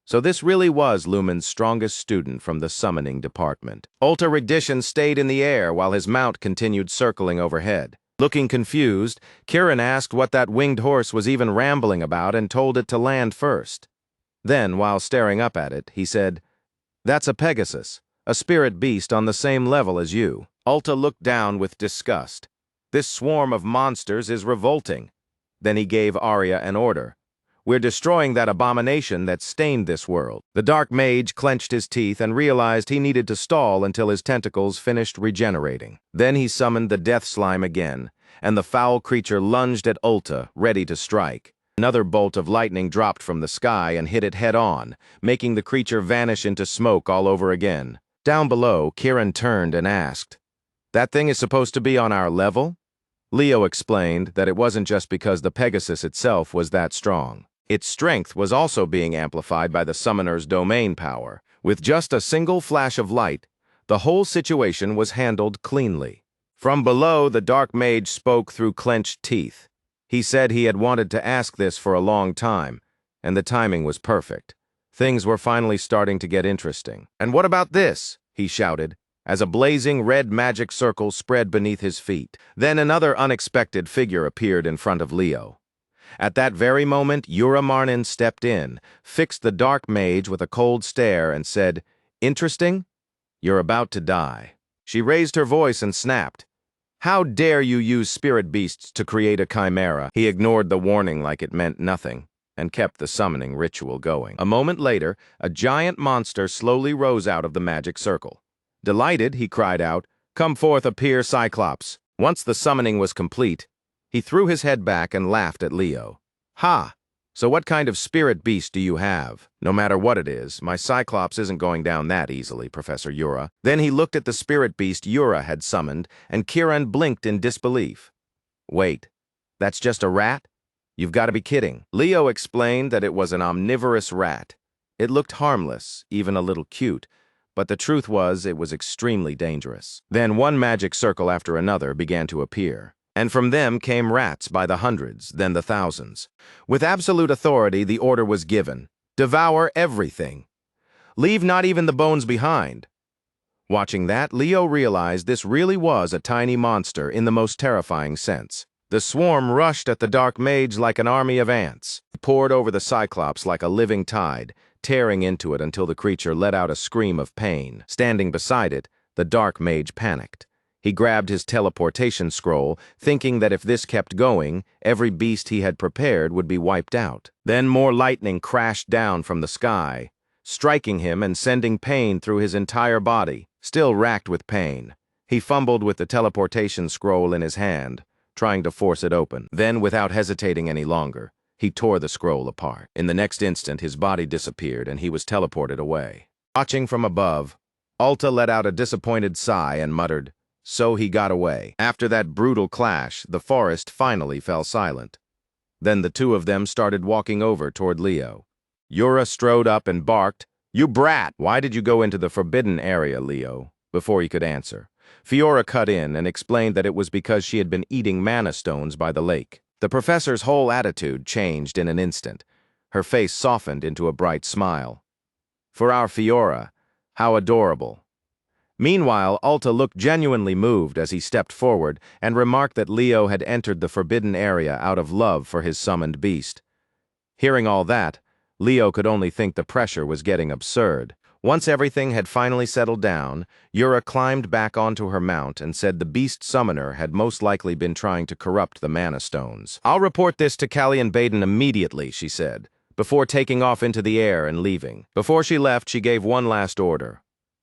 So this really was Lumen's strongest student from the summoning department. Ulta Redition stayed in the air while his mount continued circling overhead. Looking confused, Kirin asked what that winged horse was even rambling about and told it to land first. Then, while staring up at it, he said, "That's a Pegasus, a spirit beast on the same level as you." Ulta looked down with disgust. "This swarm of monsters is revolting." Then he gave Arya an order. "We're destroying that abomination that stained this world." The dark mage clenched his teeth and realized he needed to stall until his tentacles finished regenerating. Then he summoned the death slime again, and the foul creature lunged at Ulta, ready to strike. Another bolt of lightning dropped from the sky and hit it head-on, making the creature vanish into smoke all over again. Down below, Kirin turned and asked, "That thing is supposed to be on our level?" Leo explained that it wasn't just because the Pegasus itself was that strong. Its strength was also being amplified by the summoner's domain power. With just a single flash of light, the whole situation was handled cleanly. From below, the dark mage spoke through clenched teeth. He said he had wanted to ask this for a long time, and the timing was perfect. Things were finally starting to get interesting. "And what about this?" he shouted, as a blazing red magic circle spread beneath his feet. Then another unexpected figure appeared in front of Leo. At that very moment, Yura Marnin stepped in, fixed the dark mage with a cold stare, and said, "Interesting? You're about to die." She raised her voice and snapped, How dare you use spirit beasts to create a chimera? He ignored the warning like it meant nothing and kept the summoning ritual going. A moment later, a giant monster slowly rose out of the magic circle. Delighted, he cried out, "Come forth, appear, Cyclops." Once the summoning was complete, he threw his head back and laughed at Leo. "Ha! So what kind of spirit beast do you have? No matter what it is, my Cyclops isn't going down that easily, Professor Ura." Then he looked at the spirit beast Ura had summoned, and Kiran blinked in disbelief. "Wait, that's just a rat? You've got to be kidding." Leo explained that it was an omnivorous rat. It looked harmless, even a little cute, but the truth was it was extremely dangerous. Then one magic circle after another began to appear, and from them came rats by the hundreds, then the thousands. With absolute authority, the order was given: devour everything. Leave not even the bones behind. Watching that, Leo realized this really was a tiny monster in the most terrifying sense. The swarm rushed at the dark mage like an army of ants. It poured over the Cyclops like a living tide, tearing into it until the creature let out a scream of pain. Standing beside it, the dark mage panicked. He grabbed his teleportation scroll, thinking that if this kept going, every beast he had prepared would be wiped out. Then more lightning crashed down from the sky, striking him and sending pain through his entire body. Still racked with pain, he fumbled with the teleportation scroll in his hand, trying to force it open. Then, without hesitating any longer, he tore the scroll apart. In the next instant, his body disappeared and he was teleported away. Watching from above, Alta let out a disappointed sigh and muttered, "So he got away." After that brutal clash, the forest finally fell silent. Then the two of them started walking over toward Leo. Ura strode up and barked, "You brat! Why did you go into the forbidden area, Leo?" Before he could answer, Fiora cut in and explained that it was because she had been eating mana stones by the lake. The professor's whole attitude changed in an instant. Her face softened into a bright smile. "For our Fiora, how adorable." Meanwhile, Alta looked genuinely moved as he stepped forward and remarked that Leo had entered the forbidden area out of love for his summoned beast. Hearing all that, Leo could only think the pressure was getting absurd. Once everything had finally settled down, Ura climbed back onto her mount and said the beast summoner had most likely been trying to corrupt the mana stones. "I'll report this to Callie and Baden immediately," she said, before taking off into the air and leaving. Before she left, she gave one last order.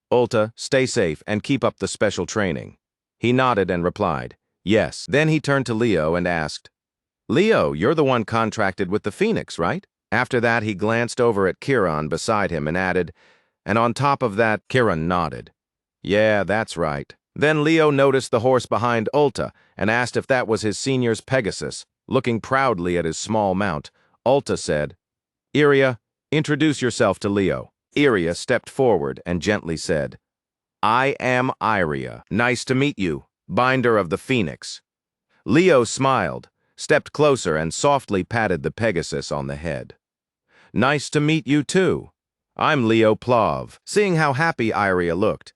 "Ulta, stay safe and keep up the special training." He nodded and replied, "Yes." Then he turned to Leo and asked, "Leo, you're the one contracted with the Phoenix, right?" After that, he glanced over at Kiran beside him and added, "And on top of that," Kiran nodded. "Yeah, that's right." Then Leo noticed the horse behind Ulta and asked if that was his senior's Pegasus. Looking proudly at his small mount, Ulta said, "Iria, introduce yourself to Leo." Iria stepped forward and gently said, "I am Iria. Nice to meet you, binder of the Phoenix." Leo smiled, stepped closer and softly patted the Pegasus on the head. "Nice to meet you too. I'm Leo Plav." Seeing how happy Iria looked,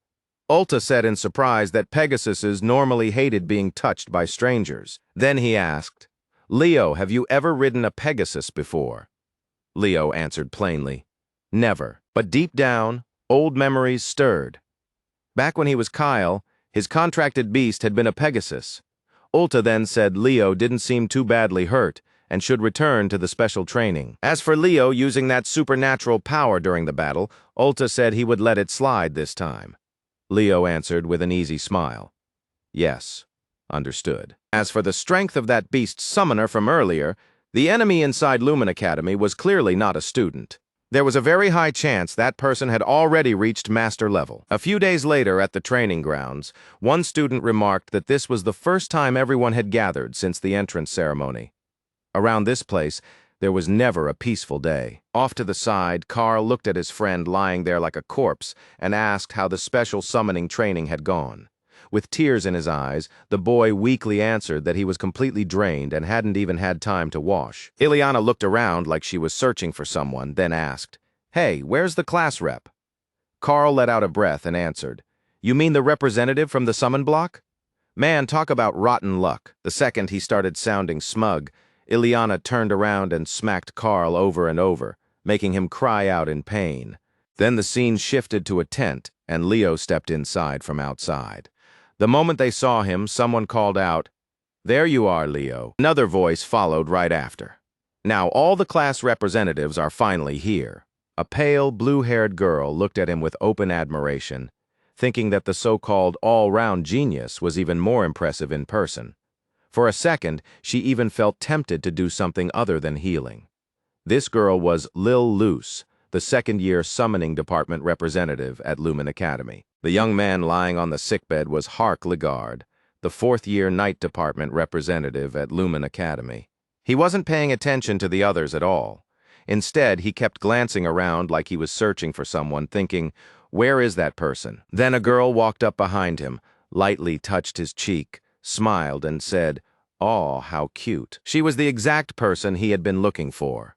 Ulta said in surprise that Pegasuses normally hated being touched by strangers. Then he asked, "Leo, have you ever ridden a Pegasus before?" Leo answered plainly, "Never." But deep down, old memories stirred. Back when he was Kyle, his contracted beast had been a Pegasus. Ulta then said Leo didn't seem too badly hurt and should return to the special training. As for Leo using that supernatural power during the battle, Ulta said he would let it slide this time. Leo answered with an easy smile. "Yes, understood." As for the strength of that beast's summoner from earlier, the enemy inside Lumen Academy was clearly not a student. There was a very high chance that person had already reached master level. A few days later at the training grounds, one student remarked that this was the first time everyone had gathered since the entrance ceremony. Around this place, there was never a peaceful day. Off to the side, Carl looked at his friend lying there like a corpse and asked how the special summoning training had gone. With tears in his eyes, the boy weakly answered that he was completely drained and hadn't even had time to wash. Ileana looked around like she was searching for someone, then asked, "Hey, where's the class rep?" Carl let out a breath and answered, "You mean the representative from the summon block? Man, talk about rotten luck." The second he started sounding smug, Ileana turned around and smacked Carl over and over, making him cry out in pain. Then the scene shifted to a tent, and Leo stepped inside from outside. The moment they saw him, someone called out, "There you are, Leo." Another voice followed right after. Now all the class representatives are finally here. A pale, blue-haired girl looked at him with open admiration, thinking that the so-called all-round genius was even more impressive in person. For a second, she even felt tempted to do something other than healing. This girl was Lil Luce, the second-year summoning department representative at Lumen Academy. The young man lying on the sickbed was Hark Lagarde, the fourth-year night department representative at Lumen Academy. He wasn't paying attention to the others at all. Instead, he kept glancing around like he was searching for someone, thinking, "Where is that person?" Then a girl walked up behind him, lightly touched his cheek, smiled, and said, "Aw, how cute." She was the exact person he had been looking for.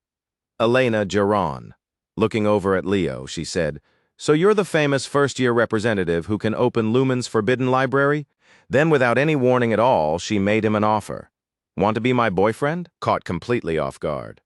Elena Geron. Looking over at Leo, she said, "So you're the famous first-year representative who can open Lumen's forbidden library?" Then, without any warning at all, she made him an offer. "Want to be my boyfriend?" Caught completely off guard.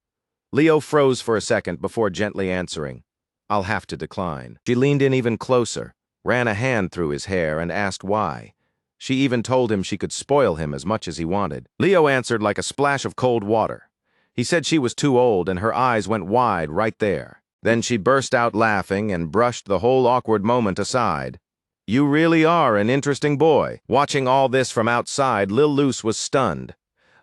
Leo froze for a second before gently answering, "I'll have to decline." She leaned in even closer, ran a hand through his hair, and asked why. She even told him she could spoil him as much as he wanted. Leo answered like a splash of cold water. He said she was too old, and her eyes went wide right there. Then she burst out laughing and brushed the whole awkward moment aside. "You really are an interesting boy." Watching all this from outside, Lil Luce was stunned.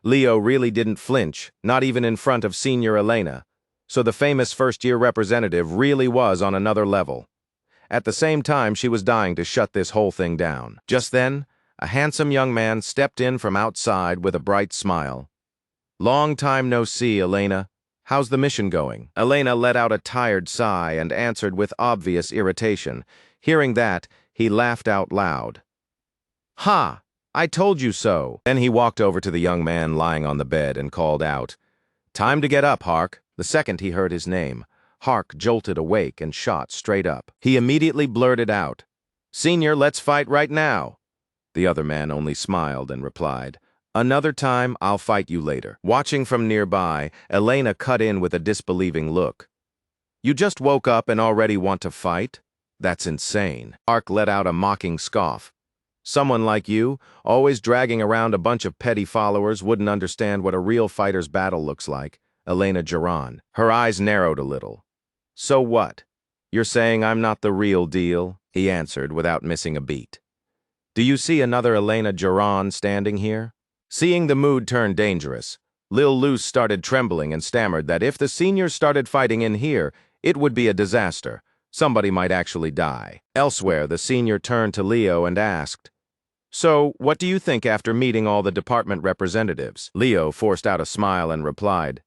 Leo really didn't flinch, not even in front of Senior Elena. So the famous first-year representative really was on another level. At the same time, she was dying to shut this whole thing down. Just then, a handsome young man stepped in from outside with a bright smile. "Long time no see, Elena. How's the mission going?" Elena let out a tired sigh and answered with obvious irritation. Hearing that, he laughed out loud. "Ha! I told you so." Then he walked over to the young man lying on the bed and called out, "Time to get up, Hark." The second he heard his name, Hark jolted awake and shot straight up. He immediately blurted out, "Senior, let's fight right now." The other man only smiled and replied, "Another time, I'll fight you later." Watching from nearby, Elena cut in with a disbelieving look. "You just woke up and already want to fight? That's insane." Hark let out a mocking scoff. "Someone like you, always dragging around a bunch of petty followers, wouldn't understand what a real fighter's battle looks like." Elena Geron. Her eyes narrowed a little. "So what? You're saying I'm not the real deal?" he answered without missing a beat. "Do you see another Elena Geron standing here?" Seeing the mood turn dangerous, Lil Luce started trembling and stammered that if the seniors started fighting in here, it would be a disaster. Somebody might actually die. Elsewhere, the senior turned to Leo and asked, "So, what do you think after meeting all the department representatives?" Leo forced out a smile and replied,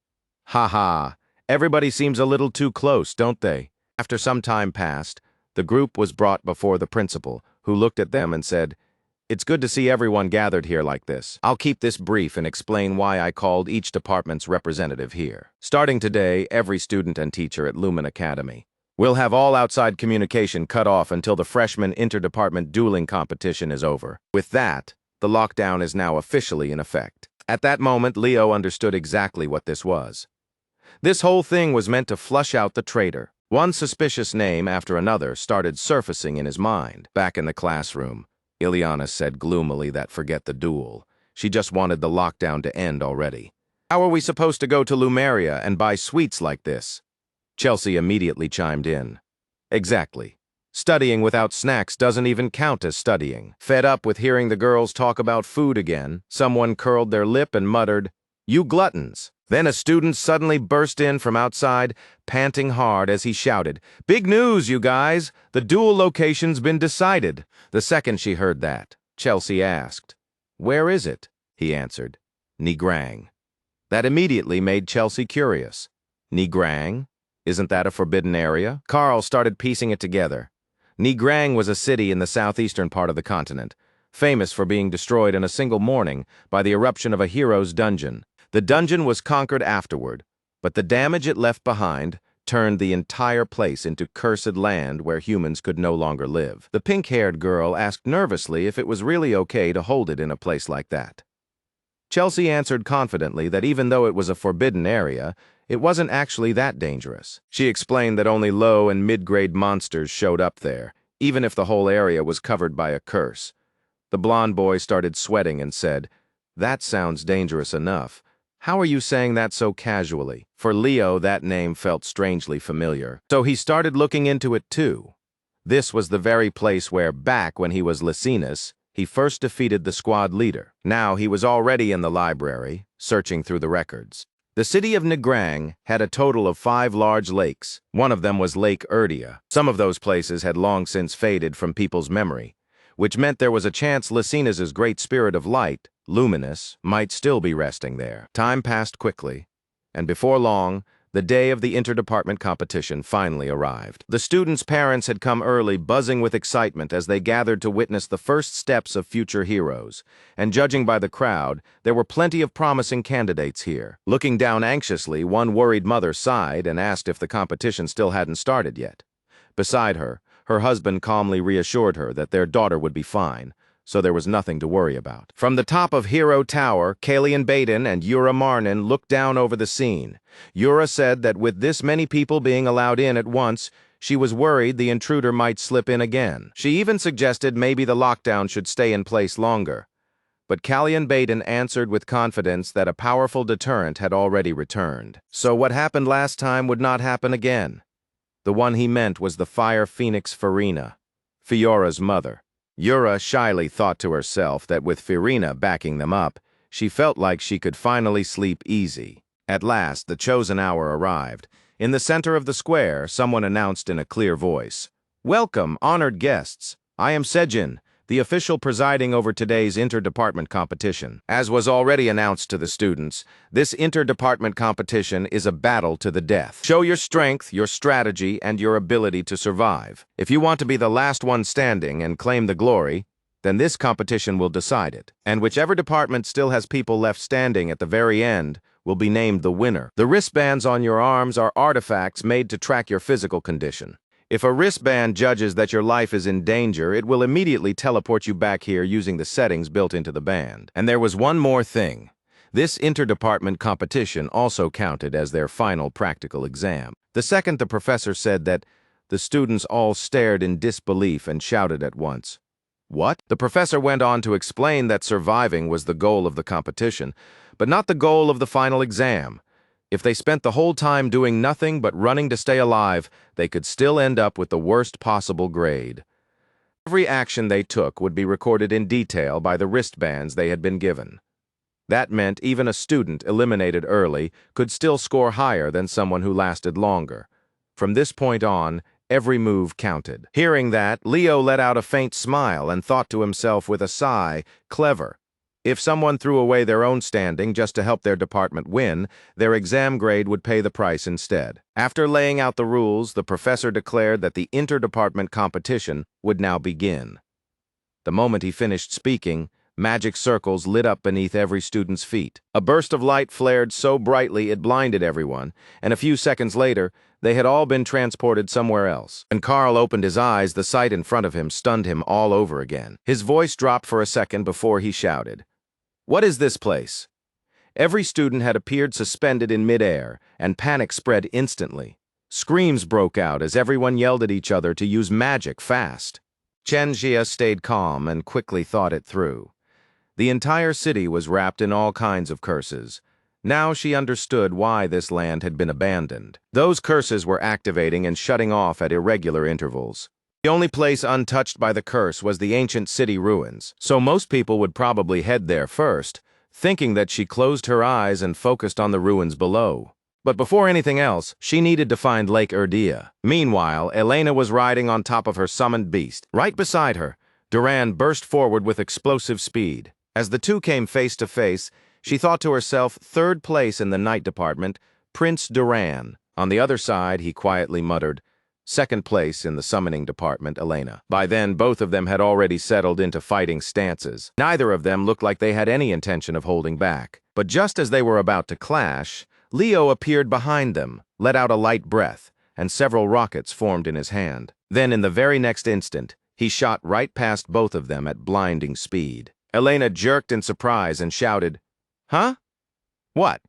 "Ha ha, everybody seems a little too close, don't they?" After some time passed, the group was brought before the principal, who looked at them and said, "It's good to see everyone gathered here like this. I'll keep this brief and explain why I called each department's representative here. Starting today, every student and teacher at Lumen Academy will have all outside communication cut off until the freshman interdepartment dueling competition is over. With that, the lockdown is now officially in effect." At that moment, Leo understood exactly what this was. This whole thing was meant to flush out the traitor. One suspicious name after another started surfacing in his mind. Back in the classroom, Ileana said gloomily that forget the duel. She just wanted the lockdown to end already. "How are we supposed to go to Lumeria and buy sweets like this?" Chelsea immediately chimed in. "Exactly. Studying without snacks doesn't even count as studying." Fed up with hearing the girls talk about food again, someone curled their lip and muttered, "You gluttons." Then a student suddenly burst in from outside, panting hard as he shouted, "Big news, you guys! The duel location's been decided." The second she heard that, Chelsea asked, "Where is it?" He answered, "Nigrang." That immediately made Chelsea curious. Nigrang? Isn't that a forbidden area? Carl started piecing it together. Nigrang was a city in the southeastern part of the continent, famous for being destroyed in a single morning by the eruption of a hero's dungeon. The dungeon was conquered afterward, but the damage it left behind turned the entire place into cursed land where humans could no longer live. The pink-haired girl asked nervously if it was really okay to hold it in a place like that. Chelsea answered confidently that even though it was a forbidden area, it wasn't actually that dangerous. She explained that only low and mid-grade monsters showed up there, even if the whole area was covered by a curse. The blond boy started sweating and said, "That sounds dangerous enough. How are you saying that so casually?" For Leo, that name felt strangely familiar. So he started looking into it too. This was the very place where, back when he was Lycinus, he first defeated the squad leader. Now he was already in the library, searching through the records. The city of Nagrang had a total of 5 large lakes. One of them was Lake Erdia. Some of those places had long since faded from people's memory, which meant there was a chance Lycinus's great spirit of light, Luminous, might still be resting there. Time passed quickly, and before long, the day of the interdepartment competition finally arrived. The students' parents had come early, buzzing with excitement as they gathered to witness the first steps of future heroes. And judging by the crowd, there were plenty of promising candidates here. Looking down anxiously, one worried mother sighed and asked if the competition still hadn't started yet. Beside her, her husband calmly reassured her that their daughter would be fine, so there was nothing to worry about. From the top of Hero Tower, Kalian Baden and Yura Marnin looked down over the scene. Yura said that with this many people being allowed in at once, she was worried the intruder might slip in again. She even suggested maybe the lockdown should stay in place longer. But Kalian Baden answered with confidence that a powerful deterrent had already returned. So what happened last time would not happen again. The one he meant was the Fire Phoenix Farina, Fiora's mother. Yura shyly thought to herself that with Farina backing them up, she felt like she could finally sleep easy. At last, the chosen hour arrived. In the center of the square, someone announced in a clear voice, "Welcome, honored guests. I am Sejin, the official presiding over today's interdepartment competition." As was already announced to the students, this interdepartment competition is a battle to the death. Show your strength, your strategy, and your ability to survive. If you want to be the last one standing and claim the glory, then this competition will decide it. And whichever department still has people left standing at the very end will be named the winner. The wristbands on your arms are artifacts made to track your physical condition. If a wristband judges that your life is in danger, it will immediately teleport you back here using the settings built into the band. And there was one more thing. This interdepartment competition also counted as their final practical exam. The second the professor said that, the students all stared in disbelief and shouted at once, "What?" The professor went on to explain that surviving was the goal of the competition, but not the goal of the final exam. If they spent the whole time doing nothing but running to stay alive, they could still end up with the worst possible grade. Every action they took would be recorded in detail by the wristbands they had been given. That meant even a student eliminated early could still score higher than someone who lasted longer. From this point on, every move counted. Hearing that, Leo let out a faint smile and thought to himself with a sigh, clever. If someone threw away their own standing just to help their department win, their exam grade would pay the price instead. After laying out the rules, the professor declared that the interdepartment competition would now begin. The moment he finished speaking, magic circles lit up beneath every student's feet. A burst of light flared so brightly it blinded everyone, and a few seconds later, they had all been transported somewhere else. When Carl opened his eyes, the sight in front of him stunned him all over again. His voice dropped for a second before he shouted, "What is this place?" Every student had appeared suspended in midair, and panic spread instantly. Screams broke out as everyone yelled at each other to use magic fast. Chen Jia stayed calm and quickly thought it through. The entire city was wrapped in all kinds of curses. Now she understood why this land had been abandoned. Those curses were activating and shutting off at irregular intervals. The only place untouched by the curse was the ancient city ruins, so most people would probably head there first, thinking that she closed her eyes and focused on the ruins below. But before anything else, she needed to find Lake Erdia. Meanwhile, Elena was riding on top of her summoned beast. Right beside her, Duran burst forward with explosive speed. As the two came face to face, she thought to herself, third place in the night department, Prince Duran. On the other side, he quietly muttered, second place in the summoning department, Elena. By then, both of them had already settled into fighting stances. Neither of them looked like they had any intention of holding back. But just as they were about to clash, Leo appeared behind them, let out a light breath, and several rockets formed in his hand. Then, in the very next instant, he shot right past both of them at blinding speed. Elena jerked in surprise and shouted, "Huh? What?"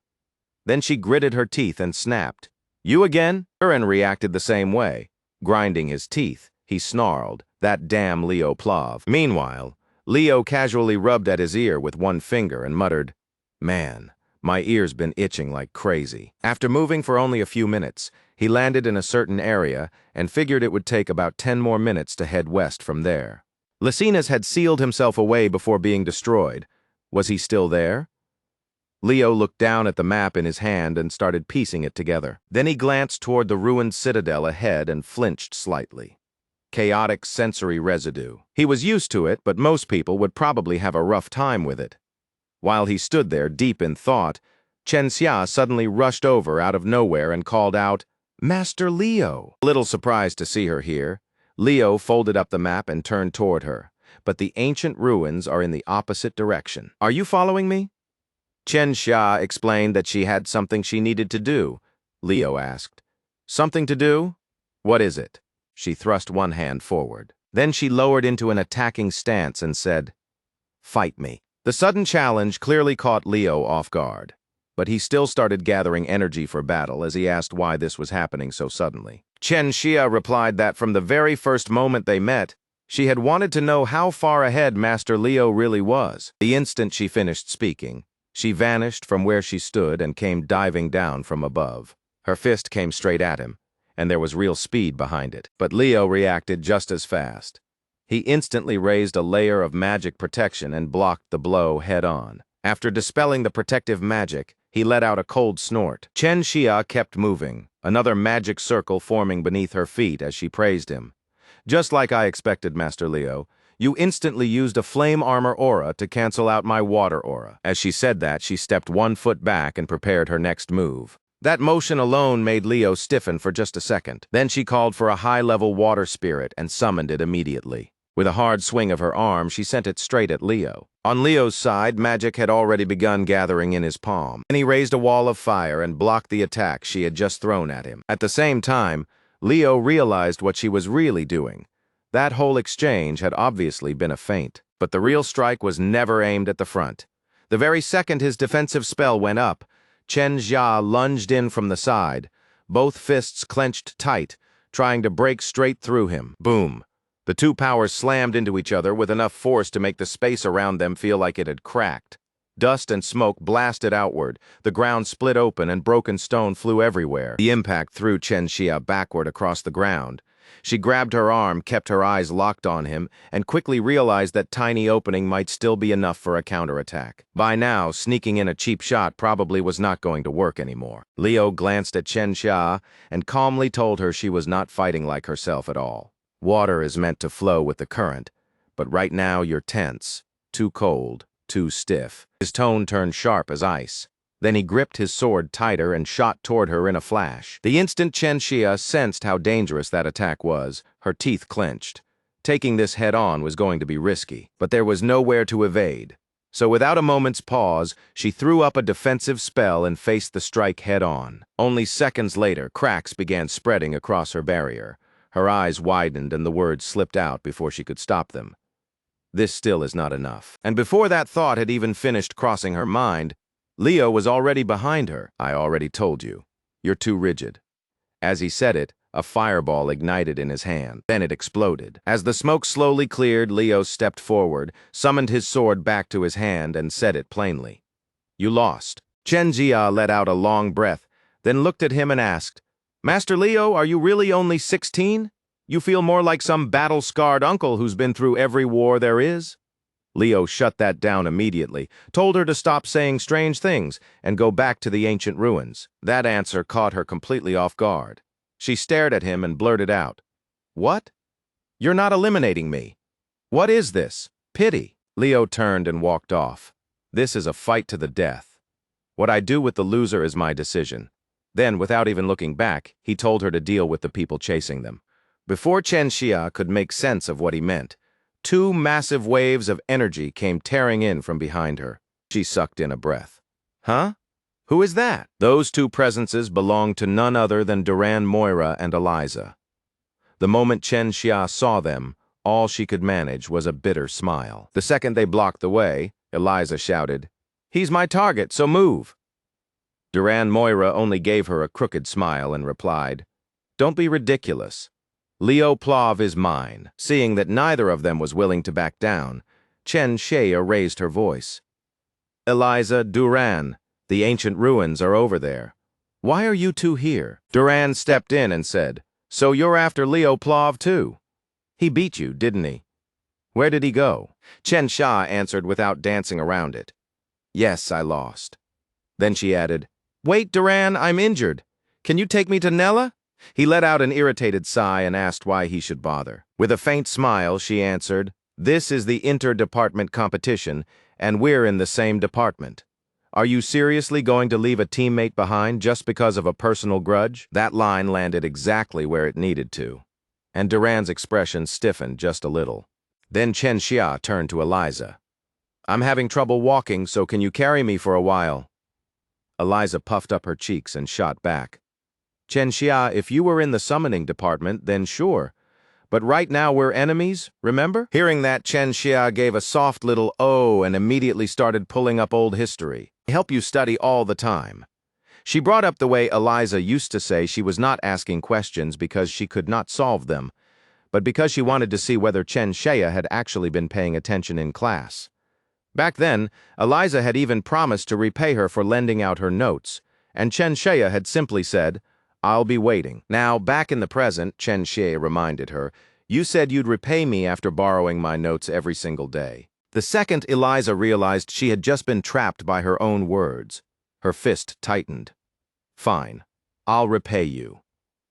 Then she gritted her teeth and snapped, "You again?" Duran reacted the same way. Grinding his teeth, he snarled, "That damn Leo Plav." Meanwhile, Leo casually rubbed at his ear with one finger and muttered, "Man, my ear's been itching like crazy." After moving for only a few minutes, he landed in a certain area and figured it would take about 10 more minutes to head west from there. Lysinus had sealed himself away before being destroyed. Was he still there? Leo looked down at the map in his hand and started piecing it together. Then he glanced toward the ruined citadel ahead and flinched slightly. Chaotic sensory residue. He was used to it, but most people would probably have a rough time with it. While he stood there, deep in thought, Chen Xia suddenly rushed over out of nowhere and called out, "Master Leo!" A little surprised to see her here, Leo folded up the map and turned toward her. But the ancient ruins are in the opposite direction. "Are you following me?" Chen Xia explained that she had something she needed to do. Leo asked, "Something to do? What is it?" She thrust one hand forward. Then she lowered into an attacking stance and said, "Fight me." The sudden challenge clearly caught Leo off guard, but he still started gathering energy for battle as he asked why this was happening so suddenly. Chen Xia replied that from the very first moment they met, she had wanted to know how far ahead Master Leo really was. The instant she finished speaking, she vanished from where she stood and came diving down from above. Her fist came straight at him, and there was real speed behind it. But Leo reacted just as fast. He instantly raised a layer of magic protection and blocked the blow head-on. After dispelling the protective magic, he let out a cold snort. Chen Xia kept moving, another magic circle forming beneath her feet as she praised him. "Just like I expected, Master Leo, you instantly used a flame armor aura to cancel out my water aura." As she said that, she stepped 1 foot back and prepared her next move. That motion alone made Leo stiffen for just a second. Then she called for a high-level water spirit and summoned it immediately. With a hard swing of her arm, she sent it straight at Leo. On Leo's side, magic had already begun gathering in his palm. Then he raised a wall of fire and blocked the attack she had just thrown at him. At the same time, Leo realized what she was really doing. That whole exchange had obviously been a feint. But the real strike was never aimed at the front. The very second his defensive spell went up, Chen Xia lunged in from the side, both fists clenched tight, trying to break straight through him. Boom! The two powers slammed into each other with enough force to make the space around them feel like it had cracked. Dust and smoke blasted outward, the ground split open and broken stone flew everywhere. The impact threw Chen Xia backward across the ground. She grabbed her arm, kept her eyes locked on him, and quickly realized that tiny opening might still be enough for a counterattack. By now, sneaking in a cheap shot probably was not going to work anymore. Leo glanced at Chen Xia and calmly told her she was not fighting like herself at all. "Water is meant to flow with the current, but right now you're tense, too cold, too stiff." His tone turned sharp as ice. Then he gripped his sword tighter and shot toward her in a flash. The instant Chen Xia sensed how dangerous that attack was, her teeth clenched. Taking this head-on was going to be risky, but there was nowhere to evade. So without a moment's pause, she threw up a defensive spell and faced the strike head-on. Only seconds later, cracks began spreading across her barrier. Her eyes widened and the words slipped out before she could stop them. "This still is not enough." And before that thought had even finished crossing her mind, Leo was already behind her. "I already told you. You're too rigid." As he said it, a fireball ignited in his hand. Then it exploded. As the smoke slowly cleared, Leo stepped forward, summoned his sword back to his hand, and said it plainly. "You lost." Chen Xia let out a long breath, then looked at him and asked, "Master Leo, are you really only 16? You feel more like some battle-scarred uncle who's been through every war there is." Leo shut that down immediately, told her to stop saying strange things and go back to the ancient ruins. That answer caught her completely off guard. She stared at him and blurted out, "What? You're not eliminating me. What is this? Pity." Leo turned and walked off. "This is a fight to the death. What I do with the loser is my decision." Then, without even looking back, he told her to deal with the people chasing them. Before Chen Xia could make sense of what he meant, 2 massive waves of energy came tearing in from behind her. She sucked in a breath. "Huh? Who is that?" Those 2 presences belonged to none other than Duran Moira and Eliza. The moment Chen Xia saw them, all she could manage was a bitter smile. The second they blocked the way, Eliza shouted, "He's my target, so move." Duran Moira only gave her a crooked smile and replied, "Don't be ridiculous. Leo Plov is mine." Seeing that neither of them was willing to back down, Chen Shea raised her voice. Eliza, Duran, the ancient ruins are over there. Why are you two here? Duran stepped in and said, So you're after Leo Plov too? He beat you, didn't he? Where did he go? Chen Xia answered without dancing around it. Yes, I lost. Then she added, Wait, Duran, I'm injured. Can you take me to Nella? He let out an irritated sigh and asked why he should bother. With a faint smile, she answered, This is the inter-department competition, and we're in the same department. Are you seriously going to leave a teammate behind just because of a personal grudge? That line landed exactly where it needed to, and Duran's expression stiffened just a little. Then Chen Xia turned to Eliza. I'm having trouble walking, so can you carry me for a while? Eliza puffed up her cheeks and shot back. Chen Xia, if you were in the summoning department, then sure. But right now we're enemies, remember? Hearing that, Chen Xia gave a soft little oh and immediately started pulling up old history. I help you study all the time. She brought up the way Eliza used to say she was not asking questions because she could not solve them, but because she wanted to see whether Chen Xia had actually been paying attention in class. Back then, Eliza had even promised to repay her for lending out her notes, and Chen Xia had simply said, I'll be waiting. Now, back in the present, Chen Xie reminded her, you said you'd repay me after borrowing my notes every single day. The second Eliza realized she had just been trapped by her own words, her fist tightened. Fine, I'll repay you.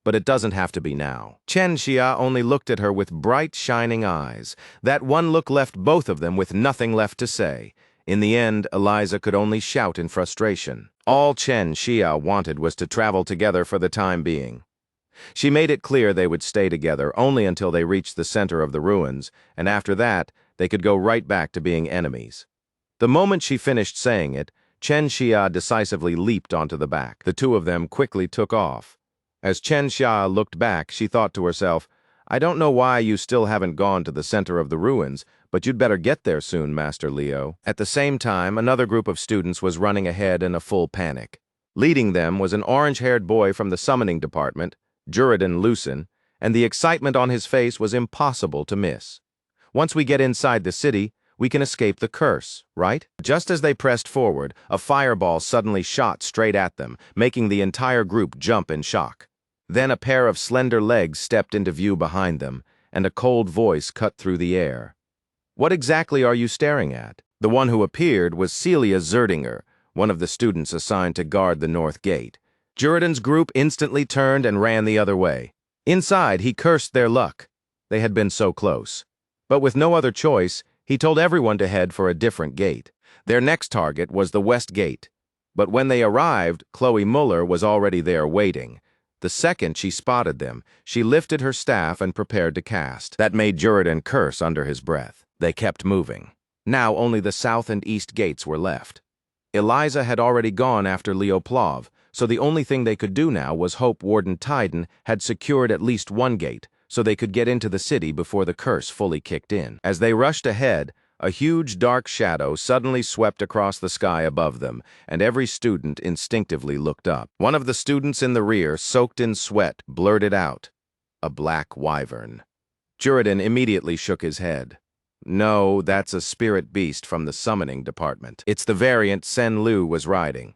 But it doesn't have to be now. Chen Xia only looked at her with bright, shining eyes. That one look left both of them with nothing left to say. In the end, Eliza could only shout in frustration. All Chen Xia wanted was to travel together for the time being. She made it clear they would stay together only until they reached the center of the ruins, and after that, they could go right back to being enemies. The moment she finished saying it, Chen Xia decisively leaped onto the back. The two of them quickly took off. As Chen Xia looked back, she thought to herself, I don't know why you still haven't gone to the center of the ruins, but you'd better get there soon, Master Leo. At the same time, another group of students was running ahead in a full panic. Leading them was an orange-haired boy from the summoning department, Juridan Lucen, and the excitement on his face was impossible to miss. Once we get inside the city, we can escape the curse, right? Just as they pressed forward, a fireball suddenly shot straight at them, making the entire group jump in shock. Then a pair of slender legs stepped into view behind them, and a cold voice cut through the air. What exactly are you staring at? The one who appeared was Celia Zerdinger, one of the students assigned to guard the north gate. Juridan's group instantly turned and ran the other way. Inside, he cursed their luck. They had been so close. But with no other choice, he told everyone to head for a different gate. Their next target was the west gate. But when they arrived, Chloe Muller was already there waiting. The second she spotted them, she lifted her staff and prepared to cast. That made Juridan curse under his breath. They kept moving. Now only the south and east gates were left. Eliza had already gone after Leo Plov, so the only thing they could do now was hope Warden Tyden had secured at least one gate, so they could get into the city before the curse fully kicked in. As they rushed ahead, a huge dark shadow suddenly swept across the sky above them, and every student instinctively looked up. One of the students in the rear, soaked in sweat, blurted out, "A black wyvern." Juridan immediately shook his head. No, that's a spirit beast from the summoning department. It's the variant Sen Lu was riding.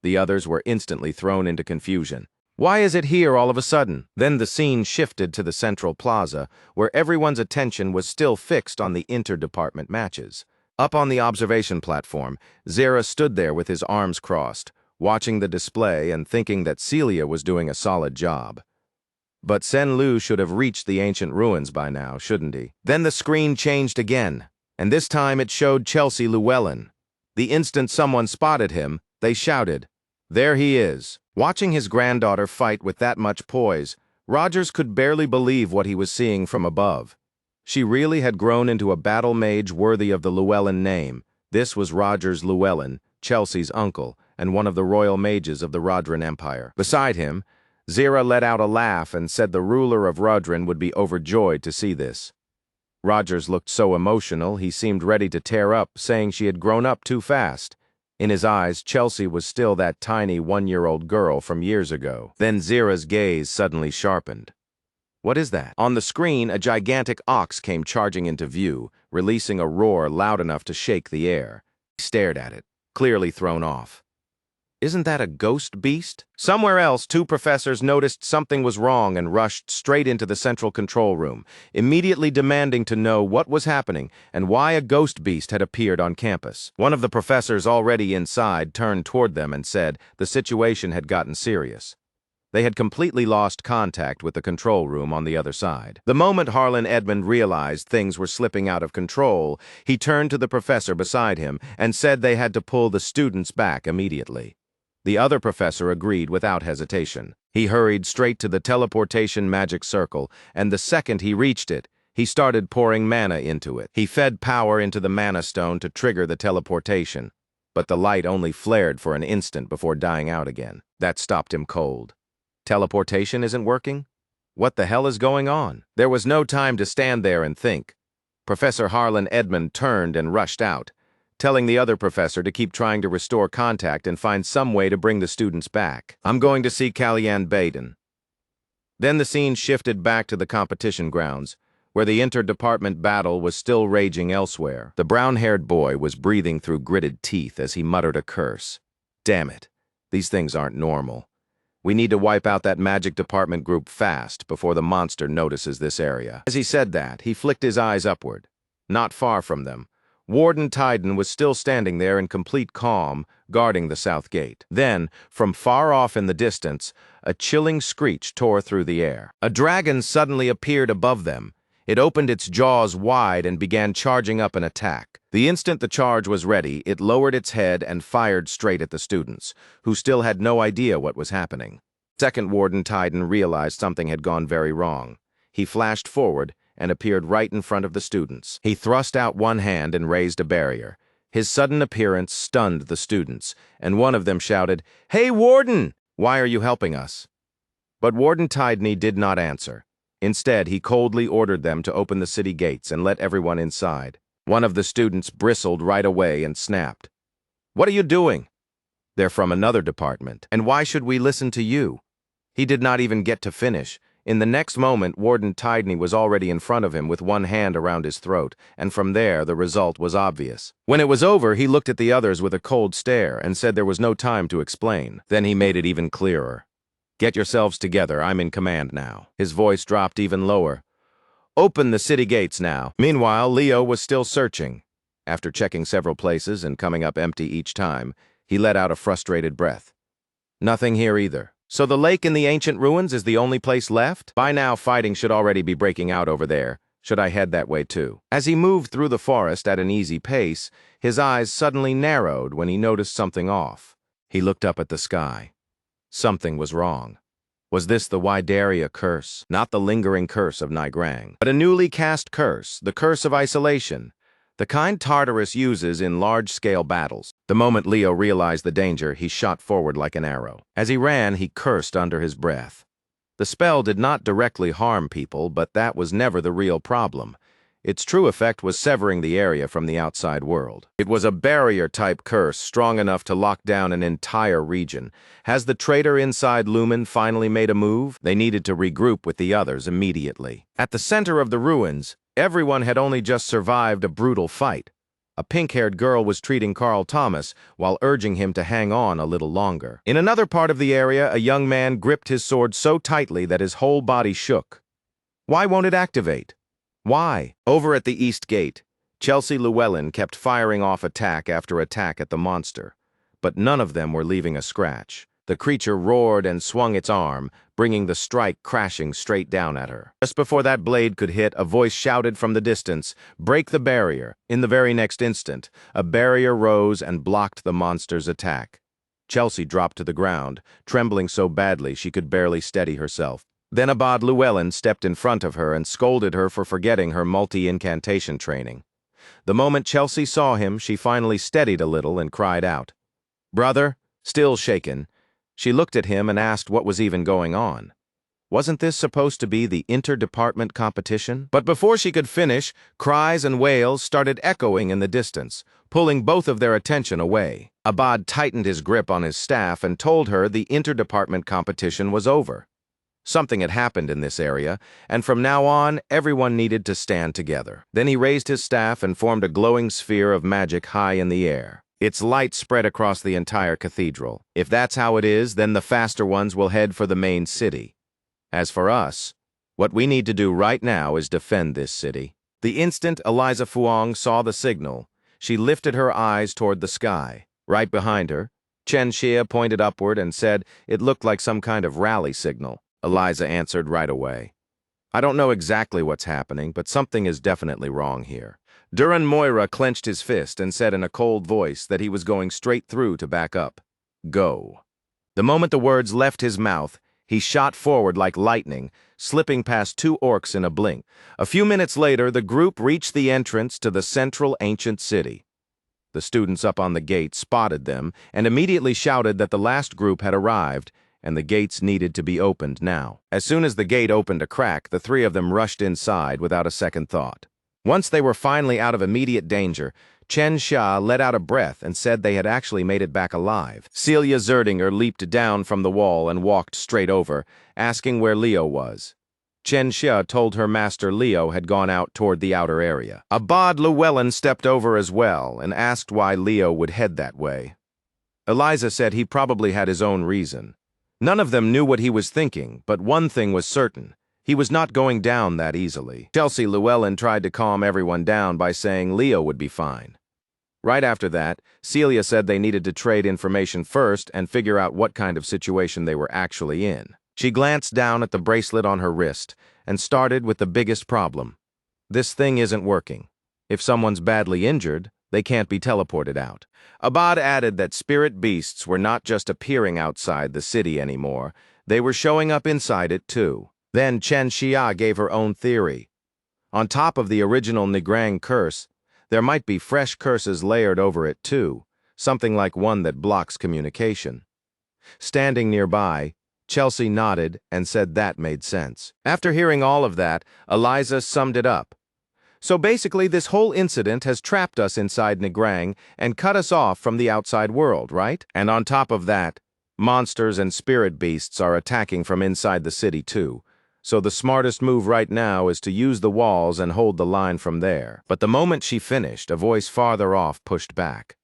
The others were instantly thrown into confusion. Why is it here all of a sudden? Then the scene shifted to the central plaza, where everyone's attention was still fixed on the inter-department matches. Up on the observation platform, Zera stood there with his arms crossed, watching the display and thinking that Celia was doing a solid job. But Sen Lu should have reached the ancient ruins by now, shouldn't he? Then the screen changed again, and this time it showed Chelsea Llewellyn. The instant someone spotted him, they shouted, "There he is." Watching his granddaughter fight with that much poise, Rogers could barely believe what he was seeing from above. She really had grown into a battle mage worthy of the Llewellyn name. This was Rogers Llewellyn, Chelsea's uncle, and one of the royal mages of the Rodran Empire. Beside him, Zera let out a laugh and said the ruler of Rodran would be overjoyed to see this. Rogers looked so emotional he seemed ready to tear up, saying she had grown up too fast. In his eyes, Chelsea was still that tiny one-year-old girl from years ago. Then Zera's gaze suddenly sharpened. What is that? On the screen, a gigantic ox came charging into view, releasing a roar loud enough to shake the air. He stared at it, clearly thrown off. Isn't that a ghost beast? Somewhere else, two professors noticed something was wrong and rushed straight into the central control room, immediately demanding to know what was happening and why a ghost beast had appeared on campus. One of the professors already inside turned toward them and said the situation had gotten serious. They had completely lost contact with the control room on the other side. The moment Harlan Edmund realized things were slipping out of control, he turned to the professor beside him and said they had to pull the students back immediately. The other professor agreed without hesitation. He hurried straight to the teleportation magic circle, and the second he reached it, he started pouring mana into it. He fed power into the mana stone to trigger the teleportation, but the light only flared for an instant before dying out again. That stopped him cold. Teleportation isn't working? What the hell is going on? There was no time to stand there and think. Professor Harlan Edmund turned and rushed out, telling the other professor to keep trying to restore contact and find some way to bring the students back. I'm going to see Kalyan Baden. Then the scene shifted back to the competition grounds, where the inter-department battle was still raging elsewhere. The brown-haired boy was breathing through gritted teeth as he muttered a curse. Damn it, these things aren't normal. We need to wipe out that magic department group fast before the monster notices this area. As he said that, he flicked his eyes upward. Not far from them, Warden Tyden was still standing there in complete calm, guarding the south gate. Then, from far off in the distance, a chilling screech tore through the air. A dragon suddenly appeared above them. It opened its jaws wide and began charging up an attack. The instant the charge was ready, it lowered its head and fired straight at the students, who still had no idea what was happening. Second Warden Tyden realized something had gone very wrong. He flashed forward and appeared right in front of the students. He thrust out one hand and raised a barrier. His sudden appearance stunned the students, and one of them shouted, "Hey, Warden! Why are you helping us?" But Warden Tydney did not answer. Instead, he coldly ordered them to open the city gates and let everyone inside. One of the students bristled right away and snapped, "What are you doing?" "They're from another department. And why should we listen to you?" He did not even get to finish. In the next moment, Warden Tydney was already in front of him with one hand around his throat, and from there, the result was obvious. When it was over, he looked at the others with a cold stare and said there was no time to explain. Then he made it even clearer. "Get yourselves together, I'm in command now." His voice dropped even lower. "Open the city gates now." Meanwhile, Leo was still searching. After checking several places and coming up empty each time, he let out a frustrated breath. Nothing here either. So the lake in the ancient ruins is the only place left? By now, fighting should already be breaking out over there. Should I head that way too? As he moved through the forest at an easy pace, his eyes suddenly narrowed when he noticed something off. He looked up at the sky. Something was wrong. Was this the Wydaria curse? Not the lingering curse of Nigrang, but a newly cast curse, the curse of isolation. The kind Tartarus uses in large-scale battles. The moment Leo realized the danger, he shot forward like an arrow. As he ran, he cursed under his breath. The spell did not directly harm people, but that was never the real problem. Its true effect was severing the area from the outside world. It was a barrier-type curse strong enough to lock down an entire region. Has the traitor inside Lumen finally made a move? They needed to regroup with the others immediately. At the center of the ruins, everyone had only just survived a brutal fight. A pink-haired girl was treating Carl Thomas while urging him to hang on a little longer. In another part of the area, a young man gripped his sword so tightly that his whole body shook. Why won't it activate? Why? Over at the east gate, Chelsea Llewellyn kept firing off attack after attack at the monster, but none of them were leaving a scratch. The creature roared and swung its arm, bringing the strike crashing straight down at her. Just before that blade could hit, a voice shouted from the distance, "Break the barrier." In the very next instant, a barrier rose and blocked the monster's attack. Chelsea dropped to the ground, trembling so badly she could barely steady herself. Then Abad Llewellyn stepped in front of her and scolded her for forgetting her multi-incantation training. The moment Chelsea saw him, she finally steadied a little and cried out. "Brother," still shaken, she looked at him and asked what was even going on. Wasn't this supposed to be the inter-department competition? But before she could finish, cries and wails started echoing in the distance, pulling both of their attention away. Abad tightened his grip on his staff and told her the inter-department competition was over. Something had happened in this area, and from now on, everyone needed to stand together. Then he raised his staff and formed a glowing sphere of magic high in the air. Its light spread across the entire cathedral. If that's how it is, then the faster ones will head for the main city. As for us, what we need to do right now is defend this city. The instant Eliza Fuang saw the signal, she lifted her eyes toward the sky. Right behind her, Chen Xia pointed upward and said it looked like some kind of rally signal. Eliza answered right away. I don't know exactly what's happening, but something is definitely wrong here. Duran Moira clenched his fist and said in a cold voice that he was going straight through to back up. Go. The moment the words left his mouth, he shot forward like lightning, slipping past two orcs in a blink. A few minutes later, the group reached the entrance to the central ancient city. The students up on the gate spotted them and immediately shouted that the last group had arrived and the gates needed to be opened now. As soon as the gate opened a crack, the three of them rushed inside without a second thought. Once they were finally out of immediate danger, Chen Xia let out a breath and said they had actually made it back alive. Celia Zerdinger leaped down from the wall and walked straight over, asking where Leo was. Chen Xia told her master Leo had gone out toward the outer area. Abad Llewellyn stepped over as well and asked why Leo would head that way. Eliza said he probably had his own reason. None of them knew what he was thinking, but one thing was certain. He was not going down that easily. Chelsea Llewellyn tried to calm everyone down by saying Leo would be fine. Right after that, Celia said they needed to trade information first and figure out what kind of situation they were actually in. She glanced down at the bracelet on her wrist and started with the biggest problem. This thing isn't working. If someone's badly injured, they can't be teleported out. Abad added that spirit beasts were not just appearing outside the city anymore, they were showing up inside it too. Then Chen Xia gave her own theory. On top of the original Nigrang curse, there might be fresh curses layered over it too, something like one that blocks communication. Standing nearby, Chelsea nodded and said that made sense. After hearing all of that, Eliza summed it up. So basically, this whole incident has trapped us inside Nigrang and cut us off from the outside world, right? And on top of that, monsters and spirit beasts are attacking from inside the city too. So the smartest move right now is to use the walls and hold the line from there. But the moment she finished, a voice farther off pushed back.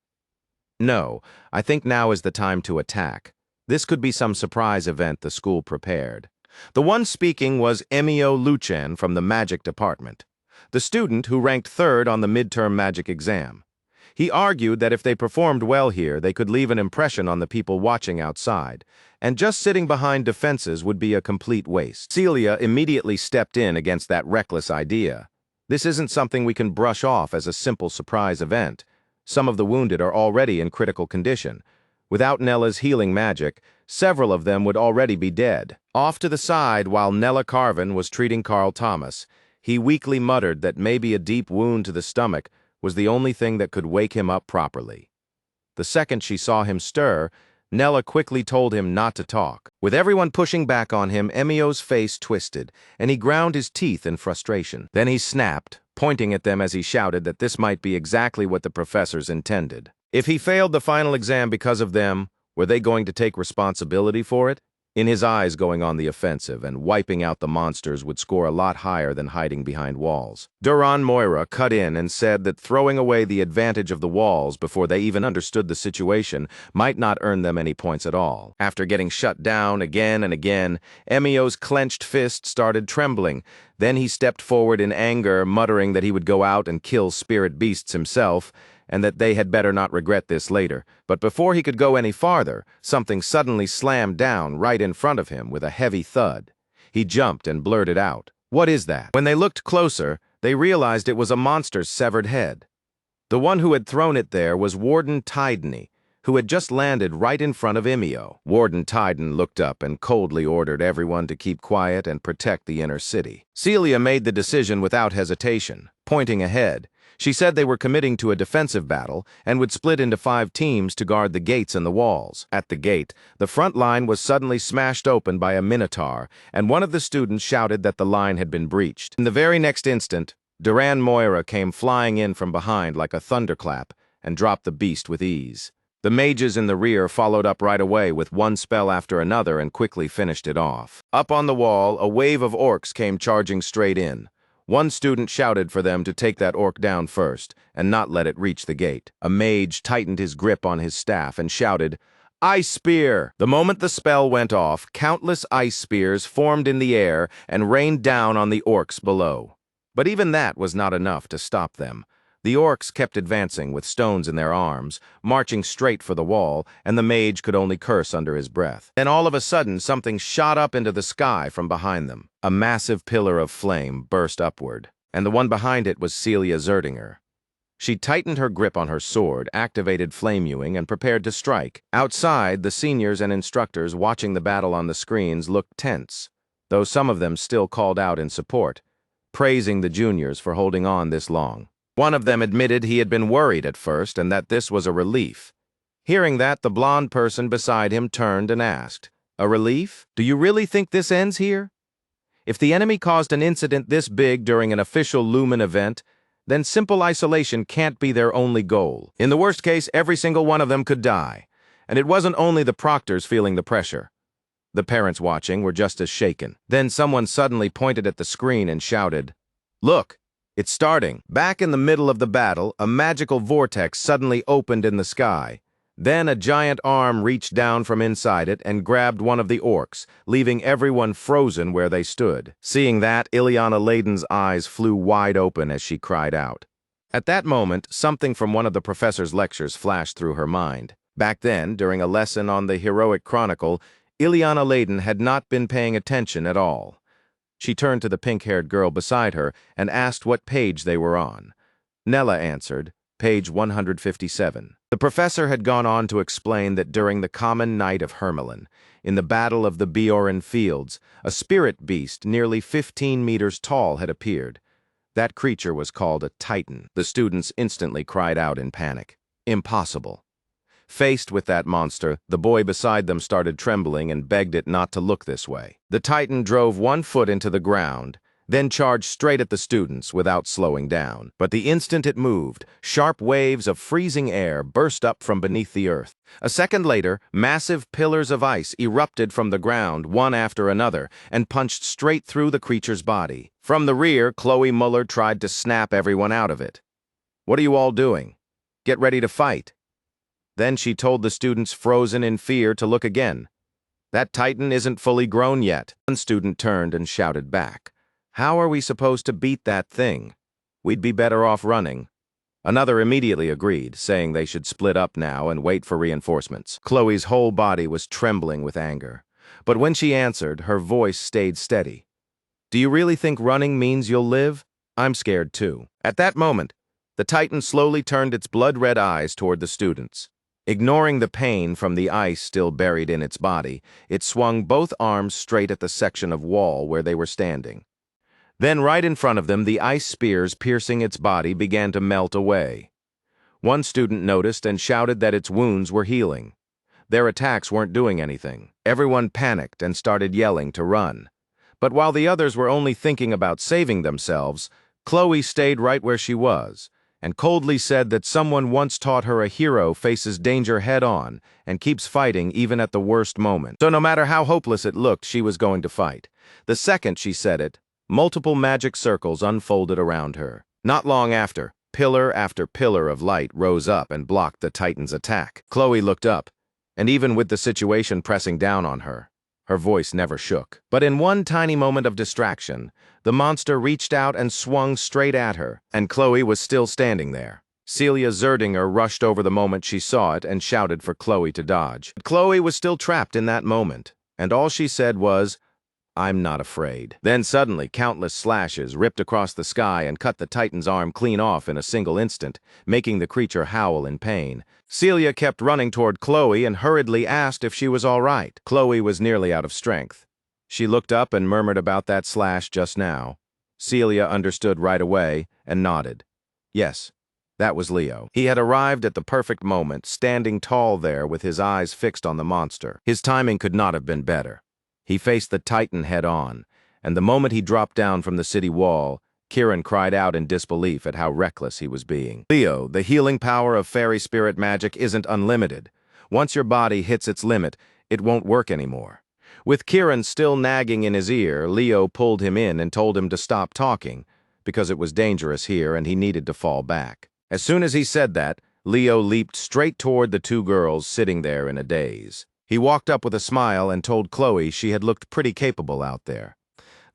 No, I think now is the time to attack. This could be some surprise event the school prepared. The one speaking was Emio Luchan from the magic department, the student who ranked third on the midterm magic exam. He argued that if they performed well here, they could leave an impression on the people watching outside, and just sitting behind defenses would be a complete waste. Celia immediately stepped in against that reckless idea. This isn't something we can brush off as a simple surprise event. Some of the wounded are already in critical condition. Without Nella's healing magic, several of them would already be dead. Off to the side, while Nella Carvin was treating Carl Thomas, he weakly muttered that maybe a deep wound to the stomach was the only thing that could wake him up properly. The second she saw him stir, Nella quickly told him not to talk. With everyone pushing back on him, Emio's face twisted, and he ground his teeth in frustration. Then he snapped, pointing at them as he shouted that this might be exactly what the professors intended. If he failed the final exam because of them, were they going to take responsibility for it? In his eyes going on the offensive, and wiping out the monsters would score a lot higher than hiding behind walls. Duran Moira cut in and said that throwing away the advantage of the walls before they even understood the situation might not earn them any points at all. After getting shut down again and again, Emio's clenched fist started trembling. Then he stepped forward in anger, muttering that he would go out and kill spirit beasts himself, and that they had better not regret this later. But before he could go any farther, something suddenly slammed down right in front of him with a heavy thud. He jumped and blurted out, "What is that?" When they looked closer, they realized it was a monster's severed head. The one who had thrown it there was Warden Tydney, who had just landed right in front of Emio. Warden Tyden looked up and coldly ordered everyone to keep quiet and protect the inner city. Celia made the decision without hesitation, pointing ahead. She said they were committing to a defensive battle and would split into 5 teams to guard the gates and the walls. At the gate, the front line was suddenly smashed open by a minotaur, and one of the students shouted that the line had been breached. In the very next instant, Duran Moira came flying in from behind like a thunderclap and dropped the beast with ease. The mages in the rear followed up right away with one spell after another and quickly finished it off. Up on the wall, a wave of orcs came charging straight in. One student shouted for them to take that orc down first and not let it reach the gate. A mage tightened his grip on his staff and shouted, "Ice Spear!" The moment the spell went off, countless ice spears formed in the air and rained down on the orcs below. But even that was not enough to stop them. The orcs kept advancing with stones in their arms, marching straight for the wall, and the mage could only curse under his breath. Then all of a sudden, something shot up into the sky from behind them. A massive pillar of flame burst upward, and the one behind it was Celia Zerdinger. She tightened her grip on her sword, activated flame mewing, and prepared to strike. Outside, the seniors and instructors watching the battle on the screens looked tense, though some of them still called out in support, praising the juniors for holding on this long. One of them admitted he had been worried at first and that this was a relief. Hearing that, the blonde person beside him turned and asked, "A relief? Do you really think this ends here? If the enemy caused an incident this big during an official Lumen event, then simple isolation can't be their only goal. In the worst case, every single one of them could die. And it wasn't only the proctors feeling the pressure. The parents watching were just as shaken. Then someone suddenly pointed at the screen and shouted, "Look! It's starting." Back in the middle of the battle, a magical vortex suddenly opened in the sky. Then a giant arm reached down from inside it and grabbed one of the orcs, leaving everyone frozen where they stood. Seeing that, Ileana Layden's eyes flew wide open as she cried out. At that moment, something from one of the professor's lectures flashed through her mind. Back then, during a lesson on the Heroic Chronicle, Ileana Layden had not been paying attention at all. She turned to the pink-haired girl beside her and asked what page they were on. Nella answered, page 157. The professor had gone on to explain that during the common night of Hermelin, in the Battle of the Bioran Fields, a spirit beast nearly 15 meters tall had appeared. That creature was called a Titan. The students instantly cried out in panic. Impossible. Faced with that monster, the boy beside them started trembling and begged it not to look this way. The Titan drove one foot into the ground, then charged straight at the students without slowing down. But the instant it moved, sharp waves of freezing air burst up from beneath the earth. A second later, massive pillars of ice erupted from the ground, one after another, and punched straight through the creature's body. From the rear, Chloe Muller tried to snap everyone out of it. "What are you all doing? Get ready to fight." Then she told the students frozen in fear to look again. "That Titan isn't fully grown yet." One student turned and shouted back, "How are we supposed to beat that thing? We'd be better off running." Another immediately agreed, saying they should split up now and wait for reinforcements. Chloe's whole body was trembling with anger. But when she answered, her voice stayed steady. "Do you really think running means you'll live? I'm scared too." At that moment, the Titan slowly turned its blood-red eyes toward the students. Ignoring the pain from the ice still buried in its body, it swung both arms straight at the section of wall where they were standing. Then right in front of them, the ice spears piercing its body began to melt away. One student noticed and shouted that its wounds were healing. Their attacks weren't doing anything. Everyone panicked and started yelling to run. But while the others were only thinking about saving themselves, Chloe stayed right where she was, and coldly said that someone once taught her a hero faces danger head-on and keeps fighting even at the worst moment. So no matter how hopeless it looked, she was going to fight. The second she said it, multiple magic circles unfolded around her. Not long after, pillar after pillar of light rose up and blocked the Titan's attack. Chloe looked up, and even with the situation pressing down on her, her voice never shook. But in one tiny moment of distraction, the monster reached out and swung straight at her, and Chloe was still standing there. Celia Zerdinger rushed over the moment she saw it and shouted for Chloe to dodge. But Chloe was still trapped in that moment, and all she said was, "I'm not afraid." Then suddenly, countless slashes ripped across the sky and cut the Titan's arm clean off in a single instant, making the creature howl in pain. Celia kept running toward Chloe and hurriedly asked if she was all right. Chloe was nearly out of strength. She looked up and murmured about that slash just now. Celia understood right away and nodded. Yes, that was Leo. He had arrived at the perfect moment, standing tall there with his eyes fixed on the monster. His timing could not have been better. He faced the Titan head-on, and the moment he dropped down from the city wall, Kieran cried out in disbelief at how reckless he was being. Leo, the healing power of fairy spirit magic isn't unlimited. Once your body hits its limit, it won't work anymore. With Kieran still nagging in his ear, Leo pulled him in and told him to stop talking, because it was dangerous here and he needed to fall back. As soon as he said that, Leo leaped straight toward the two girls sitting there in a daze. He walked up with a smile and told Chloe she had looked pretty capable out there.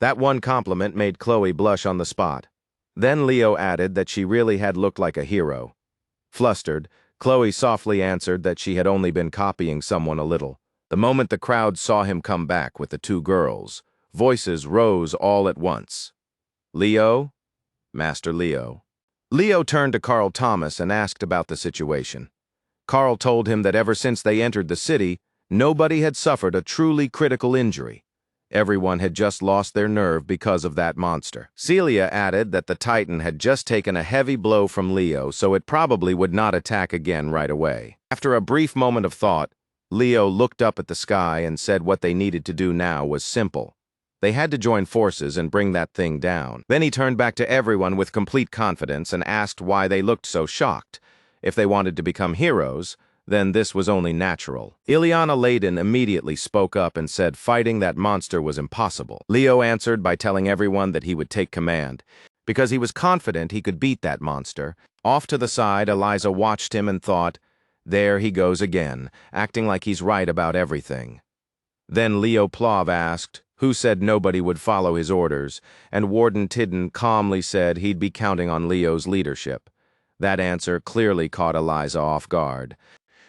That one compliment made Chloe blush on the spot. Then Leo added that she really had looked like a hero. Flustered, Chloe softly answered that she had only been copying someone a little. The moment the crowd saw him come back with the two girls, voices rose all at once. "Leo? Master Leo." Leo turned to Carl Thomas and asked about the situation. Carl told him that ever since they entered the city, nobody had suffered a truly critical injury. Everyone had just lost their nerve because of that monster. Celia added that the Titan had just taken a heavy blow from Leo, so it probably would not attack again right away. After a brief moment of thought, Leo looked up at the sky and said what they needed to do now was simple. They had to join forces and bring that thing down. Then he turned back to everyone with complete confidence and asked why they looked so shocked. If they wanted to become heroes, then this was only natural. Ileana Layden immediately spoke up and said fighting that monster was impossible. Leo answered by telling everyone that he would take command. Because he was confident he could beat that monster, off to the side, Eliza watched him and thought, there he goes again, acting like he's right about everything. Then Leo Plov asked, who said nobody would follow his orders, and Warden Tidden calmly said he'd be counting on Leo's leadership. That answer clearly caught Eliza off guard.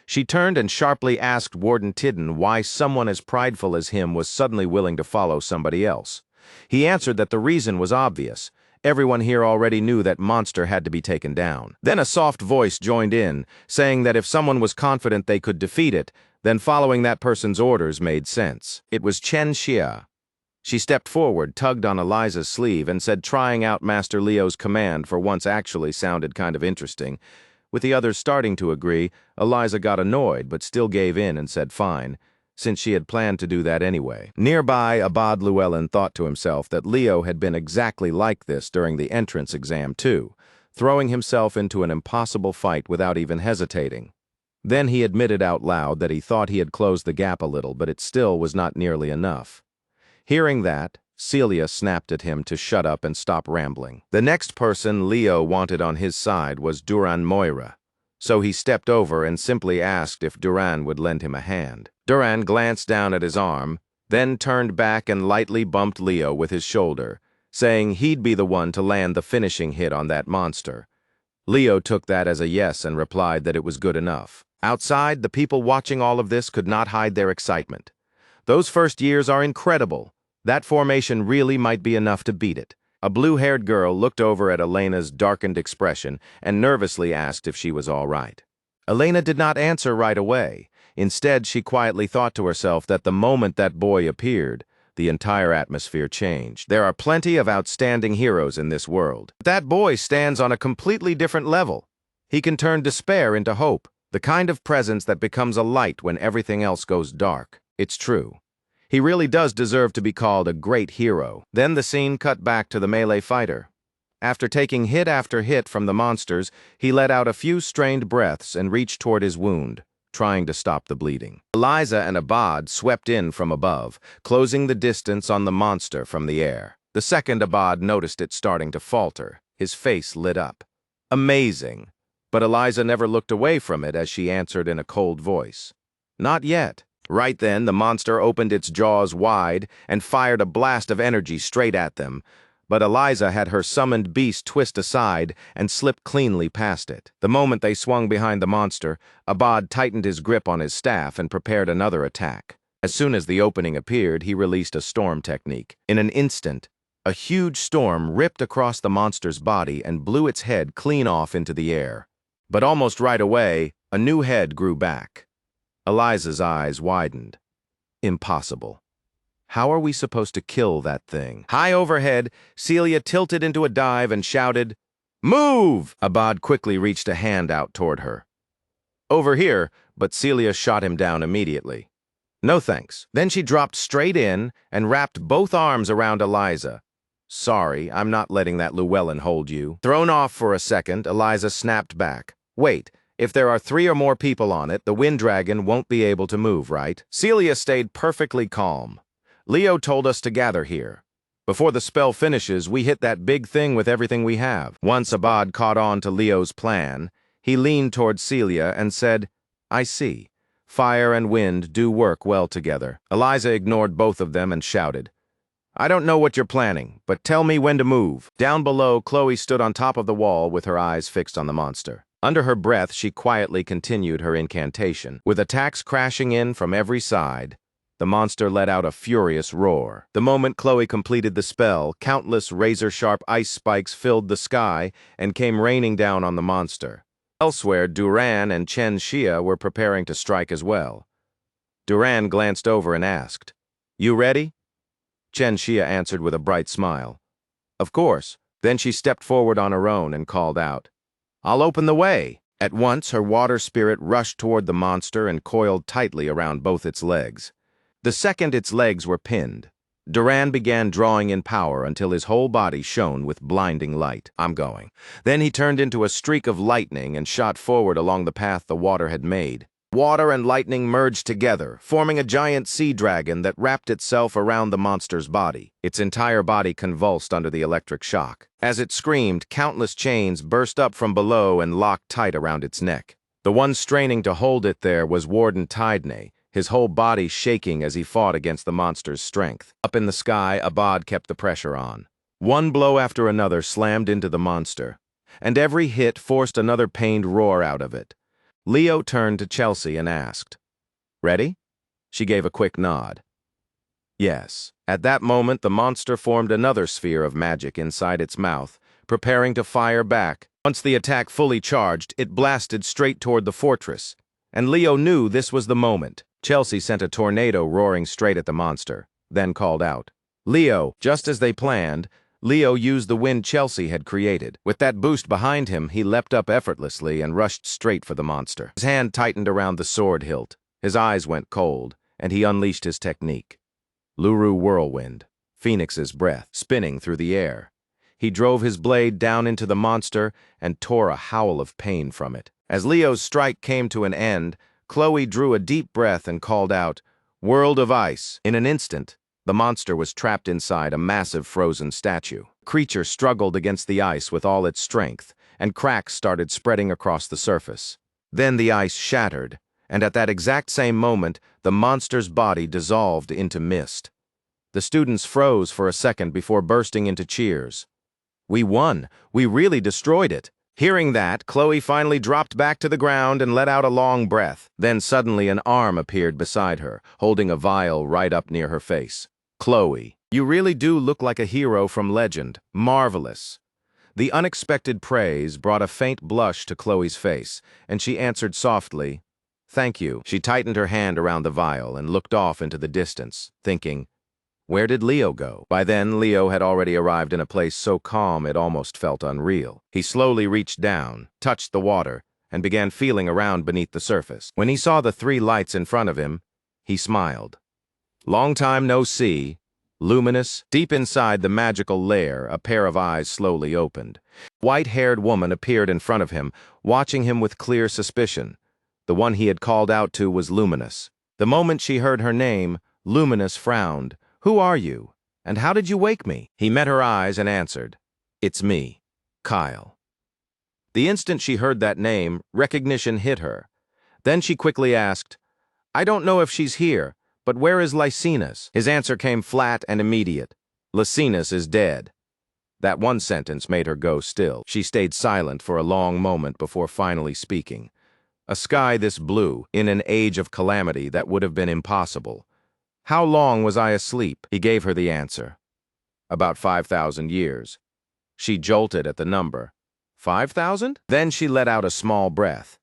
She turned and sharply asked Warden Tidden why someone as prideful as him was suddenly willing to follow somebody else. He answered that the reason was obvious. Everyone here already knew that monster had to be taken down. Then a soft voice joined in, saying that if someone was confident they could defeat it, then following that person's orders made sense. It was Chen Xia. She stepped forward, tugged on Eliza's sleeve, and said trying out Master Leo's command for once actually sounded kind of interesting. With the others starting to agree, Eliza got annoyed but still gave in and said fine, since she had planned to do that anyway. Nearby, Abad Llewellyn thought to himself that Leo had been exactly like this during the entrance exam too, throwing himself into an impossible fight without even hesitating. Then he admitted out loud that he thought he had closed the gap a little, but it still was not nearly enough. Hearing that, Celia snapped at him to shut up and stop rambling. The next person Leo wanted on his side was Duran Moira, so he stepped over and simply asked if Duran would lend him a hand. Duran glanced down at his arm, then turned back and lightly bumped Leo with his shoulder, saying he'd be the one to land the finishing hit on that monster. Leo took that as a yes and replied that it was good enough. Outside, the people watching all of this could not hide their excitement. Those first years are incredible. That formation really might be enough to beat it. A blue-haired girl looked over at Elena's darkened expression and nervously asked if she was all right. Elena did not answer right away. Instead, she quietly thought to herself that the moment that boy appeared, the entire atmosphere changed. There are plenty of outstanding heroes in this world. But that boy stands on a completely different level. He can turn despair into hope, the kind of presence that becomes a light when everything else goes dark. It's true. He really does deserve to be called a great hero. Then the scene cut back to the melee fighter. After taking hit after hit from the monsters, he let out a few strained breaths and reached toward his wound, trying to stop the bleeding. Eliza and Abad swept in from above, closing the distance on the monster from the air. The second Abad noticed it starting to falter. His face lit up. Amazing. But Eliza never looked away from it as she answered in a cold voice. Not yet. Right then, the monster opened its jaws wide and fired a blast of energy straight at them, but Eliza had her summoned beast twist aside and slip cleanly past it. The moment they swung behind the monster, Abad tightened his grip on his staff and prepared another attack. As soon as the opening appeared, he released a storm technique. In an instant, a huge storm ripped across the monster's body and blew its head clean off into the air. But almost right away, a new head grew back. Eliza's eyes widened. Impossible. How are we supposed to kill that thing? High overhead, Celia tilted into a dive and shouted, "Move!" Abad quickly reached a hand out toward her. "Over here," but Celia shot him down immediately. "No thanks." Then she dropped straight in and wrapped both arms around Eliza. Sorry, I'm not letting that Llewellyn hold you. Thrown off for a second, Eliza snapped back. Wait, if there are 3 or more people on it, the wind dragon won't be able to move, right? Celia stayed perfectly calm. Leo told us to gather here. Before the spell finishes, we hit that big thing with everything we have. Once Abad caught on to Leo's plan, he leaned toward Celia and said, I see. Fire and wind do work well together. Eliza ignored both of them and shouted, I don't know what you're planning, but tell me when to move. Down below, Chloe stood on top of the wall with her eyes fixed on the monster. Under her breath, she quietly continued her incantation. With attacks crashing in from every side, the monster let out a furious roar. The moment Chloe completed the spell, countless razor-sharp ice spikes filled the sky and came raining down on the monster. Elsewhere, Duran and Chen Xia were preparing to strike as well. Duran glanced over and asked, You ready? Chen Xia answered with a bright smile. Of course. Then she stepped forward on her own and called out, I'll open the way. At once, her water spirit rushed toward the monster and coiled tightly around both its legs. The second its legs were pinned, Duran began drawing in power until his whole body shone with blinding light. I'm going. Then he turned into a streak of lightning and shot forward along the path the water had made. Water and lightning merged together, forming a giant sea dragon that wrapped itself around the monster's body. Its entire body convulsed under the electric shock. As it screamed, countless chains burst up from below and locked tight around its neck. The one straining to hold it there was Warden Tidney, his whole body shaking as he fought against the monster's strength. Up in the sky, Abad kept the pressure on. One blow after another slammed into the monster, and every hit forced another pained roar out of it. Leo turned to Chelsea and asked, Ready? She gave a quick nod. Yes. At that moment, the monster formed another sphere of magic inside its mouth, preparing to fire back. Once the attack fully charged, it blasted straight toward the fortress, and Leo knew this was the moment. Chelsea sent a tornado roaring straight at the monster, then called out, Leo! Just as they planned, Leo used the wind Chelsea had created. With that boost behind him, he leapt up effortlessly and rushed straight for the monster. His hand tightened around the sword hilt, his eyes went cold, and he unleashed his technique. Luru Whirlwind, Phoenix's breath, spinning through the air. He drove his blade down into the monster and tore a howl of pain from it. As Leo's strike came to an end, Chloe drew a deep breath and called out, World of Ice! In an instant, the monster was trapped inside a massive frozen statue. The creature struggled against the ice with all its strength, and cracks started spreading across the surface. Then the ice shattered, and at that exact same moment, the monster's body dissolved into mist. The students froze for a second before bursting into cheers. We won! We really destroyed it! Hearing that, Chloe finally dropped back to the ground and let out a long breath. Then suddenly an arm appeared beside her, holding a vial right up near her face. Chloe, you really do look like a hero from legend. Marvelous. The unexpected praise brought a faint blush to Chloe's face, and she answered softly, Thank you. She tightened her hand around the vial and looked off into the distance, thinking, Where did Leo go? By then, Leo had already arrived in a place so calm it almost felt unreal. He slowly reached down, touched the water, and began feeling around beneath the surface. When he saw the 3 lights in front of him, he smiled. Long time no see. Luminous, deep inside the magical lair, a pair of eyes slowly opened. A white-haired woman appeared in front of him, watching him with clear suspicion. The one he had called out to was Luminous. The moment she heard her name, Luminous frowned. Who are you? And how did you wake me? He met her eyes and answered, It's me, Kyle. The instant she heard that name, recognition hit her. Then she quickly asked, I don't know if she's here, but where is Lycinus? His answer came flat and immediate. Lycinus is dead. That one sentence made her go still. She stayed silent for a long moment before finally speaking. A sky this blue, in an age of calamity that would have been impossible. How long was I asleep? He gave her the answer. About 5,000 years. She jolted at the number. 5,000? Then she let out a small breath.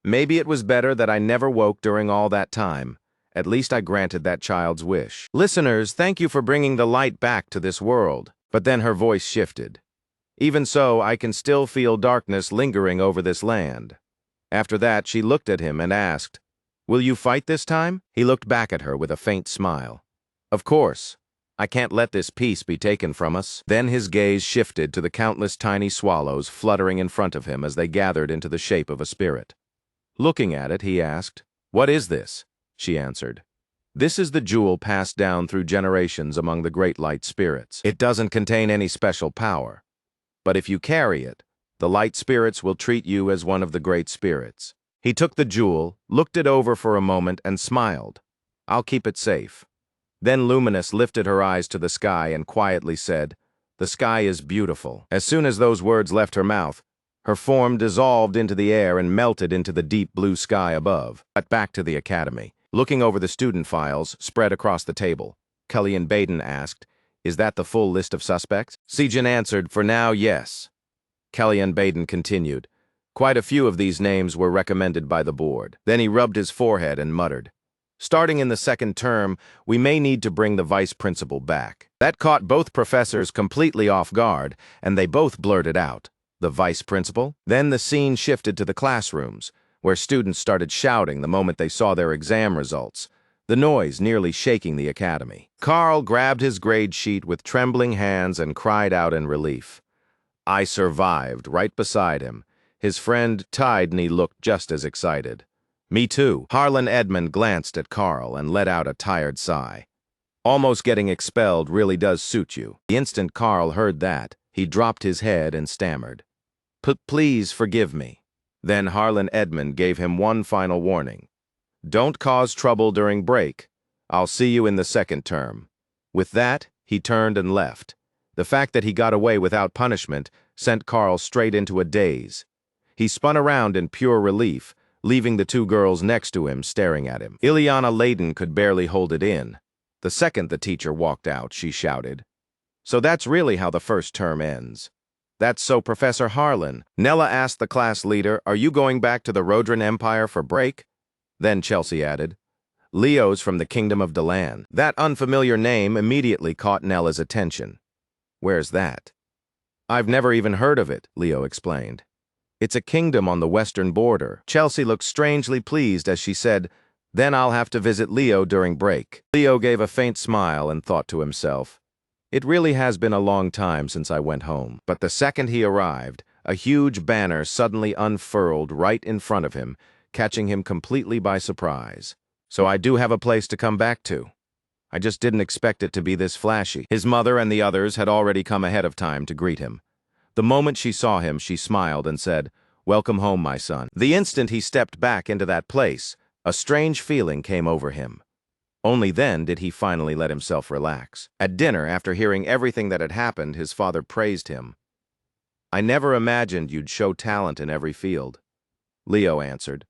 Maybe it was better that I never woke during all that time. At least I granted that child's wish. Listeners, thank you for bringing the light back to this world. But then her voice shifted. Even so, I can still feel darkness lingering over this land. After that, she looked at him and asked, Will you fight this time? He looked back at her with a faint smile. Of course. I can't let this peace be taken from us. Then his gaze shifted to the countless tiny swallows fluttering in front of him as they gathered into the shape of a spirit. Looking at it, he asked, "What is this?" She answered, "This is the jewel passed down through generations among the great light spirits. It doesn't contain any special power, but if you carry it, the light spirits will treat you as one of the great spirits." He took the jewel, looked it over for a moment, and smiled. "I'll keep it safe." Then Luminous lifted her eyes to the sky and quietly said, "The sky is beautiful." As soon as those words left her mouth, her form dissolved into the air and melted into the deep blue sky above. But back to the academy. Looking over the student files spread across the table, Cullion Baden asked, "Is that the full list of suspects?" Sejin answered, "For now, yes." Cullion Baden continued, "Quite a few of these names were recommended by the board." Then he rubbed his forehead and muttered, "Starting in the second term, we may need to bring the vice principal back." That caught both professors completely off guard, and they both blurted out, "The vice principal?" Then the scene shifted to the classrooms, where students started shouting the moment they saw their exam results, the noise nearly shaking the academy. Carl grabbed his grade sheet with trembling hands and cried out in relief. "I survived," right beside him. His friend Tydney looked just as excited. "Me too." Harlan Edmund glanced at Carl and let out a tired sigh. "Almost getting expelled really does suit you." The instant Carl heard that, he dropped his head and stammered, Please forgive me." Then Harlan Edmund gave him one final warning. "Don't cause trouble during break. I'll see you in the second term." With that, he turned and left. The fact that he got away without punishment sent Carl straight into a daze. He spun around in pure relief, leaving the two girls next to him staring at him. Ileana Layden could barely hold it in. The second the teacher walked out, she shouted, "So that's really how the first term ends." "That's so, Professor Harlan." Nella asked the class leader, "Are you going back to the Rodran Empire for break?" Then Chelsea added, "Leo's from the Kingdom of Delan." That unfamiliar name immediately caught Nella's attention. "Where's that?" "I've never even heard of it," Leo explained. "It's a kingdom on the western border." Chelsea looked strangely pleased as she said, "Then I'll have to visit Leo during break." Leo gave a faint smile and thought to himself, "It really has been a long time since I went home." But the second he arrived, a huge banner suddenly unfurled right in front of him, catching him completely by surprise. "So I do have a place to come back to. I just didn't expect it to be this flashy." His mother and the others had already come ahead of time to greet him. The moment she saw him, she smiled and said, "Welcome home, my son." The instant he stepped back into that place, a strange feeling came over him. Only then did he finally let himself relax. At dinner, after hearing everything that had happened, his father praised him. "I never imagined you'd show talent in every field." Leo answered,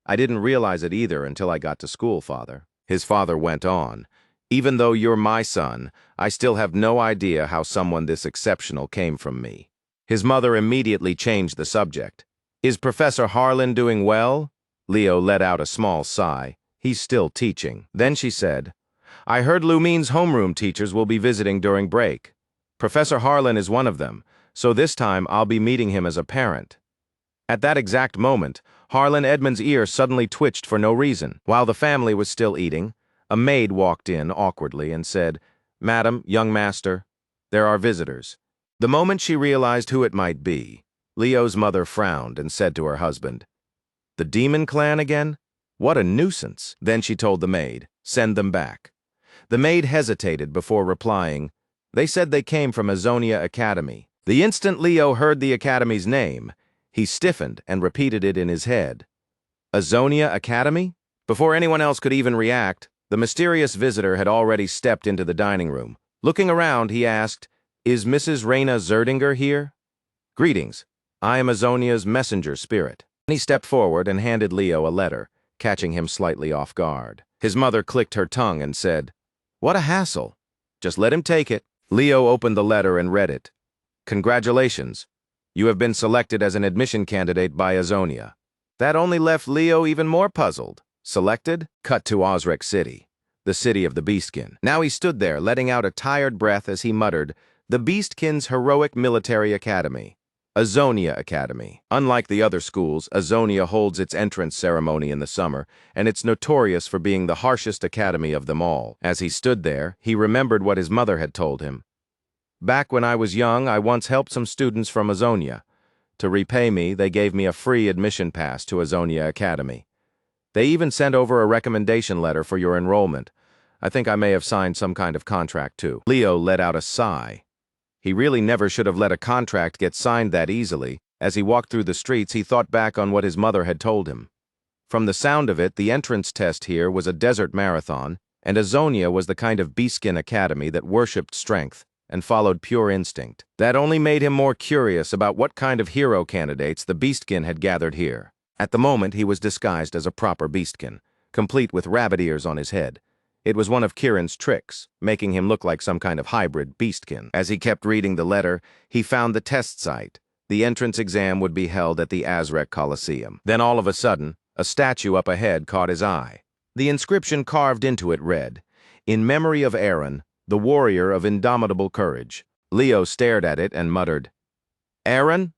"I didn't realize it either until I got to school, Father." His father went on, "Even though you're my son, I still have no idea how someone this exceptional came from me." His mother immediately changed the subject. "Is Professor Harlan doing well?" Leo let out a small sigh. "He's still teaching." Then she said, "I heard Lumine's homeroom teachers will be visiting during break. Professor Harlan is one of them, so this time I'll be meeting him as a parent." At that exact moment, Harlan Edmund's ear suddenly twitched for no reason. While the family was still eating, a maid walked in awkwardly and said, "Madam, young master, there are visitors." The moment she realized who it might be, Leo's mother frowned and said to her husband, "The Demon Clan again? What a nuisance." Then she told the maid, "Send them back." The maid hesitated before replying, "They said they came from Azonia Academy." The instant Leo heard the academy's name, he stiffened and repeated it in his head. Azonia Academy? Before anyone else could even react, the mysterious visitor had already stepped into the dining room. Looking around, he asked, "Is Mrs. Reyna Zerdinger here?" "Greetings. I am Azonia's messenger spirit." He stepped forward and handed Leo a letter, catching him slightly off guard. His mother clicked her tongue and said, "What a hassle. Just let him take it." Leo opened the letter and read it. "Congratulations. You have been selected as an admission candidate by Azonia." That only left Leo even more puzzled. Selected? Cut to Osric City, the city of the Beastkin. Now he stood there, letting out a tired breath as he muttered, "The Beastkin's Heroic Military Academy. Azonia Academy. Unlike the other schools, Azonia holds its entrance ceremony in the summer, and it's notorious for being the harshest academy of them all. As he stood there, he remembered what his mother had told him. Back when I was young, I once helped some students from Azonia. To repay me, they gave me a free admission pass to Azonia Academy. They even sent over a recommendation letter for your enrollment. I think I may have signed some kind of contract too. Leo let out a sigh. He really never should have let a contract get signed that easily. As he walked through the streets, he thought back on what his mother had told him. From the sound of it, the entrance test here was a desert marathon, and Azonia was the kind of beastskin academy that worshipped strength and followed pure instinct. That only made him more curious about what kind of hero candidates the beastkin had gathered here. At the moment, he was disguised as a proper beastkin, complete with rabbit ears on his head. It was one of Kiran's tricks, making him look like some kind of hybrid beastkin. As he kept reading the letter, he found the test site. The entrance exam would be held at the Azrek Coliseum. Then all of a sudden, a statue up ahead caught his eye. The inscription carved into it read, "In memory of Aaron, the warrior of indomitable courage." Leo stared at it and muttered, "Aaron?"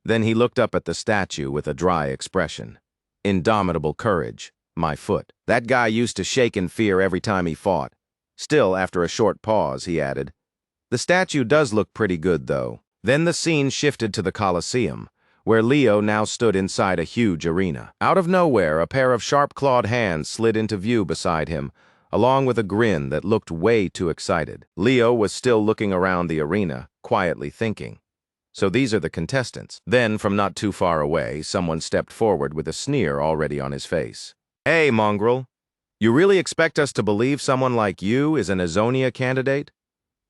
Then he looked up at the statue with a dry expression. Indomitable courage. My foot. That guy used to shake in fear every time he fought. Still, after a short pause, he added, "The statue does look pretty good, though." Then the scene shifted to the Coliseum, where Leo now stood inside a huge arena. Out of nowhere, a pair of sharp-clawed hands slid into view beside him, along with a grin that looked way too excited. Leo was still looking around the arena, quietly thinking. So these are the contestants. Then, from not too far away, someone stepped forward with a sneer already on his face. "Hey, mongrel, you really expect us to believe someone like you is an Azonia candidate?"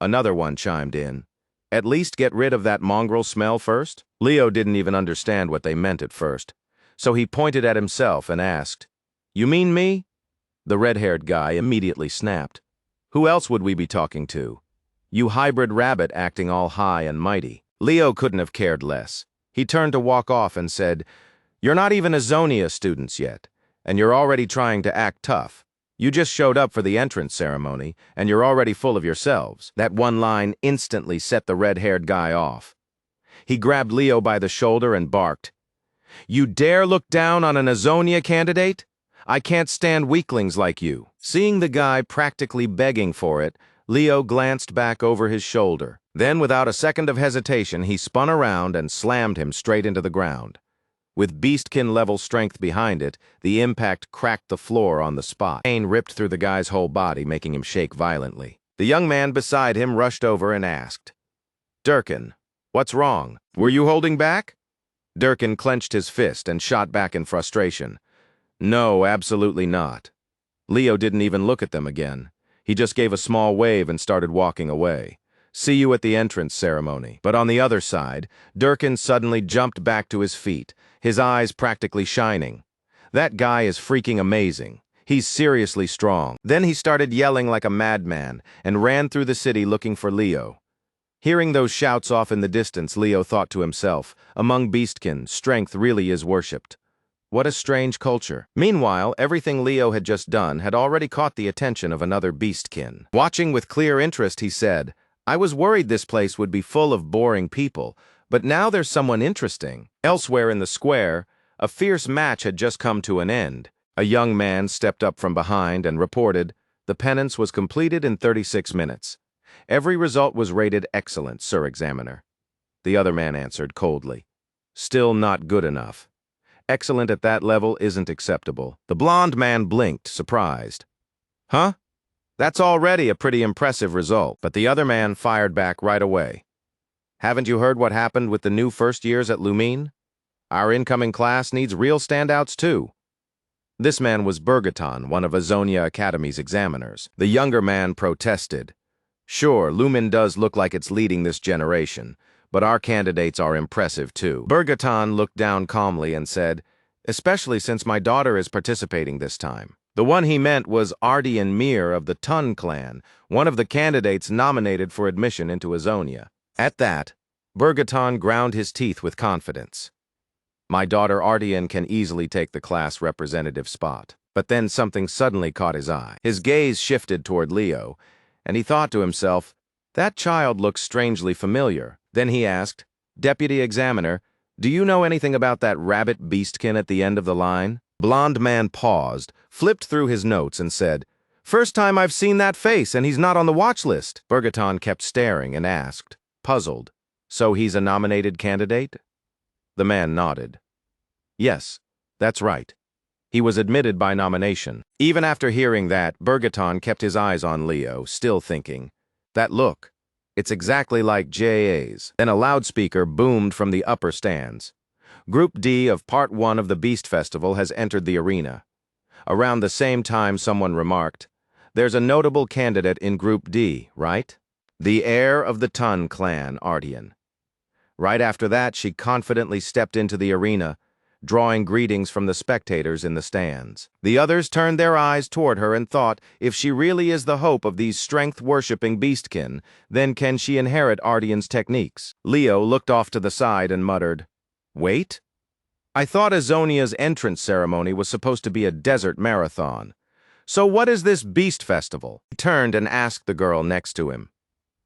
Another one chimed in. "At least get rid of that mongrel smell first." Leo didn't even understand what they meant at first, so he pointed at himself and asked, "You mean me?" The red-haired guy immediately snapped. "Who else would we be talking to? You hybrid rabbit acting all high and mighty." Leo couldn't have cared less. He turned to walk off and said, "You're not even Azonia students yet, and you're already trying to act tough. You just showed up for the entrance ceremony, and you're already full of yourselves." That one line instantly set the red-haired guy off. He grabbed Leo by the shoulder and barked, "You dare look down on an Azonia candidate? I can't stand weaklings like you." Seeing the guy practically begging for it, Leo glanced back over his shoulder. Then, without a second of hesitation, he spun around and slammed him straight into the ground. With beastkin-level strength behind it, the impact cracked the floor on the spot. Pain ripped through the guy's whole body, making him shake violently. The young man beside him rushed over and asked, "Durkin, what's wrong? Were you holding back?" Durkin clenched his fist and shot back in frustration. "No, absolutely not." Leo didn't even look at them again. He just gave a small wave and started walking away. "See you at the entrance ceremony." But on the other side, Durkin suddenly jumped back to his feet, his eyes practically shining. "That guy is freaking amazing. He's seriously strong." Then he started yelling like a madman and ran through the city looking for Leo. Hearing those shouts off in the distance, Leo thought to himself, among beastkin, strength really is worshipped. What a strange culture. Meanwhile, everything Leo had just done had already caught the attention of another beastkin. Watching with clear interest, he said, "I was worried this place would be full of boring people, but now there's someone interesting." Elsewhere in the square, a fierce match had just come to an end. A young man stepped up from behind and reported, "The penance was completed in 36 minutes. Every result was rated excellent, Sir Examiner." The other man answered coldly, "Still not good enough. Excellent at that level isn't acceptable." The blonde man blinked, surprised. "Huh? That's already a pretty impressive result." But the other man fired back right away. "Haven't you heard what happened with the new first years at Lumine? Our incoming class needs real standouts too." This man was Bergaton, one of Azonia Academy's examiners. The younger man protested. "Sure, Lumen does look like it's leading this generation, but our candidates are impressive too." Bergaton looked down calmly and said, "Especially since my daughter is participating this time." The one he meant was Ardian Mir of the Tun clan, one of the candidates nominated for admission into Azonia. At that, Bergaton ground his teeth with confidence. "My daughter Ardian can easily take the class representative spot." But then something suddenly caught his eye. His gaze shifted toward Leo, and he thought to himself, "That child looks strangely familiar." Then he asked, Deputy Examiner, do you know anything about that rabbit beastkin at the end of the line? Blonde man paused, flipped through his notes, and said, First time I've seen that face, and he's not on the watch list. Bergaton kept staring and asked, puzzled, So he's a nominated candidate? The man nodded. Yes, that's right. He was admitted by nomination. Even after hearing that, Bergaton kept his eyes on Leo, still thinking, That look. It's exactly like JA's. Then a loudspeaker boomed from the upper stands. Group D of Part 1 of the Beast Festival has entered the arena. Around the same time, someone remarked, There's a notable candidate in Group D, right? The heir of the Tun clan, Artian. Right after that, she confidently stepped into the arena, drawing greetings from the spectators in the stands. The others turned their eyes toward her and thought, if she really is the hope of these strength-worshipping beastkin, then can she inherit Artian's techniques? Leo looked off to the side and muttered, Wait? I thought Azonia's entrance ceremony was supposed to be a desert marathon. So what is this beast festival? He turned and asked the girl next to him,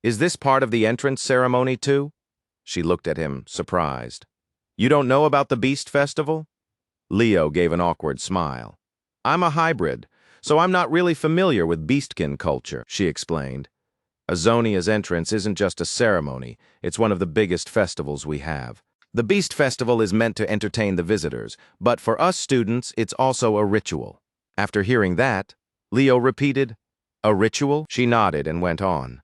Is this part of the entrance ceremony too? She looked at him, surprised. You don't know about the Beast Festival? Leo gave an awkward smile. I'm a hybrid, so I'm not really familiar with beastkin culture, she explained. Azonia's entrance isn't just a ceremony, it's one of the biggest festivals we have. The Beast Festival is meant to entertain the visitors, but for us students, it's also a ritual. After hearing that, Leo repeated, A ritual? She nodded and went on.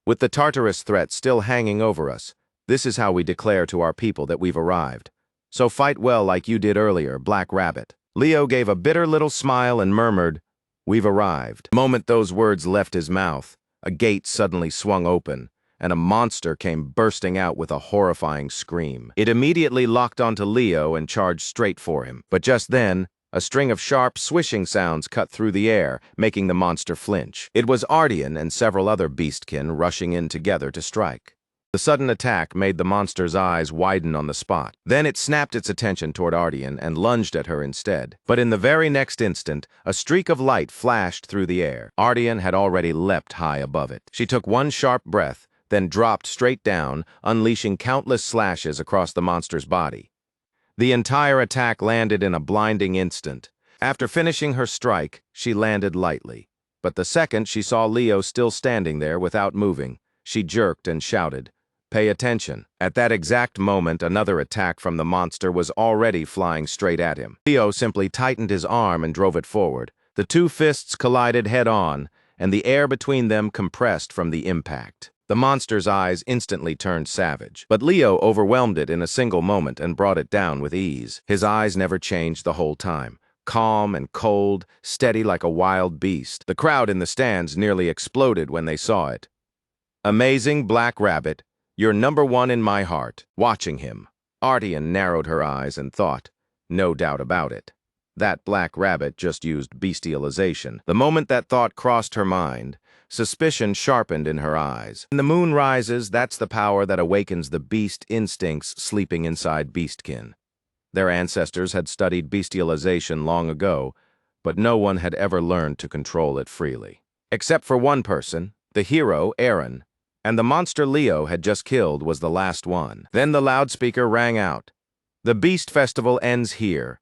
With the Tartarus threat still hanging over us, this is how we declare to our people that we've arrived. So fight well like you did earlier, Black Rabbit. Leo gave a bitter little smile and murmured, We've arrived. The moment those words left his mouth, a gate suddenly swung open, and a monster came bursting out with a horrifying scream. It immediately locked onto Leo and charged straight for him. But just then, a string of sharp, swishing sounds cut through the air, making the monster flinch. It was Artian and several other beastkin rushing in together to strike. The sudden attack made the monster's eyes widen on the spot. Then it snapped its attention toward Artian and lunged at her instead. But in the very next instant, a streak of light flashed through the air. Artian had already leapt high above it. She took one sharp breath, then dropped straight down, unleashing countless slashes across the monster's body. The entire attack landed in a blinding instant. After finishing her strike, she landed lightly. But the second she saw Leo still standing there without moving, she jerked and shouted, Pay attention. At that exact moment, another attack from the monster was already flying straight at him. Leo simply tightened his arm and drove it forward. The two fists collided head-on, and the air between them compressed from the impact. The monster's eyes instantly turned savage, but Leo overwhelmed it in a single moment and brought it down with ease. His eyes never changed the whole time. Calm and cold, steady like a wild beast. The crowd in the stands nearly exploded when they saw it. Amazing Black Rabbit. You're number one in my heart. Watching him, Artian narrowed her eyes and thought, no doubt about it. That Black Rabbit just used bestialization. The moment that thought crossed her mind, suspicion sharpened in her eyes. When the moon rises, that's the power that awakens the beast instincts sleeping inside beastkin. Their ancestors had studied bestialization long ago, but no one had ever learned to control it freely. Except for one person, the hero, Aaron, and the monster Leo had just killed was the last one. Then the loudspeaker rang out. The Beast Festival ends here.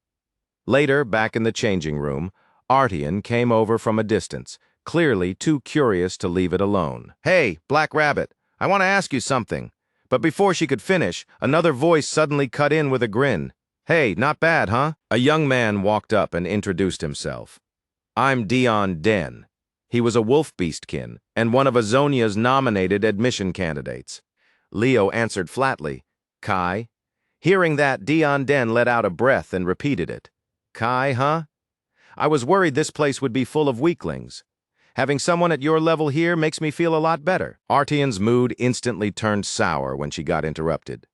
Later, back in the changing room, Artian came over from a distance, clearly too curious to leave it alone. Hey, Black Rabbit, I want to ask you something. But before she could finish, another voice suddenly cut in with a grin. Hey, not bad, huh? A young man walked up and introduced himself. I'm Dion Den. He was a wolf beastkin and one of Azonia's nominated admission candidates. Leo answered flatly, Kai. Hearing that, Dion Den let out a breath and repeated it. Kai, huh? I was worried this place would be full of weaklings. Having someone at your level here makes me feel a lot better. Artian's mood instantly turned sour when she got interrupted.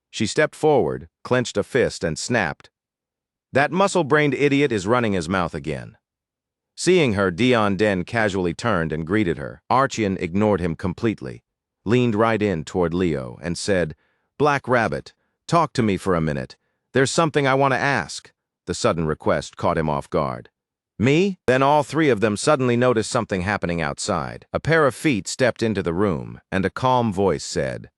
She stepped forward, clenched a fist, and snapped. That muscle-brained idiot is running his mouth again. Seeing her, Dion Den casually turned and greeted her. Artian ignored him completely, leaned right in toward Leo, and said, Black Rabbit, talk to me for a minute. There's something I want to ask. The sudden request caught him off guard. Me? Then all three of them suddenly noticed something happening outside. A pair of feet stepped into the room, and a calm voice said,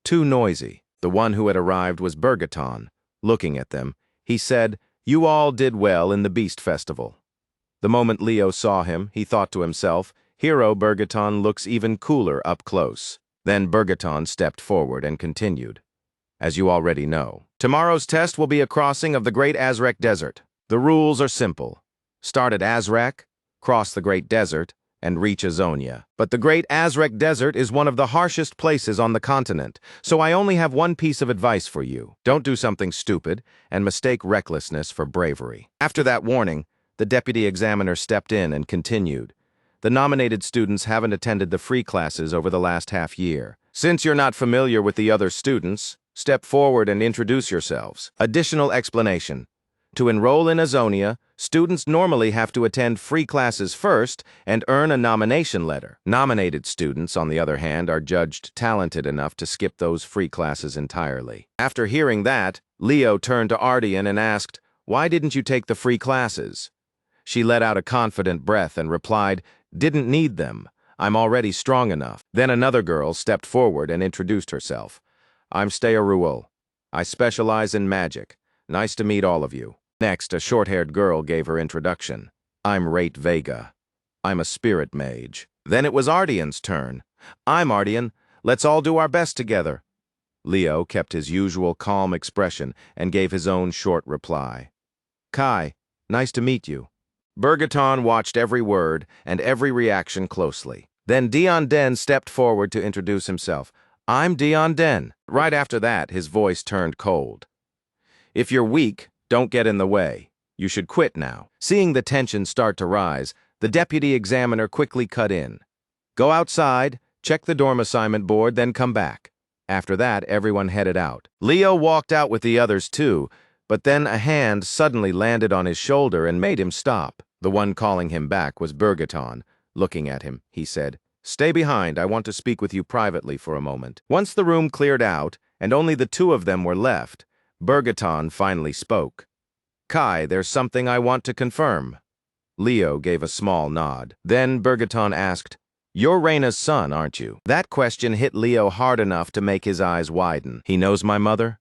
Too noisy. The one who had arrived was Bergaton. Looking at them, he said, "You all did well in the Beast Festival." The moment Leo saw him, he thought to himself, "Hero Bergaton looks even cooler up close." Then Bergaton stepped forward and continued. "As you already know, tomorrow's test will be a crossing of the Great Azrek Desert. The rules are simple. Start at Azrek, cross the Great Desert, and reach Azonia. But the Great Azrek Desert is one of the harshest places on the continent, so I only have one piece of advice for you. Don't do something stupid and mistake recklessness for bravery." After that warning, the deputy examiner stepped in and continued. "The nominated students haven't attended the free classes over the last half year. Since you're not familiar with the other students, step forward and introduce yourselves." Additional explanation. To enroll in Azonia, students normally have to attend free classes first and earn a nomination letter. Nominated students, on the other hand, are judged talented enough to skip those free classes entirely. After hearing that, Leo turned to Ardian and asked, "Why didn't you take the free classes?" She let out a confident breath and replied, "Didn't need them. I'm already strong enough." Then another girl stepped forward and introduced herself. "I'm Stearuel. I specialize in magic. Nice to meet all of you." Next, a short-haired girl gave her introduction. "I'm Rate Vega. I'm a spirit mage." Then it was Ardian's turn. "I'm Ardian. Let's all do our best together." Leo kept his usual calm expression and gave his own short reply. "Kai, nice to meet you." Bergaton watched every word and every reaction closely. Then Dion Den stepped forward to introduce himself. "I'm Dion Den." Right after that, his voice turned cold. "If you're weak, don't get in the way. You should quit now." Seeing the tension start to rise, the deputy examiner quickly cut in. "Go outside, check the dorm assignment board, then come back." After that, everyone headed out. Leo walked out with the others too, but then a hand suddenly landed on his shoulder and made him stop. The one calling him back was Bergaton. Looking at him, he said, "Stay behind, I want to speak with you privately for a moment." Once the room cleared out, and only the two of them were left, Bergaton finally spoke. "Kai, there's something I want to confirm." Leo gave a small nod. Then Bergaton asked, "You're Reina's son, aren't you?" That question hit Leo hard enough to make his eyes widen. "He knows my mother?"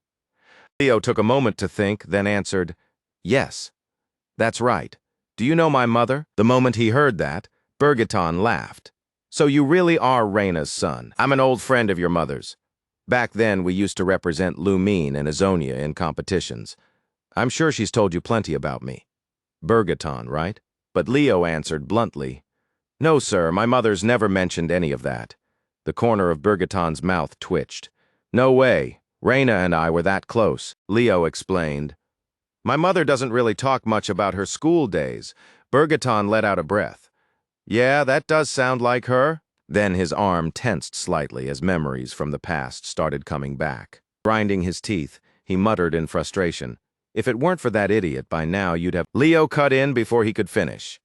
Leo took a moment to think, then answered, "Yes, that's right. Do you know my mother?" The moment he heard that, Bergaton laughed. "So you really are Reina's son. I'm an old friend of your mother's. Back then, we used to represent Lumine and Azonia in competitions. I'm sure she's told you plenty about me." Bergaton, right? But Leo answered bluntly, "No, sir, my mother's never mentioned any of that." The corner of Bergaton's mouth twitched. "No way. Reina and I were that close." Leo explained, "My mother doesn't really talk much about her school days." Bergaton let out a breath. "Yeah, that does sound like her." Then his arm tensed slightly as memories from the past started coming back. Grinding his teeth, he muttered in frustration, "If it weren't for that idiot, by now you'd have—" Leo cut in before he could finish.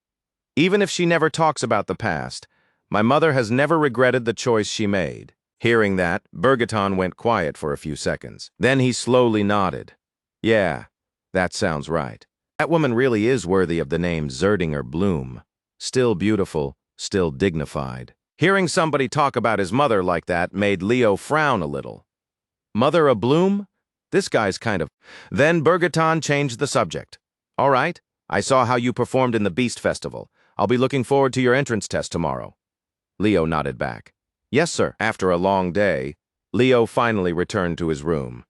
"Even if she never talks about the past, my mother has never regretted the choice she made." Hearing that, Bergaton went quiet for a few seconds. Then he slowly nodded. "Yeah, that sounds right. That woman really is worthy of the name Zerdinger Bloom. Still beautiful, still dignified." Hearing somebody talk about his mother like that made Leo frown a little. "Mother of Bloom? This guy's kind of—" Then Bergaton changed the subject. "All right, I saw how you performed in the Beast Festival. I'll be looking forward to your entrance test tomorrow." Leo nodded back. "Yes, sir." After a long day, Leo finally returned to his room.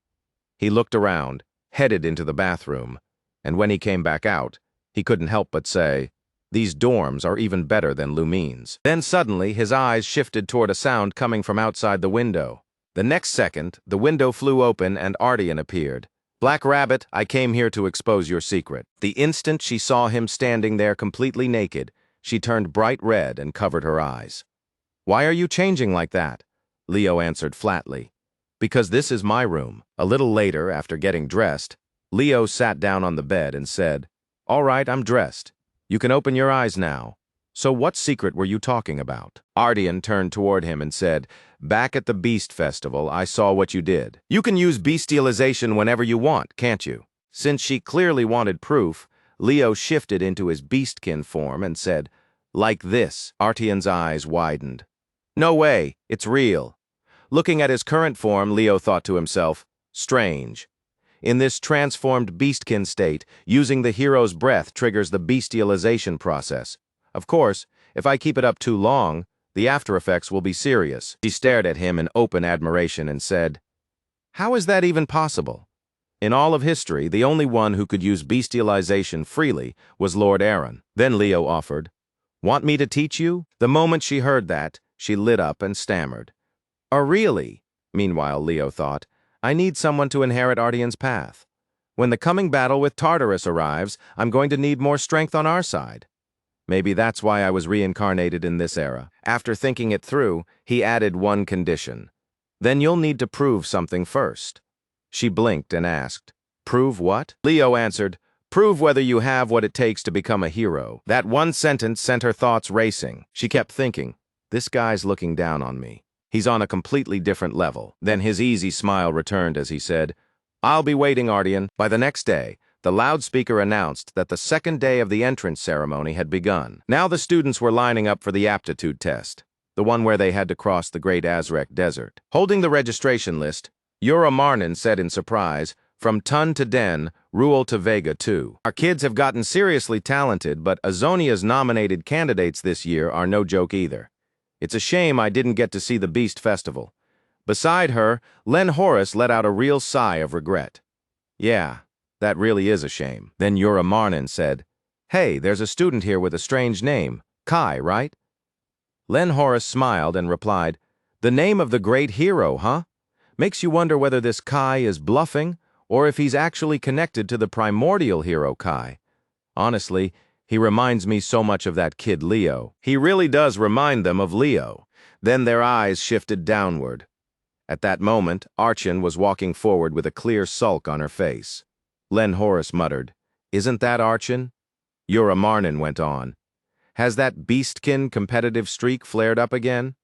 He looked around, headed into the bathroom, and when he came back out, he couldn't help but say, "These dorms are even better than Lumine's." Then suddenly his eyes shifted toward a sound coming from outside the window. The next second, the window flew open and Ardian appeared. "Black Rabbit, I came here to expose your secret." The instant she saw him standing there completely naked, she turned bright red and covered her eyes. "Why are you changing like that?" Leo answered flatly. "Because this is my room." A little later, after getting dressed, Leo sat down on the bed and said, "All right, I'm dressed. You can open your eyes now. So what secret were you talking about?" Ardian turned toward him and said, "Back at the Beast Festival, I saw what you did. You can use bestialization whenever you want, can't you?" Since she clearly wanted proof, Leo shifted into his beastkin form and said, "Like this." Ardian's eyes widened. "No way, it's real." Looking at his current form, Leo thought to himself, Strange. In this transformed beastkin state, using the hero's breath triggers the bestialization process. Of course, if I keep it up too long, the after effects will be serious. She stared at him in open admiration and said, "How is that even possible?" In all of history, the only one who could use bestialization freely was Lord Aaron. Then Leo offered, "Want me to teach you?" The moment she heard that, she lit up and stammered. "Oh, really?" Meanwhile, Leo thought, "I need someone to inherit Ardian's path. When the coming battle with Tartarus arrives, I'm going to need more strength on our side." Maybe that's why I was reincarnated in this era. After thinking it through, he added one condition. "Then you'll need to prove something first." She blinked and asked, "Prove what?" Leo answered, "Prove whether you have what it takes to become a hero." That one sentence sent her thoughts racing. She kept thinking, this guy's looking down on me. He's on a completely different level. Then his easy smile returned as he said, "I'll be waiting, Ardian." By the next day, the loudspeaker announced that the second day of the entrance ceremony had begun. Now the students were lining up for the aptitude test, the one where they had to cross the Great Azrek Desert. Holding the registration list, Yura Marnin said in surprise, "From Tun to Den, Ruel to Vega too. Our kids have gotten seriously talented, but Azonia's nominated candidates this year are no joke either. It's a shame I didn't get to see the Beast Festival." Beside her, Len Horace let out a real sigh of regret. "Yeah, that really is a shame." Then Yura Marnin said, "Hey, there's a student here with a strange name. Kai, right?" Len Horace smiled and replied, "The name of the great hero, huh? Makes you wonder whether this Kai is bluffing or if he's actually connected to the primordial hero Kai. Honestly, he reminds me so much of that kid Leo." He really does remind them of Leo. Then their eyes shifted downward. At that moment, Archon was walking forward with a clear sulk on her face. Len Horace muttered, "Isn't that Archon?" Yura Marnin went on, "Has that beastkin competitive streak flared up again?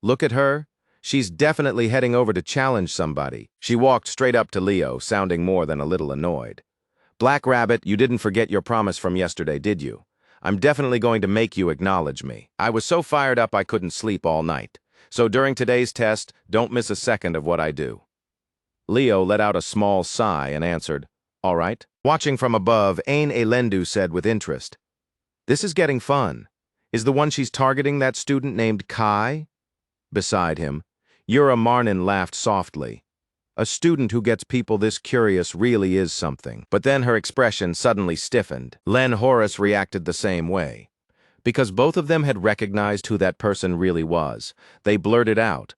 Look at her. She's definitely heading over to challenge somebody." She walked straight up to Leo, sounding more than a little annoyed. "Black Rabbit, you didn't forget your promise from yesterday, did you? I'm definitely going to make you acknowledge me. I was so fired up I couldn't sleep all night. So during today's test, don't miss a second of what I do." Leo let out a small sigh and answered, "All right." Watching from above, Ain Elendu said with interest, "This is getting fun. Is the one she's targeting that student named Kai?" Beside him, Yura Marnin laughed softly. A student who gets people this curious really is something. But then her expression suddenly stiffened. Len Horace reacted the same way. Because both of them had recognized who that person really was, they blurted out,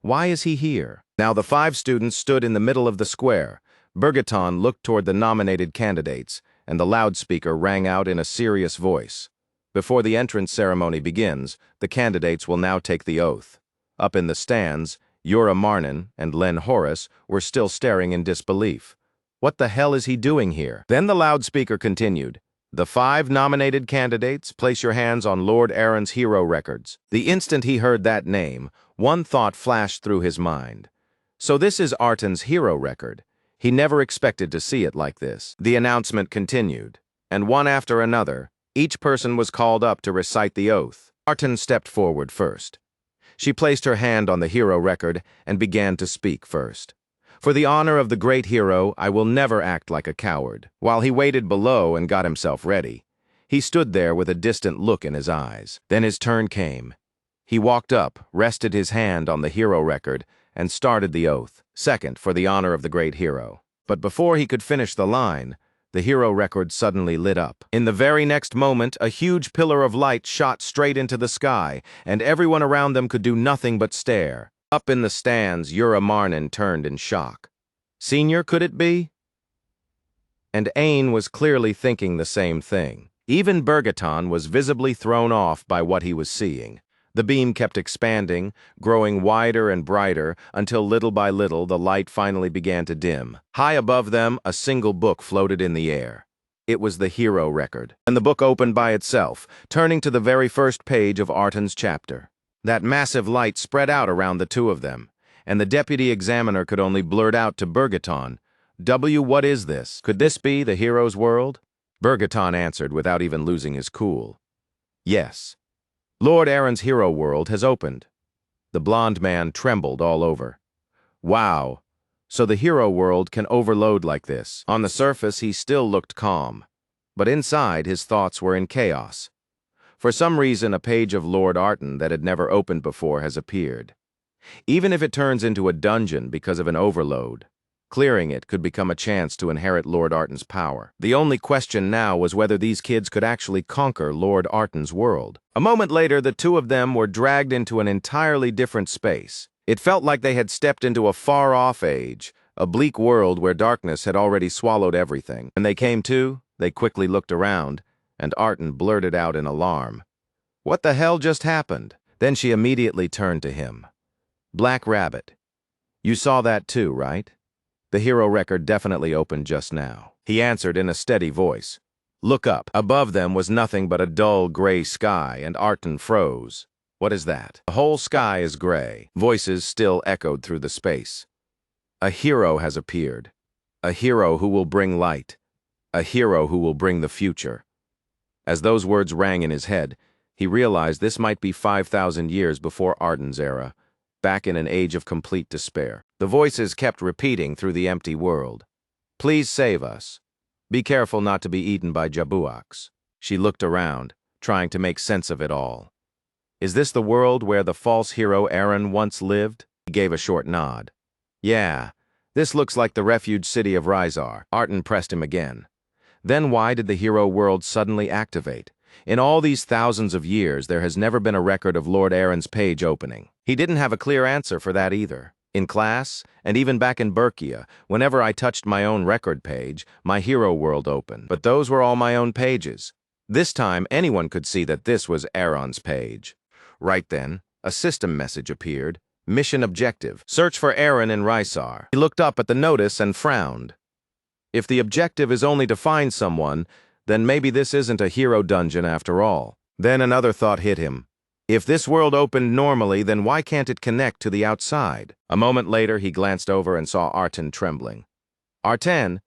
"Why is he here?" Now the 5 students stood in the middle of the square. Bergaton looked toward the nominated candidates, and the loudspeaker rang out in a serious voice. "Before the entrance ceremony begins, the candidates will now take the oath." Up in the stands, Yura Marnin and Len Horace were still staring in disbelief. What the hell is he doing here? Then the loudspeaker continued, "The 5 nominated candidates, place your hands on Lord Aaron's hero records." The instant he heard that name, one thought flashed through his mind. So this is Arton's hero record. He never expected to see it like this. The announcement continued, and one after another, each person was called up to recite the oath. Arton stepped forward first. She placed her hand on the hero record and began to speak first. "For the honor of the great hero, I will never act like a coward." While he waited below and got himself ready, he stood there with a distant look in his eyes. Then his turn came. He walked up, rested his hand on the hero record, and started the oath. "Second, for the honor of the great hero." But before he could finish the line, the hero record suddenly lit up. In the very next moment, a huge pillar of light shot straight into the sky, and everyone around them could do nothing but stare. Up in the stands, Yura Marnin turned in shock. "Senior, could it be?" And Ain was clearly thinking the same thing. Even Bergaton was visibly thrown off by what he was seeing. The beam kept expanding, growing wider and brighter, until little by little the light finally began to dim. High above them, a single book floated in the air. It was the hero record, and the book opened by itself, turning to the very first page of Arton's chapter. That massive light spread out around the two of them, and the deputy examiner could only blurt out to Bergaton, What is this? Could this be the hero's world?" Bergaton answered without even losing his cool. "Yes. Lord Aaron's hero world has opened." The blond man trembled all over. "Wow, So the hero world can overload like this. On the surface, he still looked calm, but inside his thoughts were in chaos. For some reason, a page of Lord Arton that had never opened before has appeared. Even if it turns into a dungeon because of an overload, clearing it could become a chance to inherit Lord Arton's power. The only question now was whether these kids could actually conquer Lord Arton's world. A moment later, the two of them were dragged into an entirely different space. It felt like they had stepped into a far-off age, a bleak world where darkness had already swallowed everything. When they came to, they quickly looked around, and Arton blurted out in alarm, "What the hell just happened?" Then she immediately turned to him. "Black Rabbit, you saw that too, right?" The hero record definitely opened just now. He answered in a steady voice. "Look up." Above them was nothing but a dull gray sky, and Arton froze. "What is that?" "The whole sky is gray." Voices still echoed through the space. "A hero has appeared. A hero who will bring light. A hero who will bring the future." As those words rang in his head, he realized this might be 5,000 years before Arton's era, back in an age of complete despair. The voices kept repeating through the empty world. "Please save us. Be careful not to be eaten by jabuaks." She looked around, trying to make sense of it all. Is this the world where the false hero Aaron once lived? He gave a short nod. "Yeah, this looks like the refuge city of Rizar." Arton pressed him again. Then why did the hero world suddenly activate? In all these thousands of years, there has never been a record of Lord Aaron's page opening. He didn't have a clear answer for that either. In class, and even back in Berkia, whenever I touched my own record page, my hero world opened. But those were all my own pages. This time, anyone could see that this was Aaron's page. Right then, a system message appeared. Mission objective: search for Aaron in Rysar. He looked up at the notice and frowned. If the objective is only to find someone, then maybe this isn't a hero dungeon after all. Then another thought hit him. If this world opened normally, then why can't it connect to the outside? A moment later, he glanced over and saw Arton trembling. "Arten,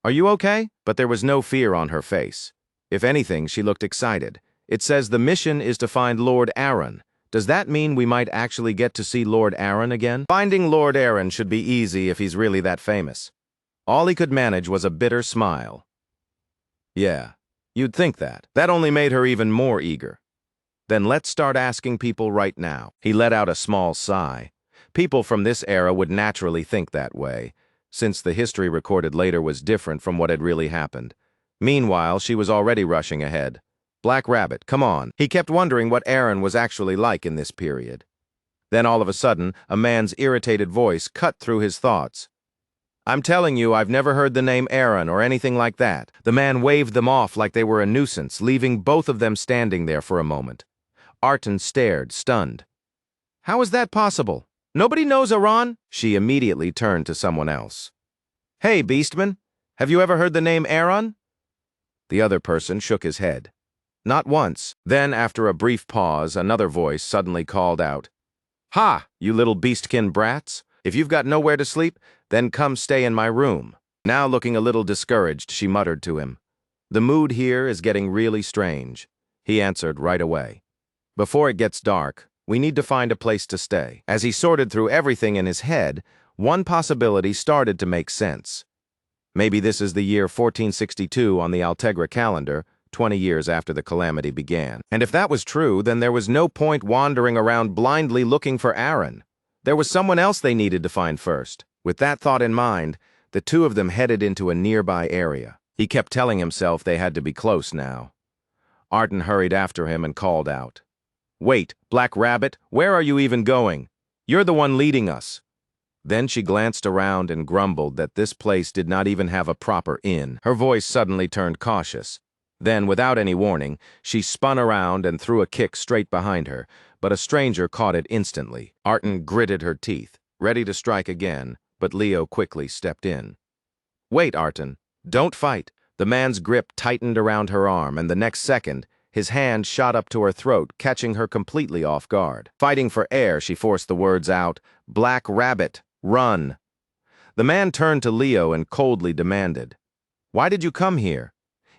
are you okay?" But there was no fear on her face. If anything, she looked excited. "It says the mission is to find Lord Aaron. Does that mean we might actually get to see Lord Aaron again?" Finding Lord Aaron should be easy if he's really that famous. All he could manage was a bitter smile. "Yeah, you'd think that." That only made her even more eager. "Then let's start asking people right now." He let out a small sigh. People from this era would naturally think that way, since the history recorded later was different from what had really happened. Meanwhile, she was already rushing ahead. "Black Rabbit, come on." He kept wondering what Aaron was actually like in this period. Then all of a sudden, a man's irritated voice cut through his thoughts. "I'm telling you, I've never heard the name Aaron or anything like that." The man waved them off like they were a nuisance, leaving both of them standing there for a moment. Arton stared, stunned. "How is that possible? Nobody knows Aaron?" She immediately turned to someone else. "Hey, Beastman, have you ever heard the name Aaron?" The other person shook his head. "Not once." Then, after a brief pause, another voice suddenly called out, "Ha, you little beastkin brats! If you've got nowhere to sleep, then come stay in my room." Now looking a little discouraged, she muttered to him, "The mood here is getting really strange." He answered right away, "Before it gets dark, we need to find a place to stay." As he sorted through everything in his head, one possibility started to make sense. Maybe this is the year 1462 on the Altegra calendar, 20 years after the calamity began. And if that was true, then there was no point wandering around blindly looking for Aaron. There was someone else they needed to find first. With that thought in mind, the two of them headed into a nearby area. He kept telling himself they had to be close now. Arton hurried after him and called out, "Wait, Black Rabbit, where are you even going? You're the one leading us." Then she glanced around and grumbled that this place did not even have a proper inn. Her voice suddenly turned cautious. Then, without any warning, she spun around and threw a kick straight behind her, but a stranger caught it instantly. Arton gritted her teeth, ready to strike again, but Leo quickly stepped in. "Wait, Arton. Don't fight." The man's grip tightened around her arm, and the next second, his hand shot up to her throat, catching her completely off guard. Fighting for air, she forced the words out, "Black Rabbit, run." The man turned to Leo and coldly demanded, "Why did you come here?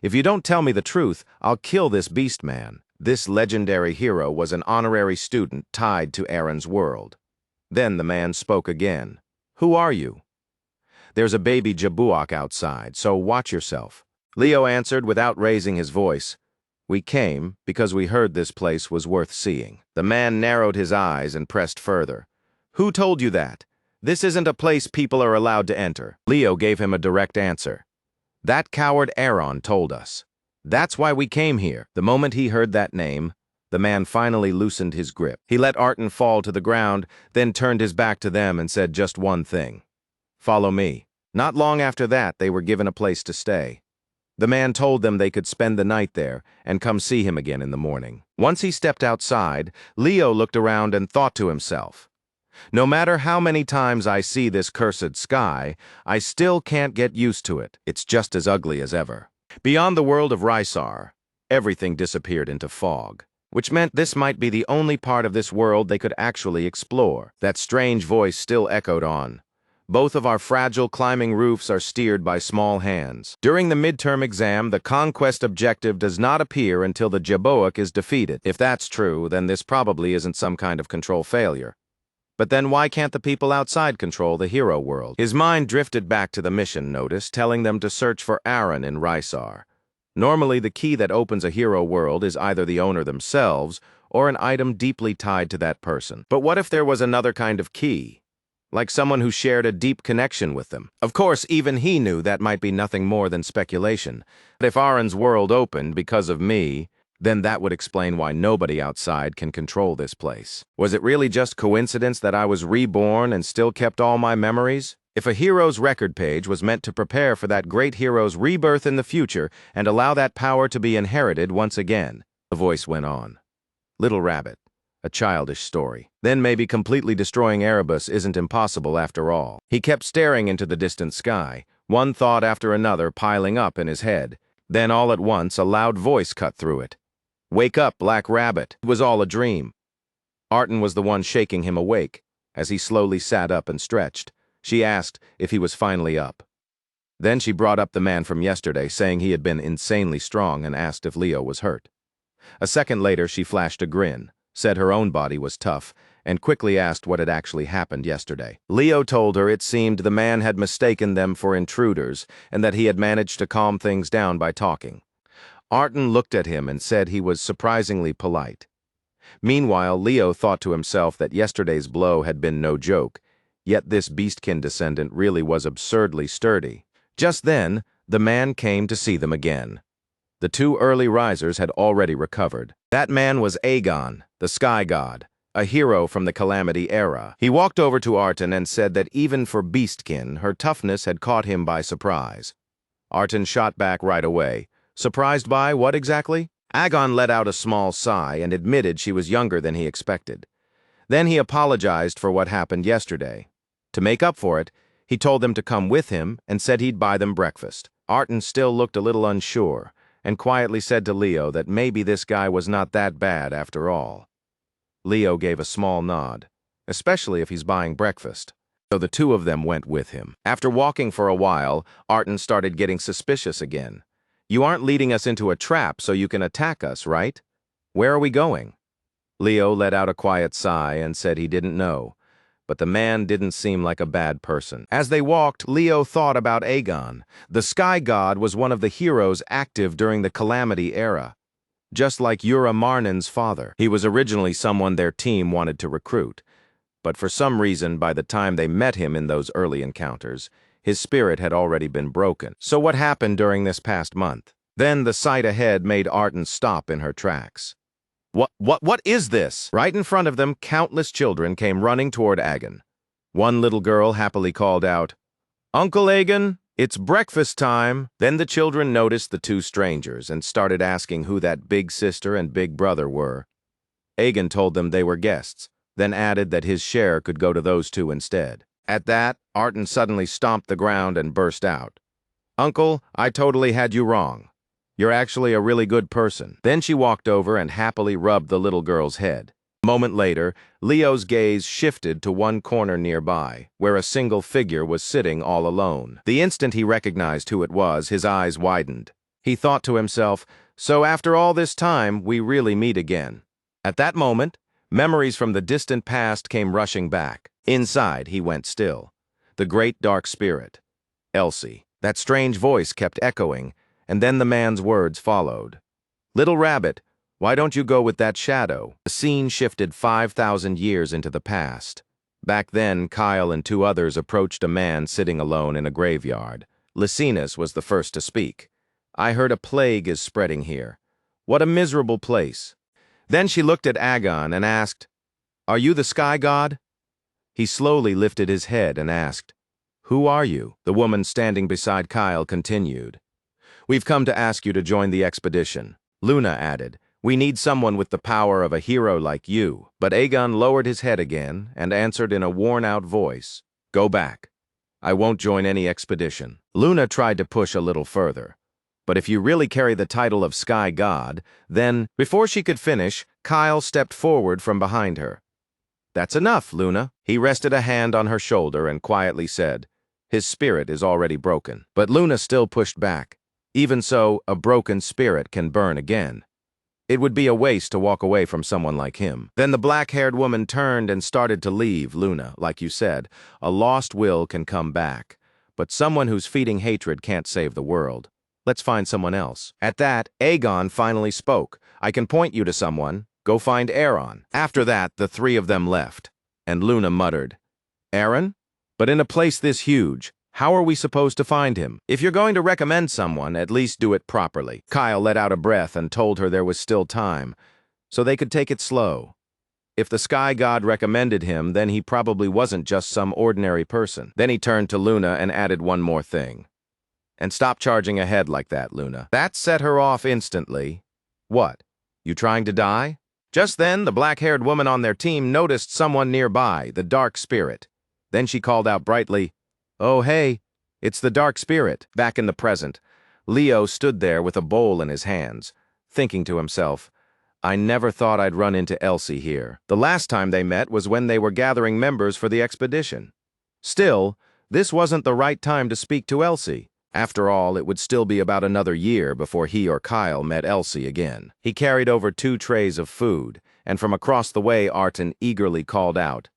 If you don't tell me the truth, I'll kill this beast man." This legendary hero was an honorary student tied to Aaron's world. Then the man spoke again. "Who are you?" There's a baby jabuok outside, so watch yourself." Leo answered without raising his voice. "We came because we heard this place was worth seeing." The man narrowed his eyes and pressed further. "Who told you that? This isn't a place people are allowed to enter." Leo gave him a direct answer. "That coward Aaron told us. That's why we came here." The moment he heard that name, the man finally loosened his grip. He let Arton fall to the ground, then turned his back to them and said just one thing. "Follow me." Not long after that, they were given a place to stay. The man told them they could spend the night there and come see him again in the morning. Once he stepped outside, Leo looked around and thought to himself, "No matter how many times I see this cursed sky, I still can't get used to it. It's just as ugly as ever." Beyond the world of Rysar, everything disappeared into fog, which meant this might be the only part of this world they could actually explore. That strange voice still echoed on. "Both of our fragile climbing roofs are steered by small hands. During the midterm exam, the conquest objective does not appear until the Jaboic is defeated. If that's true, then this probably isn't some kind of control failure. But then why can't the people outside control the hero world?" His mind drifted back to the mission notice, telling them to search for Aaron in Rysar. Normally, the key that opens a hero world is either the owner themselves or an item deeply tied to that person. But what if there was another kind of key? Like someone who shared a deep connection with them. Of course, even he knew that might be nothing more than speculation. But if Aaron's world opened because of me, then that would explain why nobody outside can control this place. Was it really just coincidence that I was reborn and still kept all my memories? If a hero's record page was meant to prepare for that great hero's rebirth in the future and allow that power to be inherited once again, the voice went on. "Little Rabbit. A childish story. Then maybe completely destroying Erebus isn't impossible after all." He kept staring into the distant sky, one thought after another piling up in his head. Then all at once a loud voice cut through it. "Wake up, Black Rabbit. It was all a dream." Arton was the one shaking him awake. As he slowly sat up and stretched, she asked if he was finally up. Then she brought up the man from yesterday, saying he had been insanely strong, and asked if Leo was hurt. A second later, she flashed a grin, said her own body was tough, and quickly asked what had actually happened yesterday. Leo told her it seemed the man had mistaken them for intruders and that he had managed to calm things down by talking. Arton looked at him and said he was surprisingly polite. Meanwhile, Leo thought to himself that yesterday's blow had been no joke, yet this beastkin descendant really was absurdly sturdy. Just then, the man came to see them again. The two early risers had already recovered. That man was Aegon, the Sky God, a hero from the Calamity era. He walked over to Arton and said that even for beastkin, her toughness had caught him by surprise. Arton shot back right away. Surprised by what exactly? Aegon let out a small sigh and admitted she was younger than he expected. Then he apologized for what happened yesterday. To make up for it, he told them to come with him and said he'd buy them breakfast. Arton still looked a little unsure, and quietly said to Leo that maybe this guy was not that bad after all. Leo gave a small nod, especially if he's buying breakfast. So the two of them went with him. After walking for a while, Arton started getting suspicious again. "You aren't leading us into a trap so you can attack us, right? Where are we going?" Leo let out a quiet sigh and said he didn't know, but the man didn't seem like a bad person. As they walked, Leo thought about Aegon. The Sky God was one of the heroes active during the Calamity era. Just like Yura Marnin's father, he was originally someone their team wanted to recruit. But for some reason, by the time they met him in those early encounters, his spirit had already been broken. So what happened during this past month? Then the sight ahead made Arton stop in her tracks. What is this?" Right in front of them, countless children came running toward Aegon. One little girl happily called out, "Uncle Aegon, it's breakfast time." Then the children noticed the two strangers and started asking who that big sister and big brother were. Aegon told them they were guests, then added that his share could go to those two instead. At that, Arton suddenly stomped the ground and burst out, "Uncle, I totally had you wrong. You're actually a really good person." Then she walked over and happily rubbed the little girl's head. A moment later, Leo's gaze shifted to one corner nearby, where a single figure was sitting all alone. The instant he recognized who it was, his eyes widened. He thought to himself, so after all this time, we really meet again. At that moment, memories from the distant past came rushing back. Inside, he went still. The great dark spirit, Elsie. That strange voice kept echoing, and then the man's words followed. Little rabbit, why don't you go with that shadow? The scene shifted 5,000 years into the past. Back then, Kyle and two others approached a man sitting alone in a graveyard. Lysinus was the first to speak. I heard a plague is spreading here. What a miserable place. Then she looked at Agon and asked, Are you the sky god? He slowly lifted his head and asked, Who are you? The woman standing beside Kyle continued. We've come to ask you to join the expedition. Luna added, We need someone with the power of a hero like you. But Agon lowered his head again and answered in a worn-out voice, Go back. I won't join any expedition. Luna tried to push a little further. But if you really carry the title of Sky God, then, before she could finish, Kyle stepped forward from behind her. That's enough, Luna. He rested a hand on her shoulder and quietly said, His spirit is already broken. But Luna still pushed back. Even so, a broken spirit can burn again. It would be a waste to walk away from someone like him. Then the black-haired woman turned and started to leave. Luna, like you said, a lost will can come back. But someone who's feeding hatred can't save the world. Let's find someone else. At that, Agon finally spoke. I can point you to someone. Go find Aaron. After that, the three of them left. And Luna muttered, Aaron? But in a place this huge, how are we supposed to find him? If you're going to recommend someone, at least do it properly. Kyle let out a breath and told her there was still time, so they could take it slow. If the sky god recommended him, then he probably wasn't just some ordinary person. Then he turned to Luna and added one more thing. And stop charging ahead like that, Luna. That set her off instantly. What? You trying to die? Just then, the black-haired woman on their team noticed someone nearby, the dark spirit. Then she called out brightly, Oh, hey, it's the dark spirit. Back in the present, Leo stood there with a bowl in his hands, thinking to himself, I never thought I'd run into Elsie here. The last time they met was when they were gathering members for the expedition. Still, this wasn't the right time to speak to Elsie. After all, it would still be about another year before he or Kyle met Elsie again. He carried over 2 trays of food, and from across the way Arton eagerly called out,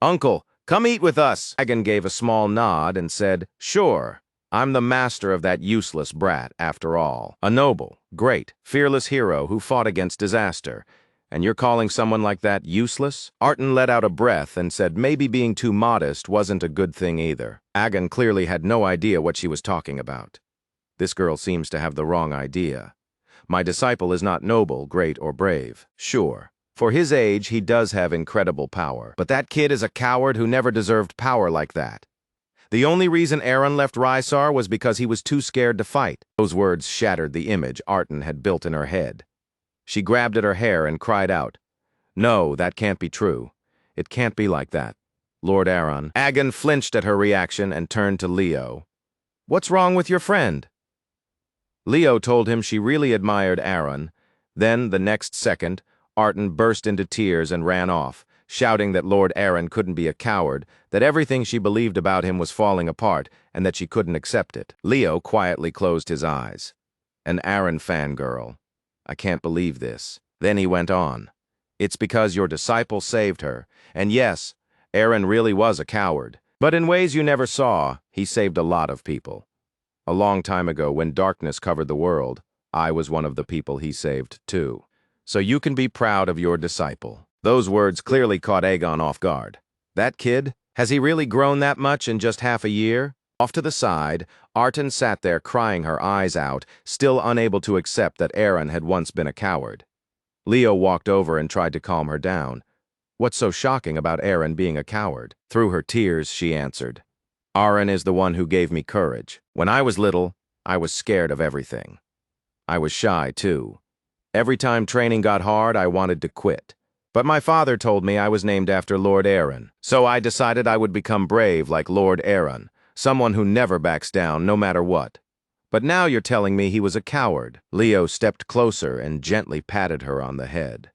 Uncle, come eat with us. Agon gave a small nod and said, Sure, I'm the master of that useless brat, after all. A noble, great, fearless hero who fought against disaster. And you're calling someone like that useless? Arton let out a breath and said maybe being too modest wasn't a good thing either. Agon clearly had no idea what she was talking about. This girl seems to have the wrong idea. My disciple is not noble, great, or brave. Sure. For his age, he does have incredible power. But that kid is a coward who never deserved power like that. The only reason Aaron left Rysar was because he was too scared to fight. Those words shattered the image Arton had built in her head. She grabbed at her hair and cried out, No, that can't be true. It can't be like that. Lord Aaron. Agon flinched at her reaction and turned to Leo. What's wrong with your friend? Leo told him she really admired Aaron. Then, the next second, Arton burst into tears and ran off, shouting that Lord Aaron couldn't be a coward, that everything she believed about him was falling apart, and that she couldn't accept it. Leo quietly closed his eyes. An Aaron fangirl. I can't believe this. Then he went on. It's because your disciple saved her. And yes, Aaron really was a coward. But in ways you never saw, he saved a lot of people. A long time ago, when darkness covered the world, I was one of the people he saved too. So you can be proud of your disciple. Those words clearly caught Agon off guard. That kid? Has he really grown that much in just half a year? Off to the side, Arton sat there crying her eyes out, still unable to accept that Aaron had once been a coward. Leo walked over and tried to calm her down. What's so shocking about Aaron being a coward? Through her tears, she answered, Aaron is the one who gave me courage. When I was little, I was scared of everything. I was shy, too. Every time training got hard, I wanted to quit. But my father told me I was named after Lord Aaron, so I decided I would become brave like Lord Aaron. Someone who never backs down, no matter what. But now you're telling me he was a coward. Leo stepped closer and gently patted her on the head.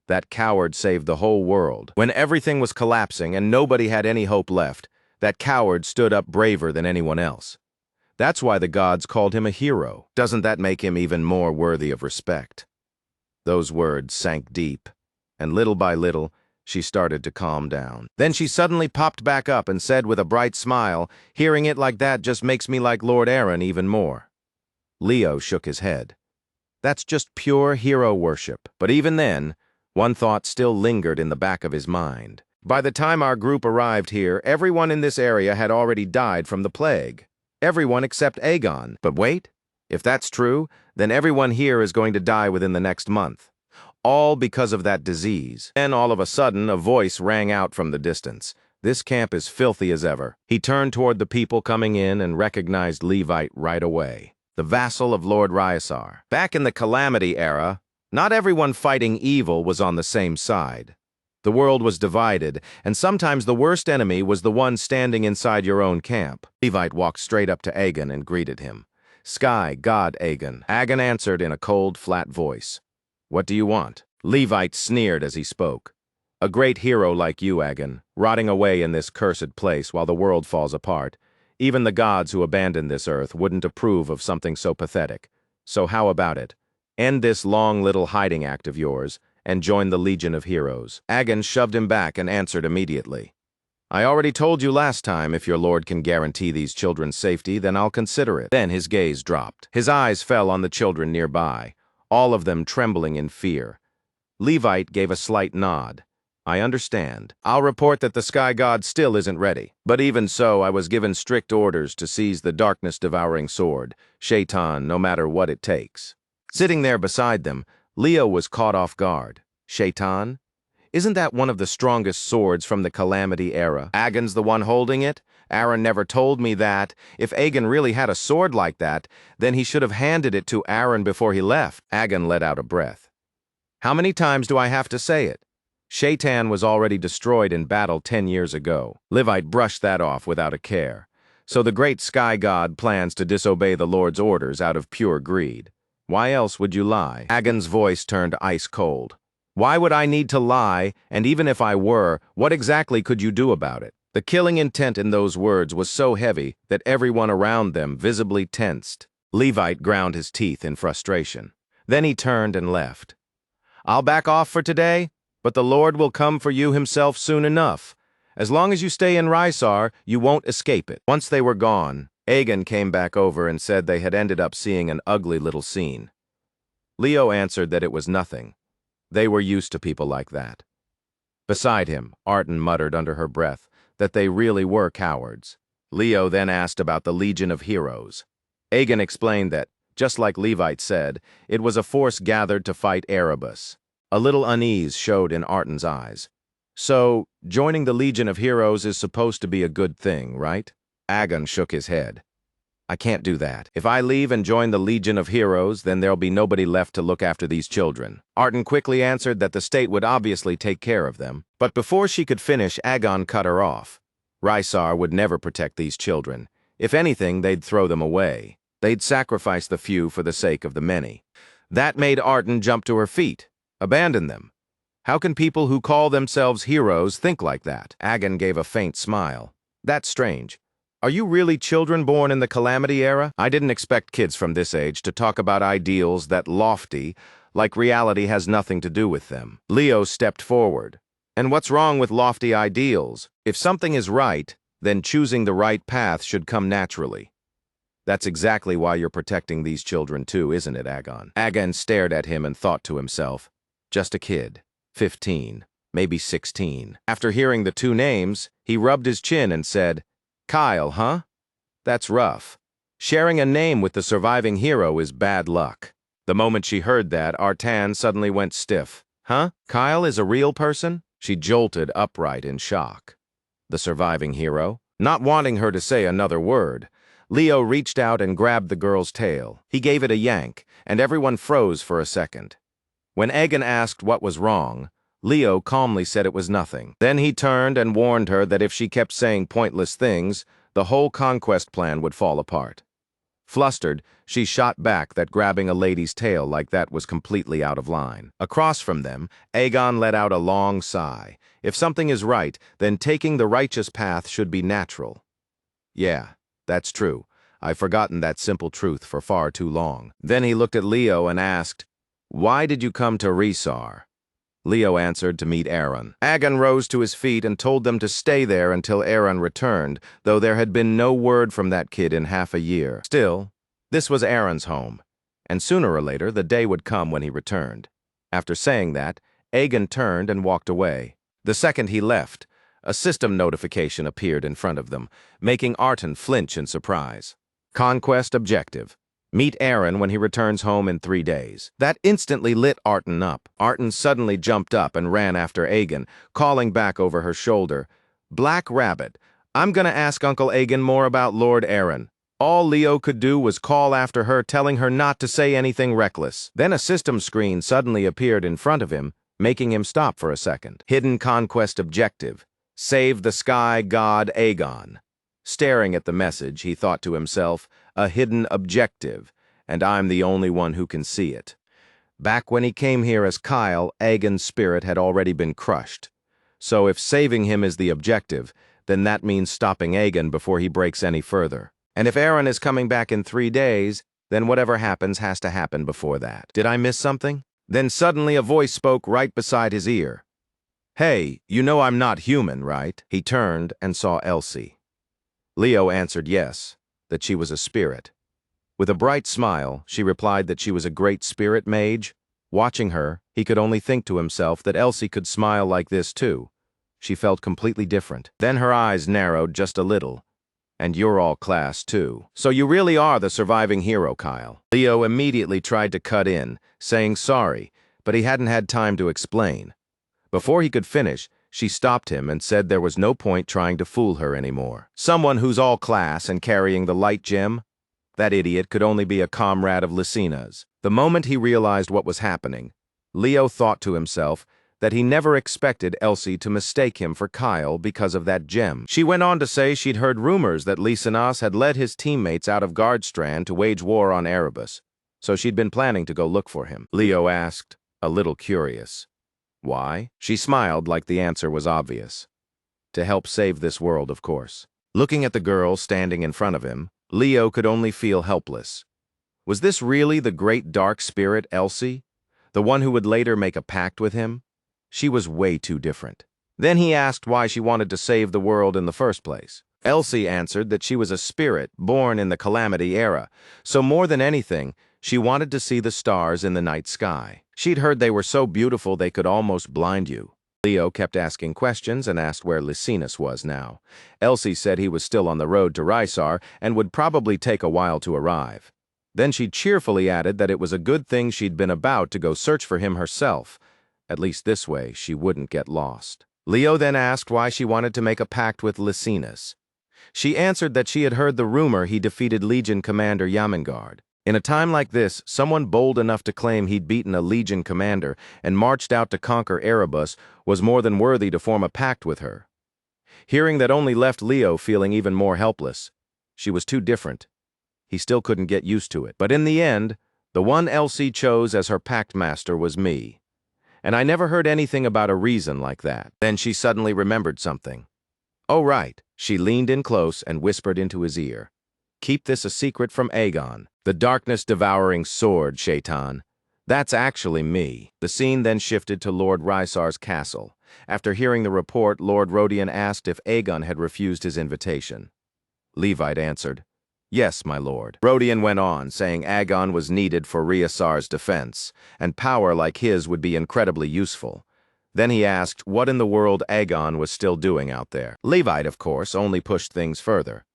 That coward saved the whole world. When everything was collapsing and nobody had any hope left, that coward stood up braver than anyone else. That's why the gods called him a hero. Doesn't that make him even more worthy of respect? Those words sank deep, and little by little, She started to calm down. Then she suddenly popped back up and said with a bright smile, "Hearing it like that just makes me like Lord Aaron even more." Leo shook his head. That's just pure hero worship. But even then, one thought still lingered in the back of his mind. By the time our group arrived here, everyone in this area had already died from the plague. Everyone except Aegon. But wait, if that's true, then everyone here is going to die within the next month. All because of that disease. Then all of a sudden, a voice rang out from the distance. "This camp is filthy as ever." He turned toward the people coming in and recognized Levite right away, the vassal of Lord Rhaesar. Back in the Calamity era, not everyone fighting evil was on the same side. The world was divided, and sometimes the worst enemy was the one standing inside your own camp. Levite walked straight up to Aegon and greeted him. "Sky God Aegon." Aegon answered in a cold, flat voice. "What do you want?" Levite sneered as he spoke. "A great hero like you, Aegon, rotting away in this cursed place while the world falls apart. Even the gods who abandoned this earth wouldn't approve of something so pathetic. So how about it? End this long little hiding act of yours and join the Legion of Heroes." Aegon shoved him back and answered immediately. "I already told you last time if your lord can guarantee these children's safety, then I'll consider it." Then his gaze dropped. His eyes fell on the children nearby, all of them trembling in fear. Levite gave a slight nod. "I understand. I'll report that the Sky God still isn't ready. But even so, I was given strict orders to seize the darkness-devouring sword, Shaitan, no matter what it takes." Sitting there beside them, Leo was caught off guard. Shaitan? Isn't that one of the strongest swords from the Calamity era? Aegon's the one holding it? Aaron never told me that. If Aegon really had a sword like that, then he should have handed it to Aaron before he left. Aegon let out a breath. "How many times do I have to say it? Shaitan was already destroyed in battle 10 years ago." Levite brushed that off without a care. "So the great Sky God plans to disobey the Lord's orders out of pure greed. Why else would you lie?" Aegon's voice turned ice cold. "Why would I need to lie, and even if I were, what exactly could you do about it?" The killing intent in those words was so heavy that everyone around them visibly tensed. Levite ground his teeth in frustration. Then he turned and left. "I'll back off for today, but the Lord will come for you himself soon enough. As long as you stay in Rhaesar, you won't escape it." Once they were gone, Aegon came back over and said they had ended up seeing an ugly little scene. Leo answered that it was nothing. They were used to people like that. Beside him, Arten muttered under her breath that they really were cowards. Leo then asked about the Legion of Heroes. Aegon explained that, just like Levite said, it was a force gathered to fight Erebus. A little unease showed in Arten's eyes. "So, joining the Legion of Heroes is supposed to be a good thing, right?" Aegon shook his head. "I can't do that. If I leave and join the Legion of Heroes, then there'll be nobody left to look after these children." Arten quickly answered that the state would obviously take care of them. But before she could finish, Aegon cut her off. Rhaesar would never protect these children. If anything, they'd throw them away. They'd sacrifice the few for the sake of the many. That made Arten jump to her feet. Abandon them. How can people who call themselves heroes think like that? Aegon gave a faint smile. "That's strange. Are you really children born in the Calamity era? I didn't expect kids from this age to talk about ideals that lofty, like reality has nothing to do with them." Leo stepped forward. "And what's wrong with lofty ideals? If something is right, then choosing the right path should come naturally. That's exactly why you're protecting these children too, isn't it, Aegon?" Aegon stared at him and thought to himself, just a kid, 15, maybe 16. After hearing the two names, he rubbed his chin and said, "Kyle, huh? That's rough. Sharing a name with the surviving hero is bad luck." The moment she heard that, Artan suddenly went stiff. "Huh? Kyle is a real person?" She jolted upright in shock. The surviving hero? Not wanting her to say another word, Leo reached out and grabbed the girl's tail. He gave it a yank, and everyone froze for a second. When Aegon asked what was wrong, Leo calmly said it was nothing. Then he turned and warned her that if she kept saying pointless things, the whole conquest plan would fall apart. Flustered, she shot back that grabbing a lady's tail like that was completely out of line. Across from them, Aegon let out a long sigh. If something is right, then taking the righteous path should be natural. "Yeah, that's true. I've forgotten that simple truth for far too long." Then he looked at Leo and asked, "Why did you come to Rhaesar?" Leo answered to meet Aaron. Agon rose to his feet and told them to stay there until Aaron returned, though there had been no word from that kid in half a year. Still, this was Aaron's home, and sooner or later the day would come when he returned. After saying that, Agon turned and walked away. The second he left, a system notification appeared in front of them, making Arton flinch in surprise. Conquest objective. Meet Aaron when he returns home in 3 days. That instantly lit Arton up. Arton suddenly jumped up and ran after Agon, calling back over her shoulder, "Black Rabbit, I'm gonna ask Uncle Agon more about Lord Aaron." All Leo could do was call after her, telling her not to say anything reckless. Then a system screen suddenly appeared in front of him, making him stop for a second. Hidden conquest objective. Save the sky god Agon. Staring at the message, he thought to himself, a hidden objective, and I'm the only one who can see it. Back when he came here as Kyle, Agon's spirit had already been crushed. So if saving him is the objective, then that means stopping Agon before he breaks any further. And if Aaron is coming back in 3 days, then whatever happens has to happen before that. Did I miss something? Then suddenly a voice spoke right beside his ear. "Hey, you know I'm not human, right?" He turned and saw Elsie. Leo answered yes, that she was a spirit. With a bright smile, she replied that she was a great spirit mage. Watching her, he could only think to himself that Elsie could smile like this too. She felt completely different. Then her eyes narrowed just a little. "And you're all class too. So you really are the surviving hero, Kyle." Leo immediately tried to cut in, saying sorry, but he hadn't had time to explain. Before he could finish, she stopped him and said there was no point trying to fool her anymore. Someone who's all class and carrying the light gem? That idiot could only be a comrade of Lucina's. The moment he realized what was happening, Leo thought to himself that he never expected Elsie to mistake him for Kyle because of that gem. She went on to say she'd heard rumors that Lysinas had led his teammates out of Guardstrand to wage war on Erebus, so she'd been planning to go look for him. Leo asked, a little curious. Why? She smiled like the answer was obvious. To help save this world, of course. Looking at the girl standing in front of him, Leo could only feel helpless. Was this really the great dark spirit Elsie? The one who would later make a pact with him? She was way too different. Then he asked why she wanted to save the world in the first place. Elsie answered that she was a spirit born in the Calamity era, so more than anything, she wanted to see the stars in the night sky. She'd heard they were so beautiful they could almost blind you. Leo kept asking questions and asked where Lysinus was now. Elsie said he was still on the road to Rysar and would probably take a while to arrive. Then she cheerfully added that it was a good thing she'd been about to go search for him herself. At least this way, she wouldn't get lost. Leo then asked why she wanted to make a pact with Lysinus. She answered that she had heard the rumor he defeated Legion Commander Yamengard. In a time like this, someone bold enough to claim he'd beaten a Legion commander and marched out to conquer Erebus was more than worthy to form a pact with her. Hearing that only left Leo feeling even more helpless. She was too different. He still couldn't get used to it. But in the end, the one Elsie chose as her pact master was me. And I never heard anything about a reason like that. Then she suddenly remembered something. Oh, right. She leaned in close and whispered into his ear. Keep this a secret from Agon, the darkness-devouring sword, Shaitan. That's actually me. The scene then shifted to Lord Rysar's castle. After hearing the report, Lord Rodian asked if Agon had refused his invitation. Levite answered, Yes, my lord. Rodian went on, saying Agon was needed for Reasar's defense, and power like his would be incredibly useful. Then he asked what in the world Agon was still doing out there. Levite, of course, only pushed things further.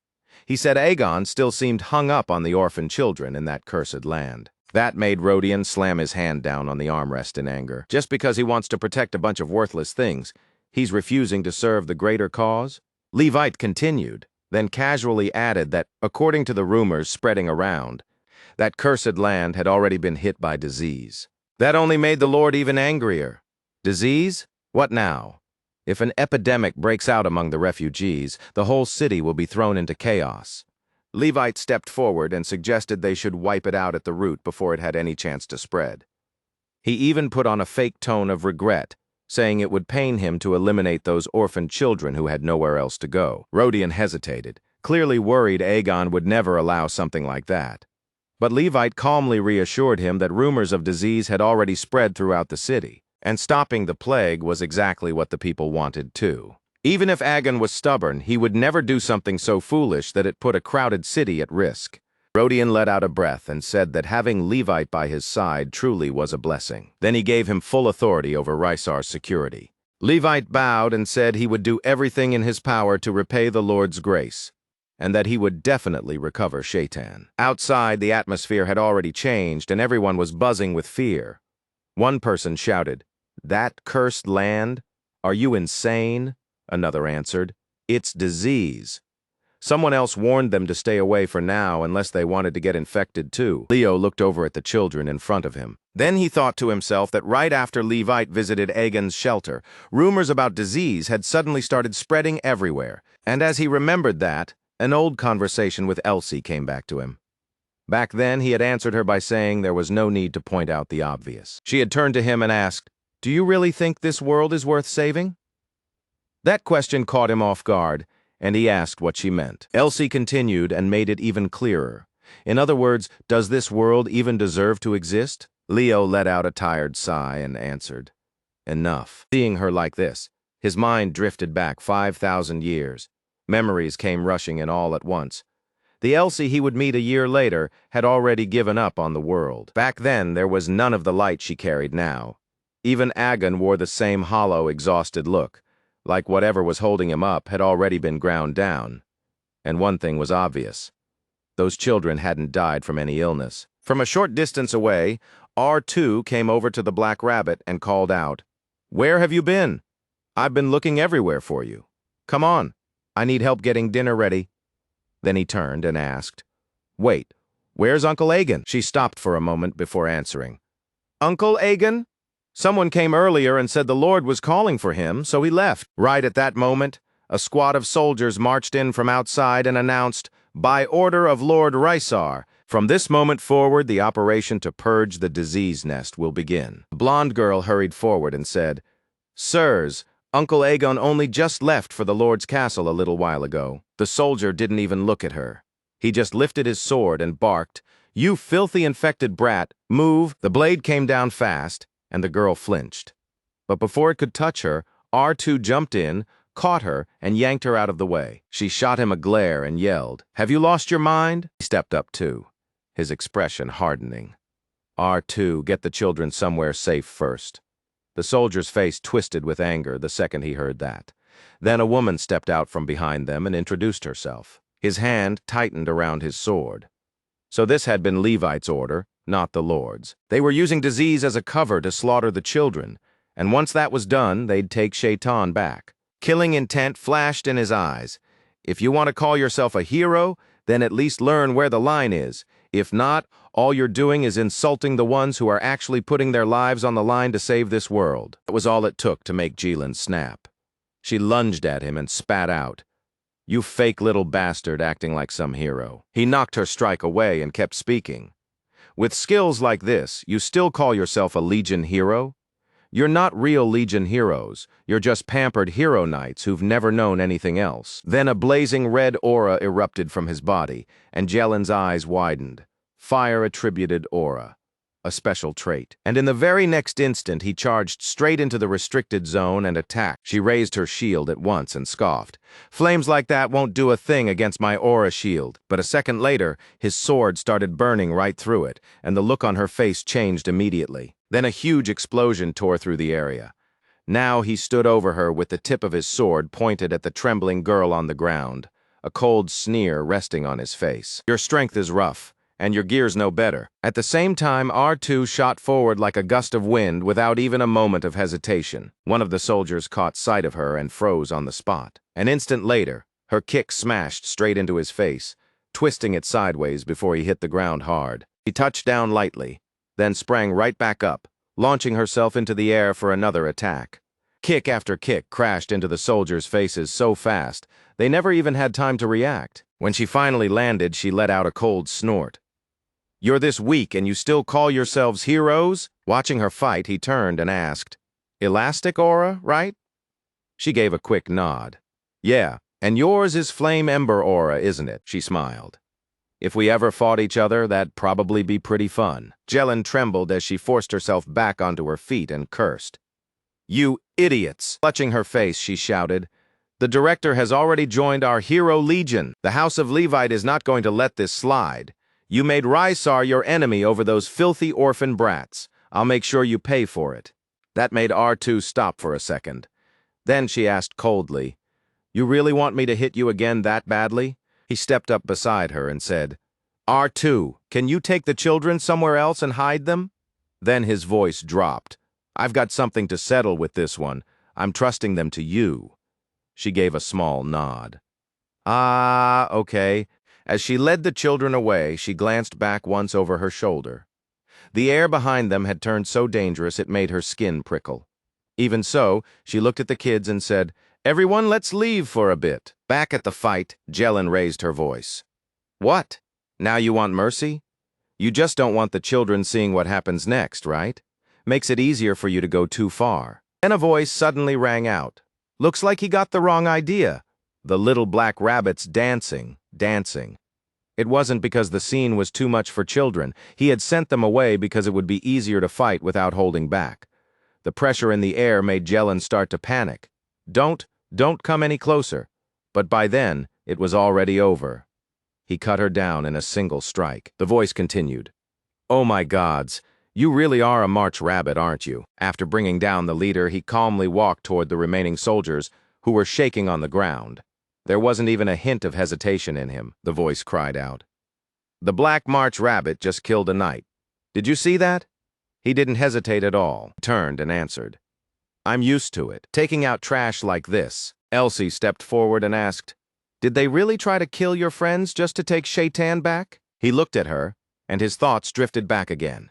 He said Agon still seemed hung up on the orphan children in that cursed land. That made Rodian slam his hand down on the armrest in anger. Just because he wants to protect a bunch of worthless things, he's refusing to serve the greater cause? Levite continued, then casually added that, according to the rumors spreading around, that cursed land had already been hit by disease. That only made the Lord even angrier. Disease? What now? If an epidemic breaks out among the refugees, the whole city will be thrown into chaos. Levite stepped forward and suggested they should wipe it out at the root before it had any chance to spread. He even put on a fake tone of regret, saying it would pain him to eliminate those orphan children who had nowhere else to go. Rodian hesitated, clearly worried Agon would never allow something like that. But Levite calmly reassured him that rumors of disease had already spread throughout the city. And stopping the plague was exactly what the people wanted too. Even if Agon was stubborn, he would never do something so foolish that it put a crowded city at risk. Rodion let out a breath and said that having Levite by his side truly was a blessing. Then he gave him full authority over Rysar's security. Levite bowed and said he would do everything in his power to repay the Lord's grace, and that he would definitely recover Shaitan. Outside, the atmosphere had already changed and everyone was buzzing with fear. One person shouted, "That cursed land? Are you insane?" Another answered, "It's disease." Someone else warned them to stay away for now unless they wanted to get infected too. Leo looked over at the children in front of him. Then he thought to himself that right after Levite visited Agon's shelter, rumors about disease had suddenly started spreading everywhere. And as he remembered that, an old conversation with Elsie came back to him. Back then, he had answered her by saying there was no need to point out the obvious. She had turned to him and asked, "Do you really think this world is worth saving?" That question caught him off guard, and he asked what she meant. Elsie continued and made it even clearer. In other words, does this world even deserve to exist? Leo let out a tired sigh and answered, "Enough." Seeing her like this, his mind drifted back 5,000 years. Memories came rushing in all at once. The Elsie he would meet a year later had already given up on the world. Back then, there was none of the light she carried now. Even Agon wore the same hollow, exhausted look, like whatever was holding him up had already been ground down. And one thing was obvious. Those children hadn't died from any illness. From a short distance away, R2 came over to the Black Rabbit and called out, "Where have you been? I've been looking everywhere for you. Come on, I need help getting dinner ready." Then he turned and asked, "Wait, where's Uncle Agon?" She stopped for a moment before answering. "Uncle Agon? Someone came earlier and said the Lord was calling for him, so he left." Right at that moment, a squad of soldiers marched in from outside and announced, "By order of Lord Rysar, from this moment forward, the operation to purge the disease nest will begin." The blonde girl hurried forward and said, "Sirs, Uncle Agon only just left for the Lord's castle a little while ago." The soldier didn't even look at her. He just lifted his sword and barked, "You filthy infected brat, move!" The blade came down fast, and the girl flinched. But before it could touch her, R2 jumped in, caught her, and yanked her out of the way. She shot him a glare and yelled, "Have you lost your mind?" He stepped up too, his expression hardening. "R2, get the children somewhere safe first." The soldier's face twisted with anger the second he heard that. Then a woman stepped out from behind them and introduced herself. His hand tightened around his sword. So this had been Levite's order, not the Lord's. They were using disease as a cover to slaughter the children, and once that was done, they'd take Shaitan back. Killing intent flashed in his eyes. If you want to call yourself a hero, then at least learn where the line is. If not, all you're doing is insulting the ones who are actually putting their lives on the line to save this world. That was all it took to make Jilin snap. She lunged at him and spat out, "You fake little bastard acting like some hero." He knocked her strike away and kept speaking. "With skills like this, you still call yourself a Legion hero? You're not real Legion heroes. You're just pampered hero knights who've never known anything else." Then a blazing red aura erupted from his body, and Jelin's eyes widened. Fire-attributed aura. A special trait. And in the very next instant, he charged straight into the restricted zone and attacked. She raised her shield at once and scoffed. "Flames like that won't do a thing against my aura shield." But a second later, his sword started burning right through it, and the look on her face changed immediately. Then a huge explosion tore through the area. Now he stood over her with the tip of his sword pointed at the trembling girl on the ground, a cold sneer resting on his face. "Your strength is rough, and your gear's no better." At the same time, R2 shot forward like a gust of wind without even a moment of hesitation. One of the soldiers caught sight of her and froze on the spot. An instant later, her kick smashed straight into his face, twisting it sideways before he hit the ground hard. She touched down lightly, then sprang right back up, launching herself into the air for another attack. Kick after kick crashed into the soldiers' faces so fast, they never even had time to react. When she finally landed, she let out a cold snort. "You're this weak and you still call yourselves heroes?" Watching her fight, he turned and asked, "Elastic aura, right?" She gave a quick nod. "Yeah, and yours is flame ember aura, isn't it?" She smiled. "If we ever fought each other, that'd probably be pretty fun." Jelen trembled as she forced herself back onto her feet and cursed. You idiots! Clutching her face, she shouted. The director has already joined our hero legion. The House of Levite is not going to let this slide. You made Rysar your enemy over those filthy orphan brats. I'll make sure you pay for it. That made R2 stop for a second. Then she asked coldly, You really want me to hit you again that badly? He stepped up beside her and said, R2, can you take the children somewhere else and hide them? Then his voice dropped. I've got something to settle with this one. I'm trusting them to you. She gave a small nod. Ah, okay. As she led the children away, she glanced back once over her shoulder. The air behind them had turned so dangerous it made her skin prickle. Even so, she looked at the kids and said, Everyone, let's leave for a bit. Back at the fight, Jelen raised her voice. What? Now you want mercy? You just don't want the children seeing what happens next, right? Makes it easier for you to go too far. Then a voice suddenly rang out. Looks like he got the wrong idea. The little black rabbits dancing. It wasn't because the scene was too much for children. He had sent them away because it would be easier to fight without holding back. The pressure in the air made Jelen start to panic. Don't come any closer. But by then, it was already over. He cut her down in a single strike. The voice continued. Oh my gods, you really are a March rabbit, aren't you? After bringing down the leader, he calmly walked toward the remaining soldiers, who were shaking on the ground. There wasn't even a hint of hesitation in him, the voice cried out. The Black March rabbit just killed a knight. Did you see that? He didn't hesitate at all, turned and answered. I'm used to it, taking out trash like this. Elsie stepped forward and asked, Did they really try to kill your friends just to take Shaitan back? He looked at her, and his thoughts drifted back again.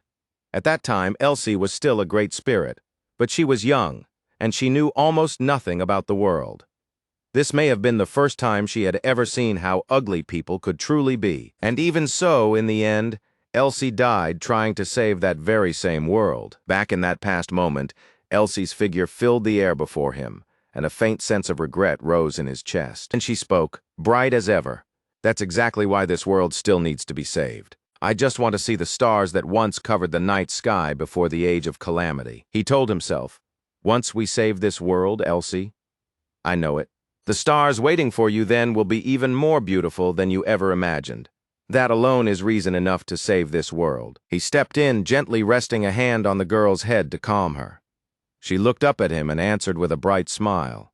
At that time, Elsie was still a great spirit, but she was young, and she knew almost nothing about the world. This may have been the first time she had ever seen how ugly people could truly be. And even so, in the end, Elsie died trying to save that very same world. Back in that past moment, Elsie's figure filled the air before him, and a faint sense of regret rose in his chest. And she spoke, bright as ever. That's exactly why this world still needs to be saved. I just want to see the stars that once covered the night sky before the age of calamity. He told himself, Once we save this world, Elsie, I know it. The stars waiting for you then will be even more beautiful than you ever imagined. That alone is reason enough to save this world. He stepped in, gently resting a hand on the girl's head to calm her. She looked up at him and answered with a bright smile.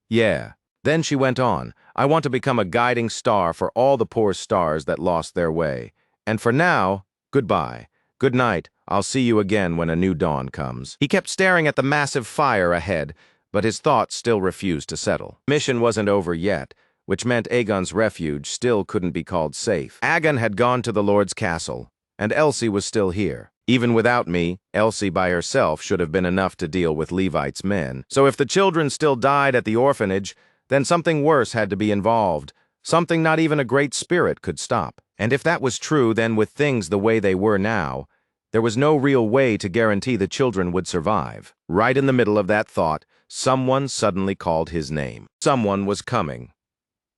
Yeah. Then she went on, I want to become a guiding star for all the poor stars that lost their way. And for now, goodbye. Good night. I'll see you again when a new dawn comes. He kept staring at the massive fire ahead, but his thoughts still refused to settle. Mission wasn't over yet, which meant Aegon's refuge still couldn't be called safe. Aegon had gone to the Lord's castle, and Elsie was still here. Even without me, Elsie by herself should have been enough to deal with Levite's men. So if the children still died at the orphanage, then something worse had to be involved, something not even a great spirit could stop. And if that was true, then with things the way they were now, there was no real way to guarantee the children would survive. Right in the middle of that thought, someone suddenly called his name. Someone was coming.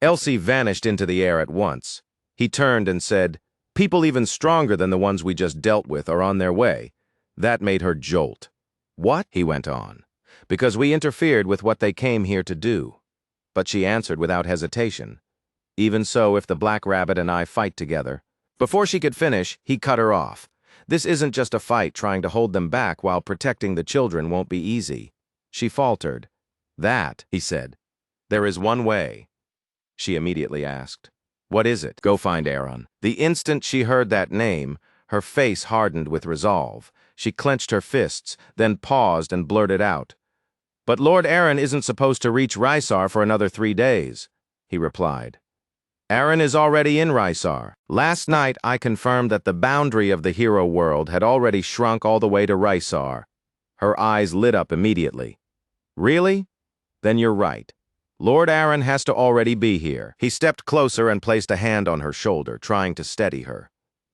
Elsie vanished into the air at once. He turned and said, People even stronger than the ones we just dealt with are on their way. That made her jolt. What? He went on. Because we interfered with what they came here to do. But she answered without hesitation. Even so, if the Black Rabbit and I fight together. Before she could finish, he cut her off. This isn't just a fight trying to hold them back while protecting the children won't be easy. She faltered. That, he said. There is one way. She immediately asked. What is it? Go find Aaron. The instant she heard that name, her face hardened with resolve. She clenched her fists, then paused and blurted out. But Lord Aaron isn't supposed to reach Rysar for another 3 days, he replied. Aaron is already in Rysar. Last night I confirmed that the boundary of the hero world had already shrunk all the way to Rysar. Her eyes lit up immediately. Really? Then you're right. Lord Aaron has to already be here. He stepped closer and placed a hand on her shoulder, trying to steady her.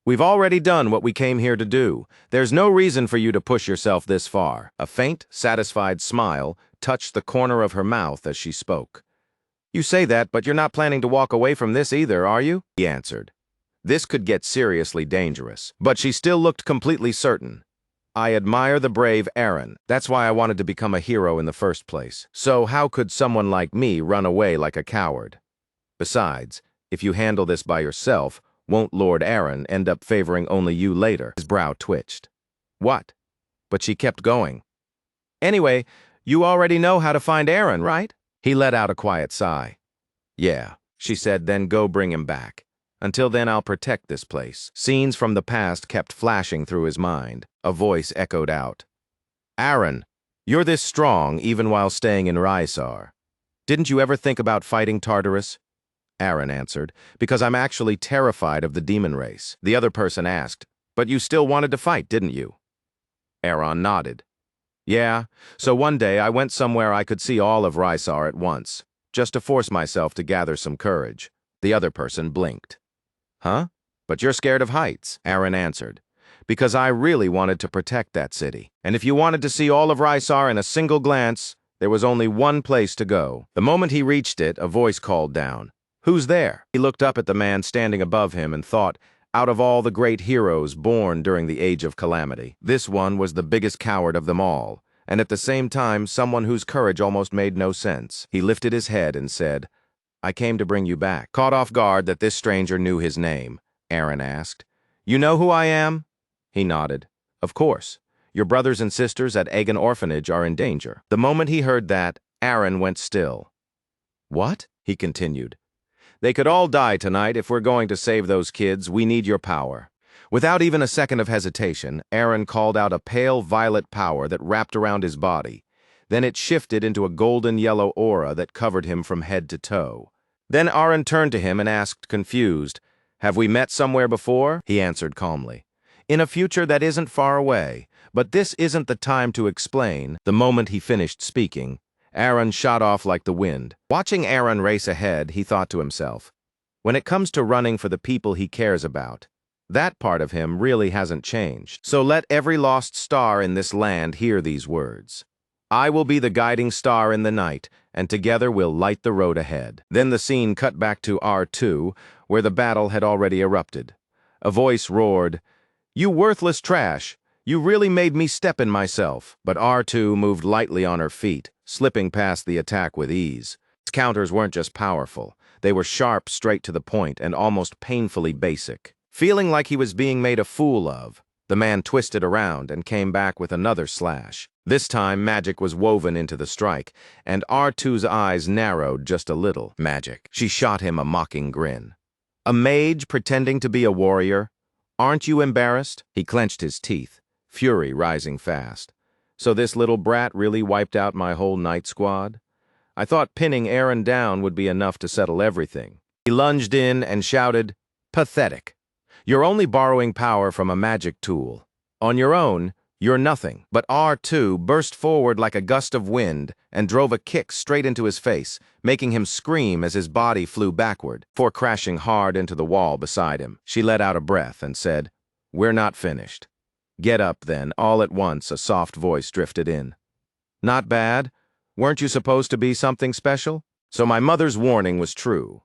We've already done what we came here to do. There's no reason for you to push yourself this far. A faint, satisfied smile touched the corner of her mouth as she spoke. You say that, but you're not planning to walk away from this either, are you? He answered. This could get seriously dangerous, but she still looked completely certain. I admire the brave Eren. That's why I wanted to become a hero in the first place. So how could someone like me run away like a coward? Besides, if you handle this by yourself, won't Lord Eren end up favoring only you later? His brow twitched. What? But she kept going. Anyway, you already know how to find Eren, right? He let out a quiet sigh. Yeah, she said, then go bring him back. Until then, I'll protect this place. Scenes from the past kept flashing through his mind. A voice echoed out. Eren, you're this strong even while staying in Rysar. Didn't you ever think about fighting Tartarus? Eren answered, because I'm actually terrified of the demon race. The other person asked, but you still wanted to fight, didn't you? Eren nodded. Yeah, so one day I went somewhere I could see all of Rysar at once, just to force myself to gather some courage. The other person blinked. Huh? But you're scared of heights, Eren answered. Because I really wanted to protect that city. And if you wanted to see all of Rysar in a single glance, there was only one place to go. The moment he reached it, a voice called down. Who's there? He looked up at the man standing above him and thought, out of all the great heroes born during the Age of Calamity, this one was the biggest coward of them all, and at the same time, someone whose courage almost made no sense. He lifted his head and said, I came to bring you back. Caught off guard that this stranger knew his name, Eren asked. You know who I am? He nodded. Of course. Your brothers and sisters at Aegon Orphanage are in danger. The moment he heard that, Eren went still. What? He continued. They could all die tonight if we're going to save those kids. We need your power. Without even a second of hesitation, Eren called out a pale violet power that wrapped around his body. Then it shifted into a golden yellow aura that covered him from head to toe. Then Eren turned to him and asked, confused, Have we met somewhere before? He answered calmly. In a future that isn't far away, but this isn't the time to explain. The moment he finished speaking, Eren shot off like the wind. Watching Eren race ahead, he thought to himself, when it comes to running for the people he cares about, that part of him really hasn't changed. So let every lost star in this land hear these words. I will be the guiding star in the night, and together we'll light the road ahead. Then the scene cut back to R2, where the battle had already erupted. A voice roared, You worthless trash! You really made me step in myself. But R2 moved lightly on her feet, slipping past the attack with ease. His counters weren't just powerful. They were sharp, straight to the point, and almost painfully basic. Feeling like he was being made a fool of, the man twisted around and came back with another slash. This time, magic was woven into the strike, and R2's eyes narrowed just a little. Magic. She shot him a mocking grin. A mage pretending to be a warrior? Aren't you embarrassed? He clenched his teeth, fury rising fast. So this little brat really wiped out my whole night squad? I thought pinning Eren down would be enough to settle everything. He lunged in and shouted, Pathetic. You're only borrowing power from a magic tool. On your own, you're nothing. But R2 burst forward like a gust of wind and drove a kick straight into his face, making him scream as his body flew backward, before crashing hard into the wall beside him. She let out a breath and said, We're not finished. Get up, then. All at once, a soft voice drifted in. Not bad. Weren't you supposed to be something special? So my mother's warning was true.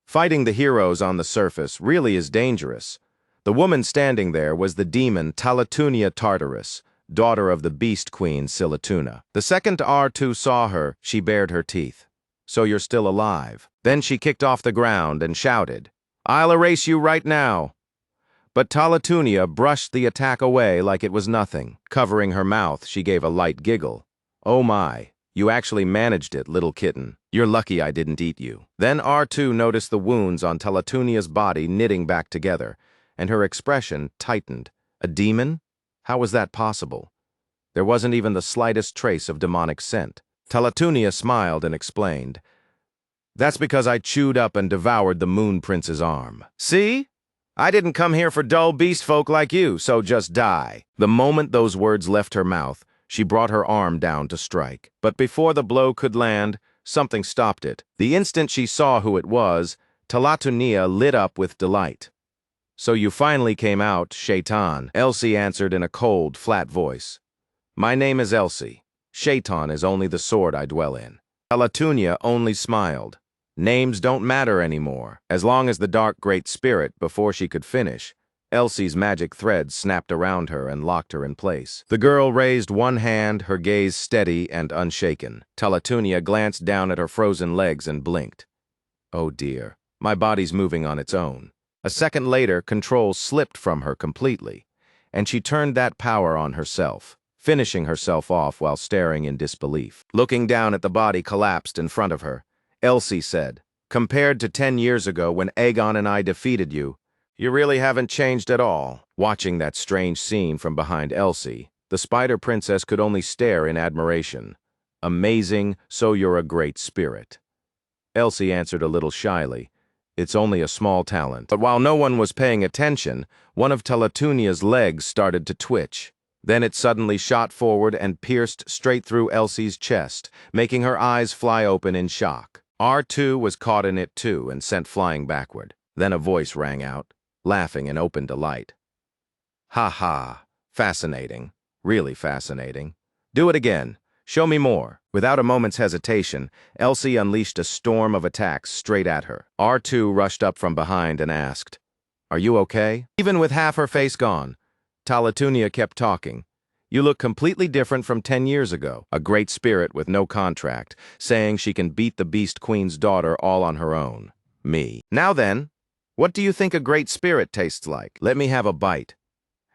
Fighting the heroes on the surface really is dangerous. The woman standing there was the demon Talatunia Tartarus, daughter of the beast queen Silatuna. The second R2 saw her, she bared her teeth. So you're still alive. Then she kicked off the ground and shouted, I'll erase you right now. But Talatunia brushed the attack away like it was nothing. Covering her mouth, she gave a light giggle. Oh my, you actually managed it, little kitten. You're lucky I didn't eat you. Then R2 noticed the wounds on Talatunia's body knitting back together, and her expression tightened. A demon? How was that possible? There wasn't even the slightest trace of demonic scent. Talatunia smiled and explained, That's because I chewed up and devoured the Moon Prince's arm. See? I didn't come here for dull beast folk like you, so just die. The moment those words left her mouth, she brought her arm down to strike. But before the blow could land, something stopped it. The instant she saw who it was, Talatunia lit up with delight. So you finally came out, Shaitan, Elsie answered in a cold, flat voice. My name is Elsie. Shaitan is only the sword I dwell in. Talatunia only smiled. Names don't matter anymore. As long as the dark great spirit, before she could finish, Elsie's magic thread snapped around her and locked her in place. The girl raised one hand, her gaze steady and unshaken. Talatunia glanced down at her frozen legs and blinked. Oh dear, my body's moving on its own. A second later, control slipped from her completely, and she turned that power on herself, finishing herself off while staring in disbelief. Looking down at the body collapsed in front of her, Elsie said, "Compared to 10 years ago when Aegon and I defeated you, you really haven't changed at all." Watching that strange scene from behind Elsie, the Spider Princess could only stare in admiration. "Amazing, so you're a great spirit." Elsie answered a little shyly, "It's only a small talent." But while no one was paying attention, one of Talatunia's legs started to twitch. Then it suddenly shot forward and pierced straight through Elsie's chest, making her eyes fly open in shock. R2 was caught in it too and sent flying backward. Then a voice rang out, laughing in open delight. "Ha ha, fascinating, really fascinating. Do it again. Show me more." Without a moment's hesitation, Elsie unleashed a storm of attacks straight at her. R2 rushed up from behind and asked, "Are you okay?" Even with half her face gone, Talatunia kept talking. "You look completely different from 10 years ago. A great spirit with no contract, saying she can beat the Beast Queen's daughter all on her own. Me. Now then, what do you think a great spirit tastes like? Let me have a bite."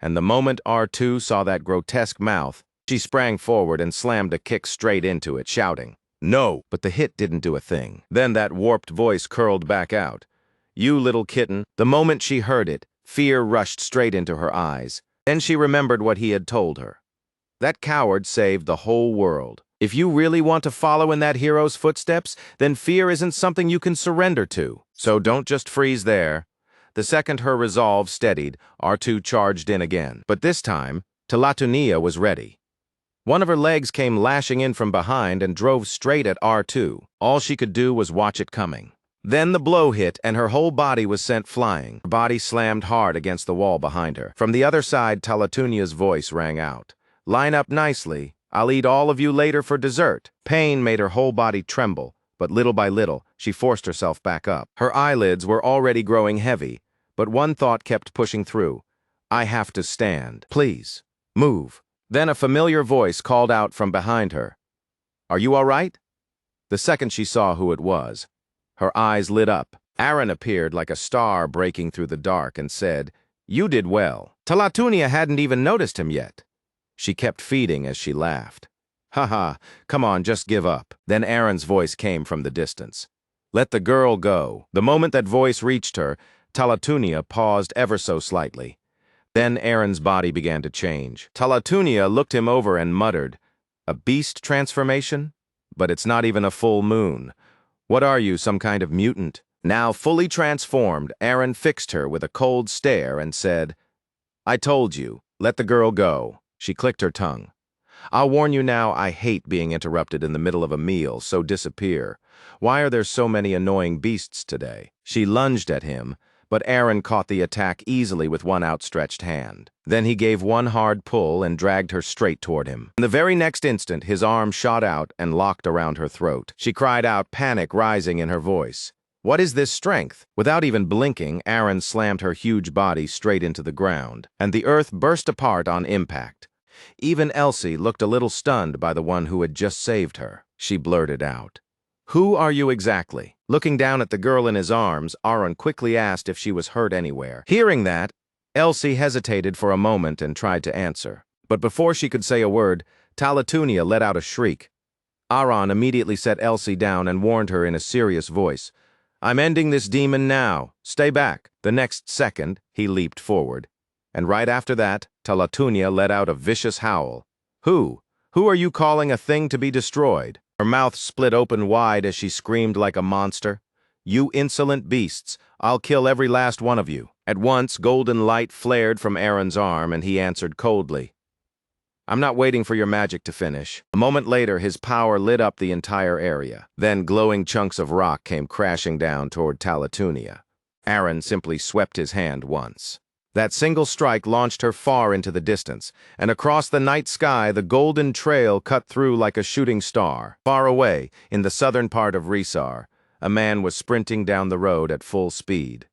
And the moment R2 saw that grotesque mouth, she sprang forward and slammed a kick straight into it, shouting, "No!" But the hit didn't do a thing. Then that warped voice curled back out, "You little kitten." The moment she heard it, fear rushed straight into her eyes. Then she remembered what he had told her. That coward saved the whole world. If you really want to follow in that hero's footsteps, then fear isn't something you can surrender to. So don't just freeze there. The second her resolve steadied, R2 charged in again. But this time, Talatunia was ready. One of her legs came lashing in from behind and drove straight at R2. All she could do was watch it coming. Then the blow hit and her whole body was sent flying. Her body slammed hard against the wall behind her. From the other side, Talatunia's voice rang out, "Line up nicely. I'll eat all of you later for dessert." Pain made her whole body tremble, but little by little, she forced herself back up. Her eyelids were already growing heavy, but one thought kept pushing through. "I have to stand. Please, move." Then a familiar voice called out from behind her, "Are you all right?" The second she saw who it was, her eyes lit up. Aaron appeared like a star breaking through the dark and said, "You did well." Talatunia hadn't even noticed him yet. She kept feeding as she laughed. "Ha ha, come on, just give up." Then Aaron's voice came from the distance. "Let the girl go." The moment that voice reached her, Talatunia paused ever so slightly. Then Aaron's body began to change. Talatunia looked him over and muttered, "A beast transformation? But it's not even a full moon. What are you, some kind of mutant?" Now fully transformed, Aaron fixed her with a cold stare and said, "I told you, let the girl go." She clicked her tongue. "I'll warn you now, I hate being interrupted in the middle of a meal, so disappear. Why are there so many annoying beasts today?" She lunged at him, but Aaron caught the attack easily with one outstretched hand. Then he gave one hard pull and dragged her straight toward him. In the very next instant, his arm shot out and locked around her throat. She cried out, panic rising in her voice. "What is this strength?" Without even blinking, Aaron slammed her huge body straight into the ground, and the earth burst apart on impact. Even Elsie looked a little stunned by the one who had just saved her. She blurted out, "Who are you exactly?" Looking down at the girl in his arms, Aaron quickly asked if she was hurt anywhere. Hearing that, Elsie hesitated for a moment and tried to answer. But before she could say a word, Talatunia let out a shriek. Aaron immediately set Elsie down and warned her in a serious voice, "I'm ending this demon now. Stay back." The next second, he leaped forward. And right after that, Talatunia let out a vicious howl. Who are you calling a thing to be destroyed?" Her mouth split open wide as she screamed like a monster. "You insolent beasts, I'll kill every last one of you." At once, golden light flared from Aaron's arm, and he answered coldly, "I'm not waiting for your magic to finish." A moment later, his power lit up the entire area. Then glowing chunks of rock came crashing down toward Talatunia. Aaron simply swept his hand once. That single strike launched her far into the distance, and across the night sky the golden trail cut through like a shooting star. Far away, in the southern part of Resar, a man was sprinting down the road at full speed.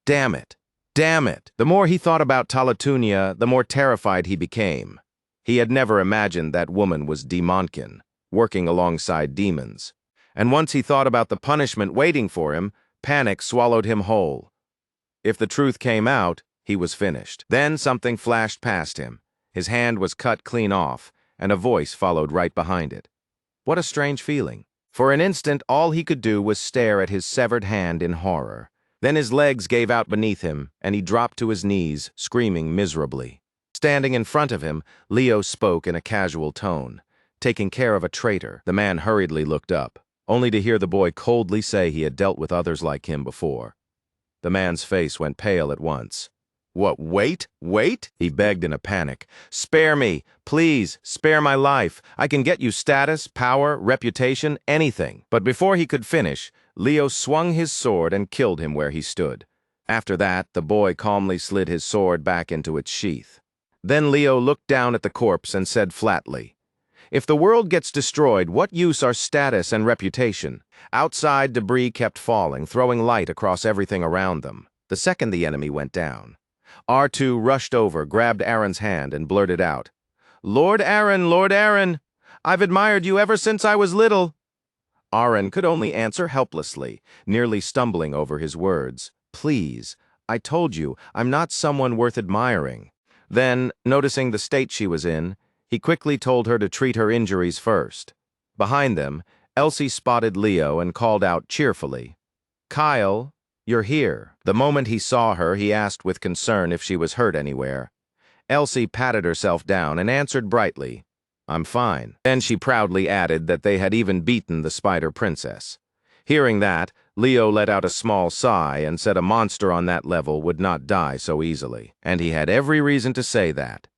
"Damn it! Damn it! The more he thought about Talatunia, the more terrified he became. He had never imagined that woman was Demonkin, working alongside demons. And once he thought about the punishment waiting for him, panic swallowed him whole. If the truth came out, he was finished. Then something flashed past him. His hand was cut clean off, and a voice followed right behind it. What a strange feeling. For an instant, all he could do was stare at his severed hand in horror. Then his legs gave out beneath him, and he dropped to his knees, screaming miserably. Standing in front of him, Leo spoke in a casual tone. Taking care of a traitor, the man hurriedly looked up, only to hear the boy coldly say he had dealt with others like him before. The man's face went pale at once. What, wait? He begged in a panic. Spare me, please, spare my life. I can get you status, power, reputation, anything. But before he could finish, Leo swung his sword and killed him where he stood. After that, the boy calmly slid his sword back into its sheath. Then Leo looked down at the corpse and said flatly, "If the world gets destroyed, what use are status and reputation?" Outside, debris kept falling, throwing light across everything around them. The second the enemy went down, R2 rushed over, grabbed Aaron's hand, and blurted out, Lord Aaron, I've admired you ever since I was little." Aaron could only answer helplessly, nearly stumbling over his words. "Please, I told you, I'm not someone worth admiring." Then, noticing the state she was in, he quickly told her to treat her injuries first. Behind them, Elsie spotted Leo and called out cheerfully, "Kyle, you're here." The moment he saw her, he asked with concern if she was hurt anywhere. Elsie patted herself down and answered brightly, "I'm fine." Then she proudly added that they had even beaten the Spider Princess. Hearing that, Leo let out a small sigh and said a monster on that level would not die so easily. And he had every reason to say that.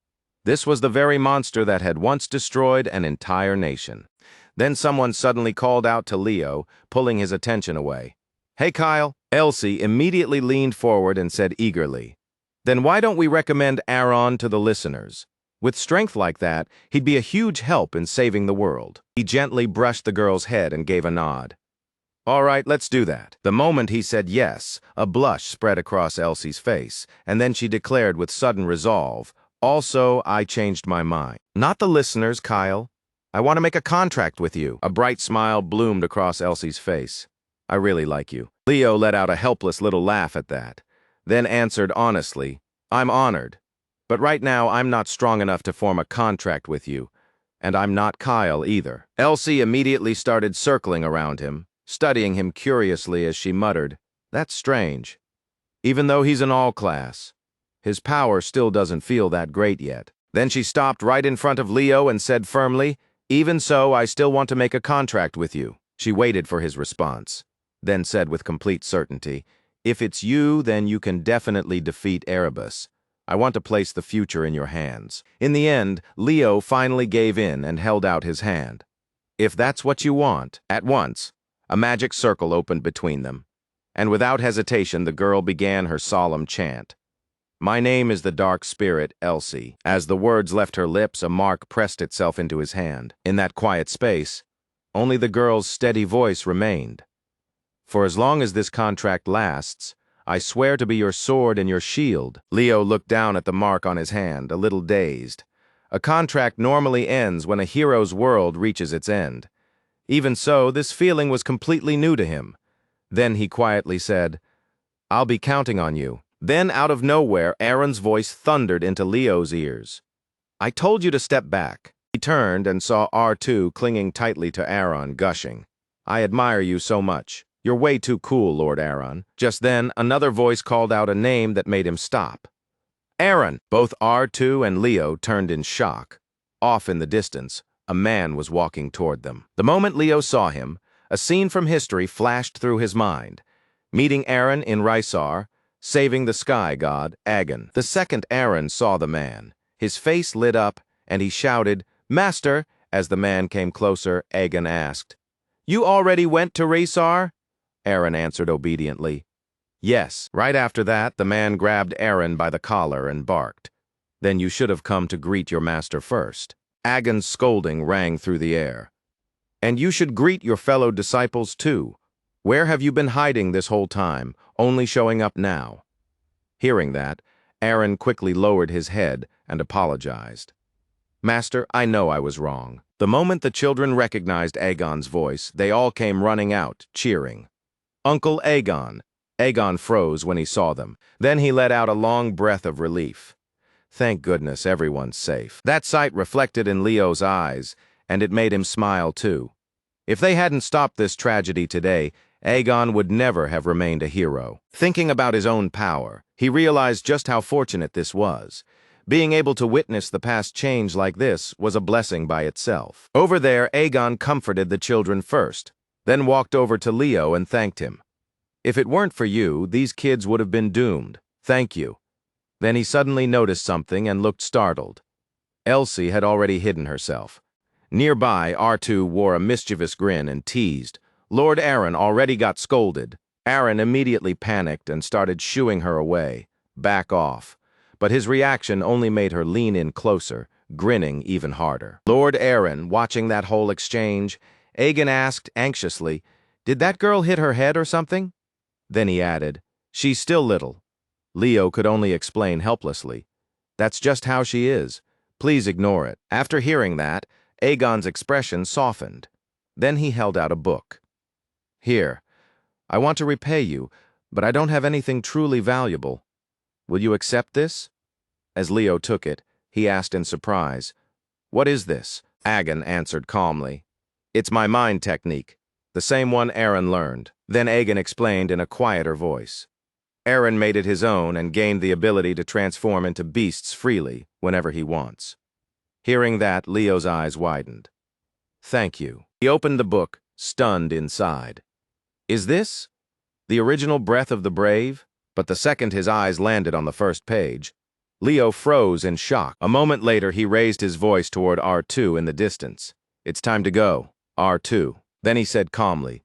This was the very monster that had once destroyed an entire nation. Then someone suddenly called out to Leo, pulling his attention away. "Hey, Kyle." Elsie immediately leaned forward and said eagerly, "Then why don't we recommend Aaron to the listeners? With strength like that, he'd be a huge help in saving the world." He gently brushed the girl's head and gave a nod. "All right, let's do that." The moment he said yes, a blush spread across Elsie's face, and then she declared with sudden resolve, "Also, I changed my mind." "Not the listeners, Kyle. I want to make a contract with you." A bright smile bloomed across Elsie's face. "I really like you." Leo let out a helpless little laugh at that, then answered honestly, "I'm honored. But right now, I'm not strong enough to form a contract with you, and I'm not Kyle either." Elsie immediately started circling around him, studying him curiously as she muttered, "That's strange. Even though he's an all-class, his power still doesn't feel that great yet." Then she stopped right in front of Leo and said firmly, "Even so, I still want to make a contract with you." She waited for his response, then said with complete certainty, "If it's you, then you can definitely defeat Erebus. I want to place the future in your hands." In the end, Leo finally gave in and held out his hand. "If that's what you want." At once, a magic circle opened between them, and without hesitation the girl began her solemn chant. "My name is the Dark Spirit, Elsie." As the words left her lips, a mark pressed itself into his hand. In that quiet space, only the girl's steady voice remained. "For as long as this contract lasts, I swear to be your sword and your shield." Leo looked down at the mark on his hand, a little dazed. A contract normally ends when a hero's world reaches its end. Even so, this feeling was completely new to him. Then he quietly said, "I'll be counting on you." Then, out of nowhere, Aaron's voice thundered into Leo's ears. "I told you to step back." He turned and saw R2 clinging tightly to Aaron, gushing. "I admire you so much. You're way too cool, Lord Aaron." Just then, another voice called out a name that made him stop. "Aaron!" Both R2 and Leo turned in shock. Off in the distance, a man was walking toward them. The moment Leo saw him, a scene from history flashed through his mind. Meeting Aaron in Rysar, saving the sky god, Agon. The second Aaron saw the man, his face lit up, and he shouted, "Master!" As the man came closer, Agon asked, "You already went to Rysar?" Aaron answered obediently, "Yes." Right after that, the man grabbed Aaron by the collar and barked, "Then you should have come to greet your master first." Agon's scolding rang through the air. "And you should greet your fellow disciples too. Where have you been hiding this whole time, only showing up now?" Hearing that, Aaron quickly lowered his head and apologized. Master, I know I was wrong. The moment the children recognized Aegon's voice, they all came running out, cheering. Uncle Aegon! Aegon froze when he saw them. Then he let out a long breath of relief. Thank goodness everyone's safe. That sight reflected in Leo's eyes, and it made him smile too. If they hadn't stopped this tragedy today, Aegon would never have remained a hero. Thinking about his own power, he realized just how fortunate this was. Being able to witness the past change like this was a blessing by itself. Over there, Aegon comforted the children first, then walked over to Leo and thanked him. If it weren't for you, these kids would have been doomed. Thank you. Then he suddenly noticed something and looked startled. Elsie had already hidden herself. Nearby, R2 wore a mischievous grin and teased. Lord Aaron already got scolded. Aaron immediately panicked and started shooing her away. Back off. But his reaction only made her lean in closer, grinning even harder. Lord Aaron, watching that whole exchange, Aegon asked anxiously, "Did that girl hit her head or something?" Then he added, "She's still little." Leo could only explain helplessly, "That's just how she is. Please ignore it." After hearing that, Aegon's expression softened. Then he held out a book. "Here, I want to repay you, but I don't have anything truly valuable. Will you accept this?" As Leo took it, he asked in surprise, "What is this?" Aegon answered calmly, "It's my mind technique, the same one Aaron learned." Then Aegon explained in a quieter voice. Aaron made it his own and gained the ability to transform into beasts freely whenever he wants. Hearing that, Leo's eyes widened. "Thank you." He opened the book, stunned inside. Is this the original Breath of the Brave? But the second his eyes landed on the first page, Leo froze in shock. A moment later, he raised his voice toward R2 in the distance. "It's time to go, R2." Then he said calmly,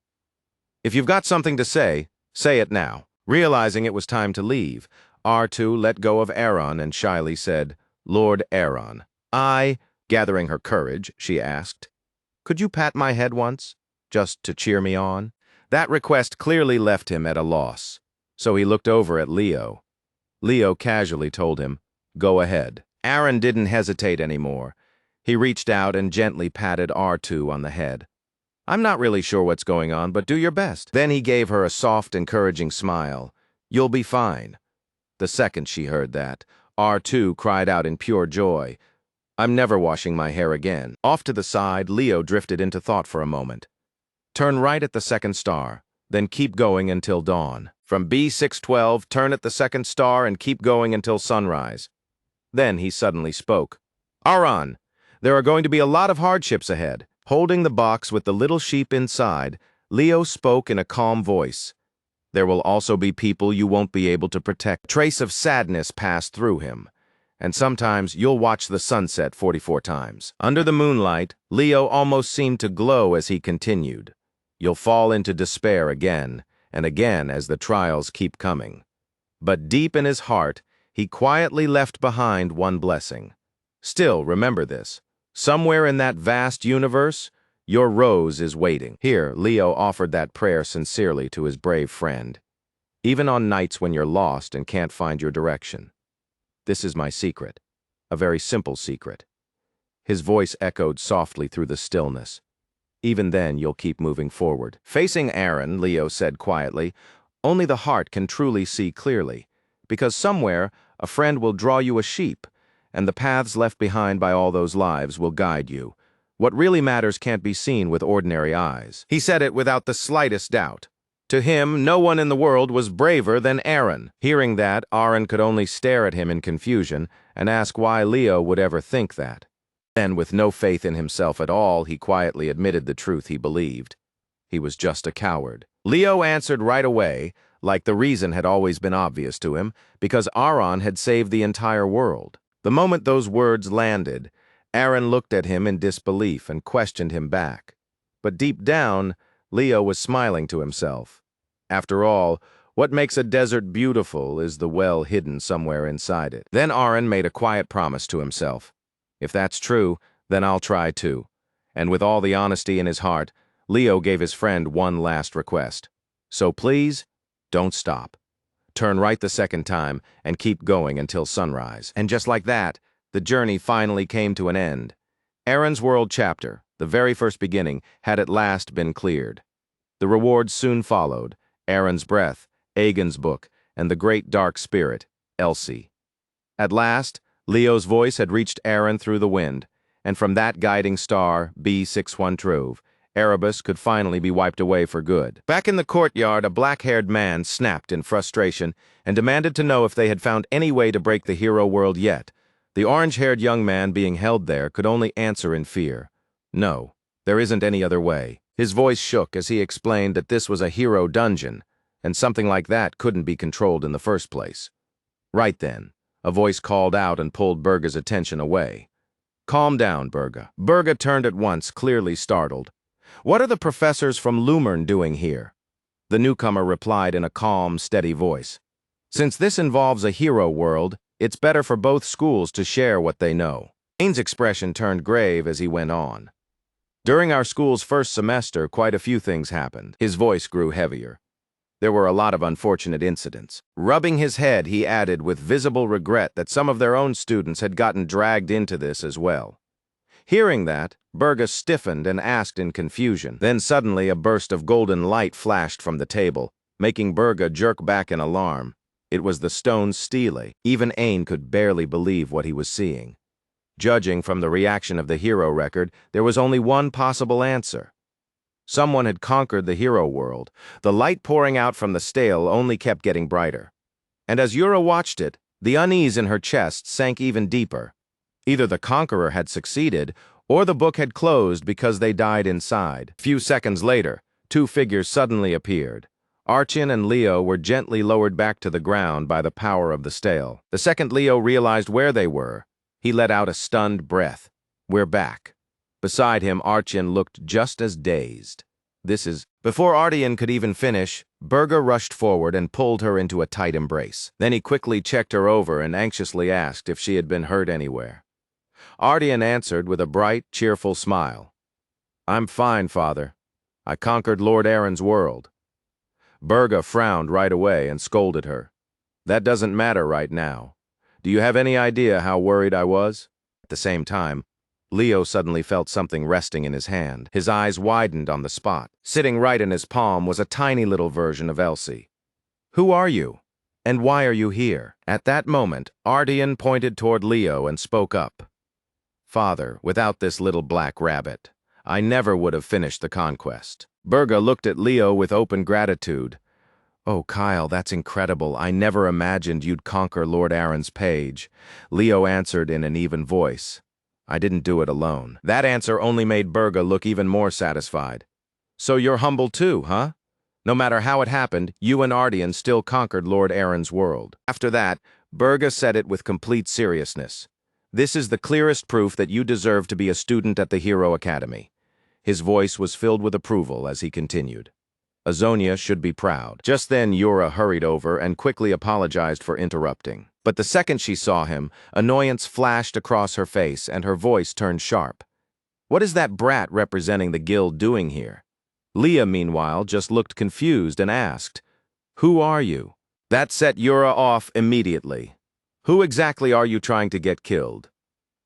"If you've got something to say it now." Realizing it was time to leave, R2 let go of Aaron and shyly said, "Lord Aaron." Gathering her courage, she asked, "Could you pat my head once, just to cheer me on?" That request clearly left him at a loss, so he looked over at Leo. Leo casually told him, "Go ahead." Aaron didn't hesitate anymore. He reached out and gently patted R2 on the head. "I'm not really sure what's going on, but do your best." Then he gave her a soft, encouraging smile. "You'll be fine." The second she heard that, R2 cried out in pure joy, "I'm never washing my hair again." Off to the side, Leo drifted into thought for a moment. Turn right at the second star, then keep going until dawn. From B612, turn at the second star and keep going until sunrise. Then he suddenly spoke. "Aran, there are going to be a lot of hardships ahead." Holding the box with the little sheep inside, Leo spoke in a calm voice. "There will also be people you won't be able to protect." A trace of sadness passed through him. "And sometimes you'll watch the sunset 44 times. Under the moonlight, Leo almost seemed to glow as he continued. "You'll fall into despair again and again as the trials keep coming. But deep in his heart, he quietly left behind one blessing. Still, remember this. Somewhere in that vast universe, your rose is waiting." Here, Leo offered that prayer sincerely to his brave friend. "Even on nights when you're lost and can't find your direction. This is my secret, a very simple secret." His voice echoed softly through the stillness. "Even then, you'll keep moving forward." Facing Aaron, Leo said quietly, "Only the heart can truly see clearly, because somewhere a friend will draw you a sheep, and the paths left behind by all those lives will guide you. What really matters can't be seen with ordinary eyes." He said it without the slightest doubt. To him, no one in the world was braver than Aaron. Hearing that, Aaron could only stare at him in confusion and ask why Leo would ever think that. Then, with no faith in himself at all, he quietly admitted the truth he believed. He was just a coward. Leo answered right away, like the reason had always been obvious to him, because Aaron had saved the entire world. The moment those words landed, Aaron looked at him in disbelief and questioned him back. But deep down, Leo was smiling to himself. After all, what makes a desert beautiful is the well hidden somewhere inside it. Then Aaron made a quiet promise to himself. If that's true, then I'll try too. And with all the honesty in his heart, Leo gave his friend one last request. So please, don't stop. turn right the second time, and keep going until sunrise. And just like that, the journey finally came to an end. Aaron's World chapter, the very first beginning, had at last been cleared. The rewards soon followed: Aaron's breath, Aegon's book, and the great dark spirit, Elsie. At last, Leo's voice had reached Aaron through the wind, and from that guiding star, B61 Trove, Erebus could finally be wiped away for good. Back in the courtyard, a black-haired man snapped in frustration and demanded to know if they had found any way to break the hero world yet. The orange-haired young man being held there could only answer in fear. No, there isn't any other way. His voice shook as he explained that this was a hero dungeon, and something like that couldn't be controlled in the first place. Right then, a voice called out and pulled Berga's attention away. "Calm down, Berga." Berga turned at once, clearly startled. "What are the professors from Lumern doing here?" The newcomer replied in a calm, steady voice. "Since this involves a hero world, it's better for both schools to share what they know." Kane's expression turned grave as he went on. "During our school's first semester, quite a few things happened." His voice grew heavier. There were a lot of unfortunate incidents. Rubbing his head, he added with visible regret that some of their own students had gotten dragged into this as well. Hearing that, Berga stiffened and asked in confusion. Then suddenly a burst of golden light flashed from the table, making Berga jerk back in alarm. It was the stone stele. Even Ain could barely believe what he was seeing. Judging from the reaction of the hero record, there was only one possible answer. Someone had conquered the hero world. The light pouring out from the stele only kept getting brighter. And as Yura watched it, the unease in her chest sank even deeper. Either the conqueror had succeeded, or the book had closed because they died inside. A few seconds later, two figures suddenly appeared. Archon and Leo were gently lowered back to the ground by the power of the stele. The second Leo realized where they were. He let out a stunned breath. "We're back." Beside him, Archon looked just as dazed. Before Ardian could even finish, Berga rushed forward and pulled her into a tight embrace. Then he quickly checked her over and anxiously asked if she had been hurt anywhere. Ardian answered with a bright, cheerful smile. "I'm fine, Father. I conquered Lord Aaron's world." Berga frowned right away and scolded her. "That doesn't matter right now. Do you have any idea how worried I was?" At the same time, Leo suddenly felt something resting in his hand. His eyes widened on the spot. Sitting right in his palm was a tiny little version of Elsie. "Who are you? And why are you here?" At that moment, Ardian pointed toward Leo and spoke up. "Father, without this little black rabbit, I never would have finished the conquest." Berga looked at Leo with open gratitude. "Oh, Kyle, that's incredible. I never imagined you'd conquer Lord Aaron's page." Leo answered in an even voice. "I didn't do it alone." That answer only made Berga look even more satisfied. "So you're humble too, huh? No matter how it happened, you and Ardian still conquered Lord Aaron's world." After that, Berga said it with complete seriousness. "This is the clearest proof that you deserve to be a student at the Hero Academy." His voice was filled with approval as he continued. "Azonia should be proud." Just then Yura hurried over and quickly apologized for interrupting. But the second she saw him, annoyance flashed across her face and her voice turned sharp. "What is that brat representing the guild doing here?" Leah, meanwhile, just looked confused and asked, "Who are you?" That set Yura off immediately. "Who exactly are you trying to get killed?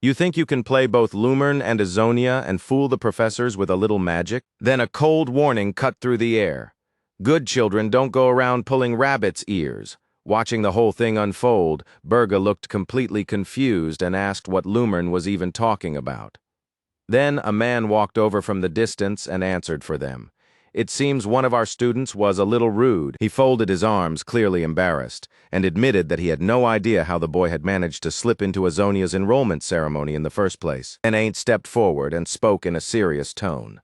You think you can play both Lumern and Azonia and fool the professors with a little magic?" Then a cold warning cut through the air. "Good children don't go around pulling rabbits' ears." Watching the whole thing unfold, Berga looked completely confused and asked what Lumern was even talking about. Then a man walked over from the distance and answered for them. "It seems one of our students was a little rude." He folded his arms, clearly embarrassed, and admitted that he had no idea how the boy had managed to slip into Azonia's enrollment ceremony in the first place. Then Ain't stepped forward and spoke in a serious tone.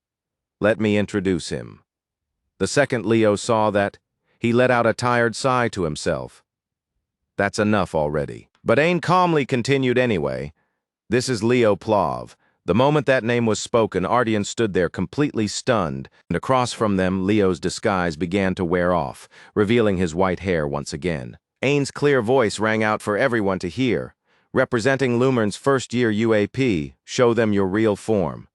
"Let me introduce him." The second Leo saw that. He let out a tired sigh to himself. "That's enough already." But Ain calmly continued anyway. "This is Leo Plov." The moment that name was spoken, Ardian stood there completely stunned, and across from them, Leo's disguise began to wear off, revealing his white hair once again. Ain's clear voice rang out for everyone to hear. "Representing Lumern's first-year UAP, show them your real form."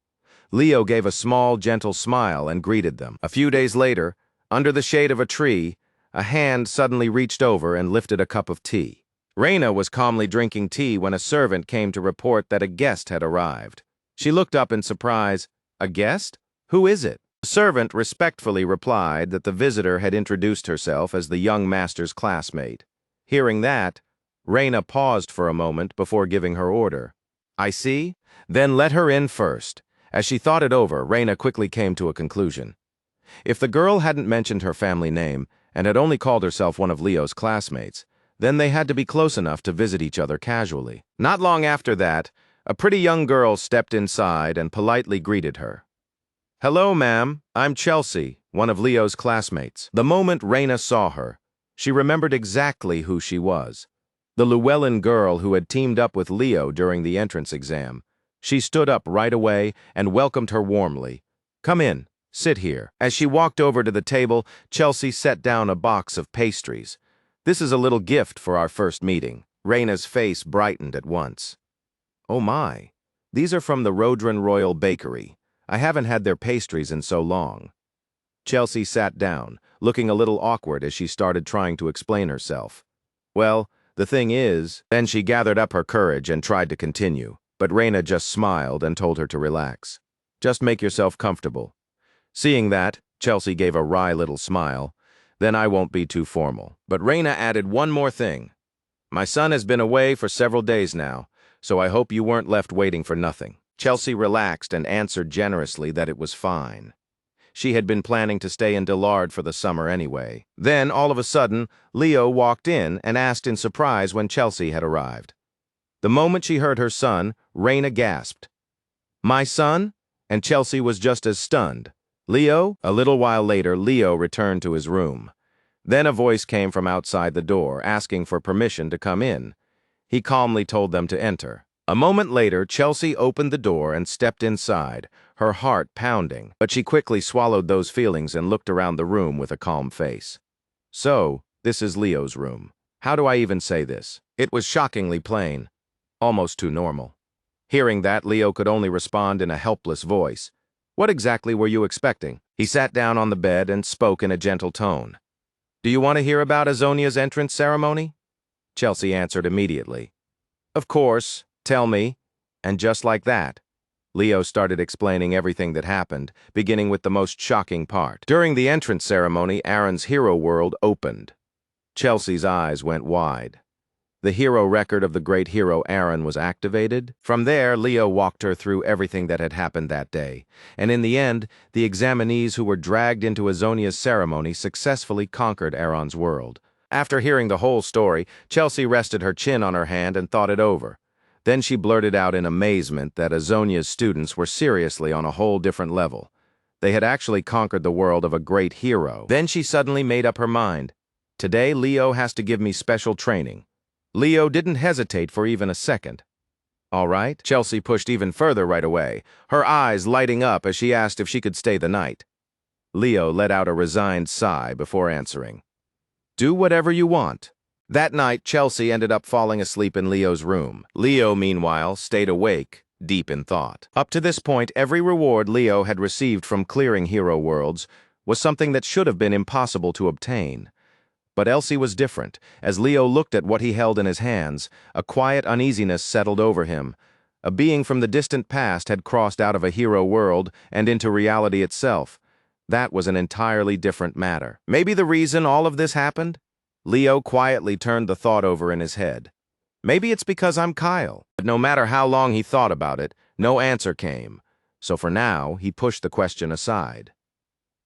Leo gave a small, gentle smile and greeted them. A few days later, under the shade of a tree, a hand suddenly reached over and lifted a cup of tea. Reina was calmly drinking tea when a servant came to report that a guest had arrived. She looked up in surprise. A guest? Who is it? The servant respectfully replied that the visitor had introduced herself as the young master's classmate. Hearing that, Reina paused for a moment before giving her order. I see. Then let her in first. As she thought it over, Reina quickly came to a conclusion. If the girl hadn't mentioned her family name and had only called herself one of Leo's classmates, then they had to be close enough to visit each other casually. Not long after that, a pretty young girl stepped inside and politely greeted her. Hello, ma'am. I'm Chelsea, one of Leo's classmates. The moment Reina saw her, she remembered exactly who she was. The Llewellyn girl who had teamed up with Leo during the entrance exam. She stood up right away and welcomed her warmly. Come in, sit here. As she walked over to the table, Chelsea set down a box of pastries. This is a little gift for our first meeting. Reina's face brightened at once. Oh my, these are from the Rodron Royal Bakery. I haven't had their pastries in so long. Chelsea sat down, looking a little awkward as she started trying to explain herself. Well, the thing is, then she gathered up her courage and tried to continue, but Reina just smiled and told her to relax. Just make yourself comfortable. Seeing that, Chelsea gave a wry little smile. Then I won't be too formal. But Reina added one more thing. My son has been away for several days now, so I hope you weren't left waiting for nothing. Chelsea relaxed and answered generously that it was fine. She had been planning to stay in Dillard for the summer anyway. Then, all of a sudden, Leo walked in and asked in surprise when Chelsea had arrived. The moment she heard her son, Reina gasped. My son? And Chelsea was just as stunned. Leo? A little while later, Leo returned to his room. Then a voice came from outside the door, asking for permission to come in. He calmly told them to enter. A moment later, Chelsea opened the door and stepped inside, her heart pounding, but she quickly swallowed those feelings and looked around the room with a calm face. So, this is Leo's room. How do I even say this? It was shockingly plain, almost too normal. Hearing that, Leo could only respond in a helpless voice. What exactly were you expecting? He sat down on the bed and spoke in a gentle tone. Do you want to hear about Azonia's entrance ceremony? Chelsea answered immediately. Of course, tell me. And just like that, Leo started explaining everything that happened, beginning with the most shocking part. During the entrance ceremony, Aaron's hero world opened. Chelsea's eyes went wide. The hero record of the great hero Aaron was activated. From there, Leo walked her through everything that had happened that day. And in the end, the examinees who were dragged into Azonia's ceremony successfully conquered Aaron's world. After hearing the whole story, Chelsea rested her chin on her hand and thought it over. Then she blurted out in amazement that Azonia's students were seriously on a whole different level. They had actually conquered the world of a great hero. Then she suddenly made up her mind. Today, Leo has to give me special training. Leo didn't hesitate for even a second. All right, Chelsea pushed even further right away, her eyes lighting up as she asked if she could stay the night. Leo let out a resigned sigh before answering. Do whatever you want. That night, Chelsea ended up falling asleep in Leo's room. Leo, meanwhile, stayed awake, deep in thought. Up to this point, every reward Leo had received from clearing hero worlds was something that should have been impossible to obtain. But Elsie was different. As Leo looked at what he held in his hands, a quiet uneasiness settled over him. A being from the distant past had crossed out of a hero world and into reality itself. That was an entirely different matter. Maybe the reason all of this happened? Leo quietly turned the thought over in his head. Maybe it's because I'm Kyle. But no matter how long he thought about it, no answer came. So for now, he pushed the question aside.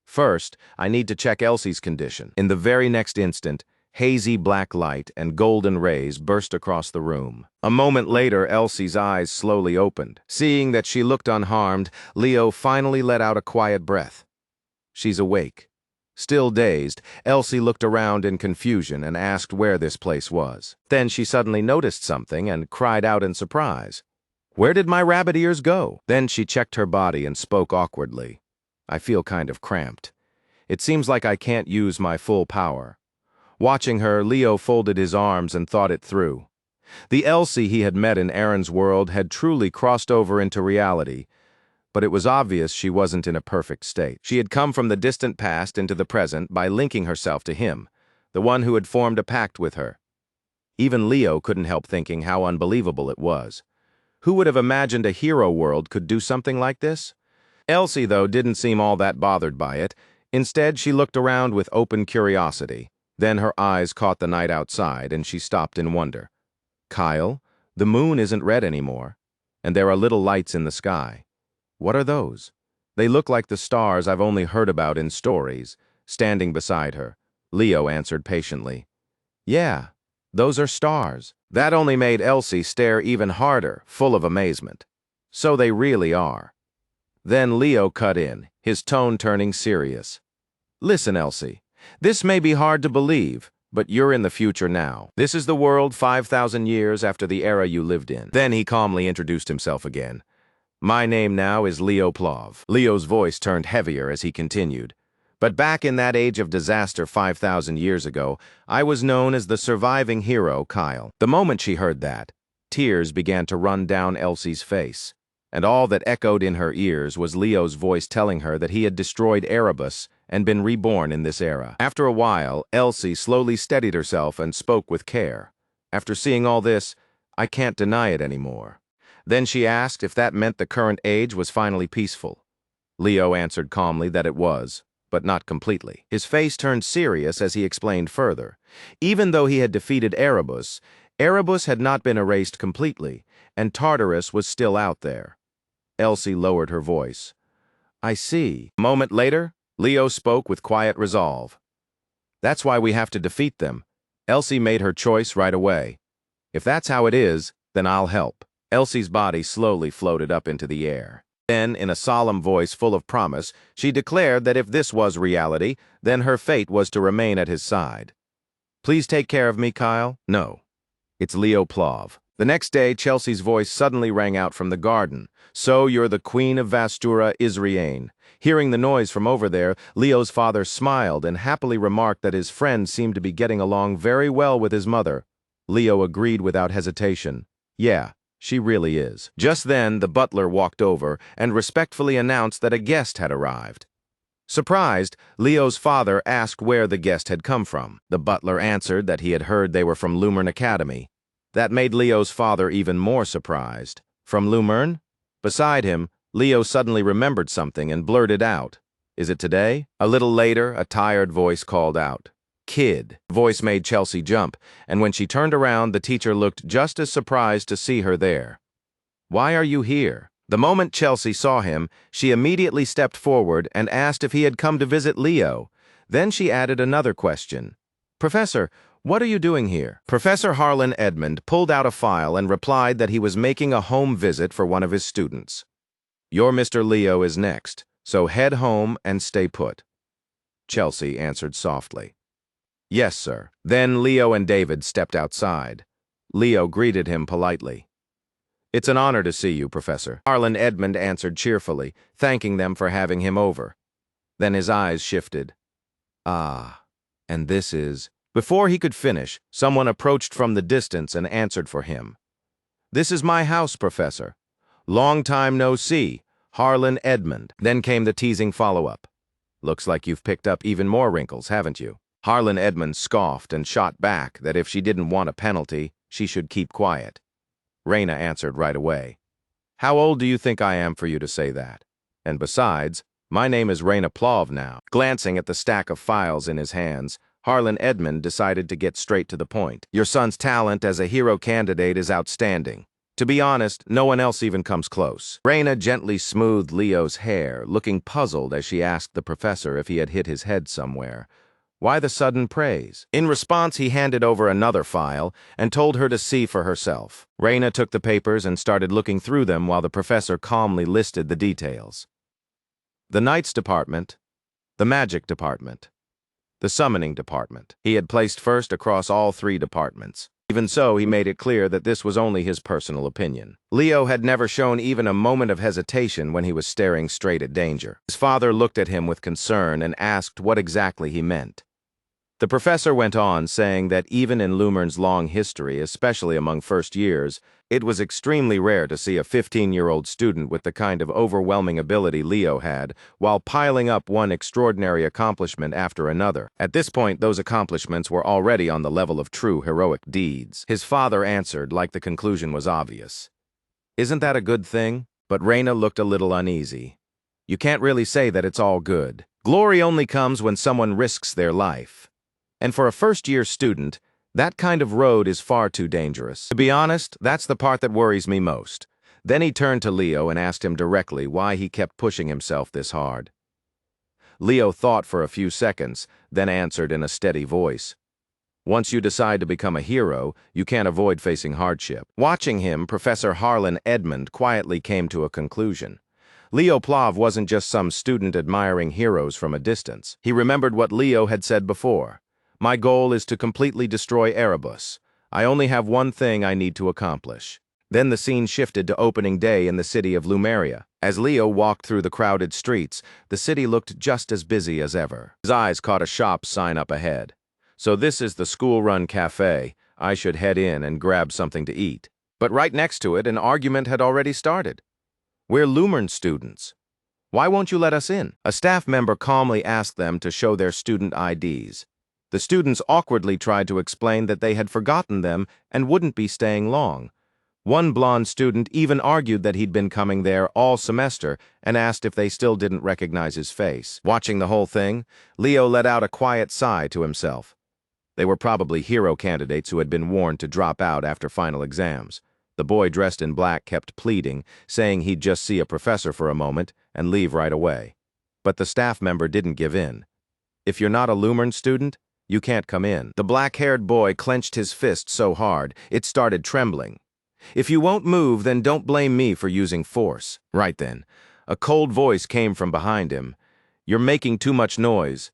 First, I need to check Elsie's condition. In the very next instant, hazy black light and golden rays burst across the room. A moment later, Elsie's eyes slowly opened. Seeing that she looked unharmed, Leo finally let out a quiet breath. She's awake. Still dazed, Elsie looked around in confusion and asked where this place was. Then she suddenly noticed something and cried out in surprise. Where did my rabbit ears go? Then she checked her body and spoke awkwardly. I feel kind of cramped. It seems like I can't use my full power. Watching her, Leo folded his arms and thought it through. The Elsie he had met in Aaron's world had truly crossed over into reality, but it was obvious she wasn't in a perfect state. She had come from the distant past into the present by linking herself to him, the one who had formed a pact with her. Even Leo couldn't help thinking how unbelievable it was. Who would have imagined a hero world could do something like this? Elsie, though, didn't seem all that bothered by it. Instead, she looked around with open curiosity. Then her eyes caught the night outside, and she stopped in wonder. Kyle, the moon isn't red anymore, and there are little lights in the sky. What are those? They look like the stars I've only heard about in stories. Standing beside her, Leo answered patiently. Yeah, those are stars. That only made Elsie stare even harder, full of amazement. So they really are. Then Leo cut in, his tone turning serious. Listen, Elsie, this may be hard to believe, but you're in the future now. This is the world 5,000 years after the era you lived in. Then he calmly introduced himself again. My name now is Leo Plov. Leo's voice turned heavier as he continued. But back in that age of disaster 5,000 years ago, I was known as the surviving hero, Kyle. The moment she heard that, tears began to run down Elsie's face, and all that echoed in her ears was Leo's voice telling her that he had destroyed Erebus and been reborn in this era. After a while, Elsie slowly steadied herself and spoke with care. After seeing all this, I can't deny it anymore. Then she asked if that meant the current age was finally peaceful. Leo answered calmly that it was, but not completely. His face turned serious as he explained further. Even though he had defeated Erebus, Erebus had not been erased completely, and Tartarus was still out there. Elsie lowered her voice. I see. A moment later, Leo spoke with quiet resolve. That's why we have to defeat them. Elsie made her choice right away. If that's how it is, then I'll help. Elsie's body slowly floated up into the air. Then, in a solemn voice full of promise, she declared that if this was reality, then her fate was to remain at his side. Please take care of me, Kyle? No. It's Leo Plov. The next day, Chelsea's voice suddenly rang out from the garden. So you're the Queen of Vastura, Israene. Hearing the noise from over there, Leo's father smiled and happily remarked that his friend seemed to be getting along very well with his mother. Leo agreed without hesitation. Yeah. She really is. Just then, the butler walked over and respectfully announced that a guest had arrived. Surprised, Leo's father asked where the guest had come from. The butler answered that he had heard they were from Lumern Academy. That made Leo's father even more surprised. From Lumern? Beside him, Leo suddenly remembered something and blurted out, Is it today? A little later, a tired voice called out, Kid. The voice made Chelsea jump, and when she turned around, the teacher looked just as surprised to see her there. Why are you here? The moment Chelsea saw him, she immediately stepped forward and asked if he had come to visit Leo. Then she added another question. Professor, what are you doing here? Professor Harlan Edmund pulled out a file and replied that he was making a home visit for one of his students. Your Mr. Leo is next, so head home and stay put. Chelsea answered softly. Yes, sir. Then Leo and David stepped outside. Leo greeted him politely. It's an honor to see you, Professor. Harlan Edmund answered cheerfully, thanking them for having him over. Then his eyes shifted. Ah, and this is... Before he could finish, someone approached from the distance and answered for him. This is my house, Professor. Long time no see. Harlan Edmund. Then came the teasing follow-up. Looks like you've picked up even more wrinkles, haven't you? Harlan Edmund scoffed and shot back that if she didn't want a penalty, she should keep quiet. Raina answered right away. How old do you think I am for you to say that? And besides, my name is Raina Plov now. Glancing at the stack of files in his hands, Harlan Edmund decided to get straight to the point. Your son's talent as a hero candidate is outstanding. To be honest, no one else even comes close. Raina gently smoothed Leo's hair, looking puzzled as she asked the professor if he had hit his head somewhere. Why the sudden praise? In response, he handed over another file and told her to see for herself. Raina took the papers and started looking through them while the professor calmly listed the details. The Knights Department, the Magic Department, the Summoning Department. He had placed first across all three departments. Even so, he made it clear that this was only his personal opinion. Leo had never shown even a moment of hesitation when he was staring straight at danger. His father looked at him with concern and asked what exactly he meant. The professor went on, saying that even in Lumern's long history, especially among first years, it was extremely rare to see a 15-year-old student with the kind of overwhelming ability Leo had, while piling up one extraordinary accomplishment after another. At this point, those accomplishments were already on the level of true heroic deeds. His father answered like the conclusion was obvious. "Isn't that a good thing?" But Reina looked a little uneasy. "You can't really say that it's all good. Glory only comes when someone risks their life. And for a first-year student, that kind of road is far too dangerous. To be honest, that's the part that worries me most." Then he turned to Leo and asked him directly why he kept pushing himself this hard. Leo thought for a few seconds, then answered in a steady voice. "Once you decide to become a hero, you can't avoid facing hardship." Watching him, Professor Harlan Edmund quietly came to a conclusion. Leo Plav wasn't just some student admiring heroes from a distance. He remembered what Leo had said before. "My goal is to completely destroy Erebus. I only have one thing I need to accomplish." Then the scene shifted to opening day in the city of Lumeria. As Leo walked through the crowded streets, the city looked just as busy as ever. His eyes caught a shop sign up ahead. "So this is the school-run cafe. I should head in and grab something to eat." But right next to it, an argument had already started. "We're Lumern students. Why won't you let us in?" A staff member calmly asked them to show their student IDs. The students awkwardly tried to explain that they had forgotten them and wouldn't be staying long. One blonde student even argued that he'd been coming there all semester and asked if they still didn't recognize his face. Watching the whole thing, Leo let out a quiet sigh to himself. They were probably hero candidates who had been warned to drop out after final exams. The boy dressed in black kept pleading, saying he'd just see a professor for a moment and leave right away. But the staff member didn't give in. "If you're not a Lumern student, you can't come in." The black-haired boy clenched his fist so hard, it started trembling. "If you won't move, then don't blame me for using force." Right then, a cold voice came from behind him. "You're making too much noise."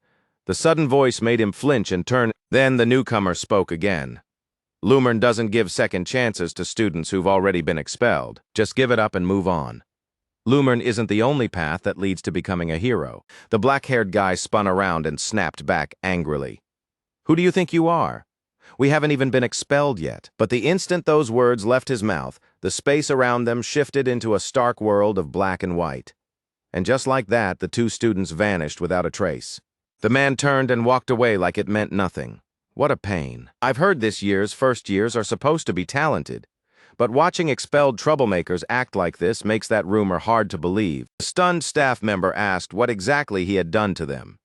The sudden voice made him flinch and turn. Then the newcomer spoke again. "Lumern doesn't give second chances to students who've already been expelled. Just give it up and move on. Lumern isn't the only path that leads to becoming a hero." The black-haired guy spun around and snapped back angrily. "Who do you think you are? We haven't even been expelled yet." But the instant those words left his mouth, the space around them shifted into a stark world of black and white. And just like that, the two students vanished without a trace. The man turned and walked away like it meant nothing. What a pain. I've heard this year's first years are supposed to be talented, but watching expelled troublemakers act like this makes that rumor hard to believe. A stunned staff member asked what exactly he had done to them.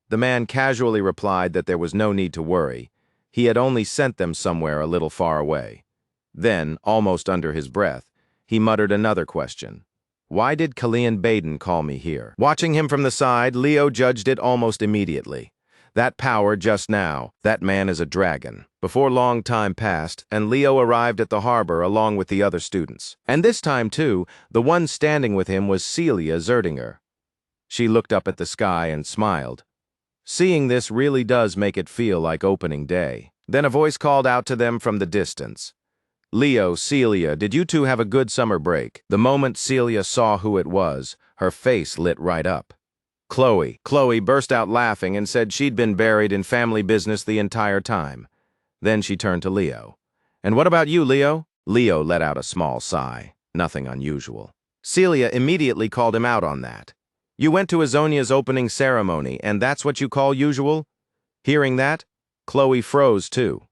The man casually replied that there was no need to worry. He had only sent them somewhere a little far away. Then, almost under his breath, he muttered another question. "Why did Kalian Baden call me here?" Watching him from the side, Leo judged it almost immediately. That power just now, that man is a dragon. Before long time passed, and Leo arrived at the harbor along with the other students. And this time, too, the one standing with him was Celia Zerdinger. She looked up at the sky and smiled. Seeing this really does make it feel like opening day. Then a voice called out to them from the distance. "Leo, Celia, did you two have a good summer break?" The moment Celia saw who it was, her face lit right up. Chloe. Chloe burst out laughing and said she'd been buried in family business the entire time. Then she turned to Leo. "And what about you, Leo?" Leo let out a small sigh. Nothing unusual. Celia immediately called him out on that. "You went to Azonia's opening ceremony, and that's what you call usual?" Hearing that, Chloe froze too.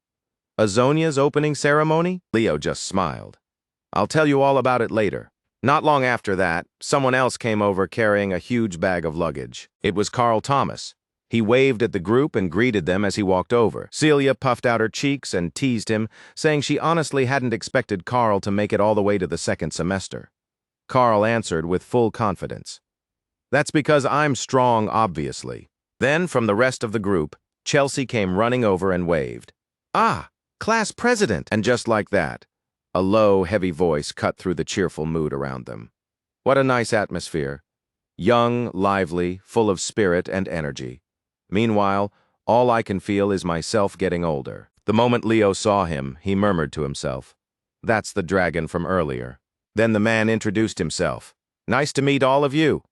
"Azonia's opening ceremony?" Leo just smiled. "I'll tell you all about it later." Not long after that, someone else came over carrying a huge bag of luggage. It was Carl Thomas. He waved at the group and greeted them as he walked over. Celia puffed out her cheeks and teased him, saying she honestly hadn't expected Carl to make it all the way to the second semester. Carl answered with full confidence. "That's because I'm strong, obviously." Then, from the rest of the group, Chelsea came running over and waved. "Ah, class president!" And just like that, a low, heavy voice cut through the cheerful mood around them. What a nice atmosphere. Young, lively, full of spirit and energy. Meanwhile, all I can feel is myself getting older. The moment Leo saw him, he murmured to himself, "That's the dragon from earlier." Then the man introduced himself. "Nice to meet all of you.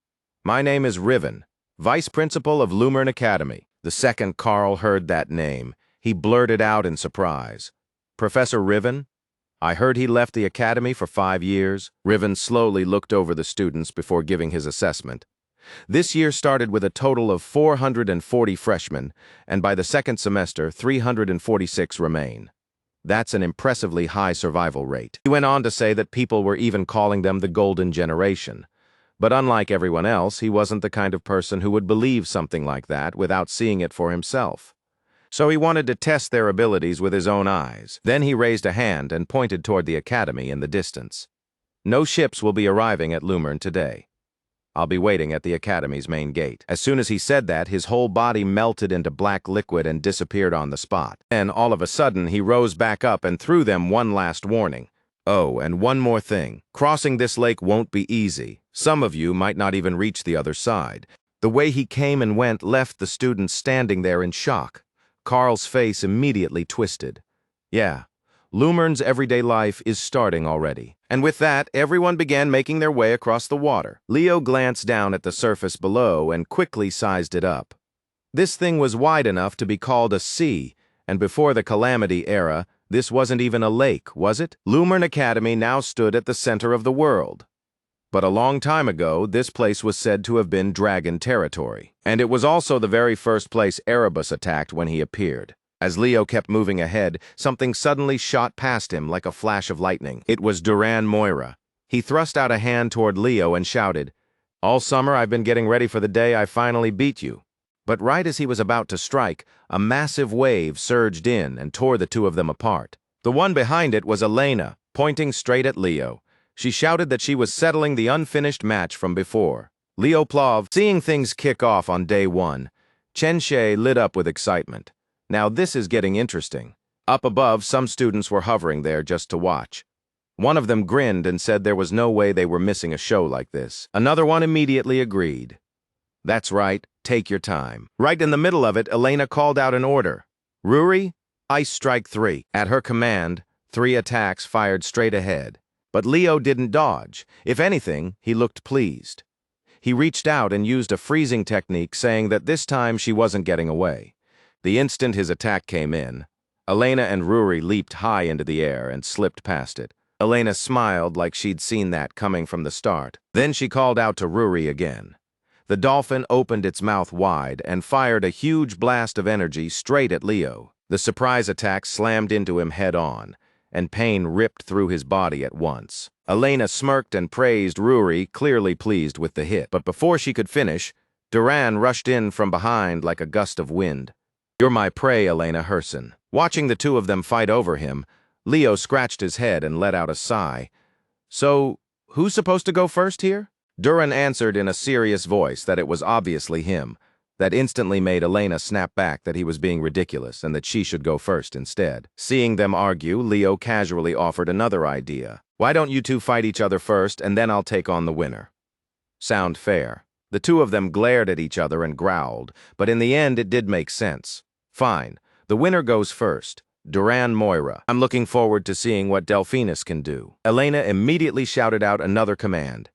My name is Riven, Vice Principal of Lumern Academy." The second Carl heard that name, he blurted out in surprise. Professor Riven? I heard he left the academy for 5 years. Riven slowly looked over the students before giving his assessment. This year started with a total of 440 freshmen, and by the second semester, 346 remain. That's an impressively high survival rate. He went on to say that people were even calling them the Golden Generation. But unlike everyone else, he wasn't the kind of person who would believe something like that without seeing it for himself. So he wanted to test their abilities with his own eyes. Then he raised a hand and pointed toward the academy in the distance. No ships will be arriving at Lumern today. I'll be waiting at the academy's main gate. As soon as he said that, his whole body melted into black liquid and disappeared on the spot. Then, all of a sudden, he rose back up and threw them one last warning. Oh, and one more thing. Crossing this lake won't be easy. Some of you might not even reach the other side. The way he came and went left the students standing there in shock. Carl's face immediately twisted. Yeah, Lumern's everyday life is starting already. And with that, everyone began making their way across the water. Leo glanced down at the surface below and quickly sized it up. This thing was wide enough to be called a sea, and before the Calamity era, this wasn't even a lake, was it? Lumern Academy now stood at the center of the world. But a long time ago, this place was said to have been dragon territory. And it was also the very first place Erebus attacked when he appeared. As Leo kept moving ahead, something suddenly shot past him like a flash of lightning. It was Duran Moira. He thrust out a hand toward Leo and shouted, "All summer I've been getting ready for the day I finally beat you." But right as he was about to strike, a massive wave surged in and tore the two of them apart. The one behind it was Elena, pointing straight at Leo. She shouted that she was settling the unfinished match from before. Leo Plov, seeing things kick off on day one, Chen Shay lit up with excitement. Now this is getting interesting. Up above, some students were hovering there just to watch. One of them grinned and said there was no way they were missing a show like this. Another one immediately agreed. That's right, take your time. Right in the middle of it, Elena called out an order. Ruri, Ice Strike 3. At her command, 3 attacks fired straight ahead. But Leo didn't dodge. If anything, he looked pleased. He reached out and used a freezing technique, saying that this time she wasn't getting away. The instant his attack came in, Elena and Ruri leaped high into the air and slipped past it. Elena smiled like she'd seen that coming from the start. Then she called out to Ruri again. The dolphin opened its mouth wide and fired a huge blast of energy straight at Leo. The surprise attack slammed into him head-on, and pain ripped through his body at once. Elena smirked and praised Ruri, clearly pleased with the hit. But before she could finish, Duran rushed in from behind like a gust of wind. You're my prey, Elena Herson. Watching the two of them fight over him, Leo scratched his head and let out a sigh. So, who's supposed to go first here? Duran answered in a serious voice that it was obviously him. That instantly made Elena snap back that he was being ridiculous and that she should go first instead. Seeing them argue, Leo casually offered another idea. Why don't you two fight each other first and then I'll take on the winner? Sound fair. The two of them glared at each other and growled, but in the end it did make sense. Fine. The winner goes first. Duran Moira. I'm looking forward to seeing what Delphinus can do. Elena immediately shouted out another command.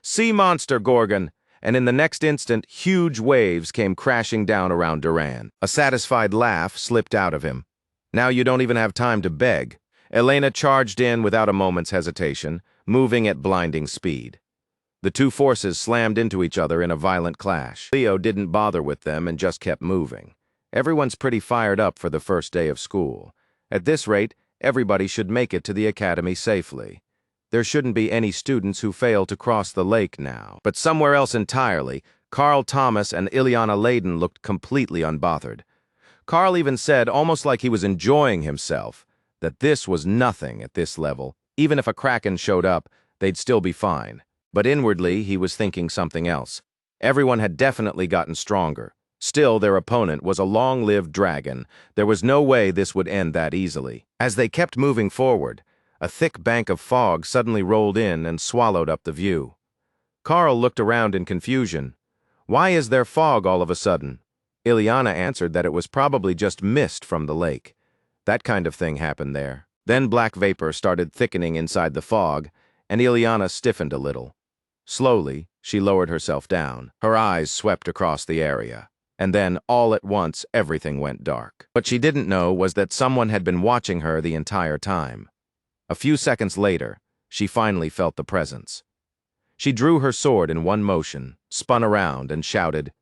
Sea Monster, Gorgon! And in the next instant, huge waves came crashing down around Duran. A satisfied laugh slipped out of him. Now you don't even have time to beg. Elena charged in without a moment's hesitation, moving at blinding speed. The two forces slammed into each other in a violent clash. Leo didn't bother with them and just kept moving. Everyone's pretty fired up for the first day of school. At this rate, everybody should make it to the academy safely. There shouldn't be any students who fail to cross the lake now. But somewhere else entirely, Carl Thomas and Ileana Layden looked completely unbothered. Carl even said, almost like he was enjoying himself, that this was nothing at this level. Even if a Kraken showed up, they'd still be fine. But inwardly, he was thinking something else. Everyone had definitely gotten stronger. Still, their opponent was a long-lived dragon. There was no way this would end that easily. As they kept moving forward, a thick bank of fog suddenly rolled in and swallowed up the view. Carl looked around in confusion. Why is there fog all of a sudden? Ileana answered that it was probably just mist from the lake. That kind of thing happened there. Then black vapor started thickening inside the fog, and Ileana stiffened a little. Slowly, she lowered herself down. Her eyes swept across the area. And then, all at once, everything went dark. What she didn't know was that someone had been watching her the entire time. A few seconds later, she finally felt the presence. She drew her sword in one motion, spun around, and shouted,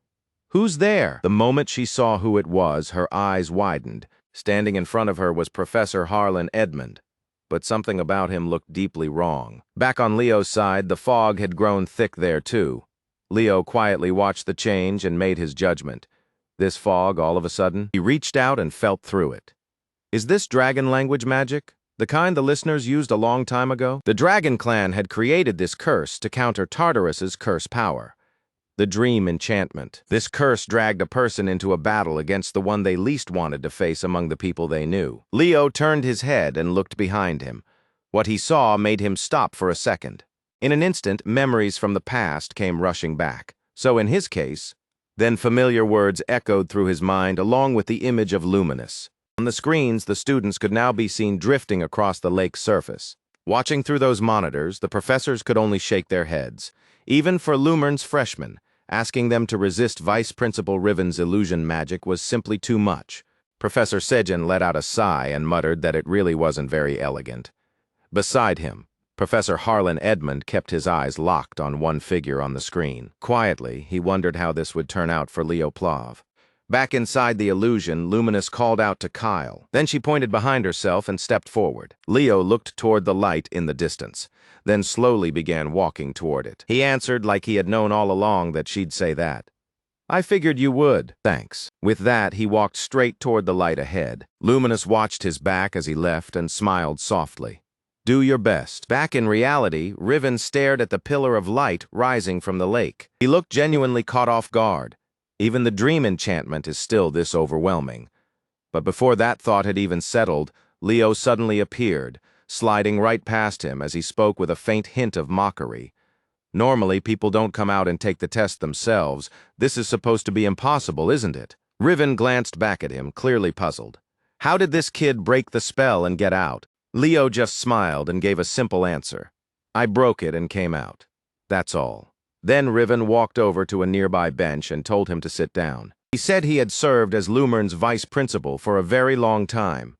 "Who's there?" The moment she saw who it was, her eyes widened. Standing in front of her was Professor Harlan Edmund, but something about him looked deeply wrong. Back on Leo's side, the fog had grown thick there too. Leo quietly watched the change and made his judgment. This fog, all of a sudden, he reached out and felt through it. Is this dragon language magic? The kind the listeners used a long time ago? The Dragon Clan had created this curse to counter Tartarus's curse power. The dream enchantment. This curse dragged a person into a battle against the one they least wanted to face among the people they knew. Leo turned his head and looked behind him. What he saw made him stop for a second. In an instant, memories from the past came rushing back. So in his case, then familiar words echoed through his mind along with the image of Luminous. On the screens, the students could now be seen drifting across the lake's surface. Watching through those monitors, the professors could only shake their heads. Even for Lumern's freshmen, asking them to resist Vice Principal Riven's illusion magic was simply too much. Professor Sejin let out a sigh and muttered that it really wasn't very elegant. Beside him, Professor Harlan Edmund kept his eyes locked on one figure on the screen. Quietly, he wondered how this would turn out for Leo Plav. Back inside the illusion, Luminous called out to Kyle. Then she pointed behind herself and stepped forward. Leo looked toward the light in the distance, then slowly began walking toward it. He answered like he had known all along that she'd say that. "I figured you would, thanks." With that, he walked straight toward the light ahead. Luminous watched his back as he left and smiled softly. "Do your best." Back in reality, Riven stared at the pillar of light rising from the lake. He looked genuinely caught off guard. Even the dream enchantment is still this overwhelming. But before that thought had even settled, Leo suddenly appeared, sliding right past him as he spoke with a faint hint of mockery. "Normally, people don't come out and take the test themselves. This is supposed to be impossible, isn't it?" Riven glanced back at him, clearly puzzled. How did this kid break the spell and get out? Leo just smiled and gave a simple answer. "I broke it and came out. That's all." Then Riven walked over to a nearby bench and told him to sit down. He said he had served as Lumern's vice principal for a very long time,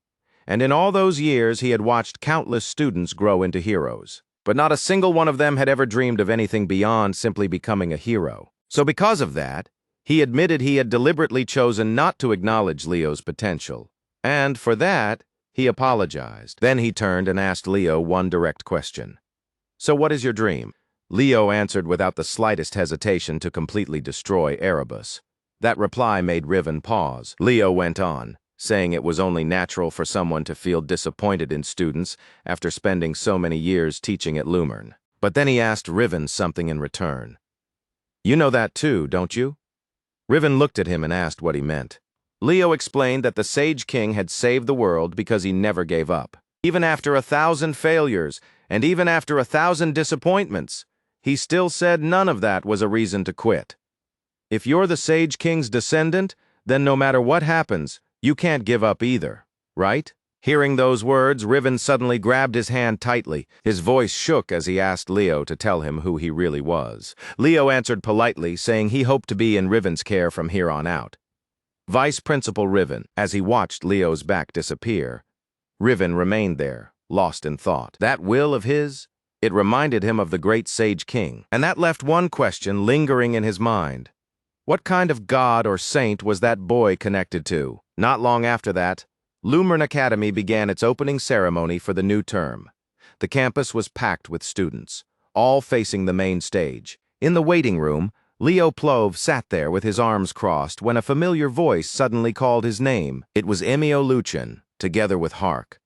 and in all those years he had watched countless students grow into heroes. But not a single one of them had ever dreamed of anything beyond simply becoming a hero. So because of that, he admitted he had deliberately chosen not to acknowledge Leo's potential. And for that, he apologized. Then he turned and asked Leo one direct question. "So what is your dream?" Leo answered without the slightest hesitation to completely destroy Erebus. That reply made Riven pause. Leo went on, saying it was only natural for someone to feel disappointed in students after spending so many years teaching at Lumern. But then he asked Riven something in return. "You know that too, don't you?" Riven looked at him and asked what he meant. Leo explained that the Sage King had saved the world because he never gave up. Even after 1,000 failures, and even after 1,000 disappointments, he still said none of that was a reason to quit. If you're the Sage King's descendant, then no matter what happens, you can't give up either, right? Hearing those words, Riven suddenly grabbed his hand tightly. His voice shook as he asked Leo to tell him who he really was. Leo answered politely, saying he hoped to be in Riven's care from here on out. Vice Principal Riven, as he watched Leo's back disappear. Riven remained there, lost in thought. That will of his? It reminded him of the great Sage King, and that left one question lingering in his mind. What kind of god or saint was that boy connected to? Not long after that, Lumern Academy began its opening ceremony for the new term. The campus was packed with students, all facing the main stage. In the waiting room, Leo Plove sat there with his arms crossed when a familiar voice suddenly called his name. It was Emio Luchin, together with Hark.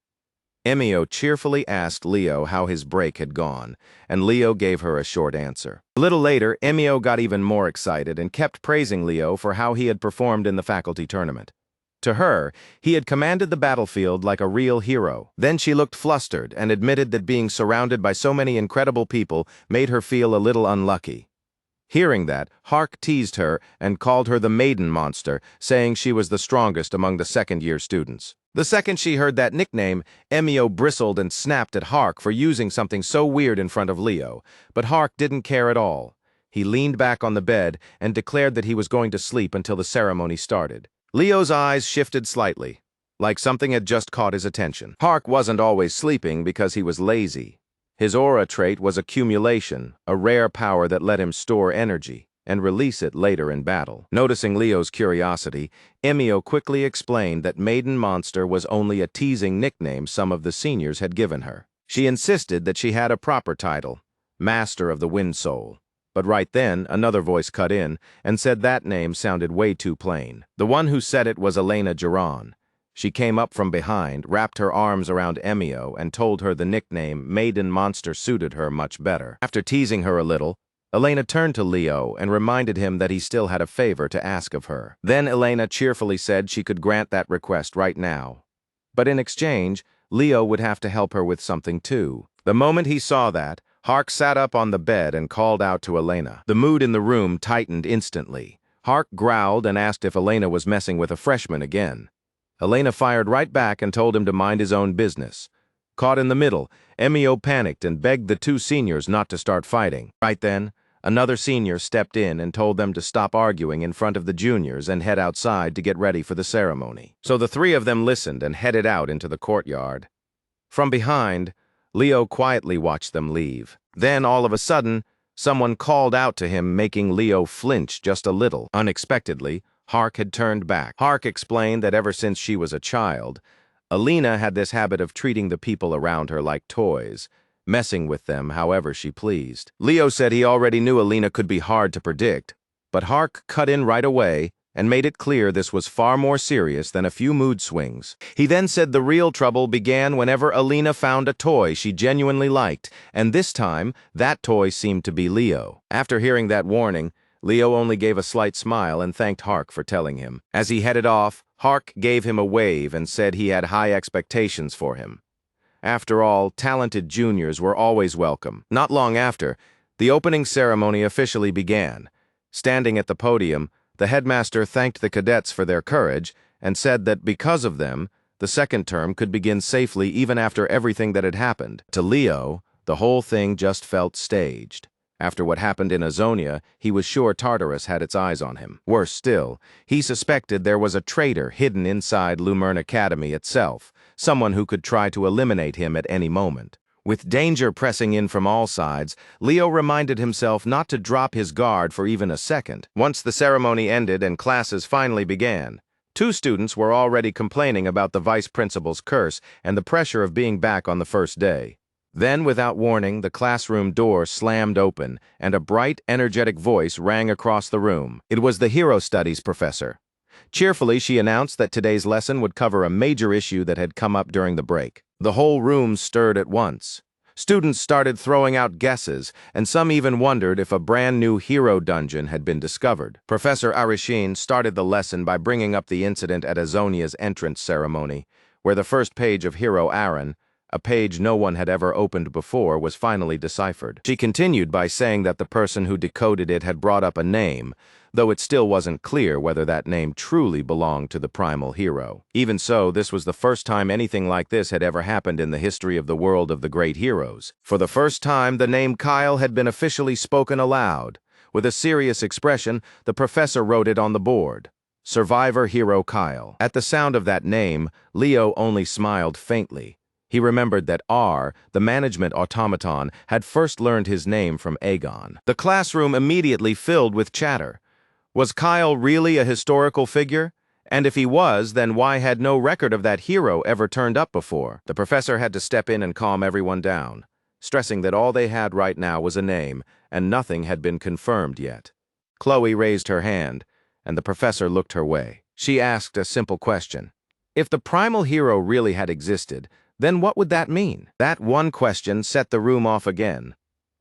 Emio cheerfully asked Leo how his break had gone, and Leo gave her a short answer. A little later, Emio got even more excited and kept praising Leo for how he had performed in the faculty tournament. To her, he had commanded the battlefield like a real hero. Then she looked flustered and admitted that being surrounded by so many incredible people made her feel a little unlucky. Hearing that, Hark teased her and called her the maiden monster, saying she was the strongest among the second-year students. The second she heard that nickname, Emio bristled and snapped at Hark for using something so weird in front of Leo, but Hark didn't care at all. He leaned back on the bed and declared that he was going to sleep until the ceremony started. Leo's eyes shifted slightly, like something had just caught his attention. Hark wasn't always sleeping because he was lazy. His aura trait was accumulation, a rare power that let him store energy and release it later in battle. Noticing Leo's curiosity, Emio quickly explained that Maiden Monster was only a teasing nickname some of the seniors had given her. She insisted that she had a proper title, Master of the Wind Soul. But right then, another voice cut in and said that name sounded way too plain. The one who said it was Elena Geron. She came up from behind, wrapped her arms around Emio, and told her the nickname Maiden Monster suited her much better. After teasing her a little, Elena turned to Leo and reminded him that he still had a favor to ask of her. Then Elena cheerfully said she could grant that request right now. But in exchange, Leo would have to help her with something too. The moment he saw that, Hark sat up on the bed and called out to Elena. The mood in the room tightened instantly. Hark growled and asked if Elena was messing with a freshman again. Elena fired right back and told him to mind his own business. Caught in the middle, Emio panicked and begged the two seniors not to start fighting. Right then, another senior stepped in and told them to stop arguing in front of the juniors and head outside to get ready for the ceremony. So the three of them listened and headed out into the courtyard. From behind, Leo quietly watched them leave. Then, all of a sudden, someone called out to him, making Leo flinch just a little. Unexpectedly, Hark had turned back. Hark explained that ever since she was a child, Alina had this habit of treating the people around her like toys, messing with them however she pleased. Leo said he already knew Alina could be hard to predict, but Hark cut in right away and made it clear this was far more serious than a few mood swings. He then said the real trouble began whenever Alina found a toy she genuinely liked, and this time, that toy seemed to be Leo. After hearing that warning, Leo only gave a slight smile and thanked Hark for telling him. As he headed off, Hark gave him a wave and said he had high expectations for him. After all, talented juniors were always welcome. Not long after, the opening ceremony officially began. Standing at the podium, the headmaster thanked the cadets for their courage and said that because of them, the second term could begin safely even after everything that had happened. To Leo, the whole thing just felt staged. After what happened in Azonia, he was sure Tartarus had its eyes on him. Worse still, he suspected there was a traitor hidden inside Lumerne Academy itself, someone who could try to eliminate him at any moment. With danger pressing in from all sides, Leo reminded himself not to drop his guard for even a second. Once the ceremony ended and classes finally began, two students were already complaining about the vice principal's curse and the pressure of being back on the first day. Then, without warning, the classroom door slammed open, and a bright, energetic voice rang across the room. It was the Hero Studies professor. Cheerfully, she announced that today's lesson would cover a major issue that had come up during the break. The whole room stirred at once. Students started throwing out guesses, and some even wondered if a brand new hero dungeon had been discovered. Professor Arishin started the lesson by bringing up the incident at Azonia's entrance ceremony, where the first page of Hero Aaron, a page no one had ever opened before, was finally deciphered. She continued by saying that the person who decoded it had brought up a name, though it still wasn't clear whether that name truly belonged to the primal hero. Even so, this was the first time anything like this had ever happened in the history of the world of the great heroes. For the first time, the name Kyle had been officially spoken aloud. With a serious expression, the professor wrote it on the board. Survivor Hero Kyle. At the sound of that name, Leo only smiled faintly. He remembered that R, the management automaton, had first learned his name from Aegon. The classroom immediately filled with chatter. Was Kyle really a historical figure? And if he was, then why had no record of that hero ever turned up before? The professor had to step in and calm everyone down, stressing that all they had right now was a name, and nothing had been confirmed yet. Chloe raised her hand, and the professor looked her way. She asked a simple question. If the primal hero really had existed, then what would that mean? That one question set the room off again.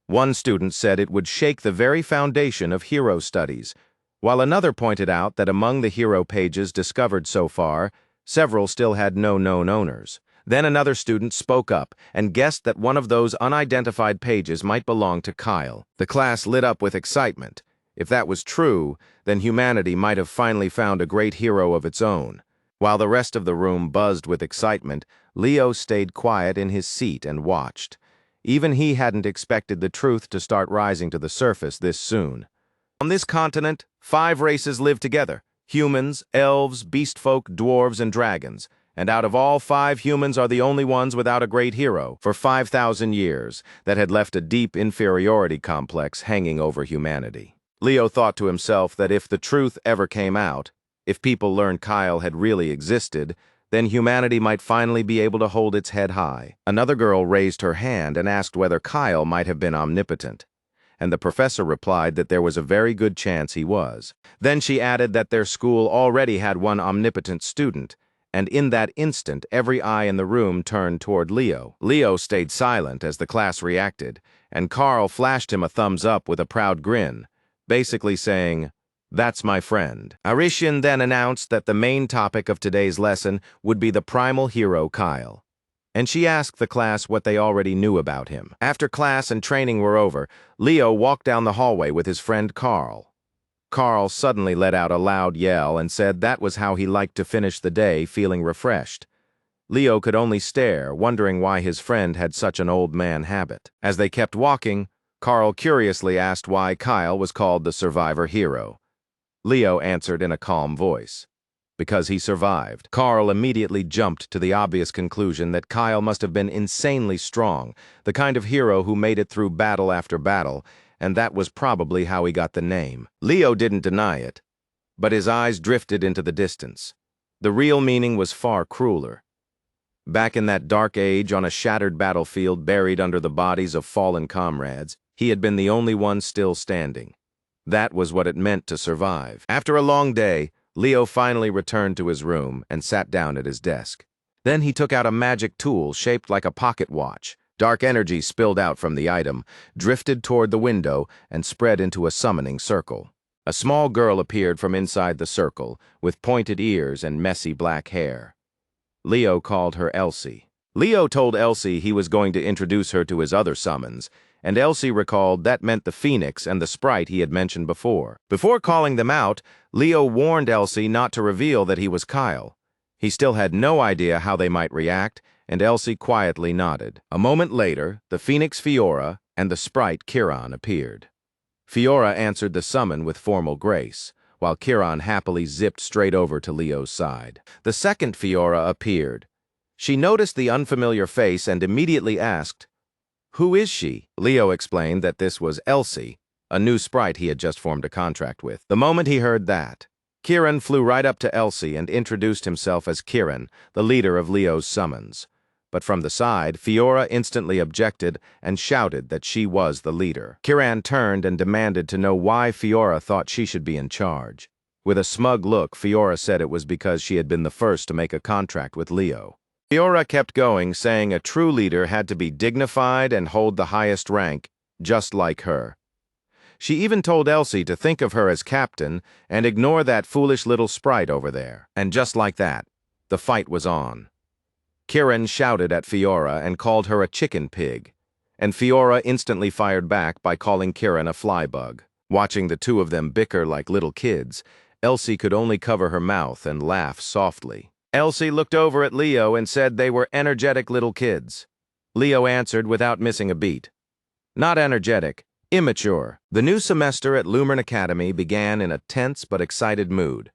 One student said it would shake the very foundation of hero studies, while another pointed out that among the hero pages discovered so far, several still had no known owners. Then another student spoke up and guessed that one of those unidentified pages might belong to Kyle. The class lit up with excitement. If that was true, then humanity might have finally found a great hero of its own. While the rest of the room buzzed with excitement, Leo stayed quiet in his seat and watched. Even he hadn't expected the truth to start rising to the surface this soon. On this continent, 5 races live together: humans, elves, beast folk, dwarves, and dragons. And out of all 5, humans are the only ones without a great hero for 5,000 years that had left a deep inferiority complex hanging over humanity. Leo thought to himself that if the truth ever came out, if people learned Kyle had really existed, then humanity might finally be able to hold its head high. Another girl raised her hand and asked whether Kyle might have been omnipotent, and the professor replied that there was a very good chance he was. Then she added that their school already had one omnipotent student, and in that instant every eye in the room turned toward Leo. Leo stayed silent as the class reacted, and Carl flashed him a thumbs up with a proud grin, basically saying, "That's my friend." Arishin then announced that the main topic of today's lesson would be the primal hero Kyle, and she asked the class what they already knew about him. After class and training were over, Leo walked down the hallway with his friend Carl. Carl suddenly let out a loud yell and said that was how he liked to finish the day, feeling refreshed. Leo could only stare, wondering why his friend had such an old man habit. As they kept walking, Carl curiously asked why Kyle was called the survivor hero. Leo answered in a calm voice, "Because he survived." Carl immediately jumped to the obvious conclusion that Kyle must have been insanely strong, the kind of hero who made it through battle after battle, and that was probably how he got the name. Leo didn't deny it, but his eyes drifted into the distance. The real meaning was far crueler. Back in that dark age, on a shattered battlefield buried under the bodies of fallen comrades, he had been the only one still standing. That was what it meant to survive. After a long day, Leo finally returned to his room and sat down at his desk. Then he took out a magic tool shaped like a pocket watch. Dark energy spilled out from the item, drifted toward the window, and spread into a summoning circle. A small girl appeared from inside the circle, with pointed ears and messy black hair. Leo called her Elsie. Leo told Elsie he was going to introduce her to his other summons, and Elsie recalled that meant the Phoenix and the Sprite he had mentioned before. Before calling them out, Leo warned Elsie not to reveal that he was Kyle. He still had no idea how they might react, and Elsie quietly nodded. A moment later, the Phoenix Fiora and the Sprite Kiran appeared. Fiora answered the summon with formal grace, while Kiran happily zipped straight over to Leo's side. The second Fiora appeared. She noticed the unfamiliar face and immediately asked, "Who is she?" Leo explained that this was Elsie, a new Sprite he had just formed a contract with. The moment he heard that, Kiran flew right up to Elsie and introduced himself as Kiran, the leader of Leo's summons. But from the side, Fiora instantly objected and shouted that she was the leader. Kiran turned and demanded to know why Fiora thought she should be in charge. With a smug look, Fiora said it was because she had been the first to make a contract with Leo. Fiora kept going, saying a true leader had to be dignified and hold the highest rank, just like her. She even told Elsie to think of her as captain and ignore that foolish little Sprite over there. And just like that, the fight was on. Kiran shouted at Fiora and called her a chicken pig, and Fiora instantly fired back by calling Kiran a flybug. Watching the two of them bicker like little kids, Elsie could only cover her mouth and laugh softly. Elsie looked over at Leo and said they were energetic little kids. Leo answered without missing a beat. Not energetic, immature. The new semester at Lumen Academy began in a tense but excited mood.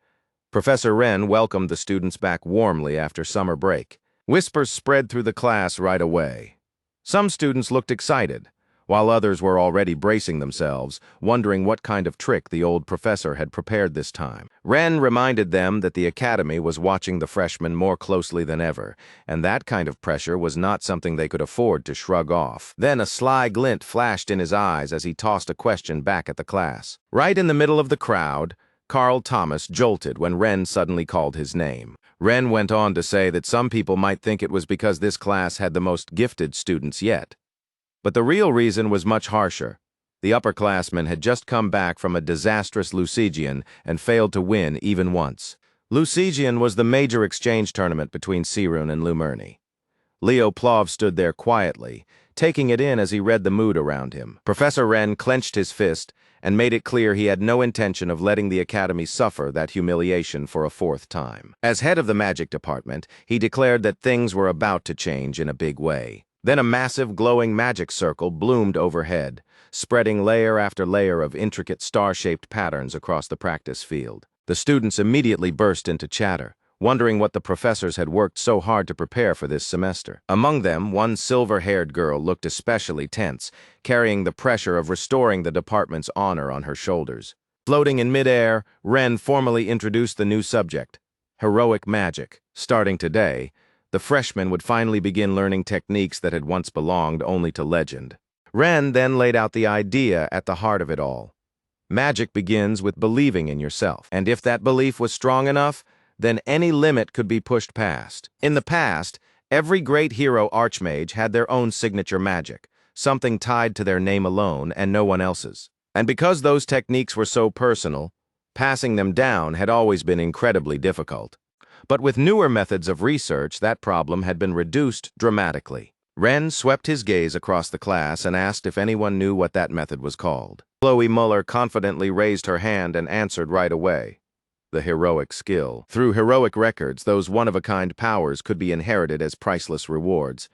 Professor Wren welcomed the students back warmly after summer break. Whispers spread through the class right away. Some students looked excited, while others were already bracing themselves, wondering what kind of trick the old professor had prepared this time. Wren reminded them that the academy was watching the freshmen more closely than ever, and that kind of pressure was not something they could afford to shrug off. Then a sly glint flashed in his eyes as he tossed a question back at the class. Right in the middle of the crowd, Carl Thomas jolted when Wren suddenly called his name. Wren went on to say that some people might think it was because this class had the most gifted students yet. But the real reason was much harsher. The upperclassmen had just come back from a disastrous Lucigian and failed to win even once. Lucigian was the major exchange tournament between Sirun and Lumerni. Leo Plov stood there quietly, taking it in as he read the mood around him. Professor Wren clenched his fist and made it clear he had no intention of letting the academy suffer that humiliation for a fourth time. As head of the magic department, he declared that things were about to change in a big way. Then a massive glowing magic circle bloomed overhead, spreading layer after layer of intricate star-shaped patterns across the practice field. The students immediately burst into chatter, wondering what the professors had worked so hard to prepare for this semester. Among them, one silver-haired girl looked especially tense, carrying the pressure of restoring the department's honor on her shoulders. Floating in midair, Ren formally introduced the new subject, heroic magic. Starting today, the freshmen would finally begin learning techniques that had once belonged only to legend. Ren then laid out the idea at the heart of it all. Magic begins with believing in yourself, and if that belief was strong enough, then any limit could be pushed past. In the past, every great hero archmage had their own signature magic, something tied to their name alone and no one else's. And because those techniques were so personal, passing them down had always been incredibly difficult. But with newer methods of research, that problem had been reduced dramatically. Ren swept his gaze across the class and asked if anyone knew what that method was called. Chloe Muller confidently raised her hand and answered right away. The heroic skill. Through heroic records, those one-of-a-kind powers could be inherited as priceless rewards.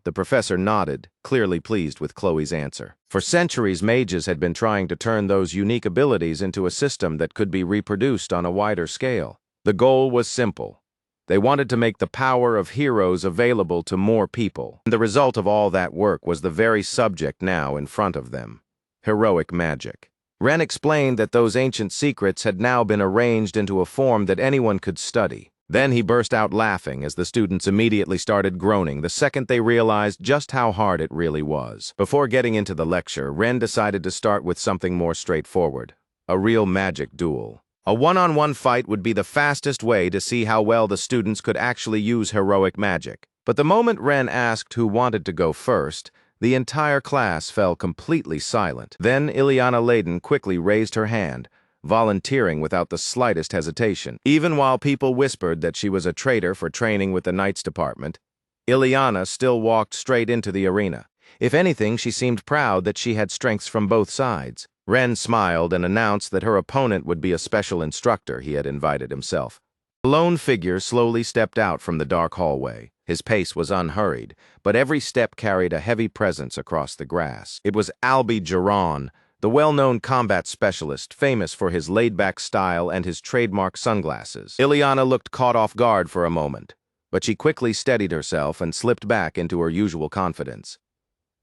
The professor nodded, clearly pleased with Chloe's answer. For centuries, mages had been trying to turn those unique abilities into a system that could be reproduced on a wider scale. The goal was simple. They wanted to make the power of heroes available to more people. And the result of all that work was the very subject now in front of them: heroic magic. Ren explained that those ancient secrets had now been arranged into a form that anyone could study. Then he burst out laughing as the students immediately started groaning the second they realized just how hard it really was. Before getting into the lecture, Ren decided to start with something more straightforward: a real magic duel. A one-on-one fight would be the fastest way to see how well the students could actually use heroic magic. But the moment Ren asked who wanted to go first, the entire class fell completely silent. Then Ileana Layden quickly raised her hand, volunteering without the slightest hesitation. Even while people whispered that she was a traitor for training with the Knights Department, Ileana still walked straight into the arena. If anything, she seemed proud that she had strengths from both sides. Ren smiled and announced that her opponent would be a special instructor he had invited himself. A lone figure slowly stepped out from the dark hallway. His pace was unhurried, but every step carried a heavy presence across the grass. It was Albie Giron, the well-known combat specialist, famous for his laid-back style and his trademark sunglasses. Ileana looked caught off guard for a moment, but she quickly steadied herself and slipped back into her usual confidence.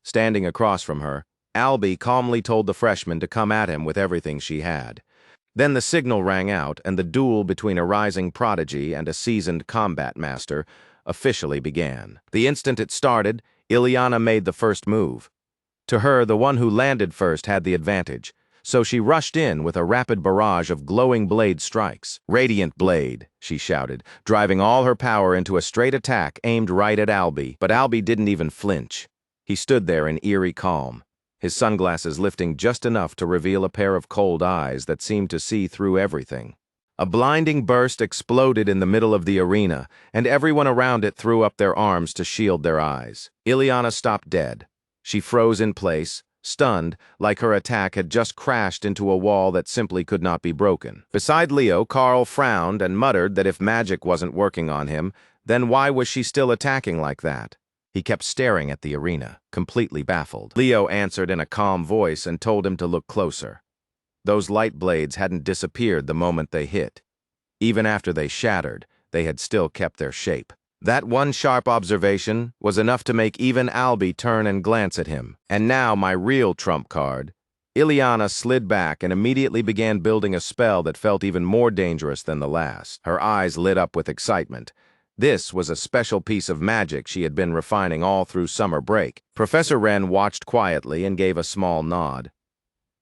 Standing across from her, Albie calmly told the freshman to come at him with everything she had. Then the signal rang out, and the duel between a rising prodigy and a seasoned combat master officially began. The instant it started, Ileana made the first move. To her, the one who landed first had the advantage, so she rushed in with a rapid barrage of glowing blade strikes. "Radiant Blade," she shouted, driving all her power into a straight attack aimed right at Albie. But Albie didn't even flinch. He stood there in eerie calm, his sunglasses lifting just enough to reveal a pair of cold eyes that seemed to see through everything. A blinding burst exploded in the middle of the arena, and everyone around it threw up their arms to shield their eyes. Ileana stopped dead. She froze in place, stunned, like her attack had just crashed into a wall that simply could not be broken. Beside Leo, Carl frowned and muttered that if magic wasn't working on him, then why was she still attacking like that? He kept staring at the arena, completely baffled. Leo answered in a calm voice and told him to look closer. Those light blades hadn't disappeared the moment they hit. Even after they shattered, they had still kept their shape. That one sharp observation was enough to make even Albie turn and glance at him. And now my real trump card. Ileana slid back and immediately began building a spell that felt even more dangerous than the last. Her eyes lit up with excitement. This was a special piece of magic she had been refining all through summer break. Professor Ren watched quietly and gave a small nod.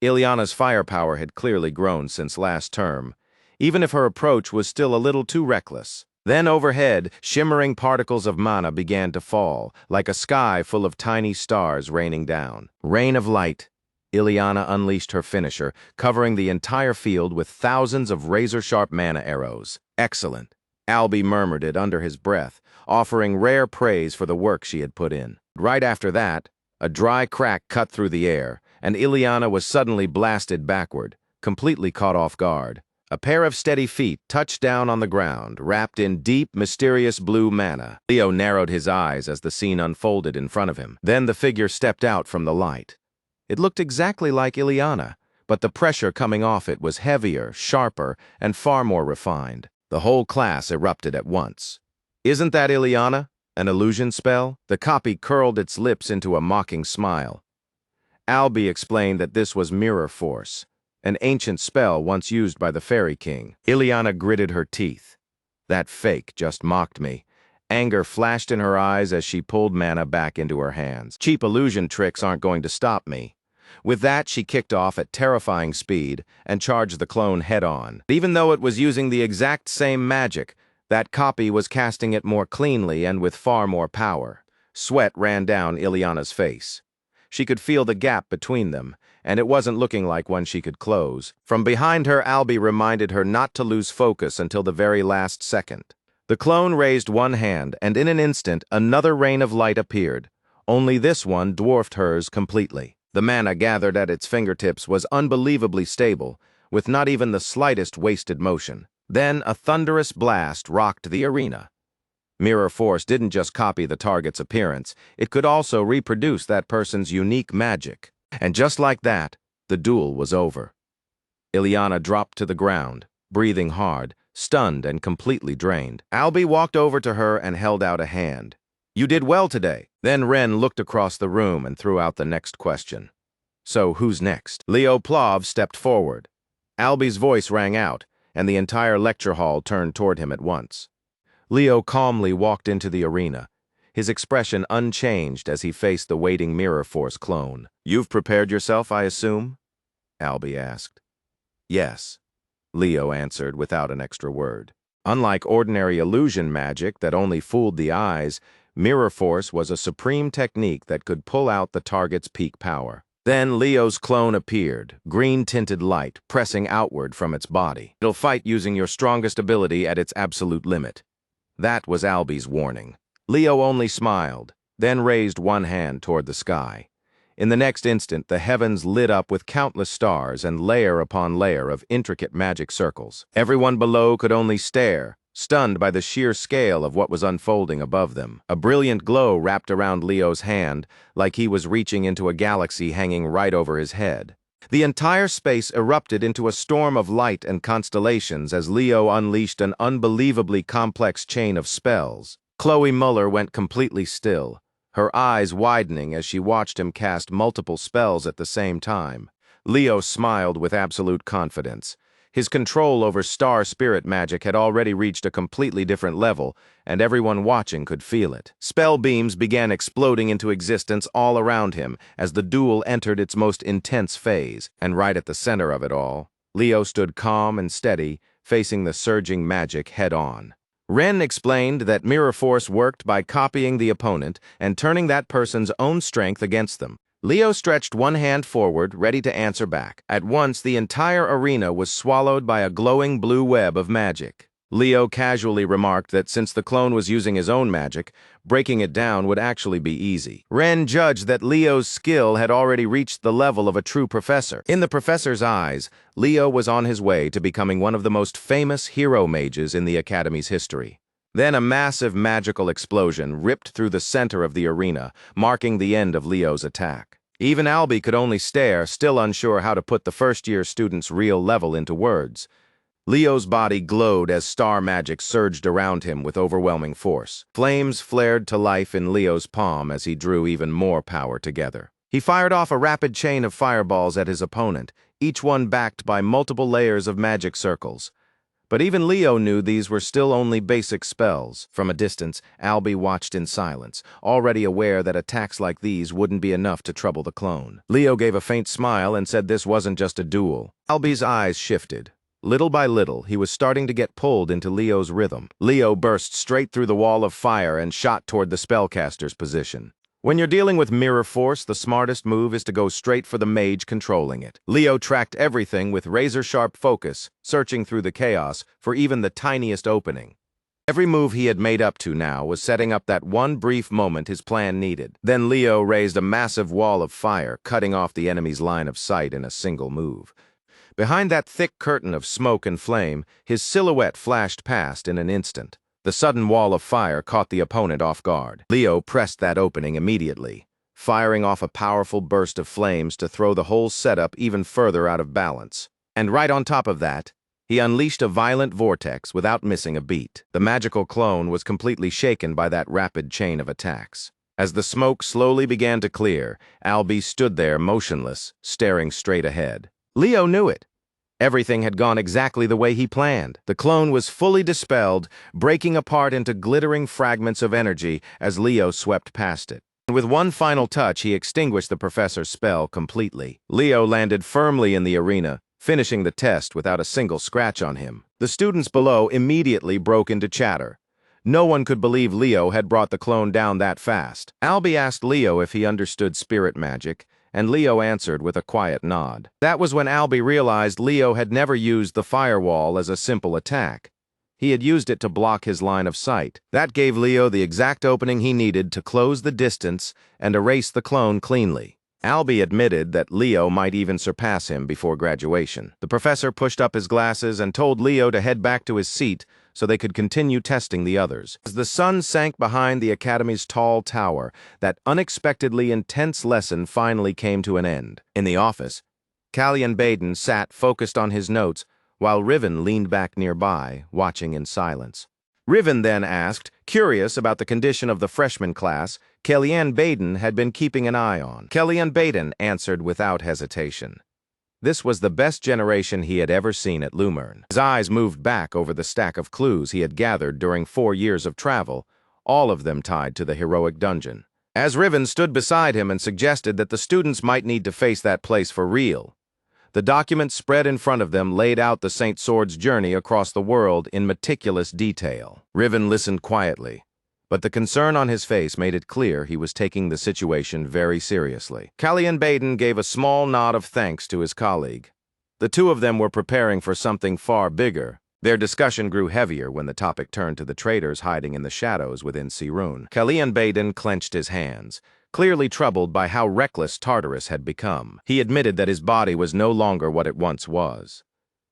Ileana's firepower had clearly grown since last term, even if her approach was still a little too reckless. Then overhead, shimmering particles of mana began to fall, like a sky full of tiny stars raining down. Rain of light. Ileana unleashed her finisher, covering the entire field with thousands of razor-sharp mana arrows. Excellent. Albie murmured it under his breath, offering rare praise for the work she had put in. Right after that, a dry crack cut through the air, and Ileana was suddenly blasted backward, completely caught off guard. A pair of steady feet touched down on the ground, wrapped in deep, mysterious blue mana. Leo narrowed his eyes as the scene unfolded in front of him. Then the figure stepped out from the light. It looked exactly like Ileana, but the pressure coming off it was heavier, sharper, and far more refined. The whole class erupted at once. "Isn't that Ileana? An illusion spell?" The copy curled its lips into a mocking smile. Albie explained that this was Mirror Force, an ancient spell once used by the Fairy King. Ileana gritted her teeth. That fake just mocked me. Anger flashed in her eyes as she pulled mana back into her hands. Cheap illusion tricks aren't going to stop me. With that, she kicked off at terrifying speed and charged the clone head-on. Even though it was using the exact same magic, that copy was casting it more cleanly and with far more power. Sweat ran down Ileana's face. She could feel the gap between them, and it wasn't looking like one she could close. From behind her, Albie reminded her not to lose focus until the very last second. The clone raised one hand, and in an instant, another rain of light appeared. Only this one dwarfed hers completely. The mana gathered at its fingertips was unbelievably stable, with not even the slightest wasted motion. Then a thunderous blast rocked the arena. Mirror Force didn't just copy the target's appearance, it could also reproduce that person's unique magic. And just like that, the duel was over. Ileana dropped to the ground, breathing hard, stunned and completely drained. Albie walked over to her and held out a hand. "You did well today." Then Ren looked across the room and threw out the next question. "So who's next?" Leo Plov stepped forward. Albie's voice rang out, and the entire lecture hall turned toward him at once. Leo calmly walked into the arena, his expression unchanged as he faced the waiting Mirror Force clone. "You've prepared yourself, I assume?" Albie asked. "Yes," Leo answered without an extra word. Unlike ordinary illusion magic that only fooled the eyes, Mirror Force was a supreme technique that could pull out the target's peak power. Then Leo's clone appeared, green-tinted light pressing outward from its body. "It'll fight using your strongest ability at its absolute limit." That was Albie's warning. Leo only smiled, then raised one hand toward the sky. In the next instant, the heavens lit up with countless stars and layer upon layer of intricate magic circles. Everyone below could only stare, stunned by the sheer scale of what was unfolding above them. A brilliant glow wrapped around Leo's hand, like he was reaching into a galaxy hanging right over his head. The entire space erupted into a storm of light and constellations as Leo unleashed an unbelievably complex chain of spells. Chloe Muller went completely still, her eyes widening as she watched him cast multiple spells at the same time. Leo smiled with absolute confidence. His control over star spirit magic had already reached a completely different level, and everyone watching could feel it. Spell beams began exploding into existence all around him as the duel entered its most intense phase, and right at the center of it all, Leo stood calm and steady, facing the surging magic head-on. Ren explained that Mirror Force worked by copying the opponent and turning that person's own strength against them. Leo stretched one hand forward, ready to answer back. At once, the entire arena was swallowed by a glowing blue web of magic. Leo casually remarked that since the clone was using his own magic, breaking it down would actually be easy. Ren judged that Leo's skill had already reached the level of a true professor. In the professor's eyes, Leo was on his way to becoming one of the most famous hero mages in the Academy's history. Then a massive magical explosion ripped through the center of the arena, marking the end of Leo's attack. Even Albie could only stare, still unsure how to put the first-year student's real level into words. Leo's body glowed as star magic surged around him with overwhelming force. Flames flared to life in Leo's palm as he drew even more power together. He fired off a rapid chain of fireballs at his opponent, each one backed by multiple layers of magic circles. But even Leo knew these were still only basic spells. From a distance, Albie watched in silence, already aware that attacks like these wouldn't be enough to trouble the clone. Leo gave a faint smile and said this wasn't just a duel. Albie's eyes shifted. Little by little, he was starting to get pulled into Leo's rhythm. Leo burst straight through the wall of fire and shot toward the spellcaster's position. When you're dealing with Mirror Force, the smartest move is to go straight for the mage controlling it. Leo tracked everything with razor-sharp focus, searching through the chaos for even the tiniest opening. Every move he had made up to now was setting up that one brief moment his plan needed. Then Leo raised a massive wall of fire, cutting off the enemy's line of sight in a single move. Behind that thick curtain of smoke and flame, his silhouette flashed past in an instant. The sudden wall of fire caught the opponent off guard. Leo pressed that opening immediately, firing off a powerful burst of flames to throw the whole setup even further out of balance. And right on top of that, he unleashed a violent vortex without missing a beat. The magical clone was completely shaken by that rapid chain of attacks. As the smoke slowly began to clear, Albie stood there motionless, staring straight ahead. Leo knew it. Everything had gone exactly the way he planned. The clone was fully dispelled, breaking apart into glittering fragments of energy as Leo swept past it. With one final touch, he extinguished the professor's spell completely. Leo landed firmly in the arena, finishing the test without a single scratch on him. The students below immediately broke into chatter. No one could believe Leo had brought the clone down that fast. Albie asked Leo if he understood spirit magic, and Leo answered with a quiet nod. That was when Albie realized Leo had never used the firewall as a simple attack. He had used it to block his line of sight. That gave Leo the exact opening he needed to close the distance and erase the clone cleanly. Albie admitted that Leo might even surpass him before graduation. The professor pushed up his glasses and told Leo to head back to his seat so they could continue testing the others. As the sun sank behind the academy's tall tower, that unexpectedly intense lesson finally came to an end. In the office, Callian Baden sat focused on his notes, while Riven leaned back nearby, watching in silence. Riven then asked, curious about the condition of the freshman class Callian Baden had been keeping an eye on. Callian Baden answered without hesitation. This was the best generation he had ever seen at Lumern. His eyes moved back over the stack of clues he had gathered during 4 years of travel, all of them tied to the heroic dungeon. As Riven stood beside him and suggested that the students might need to face that place for real, the document spread in front of them laid out the Saint Sword's journey across the world in meticulous detail. Riven listened quietly, but the concern on his face made it clear he was taking the situation very seriously. Callian Baden gave a small nod of thanks to his colleague. The two of them were preparing for something far bigger. Their discussion grew heavier when the topic turned to the traitors hiding in the shadows within Sirun. Callian Baden clenched his hands, clearly troubled by how reckless Tartarus had become. He admitted that his body was no longer what it once was.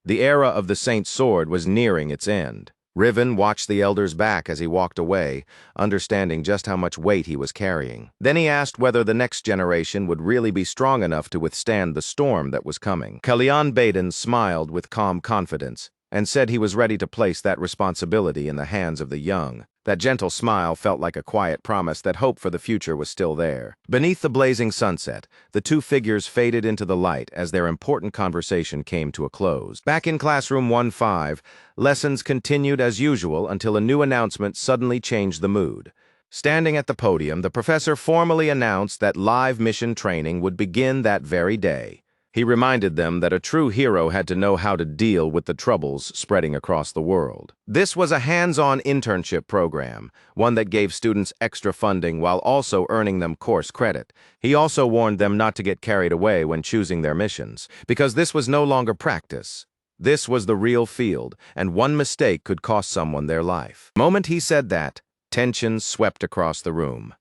The era of the Saint's Sword was nearing its end. Riven watched the elder's back as he walked away, understanding just how much weight he was carrying. Then he asked whether the next generation would really be strong enough to withstand the storm that was coming. Callian Baden smiled with calm confidence and said he was ready to place that responsibility in the hands of the young. That gentle smile felt like a quiet promise that hope for the future was still there. Beneath the blazing sunset, the two figures faded into the light as their important conversation came to a close. Back in classroom 1-5, lessons continued as usual until a new announcement suddenly changed the mood. Standing at the podium, the professor formally announced that live mission training would begin that very day. He reminded them that a true hero had to know how to deal with the troubles spreading across the world. This was a hands-on internship program, one that gave students extra funding while also earning them course credit. He also warned them not to get carried away when choosing their missions, because this was no longer practice. This was the real field, and one mistake could cost someone their life. The moment he said that, tension swept across the room.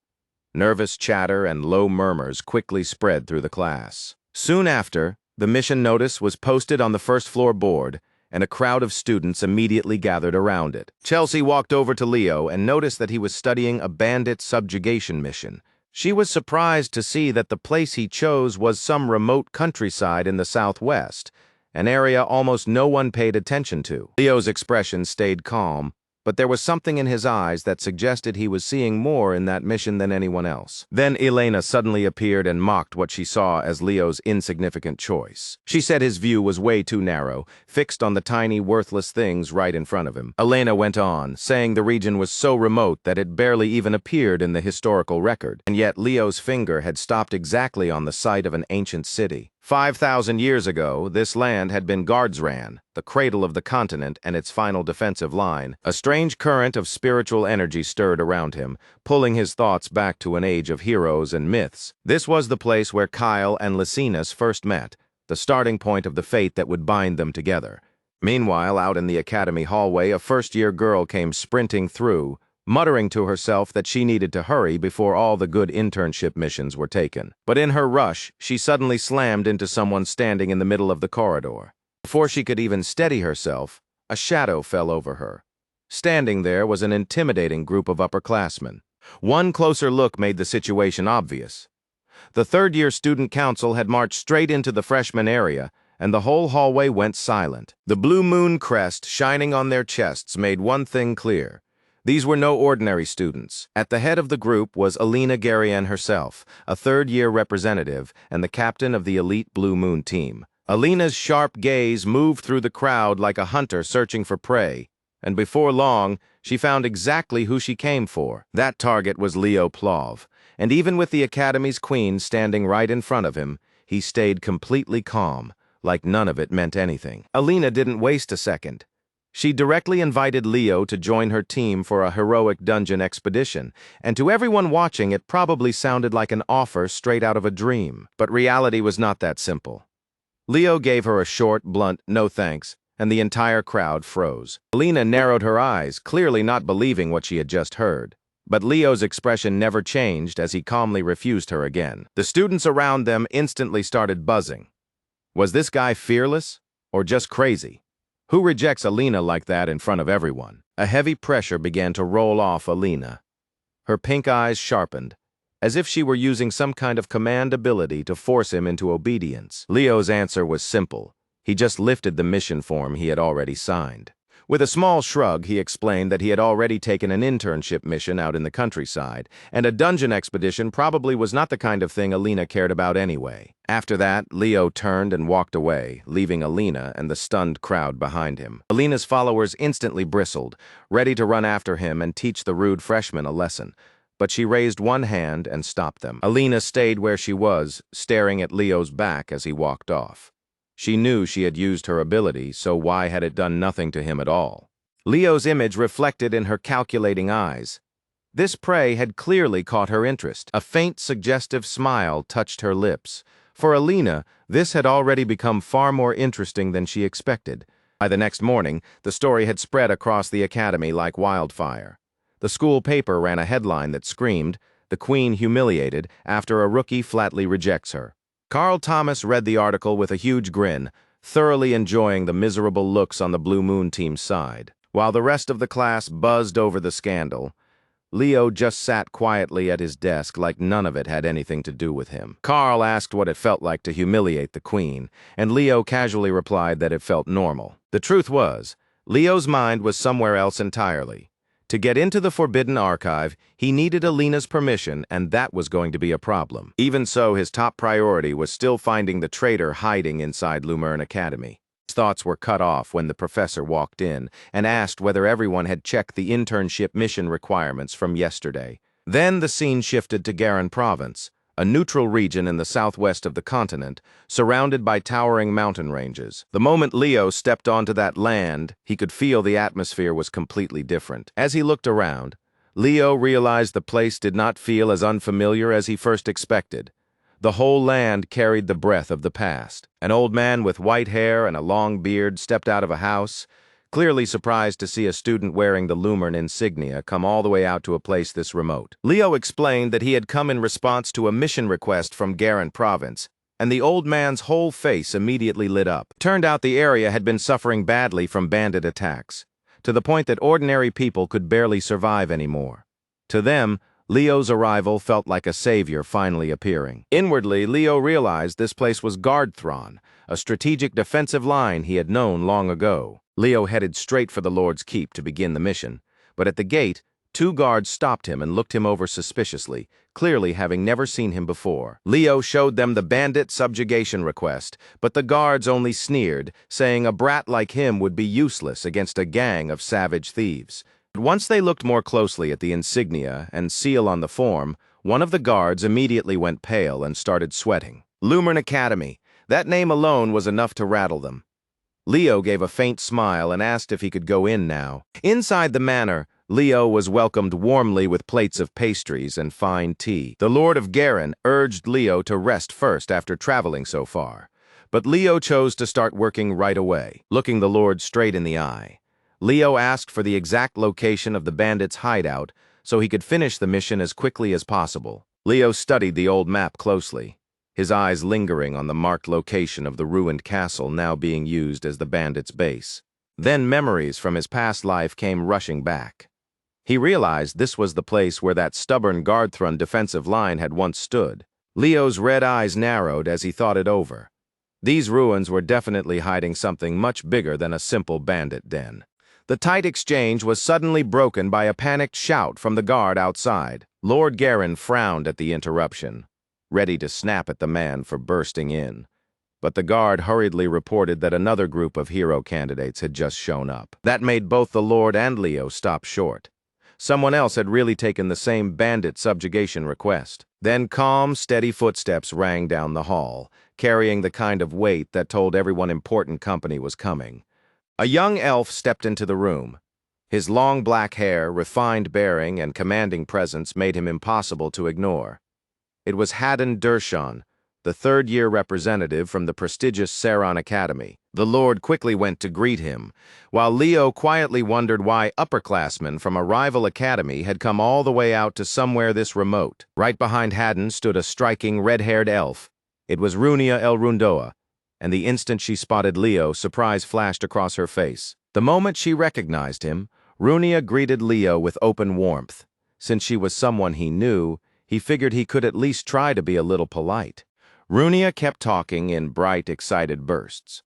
Nervous chatter and low murmurs quickly spread through the class. Soon after, the mission notice was posted on the first-floor board, and a crowd of students immediately gathered around it. Chelsea walked over to Leo and noticed that he was studying a bandit subjugation mission. She was surprised to see that the place he chose was some remote countryside in the southwest, an area almost no one paid attention to. Leo's expression stayed calm, but there was something in his eyes that suggested he was seeing more in that mission than anyone else. Then Elena suddenly appeared and mocked what she saw as Leo's insignificant choice. She said his view was way too narrow, fixed on the tiny, worthless things right in front of him. Elena went on, saying the region was so remote that it barely even appeared in the historical record, and yet Leo's finger had stopped exactly on the site of an ancient city. 5,000 years ago, this land had been Guardsran, the cradle of the continent and its final defensive line. A strange current of spiritual energy stirred around him, pulling his thoughts back to an age of heroes and myths. This was the place where Kyle and Lysinus first met, the starting point of the fate that would bind them together. Meanwhile, out in the academy hallway, a first-year girl came sprinting through, muttering to herself that she needed to hurry before all the good internship missions were taken. But in her rush, she suddenly slammed into someone standing in the middle of the corridor. Before she could even steady herself, a shadow fell over her. Standing there was an intimidating group of upperclassmen. One closer look made the situation obvious. The third-year student council had marched straight into the freshman area, and the whole hallway went silent. The blue moon crest shining on their chests made one thing clear. These were no ordinary students. At the head of the group was Alina Garian herself, a third-year representative and the captain of the elite Blue Moon team. Alina's sharp gaze moved through the crowd like a hunter searching for prey, and before long, she found exactly who she came for. That target was Leo Plov, and even with the Academy's queen standing right in front of him, he stayed completely calm, like none of it meant anything. Alina didn't waste a second. She directly invited Leo to join her team for a heroic dungeon expedition, and to everyone watching it probably sounded like an offer straight out of a dream. But reality was not that simple. Leo gave her a short, blunt, no thanks, and the entire crowd froze. Alina narrowed her eyes, clearly not believing what she had just heard. But Leo's expression never changed as he calmly refused her again. The students around them instantly started buzzing. Was this guy fearless or just crazy? Who rejects Alina like that in front of everyone? A heavy pressure began to roll off Alina. Her pink eyes sharpened, as if she were using some kind of command ability to force him into obedience. Leo's answer was simple. He just lifted the mission form he had already signed. With a small shrug, he explained that he had already taken an internship mission out in the countryside, and a dungeon expedition probably was not the kind of thing Alina cared about anyway. After that, Leo turned and walked away, leaving Alina and the stunned crowd behind him. Alina's followers instantly bristled, ready to run after him and teach the rude freshman a lesson. But she raised one hand and stopped them. Alina stayed where she was, staring at Leo's back as he walked off. She knew she had used her ability, so why had it done nothing to him at all? Leo's image reflected in her calculating eyes. This prey had clearly caught her interest. A faint, suggestive smile touched her lips. For Alina, this had already become far more interesting than she expected. By the next morning, the story had spread across the academy like wildfire. The school paper ran a headline that screamed, "The Queen humiliated after a rookie flatly rejects her." Carl Thomas read the article with a huge grin, thoroughly enjoying the miserable looks on the Blue Moon team's side. While the rest of the class buzzed over the scandal, Leo just sat quietly at his desk like none of it had anything to do with him. Carl asked what it felt like to humiliate the Queen, and Leo casually replied that it felt normal. The truth was, Leo's mind was somewhere else entirely. To get into the Forbidden Archive, he needed Alina's permission, and that was going to be a problem. Even so, his top priority was still finding the traitor hiding inside Lumerne Academy. His thoughts were cut off when the professor walked in and asked whether everyone had checked the internship mission requirements from yesterday. Then the scene shifted to Garan Province, a neutral region in the southwest of the continent, surrounded by towering mountain ranges. The moment Leo stepped onto that land, he could feel the atmosphere was completely different. As he looked around, Leo realized the place did not feel as unfamiliar as he first expected. The whole land carried the breath of the past. An old man with white hair and a long beard stepped out of a house, clearly surprised to see a student wearing the Lumerne insignia come all the way out to a place this remote. Leo explained that he had come in response to a mission request from Garan Province, and the old man's whole face immediately lit up. Turned out the area had been suffering badly from bandit attacks, to the point that ordinary people could barely survive anymore. To them, Leo's arrival felt like a savior finally appearing. Inwardly, Leo realized this place was Guardthron, a strategic defensive line he had known long ago. Leo headed straight for the Lord's Keep to begin the mission, but at the gate, two guards stopped him and looked him over suspiciously, clearly having never seen him before. Leo showed them the bandit subjugation request, but the guards only sneered, saying a brat like him would be useless against a gang of savage thieves. But once they looked more closely at the insignia and seal on the form, one of the guards immediately went pale and started sweating. Lumerne Academy. That name alone was enough to rattle them. Leo gave a faint smile and asked if he could go in now. Inside the manor, Leo was welcomed warmly with plates of pastries and fine tea. The Lord of Garan urged Leo to rest first after traveling so far, but Leo chose to start working right away. Looking the Lord straight in the eye, Leo asked for the exact location of the bandits' hideout so he could finish the mission as quickly as possible. Leo studied the old map closely. his eyes lingering on the marked location of the ruined castle now being used as the bandits' base. Then memories from his past life came rushing back. He realized this was the place where that stubborn Guardthrun defensive line had once stood. Leo's red eyes narrowed as he thought it over. These ruins were definitely hiding something much bigger than a simple bandit den. The tight exchange was suddenly broken by a panicked shout from the guard outside. Lord Garin frowned at the interruption, ready to snap at the man for bursting in. But the guard hurriedly reported that another group of hero candidates had just shown up. That made both the Lord and Leo stop short. Someone else had really taken the same bandit subjugation request. Then calm, steady footsteps rang down the hall, carrying the kind of weight that told everyone important company was coming. A young elf stepped into the room. His long black hair, refined bearing, and commanding presence made him impossible to ignore. It was Haddon Dershon, the third-year representative from the prestigious Saron Academy. The Lord quickly went to greet him, while Leo quietly wondered why upperclassmen from a rival academy had come all the way out to somewhere this remote. Right behind Haddon stood a striking red-haired elf. It was Runia Elrundoa, and the instant she spotted Leo, surprise flashed across her face. The moment she recognized him, Runia greeted Leo with open warmth. Since she was someone he knew, he figured he could at least try to be a little polite. Runia kept talking in bright, excited bursts,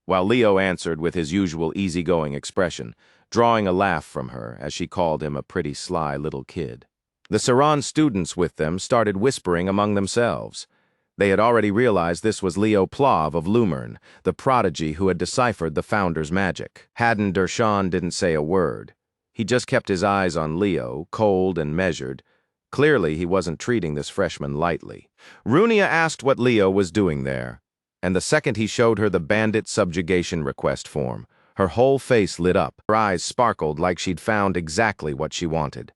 while Leo answered with his usual easygoing expression, drawing a laugh from her as she called him a pretty sly little kid. The Saron students with them started whispering among themselves. They had already realized this was Leo Plav of Lumern, the prodigy who had deciphered the Founder's magic. Haddon Dershon didn't say a word. He just kept his eyes on Leo, cold and measured. Clearly, he wasn't treating this freshman lightly. Runia asked what Leo was doing there, and the second he showed her the bandit subjugation request form, her whole face lit up. Her eyes sparkled like she'd found exactly what she wanted.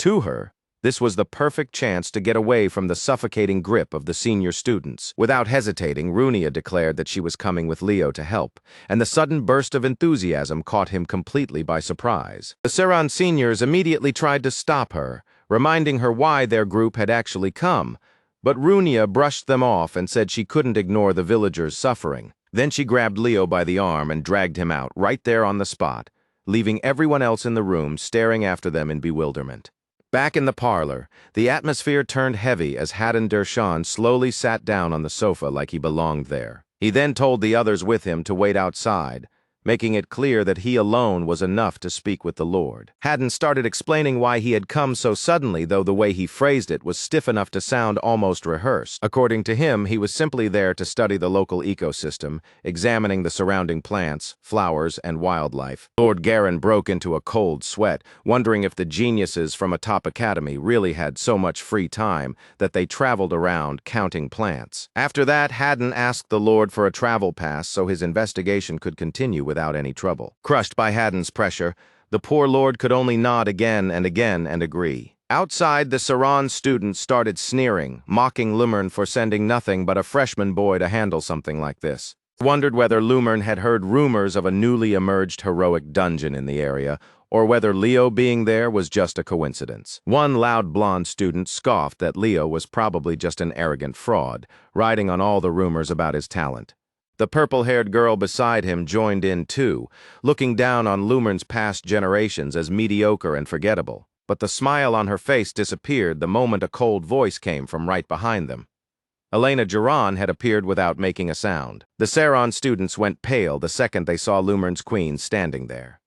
To her, this was the perfect chance to get away from the suffocating grip of the senior students. Without hesitating, Runia declared that she was coming with Leo to help, and the sudden burst of enthusiasm caught him completely by surprise. The Saron seniors immediately tried to stop her, reminding her why their group had actually come, but Runia brushed them off and said she couldn't ignore the villagers' suffering. Then she grabbed Leo by the arm and dragged him out right there on the spot, leaving everyone else in the room staring after them in bewilderment. Back in the parlor, the atmosphere turned heavy as Haddon Dershon slowly sat down on the sofa like he belonged there. He then told the others with him to wait outside, making it clear that he alone was enough to speak with the Lord. Haddon started explaining why he had come so suddenly, though the way he phrased it was stiff enough to sound almost rehearsed. According to him, he was simply there to study the local ecosystem, examining the surrounding plants, flowers, and wildlife. Lord Garin broke into a cold sweat, wondering if the geniuses from a top academy really had so much free time that they traveled around counting plants. After that, Haddon asked the Lord for a travel pass so his investigation could continue without any trouble. Crushed by Haddon's pressure, the poor Lord could only nod again and again and agree. Outside, the Saron students started sneering, mocking Lumern for sending nothing but a freshman boy to handle something like this. Wondered whether Lumern had heard rumors of a newly emerged heroic dungeon in the area, or whether Leo being there was just a coincidence. One loud blonde student scoffed that Leo was probably just an arrogant fraud, riding on all the rumors about his talent. The purple-haired girl beside him joined in too, looking down on Lumern's past generations as mediocre and forgettable. But the smile on her face disappeared the moment a cold voice came from right behind them. Elena Duran had appeared without making a sound. The Saron students went pale the second they saw Lumern's queen standing there.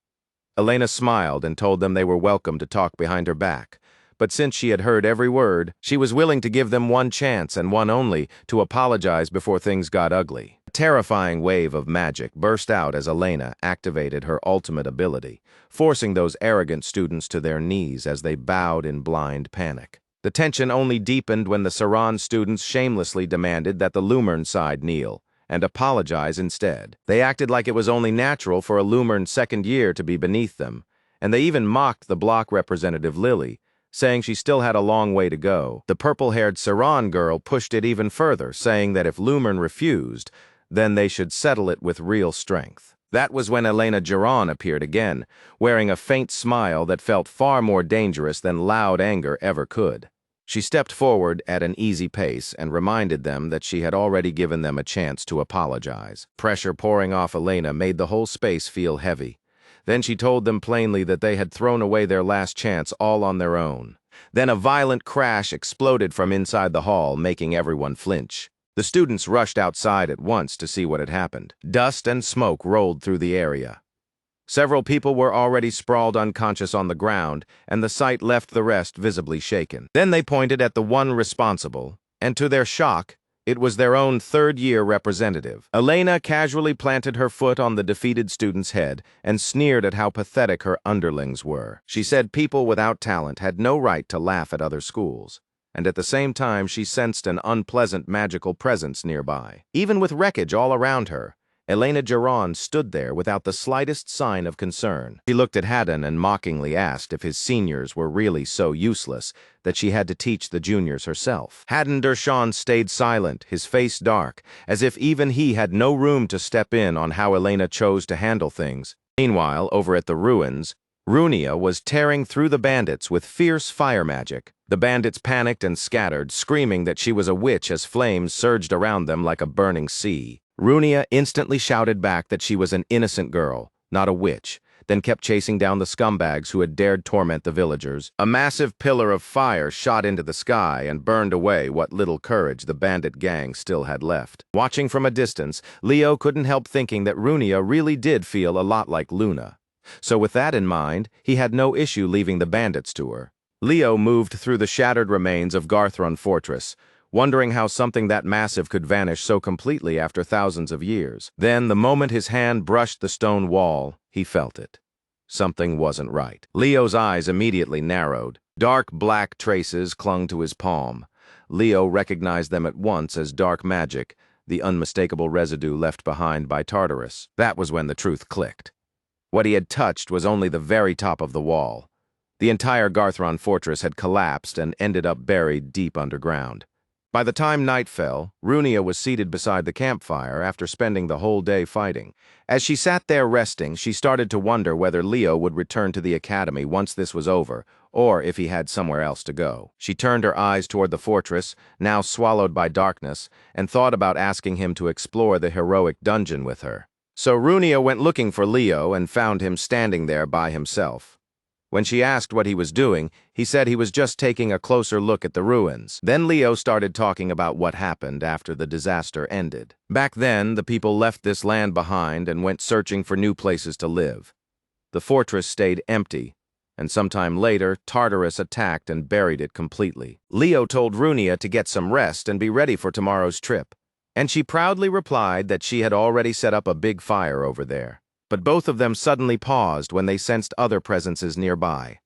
Elena smiled and told them they were welcome to talk behind her back. But since she had heard every word, she was willing to give them one chance and one only to apologize before things got ugly. A terrifying wave of magic burst out as Elena activated her ultimate ability, forcing those arrogant students to their knees as they bowed in blind panic. The tension only deepened when the Saron students shamelessly demanded that the Lumern side kneel and apologize instead. They acted like it was only natural for a Lumern second year to be beneath them, and they even mocked the block representative Lily, saying she still had a long way to go. The purple-haired Saron girl pushed it even further, saying that if Lumern refused, then they should settle it with real strength. That was when Elena Duran appeared again, wearing a faint smile that felt far more dangerous than loud anger ever could. She stepped forward at an easy pace and reminded them that she had already given them a chance to apologize. Pressure pouring off Elena made the whole space feel heavy. Then she told them plainly that they had thrown away their last chance all on their own. Then a violent crash exploded from inside the hall, making everyone flinch. The students rushed outside at once to see what had happened. Dust and smoke rolled through the area. Several people were already sprawled unconscious on the ground, and the sight left the rest visibly shaken. Then they pointed at the one responsible, and to their shock, it was their own third-year representative. Elena casually planted her foot on the defeated student's head and sneered at how pathetic her underlings were. She said people without talent had no right to laugh at other schools, and at the same time she sensed an unpleasant magical presence nearby. Even with wreckage all around her, Elena Geron stood there without the slightest sign of concern. She looked at Haddon and mockingly asked if his seniors were really so useless that she had to teach the juniors herself. Haddon Dershawn stayed silent, his face dark, as if even he had no room to step in on how Elena chose to handle things. Meanwhile, over at the ruins, Runia was tearing through the bandits with fierce fire magic. The bandits panicked and scattered, screaming that she was a witch as flames surged around them like a burning sea. Runia instantly shouted back that she was an innocent girl, not a witch, then kept chasing down the scumbags who had dared torment the villagers. A massive pillar of fire shot into the sky and burned away what little courage the bandit gang still had left. Watching from a distance, Leo couldn't help thinking that Runia really did feel a lot like Luna. So with that in mind, he had no issue leaving the bandits to her. Leo moved through the shattered remains of Garthron Fortress, wondering how something that massive could vanish so completely after thousands of years. Then, the moment his hand brushed the stone wall, he felt it. Something wasn't right. Leo's eyes immediately narrowed. Dark black traces clung to his palm. Leo recognized them at once as dark magic, the unmistakable residue left behind by Tartarus. That was when the truth clicked. What he had touched was only the very top of the wall. The entire Garthron Fortress had collapsed and ended up buried deep underground. By the time night fell, Runia was seated beside the campfire after spending the whole day fighting. As she sat there resting, she started to wonder whether Leo would return to the academy once this was over, or if he had somewhere else to go. She turned her eyes toward the fortress, now swallowed by darkness, and thought about asking him to explore the heroic dungeon with her. So Runia went looking for Leo and found him standing there by himself. When she asked what he was doing, he said he was just taking a closer look at the ruins. Then Leo started talking about what happened after the disaster ended. Back then, the people left this land behind and went searching for new places to live. The fortress stayed empty, and sometime later, Tartarus attacked and buried it completely. Leo told Runia to get some rest and be ready for tomorrow's trip, and she proudly replied that she had already set up a big fire over there. But both of them suddenly paused when they sensed other presences nearby.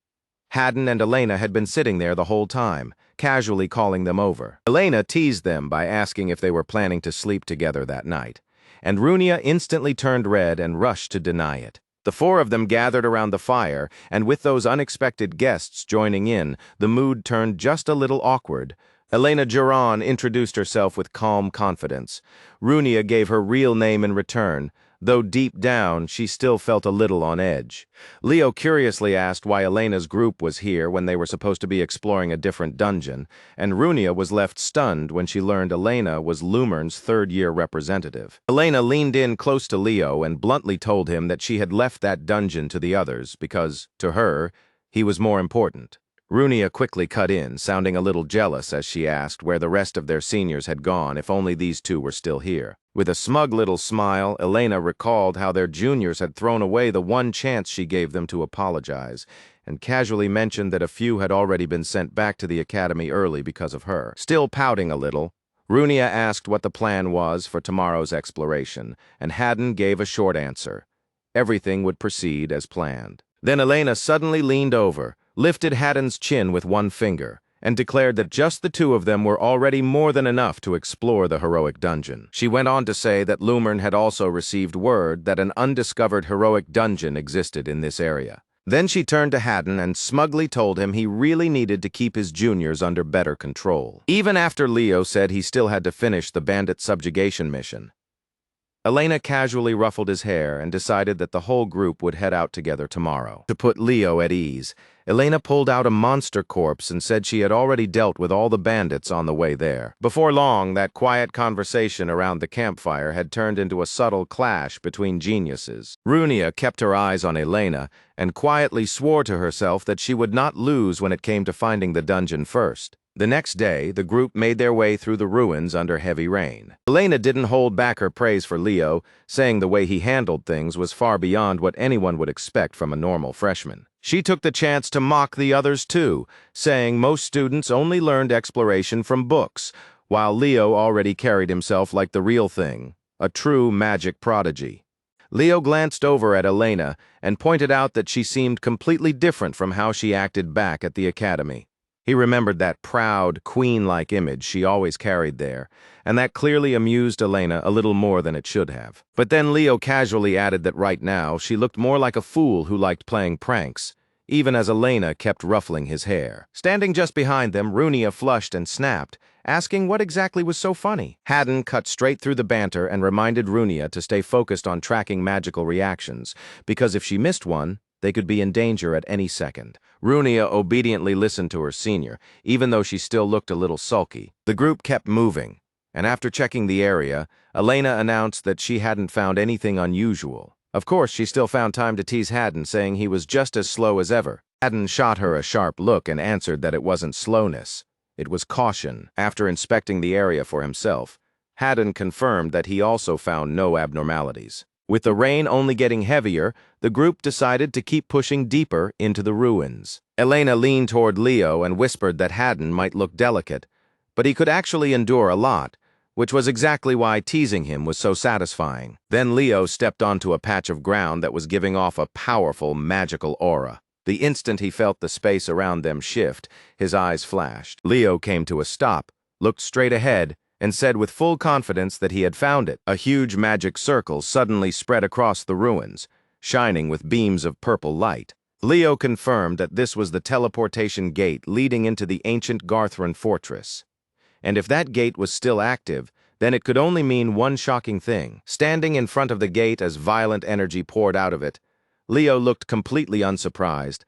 Haddon and Elena had been sitting there the whole time, casually calling them over. Elena teased them by asking if they were planning to sleep together that night, and Runia instantly turned red and rushed to deny it. The four of them gathered around the fire, and with those unexpected guests joining in, the mood turned just a little awkward. Elena Geron introduced herself with calm confidence. Runia gave her real name in return, though deep down she still felt a little on edge. Leo curiously asked why Elena's group was here when they were supposed to be exploring a different dungeon, and Runia was left stunned when she learned Elena was Lumern's third-year representative. Elena leaned in close to Leo and bluntly told him that she had left that dungeon to the others because, to her, he was more important. Runia quickly cut in, sounding a little jealous as she asked where the rest of their seniors had gone if only these two were still here. With a smug little smile, Elena recalled how their juniors had thrown away the one chance she gave them to apologize, and casually mentioned that a few had already been sent back to the academy early because of her. Still pouting a little, Runia asked what the plan was for tomorrow's exploration, and Haddon gave a short answer. Everything would proceed as planned. Then Elena suddenly leaned over, lifted Haddon's chin with one finger, and declared that just the two of them were already more than enough to explore the heroic dungeon. She went on to say that Lumern had also received word that an undiscovered heroic dungeon existed in this area. Then she turned to Haddon and smugly told him he really needed to keep his juniors under better control, even after Leo said he still had to finish the bandit subjugation mission. Elena casually ruffled his hair and decided that the whole group would head out together tomorrow. To put Leo at ease, Elena pulled out a monster corpse and said she had already dealt with all the bandits on the way there. Before long, that quiet conversation around the campfire had turned into a subtle clash between geniuses. Runia kept her eyes on Elena and quietly swore to herself that she would not lose when it came to finding the dungeon first. The next day, the group made their way through the ruins under heavy rain. Elena didn't hold back her praise for Leo, saying the way he handled things was far beyond what anyone would expect from a normal freshman. She took the chance to mock the others too, saying most students only learned exploration from books, while Leo already carried himself like the real thing, a true magic prodigy. Leo glanced over at Elena and pointed out that she seemed completely different from how she acted back at the academy. He remembered that proud, queen-like image she always carried there, and that clearly amused Elena a little more than it should have. But then Leo casually added that right now she looked more like a fool who liked playing pranks, even as Elena kept ruffling his hair. Standing just behind them, Runia flushed and snapped, asking what exactly was so funny. Haddon cut straight through the banter and reminded Runia to stay focused on tracking magical reactions, because if she missed one, they could be in danger at any second. Runia obediently listened to her senior, even though she still looked a little sulky. The group kept moving, and after checking the area, Elena announced that she hadn't found anything unusual. Of course, she still found time to tease Haddon, saying he was just as slow as ever. Haddon shot her a sharp look and answered that it wasn't slowness. It was caution. After inspecting the area for himself, Haddon confirmed that he also found no abnormalities. With the rain only getting heavier, the group decided to keep pushing deeper into the ruins. Elena leaned toward Leo and whispered that Haddon might look delicate, but he could actually endure a lot, which was exactly why teasing him was so satisfying. Then Leo stepped onto a patch of ground that was giving off a powerful, magical aura. The instant he felt the space around them shift, his eyes flashed. Leo came to a stop, looked straight ahead, and said with full confidence that he had found it. A huge magic circle suddenly spread across the ruins, shining with beams of purple light. Leo confirmed that this was the teleportation gate leading into the ancient Garthron fortress. And if that gate was still active, then it could only mean one shocking thing. Standing in front of the gate as violent energy poured out of it, Leo looked completely unsurprised,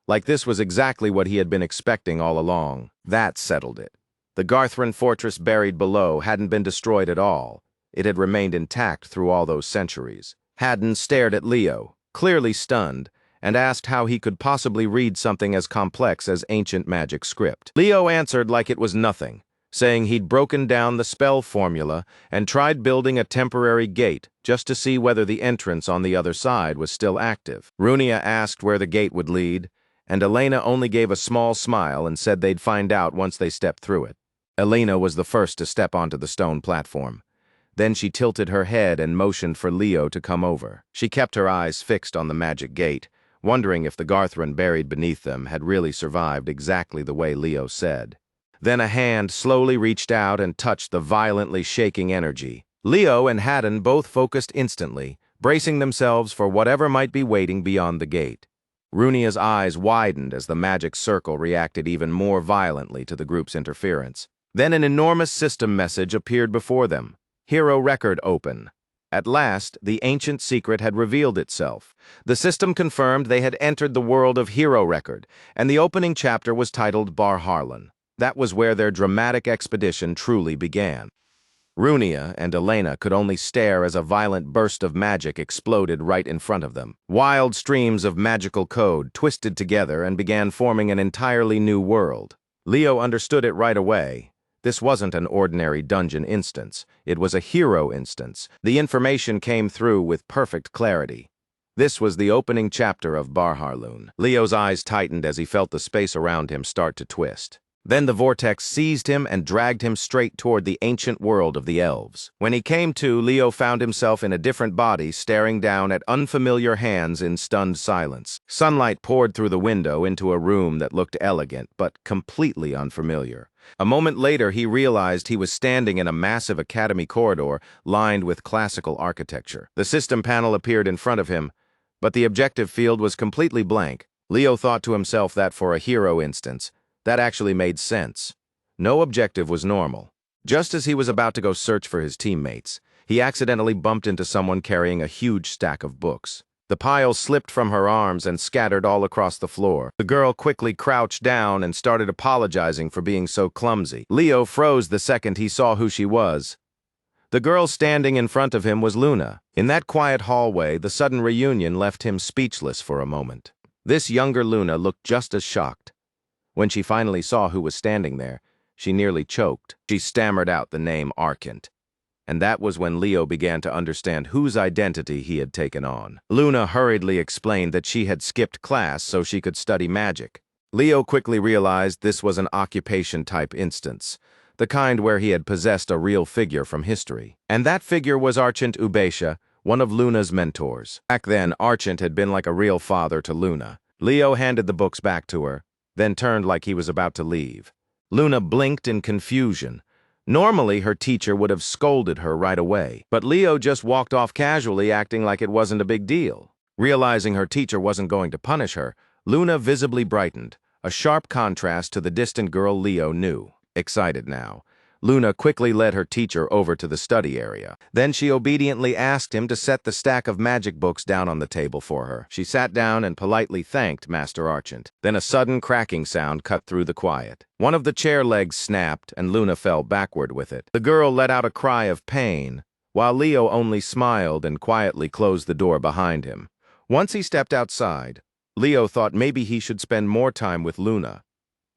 like this was exactly what he had been expecting all along. That settled it. The Garthron fortress buried below hadn't been destroyed at all. It had remained intact through all those centuries. Haddon stared at Leo, clearly stunned, and asked how he could possibly read something as complex as ancient magic script. Leo answered like it was nothing, saying he'd broken down the spell formula and tried building a temporary gate just to see whether the entrance on the other side was still active. Runia asked where the gate would lead, and Elena only gave a small smile and said they'd find out once they stepped through it. Elena was the first to step onto the stone platform. Then she tilted her head and motioned for Leo to come over. She kept her eyes fixed on the magic gate, wondering if the Garthron buried beneath them had really survived exactly the way Leo said. Then a hand slowly reached out and touched the violently shaking energy. Leo and Haddon both focused instantly, bracing themselves for whatever might be waiting beyond the gate. Runia's eyes widened as the magic circle reacted even more violently to the group's interference. Then an enormous system message appeared before them. Hero record open. At last, the ancient secret had revealed itself. The system confirmed they had entered the world of Hero Record, and the opening chapter was titled Bar Harlan. That was where their dramatic expedition truly began. Runia and Elena could only stare as a violent burst of magic exploded right in front of them. Wild streams of magical code twisted together and began forming an entirely new world. Leo understood it right away. This wasn't an ordinary dungeon instance. It was a hero instance. The information came through with perfect clarity. This was the opening chapter of Bar Harlan. Leo's eyes tightened as he felt the space around him start to twist. Then the vortex seized him and dragged him straight toward the ancient world of the elves. When he came to, Leo found himself in a different body, staring down at unfamiliar hands in stunned silence. Sunlight poured through the window into a room that looked elegant, but completely unfamiliar. A moment later, he realized he was standing in a massive academy corridor lined with classical architecture. The system panel appeared in front of him, but the objective field was completely blank. Leo thought to himself that for a hero instance, that actually made sense. No objective was normal. Just as he was about to go search for his teammates, he accidentally bumped into someone carrying a huge stack of books. The pile slipped from her arms and scattered all across the floor. The girl quickly crouched down and started apologizing for being so clumsy. Leo froze the second he saw who she was. The girl standing in front of him was Luna. In that quiet hallway, the sudden reunion left him speechless for a moment. This younger Luna looked just as shocked. When she finally saw who was standing there, she nearly choked. She stammered out the name Archant. And that was when Leo began to understand whose identity he had taken on. Luna hurriedly explained that she had skipped class so she could study magic. Leo quickly realized this was an occupation-type instance, the kind where he had possessed a real figure from history. And that figure was Archant Ubesha, one of Luna's mentors. Back then, Archant had been like a real father to Luna. Leo handed the books back to her, then turned like he was about to leave. Luna blinked in confusion. Normally, her teacher would have scolded her right away, but Leo just walked off casually, acting like it wasn't a big deal. Realizing her teacher wasn't going to punish her, Luna visibly brightened, a sharp contrast to the distant girl Leo knew. Excited now, Luna quickly led her teacher over to the study area. Then she obediently asked him to set the stack of magic books down on the table for her. She sat down and politely thanked Master Archant. Then a sudden cracking sound cut through the quiet. One of the chair legs snapped, and Luna fell backward with it. The girl let out a cry of pain, while Leo only smiled and quietly closed the door behind him. Once he stepped outside, Leo thought maybe he should spend more time with Luna.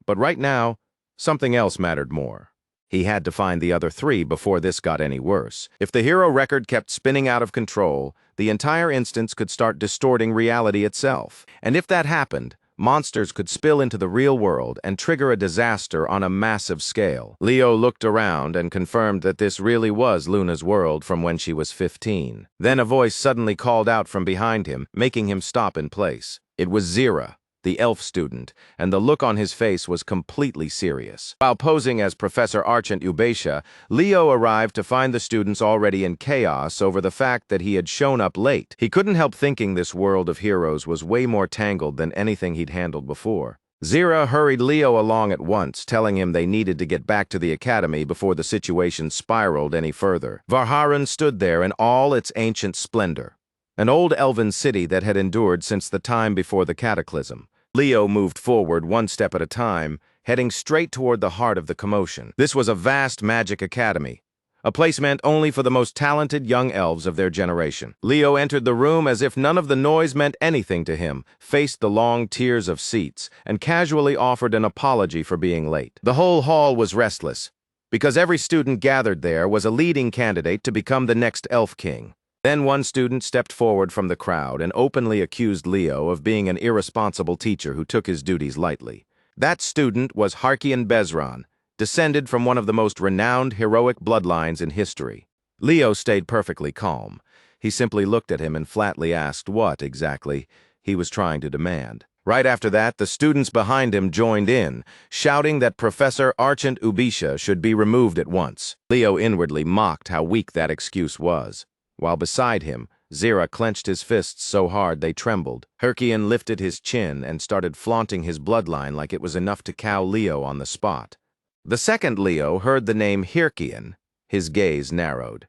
But right now, something else mattered more. He had to find the other three before this got any worse. If the hero record kept spinning out of control, the entire instance could start distorting reality itself. And if that happened, monsters could spill into the real world and trigger a disaster on a massive scale. Leo looked around and confirmed that this really was Luna's world from when she was 15. Then a voice suddenly called out from behind him, making him stop in place. It was Zera, the elf student, and the look on his face was completely serious. While posing as Professor Archant Ubesha, Leo arrived to find the students already in chaos over the fact that he had shown up late. He couldn't help thinking this world of heroes was way more tangled than anything he'd handled before. Zera hurried Leo along at once, telling him they needed to get back to the academy before the situation spiraled any further. Varharan stood there in all its ancient splendor, an old elven city that had endured since the time before the cataclysm. Leo moved forward one step at a time, heading straight toward the heart of the commotion. This was a vast magic academy, a place meant only for the most talented young elves of their generation. Leo entered the room as if none of the noise meant anything to him, faced the long tiers of seats, and casually offered an apology for being late. The whole hall was restless, because every student gathered there was a leading candidate to become the next Elf King. Then one student stepped forward from the crowd and openly accused Leo of being an irresponsible teacher who took his duties lightly. That student was Harkian Bezran, descended from one of the most renowned heroic bloodlines in history. Leo stayed perfectly calm. He simply looked at him and flatly asked what, exactly, he was trying to demand. Right after that, the students behind him joined in, shouting that Professor Archant Ubesha should be removed at once. Leo inwardly mocked how weak that excuse was. While beside him, Zera clenched his fists so hard they trembled. Herkian lifted his chin and started flaunting his bloodline like it was enough to cow Leo on the spot. The second Leo heard the name Herkian. His gaze narrowed.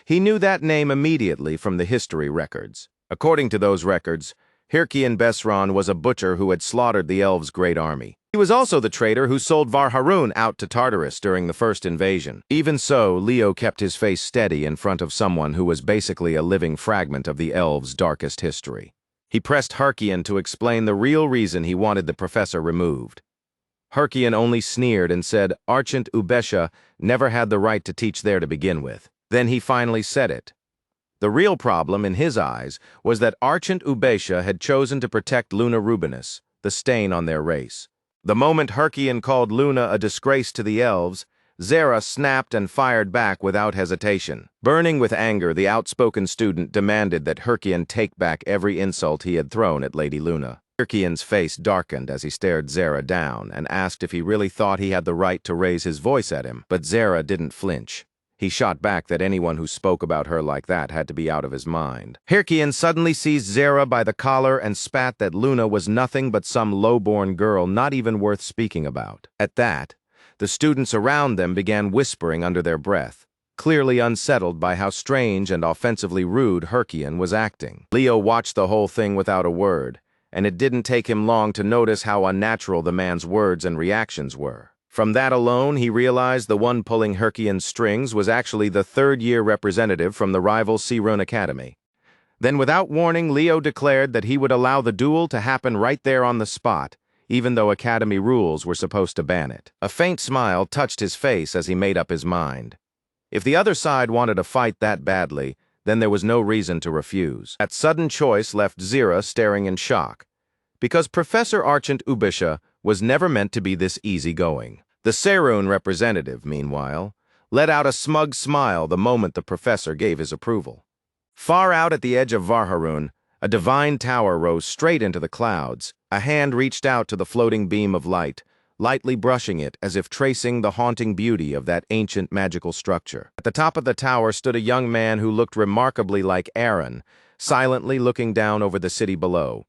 He knew that name immediately from the history records. According to those records, Herkian Besran was a butcher who had slaughtered the elves' great army. He was also the traitor who sold Varharun out to Tartarus during the first invasion. Even so, Leo kept his face steady in front of someone who was basically a living fragment of the elves' darkest history. He pressed Herkian to explain the real reason he wanted the professor removed. Herkian only sneered and said Archant Ubesha never had the right to teach there to begin with. Then he finally said it. The real problem, in his eyes, was that Archant Ubesha had chosen to protect Luna Rubinus, the stain on their race. The moment Herkian called Luna a disgrace to the elves, Zera snapped and fired back without hesitation. Burning with anger, the outspoken student demanded that Herkian take back every insult he had thrown at Lady Luna. Herkian's face darkened as he stared Zera down and asked if he really thought he had the right to raise his voice at him, but Zera didn't flinch. He shot back that anyone who spoke about her like that had to be out of his mind. Herkian suddenly seized Zera by the collar and spat that Luna was nothing but some low-born girl not even worth speaking about. At that, the students around them began whispering under their breath. clearly unsettled by how strange and offensively rude Herkian was acting. Leo watched the whole thing without a word, and it didn't take him long to notice how unnatural the man's words and reactions were. From that alone, he realized the one pulling Herkian's strings was actually the third-year representative from the rival Searun Academy. Then, without warning, Leo declared that he would allow the duel to happen right there on the spot, even though Academy rules were supposed to ban it. A faint smile touched his face as he made up his mind. If the other side wanted a fight that badly, then there was no reason to refuse. That sudden choice left Zira staring in shock, because Professor Archant Ubisha was never meant to be this easygoing. The Searun representative, meanwhile, let out a smug smile the moment the professor gave his approval. Far out at the edge of Varharun, a divine tower rose straight into the clouds. A hand reached out to the floating beam of light, lightly brushing it as if tracing the haunting beauty of that ancient magical structure. At the top of the tower stood a young man who looked remarkably like Aaron, silently looking down over the city below.